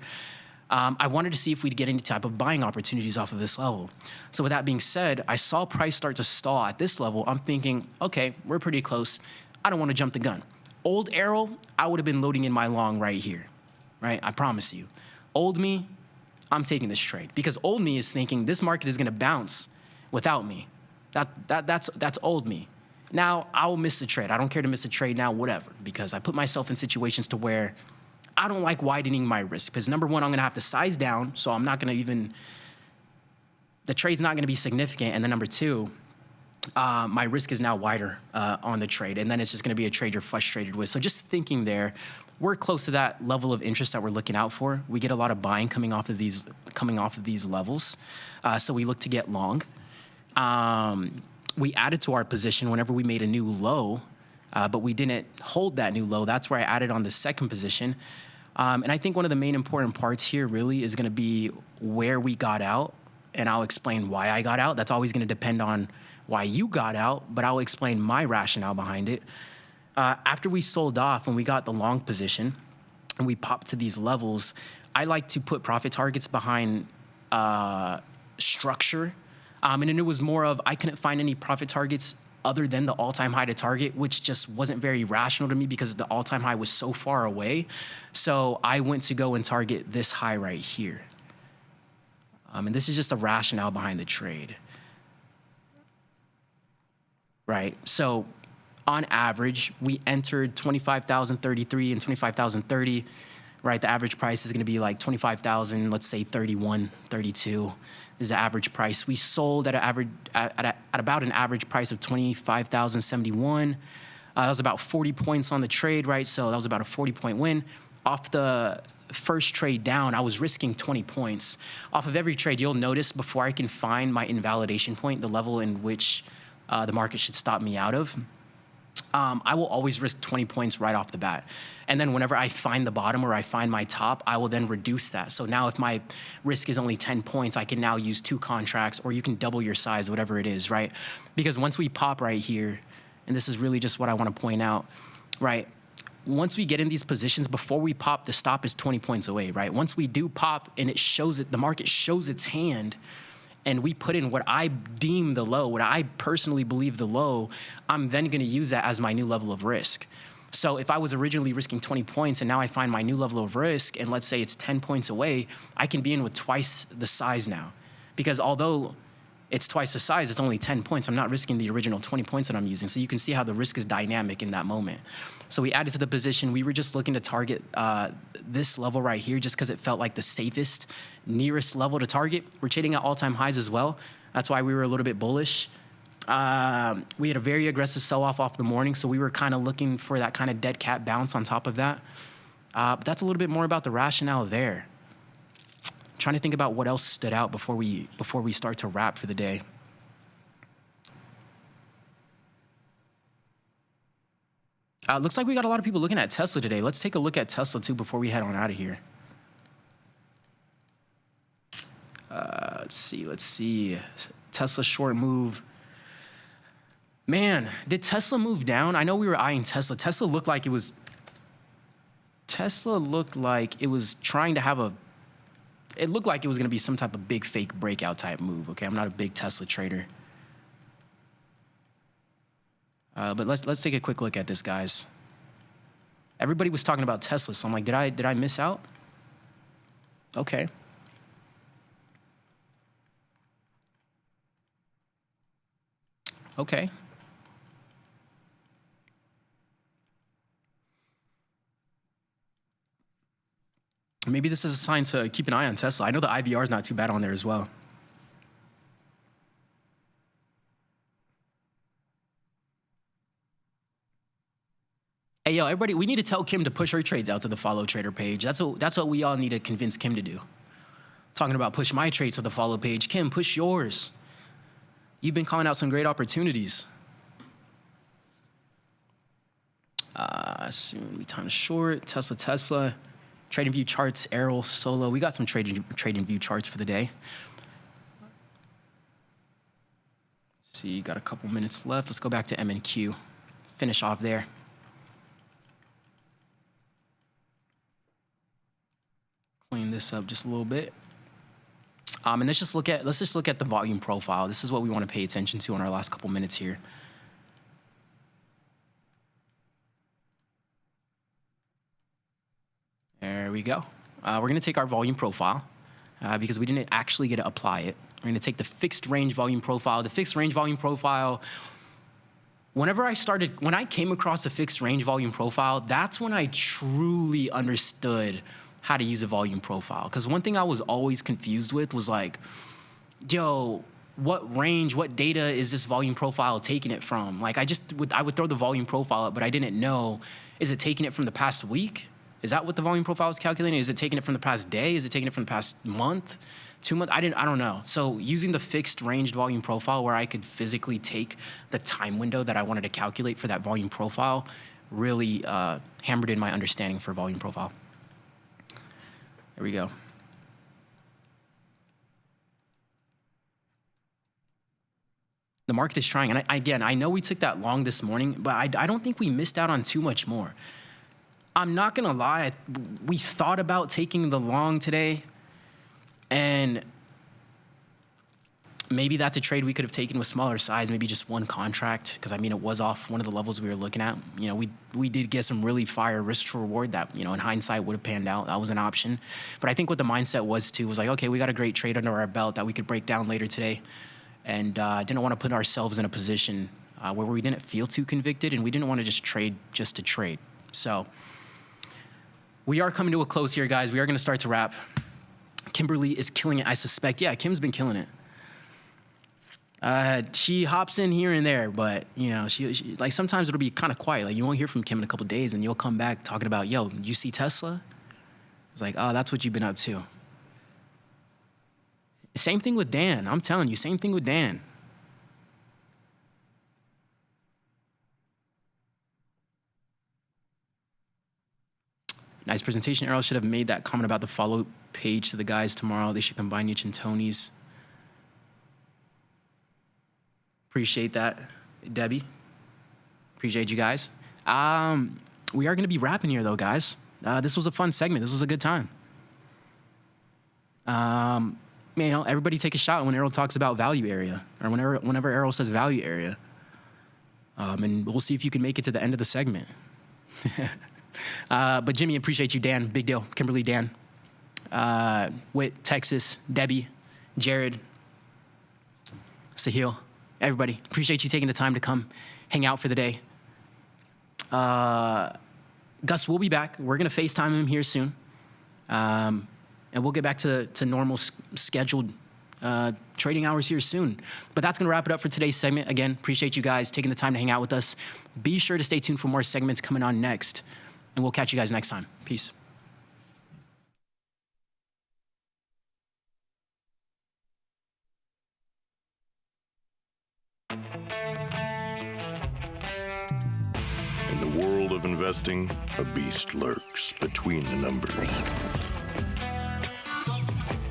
[SPEAKER 22] I wanted to see if we'd get any type of buying opportunities off of this level. So with that being said, I saw price start to stall at this level. I'm thinking, okay, we're pretty close. I don't want to jump the gun. Old arrow, I would have been loading in my long right here, right? I promise you. Old me, I'm taking this trade because old me is thinking this market is going to bounce without me. That's old me. Now I'll miss the trade. I don't care to miss a trade now, whatever, because I put myself in situations to where I don't like widening my risk because number one, I'm going to have to size down. So I'm not going to even, the trade's not going to be significant. And then number two, my risk is now wider on the trade. And then it's just going to be a trade you're frustrated with. So just thinking there, we're close to that level of interest that we're looking out for. We get a lot of buying coming off of these levels. So we look to get long. We added to our position whenever we made a new low, but we didn't hold that new low. That's where I added on the second position. And I think one of the main important parts here really is going to be where we got out. And I'll explain why I got out. That's always going to depend on why you got out, but I'll explain my rationale behind it. After we sold off, when we got the long position and we popped to these levels, I like to put profit targets behind structure. And then it was more of I couldn't find any profit targets other than the all-time high to target, which just wasn't very rational to me because the all-time high was so far away. So I went to go and target this high right here. And this is just the rationale behind the trade. Right, so on average, we entered 25,033 and 25,030, right? The average price is gonna be like 25,000, let's say 31, 32 is the average price. We sold at about an average price of 25,071. That was about 40 points on the trade, right? So that was about a 40-point win. Off the first trade down, I was risking 20 points. Off of every trade, you'll notice before I can find my invalidation point, the level in which the market should stop me out of, I will always risk 20 points right off the bat. And then whenever I find the bottom or I find my top, I will then reduce that. So now if my risk is only 10 points, I can now use 2 contracts, or you can double your size, whatever it is, right? Because once we pop right here, and this is really just what I want to point out, right? Once we get in these positions, before we pop, the stop is 20 points away, right? Once we do pop and it shows it, the market shows its hand, and we put in what I deem the low, what I personally believe the low, I'm then gonna use that as my new level of risk. So if I was originally risking 20 points and now I find my new level of risk, and let's say it's 10 points away, I can be in with twice the size now. Because although it's twice the size, it's only 10 points. I'm not risking the original 20 points that I'm using. So you can see how the risk is dynamic in that moment. So we added to the position. We were just looking to target this level right here just because it felt like the safest, nearest level to target. We're trading at all-time highs as well. That's why we were a little bit bullish. We had a very aggressive sell-off off the morning, so we were kind of looking for that kind of dead cat bounce on top of that. But that's a little bit more about the rationale there. Trying to think about what else stood out before we start to wrap for the day. Looks like we got a lot of people looking at Tesla today. Let's take a look at Tesla too before we head on out of here. Let's see. Tesla short move. Man, did Tesla move down? I know we were eyeing Tesla. Tesla looked like it was trying to have it looked like it was going to be some type of big fake breakout type move. Okay, I'm not a big Tesla trader. But let's take a quick look at this, guys. Everybody was talking about Tesla, so I'm like, did I miss out? Okay. Okay. Maybe this is a sign to keep an eye on Tesla. I know the IVR is not too bad on there as well. Hey, yo, everybody, we need to tell Kim to push her trades out to the follow trader page. That's what we all need to convince Kim to do. Talking about push my trades to the follow page. Kim, push yours. You've been calling out some great opportunities. Soon we time to short. Tesla. Trading view charts, Arrow, Solo. We got some trading view charts for the day. Let's see, got a couple minutes left. Let's go back to MNQ. Finish off there. Clean this up just a little bit. And let's just look at the volume profile. This is what we want to pay attention to in our last couple minutes here. There we go. We're going to take our volume profile because we didn't actually get to apply it. We're going to take the fixed range volume profile. The fixed range volume profile, when I came across a fixed range volume profile, that's when I truly understood how to use a volume profile. Because one thing I was always confused with was like, yo, what range, what data is this volume profile taking it from? Like I would throw the volume profile up, but I didn't know, is it taking it from the past week? Is that what the volume profile is calculating? Is it taking it from the past day? Is it taking it from the past month, 2 months? I don't know. So using the fixed ranged volume profile where I could physically take the time window that I wanted to calculate for that volume profile really hammered in my understanding for volume profile. There we go. The market is trying. And I know we took that long this morning, but I don't think we missed out on too much more. I'm not going to lie. We thought about taking the long today, and maybe that's a trade we could have taken with smaller size, maybe just one contract, because, I mean, it was off one of the levels we were looking at. You know, we did get some really fire risk to reward that, you know, in hindsight would have panned out. That was an option. But I think what the mindset was, too, was like, okay, we got a great trade under our belt that we could break down later today, and didn't want to put ourselves in a position where we didn't feel too convicted, and we didn't want to just trade just to trade. So we are coming to a close here, guys. We are going to start to wrap. Kimberly is killing it, I suspect. Yeah, Kim's been killing it. She hops in here and there, but, you know, she like sometimes it'll be kind of quiet. Like you won't hear from Kim in a couple of days, and you'll come back talking about, yo, you see Tesla? It's like, oh, that's what you've been up to. Same thing with Dan. I'm telling you, same thing with Dan. Nice presentation. Errol should have made that comment about the follow page to the guys tomorrow. They should combine each and Tony's. Appreciate that, Debbie. Appreciate you guys. We are going to be wrapping here, though, guys. This was a fun segment. This was a good time. You know, everybody take a shot when Errol talks about value area, or whenever Errol says value area. And we'll see if you can make it to the end of the segment. But Jimmy, appreciate you. Dan, big deal. Kimberly, Dan. Whit, Texas, Debbie, Jared, Sahil, everybody. Appreciate you taking the time to come hang out for the day. Gus will be back. We're going to FaceTime him here soon. And we'll get back to normal scheduled trading hours here soon. But that's going to wrap it up for today's segment. Again, appreciate you guys taking the time to hang out with us. Be sure to stay tuned for more segments coming on next. And we'll catch you guys next time. Peace.
[SPEAKER 16] In the world of investing, a beast lurks between the numbers.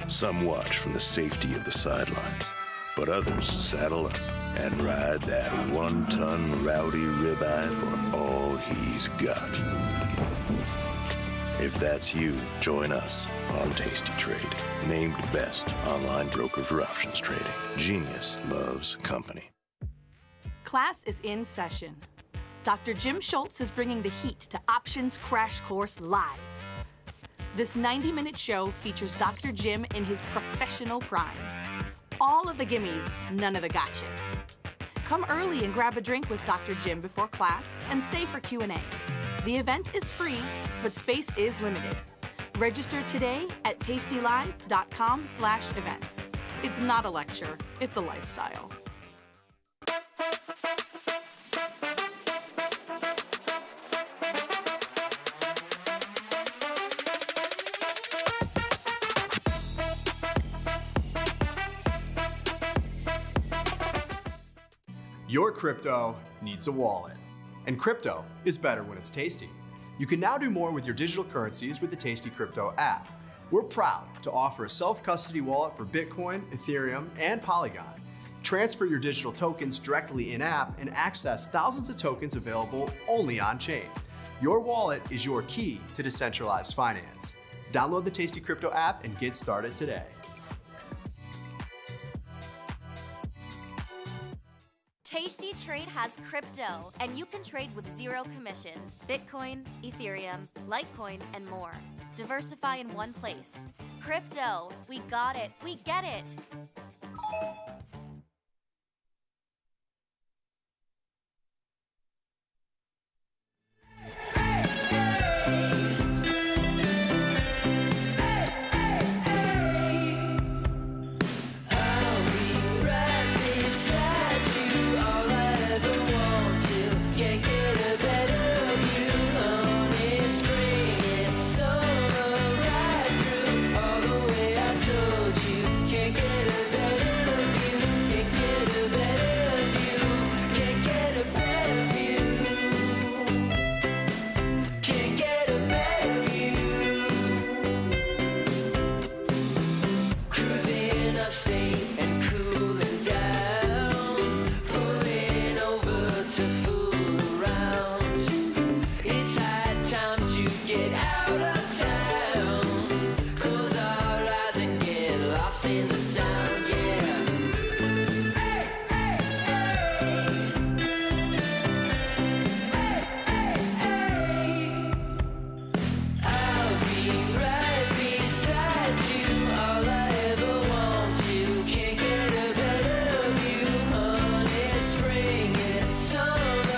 [SPEAKER 16] Some watch from the safety of the sidelines, but others saddle up and ride that one-ton rowdy ribeye for all he's got. If that's you, join us on Tasty Trade, named best online broker for options trading. Genius loves company.
[SPEAKER 17] Class is in session. Dr. Jim Schultz is bringing the heat to Options Crash Course Live. This 90-minute show features Dr. Jim in his professional prime. All of the gimmies, none of the gotchas. Come early and grab a drink with Dr. Jim before class and stay for Q&A. The event is free, but space is limited. Register today at tastylive.com/events. It's not a lecture, it's a lifestyle.
[SPEAKER 1] Your crypto needs a wallet, and crypto is better when it's tasty. You can now do more with your digital currencies with the Tasty Crypto app. We're proud to offer a self-custody wallet for Bitcoin, Ethereum, and Polygon. Transfer your digital tokens directly in-app and access thousands of tokens available only on-chain. Your wallet is your key to decentralized finance. Download the Tasty Crypto app and get started today.
[SPEAKER 6] Tasty Trade has crypto, and you can trade with zero commissions, Bitcoin, Ethereum, Litecoin, and more. Diversify in one place. Crypto, we got it, we get it.
[SPEAKER 14] Can't get a better view, honey, spring and summer.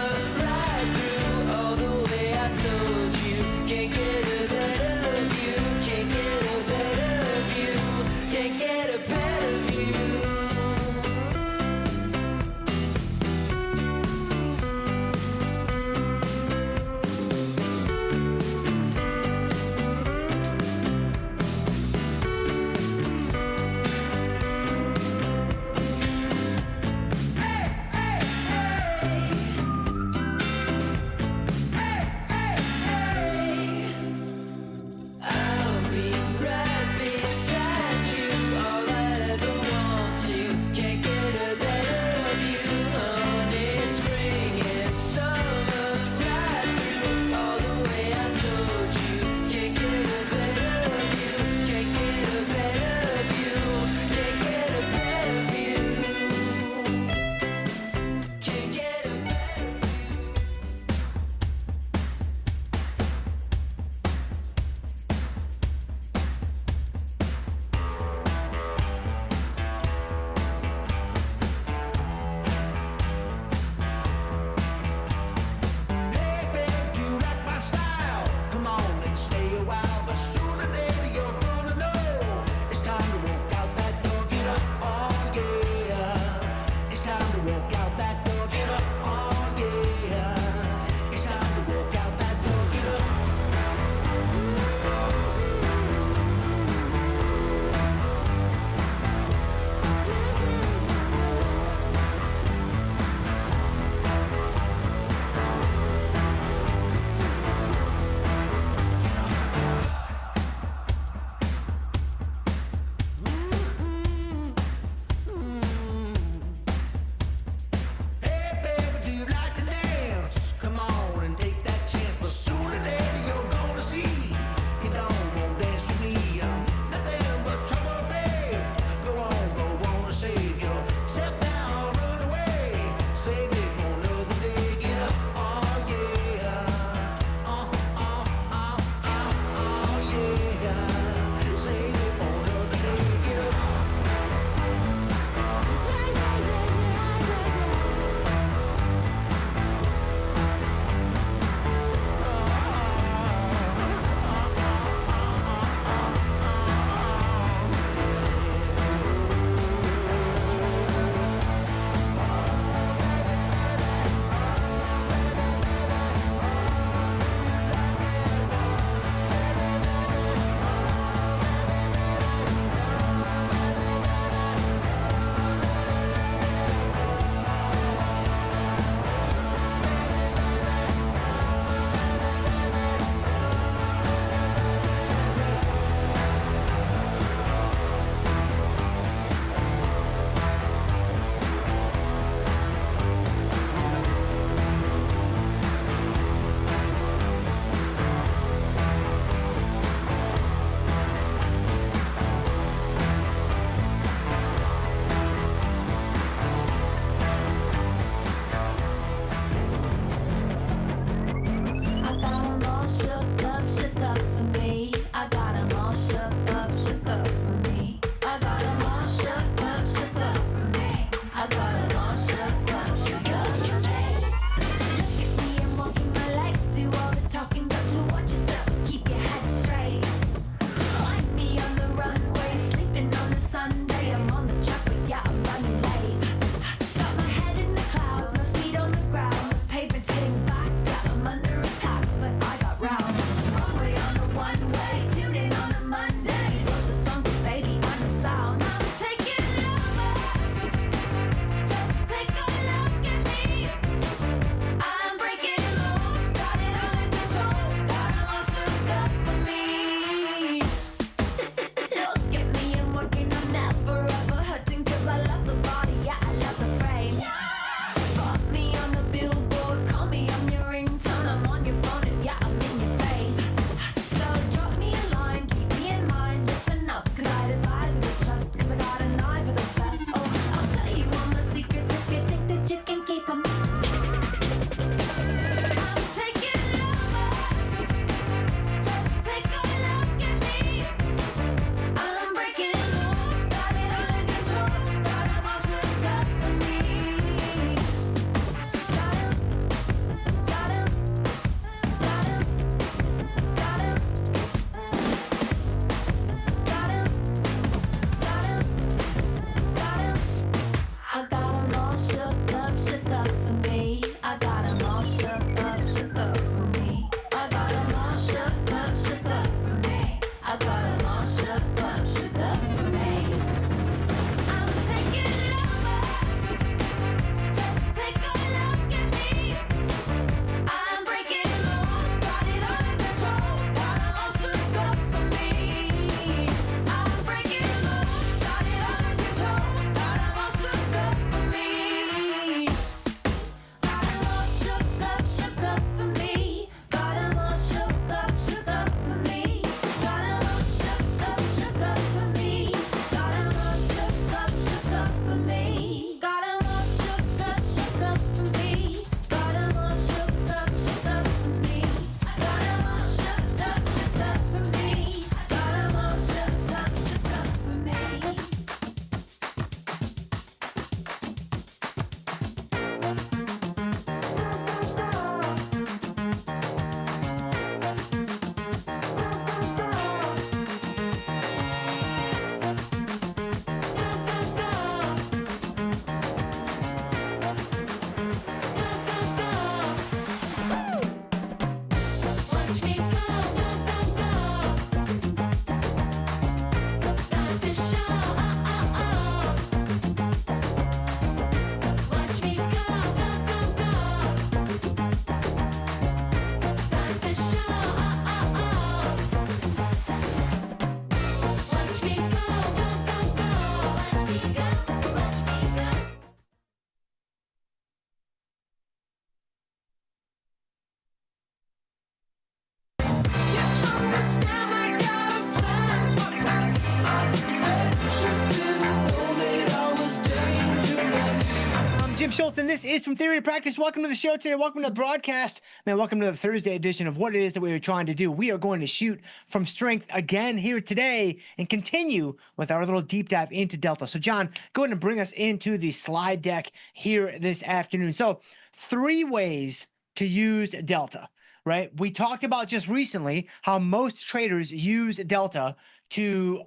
[SPEAKER 9] This is From Theory to Practice. Welcome to the show today. Welcome to the broadcast. Man, welcome to the Thursday edition of what it is that we are trying to do. We are going to shoot from strength again here today and continue with our little deep dive into Delta. So, John, go ahead and bring us into the slide deck here this afternoon. So, 3 ways to use Delta, right? We talked about just recently how most traders use Delta to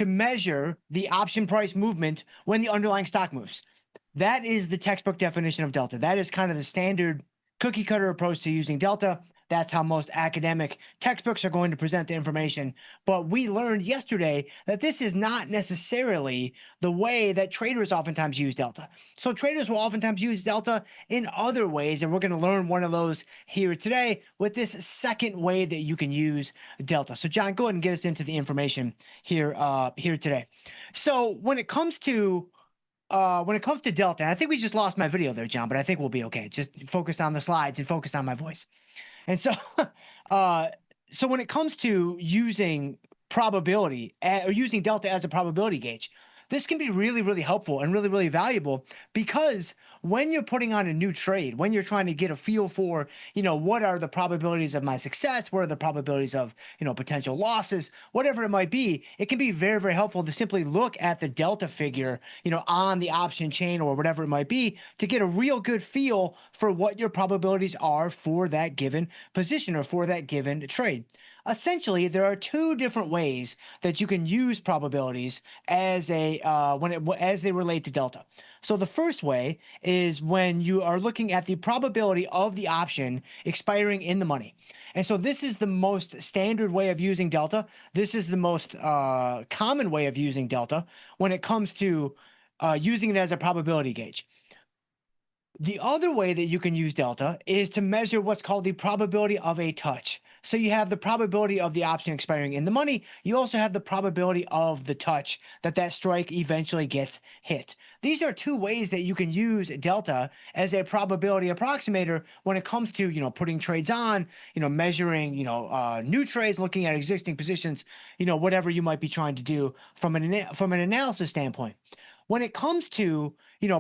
[SPEAKER 9] measure the option price movement when the underlying stock moves. That is the textbook definition of Delta. That is kind of the standard cookie cutter approach to using Delta. That's how most academic textbooks are going to present the information. But we learned yesterday that this is not necessarily the way that traders oftentimes use Delta. So traders will oftentimes use Delta in other ways, and we're going to learn one of those here today with this second way that you can use Delta. So John, go ahead and get us into the information here today. So when it comes to Delta, and I think we just lost my video there, John, but I think we'll be okay. Just focus on the slides and focus on my voice. And so, so when it comes to using probability or using Delta as a probability gauge, this can be really, really helpful and really, really valuable because when you're putting on a new trade, when you're trying to get a feel for, what are the probabilities of my success? What are the probabilities of, potential losses? Whatever it might be, it can be very, very helpful to simply look at the Delta figure, on the option chain or whatever it might be to get a real good feel for what your probabilities are for that given position or for that given trade. Essentially, there are 2 different ways that you can use probabilities as as they relate to Delta. So the first way is when you are looking at the probability of the option expiring in the money. And so this is the most standard way of using Delta. This is the most common way of using Delta when it comes to using it as a probability gauge. The other way that you can use Delta is to measure what's called the probability of a touch. So you have the probability of the option expiring in the money. You also have the probability of the touch that strike eventually gets hit. These are 2 ways that you can use Delta as a probability approximator when it comes to, putting trades on, measuring, new trades, looking at existing positions, whatever you might be trying to do from an analysis standpoint. When it comes to,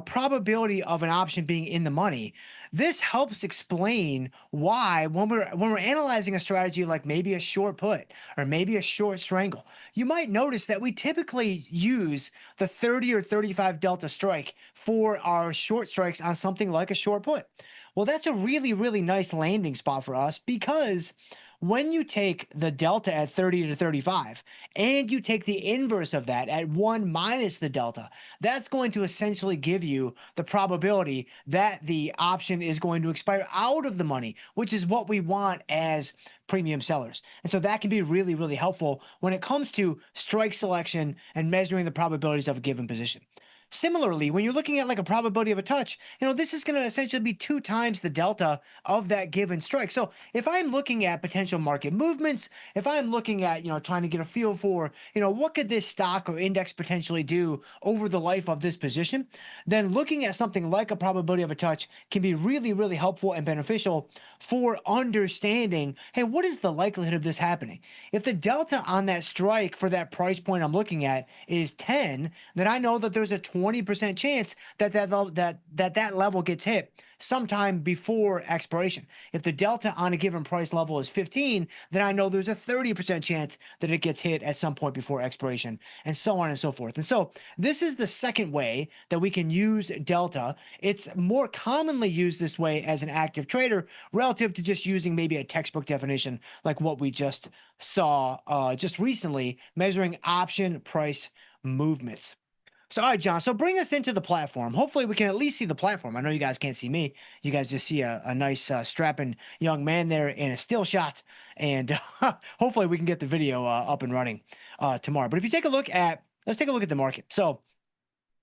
[SPEAKER 9] probability of an option being in the money, this helps explain why when we're analyzing a strategy like maybe a short put or maybe a short strangle, you might notice that we typically use the 30 or 35 Delta strike for our short strikes on something like a short put. Well, that's a really, really nice landing spot for us because when you take the Delta at 30 to 35 and you take the inverse of that at 1 minus the Delta, that's going to essentially give you the probability that the option is going to expire out of the money, which is what we want as premium sellers. And so that can be really, really helpful when it comes to strike selection and measuring the probabilities of a given position. Similarly, when you're looking at like a probability of a touch, this is going to essentially be 2 times the Delta of that given strike. So if I'm looking at potential market movements, if I'm looking at, trying to get a feel for, what could this stock or index potentially do over the life of this position, then looking at something like a probability of a touch can be really, really helpful and beneficial for understanding, hey, what is the likelihood of this happening? If the Delta on that strike for that price point I'm looking at is 10, then I know that there's a 20% chance that level gets hit sometime before expiration. If the Delta on a given price level is 15, then I know there's a 30% chance that it gets hit at some point before expiration, and so on and so forth. And so this is the second way that we can use Delta. It's more commonly used this way as an active trader relative to just using maybe a textbook definition like what we just saw just recently, measuring option price movements. So, all right, John, so bring us into the platform. Hopefully we can at least see the platform. I know you guys can't see me. You guys just see a nice strapping young man there in a still shot. And hopefully we can get the video up and running tomorrow. But if you take a look at, let's take a look at the market. So,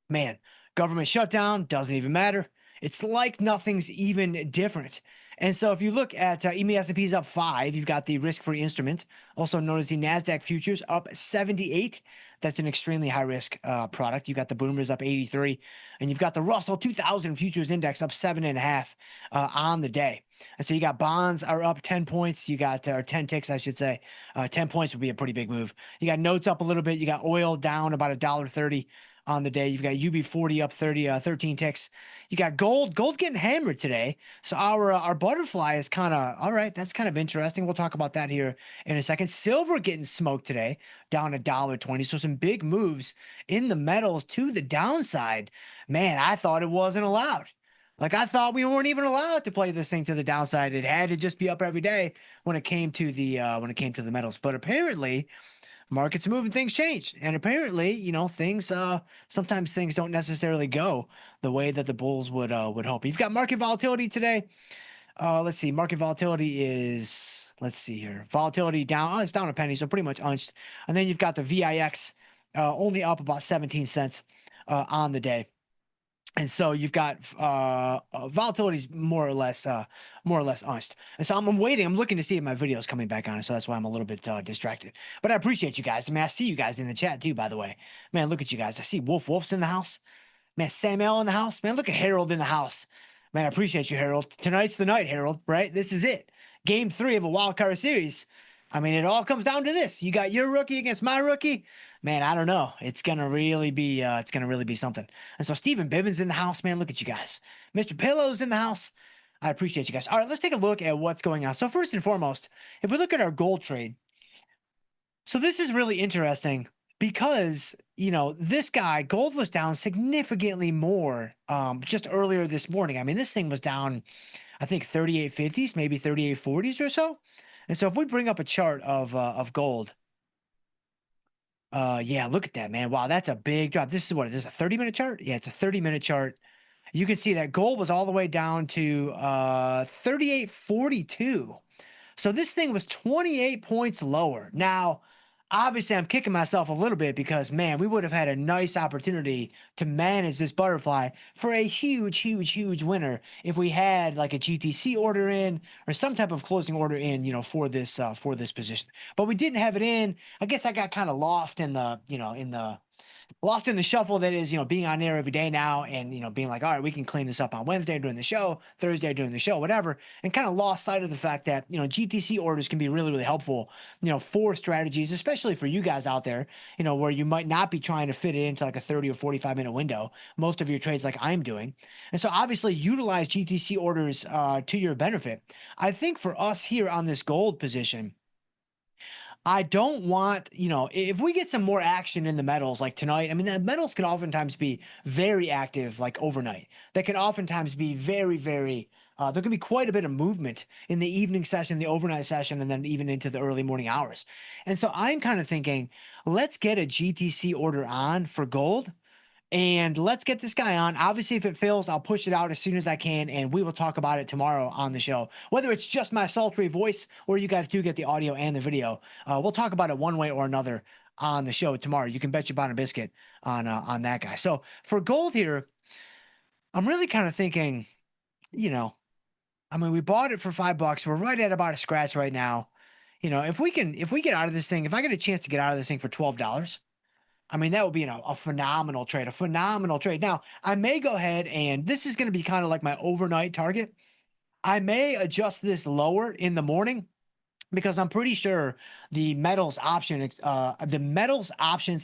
[SPEAKER 9] man, government shutdown, doesn't even matter. It's like nothing's even different. And so if you look at EMA S&P is up 5, you've got the risk-free instrument, also known as the NASDAQ futures, up 78. That's an extremely high-risk product. You've got the boomers up 83, and you've got the Russell 2000 futures index up 7.5 on the day. And so you got bonds are up 10 points. You got, or 10 ticks, I should say. 10 points would be a pretty big move. You got notes up a little bit. You got oil down about $1.30. on the day. You've got UB40 up 13 ticks. You got gold getting hammered today. So our butterfly is kind of, all right, that's kind of interesting. We'll talk about that here in a second. Silver getting smoked today, down $1.20. So some big moves in the metals to the downside. Man, I thought it wasn't allowed. Like, I thought we weren't even allowed to play this thing to the downside. It had to just be up every day when it came to the metals. But apparently, markets moving, things change, and apparently, things sometimes things don't necessarily go the way that the bulls would hope. You've got market volatility today. Let's see, market volatility is, let's see here, volatility down. It's down a penny, so pretty much unched. And then you've got the VIX only up about 17 cents on the day. And so you've got volatility's more or less unched. And so I'm waiting. I'm looking to see if my video is coming back on. So that's why I'm a little bit distracted. But I appreciate you guys. I mean, I see you guys in the chat too, by the way. Man, look at you guys. I see Wolf's in the house. Man, Samuel in the house. Man, look at Harold in the house. Man, I appreciate you, Harold. Tonight's the night, Harold, right? This is it. Game 3 of a wild card series. I mean, it all comes down to this. You got your rookie against my rookie. Man, I don't know. It's gonna really be something. And so Stephen Bivens in the house, man. Look at you guys. Mr. Pillow's in the house. I appreciate you guys. All right, let's take a look at what's going on. So first and foremost, if we look at our gold trade, so this is really interesting because this guy, gold was down significantly more just earlier this morning. I mean, this thing was down, I think 38.50s, maybe 38.40s or so. And so if we bring up a chart of gold. Yeah, look at that, man. Wow, that's a big drop. This is what it is, a 30-minute chart? Yeah, it's a 30-minute chart. You can see that gold was all the way down to 38.42. So this thing was 28 points lower. Now, obviously, I'm kicking myself a little bit because, man, we would have had a nice opportunity to manage this butterfly for a huge winner if we had like a GTC order in or some type of closing order in, for this position. But we didn't have it in. I guess I got kind of lost in the shuffle that is, being on air every day now and, being like, all right, we can clean this up on Wednesday during the show, Thursday during the show, whatever, and kind of lost sight of the fact that, GTC orders can be really helpful, for strategies, especially for you guys out there, where you might not be trying to fit it into like a 30 or 45-minute window, most of your trades like I'm doing. And so obviously utilize GTC orders to your benefit. I think for us here on this gold position, I don't want, if we get some more action in the metals like tonight, I mean, the metals can oftentimes be very active like overnight. They can oftentimes be very, there can be quite a bit of movement in the evening session, the overnight session, and then even into the early morning hours. And so I'm kind of thinking, let's get a GTC order on for gold. And let's get this guy on. Obviously, if it fails, I'll push it out as soon as I can, and we will talk about it tomorrow on the show. Whether it's just my sultry voice or you guys do get the audio and the video, we'll talk about it one way or another on the show tomorrow. You can bet your bottom biscuit on that guy. So for gold here, I'm really kind of thinking, I mean, we bought it for $5. We're right at about a scratch right now. If we get out of this thing, if I get a chance to get out of this thing for $12. I mean, that would be a phenomenal trade, Now, I may go ahead and this is going to be kind of like my overnight target. I may adjust this lower in the morning because I'm pretty sure the metals options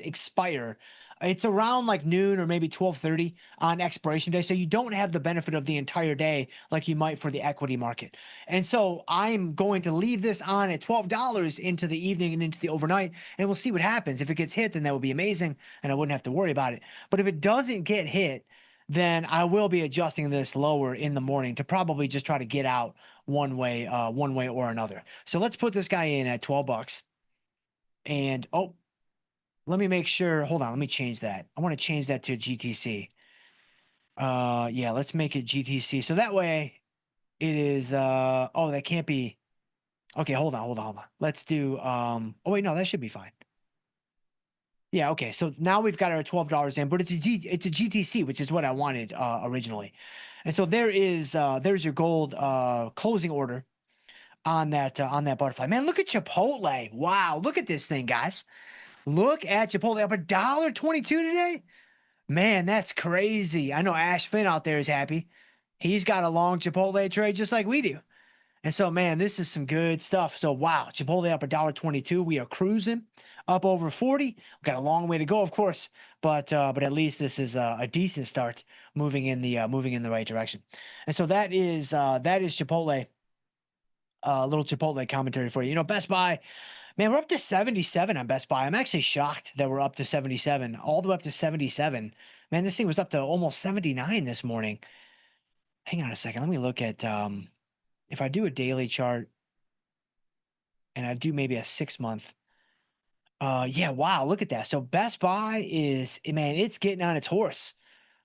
[SPEAKER 9] expire. It's around like noon or maybe 12:30 on expiration day. So you don't have the benefit of the entire day like you might for the equity market. And so I'm going to leave this on at $12 into the evening and into the overnight, and we'll see what happens. If it gets hit, then that would be amazing, and I wouldn't have to worry about it. But if it doesn't get hit, then I will be adjusting this lower in the morning to probably just try to get out one way or another. So let's put this guy in at $12. And let me make sure. Hold on. Let me change that. I want to change that to GTC. Yeah, let's make it GTC. So that way it is, that can't be. Okay, hold on. Let's do, oh wait, no, that should be fine. Yeah, okay. So now we've got our $12 in, but it's a GTC, which is what I wanted originally. And so there's your gold closing order on that butterfly. Man, look at Chipotle. Wow, look at this thing, guys. Look at Chipotle up $1.22 today. Man, that's crazy. I know Ash Finn out there is happy. He's got a long Chipotle trade just like we do. And so, man, this is some good stuff. So, wow, Chipotle up $1.22. We are cruising up over 40. We've got a long way to go, of course, but at least this is a decent start moving in the right direction. And so that is Chipotle. A little Chipotle commentary for you. You know, Best Buy, man, we're up to 77 on Best Buy. I'm actually shocked that we're up to 77, all the way up to 77. Man, this thing was up to almost 79 this morning. Hang on a second. Let me look at if I do a daily chart and I do maybe a 6 month. Yeah, wow, look at that. So Best Buy is, man, it's getting on its horse.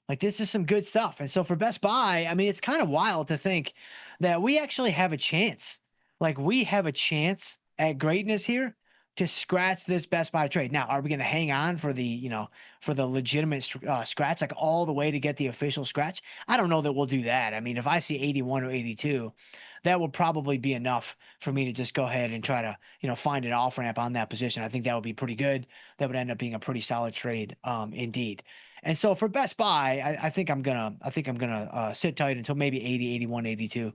[SPEAKER 9] Like, this is some good stuff. And so for Best Buy, I mean, it's kind of wild to think that we actually have a chance. Like, we have a chance at greatness here to scratch this Best Buy trade. Now, are we going to hang on for the legitimate scratch, like all the way to get the official scratch? I don't know that we'll do that. I mean, if I see 81 or 82, that will probably be enough for me to just go ahead and try to, find an off ramp on that position. I think that would be pretty good. That would end up being a pretty solid trade, indeed. And so for Best Buy, I think I'm gonna sit tight until maybe 80, 81, 82,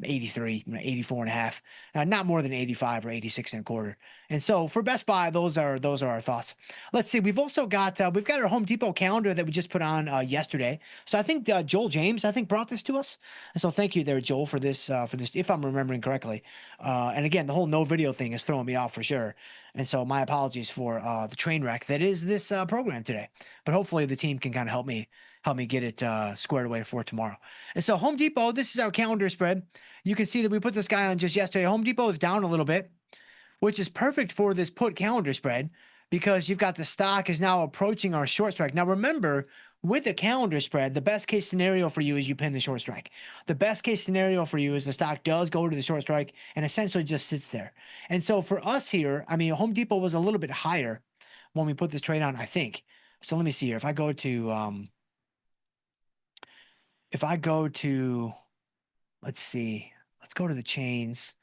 [SPEAKER 9] 83, 84 and a half, not more than 85 or 86 and a quarter. And so for Best Buy, those are our thoughts. Let's see. We've also got we've got our Home Depot calendar that we just put on yesterday. So I think Joel James brought this to us. And so thank you there, Joel, for this if I'm remembering correctly. And again, the whole no video thing is throwing me off for sure. And so my apologies for the train wreck that is this program today. But hopefully the team can kind of help me get it squared away for tomorrow. And so Home Depot, this is our calendar spread. You can see that we put this guy on just yesterday. Home Depot is down a little bit, which is perfect for this put calendar spread because you've got the stock is now approaching our short strike. Now remember, with a calendar spread, the best case scenario for you is you pin the short strike. The best case scenario for you is the stock does go to the short strike and essentially just sits there. And so for us here, I mean, Home Depot was a little bit higher when we put this trade on, I think. So let me see here. If I go to, let's see, let's go to the chains.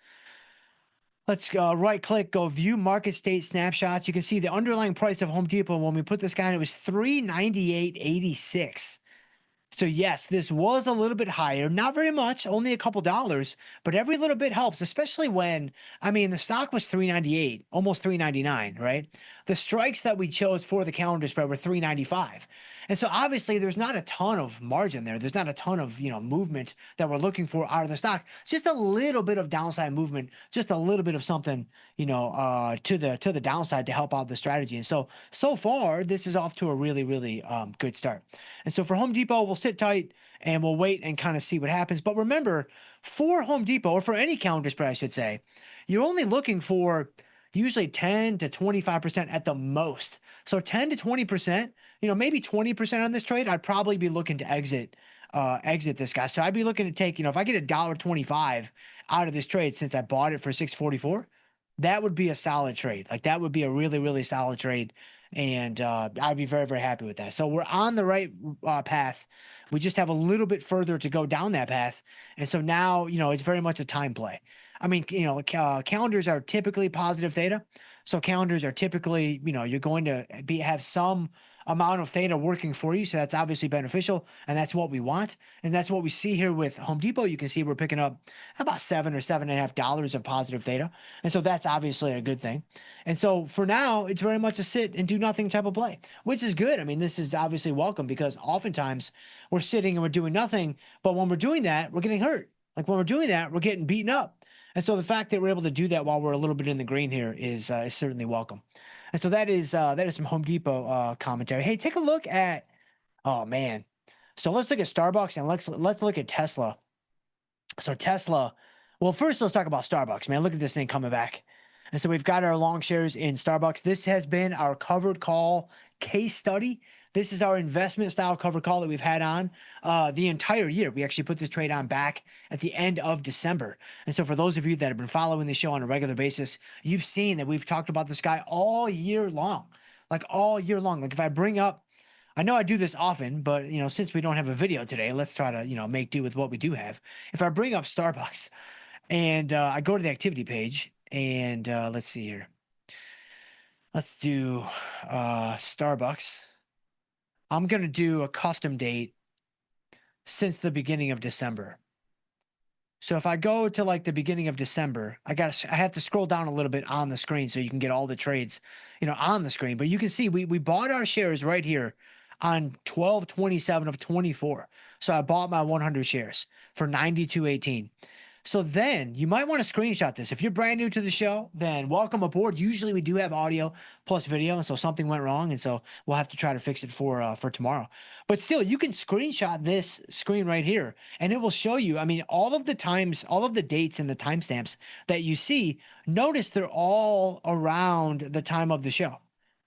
[SPEAKER 9] Let's go right click, go view market state snapshots. You can see the underlying price of Home Depot when we put this guy in, it was $398.86. So yes, this was a little bit higher, not very much, only a couple dollars, but every little bit helps, especially when, I mean, the stock was $398, almost $399, right? The strikes that we chose for the calendar spread were $395. And so obviously there's not a ton of margin there. There's not a ton of, movement that we're looking for out of the stock. Just a little bit of downside movement, just a little bit of something, to the downside to help out the strategy. And so far, this is off to a really, really good start. And so for Home Depot, we'll sit tight and we'll wait and kind of see what happens. But remember, for Home Depot, or for any calendar spread, I should say, you're only looking for usually 10 to 25% at the most. So 10 to 20%, maybe 20% on this trade, I'd probably be looking to exit this guy. So I'd be looking to take, if I get $1.25 out of this trade since I bought it for $6.44, that would be a solid trade. Like, that would be a really, really solid trade. And I'd be very, very happy with that. So we're on the right path. We just have a little bit further to go down that path. And so now, it's very much a time play. I mean, calendars are typically positive theta. So calendars are typically, you're going to have some amount of theta working for you. So that's obviously beneficial. And that's what we want. And that's what we see here with Home Depot. You can see we're picking up about $7 or $7.50 of positive theta. And so that's obviously a good thing. And so for now, it's very much a sit and do nothing type of play, which is good. I mean, this is obviously welcome because oftentimes we're sitting and we're doing nothing. But when we're doing that, we're getting hurt. Like, when we're doing that, we're getting beaten up. And so the fact that we're able to do that while we're a little bit in the green here is certainly welcome. And so that is some Home Depot commentary. Hey, take a look at, oh man. So let's look at Starbucks and let's look at Tesla. So Tesla, well, first let's talk about Starbucks, man. Look at this thing coming back. And so we've got our long shares in Starbucks. This has been our covered call case study. This is our investment style covered call that we've had on the entire year. We actually put this trade on back at the end of December. And so for those of you that have been following the show on a regular basis, you've seen that we've talked about this guy all year long, like all year long. Like, if I bring up, I know I do this often, but since we don't have a video today, let's try to, make do with what we do have. If I bring up Starbucks and I go to the activity page and let's see here. Let's do Starbucks. I'm going to do a custom date since the beginning of December. So if I go to like the beginning of December, I have to scroll down a little bit on the screen so you can get all the trades, on the screen. But you can see we bought our shares right here on 12/27 of 24. So I bought my 100 shares for 92.18. So then you might want to screenshot this. If you're brand new to the show, then welcome aboard. Usually we do have audio plus video, and so something went wrong, and so we'll have to try to fix it for tomorrow. But still, you can screenshot this screen right here, and it will show you. I mean, all of the times, all of the dates and the timestamps that you see. Notice they're all around the time of the show.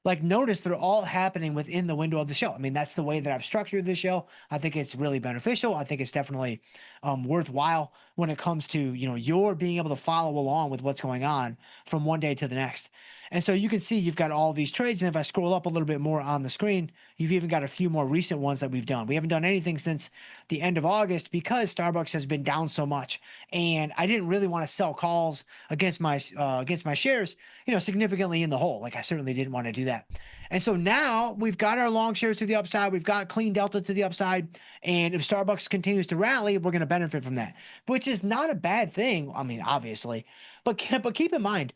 [SPEAKER 9] Like, notice they're all happening within the window of the show. I mean, that's the way that I've structured this show. I think it's really beneficial. I think it's definitely worthwhile when it comes to, your being able to follow along with what's going on from one day to the next. And so you can see you've got all these trades. And if I scroll up a little bit more on the screen, you've even got a few more recent ones that we've done. We haven't done anything since the end of August because Starbucks has been down so much. And I didn't really want to sell calls against my shares, significantly in the hole. Like, I certainly didn't want to do that. And so now we've got our long shares to the upside. We've got clean delta to the upside. And if Starbucks continues to rally, we're going to benefit from that, which is not a bad thing. I mean, obviously, but keep in mind,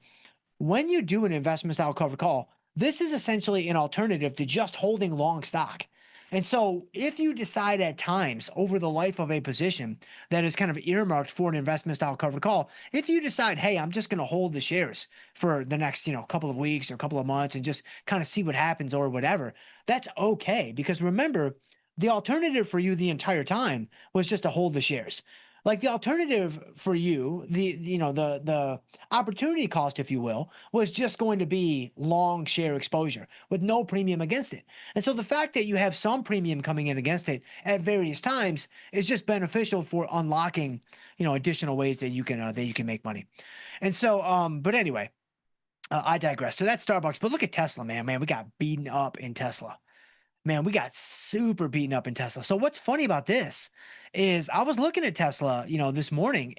[SPEAKER 9] when you do an investment style covered call, this is essentially an alternative to just holding long stock. And so if you decide at times over the life of a position that is kind of earmarked for an investment style covered call, if you decide, hey, I'm just going to hold the shares for the next, couple of weeks or a couple of months and just kind of see what happens or whatever, that's okay. Because remember, the alternative for you the entire time was just to hold the shares. Like, the alternative for you, the opportunity cost, if you will, was just going to be long share exposure with no premium against it. And so the fact that you have some premium coming in against it at various times is just beneficial for unlocking, additional ways that you can make money. And so, but anyway, I digress. So that's Starbucks. But look at Tesla, man. We got beaten up in Tesla. Man, we got super beaten up in Tesla. So what's funny about this is I was looking at Tesla, this morning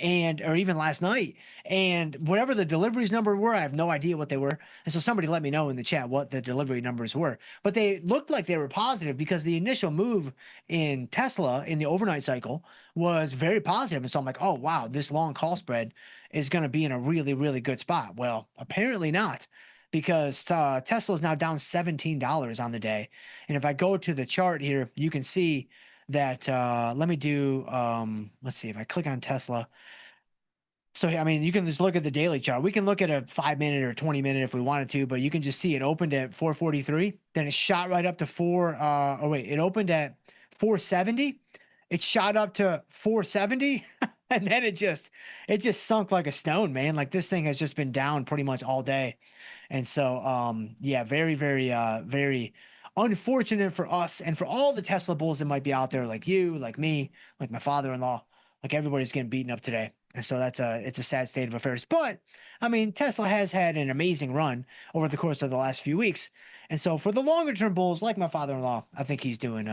[SPEAKER 9] or even last night, and whatever the deliveries number were, I have no idea what they were. And so somebody let me know in the chat what the delivery numbers were, but they looked like they were positive because the initial move in Tesla in the overnight cycle was very positive. And so I'm like, oh, wow, this long call spread is going to be in a really, really good spot. Well, apparently not, because Tesla is now down $17 on the day. And if I go to the chart here, you can see that, let me do, let's see, if I click on Tesla. So, I mean, you can just look at the daily chart. We can look at a 5-minute or 20-minute if we wanted to, but you can just see it opened at 443. Then it shot right up to it opened at 470. It shot up to 470. And then it just sunk like a stone, man. Like, this thing has just been down pretty much all day. And so, yeah, very, very, very unfortunate for us and for all the Tesla bulls that might be out there, like you, like me, like my father-in-law, like everybody's getting beaten up today. And so it's a sad state of affairs. But I mean, Tesla has had an amazing run over the course of the last few weeks. And so for the longer term bulls, like my father-in-law, I think he's doing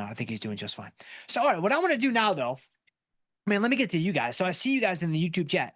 [SPEAKER 9] just fine. So, all right, what I want to do now though, man, let me get to you guys. So I see you guys in the YouTube chat.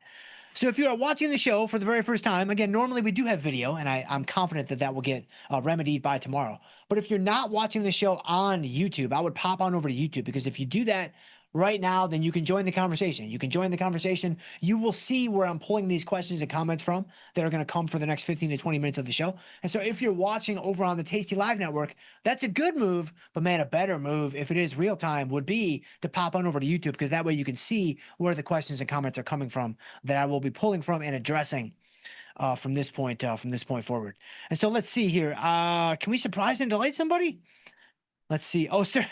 [SPEAKER 9] So if you're watching the show for the very first time, again, normally we do have video, and I'm confident that will get remedied by tomorrow. But if you're not watching the show on YouTube, I would pop on over to YouTube, because if you do that right now, then you can join the conversation. You can join the conversation. You will see where I'm pulling these questions and comments from that are going to come for the next 15 to 20 minutes of the show. And so if you're watching over on the Tastylive network, that's a good move. But man, a better move, if it is real time, would be to pop on over to YouTube, because that way you can see where the questions and comments are coming from that I will be pulling from and addressing from this point forward. And so let's see here. Can we surprise and delight somebody? Let's see. Oh, sir.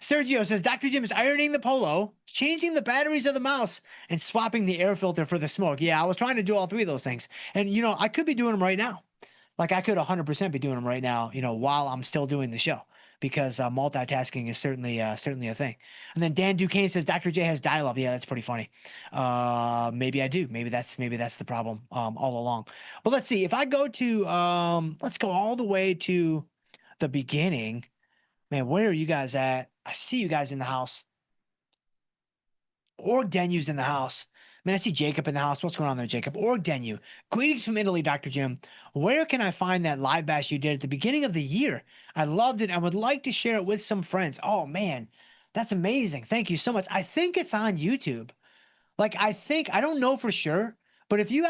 [SPEAKER 9] Sergio says, Dr. Jim is ironing the polo, changing the batteries of the mouse, and swapping the air filter for the smoke. Yeah, I was trying to do all three of those things. And, I could be doing them right now. Like, I could 100% be doing them right now, while I'm still doing the show, because multitasking is certainly a thing. And then Dan Duquesne says, Dr. J has dial-up. Yeah, that's pretty funny. Maybe I do. Maybe that's the problem all along. But let's see. If I go to, let's go all the way to the beginning. Man, where are you guys at? I see you guys in the house. Org Denu's in the house. Man, I see Jacob in the house. What's going on there, Jacob? Org Denu. Greetings from Italy, Dr. Jim. Where can I find that live bash you did at the beginning of the year? I loved it. I would like to share it with some friends. Oh, man, that's amazing. Thank you so much. I think it's on YouTube. Like, I think, I don't know for sure, but if you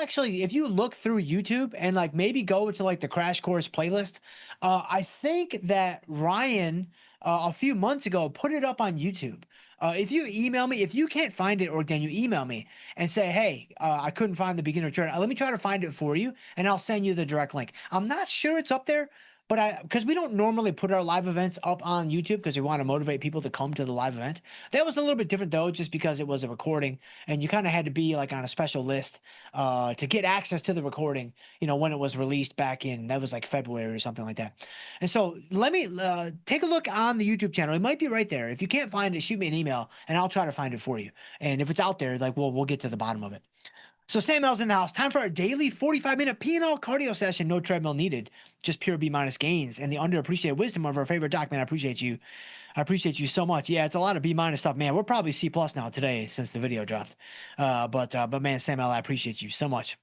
[SPEAKER 9] look through YouTube and like maybe go to like the Crash Course playlist, I think that Ryan a few months ago put it up on YouTube. If you email me, if you can't find it, or then you email me and say, hey, I couldn't find the beginner trade. Let me try to find it for you, and I'll send you the direct link. I'm not sure it's up there, but because we don't normally put our live events up on YouTube because we want to motivate people to come to the live event. That was a little bit different though, just because it was a recording and you kind of had to be like on a special list to get access to the recording, when it was released back in, that was like February or something like that. And so let me take a look on the YouTube channel. It might be right there. If you can't find it, shoot me an email and I'll try to find it for you. And if it's out there, like we'll get to the bottom of it. So Sam L's in the house. Time for our daily 45-minute P&L cardio session. No treadmill needed. Just pure B- gains and the underappreciated wisdom of our favorite doc. Man, I appreciate you. I appreciate you so much. Yeah, it's a lot of B- stuff. Man, we're probably C+ now today since the video dropped. But man, Sam L, I appreciate you so much.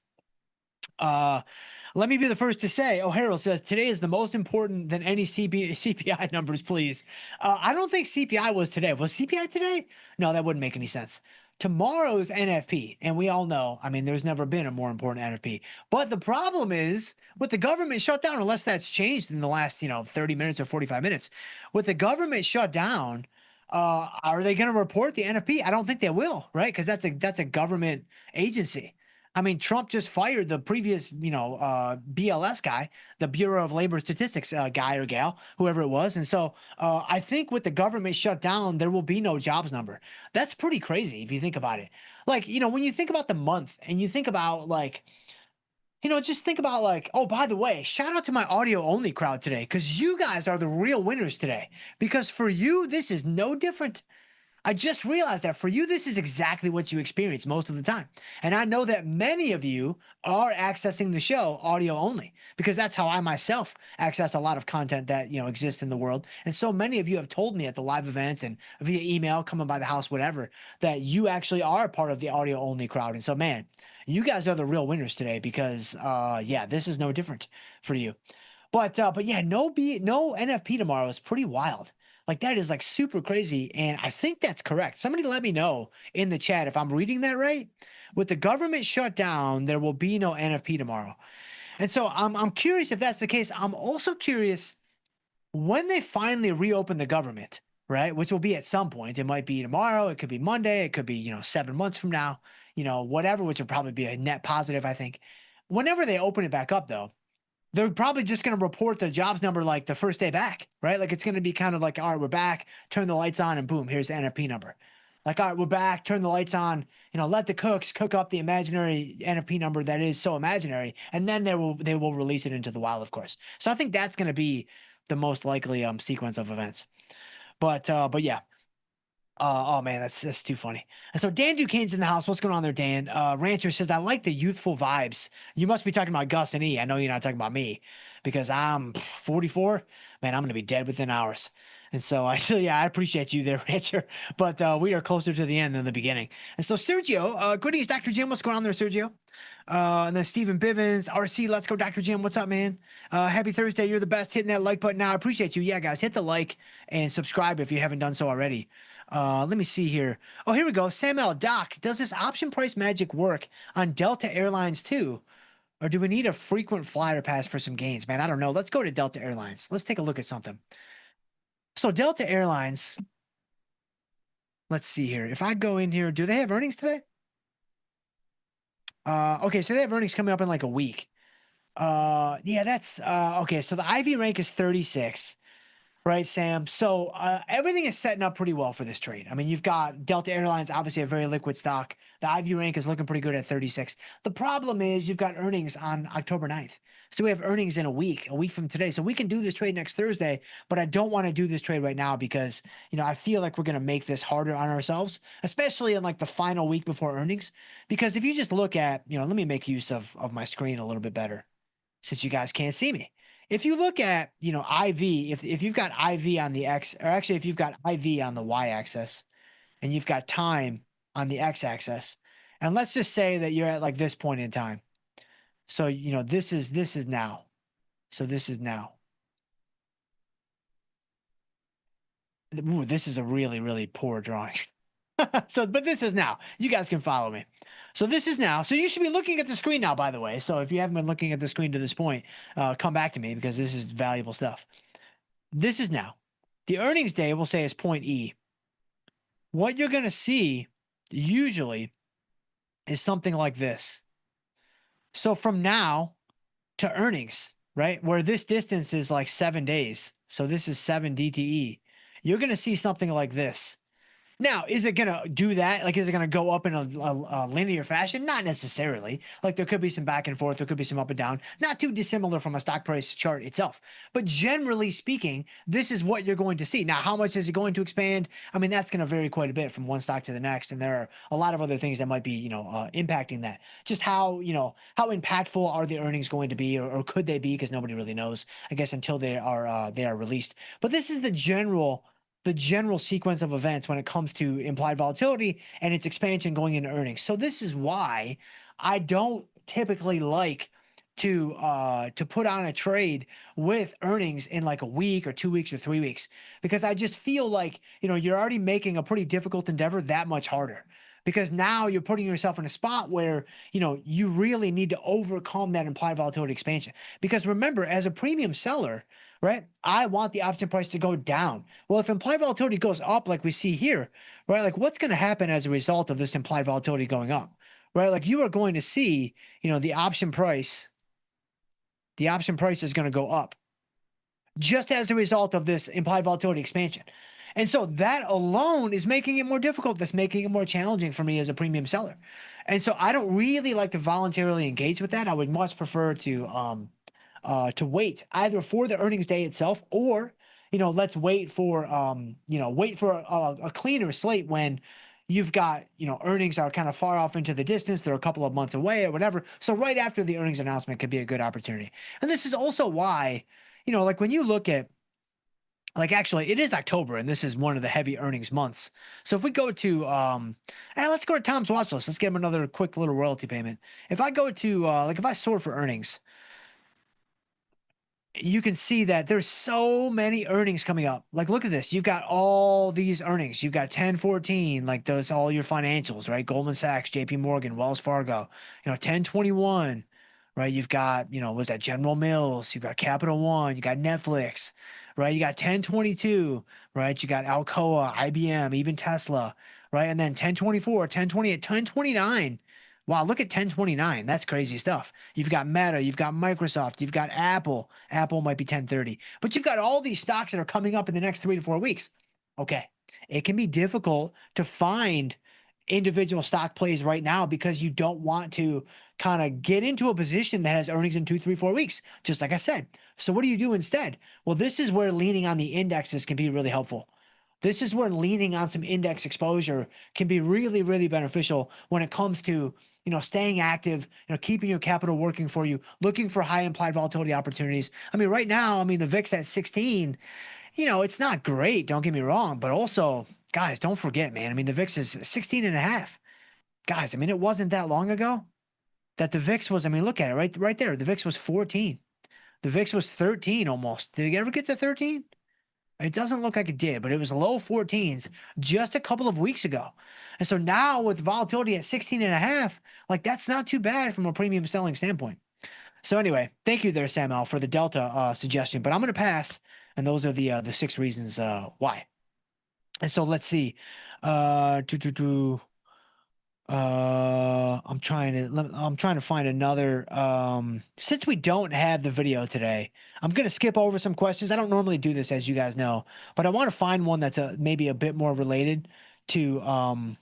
[SPEAKER 9] Let me be the first to say, Harold says, today is the most important than any CPI numbers, please. I don't think CPI was today. Was CPI today? No, that wouldn't make any sense. Tomorrow's NFP, and we all know, I mean, there's never been a more important NFP. But the problem is, with the government shut down, unless that's changed in the last, 30 minutes or 45 minutes, with the government shut down, are they going to report the NFP? I don't think they will, right? Because that's a government agency. I mean, Trump just fired the previous, BLS guy, the Bureau of Labor Statistics guy or gal, whoever it was. And so I think with the government shut down, there will be no jobs number. That's pretty crazy if you think about it. Like, when you think about the month and you think about like, just think about like, oh, by the way, shout out to my audio only crowd today, because you guys are the real winners today. Because for you, this is no different. I just realized that for you, this is exactly what you experience most of the time. And I know that many of you are accessing the show audio only, because that's how I myself access a lot of content that, exists in the world. And so many of you have told me at the live events and via email, coming by the house, whatever, that you actually are part of the audio only crowd. And so, man, you guys are the real winners today, because, this is no different for you. But yeah, no NFP tomorrow is pretty wild. Like, that is like super crazy. And I think that's correct. Somebody let me know in the chat if I'm reading that right. With the government shut down, there will be no NFP tomorrow. And so I'm curious if that's the case. I'm also curious when they finally reopen the government, right? Which will be at some point. It might be tomorrow. It could be Monday. It could be, 7 months from now, whatever, which will probably be a net positive, I think. Whenever they open it back up, though, they're probably just going to report the jobs number like the first day back, right? Like, it's going to be kind of like, all right, we're back, turn the lights on, and boom, here's the NFP number. Like, all right, we're back, turn the lights on, let the cooks cook up the imaginary NFP number that is so imaginary, and then they will release it into the wild, of course. So I think that's going to be the most likely sequence of events. But yeah. Oh man, that's too funny. And so Dan Duquesne's in the house. What's going on there, Dan? Rancher says, I like the youthful vibes. You must be talking about Gus and E. I know you're not talking about me, because I'm 44. Man, I'm going to be dead within hours. And so I appreciate you there, Rancher. But we are closer to the end than the beginning. And so Sergio, greetings, Dr. Jim. What's going on there, Sergio? And then Stephen Bivens, RC, let's go, Dr. Jim. What's up, man? Happy Thursday. You're the best. Hitting that like button now. I appreciate you. Yeah, guys, hit the like and subscribe if you haven't done so already. Let me see here. Oh, here we go. Sam L. Doc, does this option price magic work on Delta Airlines too? Or do we need a frequent flyer pass for some gains? Man, I don't know. Let's go to Delta Airlines. Let's take a look at something. So Delta Airlines, let's see here. If I go in here, do they have earnings today? Okay, so they have earnings coming up in like a week. Yeah, that's okay. So the IV rank is 36. Right, Sam? So everything is setting up pretty well for this trade. I mean, you've got Delta Airlines, obviously a very liquid stock. The IV rank is looking pretty good at 36. The problem is you've got earnings on October 9th. So we have earnings in a week from today. So we can do this trade next Thursday, but I don't want to do this trade right now because, I feel like we're going to make this harder on ourselves, especially in like the final week before earnings. Because if you just look at, let me make use of my screen a little bit better since you guys can't see me. If you look at, IV, if you've got IV on the X, or actually if you've got IV on the Y axis and you've got time on the X axis, and let's just say that you're at like this point in time. So, this is now. So this is now. Ooh, this is a really, really poor drawing. But this is now. You guys can follow me. So this is now. So you should be looking at the screen now, by the way. So if you haven't been looking at the screen to this point, come back to me because this is valuable stuff. This is now. The earnings day, we'll say, is point E. What you're going to see usually is something like this. So from now to earnings, right, where this distance is like 7 days. So this is 7 DTE. You're going to see something like this. Now, is it going to do that? Like, is it going to go up in a linear fashion? Not necessarily. Like, there could be some back and forth. There could be some up and down. Not too dissimilar from a stock price chart itself. But generally speaking, this is what you're going to see. Now, how much is it going to expand? I mean, that's going to vary quite a bit from one stock to the next. And there are a lot of other things that might be, impacting that. Just how impactful are the earnings going to be, or could they be? Because nobody really knows, I guess, until they are released. But this is the general sequence of events when it comes to implied volatility and its expansion going into earnings. So this is why I don't typically like to put on a trade with earnings in like a week or 2 weeks or 3 weeks, because I just feel like, you're already making a pretty difficult endeavor that much harder. Because now you're putting yourself in a spot where, you really need to overcome that implied volatility expansion. Because remember, as a premium seller, right, I want the option price to go down. Well, if implied volatility goes up like we see here, right, like what's going to happen as a result of this implied volatility going up, right? Like you are going to see, the option price is going to go up just as a result of this implied volatility expansion. And so that alone is making it more difficult. That's making it more challenging for me as a premium seller. And so I don't really like to voluntarily engage with that. I would much prefer to wait either for the earnings day itself, or, let's wait for, a cleaner slate when you've got, earnings are kind of far off into the distance. They're a couple of months away or whatever. So right after the earnings announcement could be a good opportunity. And this is also why, like when you look at, like actually it is October and this is one of the heavy earnings months. So if we go to, let's go to Tom's watch list. Let's give him another quick little royalty payment. If I go to, if I sort for earnings, you can see that there's so many earnings coming up. Like, look at this. You've got all these earnings. You've got 1014, like those, all your financials, right? Goldman Sachs, JP Morgan, Wells Fargo, 1021, right? You've got, what's that? General Mills. You've got Capital One. You got Netflix, right? You got 1022, right? You got Alcoa, IBM, even Tesla, right? And then 1024, 1028, 1029. Wow, look at 1029. That's crazy stuff. You've got Meta, you've got Microsoft, you've got Apple. Apple might be 1030. But you've got all these stocks that are coming up in the next 3 to 4 weeks. Okay. It can be difficult to find individual stock plays right now because you don't want to kind of get into a position that has earnings in 2, 3, 4 weeks, just like I said. So what do you do instead? Well, this is where leaning on the indexes can be really helpful. This is where leaning on some index exposure can be really, really beneficial when it comes to, staying active, keeping your capital working for you, looking for high implied volatility opportunities. I mean, right now, the VIX at 16, it's not great. Don't get me wrong. But also, guys, don't forget, man. The VIX is 16 and a half. Guys, it wasn't that long ago that the VIX was, look at it right there. The VIX was 14. The VIX was 13 almost. Did it ever get to 13? It doesn't look like it did, but it was low 14s just a couple of weeks ago. And so now with volatility at 16 and a half, like that's not too bad from a premium selling standpoint. So anyway, thank you there, Samuel, for the Delta suggestion, but I'm going to pass. And those are the 6 reasons why. And so let's see. I'm trying to find another, since we don't have the video today, I'm going to skip over some questions. I don't normally do this, as you guys know, but I want to find one that's maybe a bit more related to,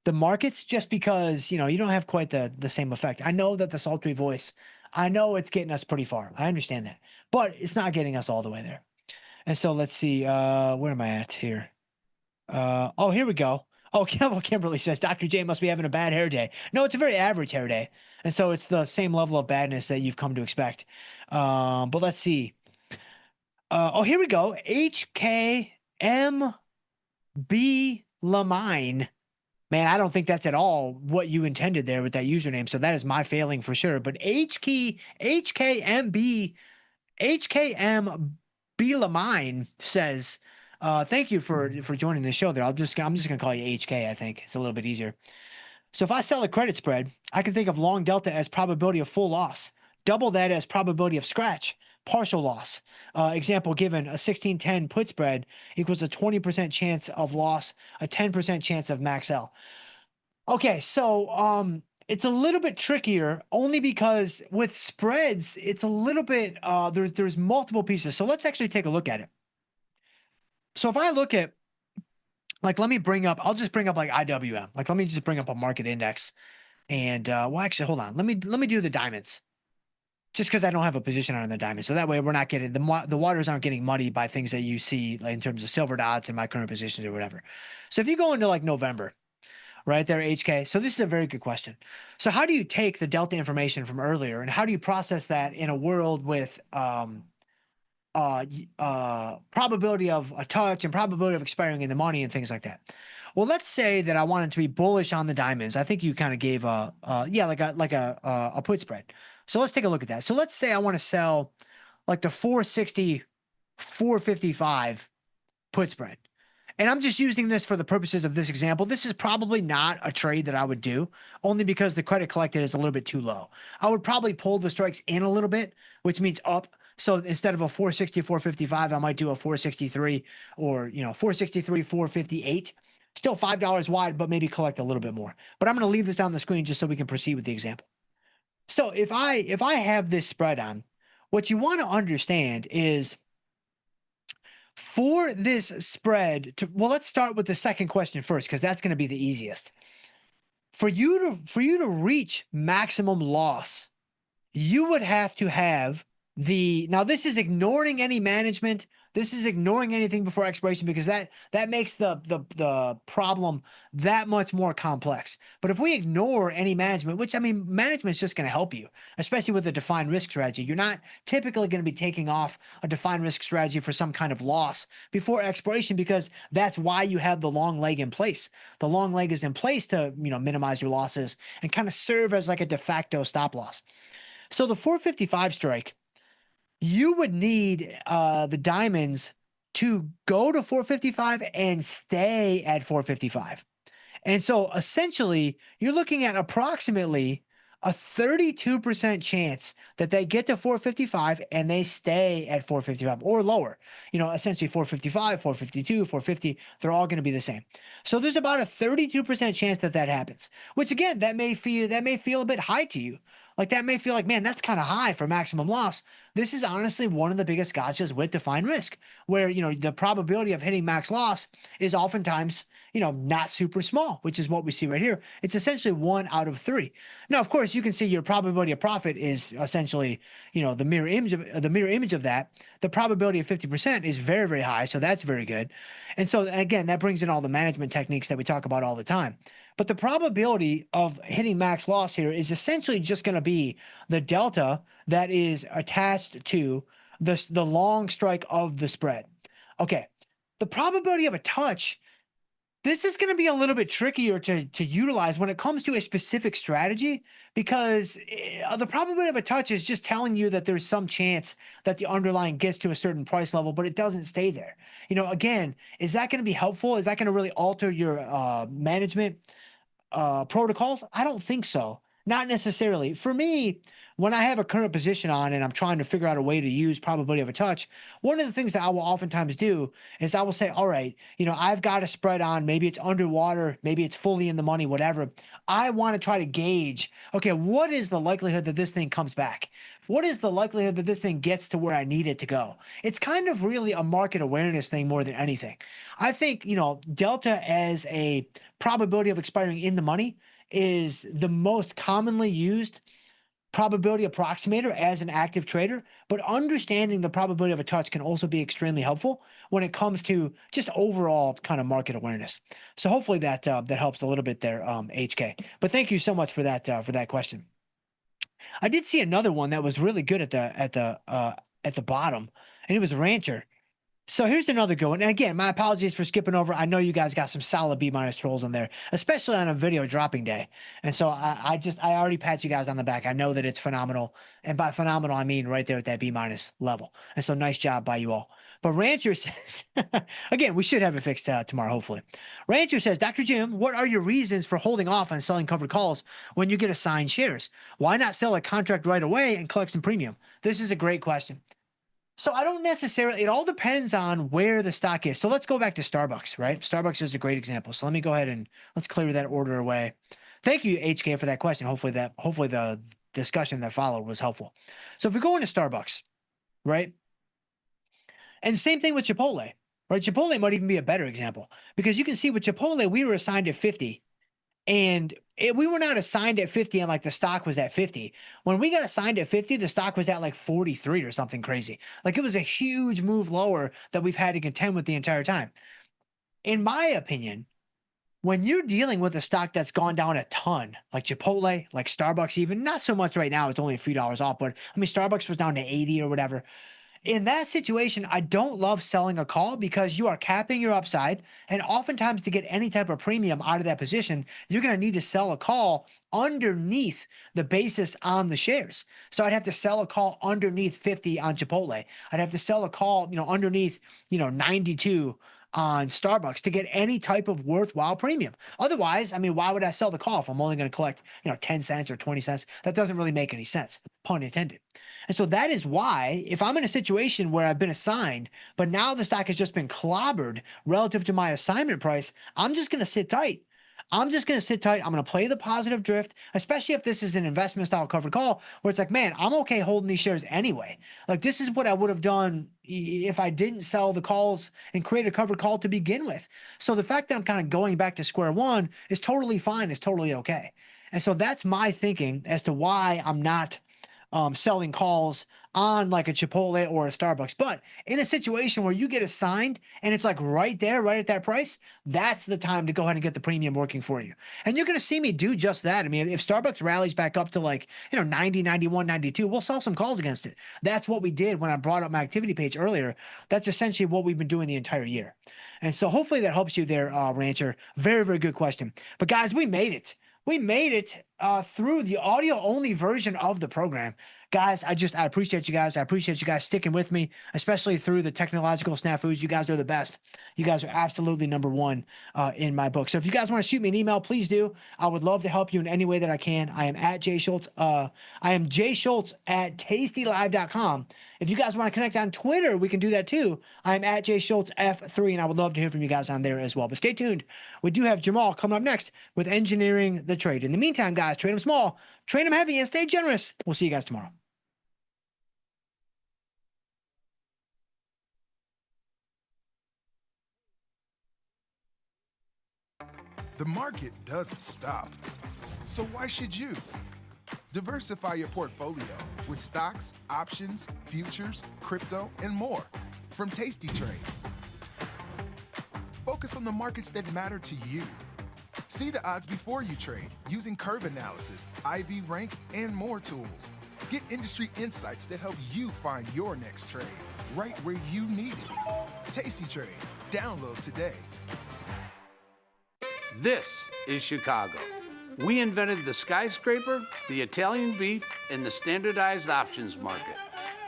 [SPEAKER 9] the markets, just because, you don't have quite the same effect. I know that the sultry voice, I know it's getting us pretty far. I understand that, but it's not getting us all the way there. And so let's see, where am I at here? Oh, here we go. Oh, Kimberly says, Dr. J must be having a bad hair day. No, it's a very average hair day. And so it's the same level of badness that you've come to expect. But let's see. Oh, here we go. HKMB Lamine. Man, I don't think that's at all what you intended there with that username. So that is my failing for sure. But HKMB Lamine says, Thank you for joining the show there. I'm just gonna call you HK. I think it's a little bit easier. So if I sell a credit spread, I can think of long delta as probability of full loss, double that as probability of scratch, partial loss. Example given, a 16-10 put spread equals a 20% chance of loss, a 10% chance of max L. Okay, so it's a little bit trickier only because with spreads, it's a little bit, there's multiple pieces. So let's actually take a look at it. So if I look at, like, I'll just bring up like IWM. Like, let me just bring up a market index. And well, actually, hold on. Let me do the diamonds, just because I don't have a position on the diamonds. So that way we're not getting the waters aren't getting muddy by things that you see like, in terms of silver dots and my current positions or whatever. So if you go into like November, right there, HK. So this is a very good question. So how do you take the delta information from earlier and how do you process that in a world with probability of a touch and probability of expiring in the money and things like that? Well, let's say that I wanted to be bullish on the diamonds. I think you kind of gave a put spread. So let's take a look at that. So let's say I want to sell like the 460, 455 put spread. And I'm just using this for the purposes of this example. This is probably not a trade that I would do, only because the credit collected is a little bit too low. I would probably pull the strikes in a little bit, which means up. So instead of a 460, 455, I might do a 463 or, 463, 458. Still $5 wide, but maybe collect a little bit more. But I'm going to leave this on the screen just so we can proceed with the example. So if I have this spread on, what you want to understand is for this spread well, let's start with the second question first, because that's going to be the easiest. For you to reach maximum loss, you would have to have now this is ignoring any management. This is ignoring anything before expiration, because that makes the problem that much more complex. But if we ignore any management, which, I mean, management is just going to help you, especially with a defined risk strategy. You're not typically going to be taking off a defined risk strategy for some kind of loss before expiration, because that's why you have the long leg in place. The long leg is in place to, minimize your losses and kind of serve as like a de facto stop loss. So the 455 strike, you would need the diamonds to go to 455 and stay at 455. And so essentially, you're looking at approximately a 32% chance that they get to 455 and they stay at 455 or lower. Essentially 455, 452, 450, they're all going to be the same. So there's about a 32% chance that happens, which again, that may feel a bit high to you. Like, that may feel like, man, that's kind of high for maximum loss. This is honestly one of the biggest gotchas with defined risk, where, the probability of hitting max loss is oftentimes, not super small, which is what we see right here. It's essentially 1 out of 3. Now, of course, you can see your probability of profit is essentially, the mirror image of that. The probability of 50% is very, very high. So that's very good. And so again, that brings in all the management techniques that we talk about all the time. But the probability of hitting max loss here is essentially just going to be the delta that is attached to the long strike of the spread. Okay, the probability of a touch, this is going to be a little bit trickier to utilize when it comes to a specific strategy, because the probability of a touch is just telling you that there's some chance that the underlying gets to a certain price level, but it doesn't stay there. Again, is that going to be helpful? Is that going to really alter your management protocols? I don't think so. Not necessarily. For me, when I have a current position on and I'm trying to figure out a way to use probability of a touch, one of the things that I will oftentimes do is I will say, all right, I've got a spread on, maybe it's underwater, maybe it's fully in the money, whatever. I want to try to gauge, okay, what is the likelihood that this thing comes back? What is the likelihood that this thing gets to where I need it to go? It's kind of really a market awareness thing more than anything. I think, delta as a probability of expiring in the money is the most commonly used probability approximator as an active trader, but understanding the probability of a touch can also be extremely helpful when it comes to just overall kind of market awareness. So hopefully that helps a little bit there, HK. But thank you so much for that question. I did see another one that was really good at the bottom, and it was Rancher. So here's another good one. And again, my apologies for skipping over. I know you guys got some solid B- trolls in there, especially on a video dropping day. And so I already pat you guys on the back. I know that it's phenomenal. And by phenomenal, I mean right there at that B- level. And so nice job by you all. But Rancher says, again, we should have it fixed tomorrow, hopefully. Rancher says, Dr. Jim, what are your reasons for holding off on selling covered calls when you get assigned shares? Why not sell a contract right away and collect some premium? This is a great question. So I don't necessarily, it all depends on where the stock is. So let's go back to Starbucks, right? Starbucks is a great example. So let me go ahead and let's clear that order away. Thank you, HK, for that question. Hopefully the discussion that followed was helpful. So if we go into Starbucks, right? And same thing with Chipotle, right? Chipotle might even be a better example because you can see with Chipotle, we were assigned at 50 and we were not assigned at 50 and like the stock was at 50. When we got assigned at 50, the stock was at like 43 or something crazy. Like it was a huge move lower that we've had to contend with the entire time. In my opinion, when you're dealing with a stock that's gone down a ton, like Chipotle, like Starbucks, even not so much right now, it's only a few dollars off, but I mean, Starbucks was down to 80 or whatever. In that situation, I don't love selling a call because you are capping your upside. And oftentimes to get any type of premium out of that position, you're going to need to sell a call underneath the basis on the shares. So I'd have to sell a call underneath 50 on Chipotle. I'd have to sell a call, underneath, 92 on Starbucks to get any type of worthwhile premium. Otherwise, I mean, why would I sell the call if I'm only going to collect, 10 cents or 20 cents? That doesn't really make any sense, pun intended. And so that is why if I'm in a situation where I've been assigned, but now the stock has just been clobbered relative to my assignment price, I'm just going to sit tight. I'm just going to sit tight. I'm going to play the positive drift, especially if this is an investment style covered call where it's like, man, I'm okay holding these shares anyway. Like this is what I would have done if I didn't sell the calls and create a covered call to begin with. So the fact that I'm kind of going back to square one is totally fine. It's totally okay. And so that's my thinking as to why I'm not selling calls on like a Chipotle or a Starbucks. But in a situation where you get assigned and it's like right there, right at that price, that's the time to go ahead and get the premium working for you. And you're going to see me do just that. I mean, if Starbucks rallies back up to like, 90, 91, 92, we'll sell some calls against it. That's what we did when I brought up my activity page earlier. That's essentially what we've been doing the entire year. And so hopefully that helps you there, Rancher. Very, very good question. But guys, we made it. We made it through the audio only version of the program. Guys, I appreciate you guys. I appreciate you guys sticking with me, especially through the technological snafus. You guys are the best. You guys are absolutely number one in my book. So if you guys want to shoot me an email, please do. I would love to help you in any way that I can. I am at Jay Schultz. I am Jay Schultz at tastylive.com. If you guys want to connect on Twitter, we can do that too. I'm at Jay Schultz F3, and I would love to hear from you guys on there as well. But stay tuned. We do have Jamal coming up next with Engineering the Trade. In the meantime, guys, trade them small, trade them heavy, and stay generous. We'll see you guys tomorrow.
[SPEAKER 7] The market doesn't stop. So why should you? Diversify your portfolio with stocks, options, futures, crypto, and more from Tastytrade. Focus on the markets that matter to you. See the odds before you trade using curve analysis, IV rank, and more tools. Get industry insights that help you find your next trade right where you need it. Tastytrade. Download today.
[SPEAKER 5] This is Chicago. We invented the skyscraper, the Italian beef, and the standardized options market.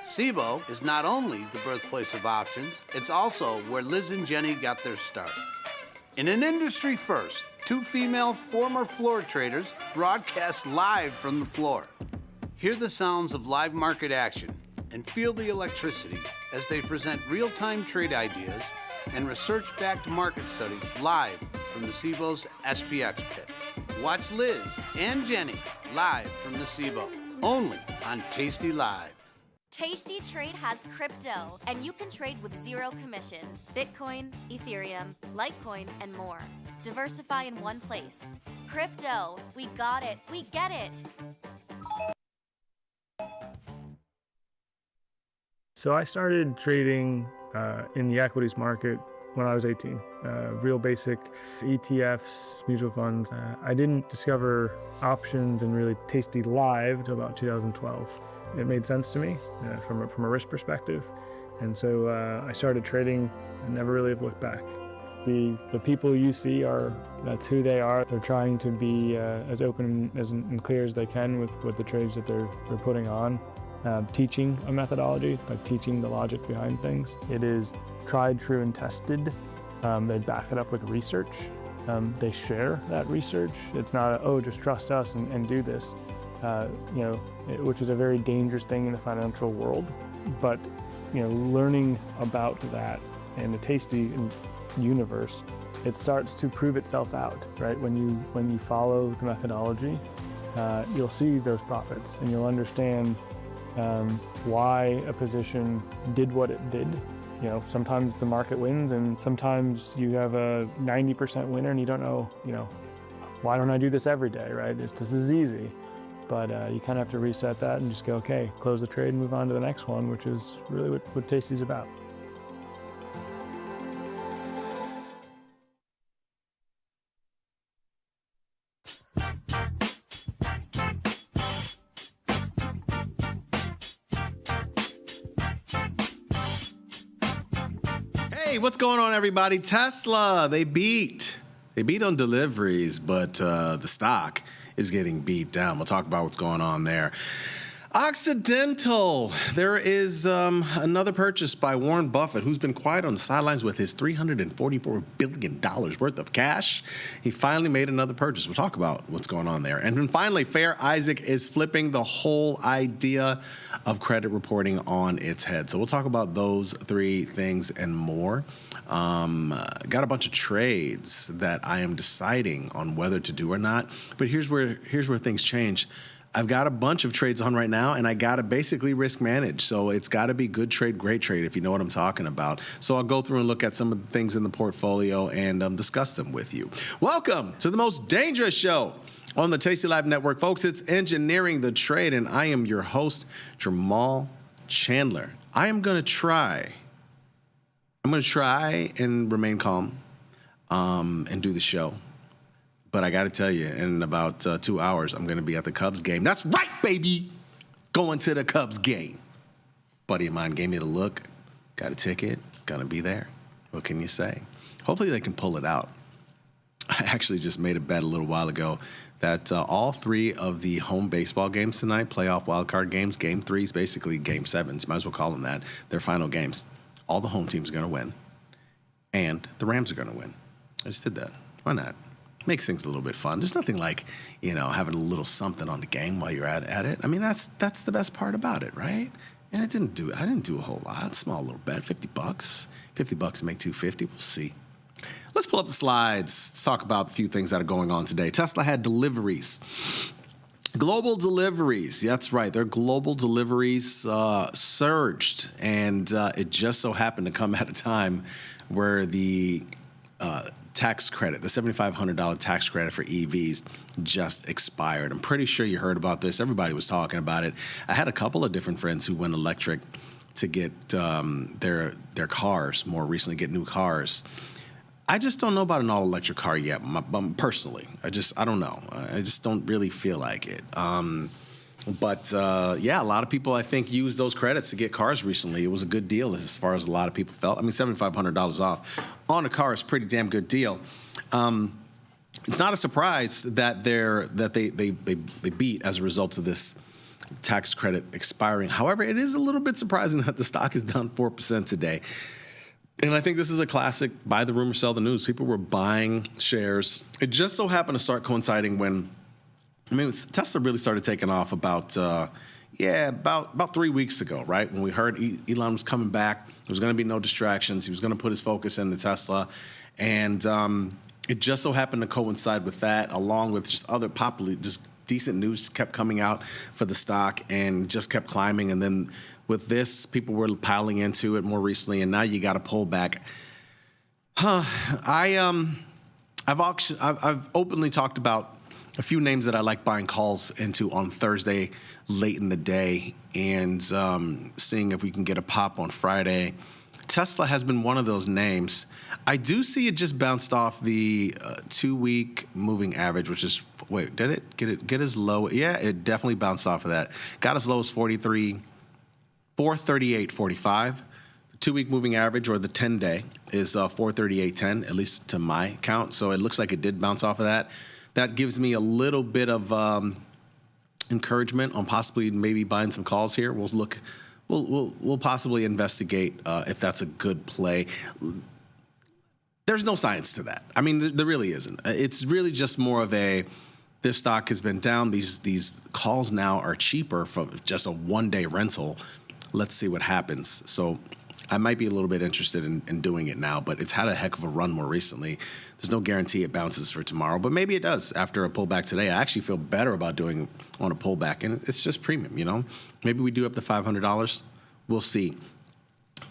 [SPEAKER 5] SIBO is not only the birthplace of options, it's also where Liz and Jenny got their start. In an industry first, two female former floor traders broadcast live from the floor. Hear the sounds of live market action and feel the electricity as they present real-time trade ideas and research-backed market studies live from the SIBO's SPX pit. Watch Liz and Jenny live from the SIBO, only on Tastylive.
[SPEAKER 6] Tasty Trade has crypto, and you can trade with zero commissions: Bitcoin, Ethereum, Litecoin, and more. Diversify in one place. Crypto, we got it, we get it.
[SPEAKER 10] So I started trading in the equities market when I was 18. Real basic ETFs, mutual funds. I didn't discover options and really Tastylive until about 2012. It made sense to me from a risk perspective. And so I started trading and never really have looked back. The people you see that's who they are. They're trying to be as open and clear as they can with the trades that they're putting on. teaching a methodology, like teaching the logic behind things. It is tried, true, and tested. They back it up with research. They share that research. It's not, just trust us and do this, which is a very dangerous thing in the financial world. But, learning about that in the Tasty universe, it starts to prove itself out, right? When you follow the methodology, you'll see those profits and you'll understand why a position did what it did. Sometimes the market wins and sometimes you have a 90% winner and you don't know, why don't I do this every day, right? This is easy. But you kind of have to reset that and just go, okay, close the trade and move on to the next one, which is really what Tasty's about.
[SPEAKER 8] Hey, what's going on, everybody? Tesla, they beat on deliveries, but the stock is getting beat down. We'll talk about what's going on there. Occidental, there is another purchase by Warren Buffett, who's been quiet on the sidelines with his $344 billion worth of cash. He finally made another purchase. We'll talk about what's going on there. And then finally, Fair Isaac is flipping the whole idea of credit reporting on its head. So we'll talk about those three things and more. Got a bunch of trades that I am deciding on whether to do or not. But here's where things change. I've got a bunch of trades on right now, and I got to basically risk manage. So it's got to be good trade, great trade, if you know what I'm talking about. So I'll go through and look at some of the things in the portfolio and discuss them with you. Welcome to the most dangerous show on the Tastylive Network. Folks, it's Engineering the Trade, and I am your host, Jamal Chandler. I'm going to try and remain calm and do the show. But I got to tell you, in about 2 hours, I'm going to be at the Cubs game. That's right, baby! Going to the Cubs game. Buddy of mine gave me the look. Got a ticket. Going to be there. What can you say? Hopefully they can pull it out. I actually just made a bet a little while ago that all three of the home baseball games tonight, playoff wildcard games, game threes, basically game sevens, might as well call them that, their final games, all the home teams are going to win. And the Rams are going to win. I just did that. Why not? Makes things a little bit fun. There's nothing like, having a little something on the game while you're at it. I mean, that's the best part about it, right? And I didn't do a whole lot. Small little bet, $50. $50 to make $250. We'll see. Let's pull up the slides. Let's talk about a few things that are going on today. Tesla had deliveries. Global deliveries. That's right. Their global deliveries surged. And it just so happened to come at a time where the tax credit, the $7,500 tax credit for EVs just expired. I'm pretty sure you heard about this. Everybody was talking about it. I had a couple of different friends who went electric to get their cars, more recently get new cars. I just don't know about an all-electric car yet, personally. I don't know. I just don't really feel like it. But a lot of people, I think, used those credits to get cars recently. It was a good deal as far as a lot of people felt. I mean, $7,500 off on a car is a pretty damn good deal. It's not a surprise that they beat as a result of this tax credit expiring. However, it is a little bit surprising that the stock is down 4% today. And I think this is a classic buy the rumor, sell the news. People were buying shares. It just so happened to start coinciding when Tesla really started taking off about 3 weeks ago, right? When we heard Elon was coming back, there was going to be no distractions. He was going to put his focus into Tesla. And it just so happened to coincide with that, along with just other just decent news kept coming out for the stock and just kept climbing. And then with this, people were piling into it more recently, and now you got to pull back. I've openly talked about a few names that I like buying calls into on Thursday late in the day and seeing if we can get a pop on Friday. Tesla has been one of those names. I do see it just bounced off the 2-week moving average, which is, did it get as low? Yeah, it definitely bounced off of that. Got as low as 438.45. The 2-week moving average, or the 10-day, is 438.10, at least to my count. So it looks like it did bounce off of that. That gives me a little bit of encouragement on possibly maybe buying some calls here. We'll possibly investigate if that's a good play. There's no science to that. I mean, there really isn't. It's really just more of this stock has been down. These calls now are cheaper from just a one-day rental. Let's see what happens. So I might be a little bit interested in doing it now, but it's had a heck of a run more recently. There's no guarantee it bounces for tomorrow, but maybe it does after a pullback today. I actually feel better about doing on a pullback, and it's just premium, Maybe we do up to $500. We'll see.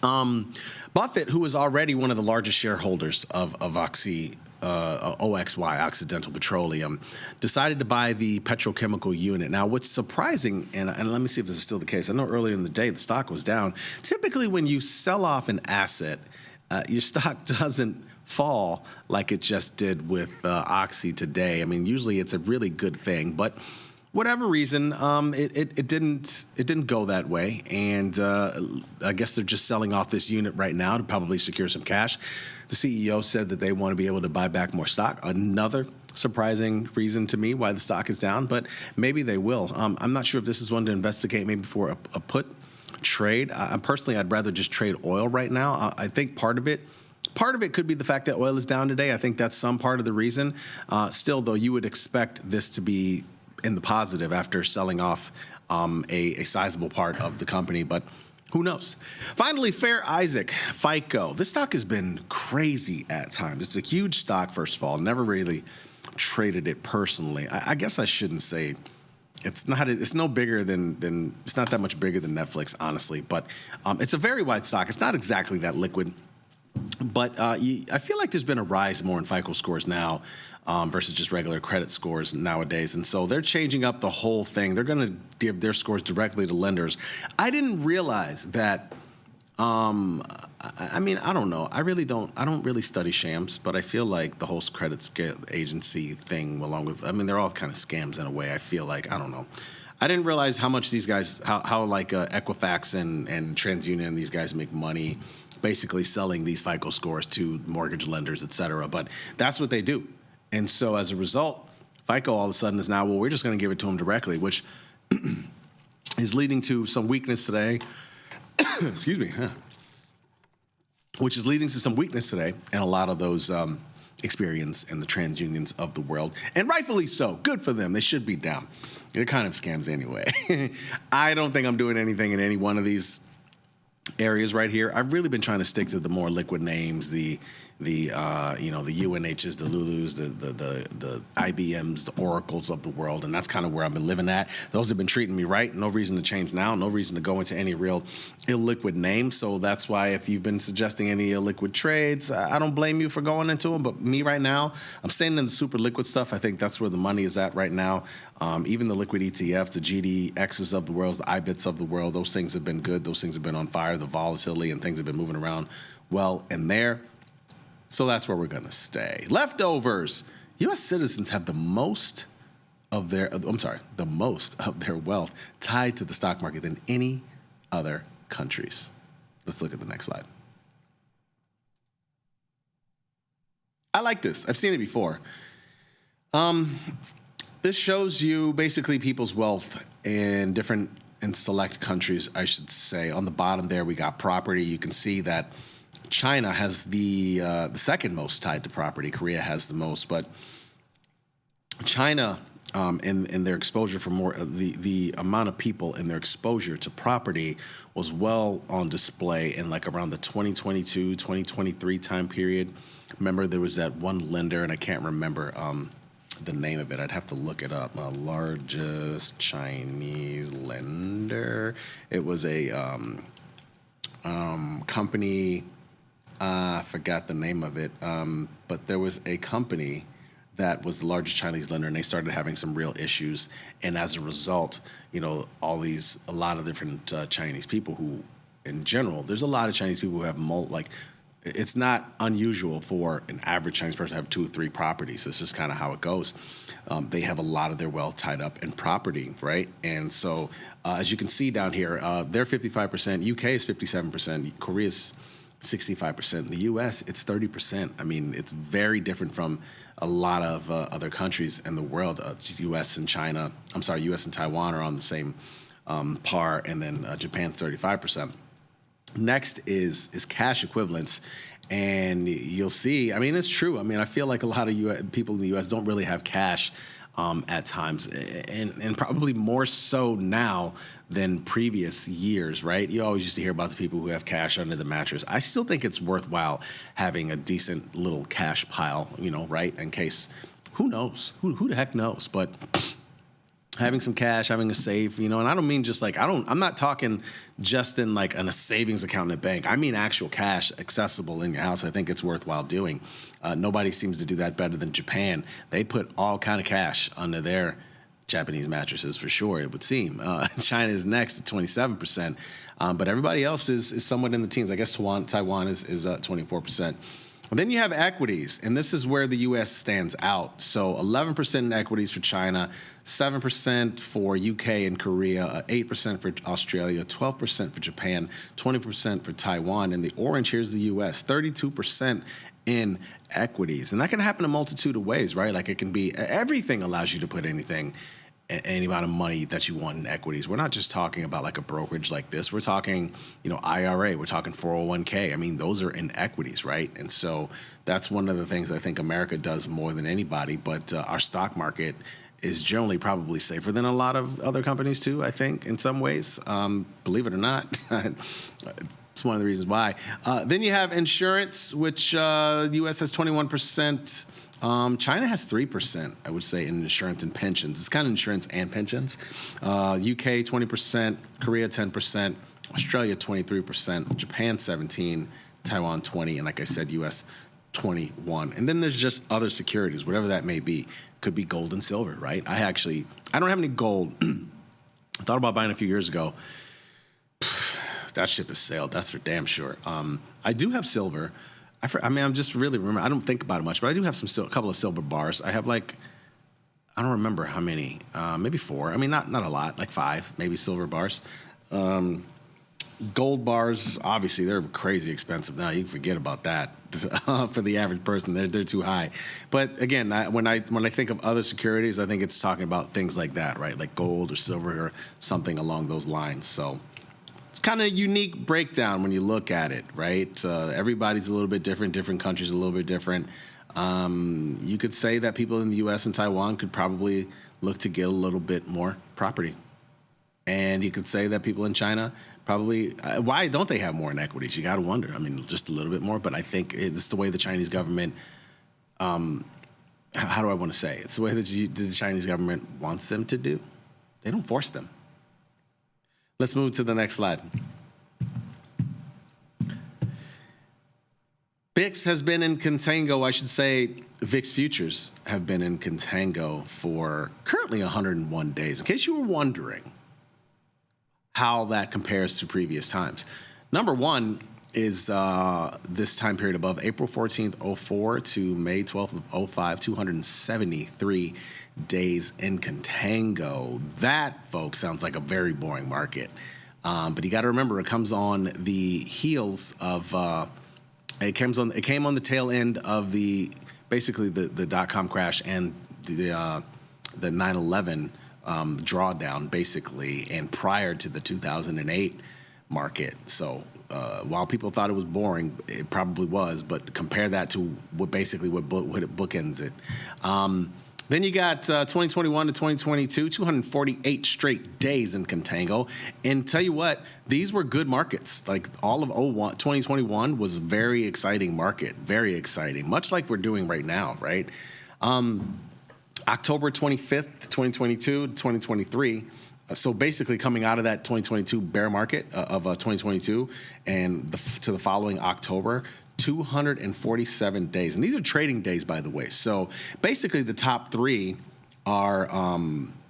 [SPEAKER 8] Buffett, who is already one of the largest shareholders of OXY, Occidental Petroleum, decided to buy the petrochemical unit. Now, what's surprising, and let me see if this is still the case. I know earlier in the day the stock was down. Typically, when you sell off an asset, your stock doesn't fall like it just did with Oxy today. I mean, usually it's a really good thing, but whatever reason, it didn't go that way, and I guess they're just selling off this unit right now to probably secure some cash. The CEO said that they want to be able to buy back more stock. Another surprising reason to me why the stock is down, but maybe they will. I'm not sure if this is one to investigate maybe for a put trade. Personally, I'd rather just trade oil right now. I think part of it could be the fact that oil is down today. I think that's some part of the reason. Still, though, you would expect this to be in the positive after selling off a sizable part of the company, but who knows? Finally, Fair Isaac, FICO. This stock has been crazy at times. It's a huge stock, first of all. Never really traded it personally. I guess I shouldn't say it's not that much bigger than Netflix, honestly, but it's a very wide stock. It's not exactly that liquid. But I feel like there's been a rise more in FICO scores now versus just regular credit scores nowadays. And so they're changing up the whole thing. They're going to give their scores directly to lenders. I didn't realize that. I mean, I don't know. I don't really study shams, but I feel like the whole credit agency thing, along with, they're all kind of scams in a way. I feel like, I don't know. I didn't realize how much these guys, how like Equifax and TransUnion, these guys make money basically selling these FICO scores to mortgage lenders, et cetera. But that's what they do. And so as a result, FICO all of a sudden is now, well, we're just going to give it to them directly, which is leading to some weakness today. Excuse me. Which is leading to some weakness today in a lot of those Experians and the TransUnions of the world. And rightfully so. Good for them. They should be down. They're kind of scams anyway. I don't think I'm doing anything in any one of these areas right here. I've really been trying to stick to the more liquid names, the UNHs, the Lulus, the IBMs, the Oracles of the world, and that's kind of where I've been living at. Those have been treating me right. No reason to change now. No reason to go into any real illiquid names. So that's why if you've been suggesting any illiquid trades, I don't blame you for going into them. But me right now, I'm staying in the super liquid stuff. I think that's where the money is at right now. Even the liquid ETFs, the GDXs of the world, the IBITs of the world, those things have been good. Those things have been on fire. The volatility and things have been moving around well in there. So that's where we're going to stay. Leftovers. U.S. citizens have the most of their wealth tied to the stock market than any other countries. Let's look at the next slide. I like this. I've seen it before. This shows you basically people's wealth in select countries, I should say. On the bottom there, we got property. You can see that China has the second most tied to property. Korea has the most, but China, in their exposure for more, the amount of people in their exposure to property was well on display in like around the 2022, 2023 time period. Remember, there was that one lender, and I can't remember the name of it. I'd have to look it up. Largest Chinese lender. It was a company. I forgot the name of it, but there was a company that was the largest Chinese lender, and they started having some real issues. And as a result, a lot of different Chinese people who, in general, there's a lot of Chinese people who have it's not unusual for an average Chinese person to have 2 or 3 properties. This is kind of how it goes. They have a lot of their wealth tied up in property, right? And so, as you can see down here, they're 55%. UK is 57%. Korea's 65%. In the U.S., it's 30%. I mean, it's very different from a lot of other countries in the world. U.S. and China, U.S. and Taiwan are on the same par, and then Japan 35%. Next is cash equivalents, and you'll see. I mean, it's true. I mean, I feel like a lot of people in the U.S. don't really have cash at times, and probably more so now than previous years, right? You always used to hear about the people who have cash under the mattress. I still think it's worthwhile having a decent little cash pile, right? In case, who knows? Who the heck knows? But having some cash, having a safe, and I don't mean just I'm not talking just in a savings account in a bank. I mean actual cash accessible in your house. I think it's worthwhile doing. Nobody seems to do that better than Japan. They put all kind of cash under their Japanese mattresses for sure, it would seem. China is next at 27%, but everybody else is somewhat in the teens. I guess Taiwan is 24%. And then you have equities, and this is where the U.S. stands out. So 11% in equities for China, 7% for UK and Korea, 8% for Australia, 12% for Japan, 20% for Taiwan, and the orange here is the U.S., 32% in equities. And that can happen a multitude of ways, right? Like it can be, everything allows you to put any amount of money that you want in equities. We're not just talking about like a brokerage like this. We're talking, IRA. We're talking 401k. I mean, those are in equities, right? And so that's one of the things I think America does more than anybody. But our stock market is generally probably safer than a lot of other companies too, I think, in some ways. Believe it or not. It's one of the reasons why. Then you have insurance, which the U.S. has 21%. China has 3%, I would say, in insurance and pensions. It's kind of insurance and pensions. UK, 20%, Korea, 10%, Australia, 23%, Japan, 17%, Taiwan, 20%, and like I said, US, 21%. And then there's just other securities, whatever that may be. Could be gold and silver, right? I don't have any gold. I thought about buying a few years ago. That ship has sailed, that's for damn sure. I do have silver. I'm just really remember. I don't think about it much, but I do have a couple of silver bars. I have I don't remember how many, maybe 4. I mean, not a lot, like 5, maybe silver bars. Gold bars, obviously, they're crazy expensive now. You can forget about that for the average person. They're too high. But again, when I think of other securities, I think it's talking about things like that, right? Like gold or silver or something along those lines. So it's kind of a unique breakdown when you look at it, right? Everybody's a little bit different. Different countries are a little bit different. You could say that people in the U.S. and Taiwan could probably look to get a little bit more property. And you could say that people in China probably, why don't they have more in equities? You got to wonder. I mean, just a little bit more. But I think it's the way the Chinese government, how do I want to say? It's the way that the Chinese government wants them to do. They don't force them. Let's move to the next slide. VIX has been in contango. I should say VIX futures have been in contango for currently 101 days. In case you were wondering how that compares to previous times. Number one is this time period above April 14th, 04 to May 12th of 05, 273 days in contango. That, folks, sounds like a very boring market. But you got to remember, it comes on the heels of, it came on the tail end of basically the dot-com crash and the 9/11 drawdown, basically, and prior to the 2008 market. So while people thought it was boring, it probably was, but compare that to what it bookends it. Then you got 2021 to 2022, 248 straight days in contango. And tell you what, these were good markets. Like all of 2021 was a very exciting market, very exciting, much like we're doing right now, right? October 25th, 2022 to 2023. So basically coming out of that 2022 bear market of 2022 and to the following October, 247 days. And these are trading days, by the way. So basically the top 3 are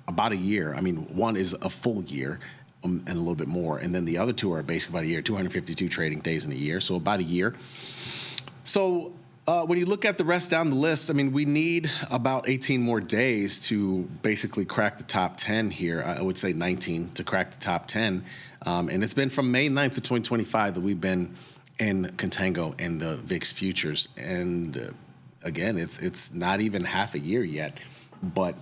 [SPEAKER 8] about a year. I mean, one is a full year and a little bit more. And then the other 2 are basically about a year, 252 trading days in a year. So about a year. So when you look at the rest down the list, I mean, we need about 18 more days to basically crack the top 10 here. I would say 19 to crack the top 10. And it's been from May 9th to 2025 that we've been in contango and the VIX futures. And again, it's not even half a year yet, but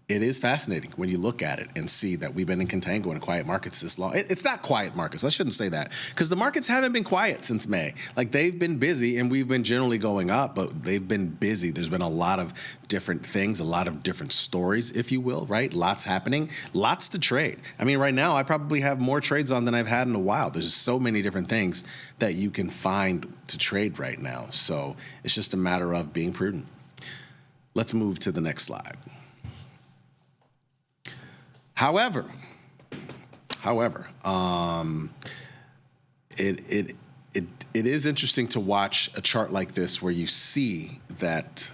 [SPEAKER 8] it is fascinating when you look at it and see that we've been in contango and quiet markets this long. It's not quiet markets. I shouldn't say that, because the markets haven't been quiet since May. Like, they've been busy, and we've been generally going up, but they've been busy. There's been a lot of different things, a lot of different stories, if you will, right? Lots happening, lots to trade. I mean, right now, I probably have more trades on than I've had in a while. There's so many different things that you can find to trade right now. So it's just a matter of being prudent. Let's move to the next slide. However, it is interesting to watch a chart like this where you see that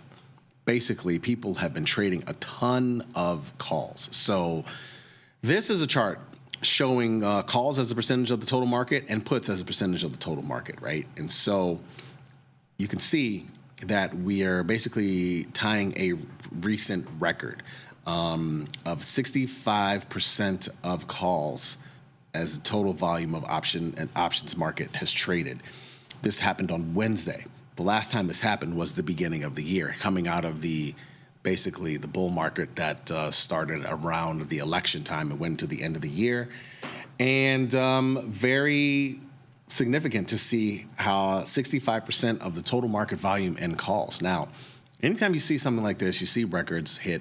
[SPEAKER 8] basically people have been trading a ton of calls. So this is a chart showing calls as a percentage of the total market and puts as a percentage of the total market, right? And so you can see that we are basically tying a recent record of 65% of calls as the total volume of options market has traded. This happened on Wednesday. The last time this happened was the beginning of the year, coming out of basically the bull market that started around the election time and went to the end of the year. And very significant to see how 65% of the total market volume in calls. Now, anytime you see something like this, you see records hit.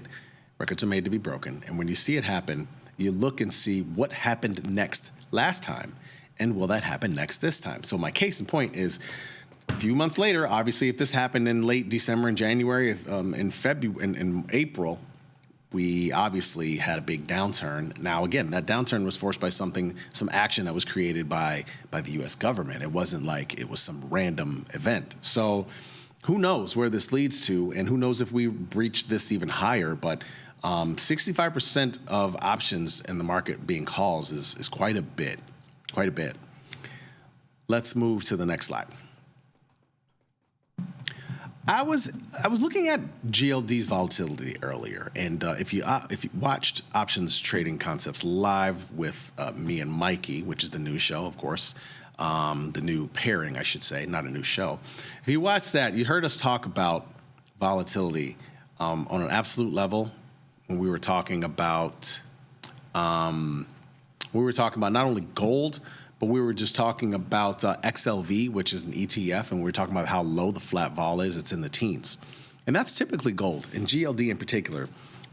[SPEAKER 8] Records are made to be broken. And when you see it happen, you look and see what happened next last time, and will that happen next this time? So my case in point is a few months later, obviously, if this happened in late December and January, in April, we obviously had a big downturn. Now, again, that downturn was forced by some action that was created by the U.S. government. It wasn't like it was some random event. So who knows where this leads to, and who knows if we reach this even higher, but 65% of options in the market being calls is quite a bit. Let's move to the next slide. I was looking at GLD's volatility earlier, and if you watched Options Trading Concepts live with me and Mikey, which is the new show, of course, the new pairing, I should say, not a new show. If you watched that, you heard us talk about volatility on an absolute level. When we were talking about not only gold, but we were just talking about XLV, which is an ETF, and we were talking about how low the flat vol is. It's in the teens. And that's typically gold, and GLD in particular.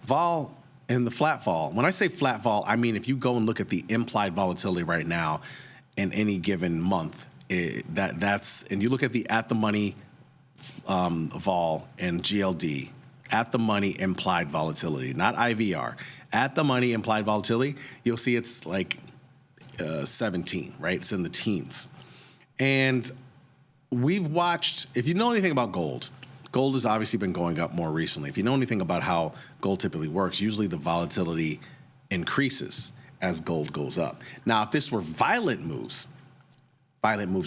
[SPEAKER 8] Vol and the flat vol, when I say flat vol, I mean if you go and look at the implied volatility right now in any given month, and you look at the at-the-money vol and GLD, at-the-money implied volatility, not IVR, at-the-money implied volatility, you'll see it's like 17, right? It's in the teens. And we've watched, if you know anything about gold has obviously been going up more recently. If you know anything about how gold typically works, usually the volatility increases as gold goes up. Now, if this were violent moves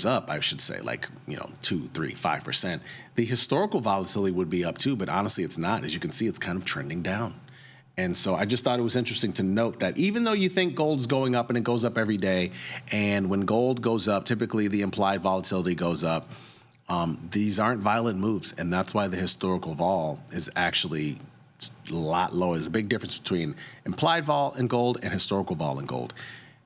[SPEAKER 8] up, I should say, like, 2, 3, 5%, the historical volatility would be up too, but honestly, it's not. As you can see, it's kind of trending down. And so I just thought it was interesting to note that even though you think gold's going up and it goes up every day, and when gold goes up, typically the implied volatility goes up, these aren't violent moves, and that's why the historical vol is actually a lot lower. There's a big difference between implied vol in gold and historical vol in gold.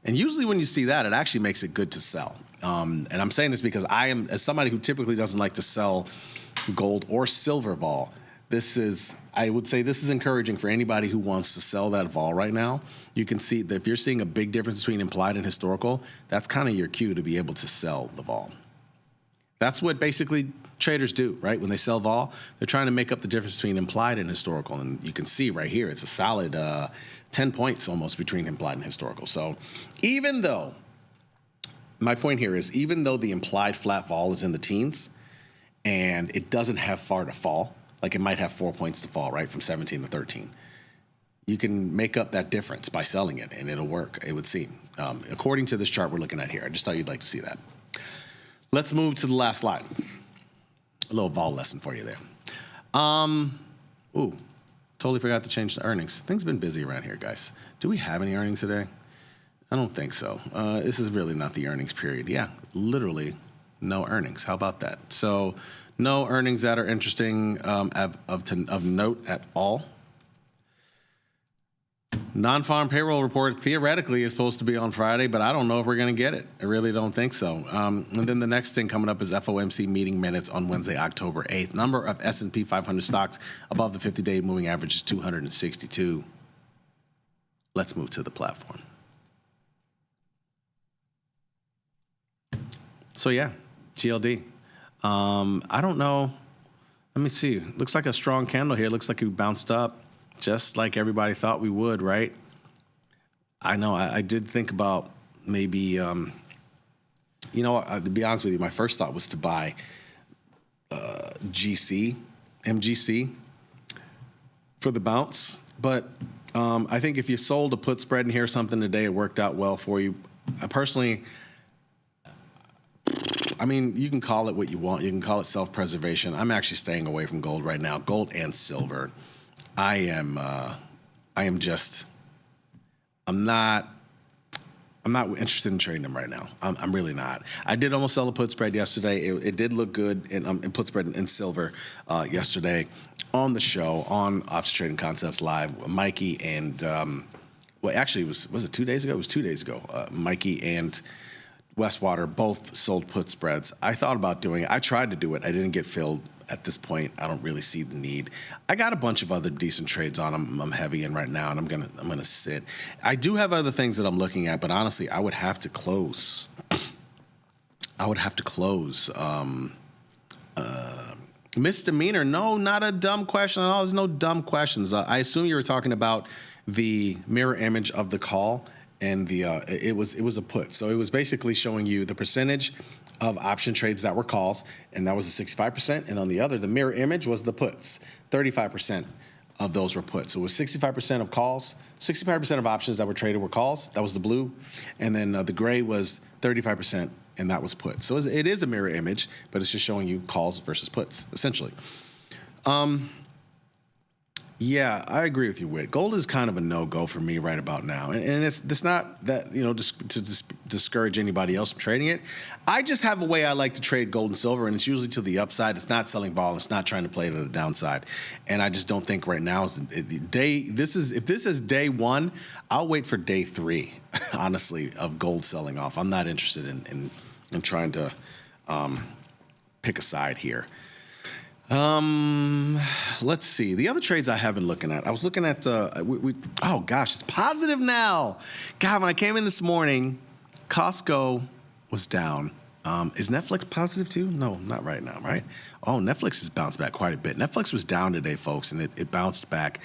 [SPEAKER 8] And usually when you see that, it actually makes it good to sell. And I'm saying this because as somebody who typically doesn't like to sell gold or silver vol, I would say this is encouraging for anybody who wants to sell that vol right now. You can see that if you're seeing a big difference between implied and historical, that's kind of your cue to be able to sell the vol. That's what basically traders do, right? When they sell vol, they're trying to make up the difference between implied and historical. And you can see right here, it's a solid 10 points almost between implied and historical. So my point here is, even though the implied flat vol is in the teens and it doesn't have far to fall, like it might have 4 points to fall, right, from 17 to 13, you can make up that difference by selling it, and it'll work, it would seem. According to this chart we're looking at here. I just thought you'd like to see that. Let's move to the last slide. A little vol lesson for you there. Totally forgot to change the earnings. Things have been busy around here, guys. Do we have any earnings today? I don't think so. This is really not the earnings period. Yeah, literally No earnings. How about that? So no earnings that are interesting of note at all. Non-farm payroll report theoretically is supposed to be on Friday, but I don't know if we're going to get it. I really don't think so. And then the next thing coming up is FOMC meeting minutes on Wednesday, October 8th. Number of S&P 500 stocks above the 50-day moving average is 262. Let's move to the platform. So yeah, GLD. I don't know. Let me see. Looks like a strong candle here. Looks like we bounced up just like everybody thought we would, right? I know. I did think about maybe, to be honest with you, my first thought was to buy MGC, for the bounce. But I think if you sold a put spread in here or something today, it worked out well for you. I mean, you can call it what you want. You can call it self-preservation. I'm actually staying away from gold right now, gold and silver. I'm not interested in trading them right now. I'm really not. I did almost sell a put spread yesterday. It did look good in put spread in silver yesterday on the show on Option Trading Concepts Live. Mikey and actually was it 2 days ago? It was 2 days ago. Mikey and Westwater both sold put spreads. I thought about doing it. I tried to do it. I didn't get filled. At this point, I don't really see the need. I got a bunch of other decent trades on them. I'm heavy in right now, and I'm gonna sit. I do have other things that I'm looking at, but honestly, I would have to close. Misdemeanor? No, not a dumb question at all. There's no dumb questions. I assume you were talking about the mirror image of the call, and it was a put. So it was basically showing you the percentage of option trades that were calls, and that was the 65%. And on the other, the mirror image was the puts. 35% of those were puts. So it was 65% of calls, 65% of options that were traded were calls. That was the blue. And then the gray was 35%, and that was puts. So it is a mirror image, but it's just showing you calls versus puts, essentially. Yeah, I agree with you, Whit. Gold is kind of a no-go for me right about now. And it's not that, to discourage anybody else from trading it. I just have a way I like to trade gold and silver, and it's usually to the upside. It's not selling vol. It's not trying to play to the downside. And I just don't think right now is the day. If this is day one, I'll wait for day three, honestly, of gold selling off. I'm not interested in trying to pick a side here. Let's see. The other trades I have been looking at. I was looking at oh gosh, it's positive now. God, when I came in this morning, Costco was down. Is Netflix positive too? No, not right now, right? Oh, Netflix has bounced back quite a bit. Netflix was down today, folks, and it bounced back.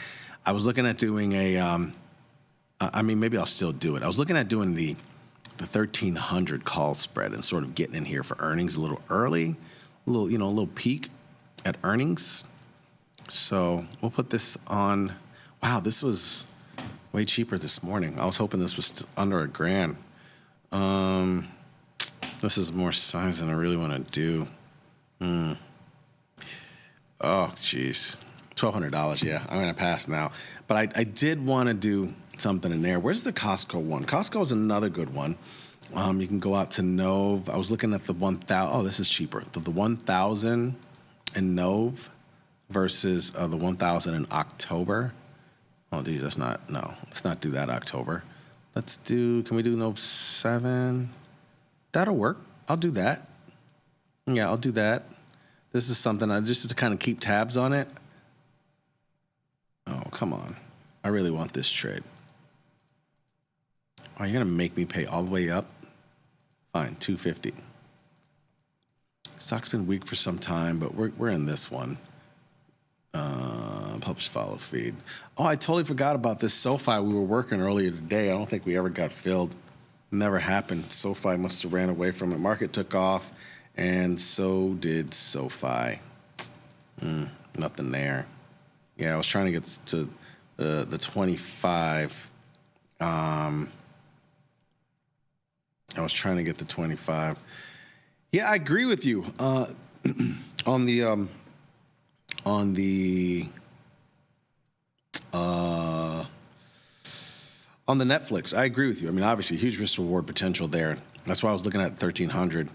[SPEAKER 8] I was looking at doing maybe I'll still do it. I was looking at doing the 1,300 call spread and sort of getting in here for earnings a little early, a little peak at earnings. So we'll put this on. Wow, this was way cheaper this morning. I was hoping this was under $1,000. This is more size than I really want to do. Oh, geez. $1,200, yeah. I'm going to pass now. But I did want to do something in there. Where's the Costco one? Costco is another good one. You can go out to Nove. I was looking at the 1,000. Oh, this is cheaper. The 1,000 in Nove versus the 1,000 in October. Oh, geez, let's not do that October. Can we do Nove 7? That'll work. I'll do that. Yeah, I'll do that. This is something just to kind of keep tabs on it. Oh, come on. I really want this trade. Oh, you're going to make me pay all the way up? Fine, $250. Stock's been weak for some time, but we're in this one. Publish follow feed. Oh, I totally forgot about this SoFi we were working earlier today. I don't think we ever got filled. Never happened. SoFi must have ran away from it. Market took off, and so did SoFi. Nothing there. Yeah, I was trying to get to the 25. I was trying to get to 25. Yeah, I agree with you on the Netflix. I agree with you. I mean, obviously, huge risk reward potential there. That's why I was looking at 1,300.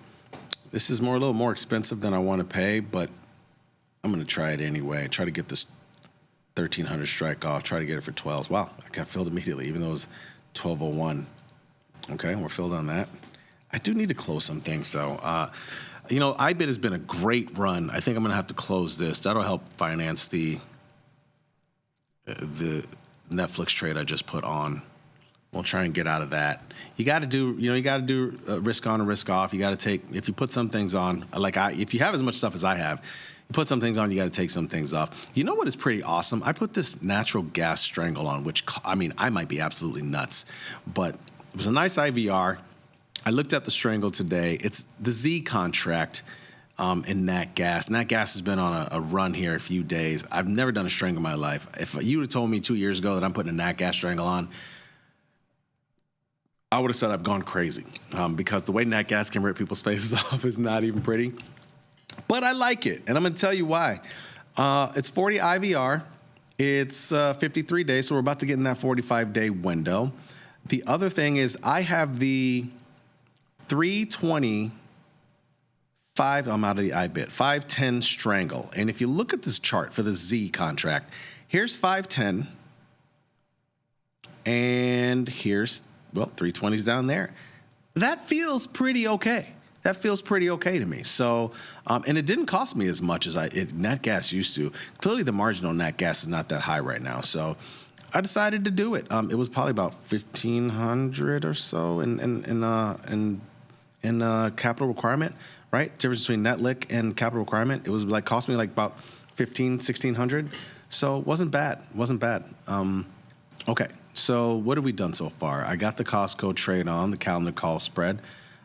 [SPEAKER 8] This is a little more expensive than I want to pay, but I'm going to try it anyway. Try to get this 1300 strike off. Try to get it for 12s. Wow, I got filled immediately, even though it was 1201. Okay, we're filled on that. I do need to close some things, though. iBid has been a great run. I think I'm going to have to close this. That'll help finance the Netflix trade I just put on. We'll try and get out of that. You got to do risk on and risk off. You got to take, if you put some things on, if you have as much stuff as I have, you put some things on, you got to take some things off. You know what is pretty awesome? I put this natural gas strangle on, which, I might be absolutely nuts, but it was a nice IVR. I looked at the strangle today. It's the Z contract in Nat Gas. Nat Gas has been on a run here a few days. I've never done a strangle in my life. If you would have told me 2 years ago that I'm putting a Nat Gas strangle on, I would have said I've gone crazy because the way Nat Gas can rip people's faces off is not even pretty. But I like it, and I'm going to tell you why. It's 40 IVR. It's 53 days, so we're about to get in that 45-day window. The other thing is I have the 325, I'm out of the IBIT, 510 strangle. And if you look at this chart for the Z contract, here's 510, and here's 320's down there. That feels pretty okay. That feels pretty okay to me. So, and it didn't cost me as much as Nat Gas used to. Clearly, the margin on Nat Gas is not that high right now. So, I decided to do it. It was probably about $1,500 or so in capital requirement, right? Difference between net lick and capital requirement. It was cost me about $1,600. So, it wasn't bad. Okay. So what have we done so far? I got the Costco trade on, the calendar call spread.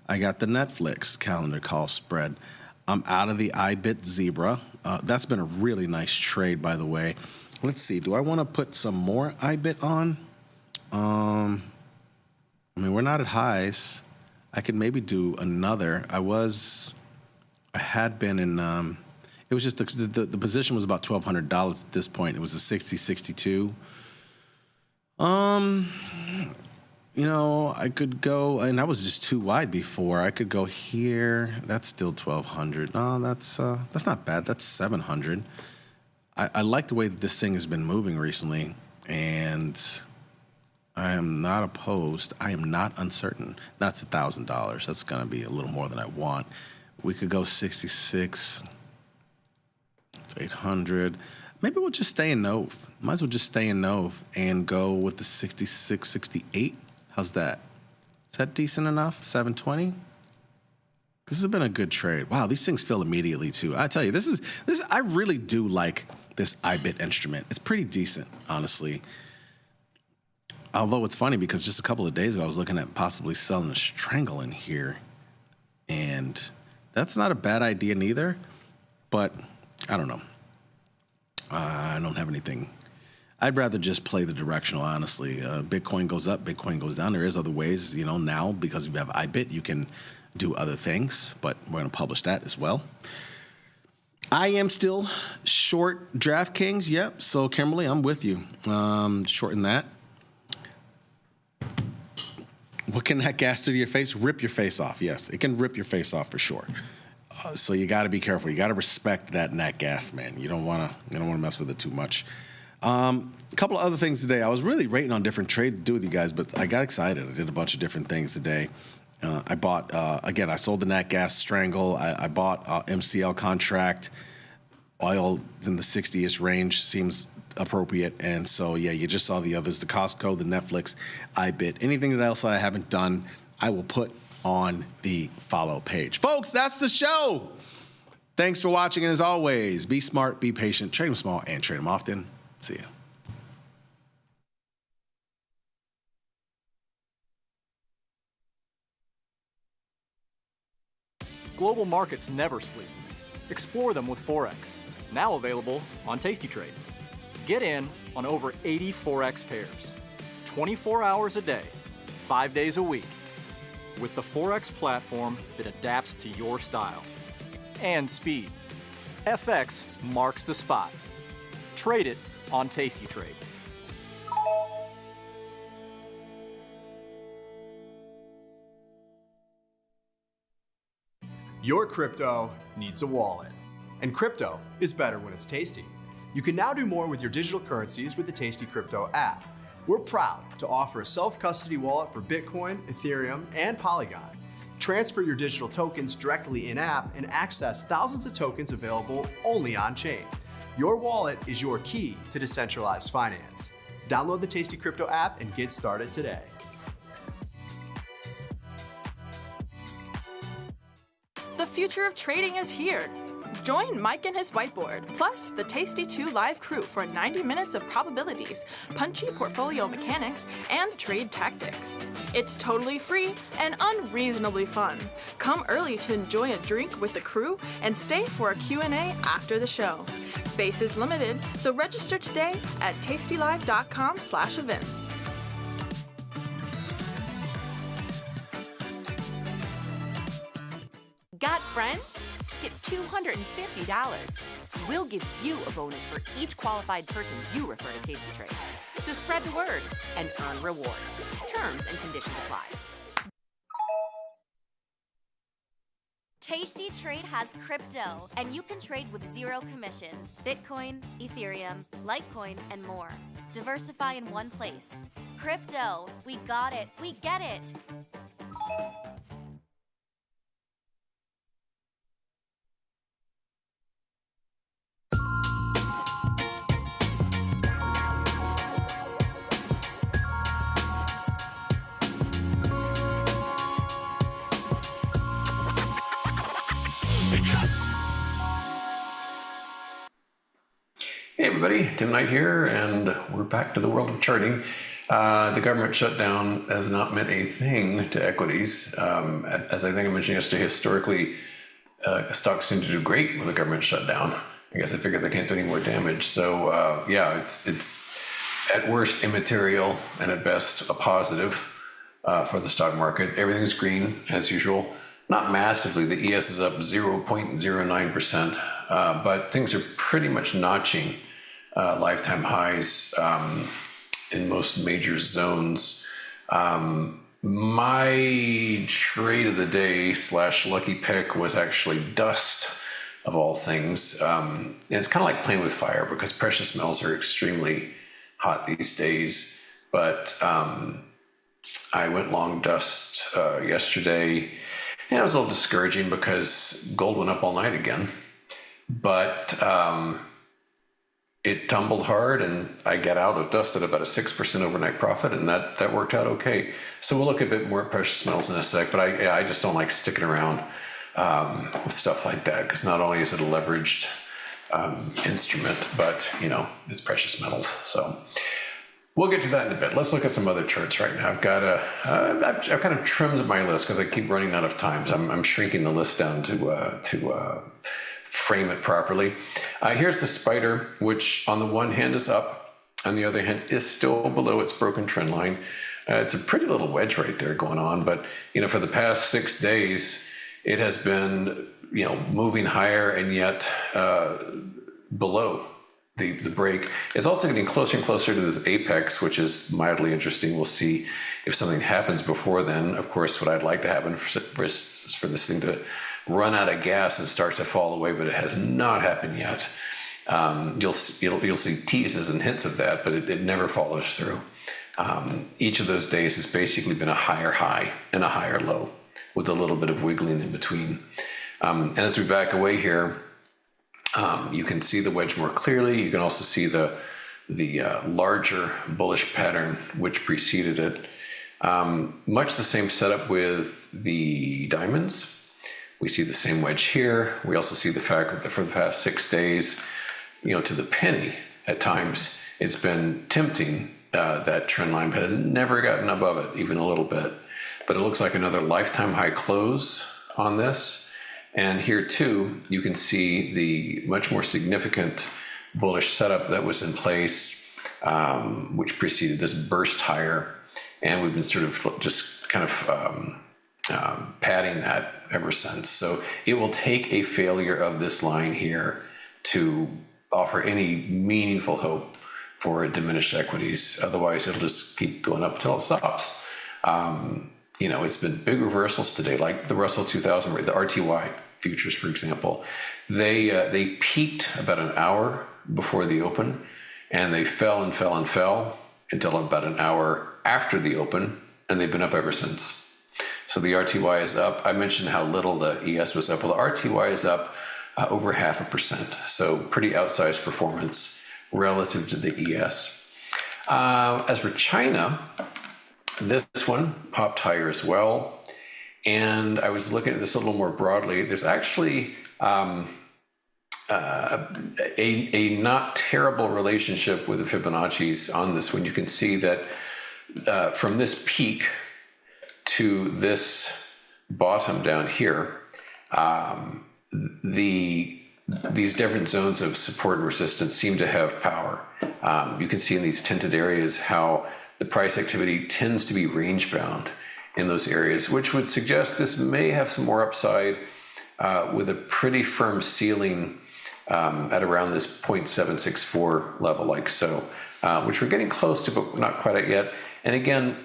[SPEAKER 8] I got the Netflix calendar call spread. I'm out of the IBIT Zebra. That's been a really nice trade, by the way. Let's see. Do I want to put some more IBIT on? We're not at highs. I could maybe do another. I had been in, it was just the position was about $1,200 at this point. It was a 60-62. I could go, and that was just too wide before. I could go here. That's still 1,200. No, that's not bad. That's 700. I like the way that this thing has been moving recently, and I am not opposed. I am not uncertain. That's $1,000. That's going to be a little more than I want. We could go 66. It's 800. Maybe we'll just stay in Nove. Might as well just stay in Nove and go with the 66, 68. How's that? Is that decent enough? 720? This has been a good trade. Wow, these things fill immediately too. I tell you, this I really do like this IBIT instrument. It's pretty decent, honestly. Although it's funny because just a couple of days ago I was looking at possibly selling a strangle in here. And that's not a bad idea neither. But I don't know. I don't have anything. I'd rather just play the directional, honestly. Bitcoin goes up, Bitcoin goes down. There is other ways, now because you have IBIT, you can do other things, but we're going to publish that as well. I am still short DraftKings. Yep. So, Kimberly, I'm with you. Shorten that. What can that gas do to your face? Rip your face off. Yes, it can rip your face off for sure. So you got to be careful. You got to respect that nat gas, man. You don't want to mess with it too much. A couple of other things today. I was really rating on different trades to do with you guys, but I got excited. I did a bunch of different things today. I bought again. I sold the nat gas strangle. I bought MCL contract. Oil in the 60ish range seems appropriate, and so yeah, you just saw the others: the Costco, the Netflix, IBIT. Anything else I haven't done, I will put on the follow page. Folks, that's the show. Thanks for watching, and as always, be smart, be patient, trade them small, and trade them often. See you.
[SPEAKER 4] Global markets never sleep. Explore them with Forex, now available on Tastytrade. Get in on over 80 Forex pairs, 24 hours a day, 5 days a week, with the Forex platform that adapts to your style and speed. FX marks the spot. Trade it on Tastytrade.
[SPEAKER 1] Your crypto needs a wallet. And crypto is better when it's tasty. You can now do more with your digital currencies with the Tasty Crypto app. We're proud to offer a self-custody wallet for Bitcoin, Ethereum, and Polygon. Transfer your digital tokens directly in-app and access thousands of tokens available only on-chain. Your wallet is your key to decentralized finance. Download the Tasty Crypto app and get started today.
[SPEAKER 12] The future of trading is here. Join Mike and his whiteboard, plus the Tasty 2 live crew for 90 minutes of probabilities, punchy portfolio mechanics, and trade tactics. It's totally free and unreasonably fun. Come early to enjoy a drink with the crew and stay for a Q&A after the show. Space is limited, so register today at tastylive.com/events.
[SPEAKER 11] Got friends? Get $250. We'll give you a bonus for each qualified person you refer to Tasty Trade. So spread the word and earn rewards. Terms and conditions apply.
[SPEAKER 6] Tasty Trade has crypto, and you can trade with zero commissions: Bitcoin, Ethereum, Litecoin, and more. Diversify in one place. Crypto, we got it, we get it.
[SPEAKER 18] Hey everybody, Tim Knight here, and we're back to the world of charting. The government shutdown has not meant a thing to equities. As I think I mentioned yesterday, historically, stocks seem to do great when the government shut down. I guess I figured they can't do any more damage. So yeah, it's at worst immaterial and at best a positive for the stock market. Everything's green as usual. Not massively. The ES is up 0.09%, but things are pretty much notching lifetime highs in most major zones. My trade of the day / lucky pick was actually dust, of all things. And it's kind of like playing with fire because precious metals are extremely hot these days. But I went long dust yesterday. And it was a little discouraging because gold went up all night again, but it tumbled hard, and I got out of dust at about a 6% overnight profit, and that worked out okay. So we'll look a bit more at precious metals in a sec, but I just don't like sticking around with stuff like that because not only is it a leveraged instrument, but it's precious metals. So we'll get to that in a bit. Let's look at some other charts right now. I've got I've kind of trimmed my list because I keep running out of time. So I'm shrinking the list down to frame it properly. Here's the spider, which on the one hand is up, on the other hand is still below its broken trend line. It's a pretty little wedge right there going on, but for the past 6 days, it has been moving higher and yet below the break. It's also getting closer and closer to this apex, which is mildly interesting. We'll see if something happens before then. Of course, what I'd like to happen is for this thing to run out of gas and start to fall away, but it has not happened yet. You'll see teases and hints of that, but it never follows through. Each of those days has basically been a higher high and a higher low with a little bit of wiggling in between. And as we back away here, you can see the wedge more clearly. You can also see the larger bullish pattern which preceded it. Much the same setup with the diamonds. We see the same wedge here. We also see the fact that for the past 6 days, to the penny at times, it's been tempting that trend line, but it has never gotten above it, even a little bit. But it looks like another lifetime high close on this. And here too, you can see the much more significant bullish setup that was in place, which preceded this burst higher. And we've been sort of just kind of padding that ever since. So it will take a failure of this line here to offer any meaningful hope for diminished equities. Otherwise, it'll just keep going up until it stops. It's been big reversals today, like the Russell 2000, the RTY futures, for example, they peaked about an hour before the open, and they fell and fell and fell until about an hour after the open, and they've been up ever since. So the RTY is up. I mentioned how little the ES was up. Well, the RTY is up over 0.5%. So pretty outsized performance relative to the ES. As for China, this one popped higher as well. And I was looking at this a little more broadly. There's actually a not terrible relationship with the Fibonacci's on this one. You can see that from this peak to this bottom down here, these different zones of support and resistance seem to have power. You can see in these tinted areas how the price activity tends to be range bound in those areas, which would suggest this may have some more upside with a pretty firm ceiling at around this 0.764 level, like so, which we're getting close to, but not quite at yet. And again,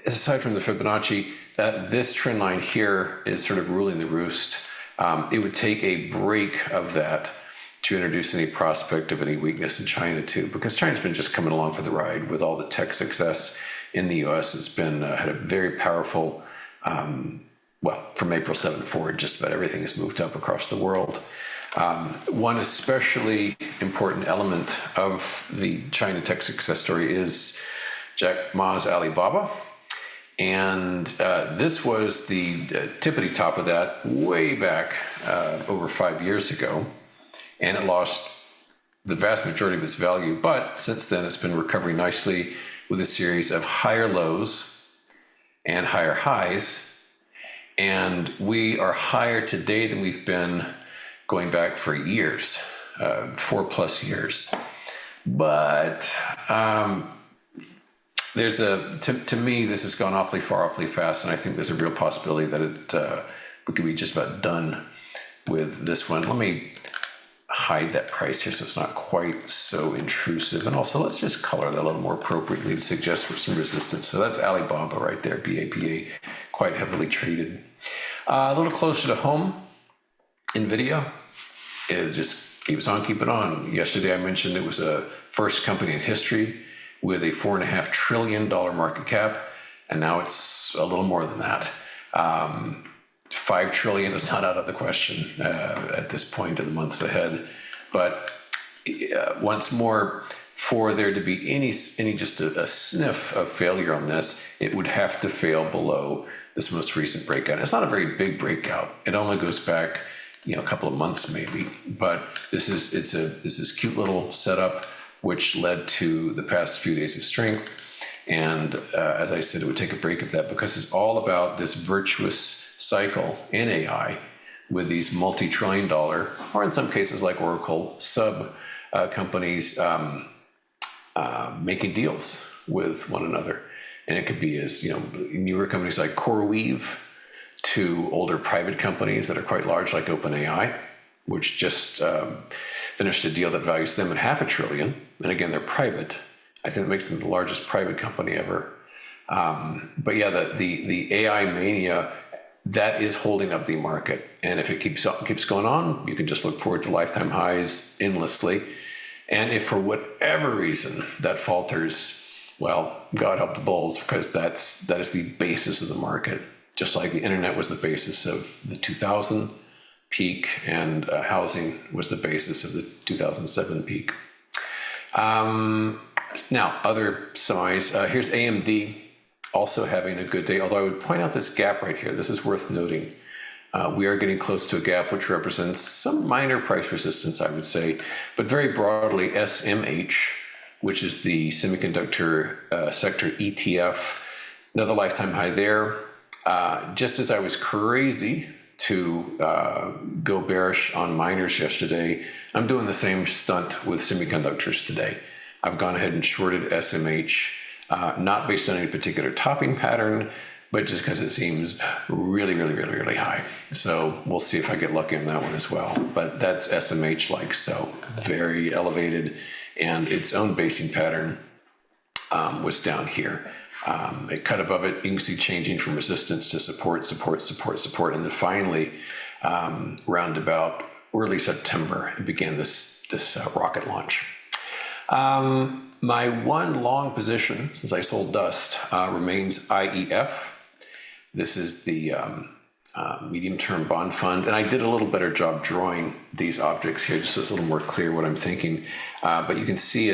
[SPEAKER 18] aside from the Fibonacci, this trend line here is sort of ruling the roost. It would take a break of that to introduce any prospect of any weakness in China too, because China's been just coming along for the ride with all the tech success in the US. It's been had a very powerful, well, from April 7th forward, just about everything has moved up across the world. One especially important element of the China tech success story is Jack Ma's Alibaba. And this was the tippity top of that way back over 5 years ago. And it lost the vast majority of its value. But since then, it's been recovering nicely with a series of higher lows and higher highs. And we are higher today than we've been going back for years, 4+ years. But there's to me, this has gone awfully far, awfully fast, and I think there's a real possibility that we could be just about done with this one. Let me hide that price here so it's not quite so intrusive. And also, let's just color that a little more appropriately to suggest for some resistance. So that's Alibaba right there, BABA, quite heavily traded. A little closer to home, NVIDIA is just keeps on keeping on. Yesterday, I mentioned it was a first company in history with a $4.5 trillion market cap, and now it's a little more than that. 5 trillion is not out of the question at this point in the months ahead. But once more, for there to be any just a sniff of failure on this, it would have to fail below this most recent breakout. It's not a very big breakout. It only goes back, a couple of months maybe. But this is cute little setup which led to the past few days of strength. And as I said, it would take a break of that because it's all about this virtuous cycle in AI with these multi-trillion-dollar, or in some cases like Oracle, sub companies making deals with one another. And it could be as newer companies like CoreWeave to older private companies that are quite large like OpenAI, which just finished a deal that values them at $500 billion. And again, they're private. I think that makes them the largest private company ever. But yeah, the AI mania, that is holding up the market. And if it keeps going on, you can just look forward to lifetime highs endlessly. And if for whatever reason that falters, well, God help the bulls, because that is the basis of the market. Just like the internet was the basis of the 2000 peak, and housing was the basis of the 2007 peak. Now, other semis. Here's AMD also having a good day, although I would point out this gap right here. This is worth noting. We are getting close to a gap which represents some minor price resistance, I would say, but very broadly, SMH, which is the semiconductor sector ETF, another lifetime high there. Just as I was crazy to go bearish on miners yesterday, I'm doing the same stunt with semiconductors today. I've gone ahead and shorted SMH, not based on any particular topping pattern, but just because it seems really, really, really, really high. So we'll see if I get lucky on that one as well. But that's SMH like so, very elevated, and its own basing pattern was down here. It cut above it. You can see changing from resistance to support, support, support, support, and then finally round about early September, it began this rocket launch. My one long position, since I sold dust, remains IEF. This is the medium-term bond fund, and I did a little better job drawing these objects here, just so it's a little more clear what I'm thinking. But you can see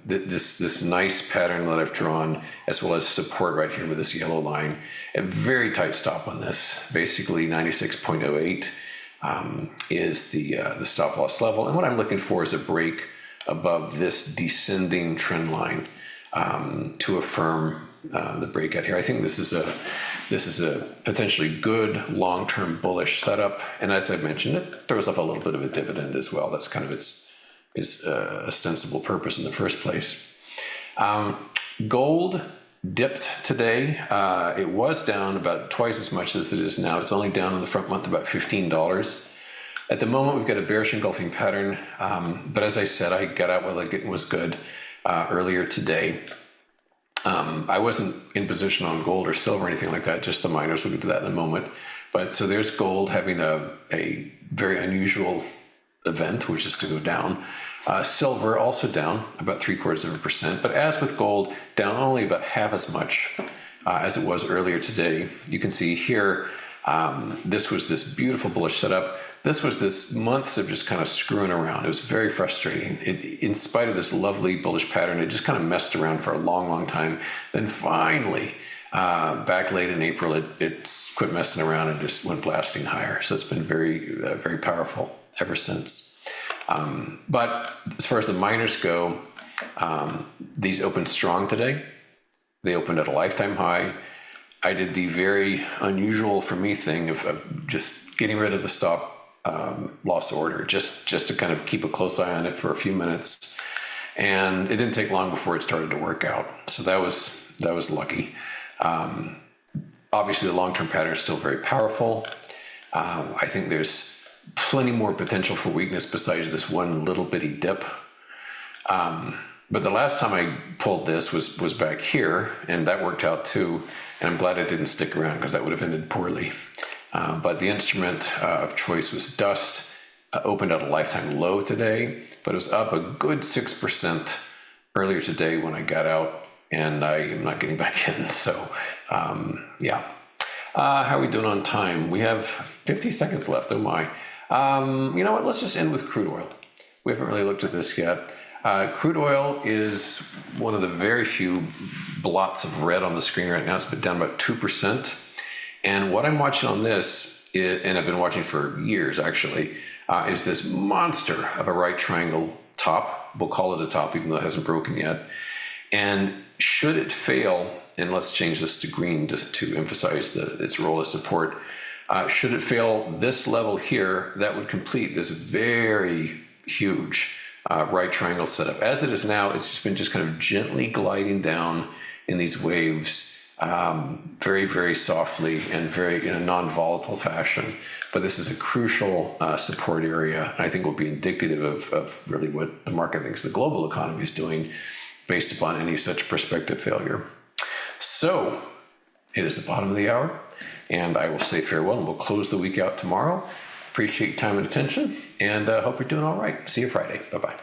[SPEAKER 18] this nice pattern that I've drawn, as well as support right here with this yellow line. A very tight stop on this, basically 96.08 is the stop loss level, and what I'm looking for is a break above this descending trend line to affirm the breakout here. I think this is a potentially good long-term bullish setup, and as I mentioned, it throws up a little bit of a dividend as well. That's kind of its ostensible purpose in the first place. Gold dipped today. It was down about twice as much as it is now. It's only down in the front month about $15. At the moment, we've got a bearish engulfing pattern, but as I said, I got out while the getting was good earlier today. I wasn't in position on gold or silver or anything like that, just the miners. We'll get to that in a moment. But so there's gold having a very unusual event, which is to go down. Silver also down about 0.75%, but as with gold, down only about half as much as it was earlier today. You can see here, this was this beautiful bullish setup. This was this months of just kind of screwing around. It was very frustrating. In spite of this lovely bullish pattern, it just kind of messed around for a long, long time. Then finally, back late in April, it quit messing around and just went blasting higher. So it's been very, very powerful ever since. But as far as the miners go, these opened strong today. They opened at a lifetime high. I did the very unusual for me thing of just getting rid of the stop loss order, just to kind of keep a close eye on it for a few minutes. And it didn't take long before it started to work out. So that was lucky. Obviously, the long-term pattern is still very powerful. I think there's plenty more potential for weakness besides this one little bitty dip. But the last time I pulled this was back here, and that worked out too. And I'm glad it didn't stick around because that would have ended poorly. But the instrument of choice was dust. Opened at a lifetime low today, but it was up a good 6% earlier today when I got out, and I am not getting back in. So, yeah. How are we doing on time? We have 50 seconds left. Oh my. You know what? Let's just end with crude oil. We haven't really looked at this yet. Crude oil is one of the very few blots of red on the screen right now. It's been down about 2%. And what I'm watching on this, and I've been watching for years actually, is this monster of a right triangle top. We'll call it a top even though it hasn't broken yet. And should it fail, and let's change this to green just to emphasize its role as support. Should it fail this level here, that would complete this very huge right triangle setup. As it is now, it's just kind of gently gliding down in these waves, very, very softly and very in a non-volatile fashion. But this is a crucial support area. I think will be indicative of really what the market thinks the global economy is doing based upon any such prospective failure. So it is the bottom of the hour, and I will say farewell, and we'll close the week out tomorrow. Appreciate your time and attention, and hope you're doing all right. See you Friday. Bye-bye.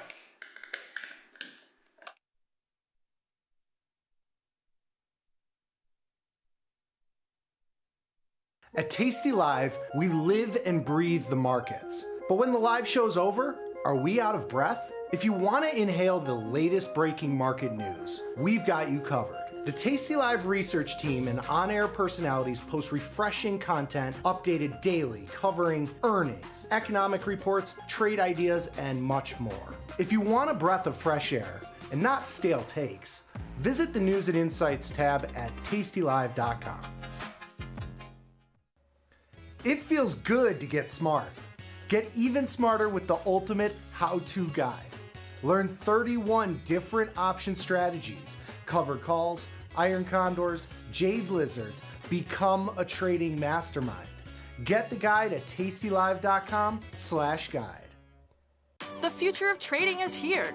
[SPEAKER 1] At Tastylive, we live and breathe the markets. But when the live show's over, are we out of breath? If you want to inhale the latest breaking market news, we've got you covered. The Tastylive research team and on-air personalities post refreshing content updated daily covering earnings, economic reports, trade ideas, and much more. If you want a breath of fresh air and not stale takes, visit the News and Insights tab at tastylive.com. It feels good to get smart. Get even smarter with the ultimate how-to guide. Learn 31 different option strategies, cover calls, iron condors, jade lizards, become a trading mastermind. Get the guide at tastylive.com/guide.
[SPEAKER 12] The future of trading is here.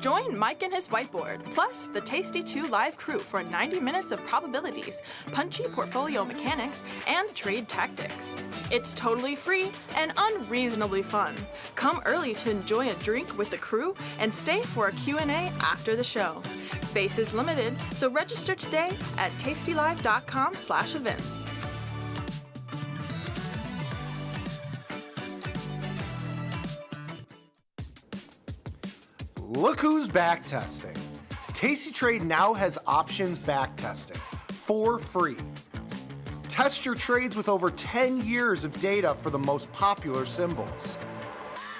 [SPEAKER 12] Join Mike and his whiteboard, plus the Tasty 2 live crew for 90 minutes of probabilities, punchy portfolio mechanics, and trade tactics. It's totally free and unreasonably fun. Come early to enjoy a drink with the crew and stay for a Q&A after the show. Space is limited, so register today at tastylive.com/events.
[SPEAKER 1] Look who's back testing. Tasty Trade now has options back testing for free. Test your trades with over 10 years of data for the most popular symbols.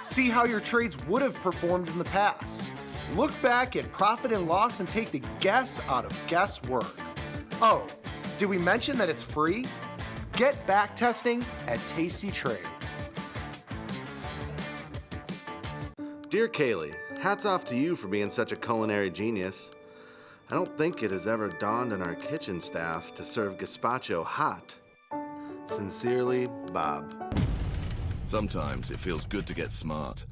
[SPEAKER 1] See how your trades would have performed in the past. Look back at profit and loss and take the guess out of guesswork. Oh, did we mention that it's free? Get back testing at Tasty Trade.
[SPEAKER 2] Dear Kaylee, hats off to you for being such a culinary genius. I don't think it has ever dawned on our kitchen staff to serve gazpacho hot. Sincerely, Bob.
[SPEAKER 3] Sometimes it feels good to get smart.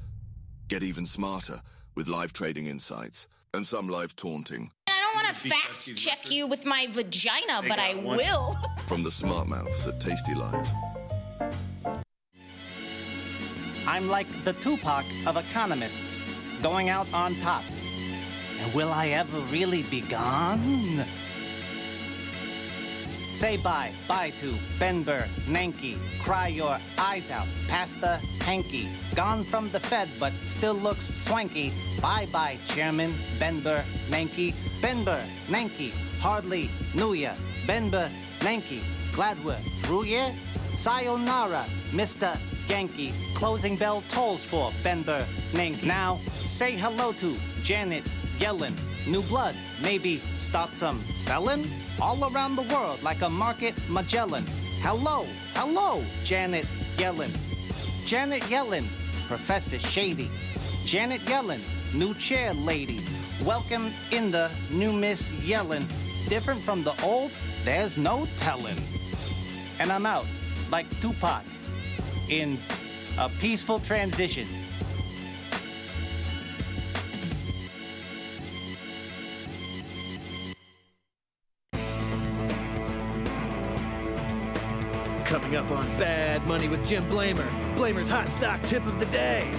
[SPEAKER 3] Get even smarter with live trading insights and some live taunting.
[SPEAKER 23] I don't want to fact check you with my vagina, but I will.
[SPEAKER 3] From the smart mouths at Tastylive.
[SPEAKER 24] I'm like the Tupac of economists, going out on top. And will I ever really be gone? Say bye to Ben Bernanke. Cry your eyes out past the hanky. Gone from the Fed, but still looks swanky. Bye-bye, Chairman Ben Bernanke. Ben Bernanke, hardly knew ya. Ben Bernanke, glad we're through ya. Sayonara, Mr. Yankee. Closing bell tolls for Ben Bernanke. Now, say hello to Janet Yellen. New blood, maybe start some selling? All around the world like a market Magellan. Hello, Janet Yellen. Janet Yellen, Professor Shady. Janet Yellen, new chair lady. Welcome in the new Miss Yellen. Different from the old, there's no telling. And I'm out, like Tupac, in a peaceful transition.
[SPEAKER 25] Coming up on Bad Money with Jim Blamer. Blamer's hot stock tip of the day.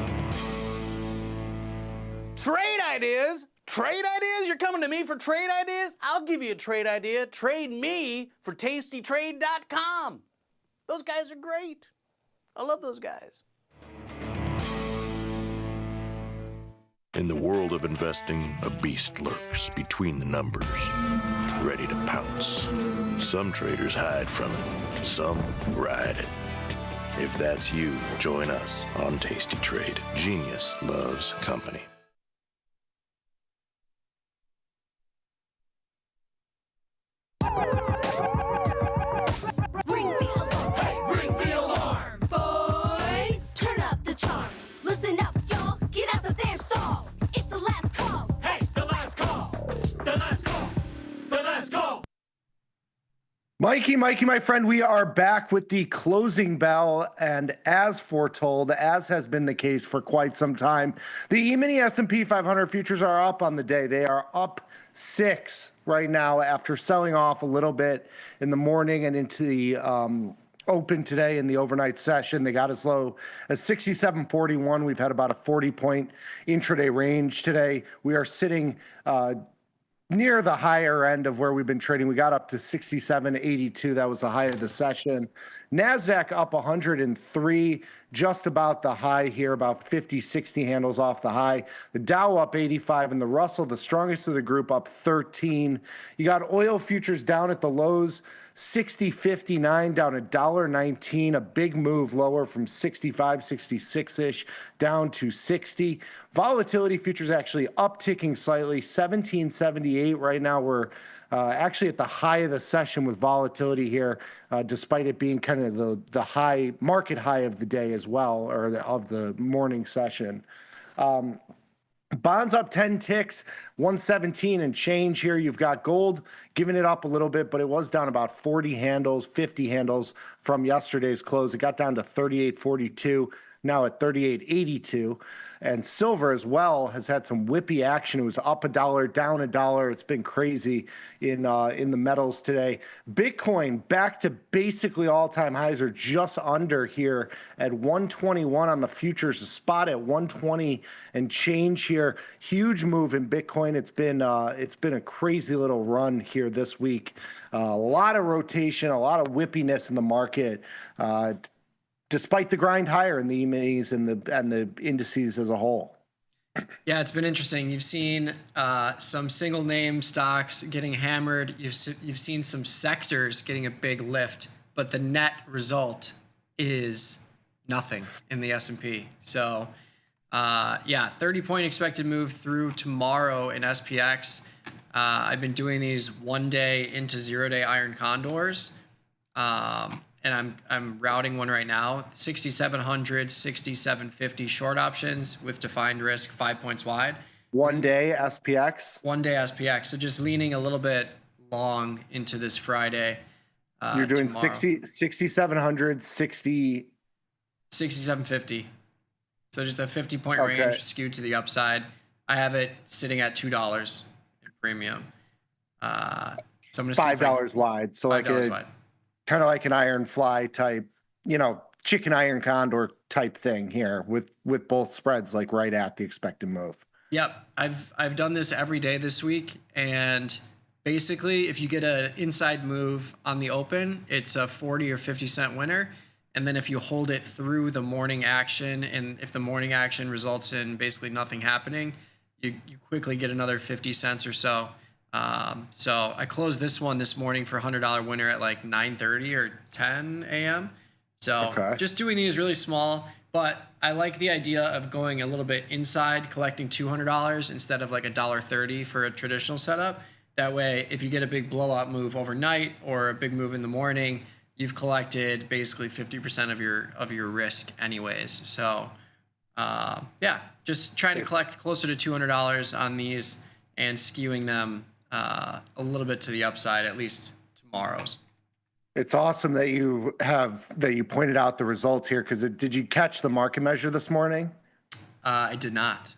[SPEAKER 5] Trade ideas? Trade ideas? You're coming to me for trade ideas? I'll give you a trade idea. Trade me for tastytrade.com. Those guys are great. I love those guys.
[SPEAKER 16] In the world of investing, a beast lurks between the numbers, ready to pounce. Some traders hide from it, some ride it. If that's you, join us on Tasty Trade. Genius loves company.
[SPEAKER 14] Ring the alarm, hey, ring the alarm, boys. Turn up the charm. Listen up, y'all. Get out the damn stall. It's the last call. Hey, the last call. The last call. The last call.
[SPEAKER 1] Mikey, my friend, we are back with the closing bell, and as foretold, as has been the case for quite some time, the E-mini S&P 500 futures are up on the day. They are up 6 right now after selling off a little bit in the morning and into the open today in the overnight session. They got as low as 67.41. We've had about a 40-point intraday range today. We are sitting near the higher end of where we've been trading. We got up to 67.82. That was the high of the session. NASDAQ up 103, just about the high here, about 50, 60 handles off the high. The Dow up 85 and the Russell, the strongest of the group, up 13. You got oil futures down at the lows, 60.59 down $1.19, a big move lower from 65, 66-ish down to 60. Volatility futures actually upticking slightly, 1778 right now. We're actually at the high of the session with volatility here, despite it being kind of the high market high of the day as well, or of the morning session. Bonds up 10 ticks, 117 and change here. You've got gold giving it up a little bit, but it was down about 40 handles, 50 handles from yesterday's close. It got down to 38.42.
[SPEAKER 13] now at 38.82. And silver as well has had some whippy action. It was up $1, down $1. It's been crazy in the metals today. Bitcoin back to basically all-time highs, or just under here at 121 on the futures, a spot at 120 and change here. Huge move in Bitcoin. It's been a crazy little run here this week. A lot of rotation, a lot of whippiness in the market, despite the grind higher in the E-minis and the indices as a whole.
[SPEAKER 15] Yeah, it's been interesting. You've seen some single name stocks getting hammered. You've seen some sectors getting a big lift, but the net result is nothing in the S&P. So, 30-point expected move through tomorrow in SPX. I've been doing these 1 day into 0 day iron condors. And I'm routing one right now, 6,700, 6,750 short options with defined risk 5 points wide.
[SPEAKER 13] 1 day SPX?
[SPEAKER 15] 1 day SPX. So just leaning a little bit long into this Friday.
[SPEAKER 13] You're doing
[SPEAKER 15] tomorrow.
[SPEAKER 13] 6,700,
[SPEAKER 15] 6,750. So just a 50-point
[SPEAKER 13] Okay.
[SPEAKER 15] range skewed to the upside. I have it sitting at $2 in premium. So I'm going to
[SPEAKER 13] $5 wide. So like
[SPEAKER 15] $5 wide.
[SPEAKER 13] kind of like an iron fly type, chicken iron condor type thing here with both spreads like right at the expected move.
[SPEAKER 15] Yep, I've done this every day this week, and basically, if you get an inside move on the open, it's a 40 or 50 cent winner, and then if you hold it through the morning action, and if the morning action results in basically nothing happening, you quickly get another 50 cents or so. So I closed this one this morning for a $100 winner at like 9:30 or 10 a.m. So just doing these really small, but I like the idea of going a little bit inside, collecting $200 instead of like $1.30 for a traditional setup. That way, if you get a big blowout move overnight or a big move in the morning, you've collected basically 50% of your risk anyways. So just trying to collect closer to $200 on these and skewing them a little bit to the upside, at least tomorrow's.
[SPEAKER 13] It's awesome that you pointed out the results here, because did you catch the market measure this morning?
[SPEAKER 15] I did not.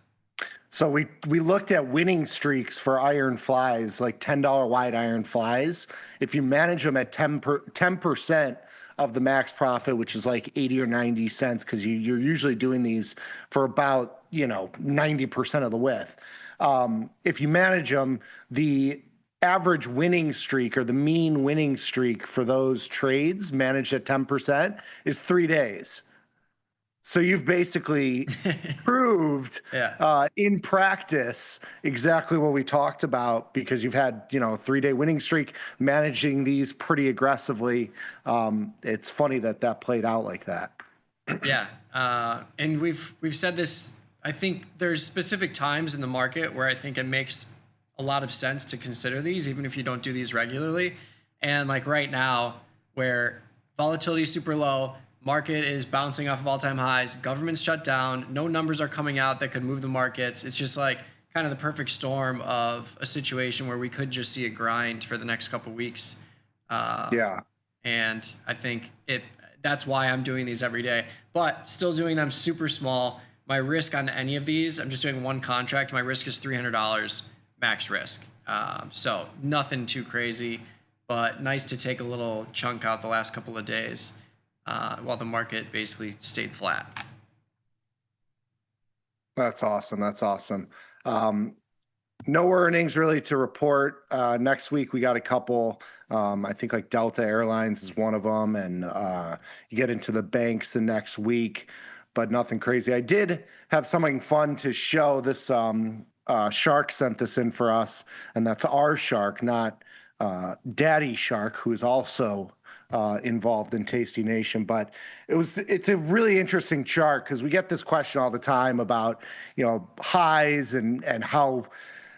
[SPEAKER 13] So we looked at winning streaks for iron flies, like $10 wide iron flies. If you manage them at 10% of the max profit, which is like 80 or 90 cents, because you're usually doing these for about 90% of the width. If you manage them, the average winning streak, or the mean winning streak for those trades managed at 10%, is 3 days. So you've basically proved in practice exactly what we talked about, because you've had, 3 day winning streak, managing these pretty aggressively. It's funny that played out like that.
[SPEAKER 15] Yeah. And we've said this. I think there's specific times in the market where I think it makes a lot of sense to consider these, even if you don't do these regularly. And like right now, where volatility is super low, market is bouncing off of all-time highs, government's shut down, no numbers are coming out that could move the markets. It's just like kind of the perfect storm of a situation where we could just see a grind for the next couple of weeks. And I think that's why I'm doing these every day, but still doing them super small. My risk on any of these, I'm just doing one contract. My risk is $300 max risk. So nothing too crazy, but nice to take a little chunk out the last couple of days while the market basically stayed flat.
[SPEAKER 13] That's awesome. That's awesome. No earnings really to report. Next week, we got a couple. I think like Delta Airlines is one of them. And you get into the banks the next week, but nothing crazy. I did have something fun to show. This Shark sent this in for us, and that's our Shark, not Daddy Shark, who is also involved in Tasty Nation. But it's a really interesting chart, because we get this question all the time about highs and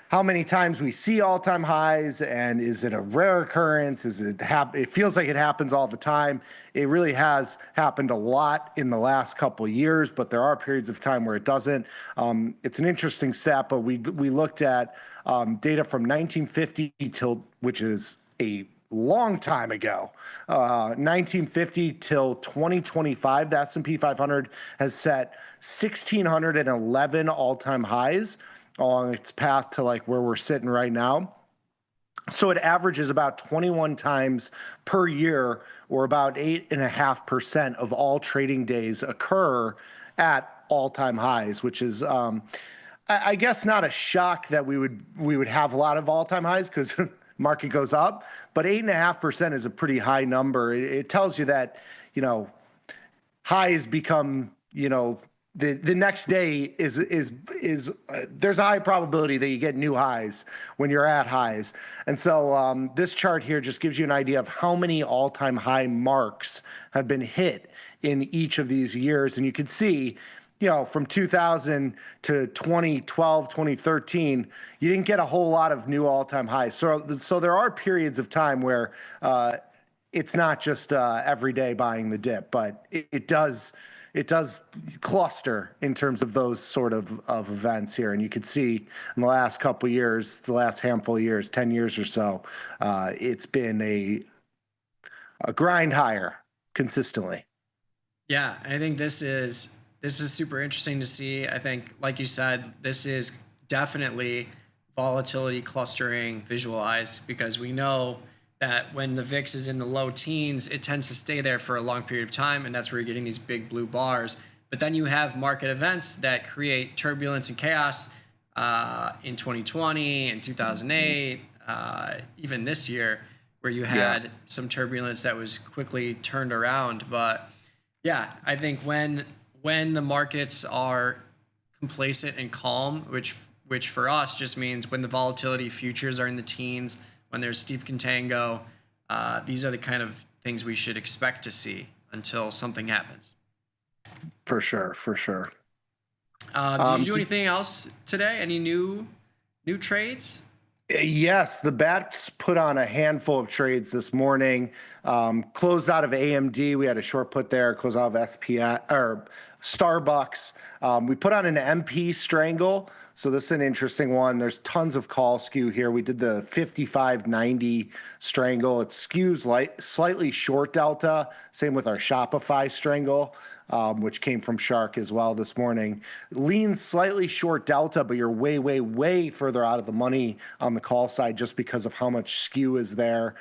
[SPEAKER 13] how many times we see all-time highs, and is it a rare occurrence? It feels like it happens all the time. It really has happened a lot in the last couple of years, but there are periods of time where it doesn't. It's an interesting stat, but we looked at data from 1950 which is a long time ago. 1950 till 2025, the S&P 500 has set 1,611 all-time highs along its path to like where we're sitting right now. So it averages about 21 times per year, or about 8.5% of all trading days occur at all-time highs, which is, I guess, not a shock that we would have a lot of all-time highs because market goes up, but 8.5% is a pretty high number. It tells you that, highs become, the next day is there's a high probability that you get new highs when you're at highs. And so this chart here just gives you an idea of how many all-time high marks have been hit in each of these years. And you can see, from 2000 to 2012, 2013, you didn't get a whole lot of new all-time highs. So there are periods of time where it's not just every day buying the dip, but it does cluster in terms of those sort of events here. And you could see in the last couple of years, the last handful of years, 10 years or so, it's been a grind higher consistently.
[SPEAKER 15] Yeah, I think this is super interesting to see. I think, like you said, this is definitely volatility clustering visualized, because we know that when the VIX is in the low teens, it tends to stay there for a long period of time, and that's where you're getting these big blue bars. But then you have market events that create turbulence and chaos in 2020 and 2008, even this year, where you had some turbulence that was quickly turned around. But yeah, I think when the markets are complacent and calm, which for us just means when the volatility futures are in the teens, when there's steep contango, these are the kind of things we should expect to see until something happens.
[SPEAKER 13] For sure.
[SPEAKER 15] Did you do anything else today? Any new trades?
[SPEAKER 13] Yes, the bats put on a handful of trades this morning. Closed out of AMD. We had a short put there. Closed out of SPX or Starbucks. We put on an MP strangle. So this is an interesting one. There's tons of call skew here. We did the 55.90 strangle. It skews slightly short delta. Same with our Shopify strangle, which came from Shark as well this morning. Leans slightly short delta, but you're way, way, way further out of the money on the call side just because of how much skew is there.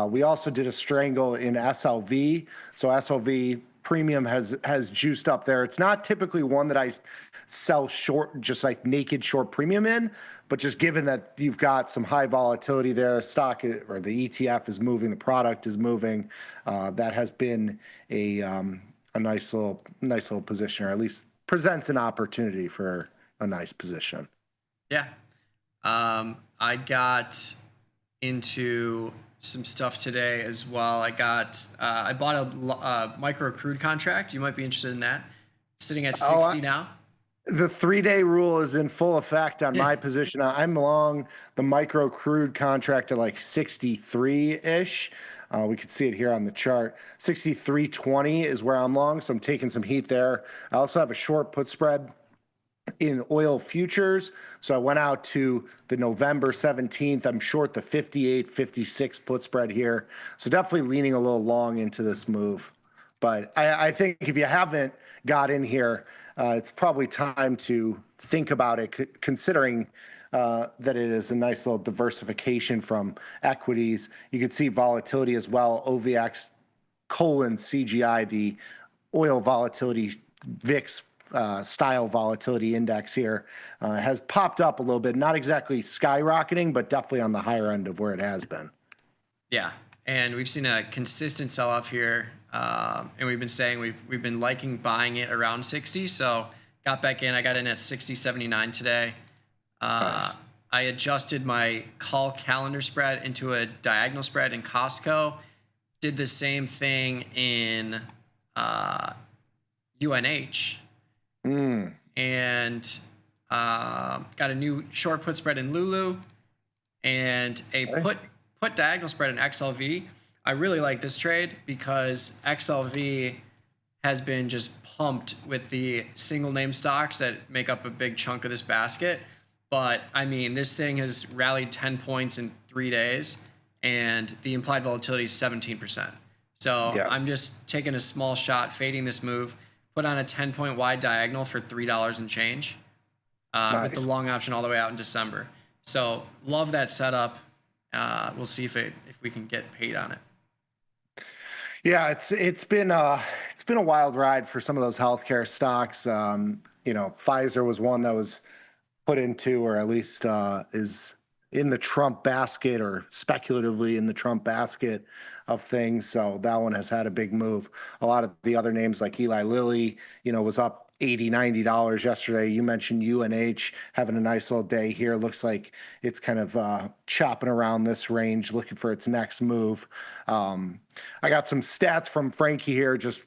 [SPEAKER 13] We also did a strangle in SLV. So SLV premium has juiced up there. It's not typically one that I sell short, just like naked short premium in, but just given that you've got some high volatility there, stock or the ETF is moving, the product is moving, that has been a nice little position, or at least presents an opportunity for a nice position.
[SPEAKER 15] Yeah. I got into some stuff today as well. I bought a micro crude contract. You might be interested in that. Sitting at 60 now.
[SPEAKER 13] The 3-day rule is in full effect on my position. I'm long the micro crude contract at like 63-ish. We could see it here on the chart. 63.20 is where I'm long, so I'm taking some heat there. I also have a short put spread in oil futures. So I went out to the November 17th. I'm short the 58.56 put spread here. So definitely leaning a little long into this move. But I think if you haven't got in here, it's probably time to think about it, considering that it is a nice little diversification from equities. You can see volatility as well. OVX : CGI, the oil volatility VIX style volatility index here, has popped up a little bit. Not exactly skyrocketing, but definitely on the higher end of where it has been.
[SPEAKER 15] Yeah, and we've seen a consistent sell-off here, and we've been saying we've been liking buying it around 60. So got back in. I got in at 60.79 today. Nice. I adjusted my call calendar spread into a diagonal spread in Costco. Did the same thing in UNH. And got a new short put spread in Lulu and a put diagonal spread in XLV. I really like this trade because XLV has been just pumped with the single name stocks that make up a big chunk of this basket. But I mean, this thing has rallied 10 points in 3 days, and the implied volatility is 17%. So
[SPEAKER 13] Yes.
[SPEAKER 15] I'm just taking a small shot, fading this move, put on a 10-point wide diagonal for $3 and change, with the
[SPEAKER 13] Nice.
[SPEAKER 15] long option all the way out in December. So love that setup. We'll see if we can get paid on it.
[SPEAKER 13] Yeah, it's been a wild ride for some of those healthcare stocks. Pfizer was one that was put into, or at least is in the Trump basket, or speculatively in the Trump basket of things. So that one has had a big move. A lot of the other names like Eli Lilly, was up $80, $90 yesterday. You mentioned UNH having a nice little day here. Looks like it's kind of chopping around this range, looking for its next move. I got some stats from Frankie here, just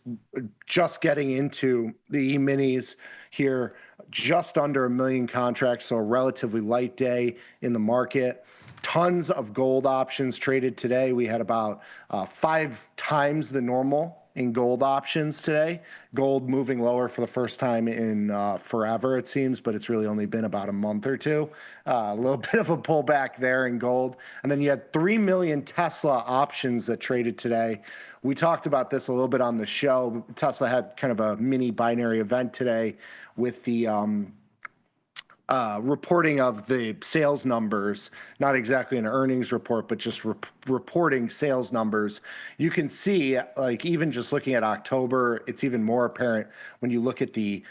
[SPEAKER 13] getting into the E-minis here, just under 1 million contracts, so a relatively light day in the market. Tons of gold options traded today. We had about 5 times the normal in gold options today. Gold moving lower for the first time in forever, it seems, but it's really only been about a month or two. A little bit of a pullback there in gold. And then you had 3 million Tesla options that traded today. We talked about this a little bit on the show. Tesla had kind of a mini binary event today with the reporting of the sales numbers, not exactly an earnings report, but just reporting sales numbers. You can see, like, even just looking at October, it's even more apparent when you look at the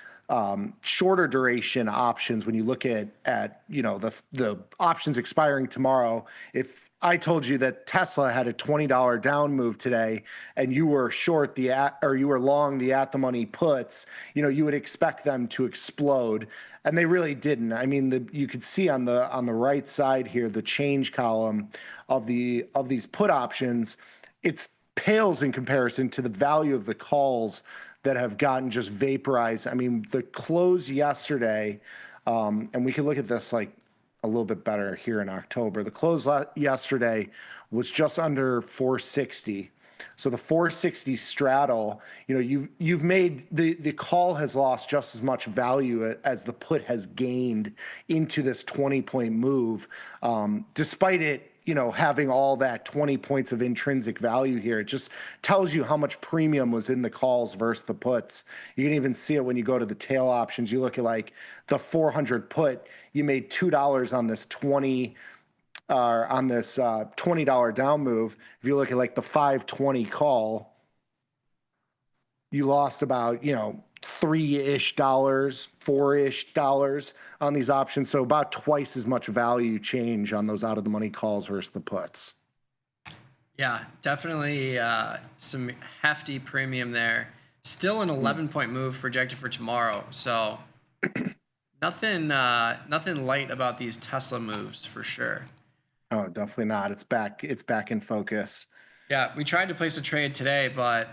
[SPEAKER 13] shorter duration options. When you look at the options expiring tomorrow, if I told you that Tesla had a $20 down move today and you were short you were long the at the money puts, you would expect them to explode, and they really didn't. I mean, you could see on the right side here, the change column of these put options, it pales in comparison to the value of the calls that have gotten just vaporized. I mean, the close yesterday, and we can look at this like a little bit better here in October. The close yesterday was just under 460. So the 460 straddle, you've made the call has lost just as much value as the put has gained into this 20-point move, despite it having all that 20 points of intrinsic value here. It just tells you how much premium was in the calls versus the puts. You can even see it when you go to the tail options. You look at like the 400 put, you made $2 on this $20 down move. If you look at like the 520 call, you lost about, $3-ish, $4-ish on these options. So about twice as much value change on those out of the money calls versus the puts.
[SPEAKER 15] Yeah, definitely some hefty premium there. Still an 11-point move projected for tomorrow. So nothing light about these Tesla moves for sure.
[SPEAKER 13] Oh, definitely not. It's back in focus.
[SPEAKER 15] Yeah, we tried to place a trade today, but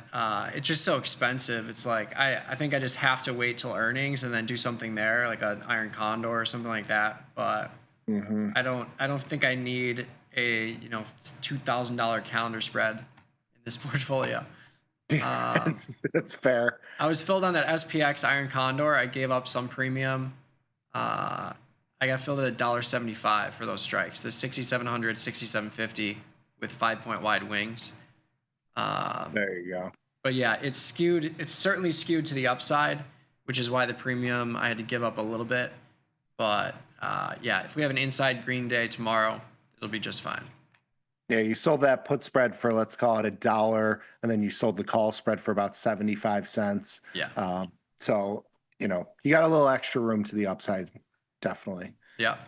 [SPEAKER 15] it's just so expensive. It's like I think I just have to wait till earnings and then do something there, like an Iron Condor or something like that. But I don't think I need a $2,000 calendar spread in this portfolio.
[SPEAKER 13] That's fair.
[SPEAKER 15] I was filled on that SPX Iron Condor. I gave up some premium. I got filled at $1.75 for those strikes. The 6,700, 6,750. With 5-point wide wings.
[SPEAKER 13] There you go.
[SPEAKER 15] But yeah, it's skewed. It's certainly skewed to the upside, which is why the premium I had to give up a little bit. But yeah, if we have an inside green day tomorrow, it'll be just fine.
[SPEAKER 13] Yeah, you sold that put spread for, let's call it $1, and then you sold the call spread for about 75 cents.
[SPEAKER 15] Yeah.
[SPEAKER 13] So, you got a little extra room to the upside, definitely.
[SPEAKER 15] Yeah.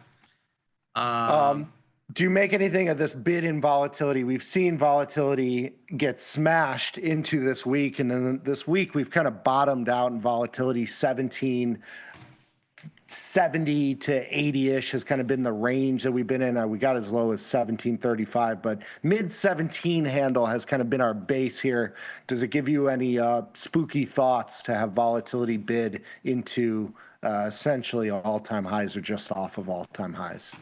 [SPEAKER 13] Do you make anything of this bid in volatility? We've seen volatility get smashed into this week, and then this week we've kind of bottomed out in volatility. 1770 to 80-ish has kind of been the range that we've been in. We got as low as 1735, but mid 17 handle has kind of been our base here. Does it give you any spooky thoughts to have volatility bid into essentially all-time highs or just off of all-time highs?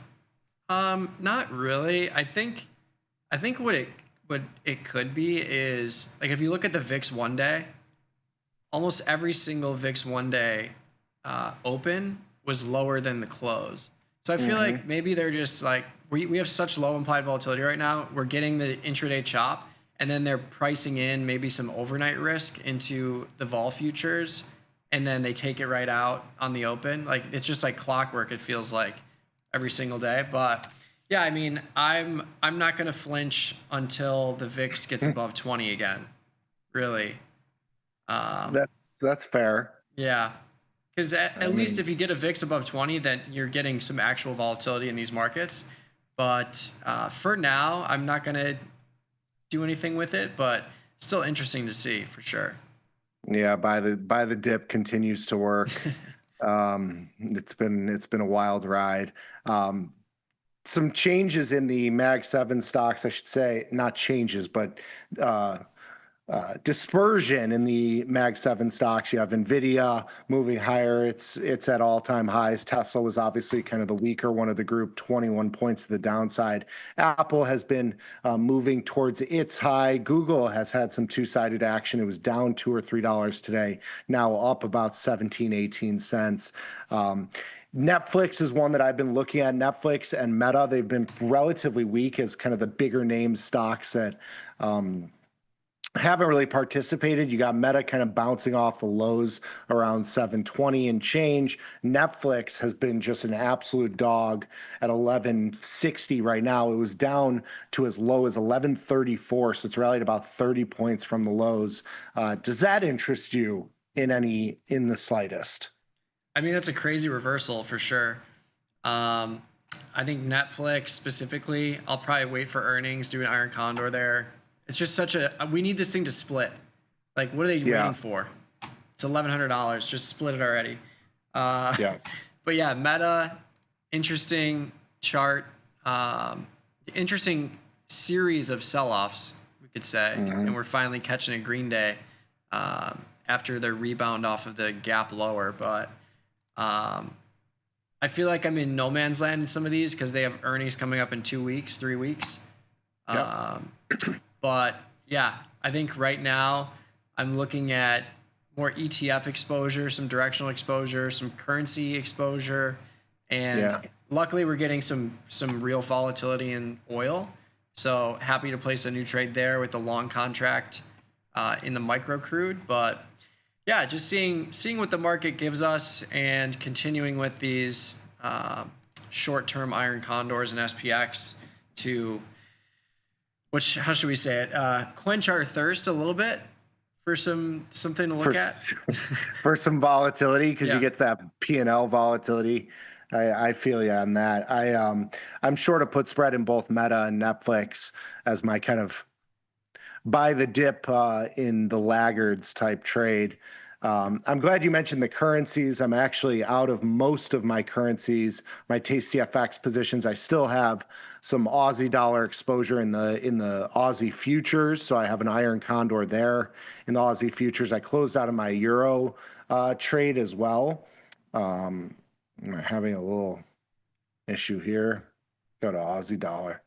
[SPEAKER 15] Not really. I think what it could be is, like, if you look at the VIX 1 day, almost every single VIX 1 day open was lower than the close. So I feel like maybe they're just like, we have such low implied volatility right now. We're getting the intraday chop, and then they're pricing in maybe some overnight risk into the vol futures, and then they take it right out on the open. Like, it's just like clockwork, it feels like, every single day. But yeah, I mean, I'm not going to flinch until the VIX gets above 20 again, really.
[SPEAKER 13] That's fair.
[SPEAKER 15] Yeah. Because at least if you get a VIX above 20, then you're getting some actual volatility in these markets. But for now, I'm not going to do anything with it, but still interesting to see for sure.
[SPEAKER 13] Yeah, buy the dip continues to work. It's been a wild ride. Some changes in the Mag 7 stocks, I should say, not changes, but dispersion in the Mag 7 stocks. You have Nvidia moving higher. It's at all-time highs. Tesla was obviously kind of the weaker one of the group, 21 points to the downside. Apple has been moving towards its high. Google has had some two-sided action. It was down $2 or $3 today, now up about 17, 18 cents. Netflix is one that I've been looking at. Netflix and Meta, they've been relatively weak as kind of the bigger name stocks that haven't really participated. You got Meta kind of bouncing off the lows around 720 and change. Netflix has been just an absolute dog at 1160 right now. It was down to as low as 1134, so it's rallied about 30 points from the lows. Does that interest you in the slightest?
[SPEAKER 15] I mean, that's a crazy reversal for sure. I think Netflix specifically, I'll probably wait for earnings, do an iron condor there. It's just we need this thing to split. Like, what are they waiting for? It's $1,100. Just split it already.
[SPEAKER 13] Yes.
[SPEAKER 15] But yeah, Meta, interesting chart. Interesting series of sell-offs, we could say. And we're finally catching a green day after their rebound off of the gap lower. But I feel like I'm in no man's land in some of these because they have earnings coming up in 2 weeks, 3 weeks. But yeah, I think right now I'm looking at more ETF exposure, some directional exposure, some currency exposure, and luckily we're getting some real volatility in oil. So happy to place a new trade there with the long contract in the micro crude. But yeah, just seeing what the market gives us and continuing with these short-term iron condors and SPX to how should we say it? Quench our thirst a little bit for something to look at.
[SPEAKER 13] For some volatility, because you get that P&L volatility. I feel you on that. I'm sure to put spread in both Meta and Netflix as my kind of buy the dip in the laggards type trade. I'm glad you mentioned the currencies. I'm actually out of most of my currencies, my Tasty FX positions. I still have some Aussie dollar exposure in the Aussie futures, so I have an iron condor there in the Aussie futures. I closed out of my euro trade as well. I'm having a little issue here. Go to Aussie dollar.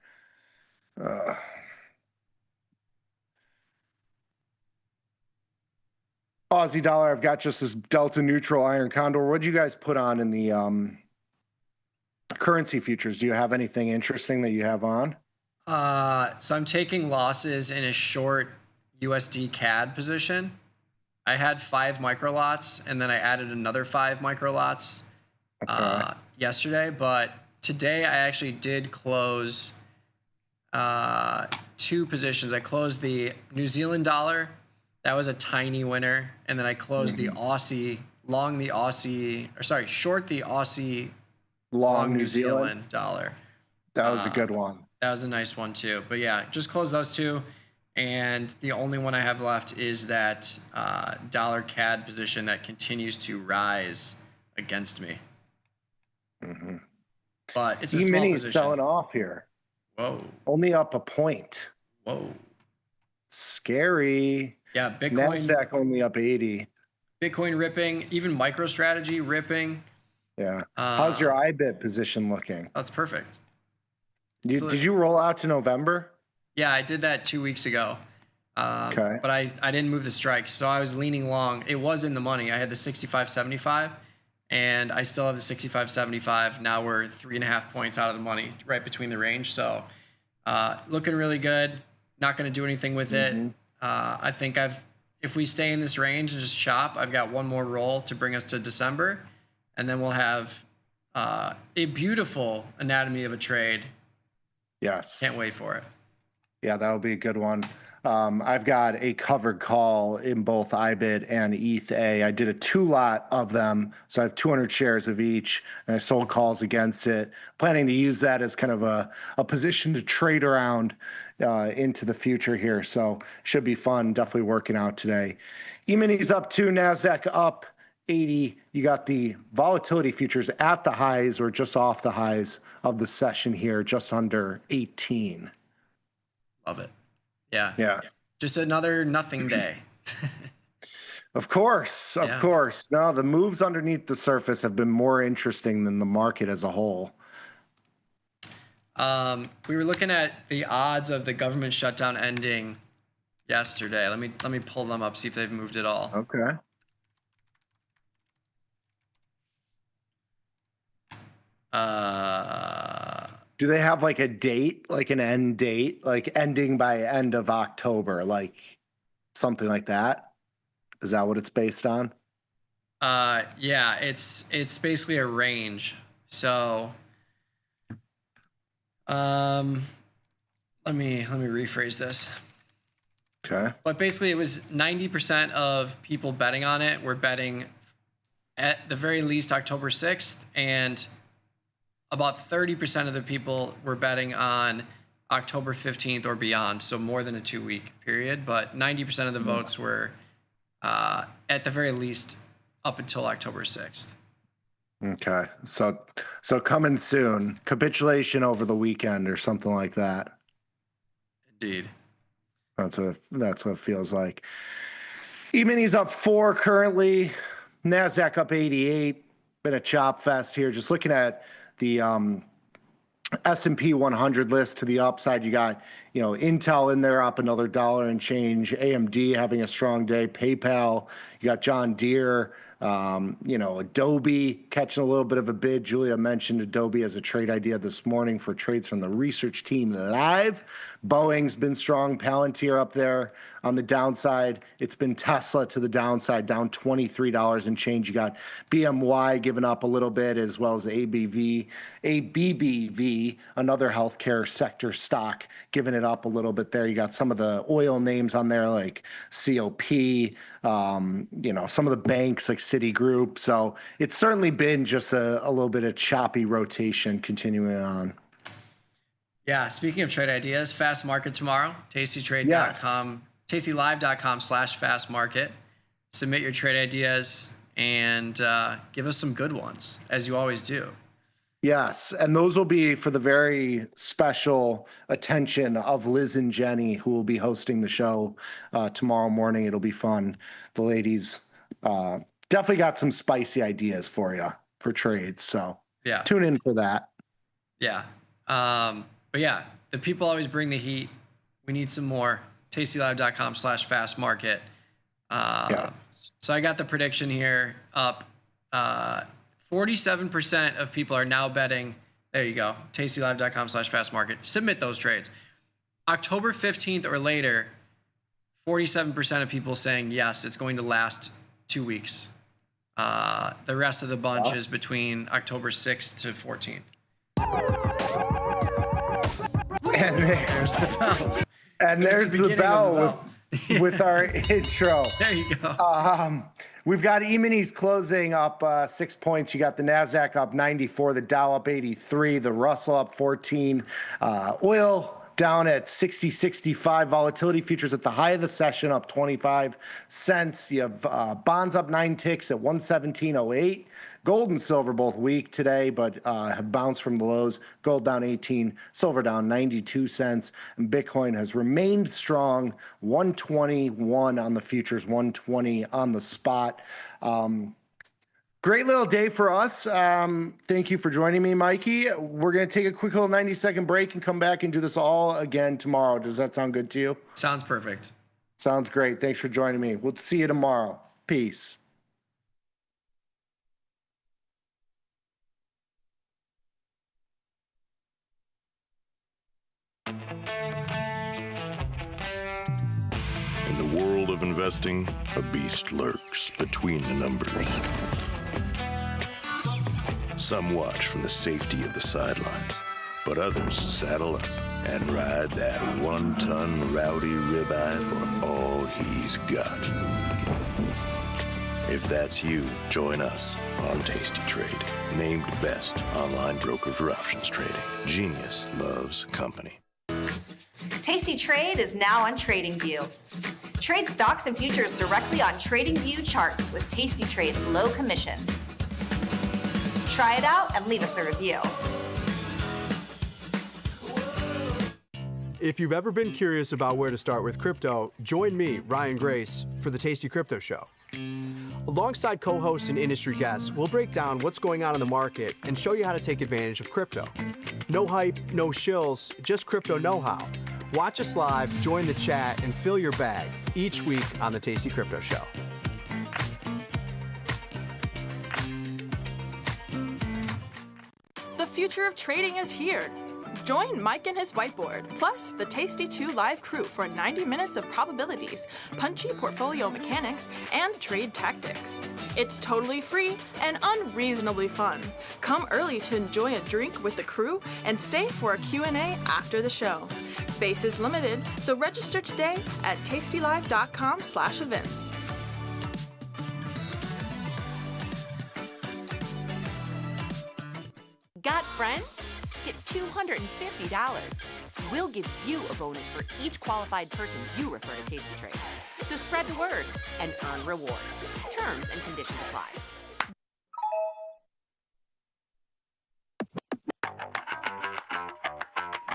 [SPEAKER 13] Aussie dollar, I've got just this delta neutral iron condor. What'd you guys put on in the currency futures? Do you have anything interesting that you have on?
[SPEAKER 15] So I'm taking losses in a short USD CAD position. I had 5 micro lots, and then I added another 5 micro lots yesterday. But today I actually did close 2 positions. I closed the New Zealand dollar. That was a tiny winner. And then I closed the Aussie, short the Aussie, long New Zealand dollar.
[SPEAKER 13] That was a good one.
[SPEAKER 15] That was a nice one too. But yeah, just close those 2. And the only one I have left is that dollar CAD position that continues to rise against me. But it's a small position.
[SPEAKER 13] Selling off here.
[SPEAKER 15] Whoa.
[SPEAKER 13] Only up a point.
[SPEAKER 15] Whoa.
[SPEAKER 13] Scary.
[SPEAKER 15] Yeah, Bitcoin.
[SPEAKER 13] NASDAQ only up 80.
[SPEAKER 15] Bitcoin ripping, even MicroStrategy ripping.
[SPEAKER 13] Yeah. How's your IBIT position looking?
[SPEAKER 15] That's perfect.
[SPEAKER 13] Did you roll out to November?
[SPEAKER 15] Yeah, I did that 2 weeks ago. But I didn't move the strikes, so I was leaning long. It was in the money. I had the 65.75, and I still have the 65.75. Now we're 3.5 points out of the money, right between the range. So looking really good. Not going to do anything with it. I think if we stay in this range and just chop, I've got one more roll to bring us to December, and then we'll have a beautiful anatomy of a trade.
[SPEAKER 13] Yes.
[SPEAKER 15] Can't wait for it.
[SPEAKER 13] Yeah, that'll be a good one. I've got a covered call in both IBIT and ETH A. I did a 2-lot of them, so I have 200 shares of each, and I sold calls against it. Planning to use that as kind of a position to trade around into the future here, so should be fun. Definitely working out today. E-minis up 2, NASDAQ up 80. You got the volatility futures at the highs or just off the highs of the session here, just under 18.
[SPEAKER 15] Love it. Yeah.
[SPEAKER 13] Yeah.
[SPEAKER 15] Just another nothing day.
[SPEAKER 13] Of course. No, the moves underneath the surface have been more interesting than the market as a whole.
[SPEAKER 15] We were looking at the odds of the government shutdown ending yesterday. Let me pull them up, see if they've moved at all.
[SPEAKER 13] Okay. Do they have like a date, like an end date, like ending by end of October, like something like that? Is that what it's based on?
[SPEAKER 15] Yeah, it's basically a range. So, let me rephrase this.
[SPEAKER 13] Okay.
[SPEAKER 15] But basically, it was 90% of people betting on it were betting at the very least October 6th, and about 30% of the people were betting on October 15th or beyond, so more than a 2-week period. But 90% of the votes were at the very least up until October 6th.
[SPEAKER 13] Okay. So coming soon, capitulation over the weekend or something like that.
[SPEAKER 15] Indeed.
[SPEAKER 13] That's what it feels like. E-minis up 4 currently. NASDAQ up 88. Been a chop fest here. Just looking at the S&P 100 list to the upside, you got, Intel in there up another $1 and change. AMD having a strong day. PayPal. You got John Deere. Adobe catching a little bit of a bid. Julia mentioned Adobe as a trade idea this morning for trades from the research team live. Boeing's been strong. Palantir up there on the downside. It's been Tesla to the downside, down $23 and change. You got BMY giving up a little bit, as well as ABBV, another healthcare sector stock, giving it up a little bit there. You got some of the oil names on there like COP, some of the banks like Citigroup. So it's certainly been just a little bit of choppy rotation continuing on.
[SPEAKER 15] Yeah, speaking of trade ideas, fast market tomorrow, tastytrade.com, tastylive.com/fast market. Submit your trade ideas and give us some good ones, as you always do.
[SPEAKER 13] Yes, and those will be for the very special attention of Liz and Jenny, who will be hosting the show tomorrow morning. It'll be fun. The ladies definitely got some spicy ideas for you for trades, so
[SPEAKER 15] yeah,
[SPEAKER 13] tune in for that.
[SPEAKER 15] Yeah. But yeah, the people always bring the heat. We need some more. tastylive.com/fast market.
[SPEAKER 13] Yes.
[SPEAKER 15] So I got the prediction here up. 47% of people are now betting. There you go. tastylive.com/fast market. Submit those trades. October 15th or later, 47% of people saying yes, it's going to last 2 weeks. The rest of the bunch is between October 6th to 14th.
[SPEAKER 13] And there's the bell. And there's the bell with our intro.
[SPEAKER 15] There you go.
[SPEAKER 13] We've got E-minis closing up 6 points. You got the NASDAQ up 94, the Dow up 83, the Russell up 14. Oil down at 60.65. Volatility futures at the high of the session up 25 cents. You have bonds up 9 ticks at 117.08. Gold and silver both weak today, but have bounced from the lows. Gold down 18, silver down 92 cents, and Bitcoin has remained strong, 121 on the futures, 120 on the spot. Great little day for us. Thank you for joining me, Mikey. We're going to take a quick little 90-second break and come back and do this all again tomorrow. Does that sound good to you?
[SPEAKER 15] Sounds perfect.
[SPEAKER 13] Sounds great. Thanks for joining me. We'll see you tomorrow. Peace.
[SPEAKER 16] In the world of investing, a beast lurks between the numbers. Some watch from the safety of the sidelines, but others saddle up and ride that one-ton rowdy ribeye for all he's got. If that's you, join us on Tasty Trade, named best online broker for options trading. Genius loves company.
[SPEAKER 17] Tasty Trade is now on TradingView. Trade stocks and futures directly on TradingView charts with Tasty Trade's low commissions. Try it out and leave us a review.
[SPEAKER 1] If you've ever been curious about where to start with crypto, join me, Ryan Grace, for the Tasty Crypto Show. Alongside co-hosts and industry guests, we'll break down what's going on in the market and show you how to take advantage of crypto. No hype, no shills, just crypto know-how. Watch us live, join the chat, and fill your bag each week on the Tasty Crypto Show.
[SPEAKER 12] The future of trading is here. Join Mike and his whiteboard, plus the Tasty2 live crew for 90 minutes of probabilities, punchy portfolio mechanics, and trade tactics. It's totally free and unreasonably fun. Come early to enjoy a drink with the crew and stay for a Q&A after the show. Space is limited, so register today at tastylive.com/events.
[SPEAKER 11] Got friends? Get $250. We'll give you a bonus for each qualified person you refer to Tasty Trade. So spread the word and earn rewards. Terms and conditions apply.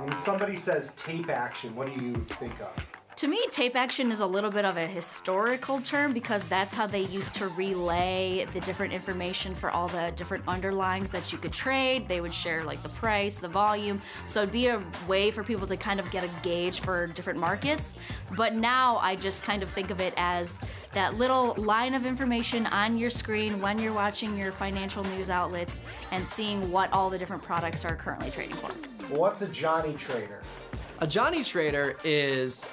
[SPEAKER 13] When somebody says tape action, what do you think of?
[SPEAKER 19] To me, tape action is a little bit of a historical term because that's how they used to relay the different information for all the different underlyings that you could trade. They would share like the price, the volume. So it'd be a way for people to kind of get a gauge for different markets. But now I just kind of think of it as that little line of information on your screen when you're watching your financial news outlets and seeing what all the different products are currently trading for.
[SPEAKER 13] What's a Johnny trader?
[SPEAKER 4] A Johnny trader is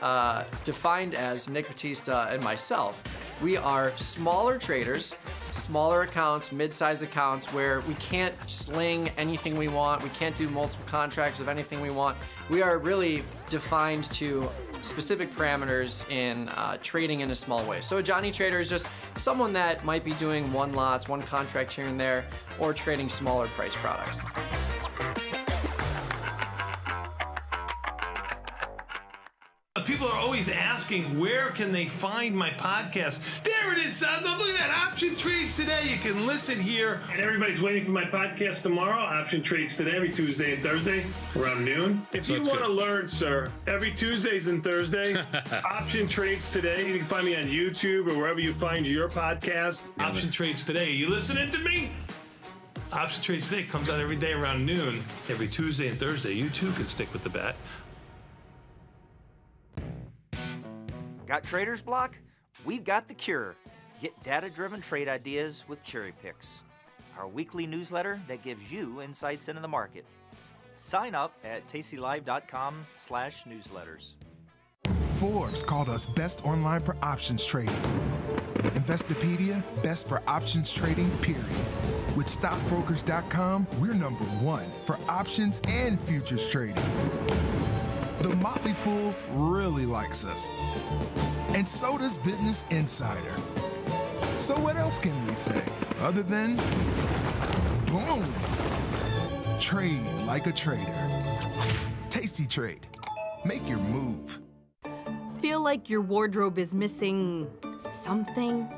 [SPEAKER 4] defined as Nick Batista and myself. We are smaller traders, smaller accounts, mid-sized accounts where we can't sling anything we want. We can't do multiple contracts of anything we want. We are really defined to specific parameters in trading in a small way. So a Johnny trader is just someone that might be doing one lots, one contract here and there, or trading smaller price products.
[SPEAKER 20] People are always asking, where can they find my podcast? There it is, son. Look at that. Option Trades Today. You can listen here.
[SPEAKER 21] And everybody's waiting for my podcast tomorrow. Option Trades Today, every Tuesday and Thursday around noon. If you want to learn, sir, every Tuesdays and Thursday, Option Trades Today. You can find me on YouTube or wherever you find your podcast.
[SPEAKER 20] Option Trades Today. You listening to me? Option Trades Today comes out every day around noon, every Tuesday and Thursday. You too can stick with the bat.
[SPEAKER 22] Got trader's block? We've got the cure. Get data-driven trade ideas with Cherry Picks, our weekly newsletter that gives you insights into the market. Sign up at tastylive.com/newsletters.
[SPEAKER 7] Forbes called us best online for options trading. Investopedia, best for options trading, period. With stockbrokers.com, we're number one for options and futures trading. The Motley Fool really likes us. And so does Business Insider. So what else can we say other than boom? Trade like a trader. Tasty Trade. Make your move.
[SPEAKER 26] Feel like your wardrobe is missing something?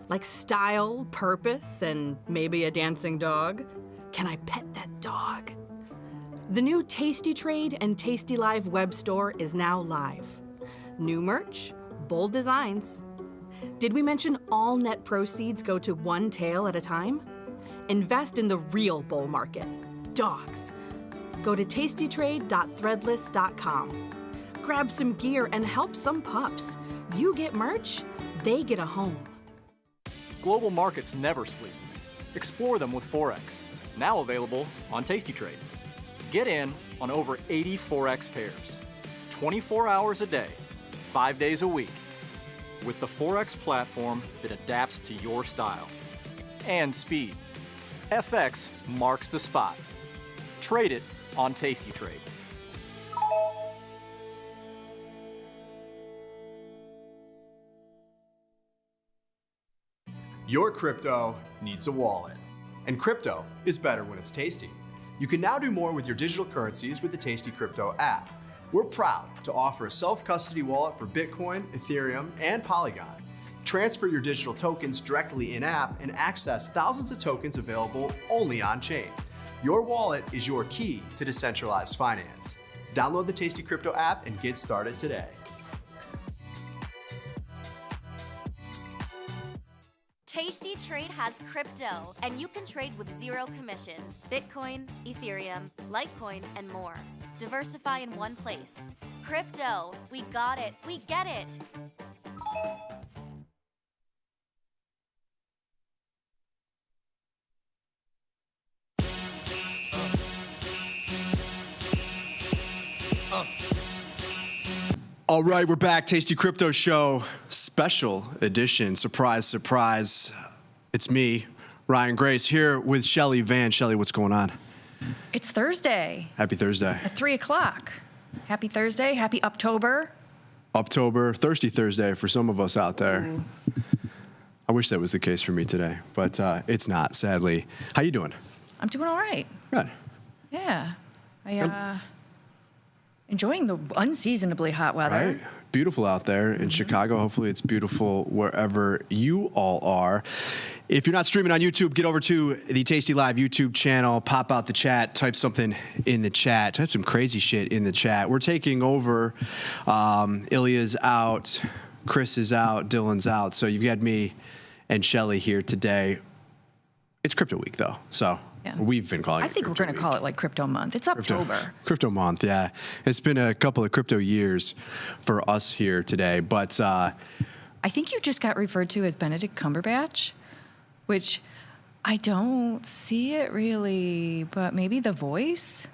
[SPEAKER 26] Like style, purpose, and maybe a dancing dog? Can I pet that dog? The new Tasty Trade and Tastylive web store is now live. New merch, bold designs. Did we mention all net proceeds go to one tail at a time? Invest in the real bull market, dogs. Go to tastytrade.threadless.com. Grab some gear and help some pups. You get merch, they get a home.
[SPEAKER 4] Global markets never sleep. Explore them with Forex, now available on Tasty Trade. Get in on over 80 Forex pairs, 24 hours a day, 5 days a week, with the Forex platform that adapts to your style and speed. FX marks the spot. Trade it on Tasty Trade.
[SPEAKER 1] Your crypto needs a wallet. And crypto is better when it's tasty. You can now do more with your digital currencies with the Tasty Crypto app. We're proud to offer a self-custody wallet for Bitcoin, Ethereum, and Polygon. Transfer your digital tokens directly in-app and access thousands of tokens available only on-chain. Your wallet is your key to decentralized finance. Download the Tasty Crypto app and get started today.
[SPEAKER 2] Tasty Trade has crypto, and you can trade with zero commissions. Bitcoin, Ethereum, Litecoin, and more. Diversify in one place. Crypto, we got it, we get it.
[SPEAKER 1] All right, we're back. Tasty Crypto Show, special edition. Surprise, surprise. It's me, Ryan Grace, here with Shelly Van. Shelly, what's going on?
[SPEAKER 6] It's Thursday
[SPEAKER 1] Happy Thursday.
[SPEAKER 6] at 3 o'clock. Happy Thursday. Happy October.
[SPEAKER 1] October, Thirsty Thursday for some of us out there. I wish that was the case for me today, but it's not, sadly. How you doing?
[SPEAKER 6] I'm doing all right.
[SPEAKER 1] Good.
[SPEAKER 6] Yeah. Enjoying the unseasonably hot weather.
[SPEAKER 1] Right. Beautiful out there in Chicago. Hopefully it's beautiful wherever you all are. If you're not streaming on YouTube, get over to the Tastylive YouTube channel, pop out the chat, type something in the chat, type some crazy shit in the chat. We're taking over. Ilya's out, Chris is out, Dylan's out. So you've got me and Shelly here today. It's Crypto Week though, so
[SPEAKER 6] Yeah.
[SPEAKER 1] we've been calling it
[SPEAKER 6] I think we're going to call it like Crypto Month. It's October.
[SPEAKER 1] Crypto month, yeah. It's been a couple of crypto years for us here today, but
[SPEAKER 6] I think you just got referred to as Benedict Cumberbatch, which I don't see it really, but maybe the voice?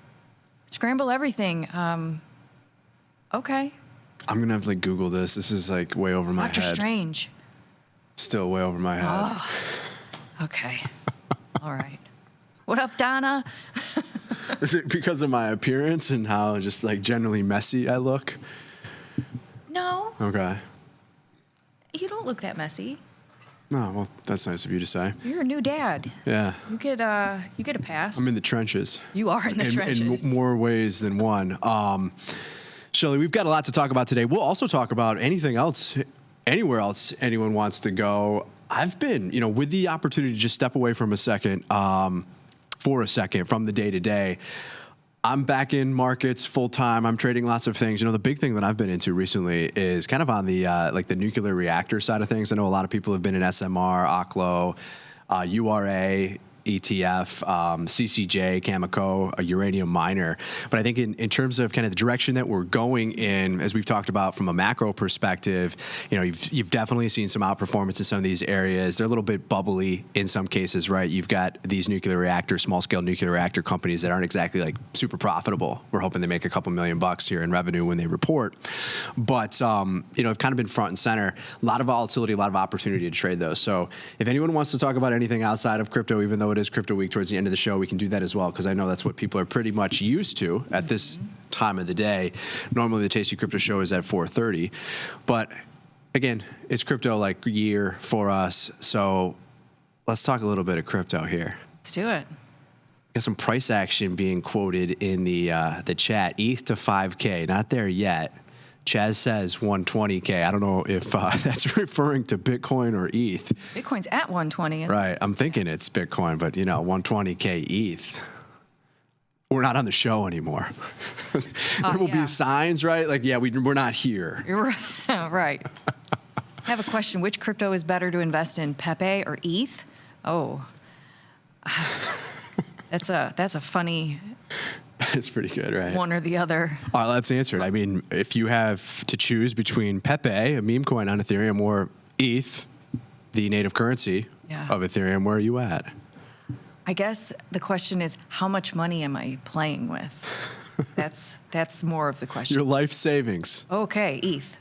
[SPEAKER 6] Scramble everything. Okay.
[SPEAKER 1] I'm gonna have to like Google this. This is like way over my
[SPEAKER 6] Doctor
[SPEAKER 1] head.
[SPEAKER 6] Strange.
[SPEAKER 1] Still way over my head.
[SPEAKER 6] Oh. Okay. All right. What up, Donna?
[SPEAKER 1] Is it because of my appearance and how just like generally messy I look?
[SPEAKER 6] No,
[SPEAKER 1] Okay.
[SPEAKER 6] you don't look that messy.
[SPEAKER 1] No, well, that's nice of you to say.
[SPEAKER 6] You're a new dad.
[SPEAKER 1] Yeah.
[SPEAKER 6] You get a pass.
[SPEAKER 1] I'm in the trenches.
[SPEAKER 6] You are in the trenches.
[SPEAKER 1] In more ways than one. Shelly, we've got a lot to talk about today. We'll also talk about anything else, anywhere else anyone wants to go. I've been, with the opportunity to just step away from a second, for a second from the day-to-day. I'm back in markets full time. I'm trading lots of things. The big thing that I've been into recently is kind of on the like the nuclear reactor side of things. I know a lot of people have been in SMR, OCLO, URA, ETF, CCJ, Cameco, a uranium miner. But I think in terms of kind of the direction that we're going in, as we've talked about from a macro perspective, you've definitely seen some outperformance in some of these areas. They're a little bit bubbly in some cases, right? You've got these nuclear reactor, small scale nuclear reactor companies that aren't exactly like super profitable. We're hoping they make a couple $1 million here in revenue when they report. But, have kind of been front and center. A lot of volatility, a lot of opportunity to trade those. So if anyone wants to talk about anything outside of crypto, even though it is Crypto Week towards the end of the show, we can do that as well, because I know that's what people are pretty much used to at this time of the day. Normally the Tasty Crypto Show is at 4:30, but again, it's crypto like year for us. So let's talk a little bit of crypto here.
[SPEAKER 6] Let's do it.
[SPEAKER 1] Got some price action being quoted in the chat. ETH to 5K, not there yet. Chaz says 120K. I don't know if that's referring to Bitcoin or ETH.
[SPEAKER 6] Bitcoin's at 120.
[SPEAKER 1] Right. I'm thinking it's Bitcoin, but 120K ETH. We're not on the show anymore. There will be signs, right? Like, yeah, we're not here.
[SPEAKER 6] You're right. Right. I have a question. Which crypto is better to invest in, Pepe or ETH? Oh, that's a funny.
[SPEAKER 1] It's pretty good, right?
[SPEAKER 6] One or the other.
[SPEAKER 1] All right, let's answer it. I mean, if you have to choose between Pepe, a meme coin on Ethereum, or ETH, the native currency of Ethereum, where are you at?
[SPEAKER 6] I guess the question is, how much money am I playing with? That's more of the question.
[SPEAKER 1] Your life savings.
[SPEAKER 6] Okay, ETH.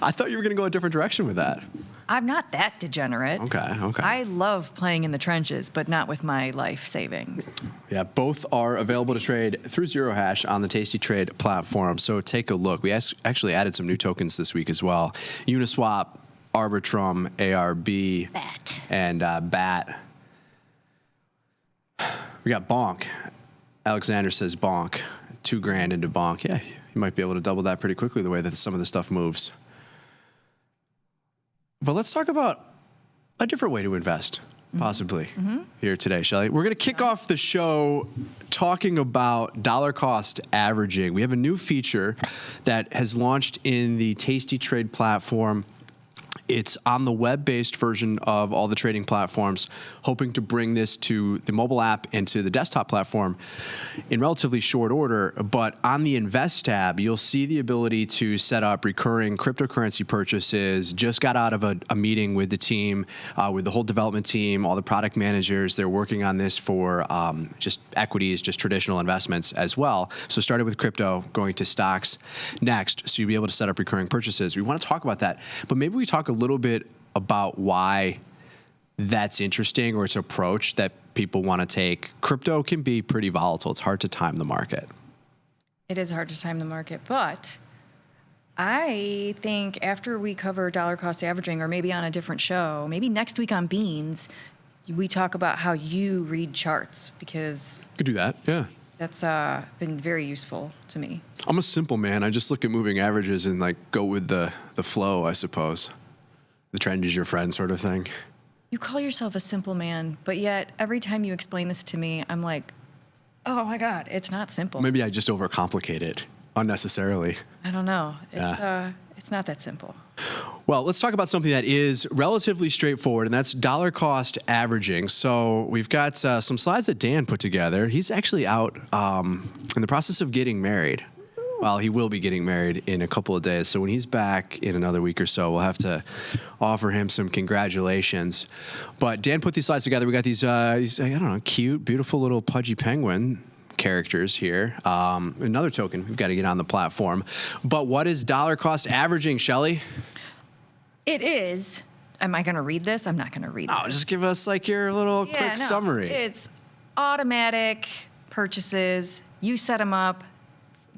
[SPEAKER 1] I thought you were going to go a different direction with that.
[SPEAKER 6] I'm not that degenerate.
[SPEAKER 1] Okay.
[SPEAKER 6] I love playing in the trenches, but not with my life savings.
[SPEAKER 1] Yeah, both are available to trade through Zero Hash on the Tasty Trade platform. So take a look. We actually added some new tokens this week as well. Uniswap, Arbitrum, ARB,
[SPEAKER 6] BAT,
[SPEAKER 1] and BAT. We got Bonk. Alexander says Bonk. $2,000 into Bonk. Yeah, you might be able to double that pretty quickly the way that some of the stuff moves. But let's talk about a different way to invest, possibly, here today, Shelly. We're going to kick off the show talking about dollar cost averaging. We have a new feature that has launched in the Tasty Trade platform. It's on the web-based version of all the trading platforms, hoping to bring this to the mobile app and to the desktop platform in relatively short order. But on the Invest tab, you'll see the ability to set up recurring cryptocurrency purchases. Just got out of a meeting with the team, with the whole development team, all the product managers. They're working on this for just equities, just traditional investments as well. So started with crypto, going to stocks next. So you'll be able to set up recurring purchases. We want to talk about that, but maybe we talk a little bit about why that's interesting, or its approach that people want to take. Crypto can be pretty volatile. It's hard to time the market.
[SPEAKER 6] It is hard to time the market, but I think after we cover dollar cost averaging, or maybe on a different show, maybe next week on Beans, we talk about how you read charts, because
[SPEAKER 1] Could do that, yeah.
[SPEAKER 6] that's been very useful to me.
[SPEAKER 1] I'm a simple man. I just look at moving averages and go with the flow, I suppose. The trend is your friend sort of thing.
[SPEAKER 6] You call yourself a simple man, but yet every time you explain this to me, I'm like, oh my God, it's not simple.
[SPEAKER 1] Maybe I just overcomplicate it unnecessarily.
[SPEAKER 6] I don't know. It's not that simple.
[SPEAKER 1] Well, let's talk about something that is relatively straightforward, and that's dollar cost averaging. So we've got some slides that Dan put together. He's actually out in the process of getting married. Well, he will be getting married in a couple of days. So when he's back in another week or so, we'll have to offer him some congratulations. But Dan put these slides together. We got these I don't know, cute, beautiful little pudgy penguin characters here. Another token we've got to get on the platform. But what is dollar cost averaging, Shelly?
[SPEAKER 6] It is. Am I going to read this? I'm not going to read this.
[SPEAKER 1] Oh, just give us your little quick summary.
[SPEAKER 6] It's automatic purchases. You set them up.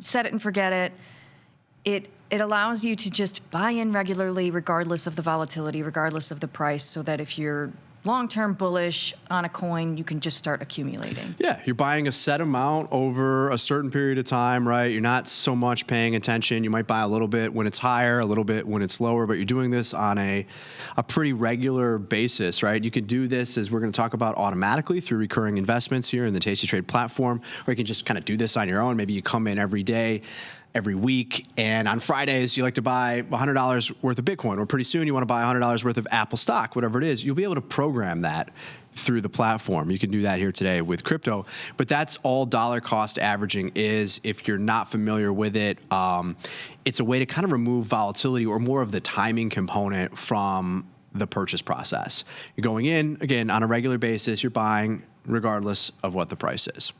[SPEAKER 6] Set it and forget it. It allows you to just buy in regularly, regardless of the volatility, regardless of the price, so that if you're long-term bullish on a coin, you can just start accumulating.
[SPEAKER 1] Yeah, you're buying a set amount over a certain period of time, right? You're not so much paying attention. You might buy a little bit when it's higher, a little bit when it's lower, but you're doing this on a pretty regular basis, right? You can do this, as we're going to talk about, automatically through recurring investments here in the Tasty Trade platform, or you can just kind of do this on your own. Maybe you come in every day, every week, and on Fridays you like to buy $100 worth of Bitcoin, or pretty soon you want to buy $100 worth of Apple stock, whatever it is. You'll be able to program that through the platform. You can do that here today with crypto, but that's all dollar cost averaging is. If you're not familiar with it, it's a way to kind of remove volatility, or more of the timing component, from the purchase process. You're going in, again, on a regular basis, you're buying regardless of what the price is.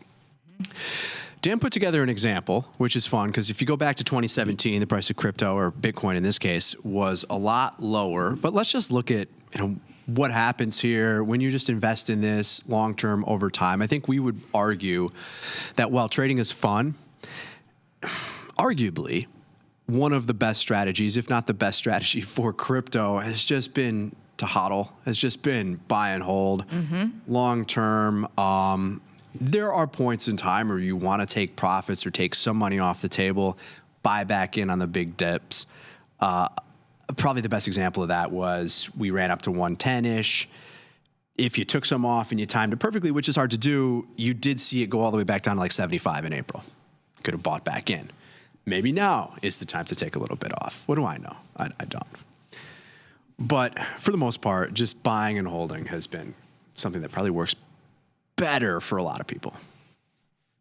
[SPEAKER 1] Dan put together an example, which is fun, because if you go back to 2017, the price of crypto, or Bitcoin in this case, was a lot lower. But let's just look at what happens here when you just invest in this long-term over time. I think we would argue that while trading is fun, arguably one of the best strategies, if not the best strategy for crypto, has just been to hodl, has just been buy and hold, long-term. There are points in time where you want to take profits or take some money off the table, buy back in on the big dips. Probably the best example of that was we ran up to 110-ish. If you took some off and you timed it perfectly, which is hard to do, you did see it go all the way back down to 75 in April. Could have bought back in. Maybe now is the time to take a little bit off. What do I know? I don't. But for the most part, just buying and holding has been something that probably works better for a lot of people.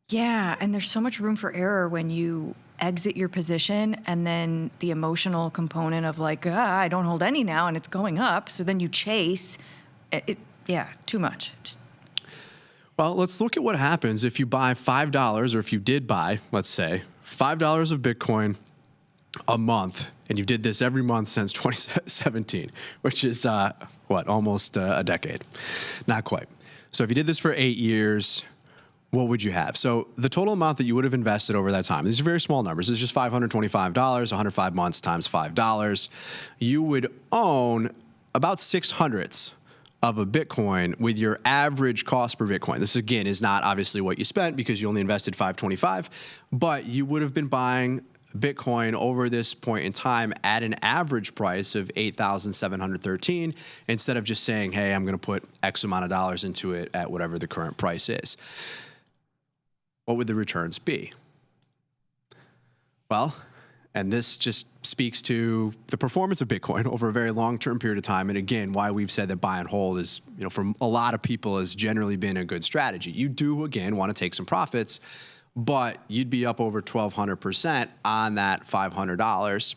[SPEAKER 6] Yeah, and there's so much room for error when you exit your position, and then the emotional component of I don't hold any now and it's going up, so then you chase. Yeah, too much.
[SPEAKER 1] Well, let's look at what happens if you buy $5, or if you did buy, let's say, $5 of Bitcoin a month, and you did this every month since 2017, which is, almost a decade? Not quite. So if you did this for 8 years, what would you have? So the total amount that you would have invested over that time, these are very small numbers. This is just $525, 105 months times $5. You would own about 6/100ths of a Bitcoin with your average cost per Bitcoin. This, again, is not obviously what you spent because you only invested $525, but you would have been buying Bitcoin over this point in time at an average price of $8,713 instead of just saying, hey, I'm going to put X amount of dollars into it at whatever the current price is. What would the returns be? Well, and this just speaks to the performance of Bitcoin over a very long-term period of time. And again, why we've said that buy and hold is, for a lot of people has generally been a good strategy. You do, again, want to take some profits, but you'd be up over 1,200% on that $500.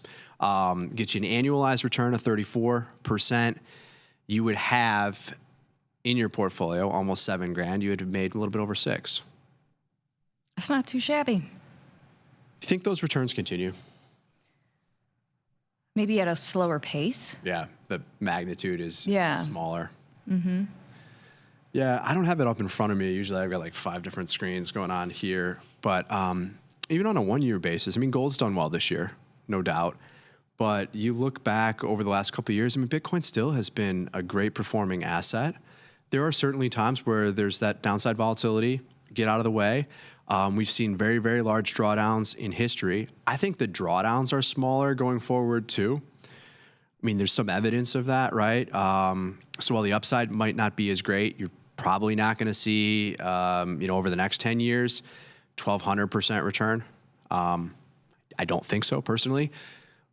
[SPEAKER 1] Get you an annualized return of 34%. You would have in your portfolio almost $7,000. You would have made a little bit over $6,000.
[SPEAKER 6] That's not too shabby.
[SPEAKER 1] You think those returns continue?
[SPEAKER 6] Maybe at a slower pace.
[SPEAKER 1] Yeah, the magnitude is smaller.
[SPEAKER 6] Mm-hmm.
[SPEAKER 1] Yeah, I don't have it up in front of me. Usually I've got like 5 different screens going on here. But even on a one-year basis, I mean, gold's done well this year, no doubt. But you look back over the last couple of years, I mean, Bitcoin still has been a great performing asset. There are certainly times where there's that downside volatility. Get out of the way. We've seen very, very large drawdowns in history. I think the drawdowns are smaller going forward too. I mean, there's some evidence of that, right? So while the upside might not be as great, you're probably not going to see, over the next 10 years, 1,200% return. I don't think so personally.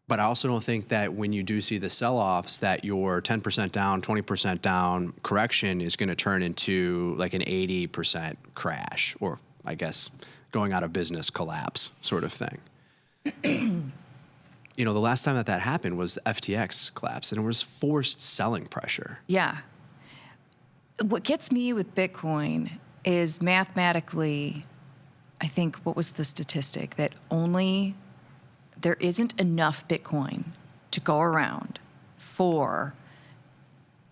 [SPEAKER 1] But I also don't think that when you do see the sell-offs that your 10% down, 20% down correction is going to turn into like an 80% crash, or I guess going out of business collapse sort of thing. The last time that happened was FTX collapsed, and it was forced selling pressure.
[SPEAKER 6] Yeah. What gets me with Bitcoin is mathematically, I think, what was the statistic? That there isn't enough Bitcoin to go around for,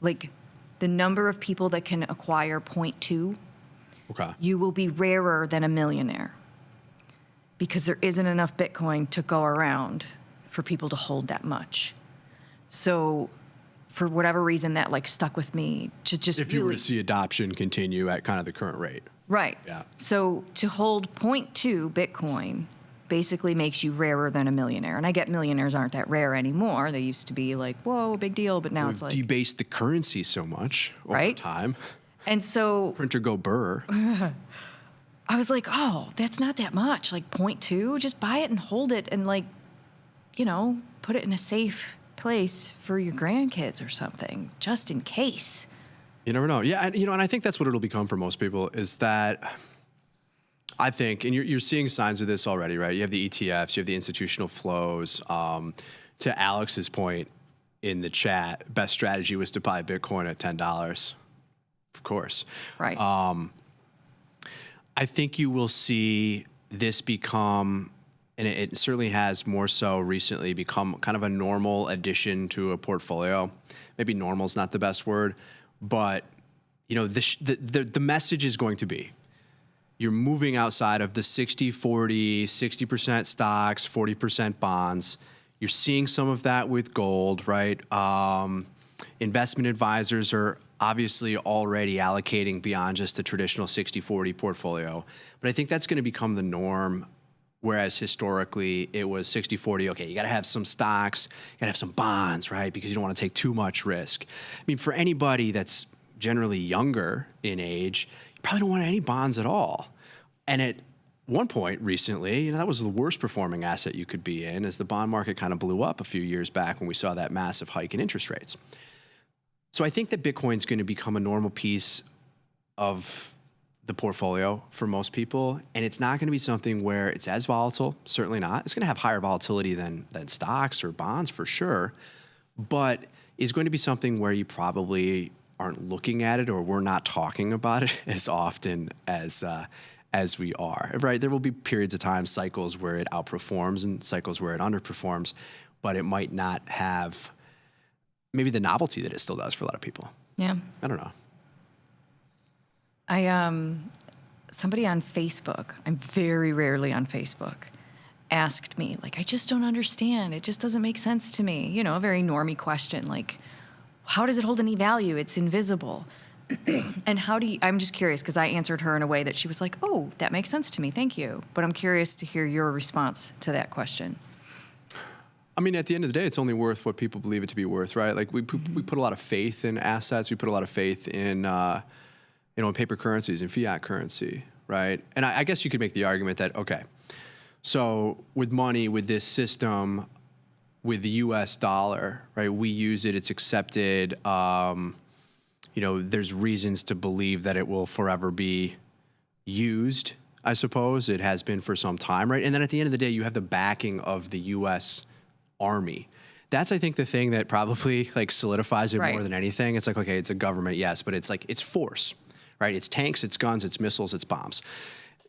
[SPEAKER 6] like, the number of people that can acquire 0.2.
[SPEAKER 1] Okay.
[SPEAKER 6] You will be rarer than a millionaire because there isn't enough Bitcoin to go around for people to hold that much. So for whatever reason, that stuck with me to just
[SPEAKER 1] if you were to see adoption continue at kind of the current rate.
[SPEAKER 6] Right.
[SPEAKER 1] Yeah.
[SPEAKER 6] So to hold 0.2 Bitcoin basically makes you rarer than a millionaire. And I get millionaires aren't that rare anymore. They used to be like, whoa, big deal. But now it's like...
[SPEAKER 1] debased the currency so much over time.
[SPEAKER 6] And so...
[SPEAKER 1] Printer go burr.
[SPEAKER 6] I was like, oh, that's not that much. Like 0.2, just buy it and hold it and put it in a safe place for your grandkids or something, just in case.
[SPEAKER 1] You never know. Yeah, and I think that's what it'll become for most people is that... I think, and you're seeing signs of this already, right? You have the ETFs, you have the institutional flows. To Alex's point in the chat, best strategy was to buy Bitcoin at $10, of course.
[SPEAKER 6] Right.
[SPEAKER 1] I think you will see this become, and it certainly has more so recently become kind of a normal addition to a portfolio. Maybe normal is not the best word, but the message is going to be, you're moving outside of the 60-40, 60% stocks, 40% bonds. You're seeing some of that with gold, right? Investment advisors are obviously already allocating beyond just a traditional 60-40 portfolio. But I think that's going to become the norm, whereas historically it was 60-40. Okay, you got to have some stocks, you got to have some bonds, right? Because you don't want to take too much risk. I mean, for anybody that's generally younger in age, probably don't want any bonds at all. And at one point recently, that was the worst performing asset you could be in as the bond market kind of blew up a few years back when we saw that massive hike in interest rates. So I think that Bitcoin's going to become a normal piece of the portfolio for most people. And it's not going to be something where it's as volatile, certainly not. It's going to have higher volatility than stocks or bonds for sure, but is going to be something where you probably aren't looking at it, or we're not talking about it as often as we are, right? There will be periods of time, cycles where it outperforms and cycles where it underperforms, but it might not have maybe the novelty that it still does for a lot of people.
[SPEAKER 6] Yeah.
[SPEAKER 1] I don't know.
[SPEAKER 6] Somebody on Facebook, I'm very rarely on Facebook, asked me, like, I just don't understand. It just doesn't make sense to me. You know, a very normie question, like, how does it hold any value? It's invisible. And I'm just curious, because I answered her in a way that she was like, oh, that makes sense to me. Thank you. But I'm curious to hear your response to that question.
[SPEAKER 1] I mean, at the end of the day, it's only worth what people believe it to be worth, right? Like we put a lot of faith in assets. We put a lot of faith in, in paper currencies and fiat currency, right? And I guess you could make the argument that, okay, so with money, with this system, with the U.S. dollar, right? We use it. It's accepted. There's reasons to believe that it will forever be used, I suppose. It has been for some time, right? And then at the end of the day, you have the backing of the U.S. Army. That's, I think, the thing that probably like solidifies it more than anything. It's like, okay, it's a government, yes, but it's like, it's force, right? It's tanks, it's guns, it's missiles, it's bombs.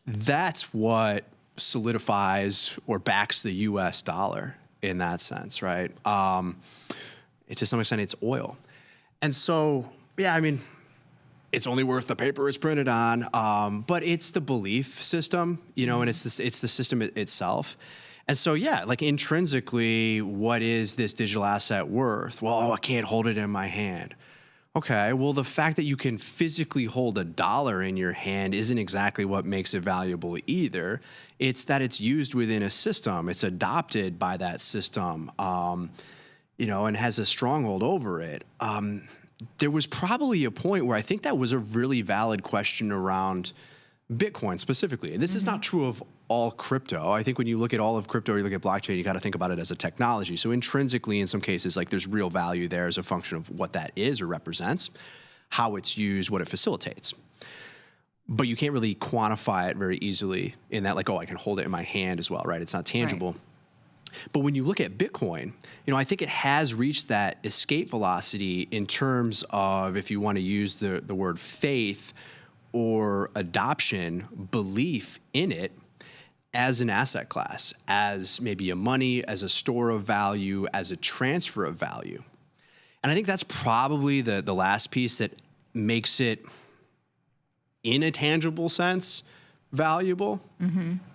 [SPEAKER 1] That's what solidifies or backs the U.S. dollar in that sense, right? To some extent, it's oil. And so, yeah, I mean, it's only worth the paper it's printed on, but it's the belief system, and it's the system itself. And so, yeah, like intrinsically, what is this digital asset worth? Well, I can't hold it in my hand. Okay, well, the fact that you can physically hold $1 in your hand isn't exactly what makes it valuable either. It's that it's used within a system. It's adopted by that system, and has a stronghold over it. There was probably a point where I think that was a really valid question around Bitcoin specifically. And this is not true of all crypto. I think when you look at all of crypto, or you look at blockchain, you got to think about it as a technology. So intrinsically, in some cases, like there's real value there as a function of what that is or represents, how it's used, what it facilitates. But you can't really quantify it very easily in that, like, oh, I can hold it in my hand as well, right? It's not tangible. Right. But when you look at Bitcoin, I think it has reached that escape velocity in terms of, if you want to use the word faith or adoption, belief in it as an asset class, as maybe a money, as a store of value, as a transfer of value. And I think that's probably the last piece that makes it, in a tangible sense, valuable,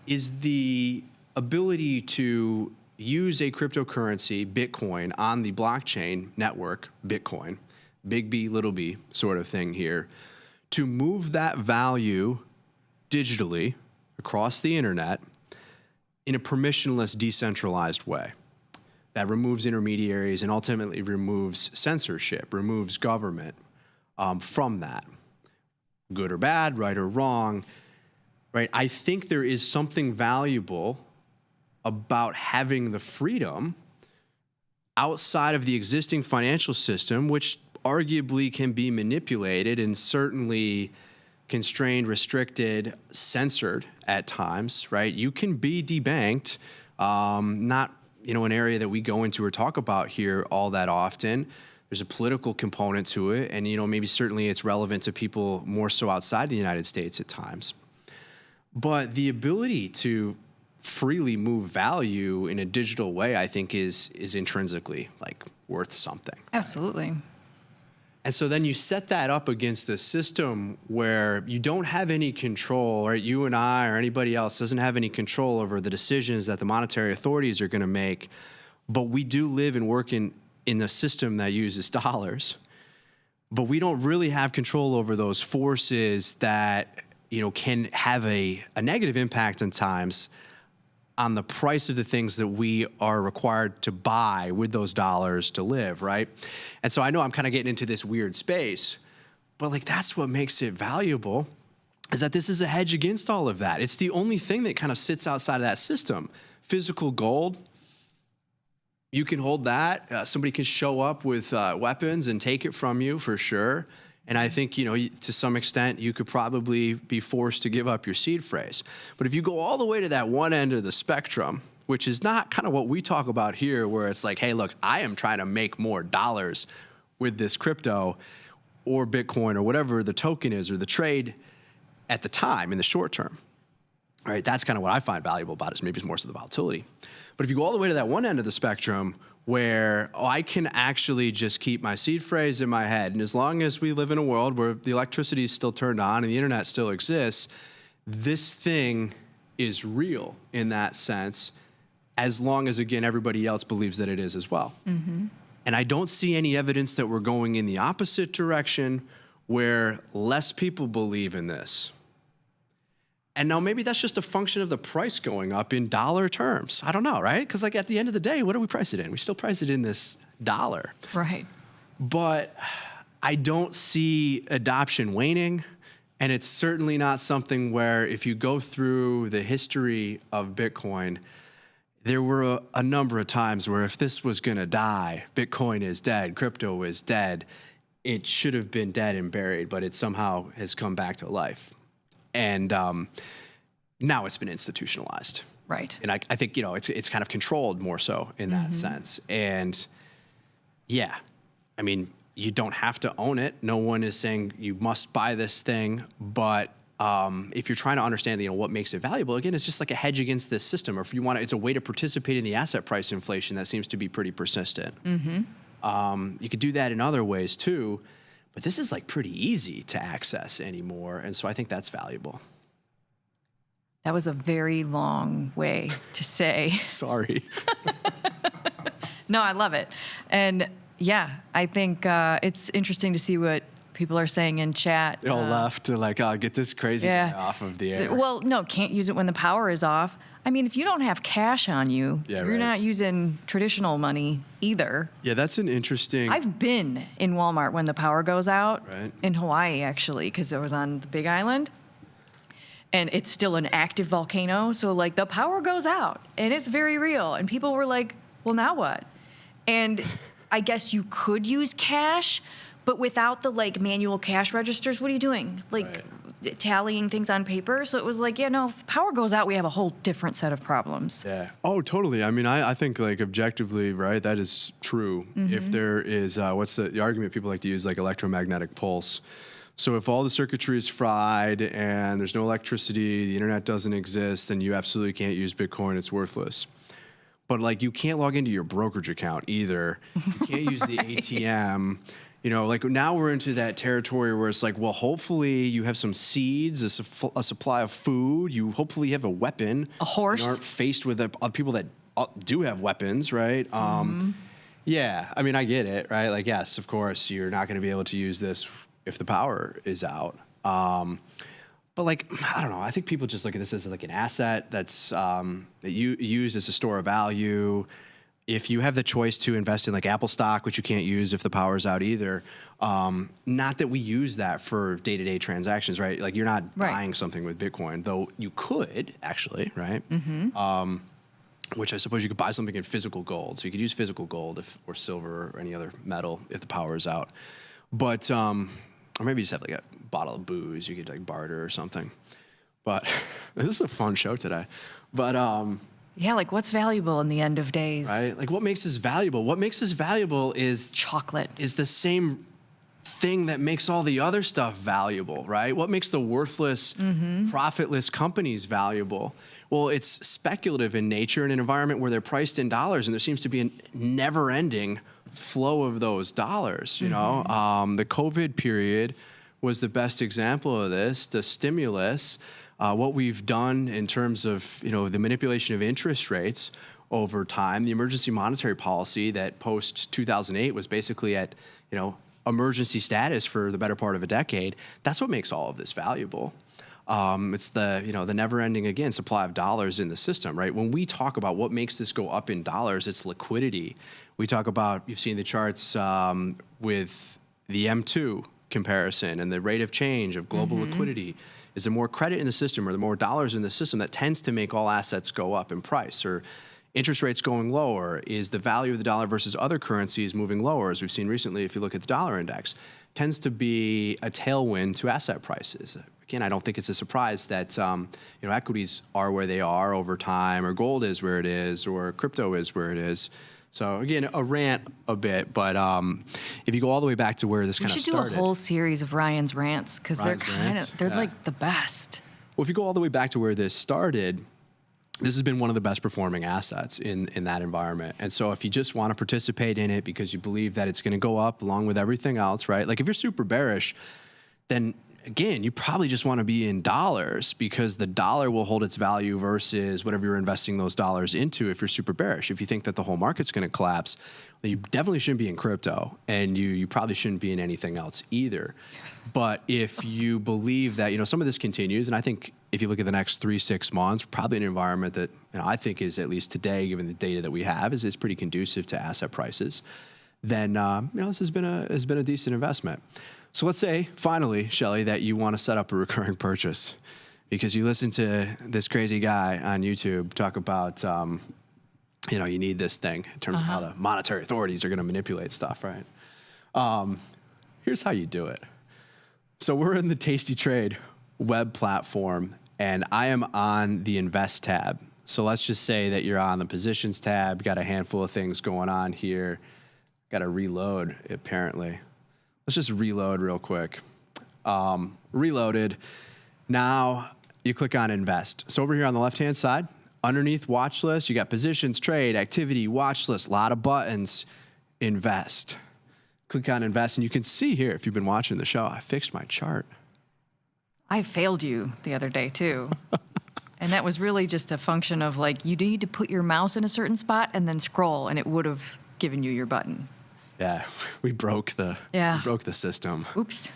[SPEAKER 1] is the ability to use a cryptocurrency, Bitcoin, on the blockchain network, Bitcoin, big B, little b sort of thing here, to move that value digitally across the internet in a permissionless, decentralized way that removes intermediaries and ultimately removes censorship, removes government from that. Good or bad, right or wrong, right? I think there is something valuable about having the freedom outside of the existing financial system, which arguably can be manipulated and certainly constrained, restricted, censored at times, right? You can be debanked, not, an area that we go into or talk about here all that often. There's a political component to it, and, maybe certainly it's relevant to people more so outside the United States at times. But the ability to freely move value in a digital way, I think is intrinsically like worth something.
[SPEAKER 6] Absolutely.
[SPEAKER 1] And so then you set that up against a system where you don't have any control, or you and I or anybody else doesn't have any control over the decisions that the monetary authorities are going to make. But we do live and work in a system that uses dollars. But we don't really have control over those forces that, can have a negative impact in times on the price of the things that we are required to buy with those dollars to live, right? And so I know I'm kind of getting into this weird space, but like that's what makes it valuable, is that this is a hedge against all of that. It's the only thing that kind of sits outside of that system. Physical gold, you can hold that. Somebody can show up with weapons and take it from you for sure. And I think, to some extent, you could probably be forced to give up your seed phrase. But if you go all the way to that one end of the spectrum, which is not kind of what we talk about here, where it's like, hey, look, I am trying to make more dollars with this crypto. or Bitcoin or whatever the token is or the trade at the time in the short term. All right, that's kind of what I find valuable about it, is maybe it's more so the volatility. But if you go all the way to that one end of the spectrum where I can actually just keep my seed phrase in my head, and as long as we live in a world where the electricity is still turned on and the internet still exists, this thing is real in that sense, as long as, again, everybody else believes that it is as well.
[SPEAKER 6] Mm-hmm.
[SPEAKER 1] And I don't see any evidence that we're going in the opposite direction where less people believe in this. And now maybe that's just a function of the price going up in dollar terms. I don't know, right? Because like at the end of the day, what do we price it in? We still price it in this dollar.
[SPEAKER 6] Right.
[SPEAKER 1] But I don't see adoption waning. And it's certainly not something where if you go through the history of Bitcoin, there were a number of times where if this was going to die, Bitcoin is dead, crypto is dead, it should have been dead and buried, but it somehow has come back to life. And now it's been institutionalized.
[SPEAKER 6] Right.
[SPEAKER 1] And I think, it's kind of controlled more so in that sense. And yeah, I mean, you don't have to own it. No one is saying you must buy this thing. But if you're trying to understand, what makes it valuable, again, it's just like a hedge against this system. Or if you want to, it's a way to participate in the asset price inflation that seems to be pretty persistent.
[SPEAKER 6] Mm-hmm.
[SPEAKER 1] You could do that in other ways too. But this is like pretty easy to access anymore. And so I think that's valuable.
[SPEAKER 6] That was a very long way to say.
[SPEAKER 1] Sorry.
[SPEAKER 6] No, I love it. And yeah, I think it's interesting to see what people are saying in chat.
[SPEAKER 1] They all left to get this crazy guy off of the air.
[SPEAKER 6] Well, no, can't use it when the power is off. I mean, if you don't have cash on you, you're not using traditional money either.
[SPEAKER 1] Yeah, that's an interesting...
[SPEAKER 6] I've been in Walmart when the power goes out,
[SPEAKER 1] right,
[SPEAKER 6] in Hawaii, actually, because I was on the Big Island. And it's still an active volcano, so the power goes out, and it's very real. And people were like, well, now what? And I guess you could use cash, but without the manual cash registers, what are you doing? Tallying things on paper. So it was if the power goes out, we have a whole different set of problems.
[SPEAKER 1] Yeah. Oh, totally. I mean, I think objectively, right, that is true.
[SPEAKER 6] Mm-hmm.
[SPEAKER 1] If there is, what's the argument people like to use, electromagnetic pulse. So if all the circuitry is fried and there's no electricity, the internet doesn't exist, then you absolutely can't use Bitcoin. It's worthless. But you can't log into your brokerage account either. You can't use the ATM. Now we're into that territory where it's well, hopefully you have some seeds, a supply of food. You hopefully have a weapon.
[SPEAKER 6] A horse.
[SPEAKER 1] You aren't faced with people that do have weapons, right? Yeah, I mean, I get it, right? Yes, of course, you're not going to be able to use this if the power is out. But I don't know. I think people just look at this as an asset that's that you use as a store of value. If you have the choice to invest in Apple stock, which you can't use if the power's out either, not that we use that for day-to-day transactions, right? You're not buying something with Bitcoin, though you could actually, right?
[SPEAKER 6] Mm-hmm.
[SPEAKER 1] Which I suppose you could buy something in physical gold. So you could use physical gold or silver or any other metal if the power is out. But, or maybe you just have a bottle of booze you could barter or something. But this is a fun show today. But,
[SPEAKER 6] yeah, what's valuable in the end of days?
[SPEAKER 1] Right? What makes this valuable? What makes this valuable is
[SPEAKER 6] chocolate.
[SPEAKER 1] Is the same thing that makes all the other stuff valuable, right? What makes the worthless, profitless companies valuable? Well, it's speculative in nature in an environment where they're priced in dollars, and there seems to be a never-ending flow of those dollars. The COVID period was the best example of this. The stimulus. What we've done in terms of the manipulation of interest rates over time, the emergency monetary policy that post 2008 was basically at emergency status for the better part of a decade. That's what makes all of this valuable. It's the the never-ending again supply of dollars in the system, right? When we talk about what makes this go up in dollars, it's liquidity. We talk about, you've seen the charts with the M2 comparison and the rate of change of global liquidity. Is there more credit in the system or the more dollars in the system that tends to make all assets go up in price? Or interest rates going lower? Is the value of the dollar versus other currencies moving lower? As we've seen recently, if you look at the dollar index, tends to be a tailwind to asset prices. Again, I don't think it's a surprise that equities are where they are over time, or gold is where it is, or crypto is where it is. So again, a rant a bit, but if you go all the way back to where this
[SPEAKER 6] We
[SPEAKER 1] kind of
[SPEAKER 6] should do
[SPEAKER 1] started.
[SPEAKER 6] a whole series of Ryan's rants because they're
[SPEAKER 1] Ryan's rants? Yeah.
[SPEAKER 6] like the best.
[SPEAKER 1] Well, if you go all the way back to where this started, this has been one of the best performing assets in that environment. And so if you just want to participate in it because you believe that it's going to go up along with everything else, right? Like if you're super bearish, then again, you probably just want to be in dollars because the dollar will hold its value versus whatever you're investing those dollars into if you're super bearish. If you think that the whole market's going to collapse, then you definitely shouldn't be in crypto, and you probably shouldn't be in anything else either. But if you believe that, some of this continues, and I think if you look at the next 3-6 months, probably an environment that I think is, at least today, given the data that we have, is pretty conducive to asset prices, then this has been a decent investment. So let's say, finally, Shelly, that you want to set up a recurring purchase because you listen to this crazy guy on YouTube talk about, you need this thing in terms of how the monetary authorities are going to manipulate stuff, right? Here's how you do it. So we're in the Tasty Trade web platform, and I am on the Invest tab. So let's just say that you're on the Positions tab, got a handful of things going on here. Got to reload, apparently. Let's just reload real quick. Reloaded. Now you click on Invest. So over here on the left-hand side, underneath Watch List, you got Positions, Trade, Activity, Watch List, a lot of buttons. Invest. Click on Invest, and you can see here, if you've been watching the show, I fixed my chart.
[SPEAKER 6] I failed you the other day, too. And that was really just a function of, you need to put your mouse in a certain spot and then scroll, and it would have given you your button.
[SPEAKER 1] Yeah, we broke the system.
[SPEAKER 6] Oops.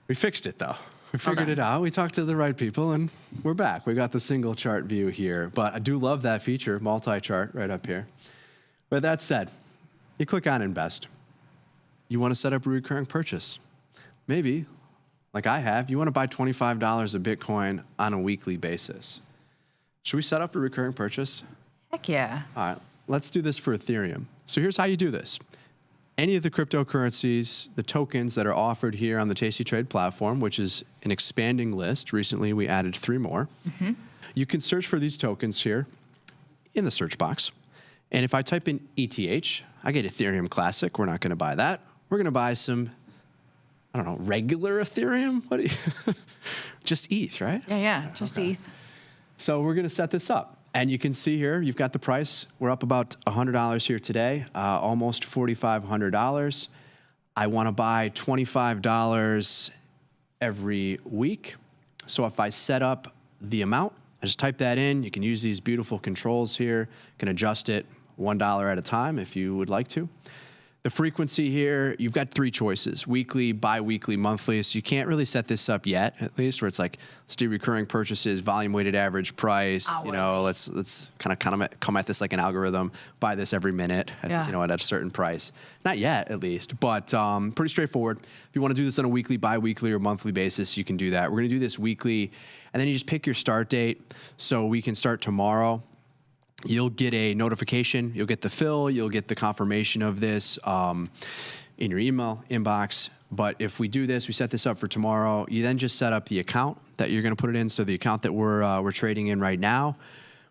[SPEAKER 1] We fixed it, though. We figured it out. We talked to the right people, and we're back. We got the single chart view here. But I do love that feature, multi-chart, right up here. With that said, you click on Invest. You want to set up a recurring purchase. Maybe, like I have, you want to buy $25 of Bitcoin on a weekly basis. Should we set up a recurring purchase?
[SPEAKER 6] Heck yeah.
[SPEAKER 1] All right, let's do this for Ethereum. So here's how you do this. Any of the cryptocurrencies, the tokens that are offered here on the Tasty Trade platform, which is an expanding list. Recently, we added 3 more. Mm-hmm. You can search for these tokens here in the search box. And if I type in ETH, I get Ethereum Classic. We're not going to buy that. We're going to buy some, regular Ethereum? What do you just ETH, right?
[SPEAKER 6] Yeah, just ETH.
[SPEAKER 1] So we're going to set this up. And you can see here, you've got the price. We're up about $100 here today, almost $4,500. I want to buy $25 every week. So if I set up the amount, I just type that in. You can use these beautiful controls here. You can adjust it $1 at a time if you would like to. The frequency here, you've got 3 choices: weekly, bi-weekly, monthly. So you can't really set this up yet, at least, where it's like, let's do recurring purchases, volume weighted average price. Let's kind of come at this like an algorithm. Buy this every minute at a certain price. Not yet, at least, but pretty straightforward. If you want to do this on a weekly, bi-weekly, or monthly basis, you can do that. We're going to do this weekly, and then you just pick your start date. So we can start tomorrow. You'll get a notification, you'll get the fill, you'll get the confirmation of this in your email inbox. But if we do this, we set this up for tomorrow, you then just set up the account that you're going to put it in. So the account that we're trading in right now,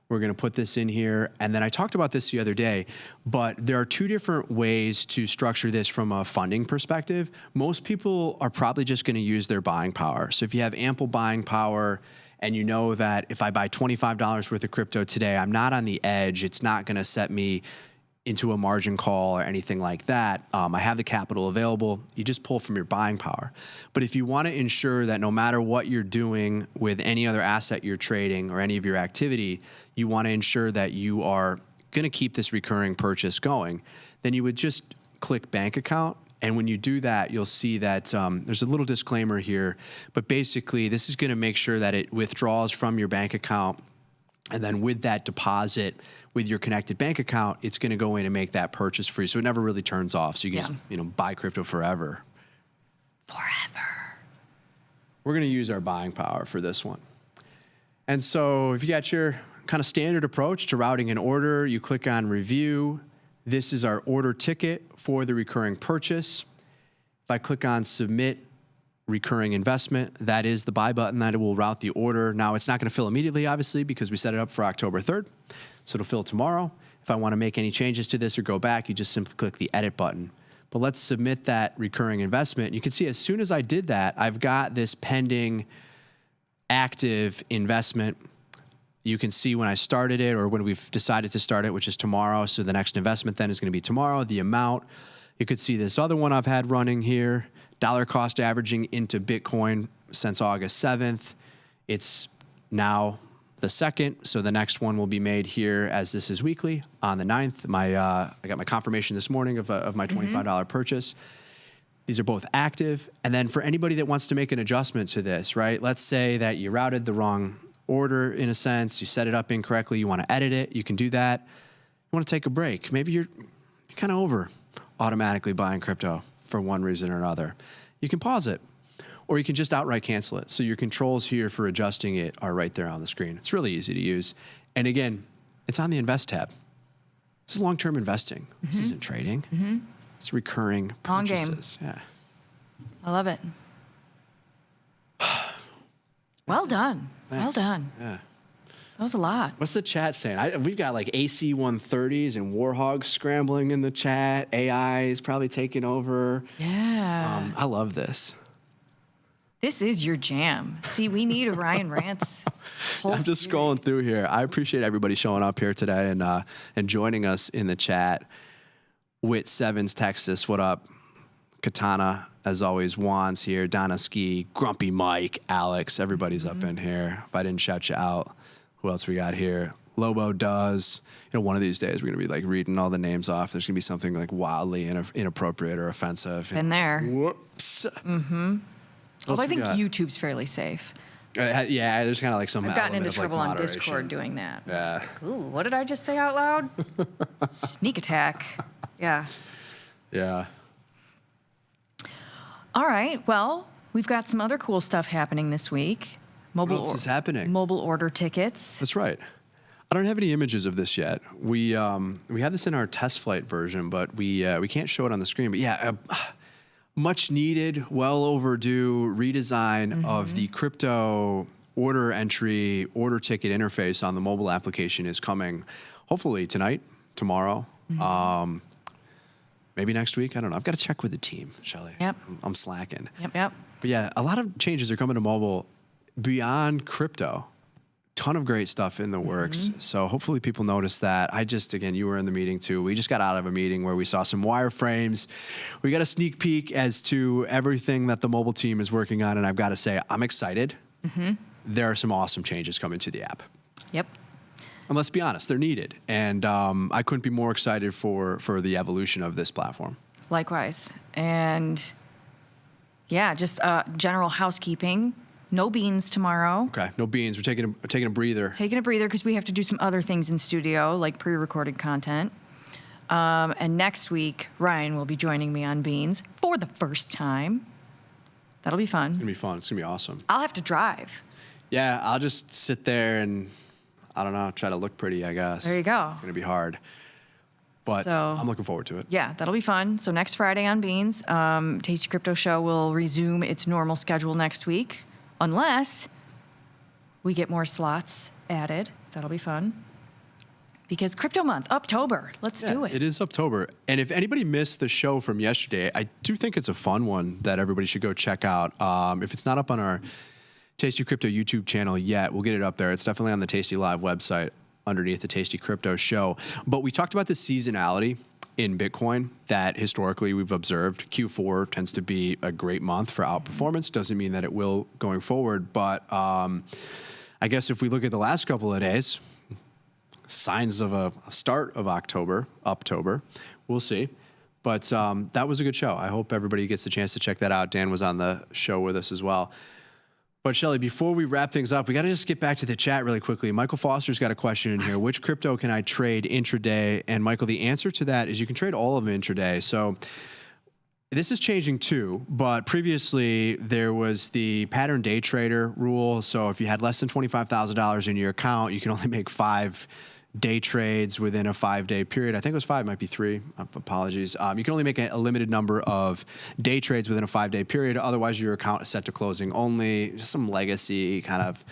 [SPEAKER 1] we're going to put this in here. And then I talked about this the other day, but there are 2 different ways to structure this from a funding perspective. Most people are probably just going to use their buying power. So if you have ample buying power, and you know that if I buy $25 worth of crypto today, I'm not on the edge. It's not going to set me into a margin call or anything like that. I have the capital available. You just pull from your buying power. But if you want to ensure that no matter what you're doing with any other asset you're trading or any of your activity, you want to ensure that you are going to keep this recurring purchase going, then you would just click bank account. And when you do that, you'll see that there's a little disclaimer here, but basically this is going to make sure that it withdraws from your bank account. And then with that deposit with your connected bank account, it's going to go in and make that purchase free. So it never really turns off. So you can just, buy crypto forever. We're going to use our buying power for this one. And so if you got your kind of standard approach to routing an order, you click on review. This is our order ticket for the recurring purchase. If I click on submit recurring investment. That is the buy button that it will route the order. Now, it's not going to fill immediately, obviously, because we set it up for October 3rd. So it'll fill tomorrow. If I want to make any changes to this or go back, you just simply click the edit button. But let's submit that recurring investment. You can see as soon as I did that, I've got this pending active investment. You can see when I started it or when we've decided to start it, which is tomorrow. So the next investment then is going to be tomorrow, the amount. You could see this other one I've had running here, dollar cost averaging into Bitcoin since August 7th. It's now the 2nd, so the next one will be made here as this is weekly on the 9th. I got my confirmation this morning of my $25 purchase. These are both active. And then for anybody that wants to make an adjustment to this, right? Let's say that you routed the wrong order in a sense, you set it up incorrectly, you want to edit it, you can do that. You want to take a break. Maybe you're kind of over automatically buying crypto for one reason or another. You can pause it. Or you can just outright cancel it. So your controls here for adjusting it are right there on the screen. It's really easy to use. And again, it's on the Invest tab. This is long-term investing. This isn't trading. It's recurring purchases.
[SPEAKER 6] Long game.
[SPEAKER 1] Yeah.
[SPEAKER 6] I love it. Well done.
[SPEAKER 1] Thanks.
[SPEAKER 6] Well done.
[SPEAKER 1] Yeah.
[SPEAKER 6] That was a lot.
[SPEAKER 1] What's the chat saying? We've got like AC 130s and Warhogs scrambling in the chat. AI is probably taking over.
[SPEAKER 6] Yeah.
[SPEAKER 1] I love this.
[SPEAKER 6] This is your jam. See, we need Orion Rants.
[SPEAKER 1] I'm just scrolling through here. I appreciate everybody showing up here today and joining us in the chat. Wit Sevens, Texas, what up? Katana, as always, Juan's here. Donna Ski, Grumpy Mike, Alex, everybody's up in here. If I didn't shout you out, who else we got here? Lobo does. You know, one of these days we're gonna be like reading all the names off. There's gonna be something like wildly inappropriate or offensive.
[SPEAKER 6] Been there.
[SPEAKER 1] Whoops.
[SPEAKER 6] Although I think YouTube's fairly safe.
[SPEAKER 1] Yeah, there's kind of like some.
[SPEAKER 6] I've gotten into
[SPEAKER 1] element of,
[SPEAKER 6] trouble
[SPEAKER 1] like,
[SPEAKER 6] on
[SPEAKER 1] moderation.
[SPEAKER 6] Discord doing that.
[SPEAKER 1] Yeah.
[SPEAKER 6] Ooh, what did I just say out loud? Sneak attack. Yeah.
[SPEAKER 1] Yeah.
[SPEAKER 6] All right. Well, we've got some other cool stuff happening this week.
[SPEAKER 1] What else is happening?
[SPEAKER 6] Mobile order tickets.
[SPEAKER 1] That's right. I don't have any images of this yet. We have this in our test flight version, but we can't show it on the screen. But yeah, much needed, well overdue redesign of the crypto order entry, order ticket interface on the mobile application is coming hopefully tonight, tomorrow, maybe next week. I don't know. I've got to check with the team, Shelly.
[SPEAKER 6] Yep.
[SPEAKER 1] I'm slacking.
[SPEAKER 6] Yep.
[SPEAKER 1] But yeah, a lot of changes are coming to mobile beyond crypto. Ton of great stuff in the works. So hopefully people notice that. Again, you were in the meeting too. We just got out of a meeting where we saw some wireframes. We got a sneak peek as to everything that the mobile team is working on. And I've got to say, I'm excited. There are some awesome changes coming to the app.
[SPEAKER 6] Yep.
[SPEAKER 1] And let's be honest, they're needed. And I couldn't be more excited for the evolution of this platform.
[SPEAKER 6] Likewise. And yeah, just general housekeeping. No beans tomorrow.
[SPEAKER 1] Okay, no beans. We're taking a breather.
[SPEAKER 6] Taking a breather because we have to do some other things in studio, like pre-recorded content. And next week, Ryan will be joining me on Beans for the first time. That'll be fun.
[SPEAKER 1] It's going to be fun. It's going to be awesome.
[SPEAKER 6] I'll have to drive.
[SPEAKER 1] Yeah, I'll just sit there and, I don't know, try to look pretty, I guess.
[SPEAKER 6] There you go.
[SPEAKER 1] It's going to be hard. But I'm looking forward to it.
[SPEAKER 6] Yeah, that'll be fun. So next Friday on Beans, Tasty Crypto Show will resume its normal schedule next week. Unless we get more slots added. That'll be fun. Because Crypto Month, October. Let's do it.
[SPEAKER 1] It is October. And if anybody missed the show from yesterday, I do think it's a fun one that everybody should go check out. If it's not up on our Tasty Crypto YouTube channel yet, we'll get it up there. It's definitely on the Tastylive website underneath the Tasty Crypto Show. But we talked about the seasonality in Bitcoin that historically we've observed. Q4 tends to be a great month for outperformance. Doesn't mean that it will going forward, but I guess if we look at the last couple of days, signs of a start of October, we'll see. But that was a good show. I hope everybody gets the chance to check that out. Dan was on the show with us as well. But Shelly, before we wrap things up, we got to just get back to the chat really quickly. Michael Foster's got a question in here. Which crypto can I trade intraday? And Michael, the answer to that is you can trade all of them intraday. So this is changing too, but previously there was the pattern day trader rule. So if you had less than $25,000 in your account, you can only make 5 day trades within a 5-day period. I think it was 5, might be 3. Apologies. You can only make a limited number of day trades within a 5-day period. Otherwise, your account is set to closing only. Just some legacy kind of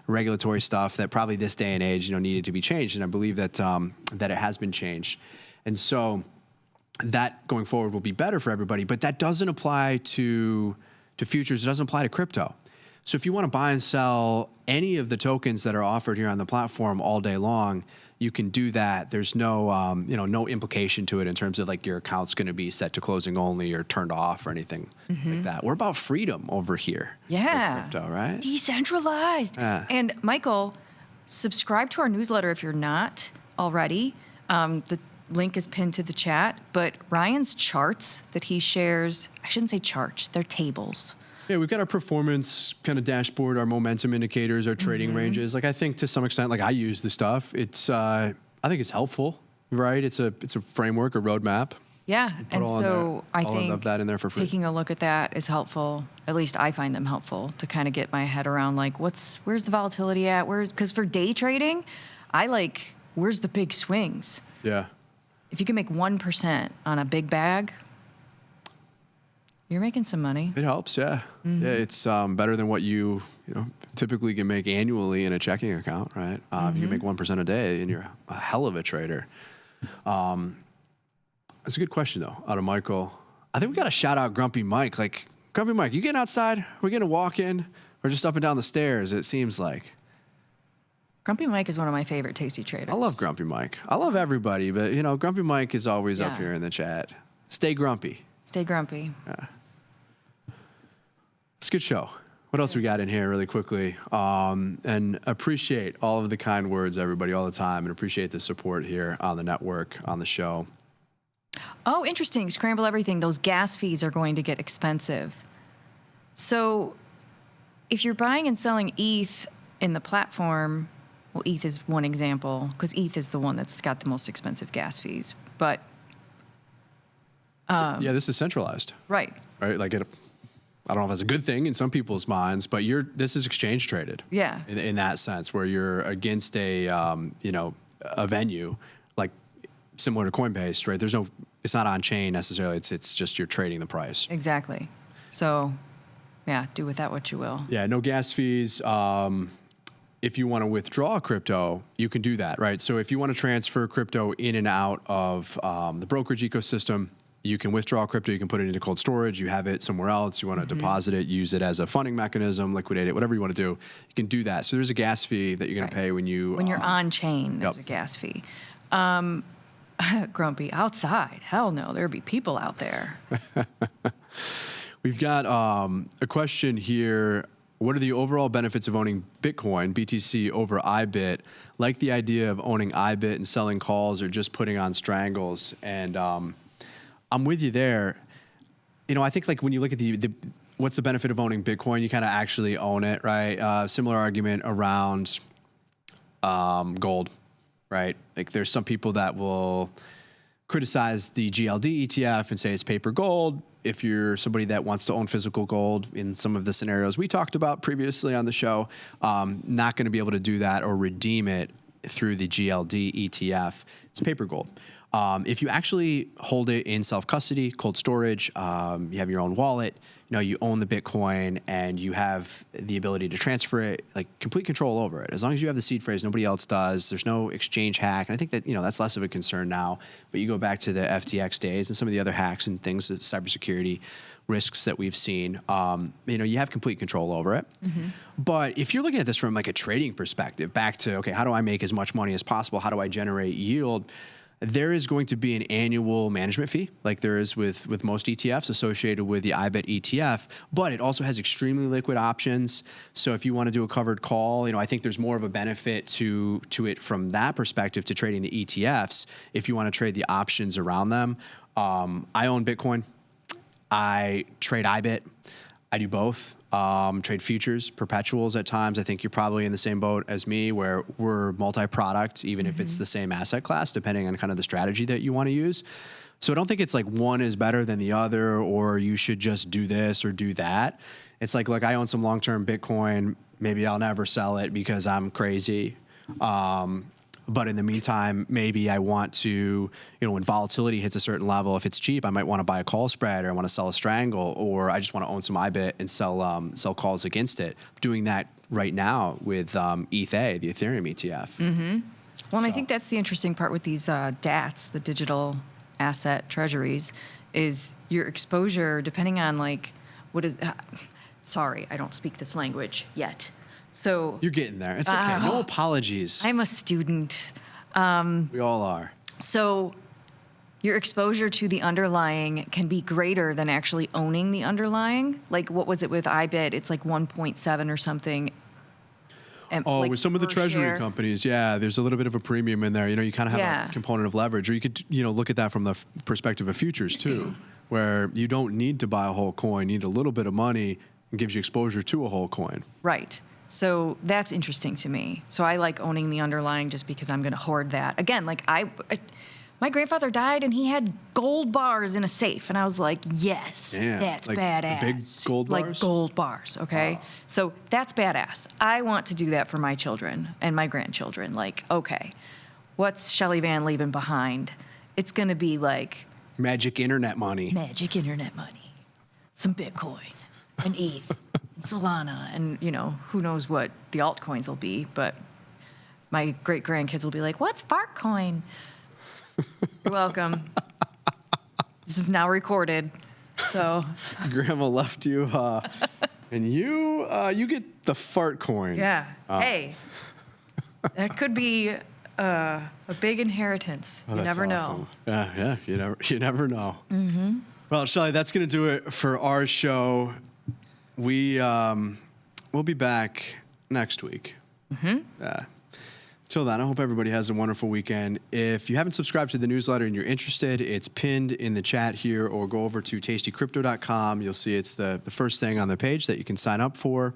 [SPEAKER 1] regulatory stuff that probably this day and age, needed to be changed. And I believe that that it has been changed. And so that going forward will be better for everybody. But that doesn't apply to futures. It doesn't apply to crypto. So if you want to buy and sell any of the tokens that are offered here on the platform all day long, you can do that. There's no, no implication to it in terms of like your account's going to be set to closing only or turned off or anything like that. We're about freedom over here.
[SPEAKER 6] Yeah.
[SPEAKER 1] With crypto, right?
[SPEAKER 6] Decentralized.
[SPEAKER 1] Yeah.
[SPEAKER 6] And Michael, subscribe to our newsletter if you're not already. The link is pinned to the chat. But Ryan's charts that he shares, I shouldn't say charts, they're tables.
[SPEAKER 1] Yeah, we've got our performance kind of dashboard, our momentum indicators, our trading ranges. Like I think to some extent, like I use the stuff. It's I think it's helpful, right? It's a framework, a roadmap.
[SPEAKER 6] Yeah, and so I
[SPEAKER 1] all
[SPEAKER 6] think
[SPEAKER 1] of that in there for free.
[SPEAKER 6] taking a look at that is helpful. At least I find them helpful to kind of get my head around like where's the volatility at? Because for day trading, I like where's the big swings.
[SPEAKER 1] Yeah.
[SPEAKER 6] If you can make 1% on a big bag, you're making some money.
[SPEAKER 1] It helps, yeah. Yeah, it's better than what you typically can make annually in a checking account, right? If you can make 1% a day, and you're a hell of a trader. That's a good question, though, out of Michael. I think we got to shout out Grumpy Mike. Like, Grumpy Mike, you getting outside? We're going to walk in? Or just up and down the stairs, it seems like.
[SPEAKER 6] Grumpy Mike is one of my favorite Tasty traders.
[SPEAKER 1] I love Grumpy Mike. I love everybody, but, Grumpy Mike is always up here in the chat. Stay grumpy.
[SPEAKER 6] Stay grumpy.
[SPEAKER 1] Yeah. It's a good show. What else we got in here really quickly? And appreciate all of the kind words, everybody, all the time, and appreciate the support here on the network, on the show.
[SPEAKER 6] Oh, interesting. Scramble everything. Those gas fees are going to get expensive. So if you're buying and selling ETH in the platform, well, ETH is one example because ETH is the one that's got the most expensive gas fees. But
[SPEAKER 1] yeah, this is centralized.
[SPEAKER 6] Right.
[SPEAKER 1] Right? Like I don't know if that's a good thing in some people's minds, but this is exchange traded.
[SPEAKER 6] Yeah.
[SPEAKER 1] In that sense, where you're against a a venue like similar to Coinbase, right? It's not on chain necessarily. It's just you're trading the price.
[SPEAKER 6] Exactly. So, yeah, do with that what you will.
[SPEAKER 1] Yeah, no gas fees. If you want to withdraw crypto, you can do that, right? So if you want to transfer crypto in and out of the brokerage ecosystem, you can withdraw crypto, you can put it into cold storage, you have it somewhere else, you want to deposit it, use it as a funding mechanism, liquidate it, whatever you want to do, you can do that. So there's a gas fee that you're going to pay when you're
[SPEAKER 6] on chain, there's a gas fee. Grumpy, outside, hell no, there'd be people out there.
[SPEAKER 1] We've got a question here. What are the overall benefits of owning Bitcoin, BTC, over IBIT? Like the idea of owning IBIT and selling calls or just putting on strangles. And I'm with you there. I think like when you look at the what's the benefit of owning Bitcoin, you kind of actually own it, right? Similar argument around gold, right? Like there's some people that will criticize the GLD ETF and say it's paper gold. If you're somebody that wants to own physical gold in some of the scenarios we talked about previously on the show, not going to be able to do that or redeem it through the GLD ETF. It's paper gold. If you actually hold it in self-custody, cold storage, you have your own wallet, you own the Bitcoin and you have the ability to transfer it, like complete control over it. As long as you have the seed phrase, nobody else does. There's no exchange hack. And I think that, that's less of a concern now. But you go back to the FTX days and some of the other hacks and things, the cybersecurity risks that we've seen, you have complete control over it. But if you're looking at this from like a trading perspective, back to, okay, how do I make as much money as possible? How do I generate yield? There is going to be an annual management fee, like there is with most ETFs associated with the IBIT ETF, but it also has extremely liquid options. So if you want to do a covered call, I think there's more of a benefit to it from that perspective to trading the ETFs if you want to trade the options around them. I own Bitcoin. I trade IBIT. I do both. Trade futures, perpetuals at times. I think you're probably in the same boat as me where we're multi-product, even if it's the same asset class, depending on kind of the strategy that you want to use. So I don't think it's like one is better than the other or you should just do this or do that. It's like, look, I own some long-term Bitcoin. Maybe I'll never sell it because I'm crazy. But in the meantime, maybe I want to, when volatility hits a certain level, if it's cheap, I might want to buy a call spread, or I want to sell a strangle, or I just want to own some IBIT and sell calls against it. I'm doing that right now with ETH, the Ethereum ETF.
[SPEAKER 6] Mm-hmm. Well, and I think that's the interesting part with these DATs, the digital asset treasuries, is your exposure, depending on sorry, I don't speak this language yet. So
[SPEAKER 1] you're getting there. It's okay. No apologies.
[SPEAKER 6] I'm a student.
[SPEAKER 1] We all are.
[SPEAKER 6] So your exposure to the underlying can be greater than actually owning the underlying. Like, what was it with IBIT? It's like 1.7 or something.
[SPEAKER 1] With some of the treasury companies, there's a little bit of a premium in there. You kind of have a component of leverage, or you could, look at that from the perspective of futures too, where you don't need to buy a whole coin. You need a little bit of money and gives you exposure to a whole coin.
[SPEAKER 6] Right. So that's interesting to me. So I like owning the underlying just because I'm going to hoard that. Again, my grandfather died and he had gold bars in a safe. And I was like, yes, that's badass.
[SPEAKER 1] Big gold bars?
[SPEAKER 6] Like gold bars, okay? Wow. So that's badass. I want to do that for my children and my grandchildren. Like, okay, what's Shelly Van leaving behind? It's going to be like...
[SPEAKER 1] Magic internet money.
[SPEAKER 6] Magic internet money. Some Bitcoin and ETH and Solana and, who knows what the altcoins will be. But my great-grandkids will be like, what's Fartcoin? You're welcome. This is now recorded, so.
[SPEAKER 1] Grandma left you, and you get the fart coin.
[SPEAKER 6] Yeah. Hey, that could be a big inheritance. You never know.
[SPEAKER 1] Yeah. You never know.
[SPEAKER 6] Mm-hmm.
[SPEAKER 1] Well, Shelly, that's gonna do it for our show. We'll be back next week.
[SPEAKER 6] Mm-hmm.
[SPEAKER 1] Yeah. Till then, I hope everybody has a wonderful weekend. If you haven't subscribed to the newsletter and you're interested, it's pinned in the chat here, or go over to tastycrypto.com. You'll see it's the first thing on the page that you can sign up for.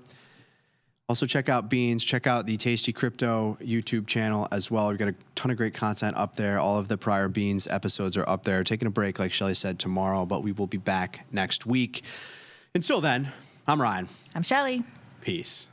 [SPEAKER 1] Also, check out Beans. Check out the Tasty Crypto YouTube channel as well. We've got a ton of great content up there. All of the prior Beans episodes are up there. Taking a break, like Shelly said, tomorrow, but we will be back next week. Until then, I'm Ryan.
[SPEAKER 6] I'm Shelly.
[SPEAKER 1] Peace.